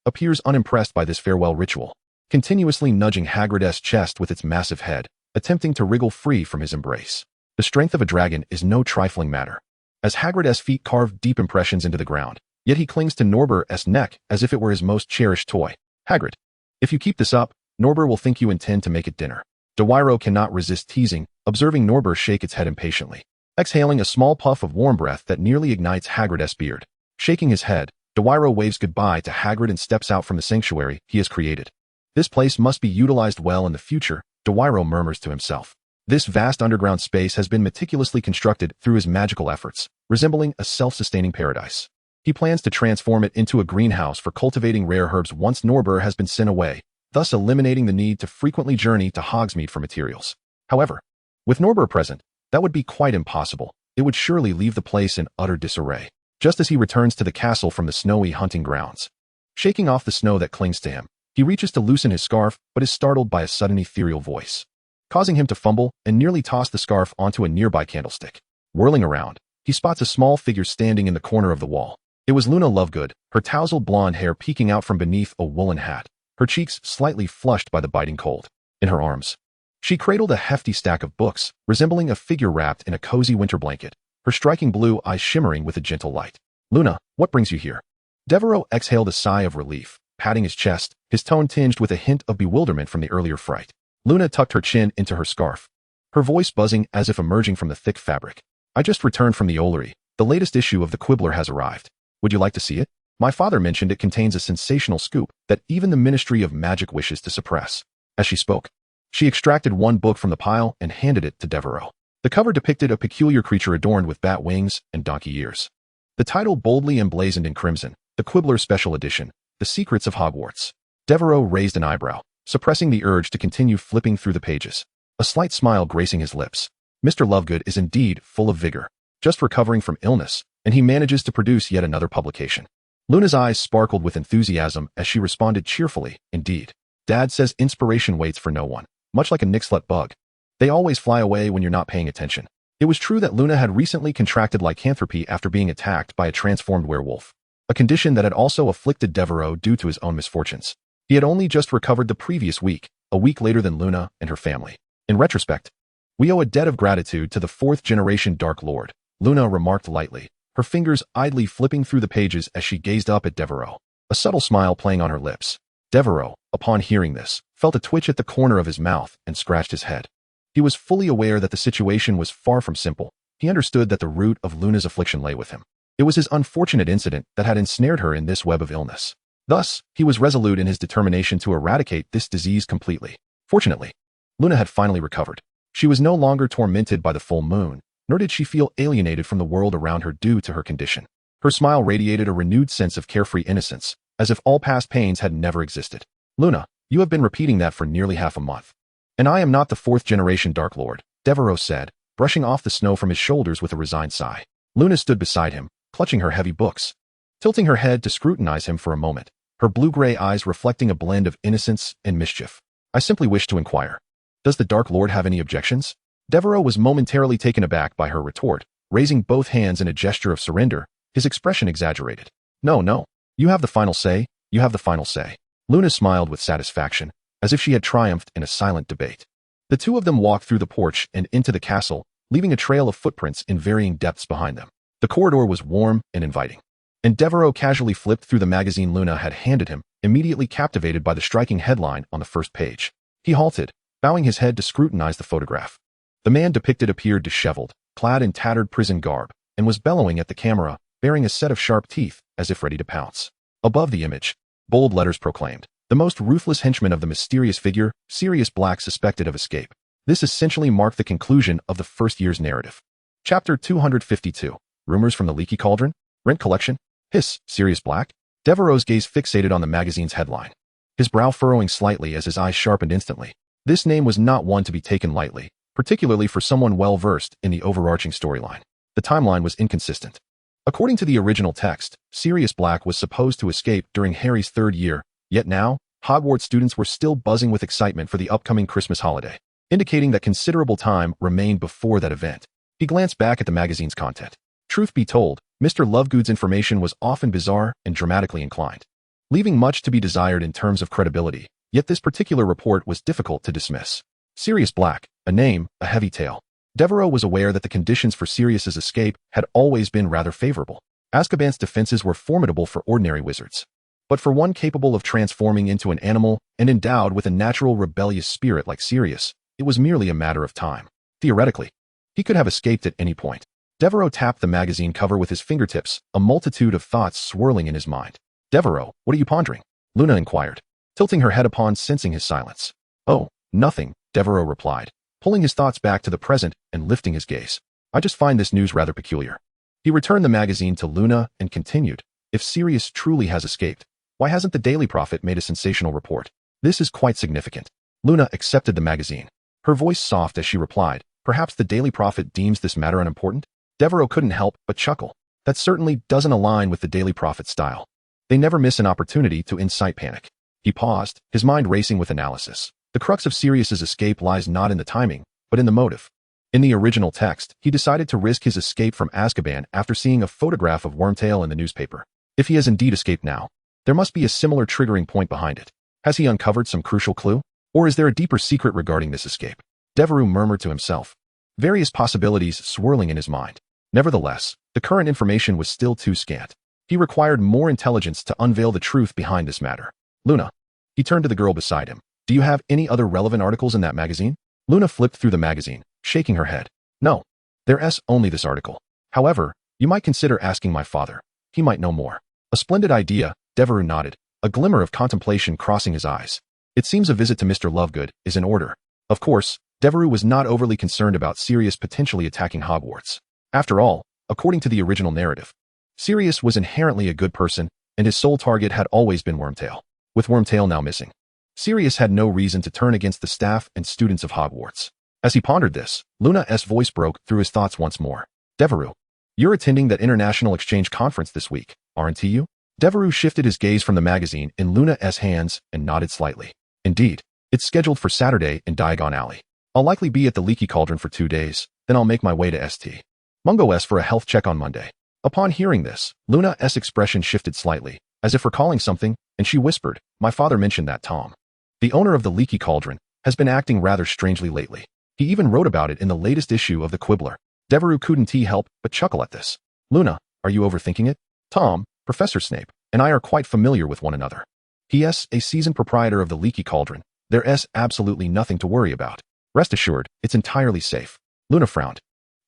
appears unimpressed by this farewell ritual, continuously nudging Hagrid's chest with its massive head, attempting to wriggle free from his embrace. The strength of a dragon is no trifling matter, as Hagrid's feet carve deep impressions into the ground, yet he clings to Norbur's neck as if it were his most cherished toy. "Hagrid, if you keep this up, Norbur will think you intend to make it dinner." Dewiro cannot resist teasing, observing Norbur shake its head impatiently, exhaling a small puff of warm breath that nearly ignites Hagrid's beard. Shaking his head, Dewiro waves goodbye to Hagrid and steps out from the sanctuary he has created. "This place must be utilized well in the future," Dewiro murmurs to himself. This vast underground space has been meticulously constructed through his magical efforts, resembling a self-sustaining paradise. He plans to transform it into a greenhouse for cultivating rare herbs once Norbur has been sent away, thus eliminating the need to frequently journey to Hogsmeade for materials. However, with Norbur present, that would be quite impossible. It would surely leave the place in utter disarray, just as he returns to the castle from the snowy hunting grounds. Shaking off the snow that clings to him, he reaches to loosen his scarf but is startled by a sudden ethereal voice, causing him to fumble and nearly toss the scarf onto a nearby candlestick. Whirling around, he spots a small figure standing in the corner of the wall. It was Luna Lovegood, her tousled blonde hair peeking out from beneath a woolen hat, her cheeks slightly flushed by the biting cold. In her arms, she cradled a hefty stack of books, resembling a figure wrapped in a cozy winter blanket, her striking blue eyes shimmering with a gentle light. "Luna, what brings you here?" Devero exhaled a sigh of relief, patting his chest, his tone tinged with a hint of bewilderment from the earlier fright. Luna tucked her chin into her scarf, her voice buzzing as if emerging from the thick fabric. "I just returned from the Ollery. The latest issue of the Quibbler has arrived. Would you like to see it? My father mentioned it contains a sensational scoop that even the Ministry of Magic wishes to suppress." As she spoke, she extracted one book from the pile and handed it to Devero. The cover depicted a peculiar creature adorned with bat wings and donkey ears. The title boldly emblazoned in crimson, "The Quibbler Special Edition, The Secrets of Hogwarts." Devero raised an eyebrow, suppressing the urge to continue flipping through the pages, a slight smile gracing his lips. Mr. Lovegood is indeed full of vigor, just recovering from illness, and he manages to produce yet another publication. Luna's eyes sparkled with enthusiasm as she responded cheerfully, "Indeed. Dad says inspiration waits for no one, much like a Nixlet bug. They always fly away when you're not paying attention." It was true that Luna had recently contracted lycanthropy after being attacked by a transformed werewolf, a condition that had also afflicted Devero due to his own misfortunes. He had only just recovered the previous week, a week later than Luna and her family. "In retrospect, we owe a debt of gratitude to the fourth-generation Dark Lord," Luna remarked lightly, her fingers idly flipping through the pages as she gazed up at Devero, a subtle smile playing on her lips. Devero, upon hearing this, felt a twitch at the corner of his mouth and scratched his head. He was fully aware that the situation was far from simple. He understood that the root of Luna's affliction lay with him. It was his unfortunate incident that had ensnared her in this web of illness. Thus, he was resolute in his determination to eradicate this disease completely. Fortunately, Luna had finally recovered. She was no longer tormented by the full moon, nor did she feel alienated from the world around her due to her condition. Her smile radiated a renewed sense of carefree innocence, as if all past pains had never existed. Luna, you have been repeating that for nearly half a month. And I am not the fourth-generation Dark Lord, Devero said, brushing off the snow from his shoulders with a resigned sigh. Luna stood beside him, clutching her heavy books, tilting her head to scrutinize him for a moment, her blue-gray eyes reflecting a blend of innocence and mischief. I simply wish to inquire. Does the Dark Lord have any objections? Devero was momentarily taken aback by her retort, raising both hands in a gesture of surrender, his expression exaggerated. No. You have the final say, you have the final say. Luna smiled with satisfaction, as if she had triumphed in a silent debate. The two of them walked through the porch and into the castle, leaving a trail of footprints in varying depths behind them. The corridor was warm and inviting. And Devero casually flipped through the magazine Luna had handed him, immediately captivated by the striking headline on the first page. He halted, bowing his head to scrutinize the photograph. The man depicted appeared disheveled, clad in tattered prison garb, and was bellowing at the camera, bearing a set of sharp teeth, as if ready to pounce. Above the image, bold letters proclaimed, the most ruthless henchman of the mysterious figure, Sirius Black, suspected of escape. This essentially marked the conclusion of the first year's narrative. Chapter 252. Rumors from the Leaky Cauldron? Rent collection? Hiss, Sirius Black? Devereau's gaze fixated on the magazine's headline, his brow furrowing slightly as his eyes sharpened instantly. This name was not one to be taken lightly, particularly for someone well-versed in the overarching storyline. The timeline was inconsistent. According to the original text, Sirius Black was supposed to escape during Harry's third year, yet now, Hogwarts students were still buzzing with excitement for the upcoming Christmas holiday, indicating that considerable time remained before that event. He glanced back at the magazine's content. Truth be told, Mr. Lovegood's information was often bizarre and dramatically inclined, leaving much to be desired in terms of credibility, yet this particular report was difficult to dismiss. Sirius Black, a name, a heavy tale. Devero was aware that the conditions for Sirius's escape had always been rather favorable. Azkaban's defenses were formidable for ordinary wizards. But for one capable of transforming into an animal and endowed with a natural rebellious spirit like Sirius, it was merely a matter of time. Theoretically, he could have escaped at any point. Devero tapped the magazine cover with his fingertips, a multitude of thoughts swirling in his mind. Devero, what are you pondering? Luna inquired, tilting her head upon sensing his silence. Oh, nothing, Devero replied, pulling his thoughts back to the present and lifting his gaze. I just find this news rather peculiar. He returned the magazine to Luna and continued, if Sirius truly has escaped, why hasn't the Daily Prophet made a sensational report? This is quite significant. Luna accepted the magazine, her voice soft as she replied, perhaps the Daily Prophet deems this matter unimportant? Devero couldn't help but chuckle. That certainly doesn't align with the Daily Prophet style. They never miss an opportunity to incite panic. He paused, his mind racing with analysis. The crux of Sirius's escape lies not in the timing, but in the motive. In the original text, he decided to risk his escape from Azkaban after seeing a photograph of Wormtail in the newspaper. If he has indeed escaped now, there must be a similar triggering point behind it. Has he uncovered some crucial clue? Or is there a deeper secret regarding this escape? Devero murmured to himself, various possibilities swirling in his mind. Nevertheless, the current information was still too scant. He required more intelligence to unveil the truth behind this matter. Luna. He turned to the girl beside him. Do you have any other relevant articles in that magazine? Luna flipped through the magazine, shaking her head. No. There's only this article. However, you might consider asking my father. He might know more. A splendid idea, Devero nodded, a glimmer of contemplation crossing his eyes. It seems a visit to Mr. Lovegood is in order. Of course, Devero was not overly concerned about Sirius potentially attacking Hogwarts. After all, according to the original narrative, Sirius was inherently a good person, and his sole target had always been Wormtail. With Wormtail now missing, Sirius had no reason to turn against the staff and students of Hogwarts. As he pondered this, Luna's voice broke through his thoughts once more. Devero, you're attending that international exchange conference this week, aren't you? Devero shifted his gaze from the magazine in Luna's hands and nodded slightly. Indeed, it's scheduled for Saturday in Diagon Alley. I'll likely be at the Leaky Cauldron for 2 days, then I'll make my way to St. Mungo's for a health check on Monday. Upon hearing this, Luna's expression shifted slightly, as if recalling something, and she whispered, my father mentioned that Tom, the owner of the Leaky Cauldron, has been acting rather strangely lately. He even wrote about it in the latest issue of the Quibbler. Devero couldn't help but chuckle at this. Luna, Are you overthinking it? Tom, Professor Snape, and I are quite familiar with one another. P.S. A seasoned proprietor of the Leaky Cauldron. There's absolutely nothing to worry about. Rest assured, it's entirely safe. Luna frowned,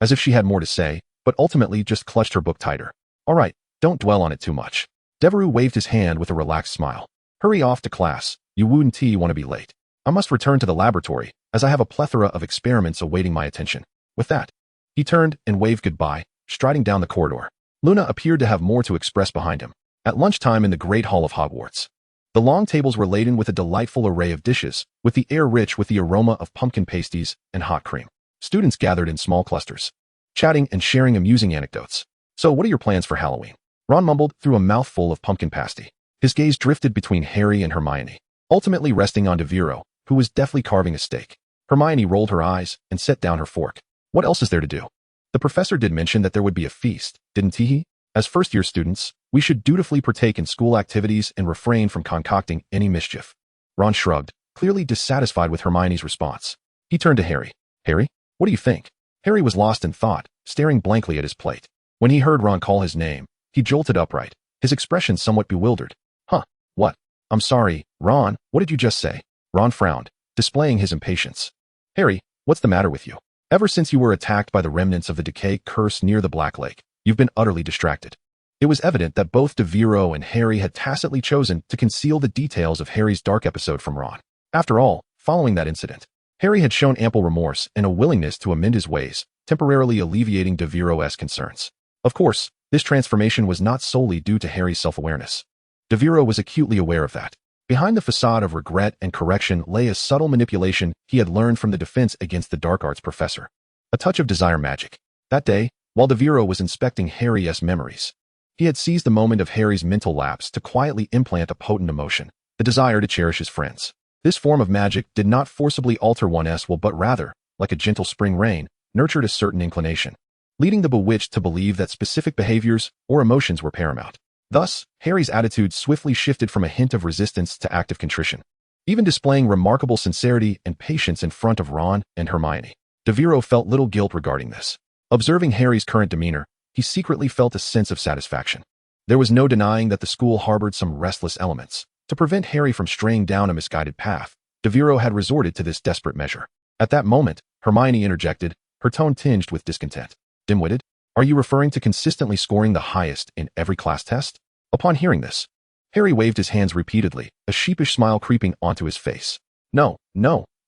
as if she had more to say, but ultimately just clutched her book tighter. All right, don't dwell on it too much. Devero waved his hand with a relaxed smile. Hurry off to class. You wouldn't want to be late. I must return to the laboratory, as I have a plethora of experiments awaiting my attention. With that, he turned and waved goodbye, striding down the corridor. Luna appeared to have more to express behind him. At lunchtime in the Great Hall of Hogwarts, the long tables were laden with a delightful array of dishes, with the air rich with the aroma of pumpkin pasties and hot cream. Students gathered in small clusters, chatting and sharing amusing anecdotes. So what are your plans for Halloween? Ron mumbled through a mouthful of pumpkin pasty. His gaze drifted between Harry and Hermione, ultimately resting on Devero, who was deftly carving a steak. Hermione rolled her eyes and set down her fork. What else is there to do? The professor did mention that there would be a feast, didn't he? As first-year students, we should dutifully partake in school activities and refrain from concocting any mischief. Ron shrugged, clearly dissatisfied with Hermione's response. He turned to Harry. Harry, what do you think? Harry was lost in thought, staring blankly at his plate. When he heard Ron call his name, he jolted upright, his expression somewhat bewildered. Huh, what? I'm sorry, Ron, what did you just say? Ron frowned, displaying his impatience. Harry, what's the matter with you? Ever since you were attacked by the remnants of the decay curse near the Black Lake, you've been utterly distracted. It was evident that both Devero and Harry had tacitly chosen to conceal the details of Harry's dark episode from Ron. After all, following that incident, Harry had shown ample remorse and a willingness to amend his ways, temporarily alleviating Devero's concerns. Of course, this transformation was not solely due to Harry's self-awareness. Devero was acutely aware of that. Behind the facade of regret and correction lay a subtle manipulation he had learned from the defense against the dark arts professor. A touch of desire magic. That day, while Devero was inspecting Harry's memories, he had seized the moment of Harry's mental lapse to quietly implant a potent emotion, the desire to cherish his friends. This form of magic did not forcibly alter one's will but rather, like a gentle spring rain, nurtured a certain inclination, leading the bewitched to believe that specific behaviors or emotions were paramount. Thus, Harry's attitude swiftly shifted from a hint of resistance to active contrition, even displaying remarkable sincerity and patience in front of Ron and Hermione. Devero felt little guilt regarding this. Observing Harry's current demeanor, he secretly felt a sense of satisfaction. There was no denying that the school harbored some restless elements. To prevent Harry from straying down a misguided path, Devero had resorted to this desperate measure. At that moment, Hermione interjected, her tone tinged with discontent. Dim-witted? Are you referring to consistently scoring the highest in every class test? Upon hearing this, Harry waved his hands repeatedly, a sheepish smile creeping onto his face. No,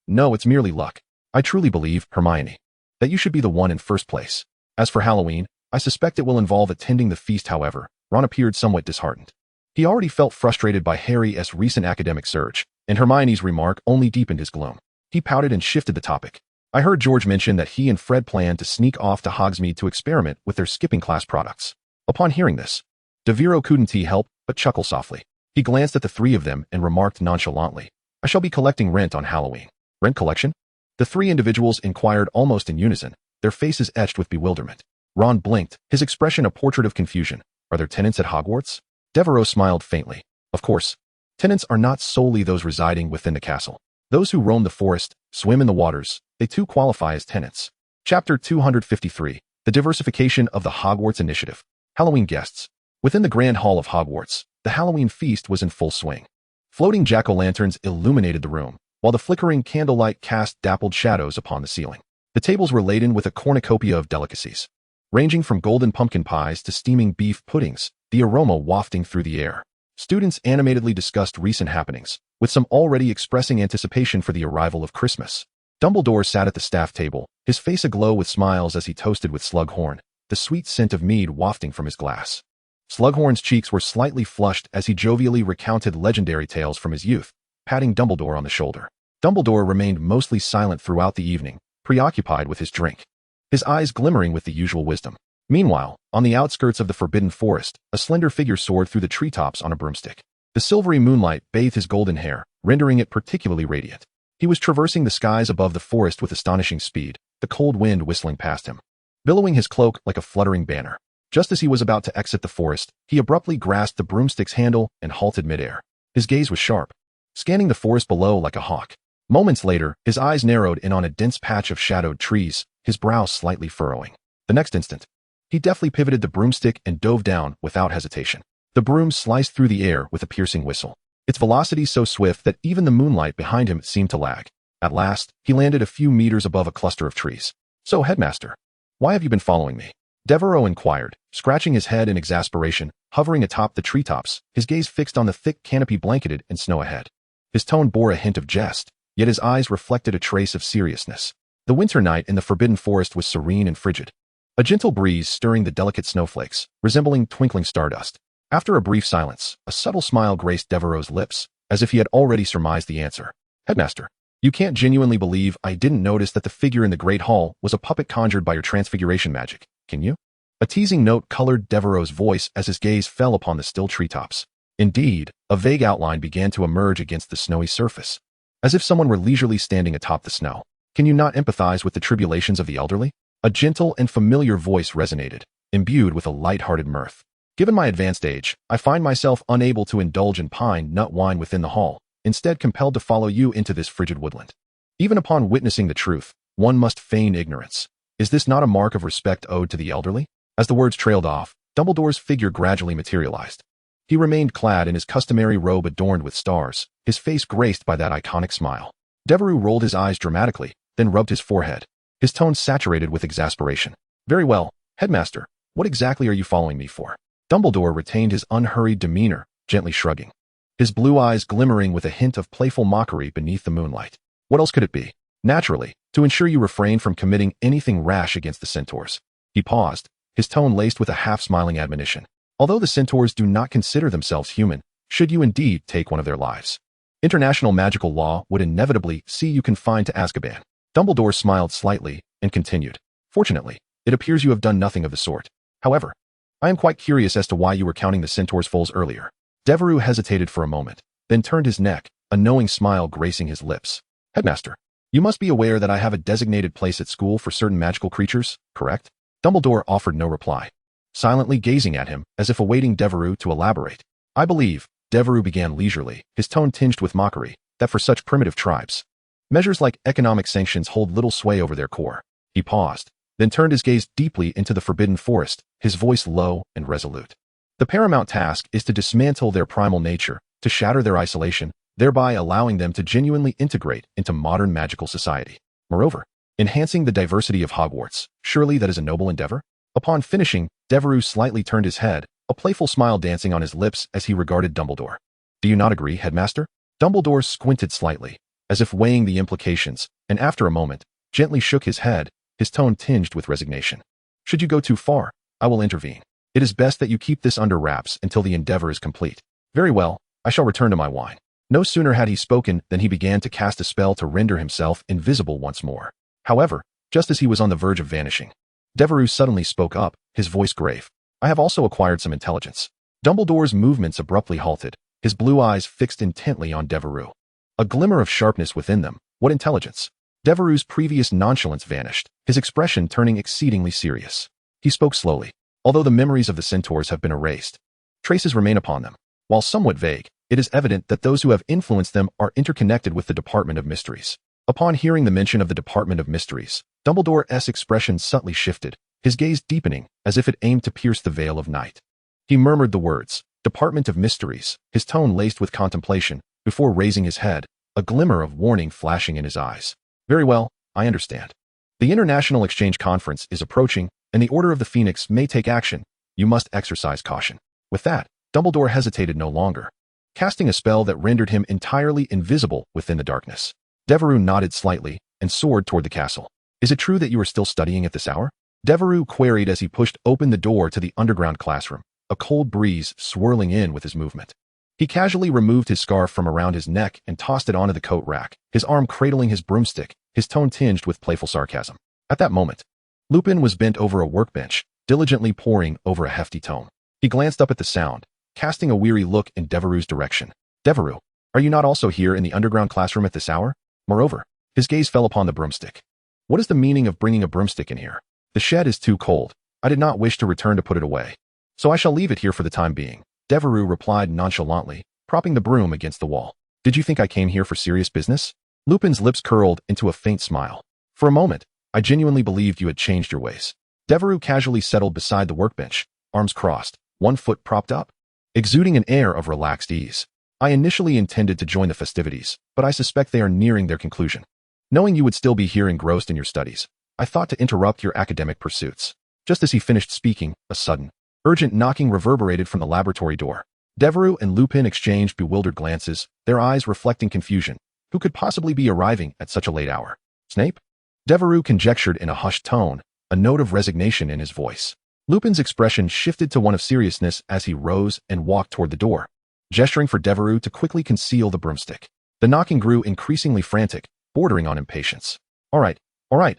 it's merely luck. I truly believe, Hermione, that you should be the one in first place. As for Halloween, I suspect it will involve attending the feast. However, Ron appeared somewhat disheartened. He already felt frustrated by Harry's recent academic surge, and Hermione's remark only deepened his gloom. He pouted and shifted the topic. I heard George mention that he and Fred planned to sneak off to Hogsmeade to experiment with their skipping class products. Upon hearing this, Devero couldn't help but chuckle softly. He glanced at the three of them and remarked nonchalantly, I shall be collecting rent on Halloween. Rent collection? The three individuals inquired almost in unison, their faces etched with bewilderment. Ron blinked, his expression a portrait of confusion. Are there tenants at Hogwarts? Devero smiled faintly. Of course, tenants are not solely those residing within the castle. Those who roam the forest, swim in the waters, they too qualify as tenants. Chapter 253, The Diversification of the Hogwarts Initiative. Halloween guests. Within the Grand Hall of Hogwarts, the Halloween feast was in full swing. Floating jack-o'-lanterns illuminated the room, while the flickering candlelight cast dappled shadows upon the ceiling. The tables were laden with a cornucopia of delicacies, ranging from golden pumpkin pies to steaming beef puddings, the aroma wafting through the air. Students animatedly discussed recent happenings, with some already expressing anticipation for the arrival of Christmas. Dumbledore sat at the staff table, his face aglow with smiles as he toasted with Slughorn, the sweet scent of mead wafting from his glass. Slughorn's cheeks were slightly flushed as he jovially recounted legendary tales from his youth, patting Dumbledore on the shoulder. Dumbledore remained mostly silent throughout the evening, preoccupied with his drink, his eyes glimmering with the usual wisdom. Meanwhile, on the outskirts of the Forbidden Forest, a slender figure soared through the treetops on a broomstick. The silvery moonlight bathed his golden hair, rendering it particularly radiant. He was traversing the skies above the forest with astonishing speed, the cold wind whistling past him, billowing his cloak like a fluttering banner. Just as he was about to exit the forest, he abruptly grasped the broomstick's handle and halted midair. His gaze was sharp, scanning the forest below like a hawk. Moments later, his eyes narrowed in on a dense patch of shadowed trees, his brow slightly furrowing. The next instant, He deftly pivoted the broomstick and dove down without hesitation. The broom sliced through the air with a piercing whistle, its velocity so swift that even the moonlight behind him seemed to lag. At last, he landed a few meters above a cluster of trees. "So, Headmaster, why have you been following me?" Devero inquired, scratching his head in exasperation, hovering atop the treetops, his gaze fixed on the thick canopy blanketed in snow ahead. His tone bore a hint of jest, yet his eyes reflected a trace of seriousness. The winter night in the Forbidden Forest was serene and frigid, a gentle breeze stirring the delicate snowflakes, resembling twinkling stardust. After a brief silence, a subtle smile graced Devereau's lips, as if he had already surmised the answer. "Headmaster, you can't genuinely believe I didn't notice that the figure in the Great Hall was a puppet conjured by your transfiguration magic, can you?" A teasing note colored Devereau's voice as his gaze fell upon the still treetops. Indeed, a vague outline began to emerge against the snowy surface, as if someone were leisurely standing atop the snow. "Can you not empathize with the tribulations of the elderly?" A gentle and familiar voice resonated, imbued with a light-hearted mirth. "Given my advanced age, I find myself unable to indulge in pine nut wine within the hall, instead compelled to follow you into this frigid woodland. Even upon witnessing the truth, one must feign ignorance. Is this not a mark of respect owed to the elderly?" As the words trailed off, Dumbledore's figure gradually materialized. He remained clad in his customary robe adorned with stars, his face graced by that iconic smile. Devero rolled his eyes dramatically, then rubbed his forehead, his tone saturated with exasperation. "Very well, Headmaster, what exactly are you following me for?" Dumbledore retained his unhurried demeanor, gently shrugging, his blue eyes glimmering with a hint of playful mockery beneath the moonlight. "What else could it be? Naturally, to ensure you refrain from committing anything rash against the centaurs." He paused, his tone laced with a half-smiling admonition. "Although the centaurs do not consider themselves human, should you indeed take one of their lives, international magical law would inevitably see you confined to Azkaban." Dumbledore smiled slightly and continued, "Fortunately, it appears you have done nothing of the sort. However, I am quite curious as to why you were counting the centaur's foals earlier." Devero hesitated for a moment, then turned his neck, a knowing smile gracing his lips. "Headmaster, you must be aware that I have a designated place at school for certain magical creatures, correct?" Dumbledore offered no reply, silently gazing at him as if awaiting Devero to elaborate. "I believe," Devero began leisurely, his tone tinged with mockery, "that for such primitive tribes, measures like economic sanctions hold little sway over their core." He paused, then turned his gaze deeply into the Forbidden Forest, his voice low and resolute. "The paramount task is to dismantle their primal nature, to shatter their isolation, thereby allowing them to genuinely integrate into modern magical society. Moreover, enhancing the diversity of Hogwarts, surely that is a noble endeavor?" Upon finishing, Devero slightly turned his head, a playful smile dancing on his lips as he regarded Dumbledore. "Do you not agree, Headmaster?" Dumbledore squinted slightly, as if weighing the implications, and after a moment, gently shook his head, his tone tinged with resignation. "Should you go too far, I will intervene. It is best that you keep this under wraps until the endeavor is complete." "Very well, I shall return to my wine." No sooner had he spoken than he began to cast a spell to render himself invisible once more. However, just as he was on the verge of vanishing, Devero suddenly spoke up, his voice grave. "I have also acquired some intelligence." Dumbledore's movements abruptly halted, his blue eyes fixed intently on Devero. A glimmer of sharpness within them. What intelligence? Devereaux's previous nonchalance vanished, his expression turning exceedingly serious. He spoke slowly. "Although the memories of the centaurs have been erased, traces remain upon them. While somewhat vague, it is evident that those who have influenced them are interconnected with the Department of Mysteries." Upon hearing the mention of the Department of Mysteries, Dumbledore's expression subtly shifted, his gaze deepening as if it aimed to pierce the veil of night. He murmured the words, "Department of Mysteries," his tone laced with contemplation, before raising his head, a glimmer of warning flashing in his eyes. "Very well, I understand. The International Exchange Conference is approaching, and the Order of the Phoenix may take action. You must exercise caution." With that, Dumbledore hesitated no longer, casting a spell that rendered him entirely invisible within the darkness. Devero nodded slightly and soared toward the castle. "Is it true that you are still studying at this hour?" Devero queried as he pushed open the door to the underground classroom, a cold breeze swirling in with his movement. He casually removed his scarf from around his neck and tossed it onto the coat rack, his arm cradling his broomstick, his tone tinged with playful sarcasm. At that moment, Lupin was bent over a workbench, diligently poring over a hefty tome. He glanced up at the sound, casting a weary look in Devereaux's direction. "Devero, are you not also here in the underground classroom at this hour?" Moreover, his gaze fell upon the broomstick. "What is the meaning of bringing a broomstick in here? The shed is too cold. I did not wish to return to put it away, so I shall leave it here for the time being," Devero replied nonchalantly, propping the broom against the wall. "Did you think I came here for serious business?" Lupin's lips curled into a faint smile. "For a moment, I genuinely believed you had changed your ways." Devero casually settled beside the workbench, arms crossed, one foot propped up, exuding an air of relaxed ease. I initially intended to join the festivities, but I suspect they are nearing their conclusion. Knowing you would still be here engrossed in your studies, I thought to interrupt your academic pursuits. Just as he finished speaking, a sudden, urgent knocking reverberated from the laboratory door. Devero and Lupin exchanged bewildered glances, their eyes reflecting confusion. Who could possibly be arriving at such a late hour? Snape? Devero conjectured in a hushed tone, a note of resignation in his voice. Lupin's expression shifted to one of seriousness as he rose and walked toward the door, gesturing for Devero to quickly conceal the broomstick. The knocking grew increasingly frantic, bordering on impatience. All right,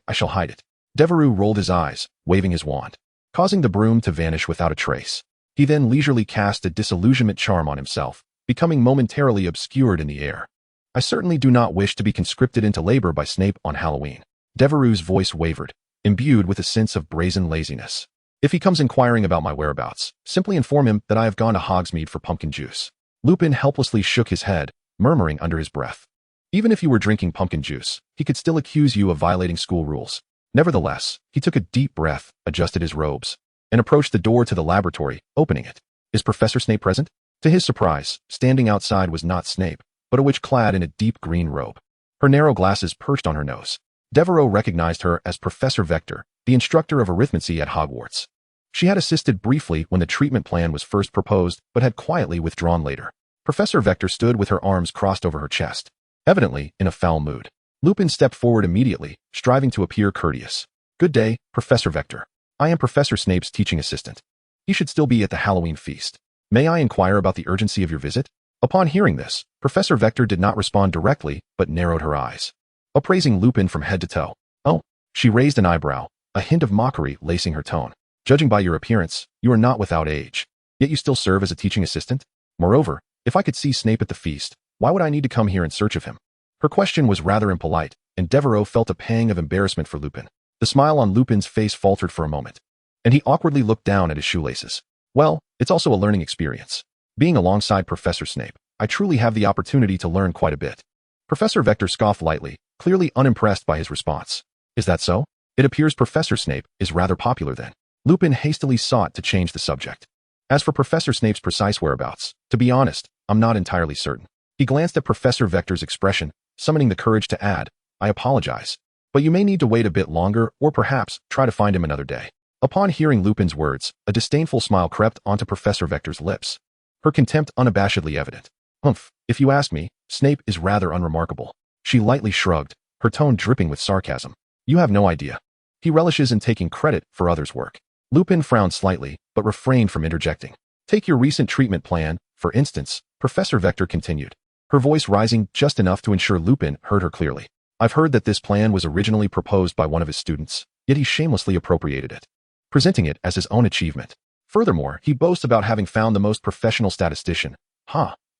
I shall hide it. Devero rolled his eyes, waving his wand, causing the broom to vanish without a trace. He then leisurely cast a disillusionment charm on himself, becoming momentarily obscured in the air. I certainly do not wish to be conscripted into labor by Snape on Halloween. Devereaux's voice wavered, imbued with a sense of brazen laziness. If he comes inquiring about my whereabouts, simply inform him that I have gone to Hogsmeade for pumpkin juice. Lupin helplessly shook his head, murmuring under his breath. Even if you were drinking pumpkin juice, he could still accuse you of violating school rules. Nevertheless, he took a deep breath, adjusted his robes, and approached the door to the laboratory, opening it. Is Professor Snape present? To his surprise, standing outside was not Snape, but a witch clad in a deep green robe. Her narrow glasses perched on her nose. Devero recognized her as Professor Vector, the instructor of arithmancy at Hogwarts. She had assisted briefly when the treatment plan was first proposed, but had quietly withdrawn later. Professor Vector stood with her arms crossed over her chest, evidently in a foul mood. Lupin stepped forward immediately, striving to appear courteous. Good day, Professor Vector. I am Professor Snape's teaching assistant. He should still be at the Halloween feast. May I inquire about the urgency of your visit? Upon hearing this, Professor Vector did not respond directly, but narrowed her eyes, appraising Lupin from head to toe. Oh, she raised an eyebrow, a hint of mockery lacing her tone. Judging by your appearance, you are not without age. Yet you still serve as a teaching assistant? Moreover, if I could see Snape at the feast, why would I need to come here in search of him? Her question was rather impolite, and Devero felt a pang of embarrassment for Lupin. The smile on Lupin's face faltered for a moment, and he awkwardly looked down at his shoelaces. Well, it's also a learning experience. Being alongside Professor Snape, I truly have the opportunity to learn quite a bit. Professor Vector scoffed lightly, clearly unimpressed by his response. Is that so? It appears Professor Snape is rather popular then. Lupin hastily sought to change the subject. As for Professor Snape's precise whereabouts, to be honest, I'm not entirely certain. He glanced at Professor Vector's expression, summoning the courage to add, I apologize, but you may need to wait a bit longer or perhaps try to find him another day. Upon hearing Lupin's words, a disdainful smile crept onto Professor Vector's lips, her contempt unabashedly evident. Humph, if you ask me, Snape is rather unremarkable. She lightly shrugged, her tone dripping with sarcasm. You have no idea. He relishes in taking credit for others' work. Lupin frowned slightly, but refrained from interjecting. Take your recent treatment plan, for instance, Professor Vector continued, her voice rising just enough to ensure Lupin heard her clearly. I've heard that this plan was originally proposed by one of his students, yet he shamelessly appropriated it, presenting it as his own achievement. Furthermore, he boasts about having found the most professional statistician.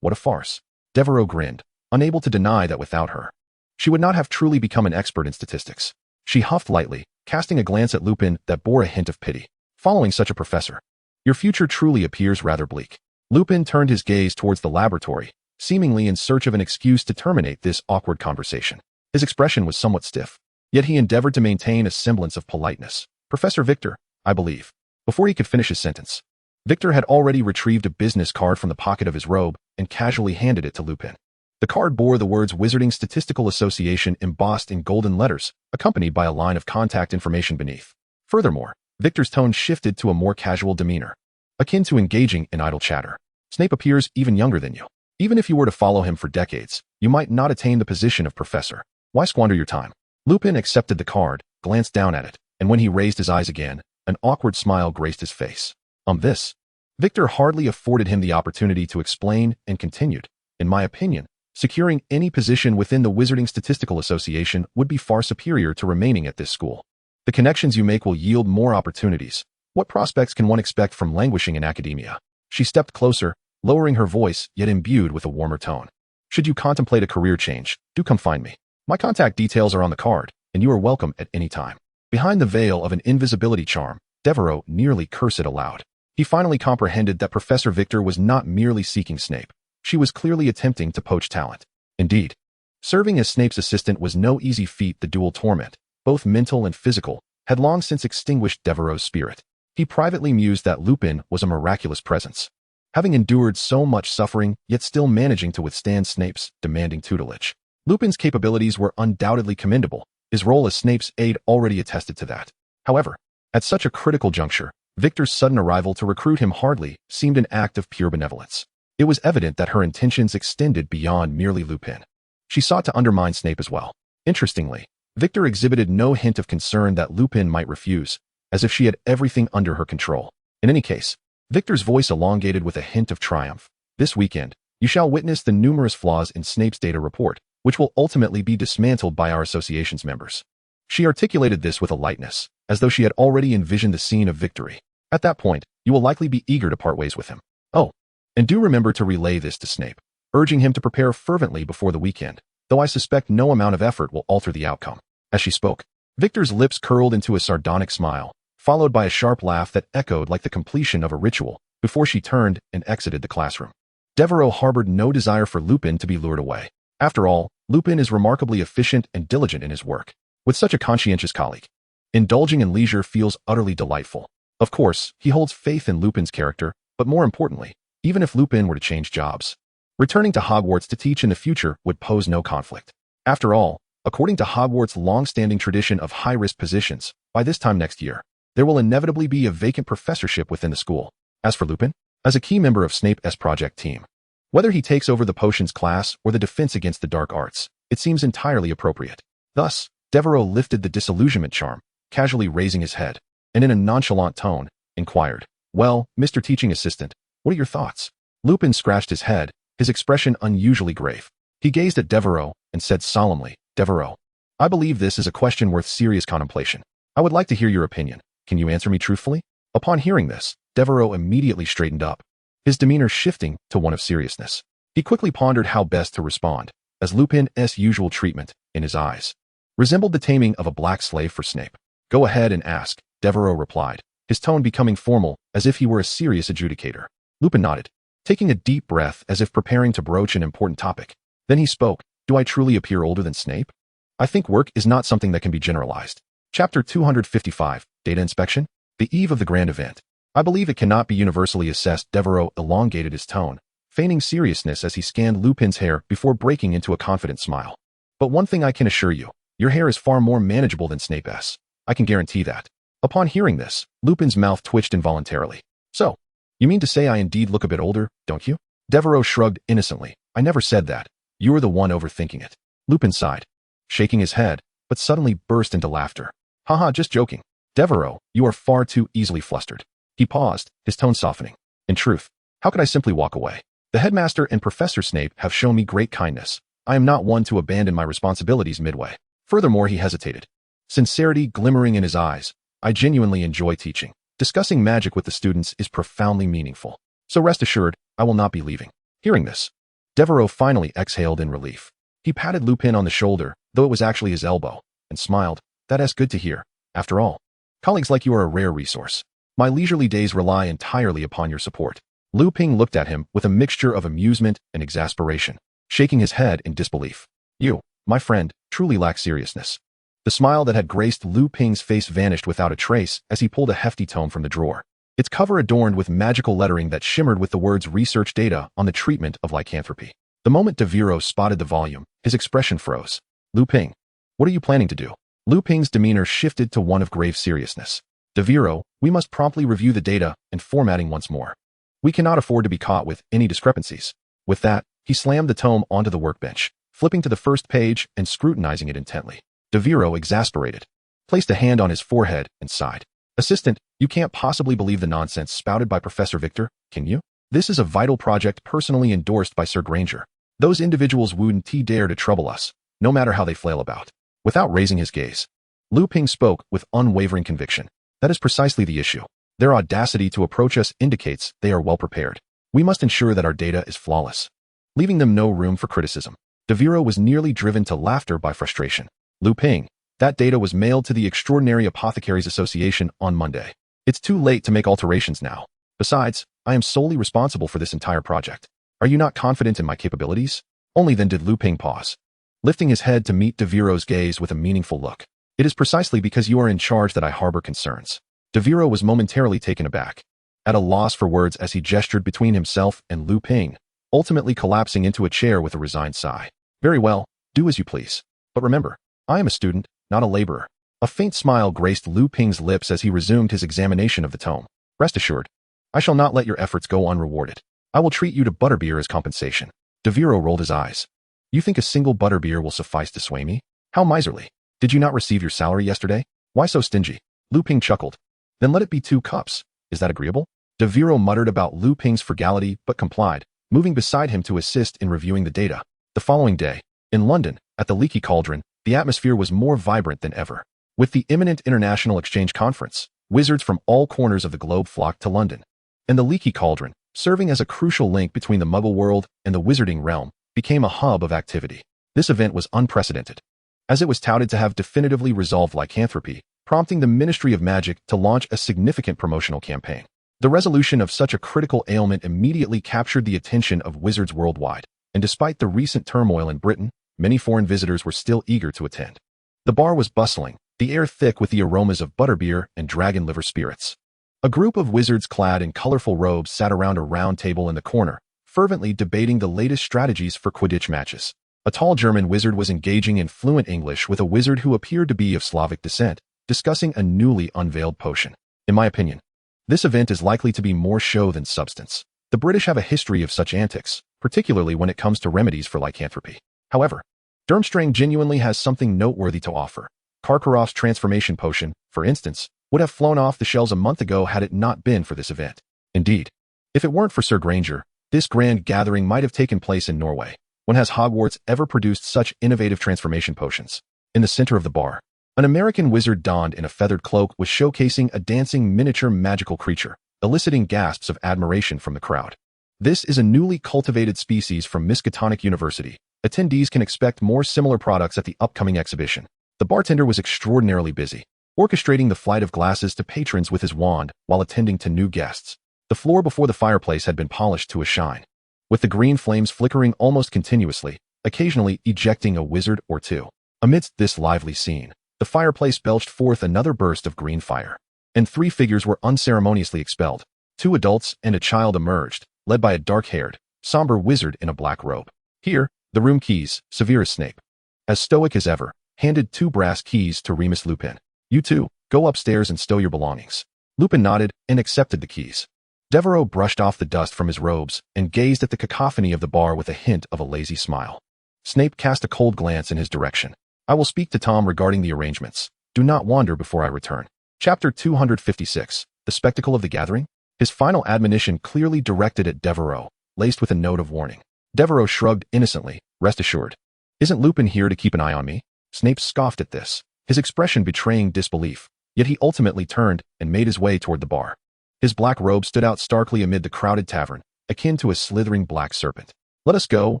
What a farce. Devero grinned, unable to deny that without her, she would not have truly become an expert in statistics. She huffed lightly, casting a glance at Lupin that bore a hint of pity. Following such a professor, your future truly appears rather bleak. Lupin turned his gaze towards the laboratory, seemingly in search of an excuse to terminate this awkward conversation. His expression was somewhat stiff, yet he endeavored to maintain a semblance of politeness. Professor Victor, I believe. Before he could finish his sentence, Victor had already retrieved a business card from the pocket of his robe and casually handed it to Lupin. The card bore the words Wizarding Statistical Association embossed in golden letters, accompanied by a line of contact information beneath. Furthermore, Victor's tone shifted to a more casual demeanor, akin to engaging in idle chatter. Snape appears even younger than you. Even if you were to follow him for decades, you might not attain the position of professor. Why squander your time? Lupin accepted the card, glanced down at it, and when he raised his eyes again, an awkward smile graced his face. This. Victor hardly afforded him the opportunity to explain and continued. In my opinion, securing any position within the Wizarding Statistical Association would be far superior to remaining at this school. The connections you make will yield more opportunities. What prospects can one expect from languishing in academia? She stepped closer, lowering her voice, yet imbued with a warmer tone. Should you contemplate a career change, do come find me. My contact details are on the card, and you are welcome at any time. Behind the veil of an invisibility charm, Devero nearly cursed aloud. He finally comprehended that Professor Victor was not merely seeking Snape. She was clearly attempting to poach talent. Indeed, serving as Snape's assistant was no easy feat. The dual torment, both mental and physical, had long since extinguished Devero's spirit. He privately mused that Lupin was a miraculous presence, having endured so much suffering, yet still managing to withstand Snape's demanding tutelage. Lupin's capabilities were undoubtedly commendable. His role as Snape's aide already attested to that. However, at such a critical juncture, Victor's sudden arrival to recruit him hardly seemed an act of pure benevolence. It was evident that her intentions extended beyond merely Lupin. She sought to undermine Snape as well. Interestingly, Victor exhibited no hint of concern that Lupin might refuse, as if she had everything under her control. In any case, Victor's voice elongated with a hint of triumph. This weekend, you shall witness the numerous flaws in Snape's data report, which will ultimately be dismantled by our association's members. She articulated this with a lightness, as though she had already envisioned the scene of victory. At that point, you will likely be eager to part ways with him. Oh, and do remember to relay this to Snape, urging him to prepare fervently before the weekend, though I suspect no amount of effort will alter the outcome. As she spoke, Victor's lips curled into a sardonic smile, followed by a sharp laugh that echoed like the completion of a ritual, before she turned and exited the classroom. Devero harbored no desire for Lupin to be lured away. After all, Lupin is remarkably efficient and diligent in his work. With such a conscientious colleague, indulging in leisure feels utterly delightful. Of course, he holds faith in Lupin's character, but more importantly, even if Lupin were to change jobs, returning to Hogwarts to teach in the future would pose no conflict. After all, according to Hogwarts' long-standing tradition of high-risk positions, by this time next year, there will inevitably be a vacant professorship within the school. As for Lupin, as a key member of Snape's project team, whether he takes over the potions class or the defense against the dark arts, it seems entirely appropriate. Thus, Devero lifted the disillusionment charm, casually raising his head, and in a nonchalant tone, inquired, "Well, Mr. Teaching Assistant, what are your thoughts?" Lupin scratched his head, his expression unusually grave. He gazed at Devero and said solemnly, "Devero, I believe this is a question worth serious contemplation. I would like to hear your opinion. Can you answer me truthfully?" Upon hearing this, Devero immediately straightened up, his demeanor shifting to one of seriousness. He quickly pondered how best to respond, as Lupin's usual treatment, in his eyes, resembled the taming of a black slave for Snape. "Go ahead and ask," Devero replied, his tone becoming formal as if he were a serious adjudicator. Lupin nodded, taking a deep breath as if preparing to broach an important topic. Then he spoke, "Do I truly appear older than Snape? I think work is not something that can be generalized." Chapter 255, Data Inspection? The eve of the grand event. "I believe it cannot be universally assessed." Devero elongated his tone, feigning seriousness as he scanned Lupin's hair before breaking into a confident smile. "But one thing I can assure you, your hair is far more manageable than Snape's. I can guarantee that." Upon hearing this, Lupin's mouth twitched involuntarily. "So, you mean to say I indeed look a bit older, don't you?" Devero shrugged innocently. "I never said that. You are the one overthinking it." Lupin sighed, shaking his head, but suddenly burst into laughter. "Haha, just joking. Devero, you are far too easily flustered." He paused, his tone softening. "In truth, how could I simply walk away? The headmaster and Professor Snape have shown me great kindness. I am not one to abandon my responsibilities midway." Furthermore, he hesitated, sincerity glimmering in his eyes. "I genuinely enjoy teaching. Discussing magic with the students is profoundly meaningful. So rest assured, I will not be leaving." Hearing this, Devero finally exhaled in relief. He patted Lupin on the shoulder, though it was actually his elbow, and smiled. "That's good to hear. After all, colleagues like you are a rare resource. My leisurely days rely entirely upon your support." Lupin looked at him with a mixture of amusement and exasperation, shaking his head in disbelief. "You, my friend, truly lack seriousness." The smile that had graced Lupin's face vanished without a trace as he pulled a hefty tome from the drawer, its cover adorned with magical lettering that shimmered with the words "Research Data on the Treatment of Lycanthropy." The moment Devero spotted the volume, his expression froze. "Lupin, what are you planning to do?" Lupin's demeanor shifted to one of grave seriousness. "Devero, we must promptly review the data and formatting once more. We cannot afford to be caught with any discrepancies." With that, he slammed the tome onto the workbench, flipping to the first page and scrutinizing it intently. Devero, exasperated, placed a hand on his forehead and sighed. "Assistant, you can't possibly believe the nonsense spouted by Professor Victor, can you? This is a vital project personally endorsed by Sir Granger. Those individuals wouldn't dare to trouble us, no matter how they flail about." Without raising his gaze, Lupin spoke with unwavering conviction. "That is precisely the issue. Their audacity to approach us indicates they are well prepared. We must ensure that our data is flawless, leaving them no room for criticism." Devero was nearly driven to laughter by frustration. "Lupin, that data was mailed to the Extraordinary Apothecaries Association on Monday. It's too late to make alterations now. Besides, I am solely responsible for this entire project. Are you not confident in my capabilities?" Only then did Lupin pause, lifting his head to meet Devero's gaze with a meaningful look. It is precisely because you are in charge that I harbor concerns. Devero was momentarily taken aback, at a loss for words as he gestured between himself and Lu Ping, ultimately collapsing into a chair with a resigned sigh. Very well, do as you please. But remember, I am a student, not a laborer. A faint smile graced Lu Ping's lips as he resumed his examination of the tome. Rest assured, I shall not let your efforts go unrewarded. I will treat you to butterbeer as compensation. Devero rolled his eyes. You think a single butterbeer will suffice to sway me? How miserly. Did you not receive your salary yesterday? Why so stingy? Lu Ping chuckled. Then let it be 2 cups. Is that agreeable? Devero muttered about Lu Ping's frugality but complied, moving beside him to assist in reviewing the data. The following day, in London, at the Leaky Cauldron, the atmosphere was more vibrant than ever. With the imminent International Exchange Conference, wizards from all corners of the globe flocked to London. And the Leaky Cauldron, serving as a crucial link between the Muggle world and the wizarding realm, became a hub of activity. This event was unprecedented, as it was touted to have definitively resolved lycanthropy, prompting the Ministry of Magic to launch a significant promotional campaign. The resolution of such a critical ailment immediately captured the attention of wizards worldwide, and despite the recent turmoil in Britain, many foreign visitors were still eager to attend. The bar was bustling, the air thick with the aromas of butterbeer and dragon liver spirits. A group of wizards clad in colorful robes sat around a round table in the corner, fervently debating the latest strategies for Quidditch matches. A tall German wizard was engaging in fluent English with a wizard who appeared to be of Slavic descent, discussing a newly unveiled potion. In my opinion, this event is likely to be more show than substance. The British have a history of such antics, particularly when it comes to remedies for lycanthropy. However, Durmstrang genuinely has something noteworthy to offer. Karkaroff's transformation potion, for instance, would have flown off the shelves a month ago had it not been for this event. Indeed, if it weren't for Sir Granger, this grand gathering might have taken place in Norway. When has Hogwarts ever produced such innovative transformation potions? In the center of the bar, an American wizard donned in a feathered cloak was showcasing a dancing miniature magical creature, eliciting gasps of admiration from the crowd. This is a newly cultivated species from Miskatonic University. Attendees can expect more similar products at the upcoming exhibition. The bartender was extraordinarily busy, orchestrating the flight of glasses to patrons with his wand while attending to new guests. The floor before the fireplace had been polished to a shine, with the green flames flickering almost continuously, occasionally ejecting a wizard or two. Amidst this lively scene, the fireplace belched forth another burst of green fire, and 3 figures were unceremoniously expelled. 2 adults and a child emerged, led by a dark-haired, somber wizard in a black robe. Here, the room keys, Severus Snape, as stoic as ever, handed 2 brass keys to Remus Lupin. You two, go upstairs and stow your belongings. Lupin nodded and accepted the keys. Devero brushed off the dust from his robes and gazed at the cacophony of the bar with a hint of a lazy smile. Snape cast a cold glance in his direction. I will speak to Tom regarding the arrangements. Do not wander before I return. Chapter 256, The Spectacle of the Gathering? His final admonition clearly directed at Devero, laced with a note of warning. Devero shrugged innocently, rest assured. Isn't Lupin here to keep an eye on me? Snape scoffed at this, his expression betraying disbelief, yet he ultimately turned and made his way toward the bar. His black robe stood out starkly amid the crowded tavern, akin to a slithering black serpent. Let us go,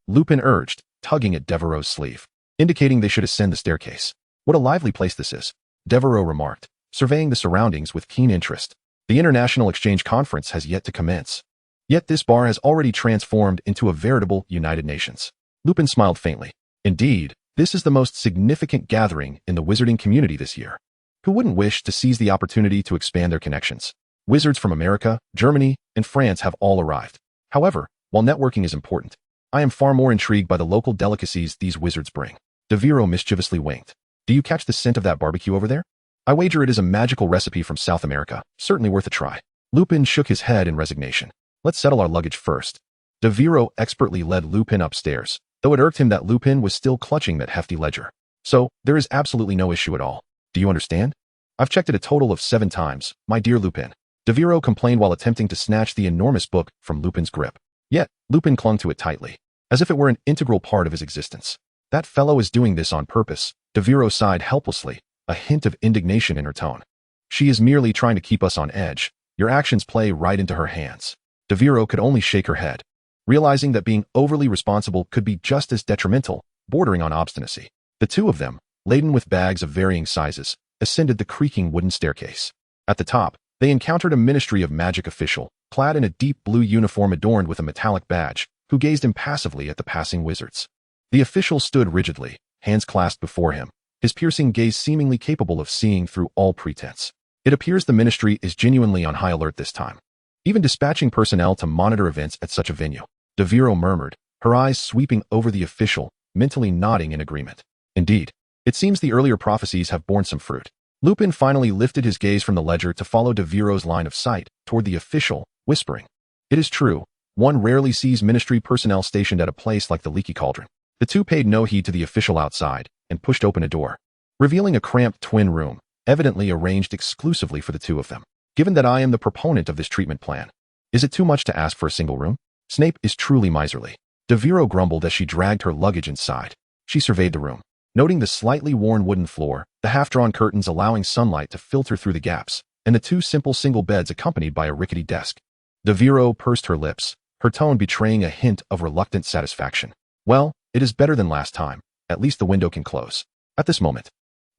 Lupin urged, tugging at Devereau's sleeve, indicating they should ascend the staircase. What a lively place this is, Devero remarked, surveying the surroundings with keen interest. The International Exchange Conference has yet to commence. Yet this bar has already transformed into a veritable United Nations. Lupin smiled faintly. Indeed, this is the most significant gathering in the wizarding community this year. Who wouldn't wish to seize the opportunity to expand their connections? Wizards from America, Germany, and France have all arrived. However, while networking is important, I am far more intrigued by the local delicacies these wizards bring. Devero mischievously winked. Do you catch the scent of that barbecue over there? I wager it is a magical recipe from South America, certainly worth a try. Lupin shook his head in resignation. Let's settle our luggage first. Devero expertly led Lupin upstairs, though it irked him that Lupin was still clutching that hefty ledger. So, there is absolutely no issue at all. Do you understand? I've checked it a total of 7 times, my dear Lupin. Devero complained while attempting to snatch the enormous book from Lupin's grip. Yet, Lupin clung to it tightly, as if it were an integral part of his existence. That fellow is doing this on purpose. Devero sighed helplessly, a hint of indignation in her tone. She is merely trying to keep us on edge. Your actions play right into her hands. Devero could only shake her head, realizing that being overly responsible could be just as detrimental, bordering on obstinacy. The 2 of them, laden with bags of varying sizes, ascended the creaking wooden staircase. At the top, they encountered a Ministry of Magic official, clad in a deep blue uniform adorned with a metallic badge, who gazed impassively at the passing wizards. The official stood rigidly, hands clasped before him, his piercing gaze seemingly capable of seeing through all pretense. It appears the Ministry is genuinely on high alert this time, even dispatching personnel to monitor events at such a venue. Devero murmured, her eyes sweeping over the official, mentally nodding in agreement. Indeed, it seems the earlier prophecies have borne some fruit. Lupin finally lifted his gaze from the ledger to follow Devero's line of sight toward the official, whispering, "It is true, one rarely sees Ministry personnel stationed at a place like the Leaky Cauldron." The two paid no heed to the official outside and pushed open a door, revealing a cramped twin room, evidently arranged exclusively for the two of them. Given that I am the proponent of this treatment plan, is it too much to ask for a single room? Snape is truly miserly. Devero grumbled as she dragged her luggage inside. She surveyed the room, noting the slightly worn wooden floor, the half-drawn curtains allowing sunlight to filter through the gaps, and the two simple single beds accompanied by a rickety desk. Devero pursed her lips, her tone betraying a hint of reluctant satisfaction. Well, it is better than last time. At least the window can close. At this moment,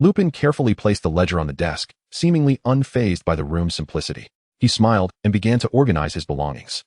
Lupin carefully placed the ledger on the desk, seemingly unfazed by the room's simplicity. He smiled and began to organize his belongings.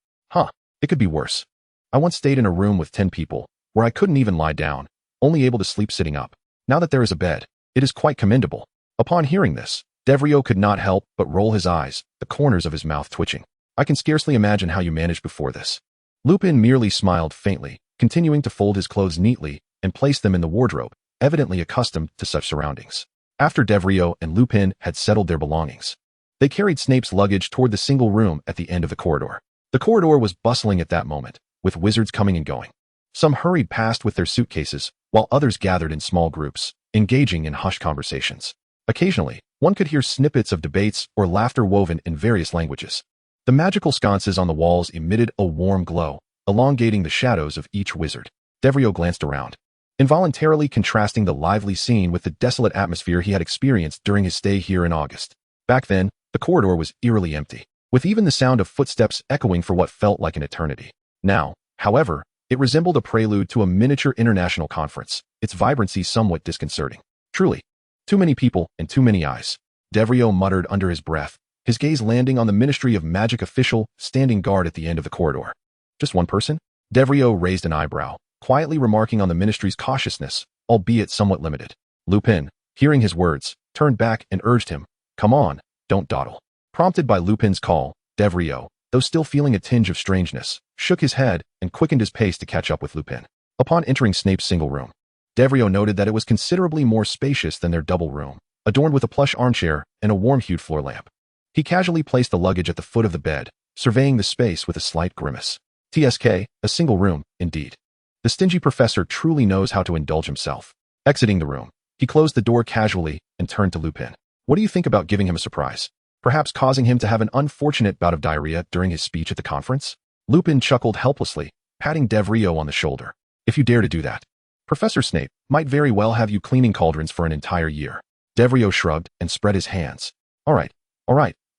It could be worse. I once stayed in a room with 10 people, where I couldn't even lie down, only able to sleep sitting up. Now that there is a bed, it is quite commendable. Upon hearing this, Devero could not help but roll his eyes, the corners of his mouth twitching. I can scarcely imagine how you managed before this. Lupin merely smiled faintly, continuing to fold his clothes neatly and place them in the wardrobe, evidently accustomed to such surroundings. After Devero and Lupin had settled their belongings, they carried Snape's luggage toward the single room at the end of the corridor. The corridor was bustling at that moment, with wizards coming and going. Some hurried past with their suitcases, while others gathered in small groups, engaging in hushed conversations. Occasionally, one could hear snippets of debates or laughter woven in various languages. The magical sconces on the walls emitted a warm glow, elongating the shadows of each wizard. Devero glanced around, involuntarily contrasting the lively scene with the desolate atmosphere he had experienced during his stay here in August. Back then, the corridor was eerily empty, with even the sound of footsteps echoing for what felt like an eternity. Now, however, it resembled a prelude to a miniature international conference, its vibrancy somewhat disconcerting. Truly, too many people and too many eyes, Devero muttered under his breath, his gaze landing on the Ministry of Magic official standing guard at the end of the corridor. Just one person? Devero raised an eyebrow, quietly remarking on the Ministry's cautiousness, albeit somewhat limited. Lupin, hearing his words, turned back and urged him, "Come on, don't dawdle." Prompted by Lupin's call, Devero, though still feeling a tinge of strangeness, shook his head and quickened his pace to catch up with Lupin. Upon entering Snape's single room, Devero noted that it was considerably more spacious than their double room, adorned with a plush armchair and a warm-hued floor lamp. He casually placed the luggage at the foot of the bed, surveying the space with a slight grimace. TSK, a single room, indeed. The stingy professor truly knows how to indulge himself. Exiting the room, he closed the door casually and turned to Lupin. What do you think about giving him a surprise? Perhaps causing him to have an unfortunate bout of diarrhea during his speech at the conference? Lupin chuckled helplessly, patting Devero on the shoulder. If you dare to do that, Professor Snape might very well have you cleaning cauldrons for an entire year. Devero shrugged and spread his hands. All right,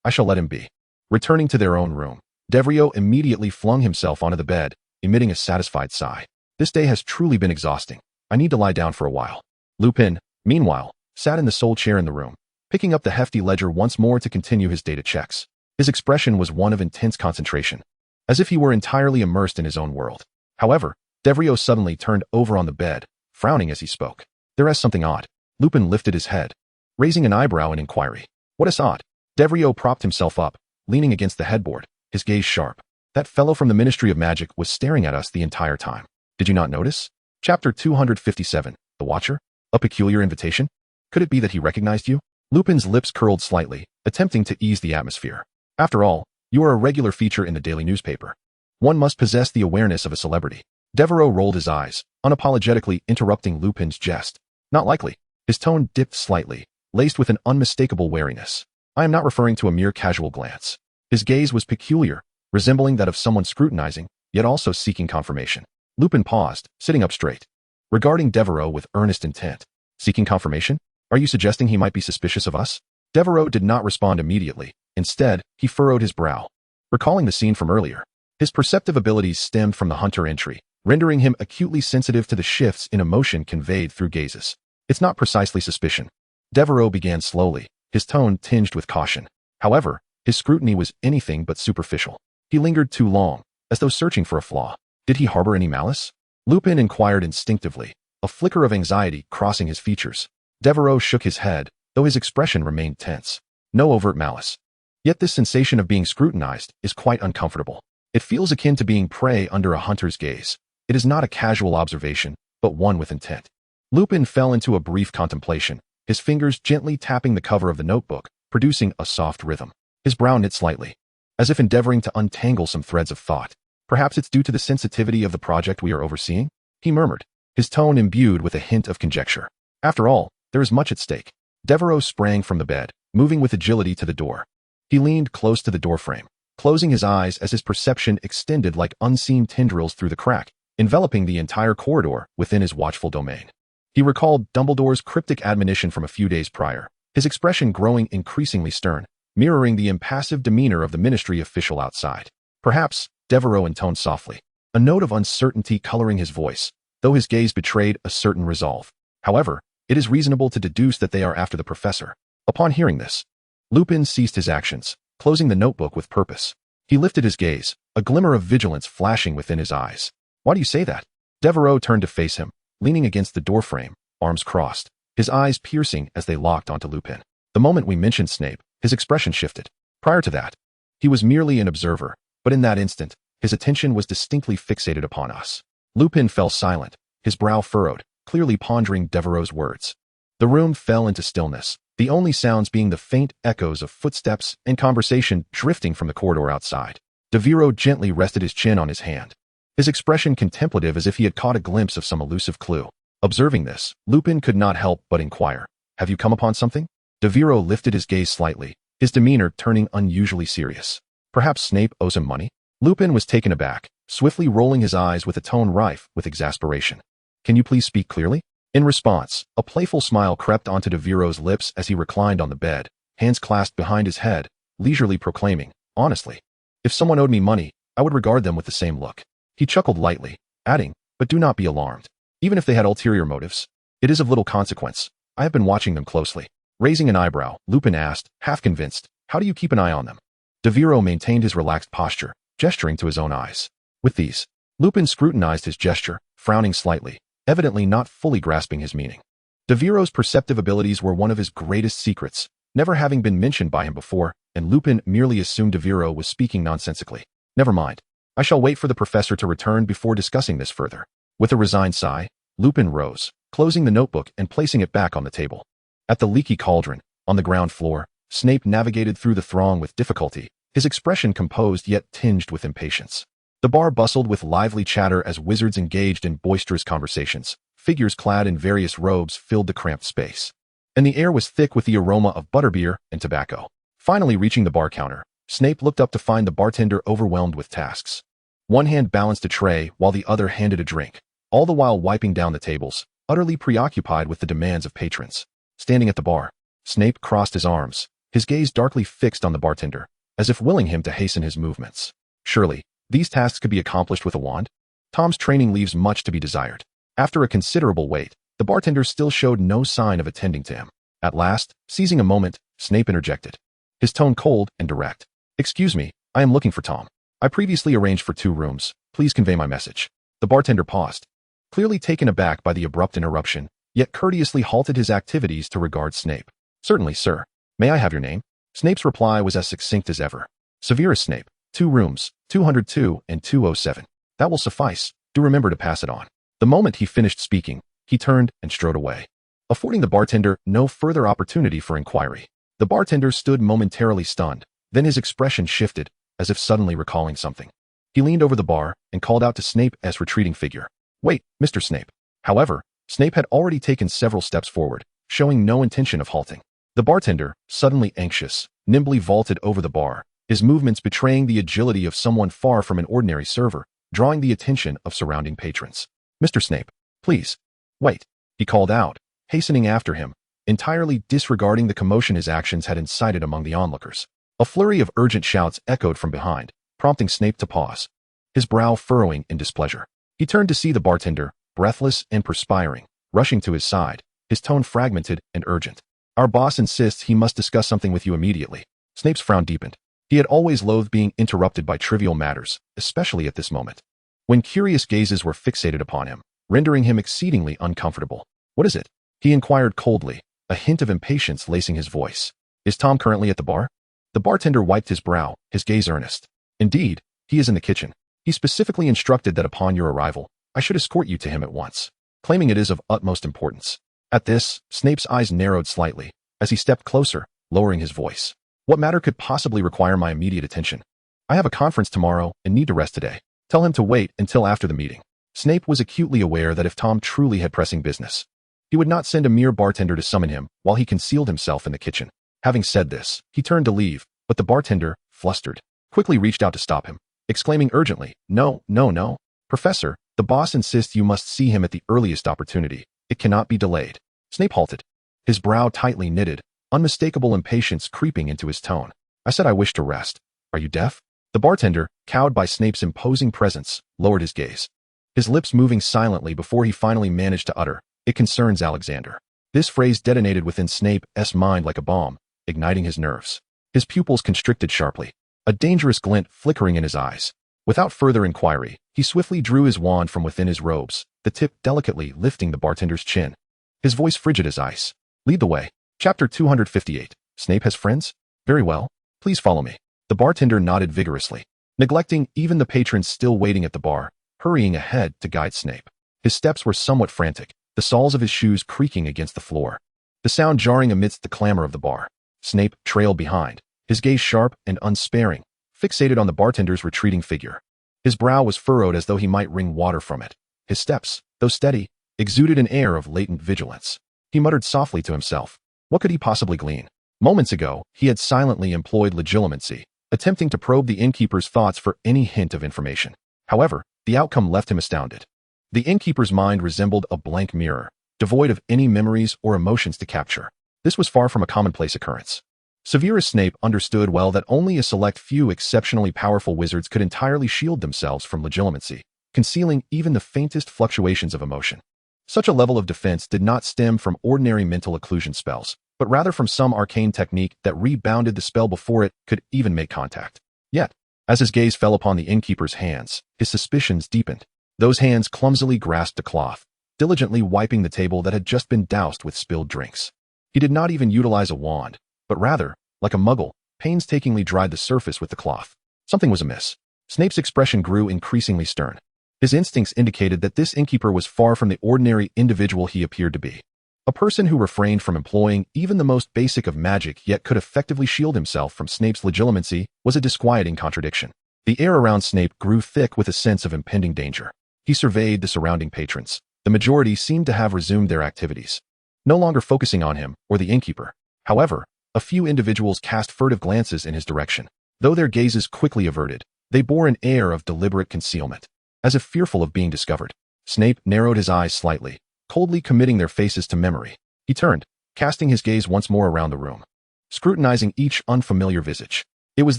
I shall let him be. Returning to their own room, Devero immediately flung himself onto the bed, emitting a satisfied sigh. This day has truly been exhausting. I need to lie down for a while. Lupin, meanwhile, sat in the sole chair in the room, picking up the hefty ledger once more to continue his data checks. His expression was one of intense concentration, as if he were entirely immersed in his own world. However, Devero suddenly turned over on the bed, frowning as he spoke. There is something odd. Lupin lifted his head, raising an eyebrow in inquiry. What is odd? Devero propped himself up, leaning against the headboard, his gaze sharp. That fellow from the Ministry of Magic was staring at us the entire time. Did you not notice? Chapter 257, The Watcher? A peculiar invitation? Could it be that he recognized you? Lupin's lips curled slightly, attempting to ease the atmosphere. After all, you are a regular feature in the daily newspaper. One must possess the awareness of a celebrity. Devero rolled his eyes, unapologetically interrupting Lupin's jest. Not likely. His tone dipped slightly, laced with an unmistakable wariness. I am not referring to a mere casual glance. His gaze was peculiar, resembling that of someone scrutinizing, yet also seeking confirmation. Lupin paused, sitting up straight, regarding Devero with earnest intent. Seeking confirmation? Are you suggesting he might be suspicious of us? Devero did not respond immediately. Instead, he furrowed his brow, recalling the scene from earlier. His perceptive abilities stemmed from the hunter entry, rendering him acutely sensitive to the shifts in emotion conveyed through gazes. It's not precisely suspicion. Devero began slowly, his tone tinged with caution. However, his scrutiny was anything but superficial. He lingered too long, as though searching for a flaw. Did he harbor any malice? Lupin inquired instinctively, a flicker of anxiety crossing his features. Devero shook his head, though his expression remained tense. No overt malice. Yet this sensation of being scrutinized is quite uncomfortable. It feels akin to being prey under a hunter's gaze. It is not a casual observation, but one with intent. Lupin fell into a brief contemplation, his fingers gently tapping the cover of the notebook, producing a soft rhythm. His brow knit slightly, as if endeavoring to untangle some threads of thought. Perhaps it's due to the sensitivity of the project we are overseeing, he murmured, his tone imbued with a hint of conjecture. After all, there is much at stake. Devero sprang from the bed, moving with agility to the door. He leaned close to the doorframe, closing his eyes as his perception extended like unseen tendrils through the crack, enveloping the entire corridor within his watchful domain. He recalled Dumbledore's cryptic admonition from a few days prior, his expression growing increasingly stern, mirroring the impassive demeanor of the ministry official outside. Perhaps, Devero intoned softly, a note of uncertainty coloring his voice, though his gaze betrayed a certain resolve. However, it is reasonable to deduce that they are after the professor. Upon hearing this, Lupin ceased his actions, closing the notebook with purpose. He lifted his gaze, a glimmer of vigilance flashing within his eyes. Why do you say that? Devero turned to face him, leaning against the doorframe, arms crossed, his eyes piercing as they locked onto Lupin. The moment we mentioned Snape, his expression shifted. Prior to that, he was merely an observer, but in that instant, his attention was distinctly fixated upon us. Lupin fell silent, his brow furrowed, clearly pondering Devereau's words. The room fell into stillness, the only sounds being the faint echoes of footsteps and conversation drifting from the corridor outside. Devero gently rested his chin on his hand, his expression contemplative as if he had caught a glimpse of some elusive clue. Observing this, Lupin could not help but inquire, "Have you come upon something?" Devero lifted his gaze slightly, his demeanor turning unusually serious. Perhaps Snape owes him money? Lupin was taken aback, swiftly rolling his eyes with a tone rife with exasperation. "Can you please speak clearly?" In response, a playful smile crept onto Devero's lips as he reclined on the bed, hands clasped behind his head, leisurely proclaiming, "Honestly, if someone owed me money, I would regard them with the same look." He chuckled lightly, adding, "But do not be alarmed. Even if they had ulterior motives, it is of little consequence. I have been watching them closely." Raising an eyebrow, Lupin asked, half convinced, "How do you keep an eye on them?" Devero maintained his relaxed posture, gesturing to his own eyes. With these, Lupin scrutinized his gesture, frowning slightly, evidently not fully grasping his meaning. Devero's perceptive abilities were one of his greatest secrets, never having been mentioned by him before, and Lupin merely assumed Devero was speaking nonsensically. "Never mind. I shall wait for the professor to return before discussing this further." With a resigned sigh, Lupin rose, closing the notebook and placing it back on the table. At the leaky cauldron, on the ground floor, Snape navigated through the throng with difficulty, his expression composed yet tinged with impatience. The bar bustled with lively chatter as wizards engaged in boisterous conversations. Figures clad in various robes filled the cramped space, and the air was thick with the aroma of butterbeer and tobacco. Finally reaching the bar counter, Snape looked up to find the bartender overwhelmed with tasks. One hand balanced a tray while the other handed a drink, all the while wiping down the tables, utterly preoccupied with the demands of patrons. Standing at the bar, Snape crossed his arms, his gaze darkly fixed on the bartender, as if willing him to hasten his movements. Surely, these tasks could be accomplished with a wand? Tom's training leaves much to be desired. After a considerable wait, the bartender still showed no sign of attending to him. At last, seizing a moment, Snape interjected, his tone cold and direct. "Excuse me, I am looking for Tom. I previously arranged for 2 rooms. Please convey my message." The bartender paused, clearly taken aback by the abrupt interruption, yet courteously halted his activities to regard Snape. "Certainly, sir. May I have your name?" Snape's reply was as succinct as ever. "Severus Snape, 2 rooms, 202 and 207. That will suffice. Do remember to pass it on." The moment he finished speaking, he turned and strode away, affording the bartender no further opportunity for inquiry. The bartender stood momentarily stunned, then his expression shifted, as if suddenly recalling something. He leaned over the bar and called out to Snape's retreating figure, "Wait, Mr. Snape." However, Snape had already taken several steps forward, showing no intention of halting. The bartender, suddenly anxious, nimbly vaulted over the bar, his movements betraying the agility of someone far from an ordinary server, drawing the attention of surrounding patrons. "Mr. Snape, please, wait," he called out, hastening after him, entirely disregarding the commotion his actions had incited among the onlookers. A flurry of urgent shouts echoed from behind, prompting Snape to pause, his brow furrowing in displeasure. He turned to see the bartender, breathless and perspiring, rushing to his side, his tone fragmented and urgent. "Our boss insists he must discuss something with you immediately." Snape's frown deepened. He had always loathed being interrupted by trivial matters, especially at this moment, when curious gazes were fixated upon him, rendering him exceedingly uncomfortable. "What is it?" he inquired coldly, a hint of impatience lacing his voice. Is Tom currently at the bar? The bartender wiped his brow, his gaze earnest. Indeed, he is in the kitchen. He specifically instructed that upon your arrival, I should escort you to him at once, claiming it is of utmost importance. At this, Snape's eyes narrowed slightly, as he stepped closer, lowering his voice. What matter could possibly require my immediate attention? I have a conference tomorrow and need to rest today. Tell him to wait until after the meeting. Snape was acutely aware that if Tom truly had pressing business, he would not send a mere bartender to summon him while he concealed himself in the kitchen. Having said this, he turned to leave, but the bartender, flustered, quickly reached out to stop him, exclaiming urgently, No, no, no. Professor, the boss insists you must see him at the earliest opportunity. It cannot be delayed. Snape halted, his brow tightly knitted, unmistakable impatience creeping into his tone. I said I wish to rest. Are you deaf? The bartender, cowed by Snape's imposing presence, lowered his gaze, his lips moving silently before he finally managed to utter, It concerns Alexander. This phrase detonated within Snape's mind like a bomb, igniting his nerves. His pupils constricted sharply, a dangerous glint flickering in his eyes. Without further inquiry, he swiftly drew his wand from within his robes, the tip delicately lifting the bartender's chin. His voice frigid as ice. Lead the way. Chapter 258. Snape has friends? Very well. Please follow me. The bartender nodded vigorously, neglecting even the patrons still waiting at the bar, hurrying ahead to guide Snape. His steps were somewhat frantic, the soles of his shoes creaking against the floor, the sound jarring amidst the clamor of the bar. Snape trailed behind, his gaze sharp and unsparing, fixated on the bartender's retreating figure. His brow was furrowed as though he might wring water from it. His steps, though steady, exuded an air of latent vigilance. He muttered softly to himself. What could he possibly glean? Moments ago, he had silently employed legilimency, attempting to probe the innkeeper's thoughts for any hint of information. However, the outcome left him astounded. The innkeeper's mind resembled a blank mirror, devoid of any memories or emotions to capture. This was far from a commonplace occurrence. Severus Snape understood well that only a select few exceptionally powerful wizards could entirely shield themselves from legilimency, concealing even the faintest fluctuations of emotion. Such a level of defense did not stem from ordinary mental occlusion spells, but rather from some arcane technique that rebounded the spell before it could even make contact. Yet, as his gaze fell upon the innkeeper's hands, his suspicions deepened. Those hands clumsily grasped a cloth, diligently wiping the table that had just been doused with spilled drinks. He did not even utilize a wand, but rather, like a muggle, painstakingly dried the surface with the cloth. Something was amiss. Snape's expression grew increasingly stern. His instincts indicated that this innkeeper was far from the ordinary individual he appeared to be. A person who refrained from employing even the most basic of magic yet could effectively shield himself from Snape's legilimency was a disquieting contradiction. The air around Snape grew thick with a sense of impending danger. He surveyed the surrounding patrons. The majority seemed to have resumed their activities, no longer focusing on him or the innkeeper. However, a few individuals cast furtive glances in his direction. Though their gazes quickly averted, they bore an air of deliberate concealment, as if fearful of being discovered. Snape narrowed his eyes slightly, coldly committing their faces to memory. He turned, casting his gaze once more around the room, scrutinizing each unfamiliar visage. It was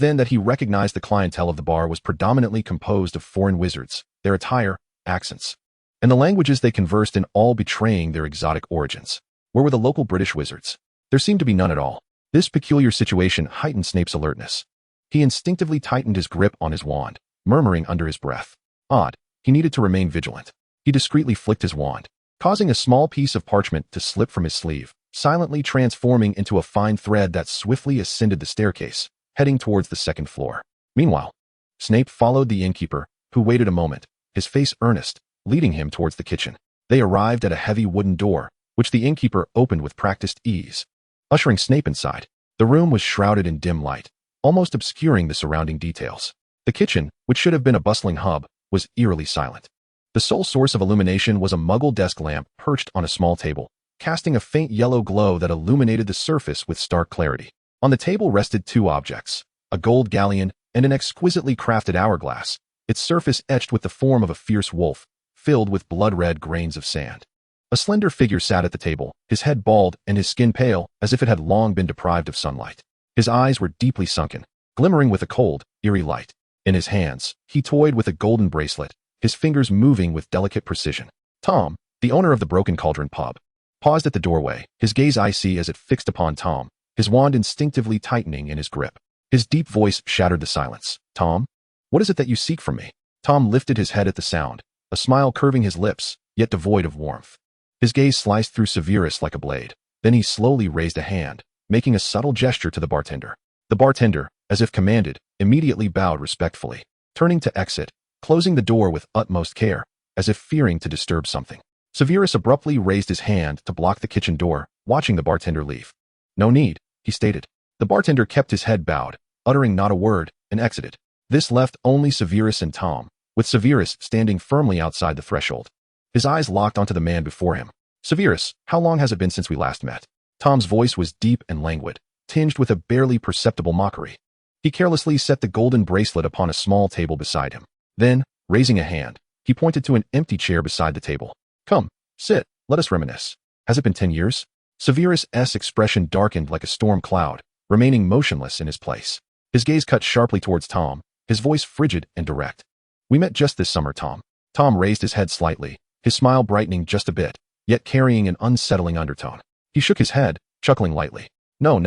then that he recognized the clientele of the bar was predominantly composed of foreign wizards, their attire, accents, and the languages they conversed in all betraying their exotic origins. Where were the local British wizards? There seemed to be none at all. This peculiar situation heightened Snape's alertness. He instinctively tightened his grip on his wand, murmuring under his breath. Odd, he needed to remain vigilant. He discreetly flicked his wand, causing a small piece of parchment to slip from his sleeve, silently transforming into a fine thread that swiftly ascended the staircase, heading towards the second floor. Meanwhile, Snape followed the innkeeper, who waited a moment, his face earnest, leading him towards the kitchen. They arrived at a heavy wooden door, which the innkeeper opened with practiced ease, ushering Snape inside. The room was shrouded in dim light, almost obscuring the surrounding details. The kitchen, which should have been a bustling hub, was eerily silent. The sole source of illumination was a muggle desk lamp perched on a small table, casting a faint yellow glow that illuminated the surface with stark clarity. On the table rested two objects, a gold galleon and an exquisitely crafted hourglass, its surface etched with the form of a fierce wolf, filled with blood-red grains of sand. A slender figure sat at the table, his head bald and his skin pale as if it had long been deprived of sunlight. His eyes were deeply sunken, glimmering with a cold, eerie light. In his hands, he toyed with a golden bracelet, his fingers moving with delicate precision. Tom, the owner of the Broken Cauldron pub, paused at the doorway, his gaze icy as it fixed upon Tom, his wand instinctively tightening in his grip. His deep voice shattered the silence. Tom, what is it that you seek from me? Tom lifted his head at the sound, a smile curving his lips, yet devoid of warmth. His gaze sliced through Severus like a blade. Then he slowly raised a hand, making a subtle gesture to the bartender. The bartender, as if commanded, immediately bowed respectfully, turning to exit, closing the door with utmost care, as if fearing to disturb something. Severus abruptly raised his hand to block the kitchen door, watching the bartender leave. "No need," he stated. The bartender kept his head bowed, uttering not a word, and exited. This left only Severus and Tom, with Severus standing firmly outside the threshold. His eyes locked onto the man before him. "Severus, how long has it been since we last met?" Tom's voice was deep and languid, tinged with a barely perceptible mockery. He carelessly set the golden bracelet upon a small table beside him. Then, raising a hand, he pointed to an empty chair beside the table. "Come, sit, let us reminisce. Has it been 10 years? Severus' expression darkened like a storm cloud, remaining motionless in his place. His gaze cut sharply towards Tom, his voice frigid and direct. "We met just this summer, Tom." Tom raised his head slightly, his smile brightening just a bit, yet carrying an unsettling undertone. He shook his head, chuckling lightly. No,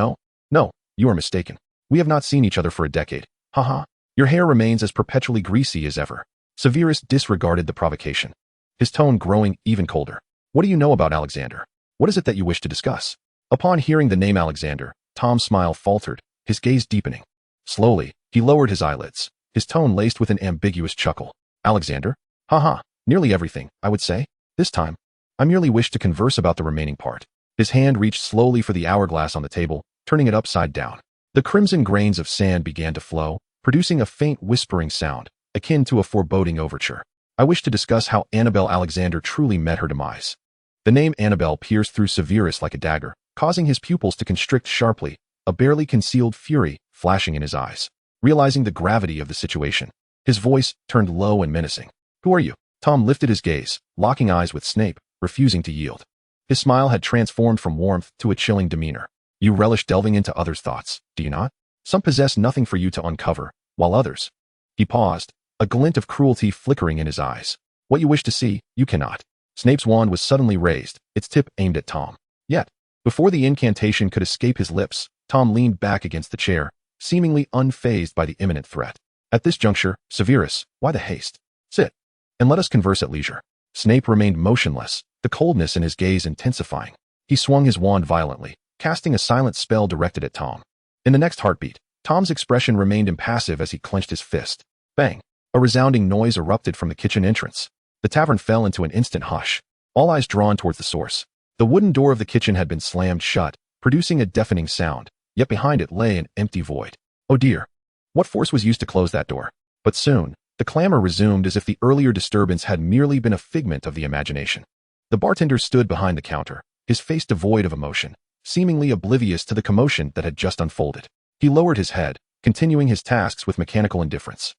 you are mistaken. We have not seen each other for a decade. Haha. Your hair remains as perpetually greasy as ever." Severus disregarded the provocation, his tone growing even colder. "What do you know about Alexander? What is it that you wish to discuss?" Upon hearing the name Alexander, Tom's smile faltered, his gaze deepening. Slowly, he lowered his eyelids, his tone laced with an ambiguous chuckle. "Alexander? Haha, nearly everything, I would say. This time, I merely wish to converse about the remaining part." His hand reached slowly for the hourglass on the table, turning it upside down. The crimson grains of sand began to flow, producing a faint whispering sound, akin to a foreboding overture. "I wish to discuss how Annabelle Alexander truly met her demise." The name Annabelle pierced through Severus like a dagger, causing his pupils to constrict sharply, a barely concealed fury flashing in his eyes. Realizing the gravity of the situation, his voice turned low and menacing. "Who are you?" Tom lifted his gaze, locking eyes with Snape, refusing to yield. His smile had transformed from warmth to a chilling demeanor. "You relish delving into others' thoughts, do you not? Some possess nothing for you to uncover, while others—" He paused, a glint of cruelty flickering in his eyes. "What you wish to see, you cannot." Snape's wand was suddenly raised, its tip aimed at Tom. Yet, before the incantation could escape his lips, Tom leaned back against the chair, seemingly unfazed by the imminent threat. At this juncture, "Severus, why the haste? Sit, and let us converse at leisure." Snape remained motionless, the coldness in his gaze intensifying. He swung his wand violently, casting a silent spell directed at Tom. In the next heartbeat, Tom's expression remained impassive as he clenched his fist. Bang! A resounding noise erupted from the kitchen entrance. The tavern fell into an instant hush, all eyes drawn towards the source. The wooden door of the kitchen had been slammed shut, producing a deafening sound, yet behind it lay an empty void. Oh dear! What force was used to close that door? But soon, the clamor resumed as if the earlier disturbance had merely been a figment of the imagination. The bartender stood behind the counter, his face devoid of emotion, seemingly oblivious to the commotion that had just unfolded. He lowered his head, continuing his tasks with mechanical indifference.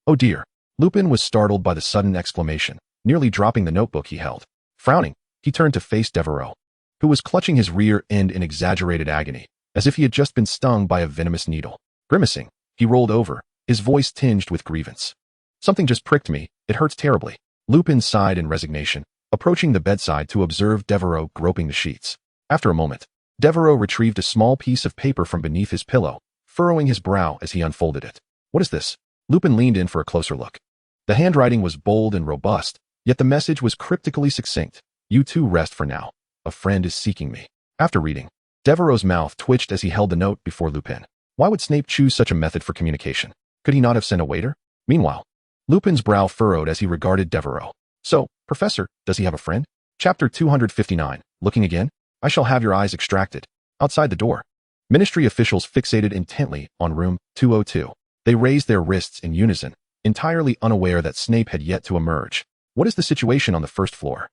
Oh dear. Lupin was startled by the sudden exclamation, nearly dropping the notebook he held. Frowning, he turned to face Devero, who was clutching his rear end in exaggerated agony, as if he had just been stung by a venomous needle. Grimacing, he rolled over, his voice tinged with grievance. "Something just pricked me, it hurts terribly." Lupin sighed in resignation, approaching the bedside to observe Devero groping the sheets. After a moment, Devero retrieved a small piece of paper from beneath his pillow, furrowing his brow as he unfolded it. "What is this?" Lupin leaned in for a closer look. The handwriting was bold and robust, yet the message was cryptically succinct. "You two rest for now. A friend is seeking me." After reading, Devereau's mouth twitched as he held the note before Lupin. Why would Snape choose such a method for communication? Could he not have sent a waiter? Meanwhile, Lupin's brow furrowed as he regarded Devero. "So, Professor, does he have a friend?" Chapter 259. Looking again? I shall have your eyes extracted. Outside the door, Ministry officials fixated intently on room 202. They raised their wrists in unison, entirely unaware that Snape had yet to emerge. "What is the situation on the first floor?"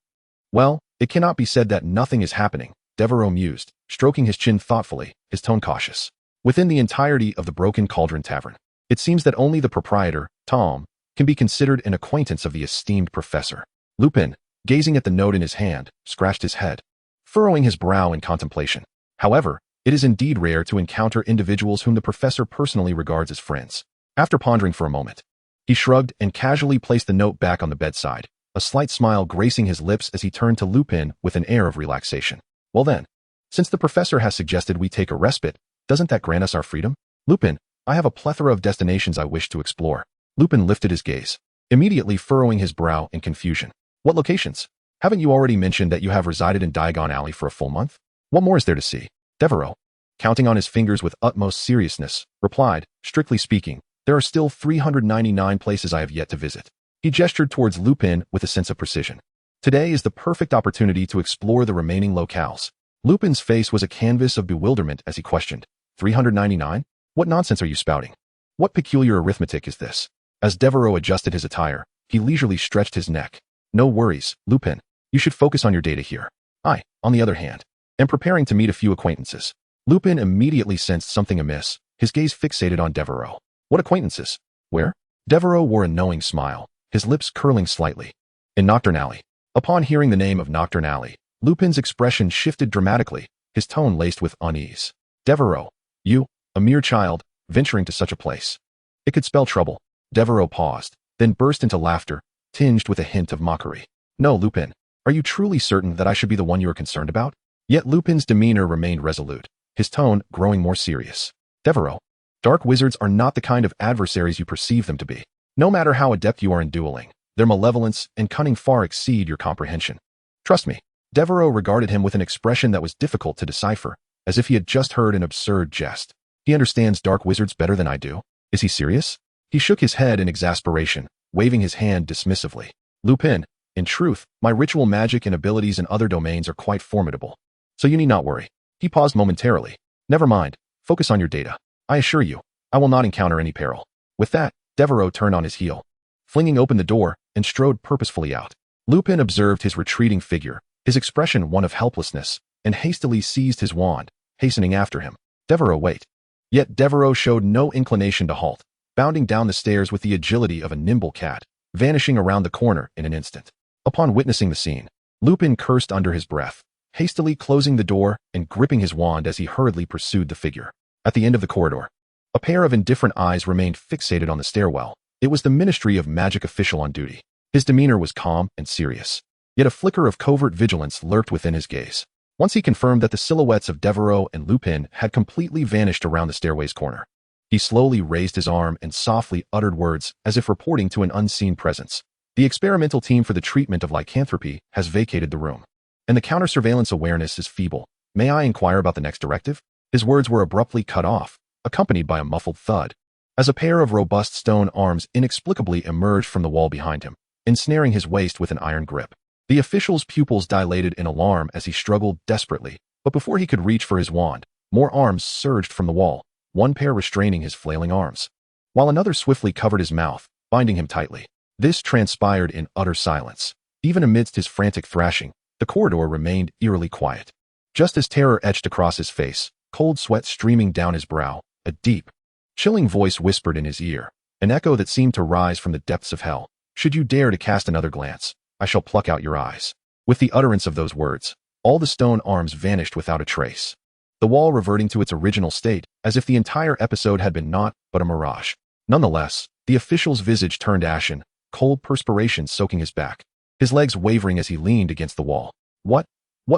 "Well, it cannot be said that nothing is happening," Devero mused, stroking his chin thoughtfully, his tone cautious. "Within the entirety of the Broken Cauldron Tavern, it seems that only the proprietor, Tom, can be considered an acquaintance of the esteemed professor." Lupin, gazing at the note in his hand, scratched his head, furrowing his brow in contemplation. However, it is indeed rare to encounter individuals whom the professor personally regards as friends. After pondering for a moment, he shrugged and casually placed the note back on the bedside, a slight smile gracing his lips as he turned to Lupin with an air of relaxation. "Well then, since the professor has suggested we take a respite, doesn't that grant us our freedom? Lupin, I have a plethora of destinations I wish to explore." Lupin lifted his gaze, immediately furrowing his brow in confusion. "What locations? Haven't you already mentioned that you have resided in Diagon Alley for a full month?" What more is there to see? Devero, counting on his fingers with utmost seriousness, replied, strictly speaking, there are still 399 places I have yet to visit. He gestured towards Lupin with a sense of precision. Today is the perfect opportunity to explore the remaining locales. Lupin's face was a canvas of bewilderment as he questioned, 399? What nonsense are you spouting? What peculiar arithmetic is this? As Devero adjusted his attire, he leisurely stretched his neck. No worries, Lupin. You should focus on your data here. I, on the other hand, am preparing to meet a few acquaintances. Lupin immediately sensed something amiss, his gaze fixated on Devero. What acquaintances? Where? Devero wore a knowing smile, his lips curling slightly. In Nocturne Alley. Upon hearing the name of Nocturne Alley, Lupin's expression shifted dramatically, his tone laced with unease. Devero, you, a mere child, venturing to such a place. It could spell trouble. Devero paused, then burst into laughter, tinged with a hint of mockery. No, Lupin. Are you truly certain that I should be the one you are concerned about? Yet Lupin's demeanor remained resolute, his tone growing more serious. Devero, dark wizards are not the kind of adversaries you perceive them to be. No matter how adept you are in dueling, their malevolence and cunning far exceed your comprehension. Trust me. Devero regarded him with an expression that was difficult to decipher, as if he had just heard an absurd jest. He understands dark wizards better than I do. Is he serious? He shook his head in exasperation, waving his hand dismissively. Lupin, in truth, my ritual magic and abilities in other domains are quite formidable. So you need not worry. He paused momentarily. Never mind. Focus on your data. I assure you, I will not encounter any peril. With that, Devero turned on his heel, flinging open the door, and strode purposefully out. Lupin observed his retreating figure, his expression one of helplessness, and hastily seized his wand, hastening after him. Devero, wait. Yet Devero showed no inclination to halt, bounding down the stairs with the agility of a nimble cat, vanishing around the corner in an instant. Upon witnessing the scene, Lupin cursed under his breath, hastily closing the door and gripping his wand as he hurriedly pursued the figure. At the end of the corridor, a pair of indifferent eyes remained fixated on the stairwell. It was the Ministry of Magic official on duty. His demeanor was calm and serious, yet a flicker of covert vigilance lurked within his gaze. Once he confirmed that the silhouettes of Devero and Lupin had completely vanished around the stairway's corner, he slowly raised his arm and softly uttered words as if reporting to an unseen presence. The experimental team for the treatment of lycanthropy has vacated the room, and the counter-surveillance awareness is feeble. May I inquire about the next directive? His words were abruptly cut off, accompanied by a muffled thud, as a pair of robust stone arms inexplicably emerged from the wall behind him, ensnaring his waist with an iron grip. The official's pupils dilated in alarm as he struggled desperately, but before he could reach for his wand, more arms surged from the wall, one pair restraining his flailing arms, while another swiftly covered his mouth, binding him tightly. This transpired in utter silence. Even amidst his frantic thrashing, the corridor remained eerily quiet. Just as terror etched across his face, cold sweat streaming down his brow, a deep, chilling voice whispered in his ear, an echo that seemed to rise from the depths of hell. Should you dare to cast another glance, I shall pluck out your eyes. With the utterance of those words, all the stone arms vanished without a trace, the wall reverting to its original state, as if the entire episode had been naught but a mirage. Nonetheless, the official's visage turned ashen, cold perspiration soaking his back, his legs wavering as he leaned against the wall. What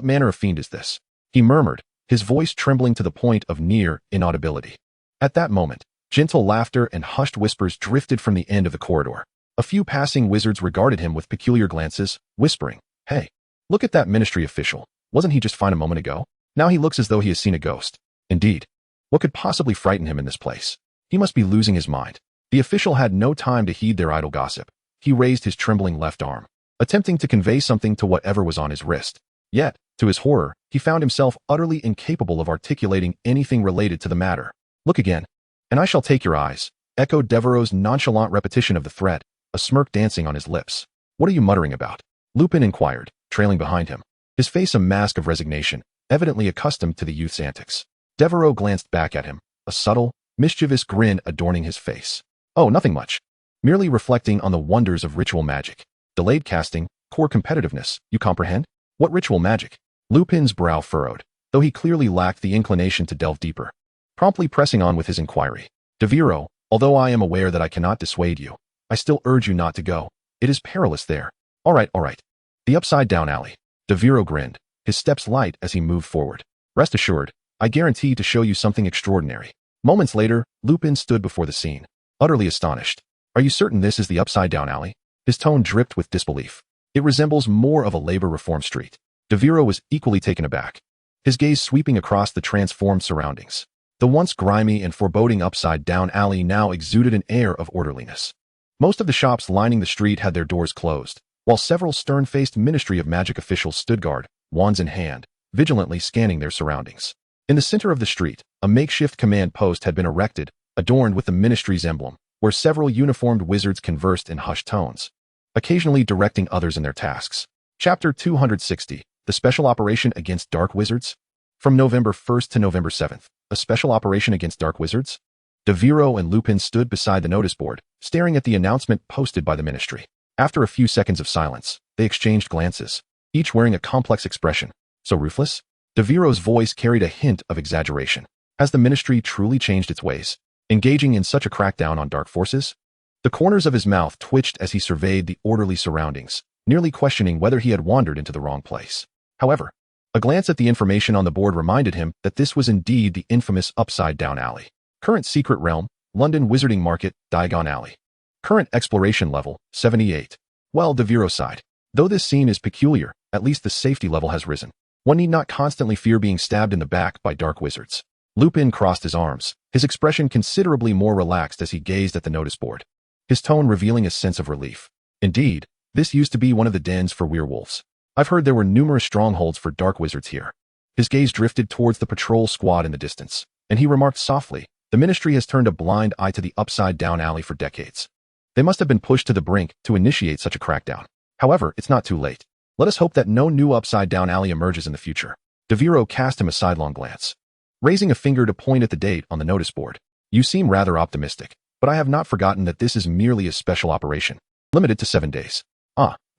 manner of fiend is this? He murmured, his voice trembling to the point of near inaudibility. At that moment, gentle laughter and hushed whispers drifted from the end of the corridor. A few passing wizards regarded him with peculiar glances, whispering, Hey, look at that ministry official. Wasn't he just fine a moment ago? Now he looks as though he has seen a ghost. Indeed. What could possibly frighten him in this place? He must be losing his mind. The official had no time to heed their idle gossip. He raised his trembling left arm, attempting to convey something to whatever was on his wrist. Yet, to his horror, he found himself utterly incapable of articulating anything related to the matter. Look again, and I shall take your eyes, echoed Devero's nonchalant repetition of the threat, a smirk dancing on his lips. What are you muttering about? Lupin inquired, trailing behind him, his face a mask of resignation, evidently accustomed to the youth's antics. Devero glanced back at him, a subtle, mischievous grin adorning his face. Oh, nothing much. Merely reflecting on the wonders of ritual magic. Delayed casting, core competitiveness, you comprehend? What ritual magic? Lupin's brow furrowed, though he clearly lacked the inclination to delve deeper, promptly pressing on with his inquiry. Devero, although I am aware that I cannot dissuade you, I still urge you not to go. It is perilous there. All right. The upside-down alley. Devero grinned, his steps light as he moved forward. Rest assured, I guarantee to show you something extraordinary. Moments later, Lupin stood before the scene, utterly astonished. Are you certain this is the upside-down alley? His tone dripped with disbelief. It resembles more of a labor reform street. Devero was equally taken aback. his gaze sweeping across the transformed surroundings. The once grimy and foreboding upside-down alley now exuded an air of orderliness. Most of the shops lining the street had their doors closed, while several stern-faced Ministry of Magic officials stood guard, wands in hand, vigilantly scanning their surroundings. In the center of the street, a makeshift command post had been erected, adorned with the Ministry's emblem, where several uniformed wizards conversed in hushed tones, occasionally directing others in their tasks. Chapter 260, The Special Operation Against Dark Wizards? From November 1st to November 7th, a special operation against dark wizards? Devero and Lupin stood beside the notice board, staring at the announcement posted by the Ministry. After a few seconds of silence, they exchanged glances, each wearing a complex expression. So ruthless? Devero's voice carried a hint of exaggeration. Has the Ministry truly changed its ways, engaging in such a crackdown on dark forces? The corners of his mouth twitched as he surveyed the orderly surroundings, nearly questioning whether he had wandered into the wrong place. However, a glance at the information on the board reminded him that this was indeed the infamous Upside-Down Alley. Current Secret Realm, London Wizarding Market, Diagon Alley. Current Exploration Level, 78. Well, Devero sighed. Though this scene is peculiar, at least the safety level has risen. One need not constantly fear being stabbed in the back by dark wizards. Lupin crossed his arms, his expression considerably more relaxed as he gazed at the notice board, his tone revealing a sense of relief. Indeed, this used to be one of the dens for werewolves. I've heard there were numerous strongholds for dark wizards here. His gaze drifted towards the patrol squad in the distance, and he remarked softly, the Ministry has turned a blind eye to the upside-down alley for decades. They must have been pushed to the brink to initiate such a crackdown. However, it's not too late. Let us hope that no new upside-down alley emerges in the future. Devero cast him a sidelong glance, raising a finger to point at the date on the notice board. You seem rather optimistic, but I have not forgotten that this is merely a special operation, limited to 7 days.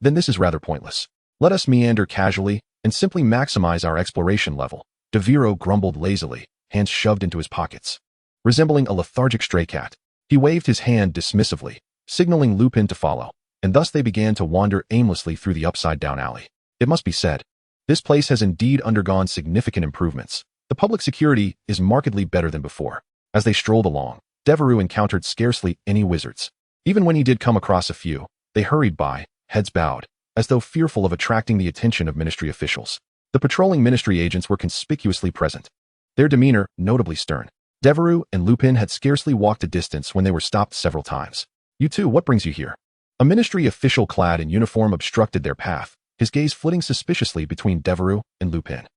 Then this is rather pointless. Let us meander casually and simply maximize our exploration level. Devero grumbled lazily, hands shoved into his pockets. Resembling a lethargic stray cat, he waved his hand dismissively, signaling Lupin to follow, and thus they began to wander aimlessly through the upside-down alley. It must be said, this place has indeed undergone significant improvements. The public security is markedly better than before. As they strolled along, Devero encountered scarcely any wizards. Even when he did come across a few, they hurried by, heads bowed, as though fearful of attracting the attention of Ministry officials. The patrolling Ministry agents were conspicuously present, their demeanor notably stern. Devero and Lupin had scarcely walked a distance when they were stopped several times. You two, what brings you here? A Ministry official clad in uniform obstructed their path, his gaze flitting suspiciously between Devero and Lupin.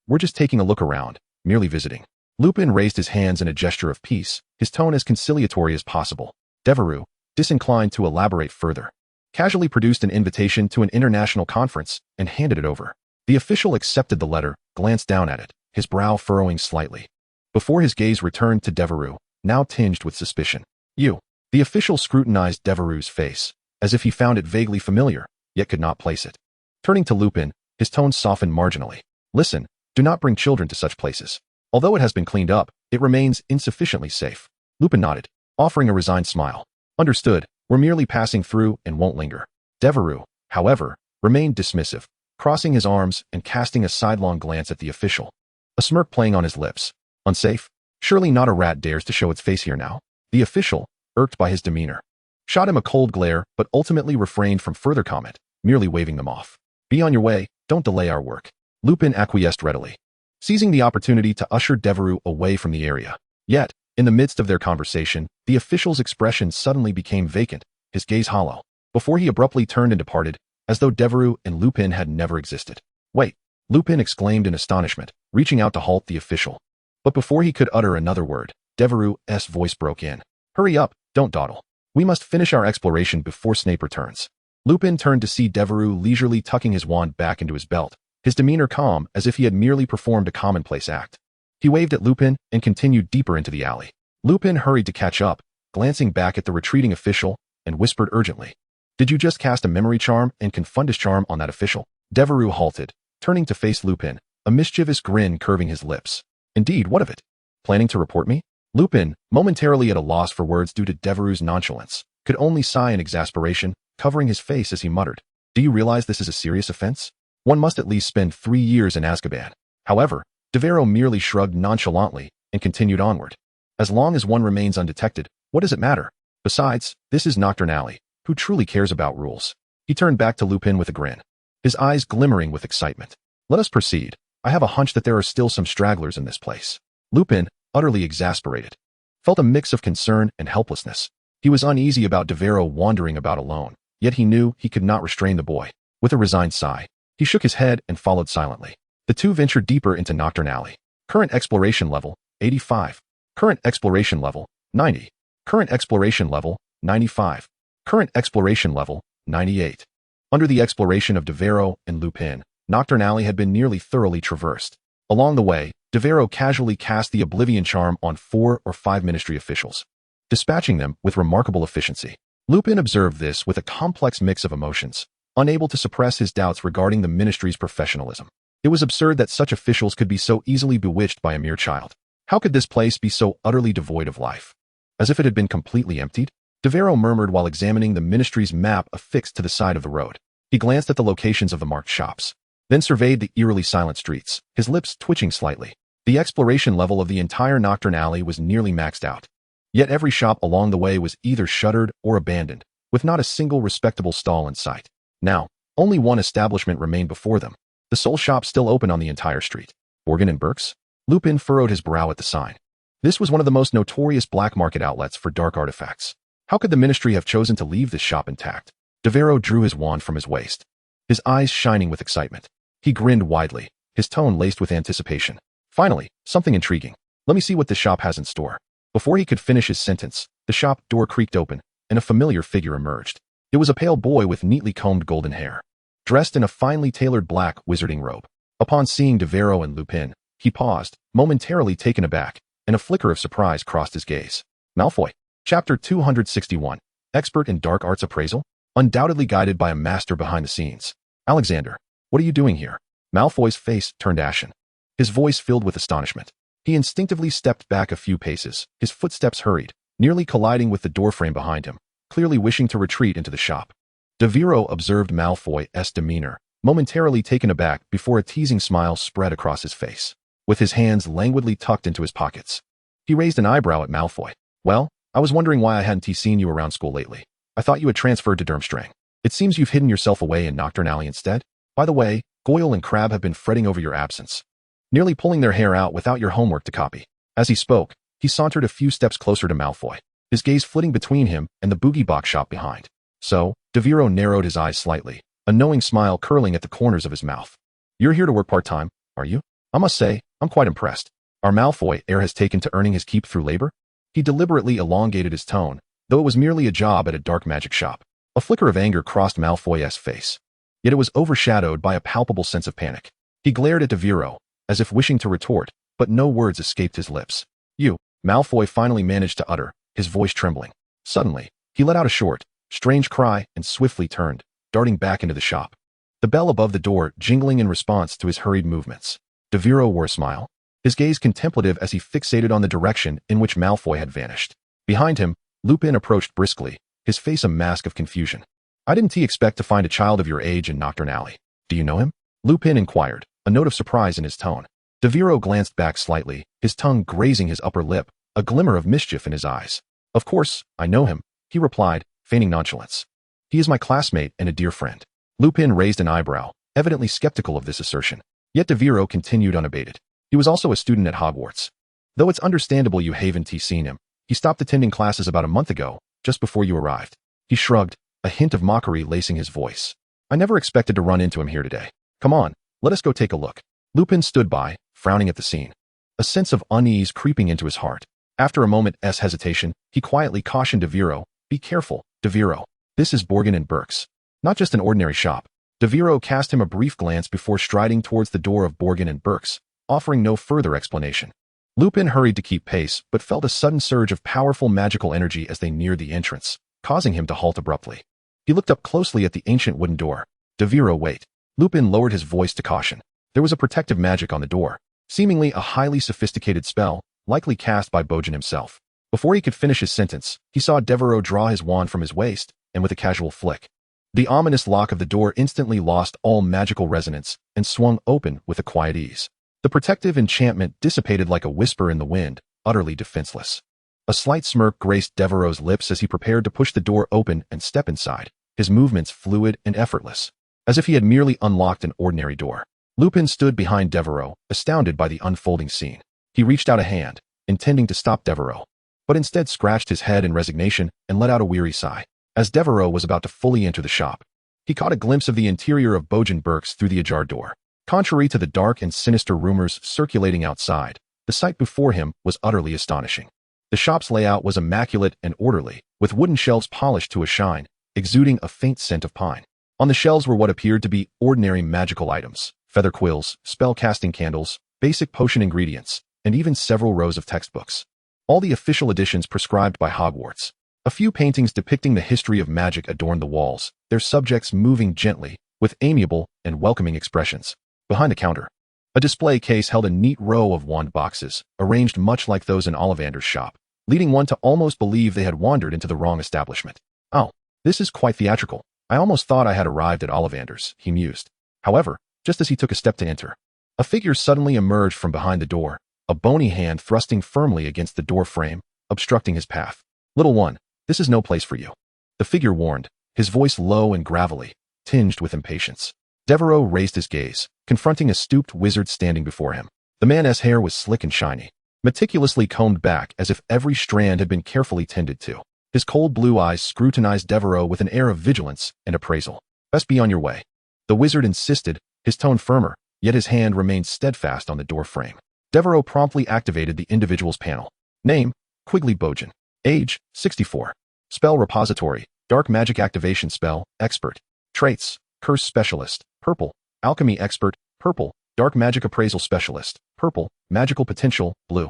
We're just taking a look around, merely visiting. Lupin raised his hands in a gesture of peace, his tone as conciliatory as possible. Devero, disinclined to elaborate further, casually produced an invitation to an international conference and handed it over. The official accepted the letter, glanced down at it, his brow furrowing slightly, before his gaze returned to Devero, now tinged with suspicion. You. The official scrutinized Devero's face, as if he found it vaguely familiar, yet could not place it. Turning to Lupin, his tone softened marginally. Listen, do not bring children to such places. Although it has been cleaned up, it remains insufficiently safe. Lupin nodded, offering a resigned smile. Understood, we're merely passing through and won't linger. Devero, however, remained dismissive, crossing his arms and casting a sidelong glance at the official, a smirk playing on his lips. Unsafe? Surely not a rat dares to show its face here now. The official, irked by his demeanor, shot him a cold glare but ultimately refrained from further comment, merely waving them off. Be on your way, don't delay our work. Lupin acquiesced readily, seizing the opportunity to usher Devero away from the area. Yet, in the midst of their conversation, the official's expression suddenly became vacant, his gaze hollow, before he abruptly turned and departed, as though Devero and Lupin had never existed. Wait! Lupin exclaimed in astonishment, reaching out to halt the official. But before he could utter another word, Devero's voice broke in. Hurry up, don't dawdle. We must finish our exploration before Snape returns. Lupin turned to see Devero leisurely tucking his wand back into his belt, his demeanor calm as if he had merely performed a commonplace act. He waved at Lupin and continued deeper into the alley. Lupin hurried to catch up, glancing back at the retreating official, and whispered urgently. Did you just cast a memory charm and confundus charm on that official? Devero halted, turning to face Lupin, a mischievous grin curving his lips. Indeed, what of it? Planning to report me? Lupin, momentarily at a loss for words due to Devero's nonchalance, could only sigh in exasperation, covering his face as he muttered. Do you realize this is a serious offense? One must at least spend 3 years in Azkaban. However, Devero merely shrugged nonchalantly and continued onward. As long as one remains undetected, what does it matter? Besides, this is Nocturne Alley. Who truly cares about rules? He turned back to Lupin with a grin, his eyes glimmering with excitement. Let us proceed. I have a hunch that there are still some stragglers in this place. Lupin, utterly exasperated, felt a mix of concern and helplessness. He was uneasy about Devero wandering about alone, yet he knew he could not restrain the boy. With a resigned sigh, he shook his head and followed silently. The two ventured deeper into Nocturne Alley. Current exploration level, 85. Current exploration level, 90. Current exploration level, 95. Current exploration level, 98. Under the exploration of Devero and Lupin, Nocturne Alley had been nearly thoroughly traversed. Along the way, Devero casually cast the Oblivion Charm on 4 or 5 ministry officials, dispatching them with remarkable efficiency. Lupin observed this with a complex mix of emotions, unable to suppress his doubts regarding the ministry's professionalism. It was absurd that such officials could be so easily bewitched by a mere child. How could this place be so utterly devoid of life? As if it had been completely emptied? Devero murmured while examining the ministry's map affixed to the side of the road. He glanced at the locations of the marked shops, then surveyed the eerily silent streets, his lips twitching slightly. The exploration level of the entire Nocturne Alley was nearly maxed out. Yet every shop along the way was either shuttered or abandoned, with not a single respectable stall in sight. Now, only one establishment remained before them, the sole shop still open on the entire street. Borgin and Burke's? Lupin furrowed his brow at the sign. This was one of the most notorious black market outlets for dark artifacts. How could the ministry have chosen to leave this shop intact? Devero drew his wand from his waist, his eyes shining with excitement. He grinned widely, his tone laced with anticipation. Finally, something intriguing. Let me see what this shop has in store. Before he could finish his sentence, the shop door creaked open, and a familiar figure emerged. It was a pale boy with neatly combed golden hair, dressed in a finely tailored black wizarding robe. Upon seeing Devero and Lupin, he paused, momentarily taken aback, and a flicker of surprise crossed his gaze. Malfoy. Chapter 261. Expert in Dark Arts Appraisal? Undoubtedly guided by a master behind the scenes. Alexander, what are you doing here? Malfoy's face turned ashen, his voice filled with astonishment. He instinctively stepped back a few paces, his footsteps hurried, nearly colliding with the doorframe behind him, clearly wishing to retreat into the shop. Devero observed Malfoy's demeanor, momentarily taken aback before a teasing smile spread across his face. With his hands languidly tucked into his pockets, he raised an eyebrow at Malfoy. Well, I was wondering why I hadn't seen you around school lately. I thought you had transferred to Durmstrang. It seems you've hidden yourself away in Nocturne Alley instead. By the way, Goyle and Crabbe have been fretting over your absence, nearly pulling their hair out without your homework to copy. As he spoke, he sauntered a few steps closer to Malfoy, his gaze flitting between him and the boogie box shop behind. So, Devero narrowed his eyes slightly, a knowing smile curling at the corners of his mouth. You're here to work part-time, are you? I must say, I'm quite impressed. Our Malfoy has taken to earning his keep through labor? He deliberately elongated his tone, though it was merely a job at a dark magic shop. A flicker of anger crossed Malfoy's face, yet it was overshadowed by a palpable sense of panic. He glared at Devero, as if wishing to retort, but no words escaped his lips. You, Malfoy finally managed to utter, his voice trembling. Suddenly, he let out a short, strange cry and swiftly turned, darting back into the shop, the bell above the door jingling in response to his hurried movements. Devero wore a smile, his gaze contemplative as he fixated on the direction in which Malfoy had vanished. Behind him, Lupin approached briskly, his face a mask of confusion. I didn't expect to find a child of your age in Nocturne Alley. Do you know him? Lupin inquired, a note of surprise in his tone. Devero glanced back slightly, his tongue grazing his upper lip, a glimmer of mischief in his eyes. Of course, I know him, he replied, feigning nonchalance. He is my classmate and a dear friend. Lupin raised an eyebrow, evidently skeptical of this assertion. Yet Devero continued unabated. He was also a student at Hogwarts. Though it's understandable you haven't seen him, he stopped attending classes about a month ago, just before you arrived. He shrugged, a hint of mockery lacing his voice. I never expected to run into him here today. Come on, let us go take a look. Lupin stood by, frowning at the scene, a sense of unease creeping into his heart. After a moment's hesitation, he quietly cautioned Devero, be careful, Devero. This is Borgin and Burke's, not just an ordinary shop. Devero cast him a brief glance before striding towards the door of Borgin and Burke's, offering no further explanation. Lupin hurried to keep pace, but felt a sudden surge of powerful magical energy as they neared the entrance, causing him to halt abruptly. He looked up closely at the ancient wooden door. Devero, wait. Lupin lowered his voice to caution. There was a protective magic on the door, seemingly a highly sophisticated spell, likely cast by Bojan himself. Before he could finish his sentence, he saw Devero draw his wand from his waist, and with a casual flick, the ominous lock of the door instantly lost all magical resonance and swung open with a quiet ease. The protective enchantment dissipated like a whisper in the wind, utterly defenseless. A slight smirk graced Devereau's lips as he prepared to push the door open and step inside, his movements fluid and effortless, as if he had merely unlocked an ordinary door. Lupin stood behind Devero, astounded by the unfolding scene. He reached out a hand, intending to stop Devero, but instead scratched his head in resignation and let out a weary sigh. As Devero was about to fully enter the shop, he caught a glimpse of the interior of Bojan Burke's through the ajar door. Contrary to the dark and sinister rumors circulating outside, the sight before him was utterly astonishing. The shop's layout was immaculate and orderly, with wooden shelves polished to a shine, exuding a faint scent of pine. On the shelves were what appeared to be ordinary magical items: feather quills, spell-casting candles, basic potion ingredients, and even several rows of textbooks. All the official editions prescribed by Hogwarts. A few paintings depicting the history of magic adorned the walls, their subjects moving gently, with amiable and welcoming expressions. Behind the counter, a display case held a neat row of wand boxes, arranged much like those in Ollivander's shop, leading one to almost believe they had wandered into the wrong establishment. "Oh, this is quite theatrical. I almost thought I had arrived at Ollivander's," he mused. However, just as he took a step to enter, a figure suddenly emerged from behind the door, a bony hand thrusting firmly against the door frame, obstructing his path. "Little one, this is no place for you," the figure warned, his voice low and gravelly, tinged with impatience. Devero raised his gaze, confronting a stooped wizard standing before him. The man's hair was slick and shiny, meticulously combed back as if every strand had been carefully tended to. His cold blue eyes scrutinized Devero with an air of vigilance and appraisal. "Best be on your way," the wizard insisted, his tone firmer, yet his hand remained steadfast on the door frame. Devero promptly activated the individual's panel. Name: Quigley Bojan. Age: 64. Spell repository: Dark Magic Activation Spell, Expert. Traits: Curse Specialist, Purple. Alchemy Expert, Purple. Dark Magic Appraisal Specialist, Purple. Magical Potential, Blue.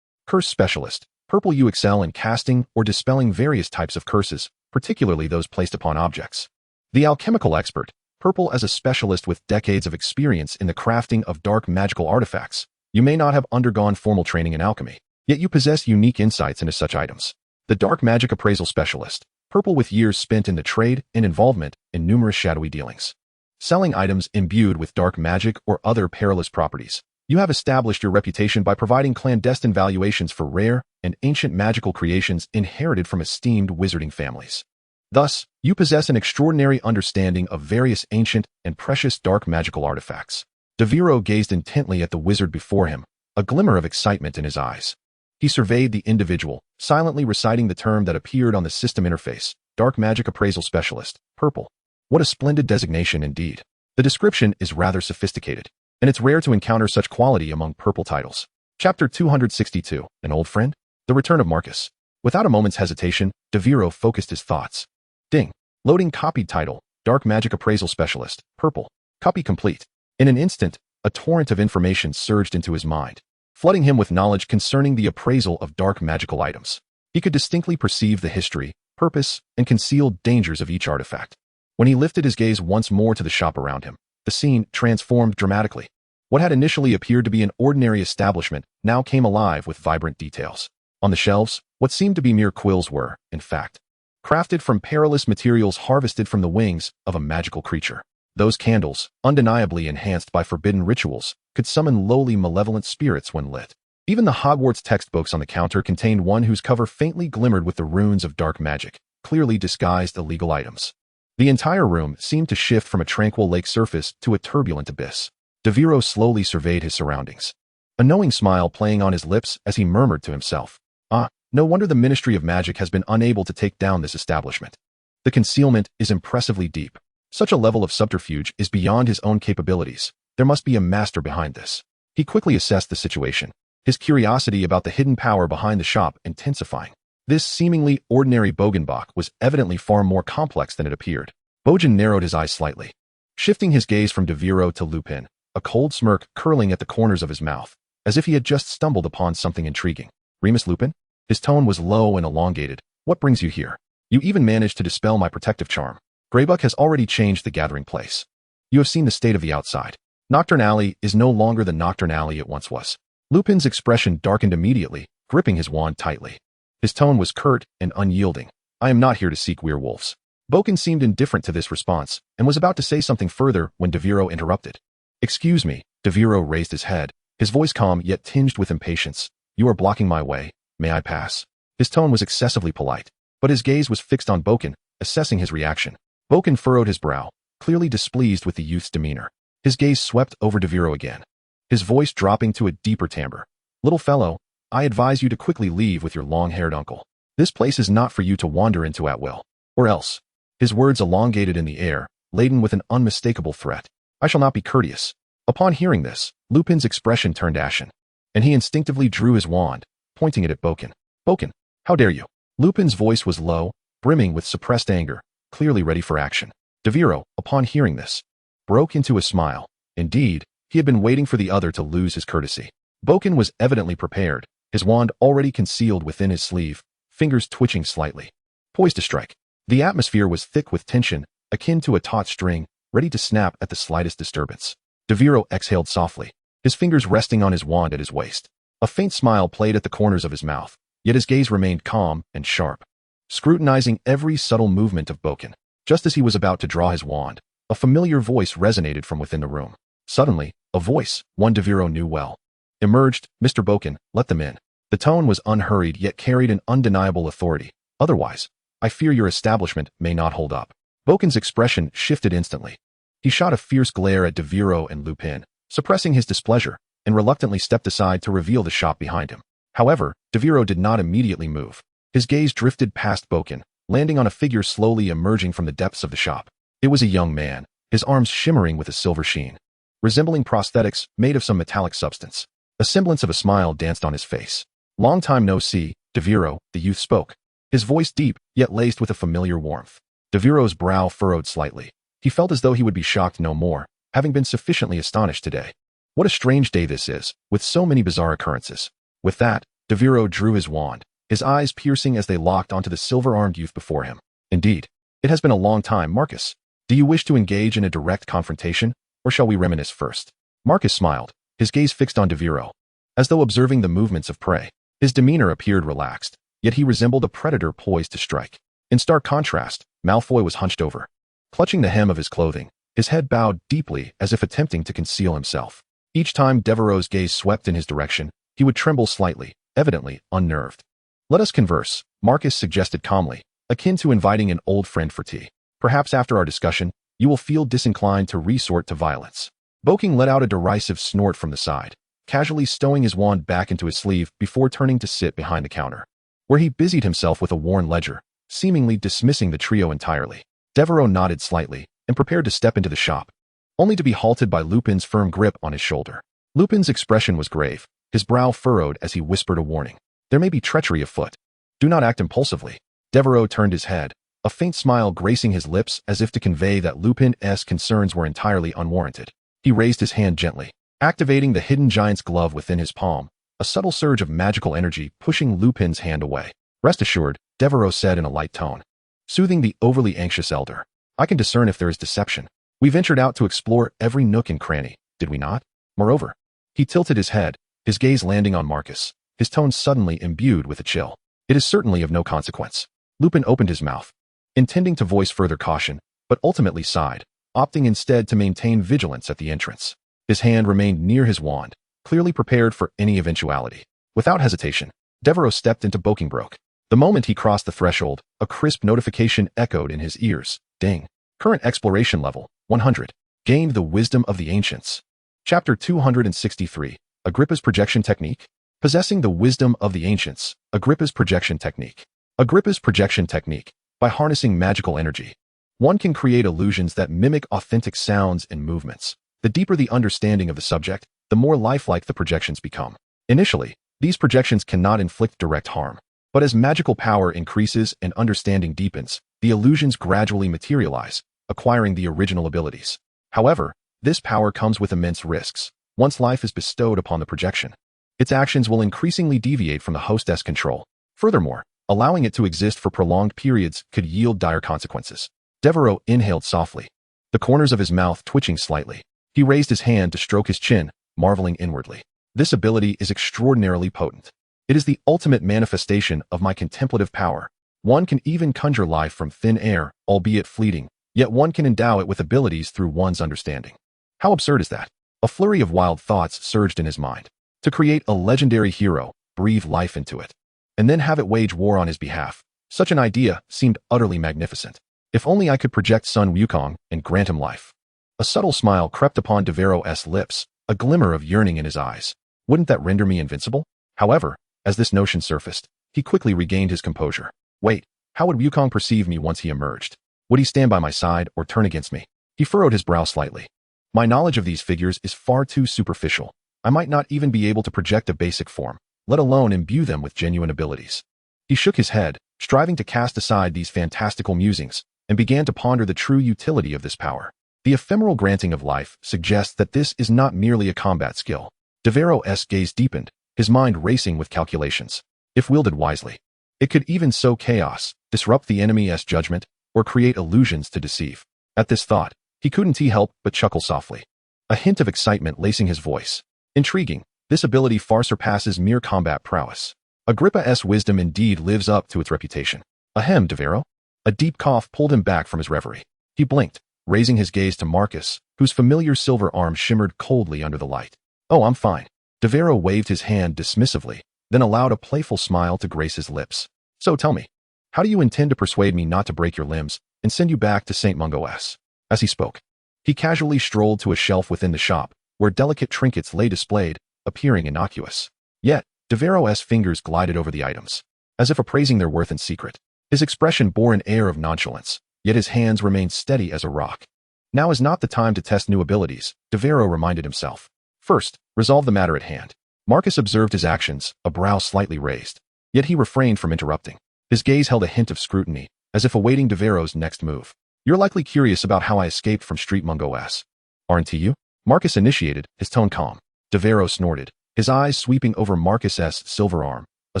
Curse Specialist, Purple. You excel in casting or dispelling various types of curses, particularly those placed upon objects. The Alchemical Expert, Purple. As a specialist with decades of experience in the crafting of dark magical artifacts, you may not have undergone formal training in alchemy, yet you possess unique insights into such items. The Dark Magic Appraisal Specialist, Purple. With years spent in the trade and involvement in numerous shadowy dealings, selling items imbued with dark magic or other perilous properties. You have established your reputation by providing clandestine valuations for rare and ancient magical creations inherited from esteemed wizarding families. Thus, you possess an extraordinary understanding of various ancient and precious dark magical artifacts. Devero gazed intently at the wizard before him, a glimmer of excitement in his eyes. He surveyed the individual, silently reciting the term that appeared on the system interface: Dark Magic Appraisal Specialist, Purple. What a splendid designation indeed. The description is rather sophisticated, and it's rare to encounter such quality among purple titles. Chapter 262, An Old Friend? The Return of Marcus. Without a moment's hesitation, Devero focused his thoughts. Ding. Loading copied title: Dark Magic Appraisal Specialist, Purple. Copy complete. In an instant, a torrent of information surged into his mind, flooding him with knowledge concerning the appraisal of dark magical items. He could distinctly perceive the history, purpose, and concealed dangers of each artifact. When he lifted his gaze once more to the shop around him, the scene transformed dramatically. What had initially appeared to be an ordinary establishment now came alive with vibrant details. On the shelves, what seemed to be mere quills were, in fact, crafted from perilous materials harvested from the wings of a magical creature. Those candles, undeniably enhanced by forbidden rituals, could summon lowly malevolent spirits when lit. Even the Hogwarts textbooks on the counter contained one whose cover faintly glimmered with the runes of dark magic, clearly disguised illegal items. The entire room seemed to shift from a tranquil lake surface to a turbulent abyss. Devero slowly surveyed his surroundings, a knowing smile playing on his lips as he murmured to himself, "Ah, no wonder the Ministry of Magic has been unable to take down this establishment. The concealment is impressively deep. Such a level of subterfuge is beyond his own capabilities. There must be a master behind this." He quickly assessed the situation, his curiosity about the hidden power behind the shop intensifying. This seemingly ordinary Bogenbach was evidently far more complex than it appeared. Bojan narrowed his eyes slightly, shifting his gaze from Devero to Lupin, a cold smirk curling at the corners of his mouth, as if he had just stumbled upon something intriguing. "Remus Lupin?" His tone was low and elongated. "What brings you here? You even managed to dispel my protective charm. Greybuck has already changed the gathering place. You have seen the state of the outside. Nocturne Alley is no longer the Nocturne Alley it once was." Lupin's expression darkened immediately, gripping his wand tightly. His tone was curt and unyielding. "I am not here to seek werewolves." Boken seemed indifferent to this response, and was about to say something further when Devero interrupted. "Excuse me." Devero raised his head, his voice calm yet tinged with impatience. "You are blocking my way. May I pass?" His tone was excessively polite, but his gaze was fixed on Boken, assessing his reaction. Boken furrowed his brow, clearly displeased with the youth's demeanor. His gaze swept over Devero again, his voice dropping to a deeper timbre. "Little fellow, I advise you to quickly leave with your long-haired uncle. This place is not for you to wander into at will. Or else." His words elongated in the air, laden with an unmistakable threat. "I shall not be courteous." Upon hearing this, Lupin's expression turned ashen, and he instinctively drew his wand, pointing it at Boken. "Boken, how dare you?" Lupin's voice was low, brimming with suppressed anger, clearly ready for action. Devero, upon hearing this, broke into a smile. Indeed, he had been waiting for the other to lose his courtesy. Boken was evidently prepared, his wand already concealed within his sleeve, fingers twitching slightly, poised to strike. The atmosphere was thick with tension, akin to a taut string, ready to snap at the slightest disturbance. Devero exhaled softly, his fingers resting on his wand at his waist. A faint smile played at the corners of his mouth, yet his gaze remained calm and sharp, scrutinizing every subtle movement of Boken. Just as he was about to draw his wand, a familiar voice resonated from within the room. Suddenly, a voice, one Devero knew well, emerged. "Mr. Boken, let them in." The tone was unhurried yet carried an undeniable authority. "Otherwise, I fear your establishment may not hold up." Boken's expression shifted instantly. He shot a fierce glare at Devero and Lupin, suppressing his displeasure, and reluctantly stepped aside to reveal the shop behind him. However, Devero did not immediately move. His gaze drifted past Boken, landing on a figure slowly emerging from the depths of the shop. It was a young man, his arms shimmering with a silver sheen, resembling prosthetics made of some metallic substance. A semblance of a smile danced on his face. "Long time no see, Devero," the youth spoke, his voice deep, yet laced with a familiar warmth. Devero's brow furrowed slightly. He felt as though he would be shocked no more, having been sufficiently astonished today. What a strange day this is, with so many bizarre occurrences. With that, Devero drew his wand, his eyes piercing as they locked onto the silver-armed youth before him. "Indeed, it has been a long time, Marcus. Do you wish to engage in a direct confrontation, or shall we reminisce first?" Marcus smiled, his gaze fixed on Devero, as though observing the movements of prey. His demeanor appeared relaxed, yet he resembled a predator poised to strike. In stark contrast, Malfoy was hunched over, clutching the hem of his clothing, his head bowed deeply as if attempting to conceal himself. Each time Devereau's gaze swept in his direction, he would tremble slightly, evidently unnerved. "Let us converse," Marcus suggested calmly, akin to inviting an old friend for tea. "Perhaps after our discussion, you will feel disinclined to resort to violence." Boken let out a derisive snort from the side, casually stowing his wand back into his sleeve before turning to sit behind the counter, where he busied himself with a worn ledger, seemingly dismissing the trio entirely. Devero nodded slightly and prepared to step into the shop, only to be halted by Lupin's firm grip on his shoulder. Lupin's expression was grave, his brow furrowed as he whispered a warning. "There may be treachery afoot. Do not act impulsively." Devero turned his head, a faint smile gracing his lips as if to convey that Lupin's concerns were entirely unwarranted. He raised his hand gently, activating the hidden giant's glove within his palm, a subtle surge of magical energy pushing Lupin's hand away. "Rest assured," Devero said in a light tone, soothing the overly anxious elder. "I can discern if there is deception. We ventured out to explore every nook and cranny, did we not? Moreover," he tilted his head, his gaze landing on Marcus, his tone suddenly imbued with a chill. "It is certainly of no consequence." Lupin opened his mouth, intending to voice further caution, but ultimately sighed, opting instead to maintain vigilance at the entrance. His hand remained near his wand, clearly prepared for any eventuality. Without hesitation, Devero stepped into Bokenbroke. The moment he crossed the threshold, a crisp notification echoed in his ears. Ding. Current exploration level, 100. Gained the wisdom of the ancients. Chapter 263, Agrippa's projection technique. Possessing the wisdom of the ancients, Agrippa's projection technique. Agrippa's projection technique. By harnessing magical energy, one can create illusions that mimic authentic sounds and movements. The deeper the understanding of the subject, the more lifelike the projections become. Initially, these projections cannot inflict direct harm. But as magical power increases and understanding deepens, the illusions gradually materialize, acquiring the original abilities. However, this power comes with immense risks. Once life is bestowed upon the projection, its actions will increasingly deviate from the hostess' control. Furthermore, allowing it to exist for prolonged periods could yield dire consequences. Devero inhaled softly, the corners of his mouth twitching slightly. He raised his hand to stroke his chin, marveling inwardly. This ability is extraordinarily potent. It is the ultimate manifestation of my contemplative power. One can even conjure life from thin air, albeit fleeting, yet one can endow it with abilities through one's understanding. How absurd is that? A flurry of wild thoughts surged in his mind. To create a legendary hero, breathe life into it, and then have it wage war on his behalf. Such an idea seemed utterly magnificent. If only I could project Sun Wukong and grant him life. A subtle smile crept upon Devero's lips, a glimmer of yearning in his eyes. Wouldn't that render me invincible? However, as this notion surfaced, he quickly regained his composure. Wait, how would Wukong perceive me once he emerged? Would he stand by my side or turn against me? He furrowed his brow slightly. My knowledge of these figures is far too superficial. I might not even be able to project a basic form, let alone imbue them with genuine abilities. He shook his head, striving to cast aside these fantastical musings, and began to ponder the true utility of this power. The ephemeral granting of life suggests that this is not merely a combat skill. Devero's gaze deepened, his mind racing with calculations. If wielded wisely, it could even sow chaos, disrupt the enemy's judgment, or create illusions to deceive. At this thought, he couldn't help but chuckle softly, a hint of excitement lacing his voice. Intriguing, this ability far surpasses mere combat prowess. Agrippa's wisdom indeed lives up to its reputation. Ahem, Devero? A deep cough pulled him back from his reverie. He blinked, raising his gaze to Marcus, whose familiar silver arm shimmered coldly under the light. Oh, I'm fine. Devero waved his hand dismissively, then allowed a playful smile to grace his lips. So tell me, how do you intend to persuade me not to break your limbs and send you back to St. Mungo's? As he spoke, he casually strolled to a shelf within the shop, where delicate trinkets lay displayed, appearing innocuous. Yet, Devero's fingers glided over the items, as if appraising their worth in secret. His expression bore an air of nonchalance, yet his hands remained steady as a rock. Now is not the time to test new abilities, Devero reminded himself. First, resolve the matter at hand. Marcus observed his actions, a brow slightly raised. Yet he refrained from interrupting. His gaze held a hint of scrutiny, as if awaiting Devero's next move. You're likely curious about how I escaped from Street Mungo's, aren't you? Marcus initiated, his tone calm. Devero snorted, his eyes sweeping over Marcus's silver arm, a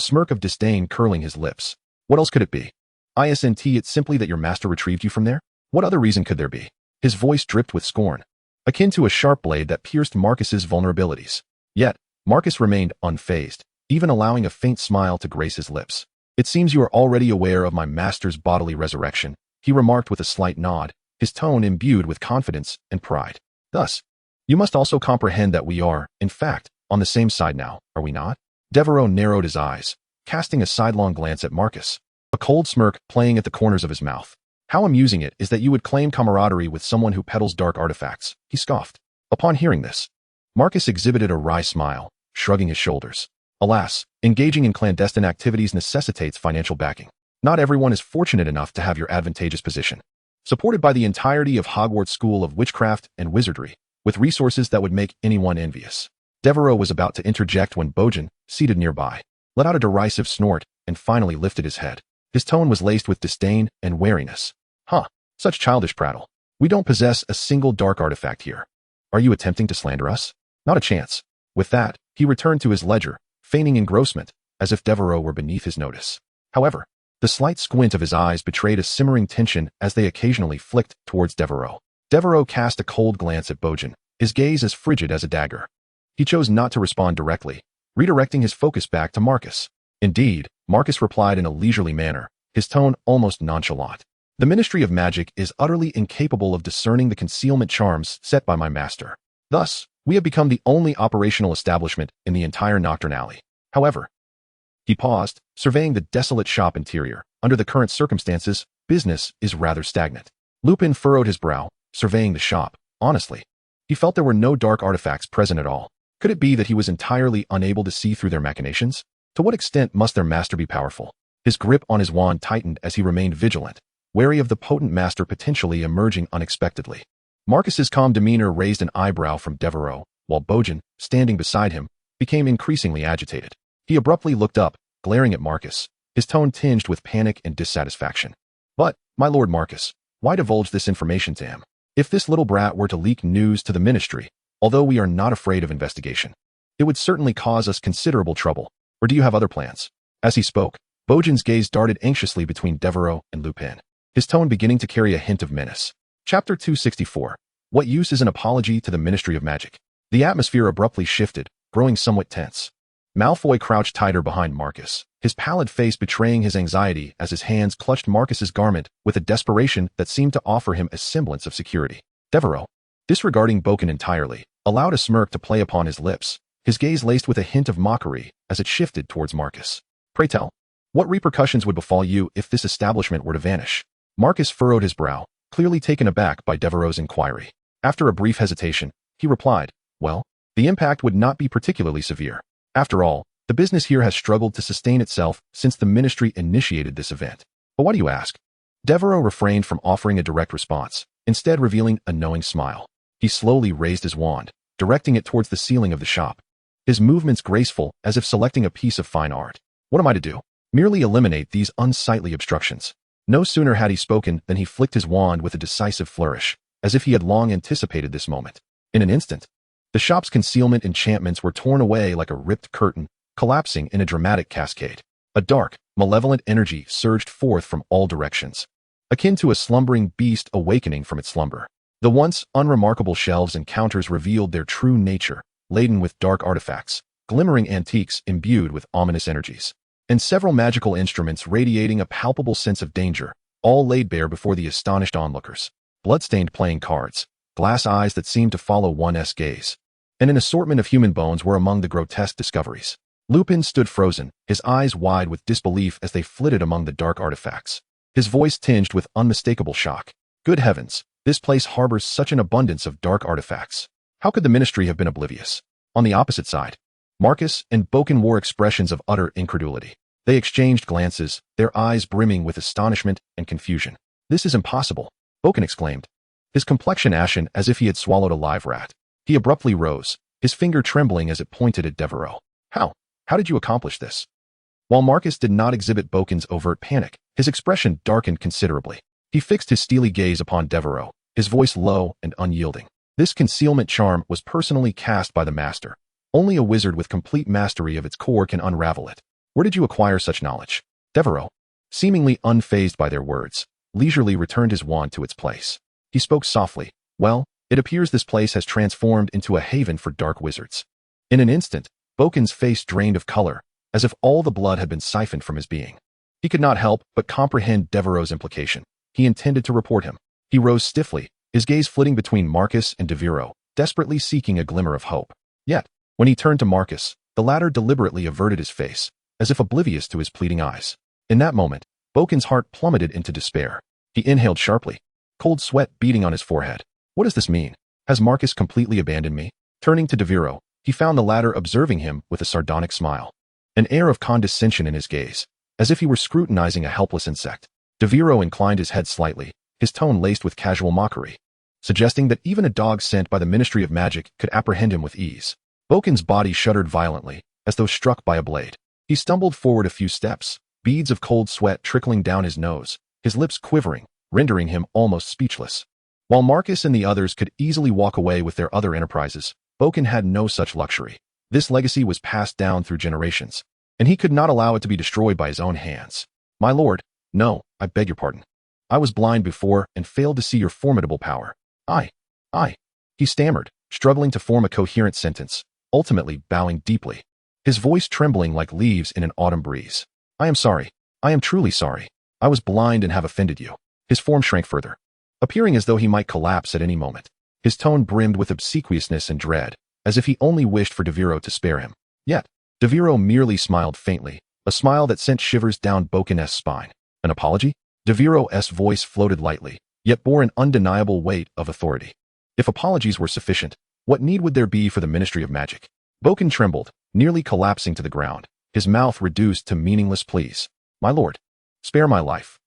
smirk of disdain curling his lips. What else could it be? Isn't it simply that your master retrieved you from there? What other reason could there be? His voice dripped with scorn, akin to a sharp blade that pierced Marcus's vulnerabilities. Yet, Marcus remained unfazed, even allowing a faint smile to grace his lips. It seems you are already aware of my master's bodily resurrection, he remarked with a slight nod, his tone imbued with confidence and pride. Thus, you must also comprehend that we are, in fact, on the same side now, are we not? Devero narrowed his eyes, casting a sidelong glance at Marcus, a cold smirk playing at the corners of his mouth. How amusing it is that you would claim camaraderie with someone who peddles dark artifacts, he scoffed. Upon hearing this, Marcus exhibited a wry smile, shrugging his shoulders. Alas, engaging in clandestine activities necessitates financial backing. Not everyone is fortunate enough to have your advantageous position. Supported by the entirety of Hogwarts School of Witchcraft and Wizardry, with resources that would make anyone envious. Devero was about to interject when Bojan, seated nearby, let out a derisive snort and finally lifted his head. His tone was laced with disdain and wariness. Such childish prattle. We don't possess a single dark artifact here. Are you attempting to slander us? Not a chance. With that, he returned to his ledger, feigning engrossment, as if Devero were beneath his notice. However, the slight squint of his eyes betrayed a simmering tension as they occasionally flicked towards Devero. Devero cast a cold glance at Bojan, his gaze as frigid as a dagger. He chose not to respond directly, redirecting his focus back to Marcus. Indeed, Marcus replied in a leisurely manner, his tone almost nonchalant. The Ministry of Magic is utterly incapable of discerning the concealment charms set by my master. Thus, we have become the only operational establishment in the entire Nocturne Alley. However, he paused, surveying the desolate shop interior. Under the current circumstances, business is rather stagnant. Lupin furrowed his brow, surveying the shop. Honestly, he felt there were no dark artifacts present at all. Could it be that he was entirely unable to see through their machinations? To what extent must their master be powerful? His grip on his wand tightened as he remained vigilant, wary of the potent master potentially emerging unexpectedly. Marcus's calm demeanor raised an eyebrow from Devero, while Bojan, standing beside him, became increasingly agitated. He abruptly looked up, glaring at Marcus, his tone tinged with panic and dissatisfaction. But, my lord Marcus, why divulge this information to him? If this little brat were to leak news to the ministry, although we are not afraid of investigation, it would certainly cause us considerable trouble. Or do you have other plans? As he spoke, Bojan's gaze darted anxiously between Devero and Lupin, his tone beginning to carry a hint of menace. Chapter 264. What use is an apology to the Ministry of Magic? The atmosphere abruptly shifted, growing somewhat tense. Malfoy crouched tighter behind Marcus, his pallid face betraying his anxiety as his hands clutched Marcus's garment with a desperation that seemed to offer him a semblance of security. Devero, disregarding Bojan entirely, allowed a smirk to play upon his lips, his gaze laced with a hint of mockery as it shifted towards Marcus. Pray tell, what repercussions would befall you if this establishment were to vanish? Marcus furrowed his brow, clearly taken aback by Devero's inquiry. After a brief hesitation, he replied, well, the impact would not be particularly severe. After all, the business here has struggled to sustain itself since the ministry initiated this event. But why do you ask? Devero refrained from offering a direct response, instead revealing a knowing smile. He slowly raised his wand, directing it towards the ceiling of the shop. His movements graceful, as if selecting a piece of fine art. What am I to do? Merely eliminate these unsightly obstructions. No sooner had he spoken than he flicked his wand with a decisive flourish, as if he had long anticipated this moment. In an instant, the shop's concealment enchantments were torn away like a ripped curtain, collapsing in a dramatic cascade. A dark, malevolent energy surged forth from all directions, akin to a slumbering beast awakening from its slumber. The once unremarkable shelves and counters revealed their true nature, laden with dark artifacts, glimmering antiques imbued with ominous energies, and several magical instruments radiating a palpable sense of danger, all laid bare before the astonished onlookers. Bloodstained playing cards, glass eyes that seemed to follow one's gaze, and an assortment of human bones were among the grotesque discoveries. Lupin stood frozen, his eyes wide with disbelief as they flitted among the dark artifacts. His voice tinged with unmistakable shock. Good heavens, this place harbors such an abundance of dark artifacts. How could the ministry have been oblivious? On the opposite side, Marcus and Boken wore expressions of utter incredulity. They exchanged glances, their eyes brimming with astonishment and confusion. This is impossible, Boken exclaimed, his complexion ashen as if he had swallowed a live rat. He abruptly rose, his finger trembling as it pointed at Devero. How did you accomplish this? While Marcus did not exhibit Boken's overt panic, his expression darkened considerably. He fixed his steely gaze upon Devero, his voice low and unyielding. This concealment charm was personally cast by the master. Only a wizard with complete mastery of its core can unravel it. Where did you acquire such knowledge? Devero, seemingly unfazed by their words, leisurely returned his wand to its place. He spoke softly. Well, it appears this place has transformed into a haven for dark wizards. In an instant, Boken's face drained of color, as if all the blood had been siphoned from his being. He could not help but comprehend Devereaux's implication. He intended to report him. He rose stiffly, his gaze flitting between Marcus and Devero, desperately seeking a glimmer of hope. Yet, when he turned to Marcus, the latter deliberately averted his face, as if oblivious to his pleading eyes. In that moment, Boken's heart plummeted into despair. He inhaled sharply, cold sweat beading on his forehead. What does this mean? Has Marcus completely abandoned me? Turning to Devero, he found the latter observing him with a sardonic smile, an air of condescension in his gaze, as if he were scrutinizing a helpless insect. Devero inclined his head slightly, his tone laced with casual mockery, suggesting that even a dog sent by the Ministry of Magic could apprehend him with ease. Boken's body shuddered violently, as though struck by a blade. He stumbled forward a few steps, beads of cold sweat trickling down his nose, his lips quivering, rendering him almost speechless. While Marcus and the others could easily walk away with their other enterprises, Boken had no such luxury. This legacy was passed down through generations, and he could not allow it to be destroyed by his own hands. My lord, no, I beg your pardon. I was blind before and failed to see your formidable power. I. He stammered, struggling to form a coherent sentence, ultimately bowing deeply, his voice trembling like leaves in an autumn breeze. I am sorry. I am truly sorry. I was blind and have offended you. His form shrank further, appearing as though he might collapse at any moment. His tone brimmed with obsequiousness and dread, as if he only wished for Devero to spare him. Yet, Devero merely smiled faintly, a smile that sent shivers down Boken's spine. An apology? Devero's voice floated lightly, yet bore an undeniable weight of authority. If apologies were sufficient, what need would there be for the Ministry of Magic? Boken trembled, nearly collapsing to the ground, his mouth reduced to meaningless pleas. My lord, spare my life,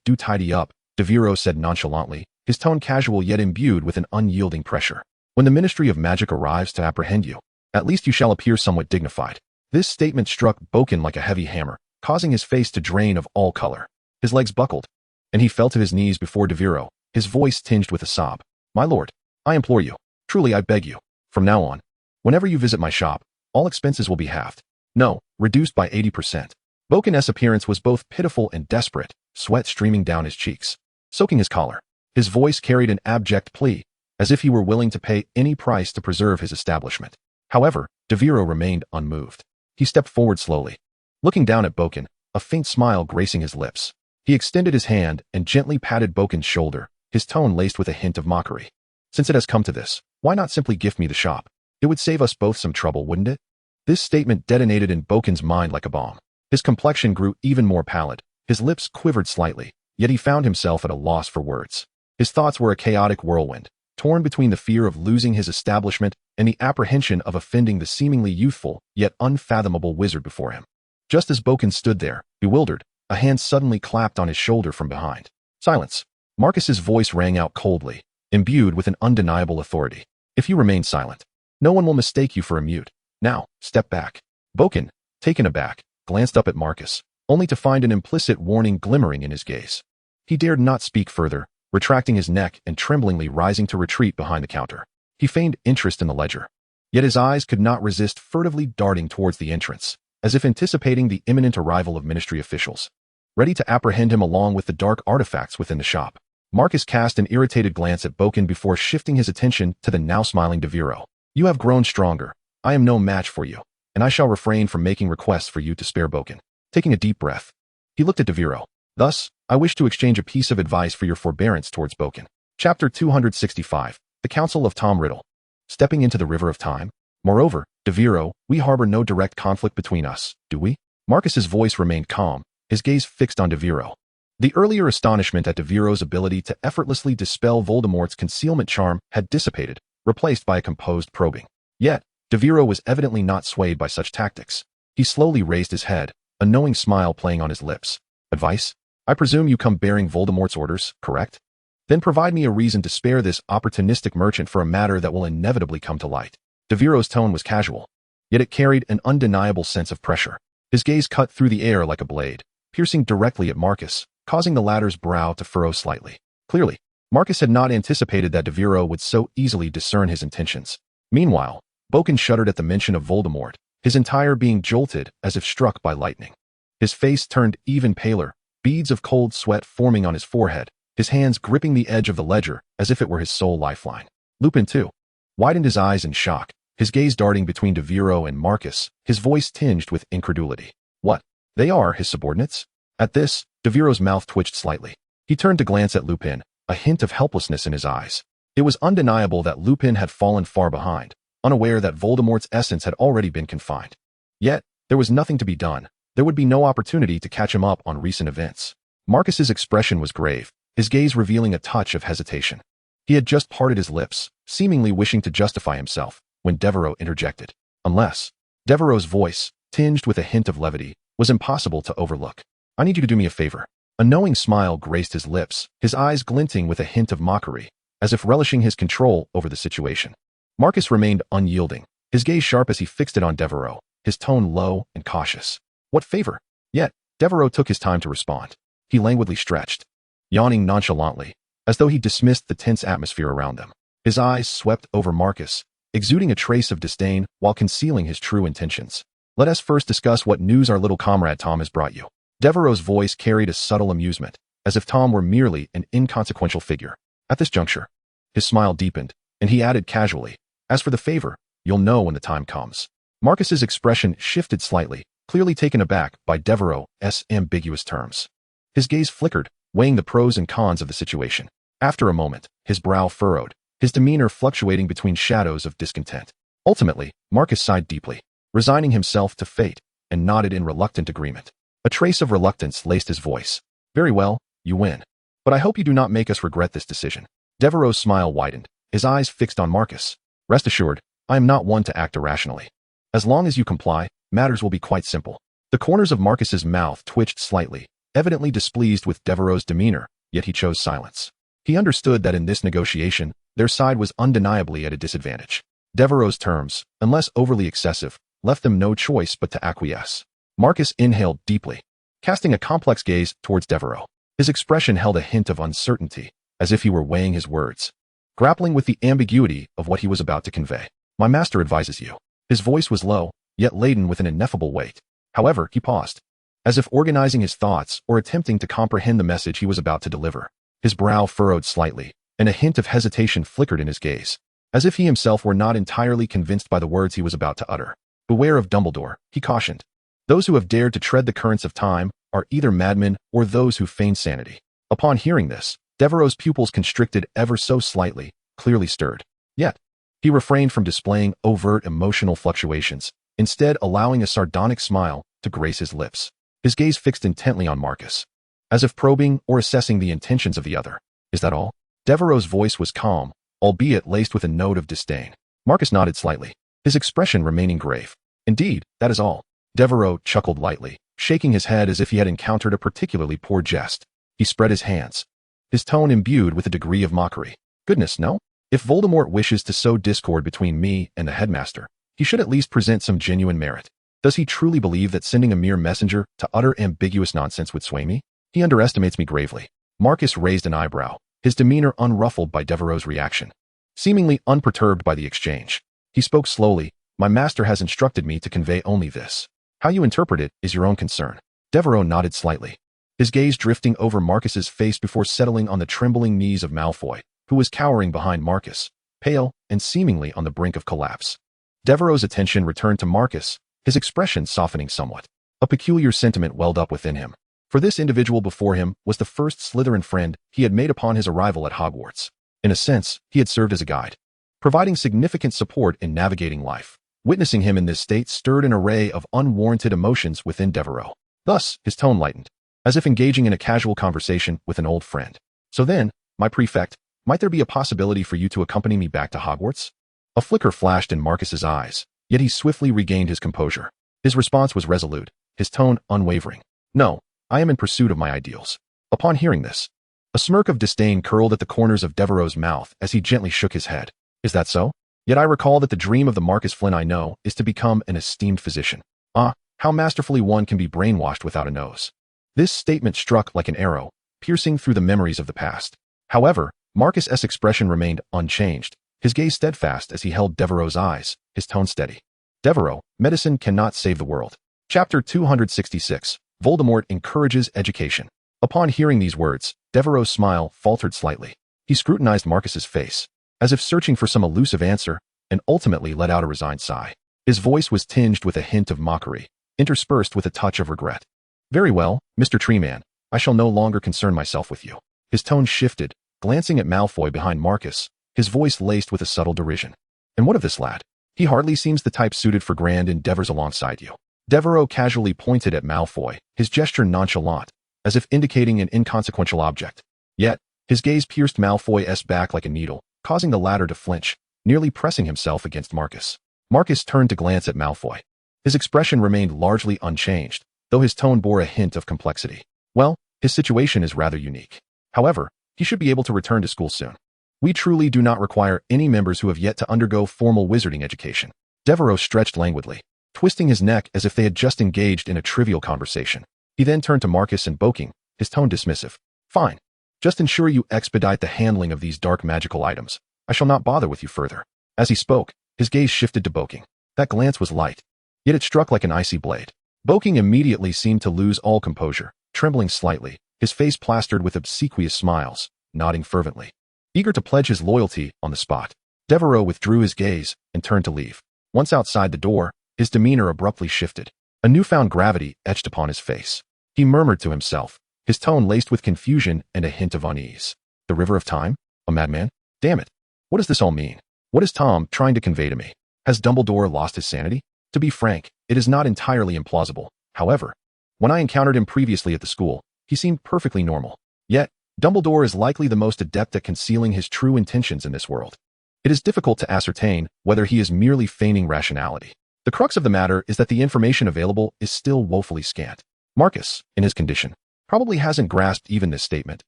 do tidy up, Devero said nonchalantly, his tone casual yet imbued with an unyielding pressure. When the Ministry of Magic arrives to apprehend you, at least you shall appear somewhat dignified. This statement struck Boken like a heavy hammer, causing his face to drain of all color. His legs buckled, and he fell to his knees before Devero, his voice tinged with a sob. My lord, I implore you, truly I beg you, from now on, whenever you visit my shop, all expenses will be halved. No, reduced by 80%. Boken's appearance was both pitiful and desperate, sweat streaming down his cheeks, soaking his collar. His voice carried an abject plea, as if he were willing to pay any price to preserve his establishment. However, Devero remained unmoved. He stepped forward slowly, looking down at Boken, a faint smile gracing his lips. He extended his hand and gently patted Boken's shoulder, his tone laced with a hint of mockery. Since it has come to this, why not simply gift me the shop? It would save us both some trouble, wouldn't it? This statement detonated in Boken's mind like a bomb. His complexion grew even more pallid, his lips quivered slightly, yet he found himself at a loss for words. His thoughts were a chaotic whirlwind, torn between the fear of losing his establishment and the apprehension of offending the seemingly youthful yet unfathomable wizard before him. Just as Boken stood there, bewildered, a hand suddenly clapped on his shoulder from behind. Silence. Marcus's voice rang out coldly, imbued with an undeniable authority. If you remain silent, no one will mistake you for a mute. Now, step back. Boken, taken aback, glanced up at Marcus, only to find an implicit warning glimmering in his gaze. He dared not speak further, retracting his neck and tremblingly rising to retreat behind the counter. He feigned interest in the ledger. Yet his eyes could not resist furtively darting towards the entrance, as if anticipating the imminent arrival of ministry officials, ready to apprehend him along with the dark artifacts within the shop. Marcus cast an irritated glance at Boken before shifting his attention to the now smiling Devero. You have grown stronger. I am no match for you, and I shall refrain from making requests for you to spare Boken. Taking a deep breath, he looked at Devero. Thus, I wish to exchange a piece of advice for your forbearance towards Boken. Chapter 265. The Council of Tom Riddle. Stepping into the river of time. Moreover, Devero, we harbor no direct conflict between us, do we? Marcus's voice remained calm, his gaze fixed on Devero. The earlier astonishment at Devero's ability to effortlessly dispel Voldemort's concealment charm had dissipated, replaced by a composed probing. Yet, Devero was evidently not swayed by such tactics. He slowly raised his head, a knowing smile playing on his lips. Advice? I presume you come bearing Voldemort's orders, correct? Then provide me a reason to spare this opportunistic merchant for a matter that will inevitably come to light. Devero's tone was casual, yet it carried an undeniable sense of pressure. His gaze cut through the air like a blade, piercing directly at Marcus, causing the latter's brow to furrow slightly. Clearly, Marcus had not anticipated that Devero would so easily discern his intentions. Meanwhile, Boken shuddered at the mention of Voldemort, his entire being jolted as if struck by lightning. His face turned even paler, beads of cold sweat forming on his forehead, his hands gripping the edge of the ledger as if it were his sole lifeline. Lupin, too, widened his eyes in shock, his gaze darting between Devero and Marcus, his voice tinged with incredulity. What? They are his subordinates? At this, Devero's mouth twitched slightly. He turned to glance at Lupin, a hint of helplessness in his eyes. It was undeniable that Lupin had fallen far behind, unaware that Voldemort's essence had already been confined. Yet, there was nothing to be done. There would be no opportunity to catch him up on recent events. Marcus's expression was grave, his gaze revealing a touch of hesitation. He had just parted his lips, seemingly wishing to justify himself, when Devero interjected. Unless, Devero's voice, tinged with a hint of levity, was impossible to overlook. I need you to do me a favor. A knowing smile graced his lips, his eyes glinting with a hint of mockery, as if relishing his control over the situation. Marcus remained unyielding, his gaze sharp as he fixed it on Devero, his tone low and cautious. What favor? Yet, Devero took his time to respond. He languidly stretched, yawning nonchalantly, as though he dismissed the tense atmosphere around them. His eyes swept over Marcus, exuding a trace of disdain while concealing his true intentions. Let us first discuss what news our little comrade Tom has brought you. Devero's voice carried a subtle amusement, as if Tom were merely an inconsequential figure. At this juncture, his smile deepened, and he added casually, as for the favor, you'll know when the time comes. Marcus's expression shifted slightly, clearly taken aback by Devero's ambiguous terms. His gaze flickered, weighing the pros and cons of the situation. After a moment, his brow furrowed, his demeanor fluctuating between shadows of discontent. Ultimately, Marcus sighed deeply, resigning himself to fate, and nodded in reluctant agreement. A trace of reluctance laced his voice. Very well, you win. But I hope you do not make us regret this decision. Devero's smile widened, his eyes fixed on Marcus. Rest assured, I am not one to act irrationally. As long as you comply, matters will be quite simple. The corners of Marcus's mouth twitched slightly, evidently displeased with Devero's demeanor, yet he chose silence. He understood that in this negotiation, their side was undeniably at a disadvantage. Devero's terms, unless overly excessive, left them no choice but to acquiesce. Marcus inhaled deeply, casting a complex gaze towards Devero. His expression held a hint of uncertainty, as if he were weighing his words, grappling with the ambiguity of what he was about to convey. My master advises you. His voice was low, yet laden with an ineffable weight. However, he paused, as if organizing his thoughts or attempting to comprehend the message he was about to deliver. His brow furrowed slightly, and a hint of hesitation flickered in his gaze, as if he himself were not entirely convinced by the words he was about to utter. Beware of Dumbledore, he cautioned. Those who have dared to tread the currents of time are either madmen or those who feign sanity. Upon hearing this, Devero's pupils constricted ever so slightly, clearly stirred. Yet, he refrained from displaying overt emotional fluctuations, instead allowing a sardonic smile to grace his lips. His gaze fixed intently on Marcus, as if probing or assessing the intentions of the other. Is that all? Devero's voice was calm, albeit laced with a note of disdain. Marcus nodded slightly, his expression remaining grave. Indeed, that is all. Devero chuckled lightly, shaking his head as if he had encountered a particularly poor jest. He spread his hands, his tone imbued with a degree of mockery. Goodness, no? If Voldemort wishes to sow discord between me and the headmaster, he should at least present some genuine merit. Does he truly believe that sending a mere messenger to utter ambiguous nonsense would sway me? He underestimates me gravely. Marcus raised an eyebrow, his demeanor unruffled by Devereaux's reaction, seemingly unperturbed by the exchange. He spoke slowly. My master has instructed me to convey only this. How you interpret it is your own concern. Devero nodded slightly, his gaze drifting over Marcus's face before settling on the trembling knees of Malfoy, who was cowering behind Marcus, pale and seemingly on the brink of collapse. Devereaux's attention returned to Marcus, his expression softening somewhat. A peculiar sentiment welled up within him, for this individual before him was the first Slytherin friend he had made upon his arrival at Hogwarts. In a sense, he had served as a guide, providing significant support in navigating life. Witnessing him in this state stirred an array of unwarranted emotions within Devero. Thus, his tone lightened, as if engaging in a casual conversation with an old friend. So then, my prefect, might there be a possibility for you to accompany me back to Hogwarts? A flicker flashed in Marcus's eyes, yet he swiftly regained his composure. His response was resolute, his tone unwavering. No, I am in pursuit of my ideals. Upon hearing this, a smirk of disdain curled at the corners of Devereaux's mouth as he gently shook his head. Is that so? Yet I recall that the dream of the Marcus Flynn I know is to become an esteemed physician. Ah, how masterfully one can be brainwashed without a nose. This statement struck like an arrow, piercing through the memories of the past. However, Marcus's expression remained unchanged, his gaze steadfast as he held Devereaux's eyes, his tone steady. Devero, medicine cannot save the world. Chapter 266, Voldemort encourages education. Upon hearing these words, Devereaux's smile faltered slightly. He scrutinized Marcus's face, as if searching for some elusive answer, and ultimately let out a resigned sigh. His voice was tinged with a hint of mockery, interspersed with a touch of regret. Very well, Mr. Treeman, I shall no longer concern myself with you. His tone shifted, glancing at Malfoy behind Marcus, his voice laced with a subtle derision. And what of this lad? He hardly seems the type suited for grand endeavors alongside you. Devero casually pointed at Malfoy, his gesture nonchalant, as if indicating an inconsequential object. Yet, his gaze pierced Malfoy's back like a needle, causing the latter to flinch, nearly pressing himself against Marcus. Marcus turned to glance at Malfoy. His expression remained largely unchanged, though his tone bore a hint of complexity. Well, his situation is rather unique. However, he should be able to return to school soon. We truly do not require any members who have yet to undergo formal wizarding education. Devero stretched languidly, twisting his neck as if they had just engaged in a trivial conversation. He then turned to Marcus and Boking, his tone dismissive. Fine. Just ensure you expedite the handling of these dark magical items. I shall not bother with you further. As he spoke, his gaze shifted to Boking. That glance was light, yet it struck like an icy blade. Boking immediately seemed to lose all composure, trembling slightly, his face plastered with obsequious smiles, nodding fervently, eager to pledge his loyalty on the spot. Devero withdrew his gaze and turned to leave. Once outside the door, his demeanor abruptly shifted. A newfound gravity etched upon his face. He murmured to himself, his tone laced with confusion and a hint of unease. The river of time? A madman? Damn it. What does this all mean? What is Tom trying to convey to me? Has Dumbledore lost his sanity? To be frank, it is not entirely implausible. However, when I encountered him previously at the school, he seemed perfectly normal. Yet, Dumbledore is likely the most adept at concealing his true intentions in this world. It is difficult to ascertain whether he is merely feigning rationality. The crux of the matter is that the information available is still woefully scant. Marcus, in his condition, probably hasn't grasped even this statement,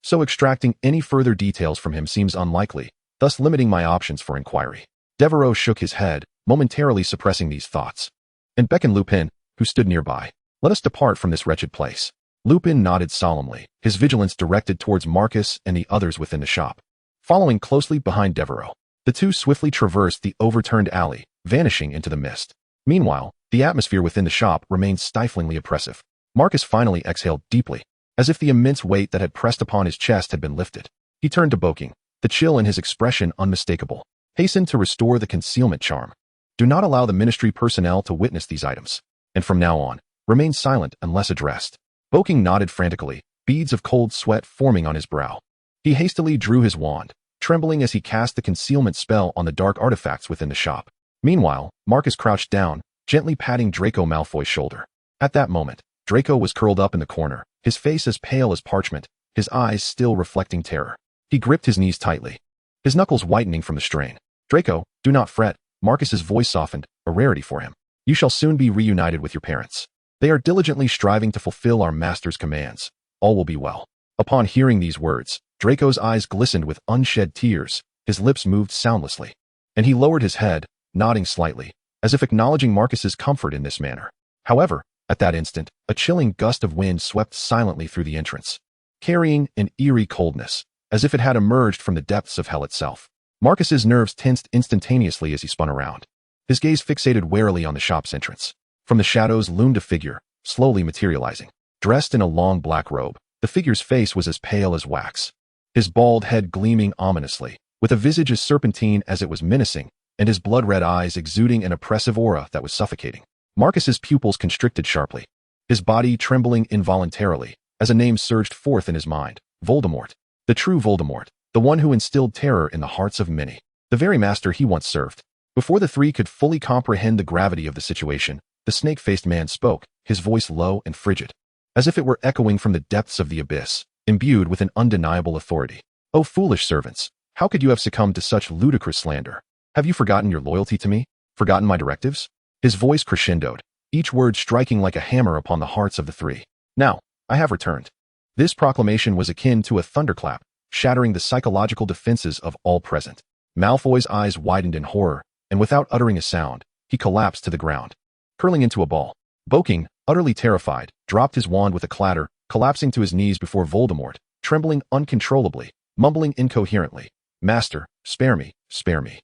so extracting any further details from him seems unlikely, thus limiting my options for inquiry. Devero shook his head, momentarily suppressing these thoughts, and beckoned Lupin, who stood nearby. Let us depart from this wretched place. Lupin nodded solemnly, his vigilance directed towards Marcus and the others within the shop. Following closely behind Devero, the two swiftly traversed the overturned alley, vanishing into the mist. Meanwhile, the atmosphere within the shop remained stiflingly oppressive. Marcus finally exhaled deeply, as if the immense weight that had pressed upon his chest had been lifted. He turned to Boking, the chill in his expression unmistakable. Hasten to restore the concealment charm. Do not allow the ministry personnel to witness these items, and from now on, remain silent unless addressed. Boking nodded frantically, beads of cold sweat forming on his brow. He hastily drew his wand, trembling as he cast the concealment spell on the dark artifacts within the shop. Meanwhile, Marcus crouched down, gently patting Draco Malfoy's shoulder. At that moment, Draco was curled up in the corner, his face as pale as parchment, his eyes still reflecting terror. He gripped his knees tightly, his knuckles whitening from the strain. Draco, do not fret. Marcus's voice softened, a rarity for him. You shall soon be reunited with your parents. They are diligently striving to fulfill our master's commands. All will be well. Upon hearing these words, Draco's eyes glistened with unshed tears, his lips moved soundlessly, and he lowered his head, nodding slightly, as if acknowledging Marcus's comfort in this manner. However, at that instant, a chilling gust of wind swept silently through the entrance, carrying an eerie coldness, as if it had emerged from the depths of hell itself. Marcus's nerves tensed instantaneously as he spun around, his gaze fixated warily on the shop's entrance. From the shadows loomed a figure, slowly materializing. Dressed in a long black robe, the figure's face was as pale as wax, his bald head gleaming ominously, with a visage as serpentine as it was menacing, and his blood-red eyes exuding an oppressive aura that was suffocating. Marcus's pupils constricted sharply, his body trembling involuntarily, as a name surged forth in his mind. Voldemort. The true Voldemort, the one who instilled terror in the hearts of many, the very master he once served. Before the three could fully comprehend the gravity of the situation, the snake-faced man spoke, his voice low and frigid, as if it were echoing from the depths of the abyss, imbued with an undeniable authority. O foolish servants, how could you have succumbed to such ludicrous slander? Have you forgotten your loyalty to me? Forgotten my directives? His voice crescendoed, each word striking like a hammer upon the hearts of the three. Now, I have returned. This proclamation was akin to a thunderclap, shattering the psychological defenses of all present. Malfoy's eyes widened in horror, and without uttering a sound, he collapsed to the ground, curling into a ball. Boking, utterly terrified, dropped his wand with a clatter, collapsing to his knees before Voldemort, trembling uncontrollably, mumbling incoherently, "Master, spare me, spare me."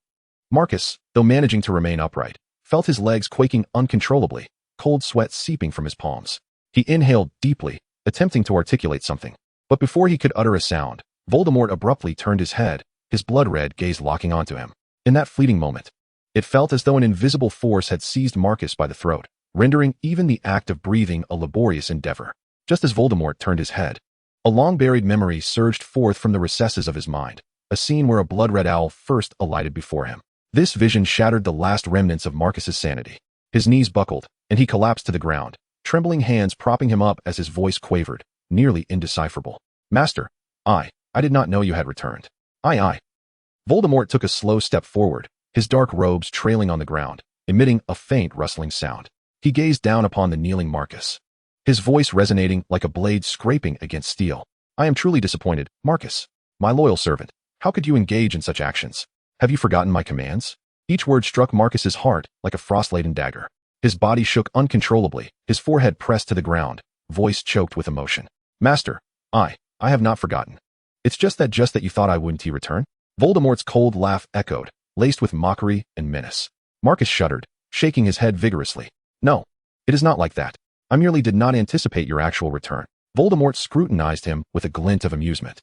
Marcus, though managing to remain upright, felt his legs quaking uncontrollably, cold sweat seeping from his palms. He inhaled deeply, attempting to articulate something. But before he could utter a sound, Voldemort abruptly turned his head, his blood-red gaze locking onto him. In that fleeting moment, it felt as though an invisible force had seized Marcus by the throat, rendering even the act of breathing a laborious endeavor. Just as Voldemort turned his head, a long-buried memory surged forth from the recesses of his mind, a scene where a blood-red owl first alighted before him. This vision shattered the last remnants of Marcus's sanity. His knees buckled, and he collapsed to the ground, trembling hands propping him up as his voice quavered, nearly indecipherable. "Master, I did not know you had returned. I. Voldemort took a slow step forward, his dark robes trailing on the ground, emitting a faint rustling sound. He gazed down upon the kneeling Marcus, his voice resonating like a blade scraping against steel. "I am truly disappointed, Marcus. My loyal servant, how could you engage in such actions? Have you forgotten my commands?" Each word struck Marcus's heart like a frost-laden dagger. His body shook uncontrollably, his forehead pressed to the ground, voice choked with emotion. "Master, I have not forgotten. It's just that you thought I wouldn't return?" Voldemort's cold laugh echoed, laced with mockery and menace. Marcus shuddered, shaking his head vigorously. "No, it is not like that. I merely did not anticipate your actual return." Voldemort scrutinized him with a glint of amusement.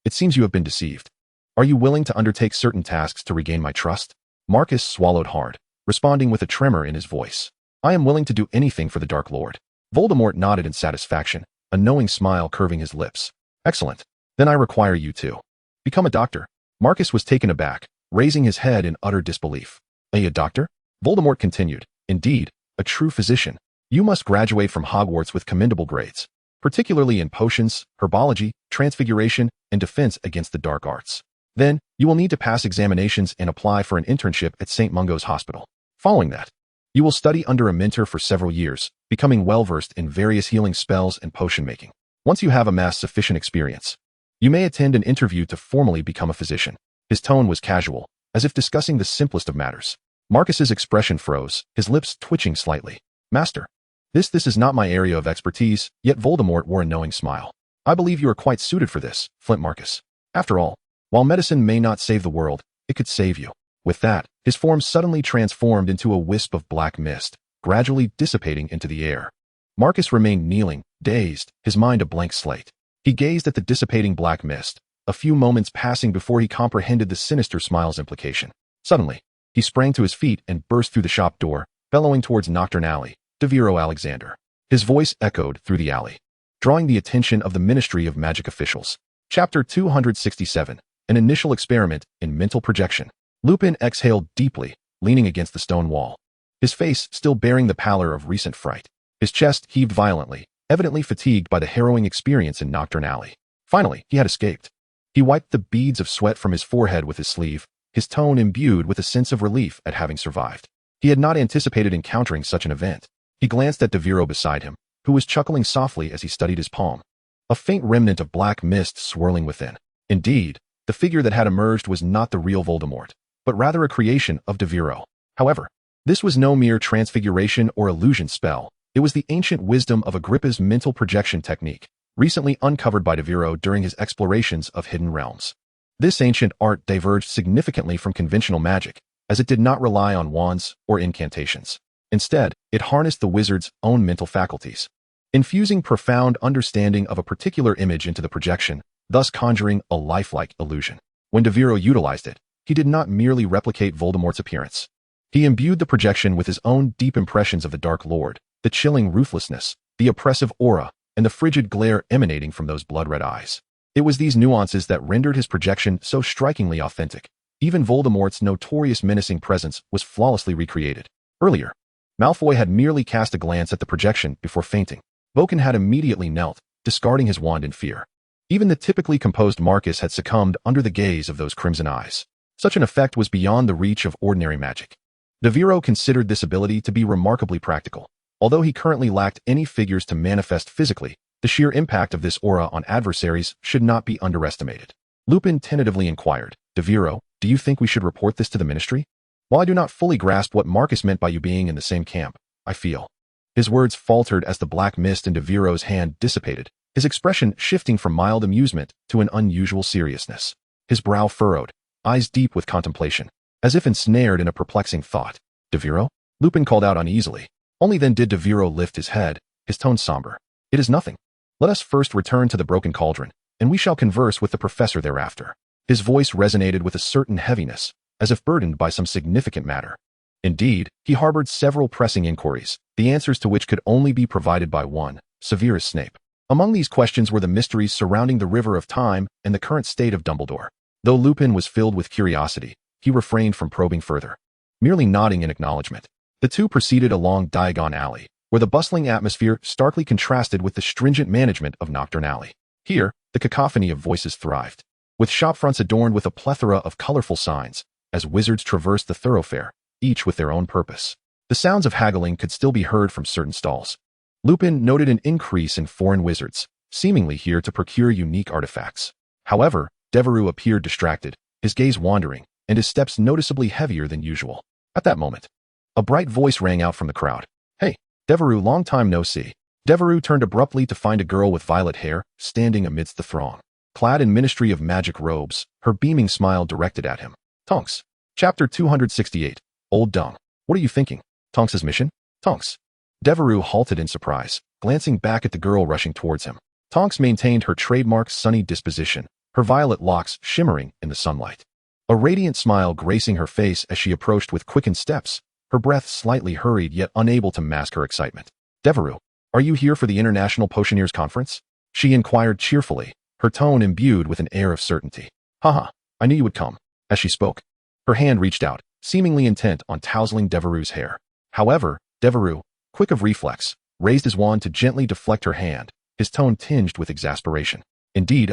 It seems you have been deceived. Are you willing to undertake certain tasks to regain my trust?" Marcus swallowed hard, responding with a tremor in his voice. "I am willing to do anything for the Dark Lord." Voldemort nodded in satisfaction, a knowing smile curving his lips. "Excellent. Then I require you to become a doctor." Marcus was taken aback, raising his head in utter disbelief. A doctor?" Voldemort continued. "Indeed, a true physician. You must graduate from Hogwarts with commendable grades, particularly in potions, herbology, transfiguration, and defense against the dark arts. Then, you will need to pass examinations and apply for an internship at St. Mungo's Hospital. Following that, you will study under a mentor for several years, becoming well-versed in various healing spells and potion making. Once you have amassed sufficient experience, you may attend an interview to formally become a physician." His tone was casual, as if discussing the simplest of matters. Marcus's expression froze, his lips twitching slightly. "Master, this is not my area of expertise," yet Voldemort wore a knowing smile. "I believe you are quite suited for this, Flint Marcus. After all, while medicine may not save the world, it could save you." With that, his form suddenly transformed into a wisp of black mist, gradually dissipating into the air. Marcus remained kneeling, dazed, his mind a blank slate. He gazed at the dissipating black mist, a few moments passing before he comprehended the sinister smile's implication. Suddenly, he sprang to his feet and burst through the shop door, bellowing towards Nocturne Alley, Devero Alexander. His voice echoed through the alley, drawing the attention of the Ministry of Magic officials. Chapter 267, An Initial Experiment in Mental Projection. Lupin exhaled deeply, leaning against the stone wall, his face still bearing the pallor of recent fright. His chest heaved violently, evidently fatigued by the harrowing experience in Nocturne Alley. Finally, he had escaped. He wiped the beads of sweat from his forehead with his sleeve, his tone imbued with a sense of relief at having survived. He had not anticipated encountering such an event. He glanced at Devero beside him, who was chuckling softly as he studied his palm. A faint remnant of black mist swirling within. Indeed, the figure that had emerged was not the real Voldemort, but rather a creation of Devero. However, this was no mere transfiguration or illusion spell. It was the ancient wisdom of Agrippa's mental projection technique, recently uncovered by Devero during his explorations of hidden realms. This ancient art diverged significantly from conventional magic, as it did not rely on wands or incantations. Instead, it harnessed the wizard's own mental faculties, infusing profound understanding of a particular image into the projection, thus conjuring a lifelike illusion. When Devero utilized it, he did not merely replicate Voldemort's appearance. He imbued the projection with his own deep impressions of the Dark Lord, the chilling ruthlessness, the oppressive aura, and the frigid glare emanating from those blood-red eyes. It was these nuances that rendered his projection so strikingly authentic. Even Voldemort's notorious menacing presence was flawlessly recreated. Earlier, Malfoy had merely cast a glance at the projection before fainting. Vulcan had immediately knelt, discarding his wand in fear. Even the typically composed Marcus had succumbed under the gaze of those crimson eyes. Such an effect was beyond the reach of ordinary magic. Devero considered this ability to be remarkably practical. Although he currently lacked any figures to manifest physically, the sheer impact of this aura on adversaries should not be underestimated. Lupin tentatively inquired, Devero, do you think we should report this to the Ministry? While I do not fully grasp what Marcus meant by you being in the same camp, I feel. His words faltered as the black mist in Devero's hand dissipated, his expression shifting from mild amusement to an unusual seriousness. His brow furrowed, eyes deep with contemplation, as if ensnared in a perplexing thought. Devero? Lupin called out uneasily. Only then did Devero lift his head, his tone somber. It is nothing. Let us first return to the broken cauldron, and we shall converse with the professor thereafter. His voice resonated with a certain heaviness, as if burdened by some significant matter. Indeed, he harbored several pressing inquiries, the answers to which could only be provided by one, Severus Snape. Among these questions were the mysteries surrounding the River of Time and the current state of Dumbledore. Though Lupin was filled with curiosity, he refrained from probing further. Merely nodding in acknowledgement, the two proceeded along Diagon Alley, where the bustling atmosphere starkly contrasted with the stringent management of Nocturne Alley. Here, the cacophony of voices thrived, with shopfronts adorned with a plethora of colorful signs, as wizards traversed the thoroughfare, each with their own purpose. The sounds of haggling could still be heard from certain stalls. Lupin noted an increase in foreign wizards, seemingly here to procure unique artifacts. However, Devero appeared distracted, his gaze wandering, and his steps noticeably heavier than usual. At that moment, a bright voice rang out from the crowd. Hey, Devero, long time no see. Devero turned abruptly to find a girl with violet hair standing amidst the throng. Clad in Ministry of Magic robes, her beaming smile directed at him. Tonks. Chapter 268. Old Dung. What are you thinking? Tonks's mission? Tonks. Devero halted in surprise, glancing back at the girl rushing towards him. Tonks maintained her trademark sunny disposition, her violet locks shimmering in the sunlight. A radiant smile gracing her face as she approached with quickened steps, her breath slightly hurried yet unable to mask her excitement. Devero, are you here for the International Potioneers Conference? She inquired cheerfully, her tone imbued with an air of certainty. Haha, I knew you would come. As she spoke, her hand reached out, seemingly intent on tousling Devereau's hair. However, Devero, quick of reflex, raised his wand to gently deflect her hand, his tone tinged with exasperation. Indeed,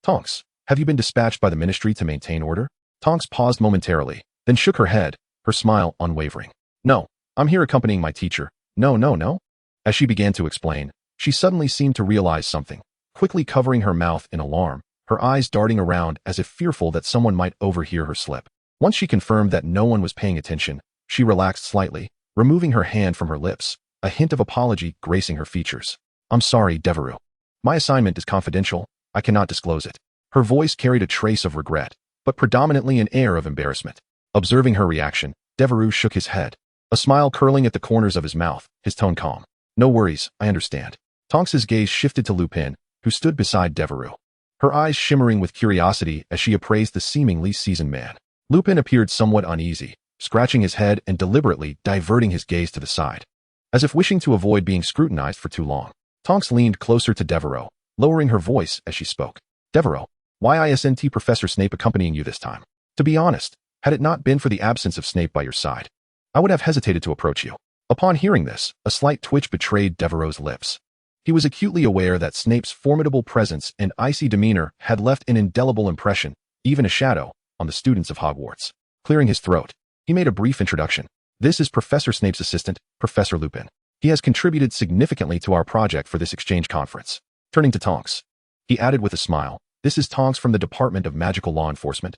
Tonks, have you been dispatched by the Ministry to maintain order? Tonks paused momentarily, then shook her head, her smile unwavering. No, I'm here accompanying my teacher. No. As she began to explain, she suddenly seemed to realize something, quickly covering her mouth in alarm, her eyes darting around as if fearful that someone might overhear her slip. Once she confirmed that no one was paying attention, she relaxed slightly, removing her hand from her lips, a hint of apology gracing her features. I'm sorry, Devero. My assignment is confidential. I cannot disclose it. Her voice carried a trace of regret, but predominantly an air of embarrassment. Observing her reaction, Devero shook his head, a smile curling at the corners of his mouth, his tone calm. No worries, I understand. Tonks's gaze shifted to Lupin, who stood beside Devero, her eyes shimmering with curiosity as she appraised the seemingly seasoned man. Lupin appeared somewhat uneasy, scratching his head and deliberately diverting his gaze to the side, as if wishing to avoid being scrutinized for too long. Tonks leaned closer to Devero, lowering her voice as she spoke. Devero, why isn't Professor Snape accompanying you this time? To be honest, had it not been for the absence of Snape by your side, I would have hesitated to approach you. Upon hearing this, a slight twitch betrayed Devereau's lips. He was acutely aware that Snape's formidable presence and icy demeanor had left an indelible impression, even a shadow, on the students of Hogwarts. Clearing his throat, he made a brief introduction. This is Professor Snape's assistant, Professor Lupin. He has contributed significantly to our project for this exchange conference. Turning to Tonks, he added with a smile, this is Tonks from the Department of Magical Law Enforcement.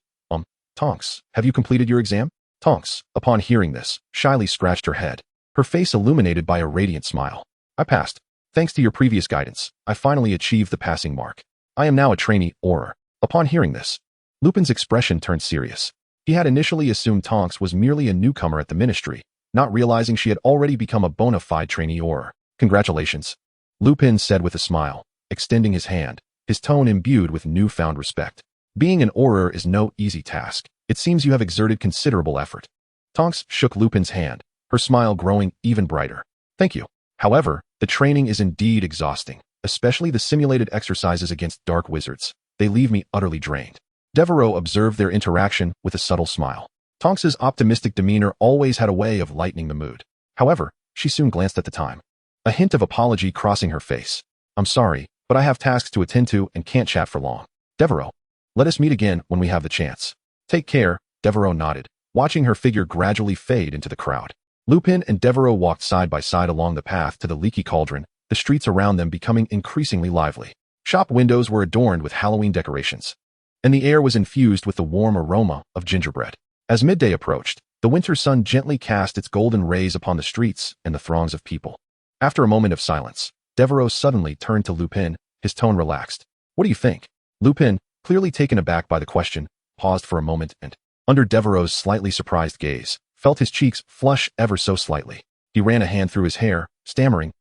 Tonks, have you completed your exam? Tonks, upon hearing this, shyly scratched her head, her face illuminated by a radiant smile. I passed. Thanks to your previous guidance, I finally achieved the passing mark. I am now a trainee Auror. Upon hearing this, Lupin's expression turned serious. He had initially assumed Tonks was merely a newcomer at the Ministry, not realizing she had already become a bona fide trainee Auror. Congratulations, Lupin said with a smile, extending his hand, his tone imbued with newfound respect. Being an Auror is no easy task. It seems you have exerted considerable effort. Tonks shook Lupin's hand, her smile growing even brighter. Thank you. However, the training is indeed exhausting, especially the simulated exercises against dark wizards. They leave me utterly drained. Devero observed their interaction with a subtle smile. Tonks's optimistic demeanor always had a way of lightening the mood. However, she soon glanced at the time, a hint of apology crossing her face. I'm sorry, but I have tasks to attend to and can't chat for long. Devero, let us meet again when we have the chance. Take care, Devero nodded, watching her figure gradually fade into the crowd. Lupin and Devero walked side by side along the path to the leaky cauldron, the streets around them becoming increasingly lively. Shop windows were adorned with Halloween decorations, and the air was infused with the warm aroma of gingerbread. As midday approached, the winter sun gently cast its golden rays upon the streets and the throngs of people. After a moment of silence, Devero suddenly turned to Lupin, his tone relaxed. What do you think? Lupin, clearly taken aback by the question, paused for a moment and, under Devereau's slightly surprised gaze, felt his cheeks flush ever so slightly. He ran a hand through his hair, stammering,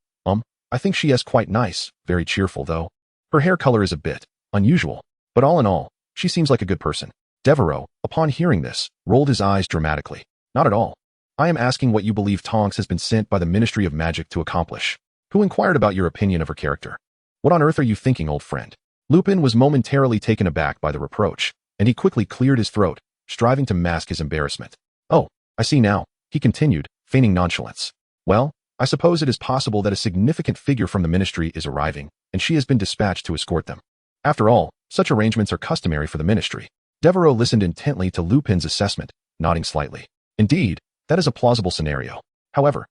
I think she is quite nice, very cheerful though. Her hair color is a bit unusual, but all in all, she seems like a good person. Devero, upon hearing this, rolled his eyes dramatically. Not at all. I am asking what you believe Tonks has been sent by the Ministry of Magic to accomplish. Who inquired about your opinion of her character? What on earth are you thinking, old friend? Lupin was momentarily taken aback by the reproach, and he quickly cleared his throat, striving to mask his embarrassment. Oh, I see now, he continued, feigning nonchalance. Well, I suppose it is possible that a significant figure from the Ministry is arriving, and she has been dispatched to escort them. After all, such arrangements are customary for the Ministry. Devero listened intently to Lupin's assessment, nodding slightly. Indeed, that is a plausible scenario. However,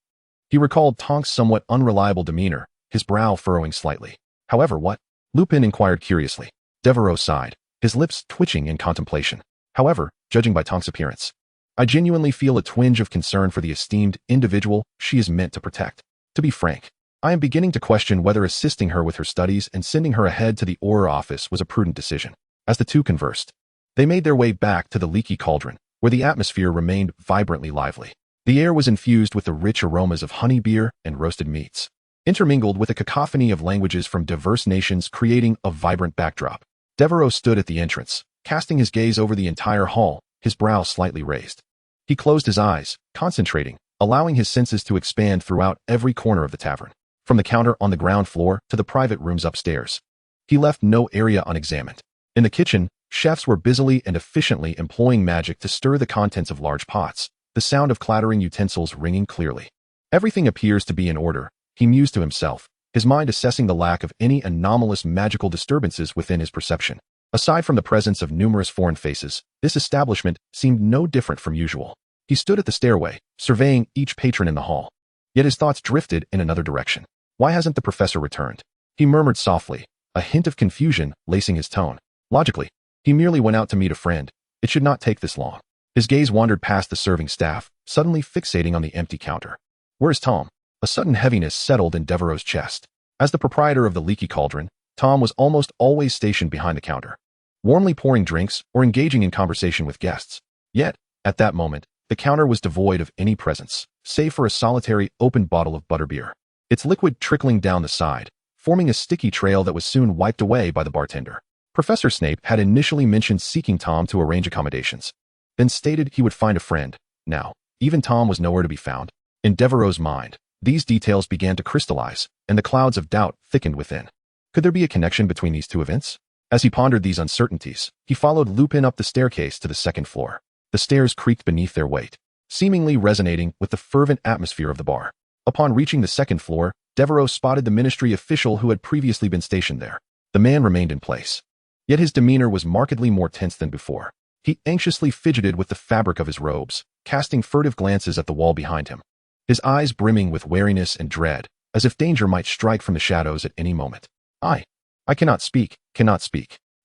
he recalled Tonks' somewhat unreliable demeanor, his brow furrowing slightly. However, what? Lupin inquired curiously. Devero sighed, his lips twitching in contemplation. However, judging by Tonks' appearance, I genuinely feel a twinge of concern for the esteemed individual she is meant to protect. To be frank, I am beginning to question whether assisting her with her studies and sending her ahead to the Auror office was a prudent decision. As the two conversed, they made their way back to the leaky cauldron, where the atmosphere remained vibrantly lively. The air was infused with the rich aromas of honey beer and roasted meats, intermingled with a cacophony of languages from diverse nations creating a vibrant backdrop. Devero stood at the entrance, casting his gaze over the entire hall, his brow slightly raised. He closed his eyes, concentrating, allowing his senses to expand throughout every corner of the tavern, from the counter on the ground floor to the private rooms upstairs. He left no area unexamined. In the kitchen, chefs were busily and efficiently employing magic to stir the contents of large pots, the sound of clattering utensils ringing clearly. Everything appears to be in order, he mused to himself, his mind assessing the lack of any anomalous magical disturbances within his perception. Aside from the presence of numerous foreign faces, this establishment seemed no different from usual. He stood at the stairway, surveying each patron in the hall. Yet his thoughts drifted in another direction. Why hasn't the professor returned? He murmured softly, a hint of confusion lacing his tone. Logically, he merely went out to meet a friend. It should not take this long. His gaze wandered past the serving staff, suddenly fixating on the empty counter. Where is Tom? A sudden heaviness settled in Devereau's chest. As the proprietor of the leaky cauldron, Tom was almost always stationed behind the counter, warmly pouring drinks or engaging in conversation with guests. Yet, at that moment, the counter was devoid of any presence, save for a solitary open bottle of butterbeer, its liquid trickling down the side, forming a sticky trail that was soon wiped away by the bartender. Professor Snape had initially mentioned seeking Tom to arrange accommodations, then stated he would find a friend. Now, even Tom was nowhere to be found. In Devereau's mind, these details began to crystallize, and the clouds of doubt thickened within. Could there be a connection between these two events? As he pondered these uncertainties, he followed Lupin up the staircase to the second floor. The stairs creaked beneath their weight, seemingly resonating with the fervent atmosphere of the bar. Upon reaching the second floor, Devero spotted the ministry official who had previously been stationed there. The man remained in place. Yet his demeanor was markedly more tense than before. He anxiously fidgeted with the fabric of his robes, casting furtive glances at the wall behind him. His eyes brimming with wariness and dread, as if danger might strike from the shadows at any moment. I cannot speak,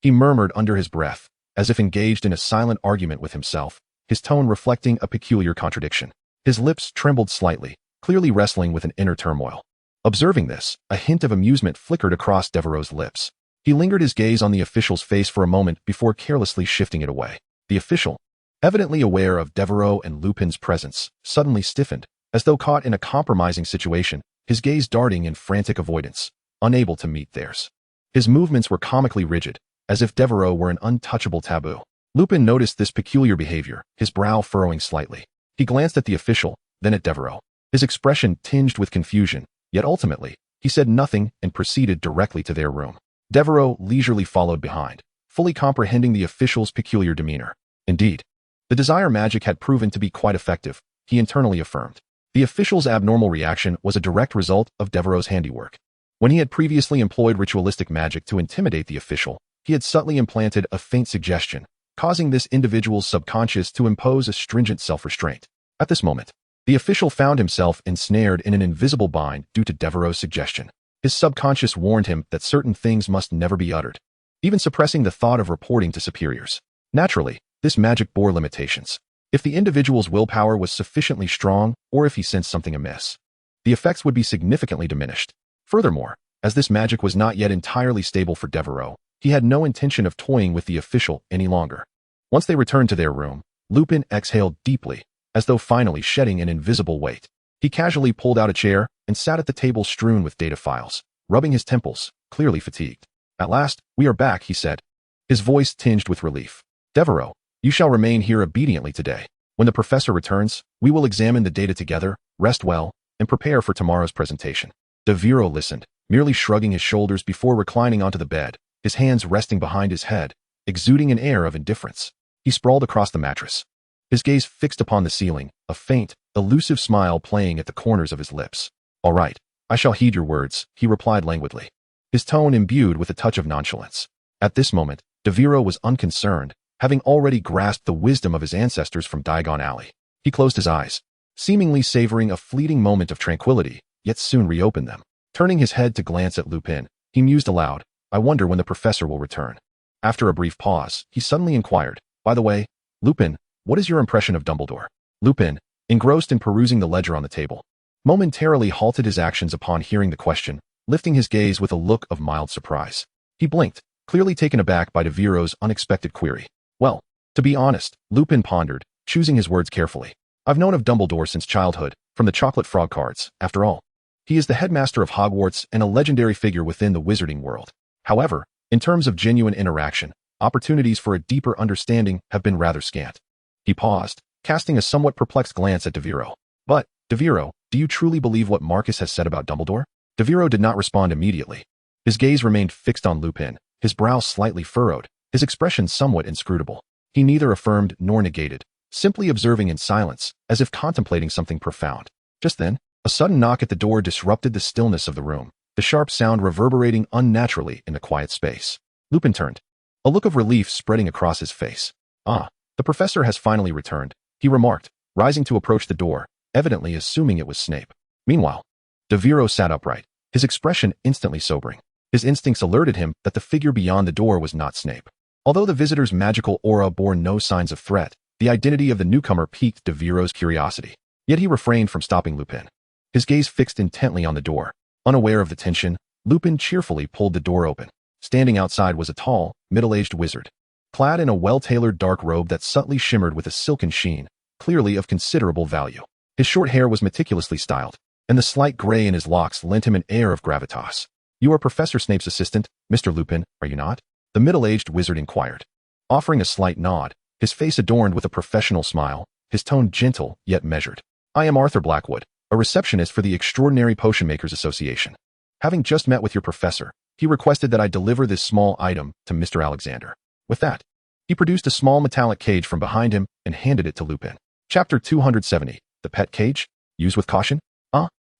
he murmured under his breath, as if engaged in a silent argument with himself, his tone reflecting a peculiar contradiction. His lips trembled slightly, clearly wrestling with an inner turmoil. Observing this, a hint of amusement flickered across Devereau's lips. He lingered his gaze on the official's face for a moment before carelessly shifting it away. The official, evidently aware of Devero and Lupin's presence, suddenly stiffened, as though caught in a compromising situation, his gaze darting in frantic avoidance, unable to meet theirs. His movements were comically rigid, as if Devero were an untouchable taboo. Lupin noticed this peculiar behavior, his brow furrowing slightly. He glanced at the official, then at Devero. His expression tinged with confusion, yet ultimately, he said nothing and proceeded directly to their room. Devero leisurely followed behind, fully comprehending the official's peculiar demeanor. Indeed, the desire magic had proven to be quite effective, he internally affirmed. The official's abnormal reaction was a direct result of Devereau's handiwork. When he had previously employed ritualistic magic to intimidate the official, he had subtly implanted a faint suggestion, causing this individual's subconscious to impose a stringent self-restraint. At this moment, the official found himself ensnared in an invisible bind due to Devereau's suggestion. His subconscious warned him that certain things must never be uttered, even suppressing the thought of reporting to superiors. Naturally, this magic bore limitations. If the individual's willpower was sufficiently strong, or if he sensed something amiss, the effects would be significantly diminished. Furthermore, as this magic was not yet entirely stable for Devero, he had no intention of toying with the official any longer. Once they returned to their room, Lupin exhaled deeply, as though finally shedding an invisible weight. He casually pulled out a chair and sat at the table strewn with data files, rubbing his temples, clearly fatigued. At last, we are back, he said, his voice tinged with relief. Devero, you shall remain here obediently today. When the professor returns, we will examine the data together, rest well, and prepare for tomorrow's presentation. Devero listened, merely shrugging his shoulders before reclining onto the bed, his hands resting behind his head, exuding an air of indifference. He sprawled across the mattress, his gaze fixed upon the ceiling, a faint, elusive smile playing at the corners of his lips. All right, I shall heed your words, he replied languidly, his tone imbued with a touch of nonchalance. At this moment, Devero was unconcerned, having already grasped the wisdom of his ancestors from Diagon Alley. He closed his eyes, seemingly savoring a fleeting moment of tranquility, yet soon reopened them. Turning his head to glance at Lupin, he mused aloud, I wonder when the professor will return. After a brief pause, he suddenly inquired, by the way, Lupin, what is your impression of Dumbledore? Lupin, engrossed in perusing the ledger on the table, momentarily halted his actions upon hearing the question, lifting his gaze with a look of mild surprise. He blinked, clearly taken aback by Devero's unexpected query. Well, to be honest, Lupin pondered, choosing his words carefully. I've known of Dumbledore since childhood, from the chocolate frog cards, after all. He is the headmaster of Hogwarts and a legendary figure within the Wizarding World. However, in terms of genuine interaction, opportunities for a deeper understanding have been rather scant. He paused, casting a somewhat perplexed glance at Devero. But, Devero, do you truly believe what Marcus has said about Dumbledore? Devero did not respond immediately. His gaze remained fixed on Lupin, his brow slightly furrowed, his expression somewhat inscrutable. He neither affirmed nor negated, simply observing in silence, as if contemplating something profound. Just then, a sudden knock at the door disrupted the stillness of the room, the sharp sound reverberating unnaturally in the quiet space. Lupin turned, a look of relief spreading across his face. Ah, the professor has finally returned, he remarked, rising to approach the door, evidently assuming it was Snape. Meanwhile, Devero sat upright, his expression instantly sobering. His instincts alerted him that the figure beyond the door was not Snape. Although the visitor's magical aura bore no signs of threat, the identity of the newcomer piqued Devero's curiosity. Yet he refrained from stopping Lupin. His gaze fixed intently on the door. Unaware of the tension, Lupin cheerfully pulled the door open. Standing outside was a tall, middle-aged wizard, clad in a well-tailored dark robe that subtly shimmered with a silken sheen, clearly of considerable value. His short hair was meticulously styled, and the slight gray in his locks lent him an air of gravitas. You are Professor Snape's assistant, Mr. Lupin, are you not? The middle-aged wizard inquired. Offering a slight nod, his face adorned with a professional smile, his tone gentle yet measured. I am Arthur Blackwood, a receptionist for the Extraordinary Potion Makers Association. Having just met with your professor, he requested that I deliver this small item to Mr. Alexander. With that, he produced a small metallic cage from behind him and handed it to Lupin. Chapter 270, The Pet Cage? Use with caution?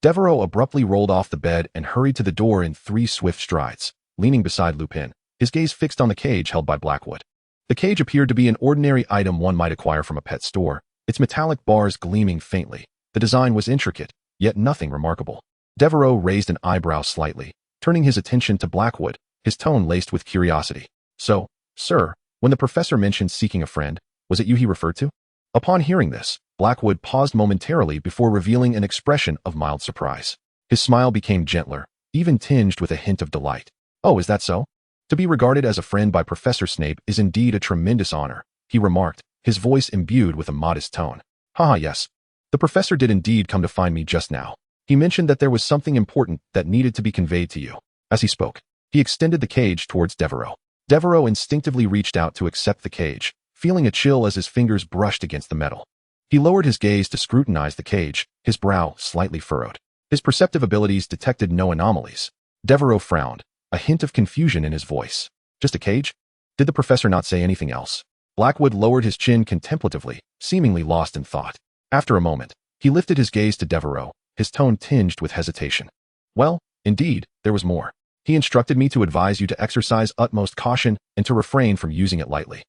Devero abruptly rolled off the bed and hurried to the door in 3 swift strides, leaning beside Lupin, his gaze fixed on the cage held by Blackwood. The cage appeared to be an ordinary item one might acquire from a pet store, its metallic bars gleaming faintly. The design was intricate, yet nothing remarkable. Devero raised an eyebrow slightly, turning his attention to Blackwood, his tone laced with curiosity. So, sir, when the professor mentioned seeking a friend, was it you he referred to? Upon hearing this, Blackwood paused momentarily before revealing an expression of mild surprise. His smile became gentler, even tinged with a hint of delight. Oh, is that so? To be regarded as a friend by Professor Snape is indeed a tremendous honor, he remarked, his voice imbued with a modest tone. Haha, yes. The professor did indeed come to find me just now. He mentioned that there was something important that needed to be conveyed to you. As he spoke, he extended the cage towards Devero. Devero instinctively reached out to accept the cage, feeling a chill as his fingers brushed against the metal. He lowered his gaze to scrutinize the cage, his brow slightly furrowed. His perceptive abilities detected no anomalies. Devero frowned, a hint of confusion in his voice. Just a cage? Did the professor not say anything else? Blackwood lowered his chin contemplatively, seemingly lost in thought. After a moment, he lifted his gaze to Devero, his tone tinged with hesitation. Well, indeed, there was more. He instructed me to advise you to exercise utmost caution and to refrain from using it lightly.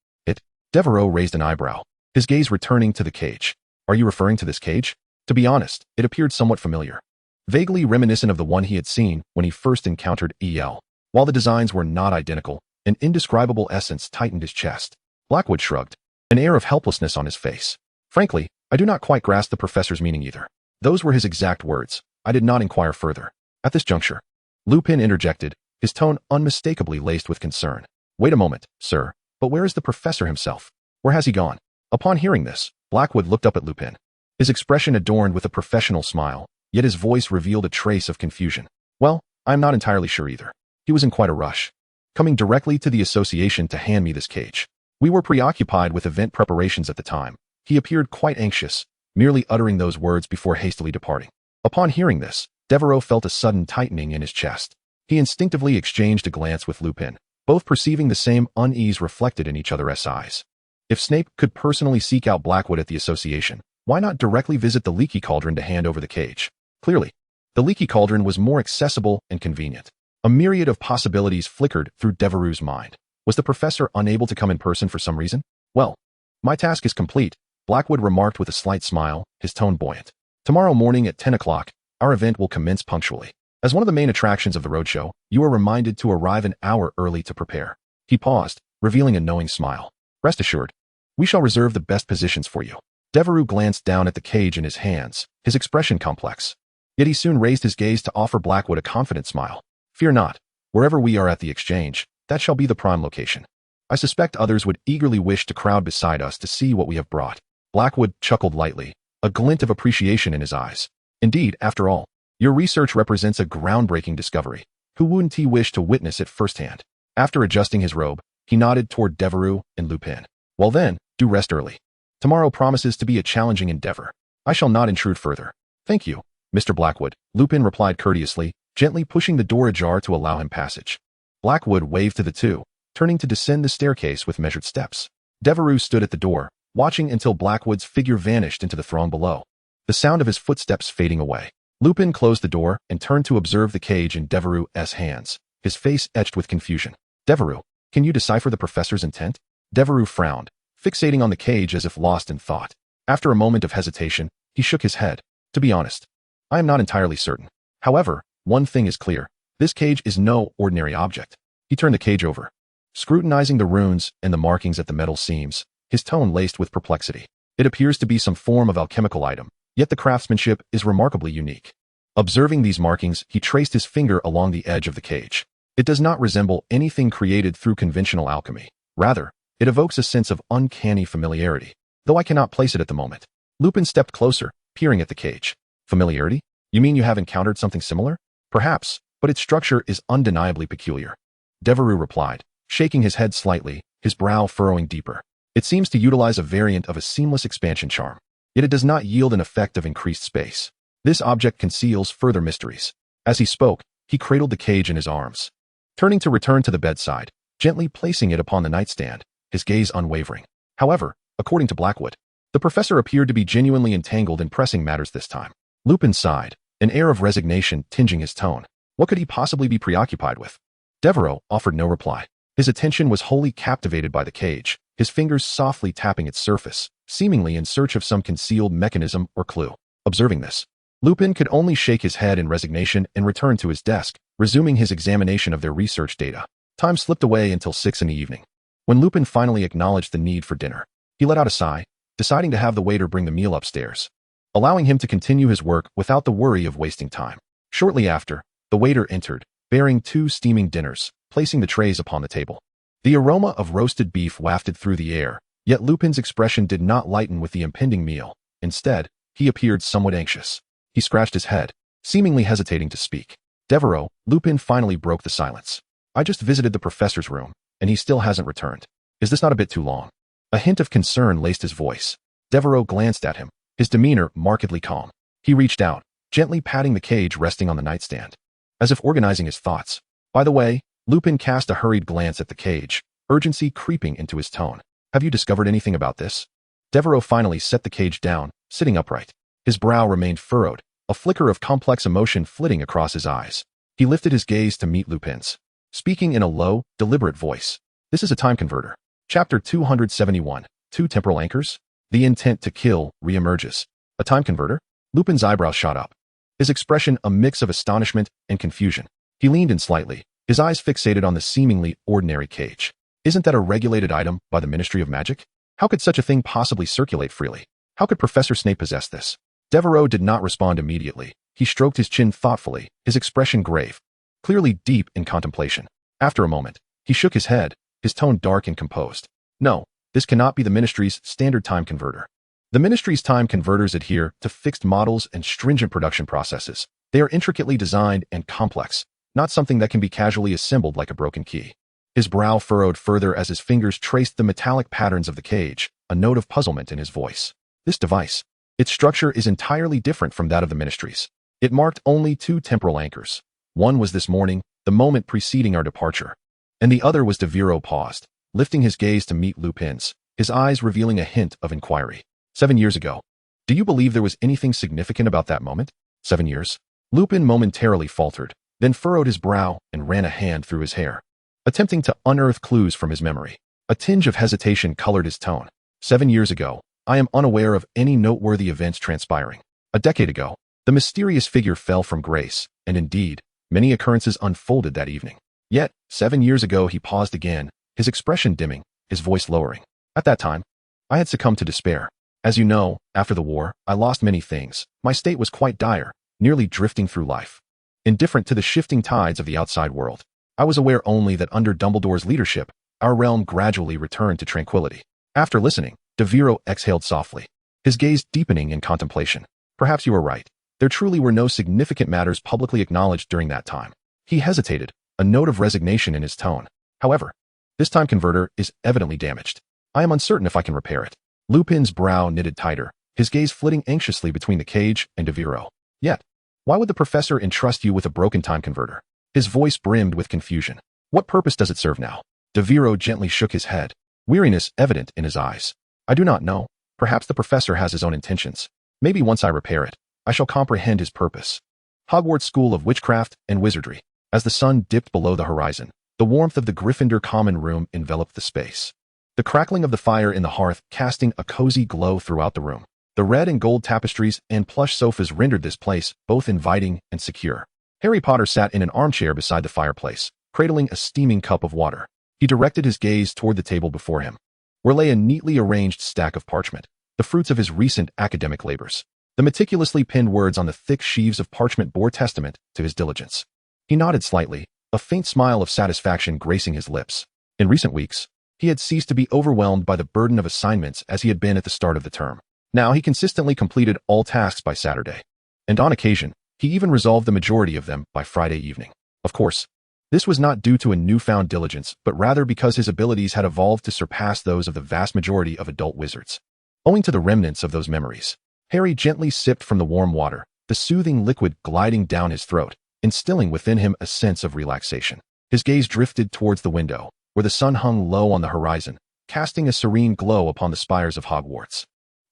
Devero raised an eyebrow, his gaze returning to the cage. Are you referring to this cage? To be honest, it appeared somewhat familiar. Vaguely reminiscent of the one he had seen when he first encountered EL. While the designs were not identical, an indescribable essence tightened his chest. Blackwood shrugged, an air of helplessness on his face. Frankly, I do not quite grasp the professor's meaning either. Those were his exact words. I did not inquire further. At this juncture, Lupin interjected, his tone unmistakably laced with concern. Wait a moment, sir, but where is the professor himself? Where has he gone? Upon hearing this, Blackwood looked up at Lupin. His expression adorned with a professional smile, yet his voice revealed a trace of confusion. Well, I am not entirely sure either. He was in quite a rush, coming directly to the association to hand me this cage. We were preoccupied with event preparations at the time. He appeared quite anxious, merely uttering those words before hastily departing. Upon hearing this, Devero felt a sudden tightening in his chest. He instinctively exchanged a glance with Lupin, both perceiving the same unease reflected in each other's eyes. If Snape could personally seek out Blackwood at the association, why not directly visit the Leaky Cauldron to hand over the cage? Clearly, the Leaky Cauldron was more accessible and convenient. A myriad of possibilities flickered through Devereaux's mind. Was the professor unable to come in person for some reason? Well, my task is complete, Blackwood remarked with a slight smile, his tone buoyant. Tomorrow morning at 10 o'clock, our event will commence punctually. As one of the main attractions of the roadshow, you are reminded to arrive an hour early to prepare. He paused, revealing a knowing smile. Rest assured, we shall reserve the best positions for you. Devereux glanced down at the cage in his hands, his expression complex. Yet he soon raised his gaze to offer Blackwood a confident smile. Fear not, wherever we are at the exchange, that shall be the prime location. I suspect others would eagerly wish to crowd beside us to see what we have brought. Blackwood chuckled lightly, a glint of appreciation in his eyes. Indeed, after all, your research represents a groundbreaking discovery. Who wouldn't he wish to witness it firsthand? After adjusting his robe, he nodded toward Devereux and Lupin. Well then, do rest early. Tomorrow promises to be a challenging endeavor. I shall not intrude further. Thank you, Mr. Blackwood, Lupin replied courteously, gently pushing the door ajar to allow him passage. Blackwood waved to the two, turning to descend the staircase with measured steps. Devereux stood at the door, watching until Blackwood's figure vanished into the throng below, the sound of his footsteps fading away. Lupin closed the door and turned to observe the cage in Devereux's hands, his face etched with confusion. Devereux, can you decipher the professor's intent? Devereux frowned, fixating on the cage as if lost in thought. After a moment of hesitation, he shook his head. To be honest, I am not entirely certain. However, one thing is clear. This cage is no ordinary object. He turned the cage over, scrutinizing the runes and the markings at the metal seams, his tone laced with perplexity. It appears to be some form of alchemical item, yet the craftsmanship is remarkably unique. Observing these markings, he traced his finger along the edge of the cage. It does not resemble anything created through conventional alchemy. Rather, it evokes a sense of uncanny familiarity, though I cannot place it at the moment. Lupin stepped closer, peering at the cage. Familiarity? You mean you have encountered something similar? Perhaps, but its structure is undeniably peculiar. Devereux replied, shaking his head slightly, his brow furrowing deeper. It seems to utilize a variant of a seamless expansion charm, yet it does not yield an effect of increased space. This object conceals further mysteries. As he spoke, he cradled the cage in his arms, turning to return to the bedside, gently placing it upon the nightstand, his gaze unwavering. However, according to Blackwood, the professor appeared to be genuinely entangled in pressing matters this time. Lupin sighed, an air of resignation tinging his tone. What could he possibly be preoccupied with? Devero offered no reply. His attention was wholly captivated by the cage, his fingers softly tapping its surface, seemingly in search of some concealed mechanism or clue. Observing this, Lupin could only shake his head in resignation and return to his desk, resuming his examination of their research data. Time slipped away until 6 in the evening. When Lupin finally acknowledged the need for dinner, he let out a sigh, deciding to have the waiter bring the meal upstairs, allowing him to continue his work without the worry of wasting time. Shortly after, the waiter entered, bearing 2 steaming dinners, placing the trays upon the table. The aroma of roasted beef wafted through the air, yet Lupin's expression did not lighten with the impending meal. Instead, he appeared somewhat anxious. He scratched his head, seemingly hesitating to speak. Devero, Lupin finally broke the silence. I just visited the professor's room, and he still hasn't returned. Is this not a bit too long? A hint of concern laced his voice. Devero glanced at him, his demeanor markedly calm. He reached out, gently patting the cage resting on the nightstand, as if organizing his thoughts. By the way, Lupin cast a hurried glance at the cage, urgency creeping into his tone. Have you discovered anything about this? Devero finally set the cage down, sitting upright. His brow remained furrowed, a flicker of complex emotion flitting across his eyes. He lifted his gaze to meet Lupin's, speaking in a low, deliberate voice. This is a time converter. Chapter 271, 2 Temporal Anchors? The intent to kill reemerges. A time converter? Lupin's eyebrows shot up, his expression a mix of astonishment and confusion. He leaned in slightly, his eyes fixated on the seemingly ordinary cage. Isn't that a regulated item by the Ministry of Magic? How could such a thing possibly circulate freely? How could Professor Snape possess this? Devero did not respond immediately. He stroked his chin thoughtfully, his expression grave, clearly deep in contemplation. After a moment, he shook his head, his tone dark and composed. No, this cannot be the Ministry's standard time converter. The Ministry's time converters adhere to fixed models and stringent production processes. They are intricately designed and complex, not something that can be casually assembled like a broken key. His brow furrowed further as his fingers traced the metallic patterns of the cage, a note of puzzlement in his voice. This device, its structure is entirely different from that of the Ministry's. It marked only 2 temporal anchors. One was this morning, the moment preceding our departure, and the other was Devero paused, lifting his gaze to meet Lupin's, his eyes revealing a hint of inquiry. 7 years ago. Do you believe there was anything significant about that moment? 7 years? Lupin momentarily faltered, then furrowed his brow and ran a hand through his hair, attempting to unearth clues from his memory. A tinge of hesitation colored his tone. 7 years ago, I am unaware of any noteworthy events transpiring. A decade ago, the mysterious figure fell from grace, and indeed, many occurrences unfolded that evening. Yet, 7 years ago he paused again, his expression dimming, his voice lowering. At that time, I had succumbed to despair. As you know, after the war, I lost many things. My state was quite dire, nearly drifting through life, indifferent to the shifting tides of the outside world. I was aware only that under Dumbledore's leadership, our realm gradually returned to tranquility. After listening, Devero exhaled softly, his gaze deepening in contemplation. Perhaps you were right. There truly were no significant matters publicly acknowledged during that time. He hesitated, a note of resignation in his tone. However, this time converter is evidently damaged. I am uncertain if I can repair it. Lupin's brow knitted tighter, his gaze flitting anxiously between the cage and Devero. Yet, why would the professor entrust you with a broken time converter? His voice brimmed with confusion. What purpose does it serve now? Devero gently shook his head, weariness evident in his eyes. I do not know. Perhaps the professor has his own intentions. Maybe once I repair it, I shall comprehend his purpose. Hogwarts School of Witchcraft and Wizardry. As the sun dipped below the horizon, the warmth of the Gryffindor common room enveloped the space. The crackling of the fire in the hearth casting a cozy glow throughout the room. The red and gold tapestries and plush sofas rendered this place both inviting and secure. Harry Potter sat in an armchair beside the fireplace, cradling a steaming cup of water. He directed his gaze toward the table before him, where lay a neatly arranged stack of parchment, the fruits of his recent academic labors. The meticulously penned words on the thick sheaves of parchment bore testament to his diligence. He nodded slightly, a faint smile of satisfaction gracing his lips. In recent weeks, he had ceased to be overwhelmed by the burden of assignments as he had been at the start of the term. Now he consistently completed all tasks by Saturday, and on occasion, he even resolved the majority of them by Friday evening. Of course, this was not due to a newfound diligence, but rather because his abilities had evolved to surpass those of the vast majority of adult wizards. Owing to the remnants of those memories, Harry gently sipped from the warm water, the soothing liquid gliding down his throat, instilling within him a sense of relaxation. His gaze drifted towards the window, where the sun hung low on the horizon, casting a serene glow upon the spires of Hogwarts.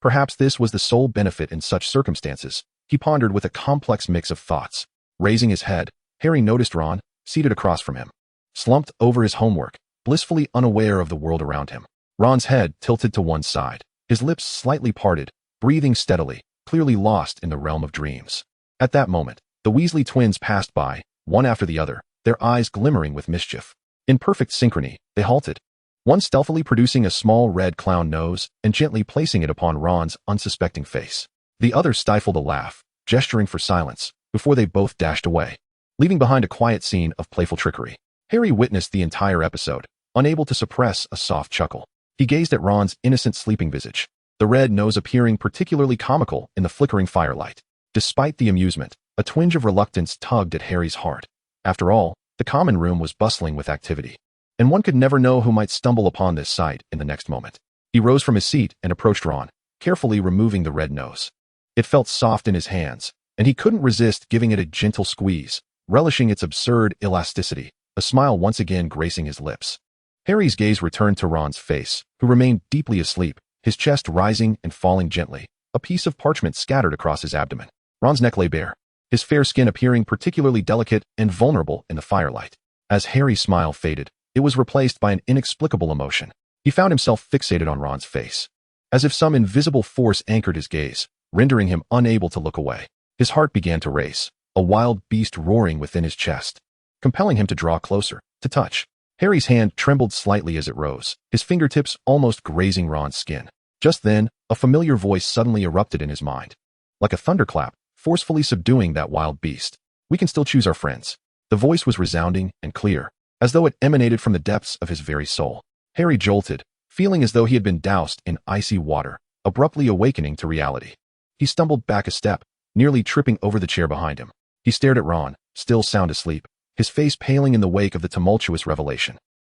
Perhaps this was the sole benefit in such circumstances, he pondered with a complex mix of thoughts. Raising his head, Harry noticed Ron, seated across from him, slumped over his homework, blissfully unaware of the world around him. Ron's head tilted to one side, his lips slightly parted, breathing steadily, clearly lost in the realm of dreams. At that moment, the Weasley twins passed by, one after the other, their eyes glimmering with mischief. In perfect synchrony, they halted, one stealthily producing a small red clown nose and gently placing it upon Ron's unsuspecting face. The other stifled a laugh, gesturing for silence, before they both dashed away, leaving behind a quiet scene of playful trickery. Harry witnessed the entire episode, unable to suppress a soft chuckle. He gazed at Ron's innocent sleeping visage, the red nose appearing particularly comical in the flickering firelight. Despite the amusement, a twinge of reluctance tugged at Harry's heart. After all, the common room was bustling with activity, and one could never know who might stumble upon this sight in the next moment. He rose from his seat and approached Ron, carefully removing the red nose. It felt soft in his hands, and he couldn't resist giving it a gentle squeeze, relishing its absurd elasticity, a smile once again gracing his lips. Harry's gaze returned to Ron's face, who remained deeply asleep, his chest rising and falling gently, a piece of parchment scattered across his abdomen. Ron's neck lay bare, his fair skin appearing particularly delicate and vulnerable in the firelight. As Harry's smile faded, it was replaced by an inexplicable emotion. He found himself fixated on Ron's face, as if some invisible force anchored his gaze, rendering him unable to look away. His heart began to race, a wild beast roaring within his chest, compelling him to draw closer, to touch. Harry's hand trembled slightly as it rose, his fingertips almost grazing Ron's skin. Just then, a familiar voice suddenly erupted in his mind. Like a thunderclap, forcefully subduing that wild beast. "We can still choose our friends." The voice was resounding and clear, as though it emanated from the depths of his very soul. Harry jolted, feeling as though he had been doused in icy water, abruptly awakening to reality. He stumbled back a step, nearly tripping over the chair behind him. He stared at Ron, still sound asleep, his face paling in the wake of the tumultuous revelation.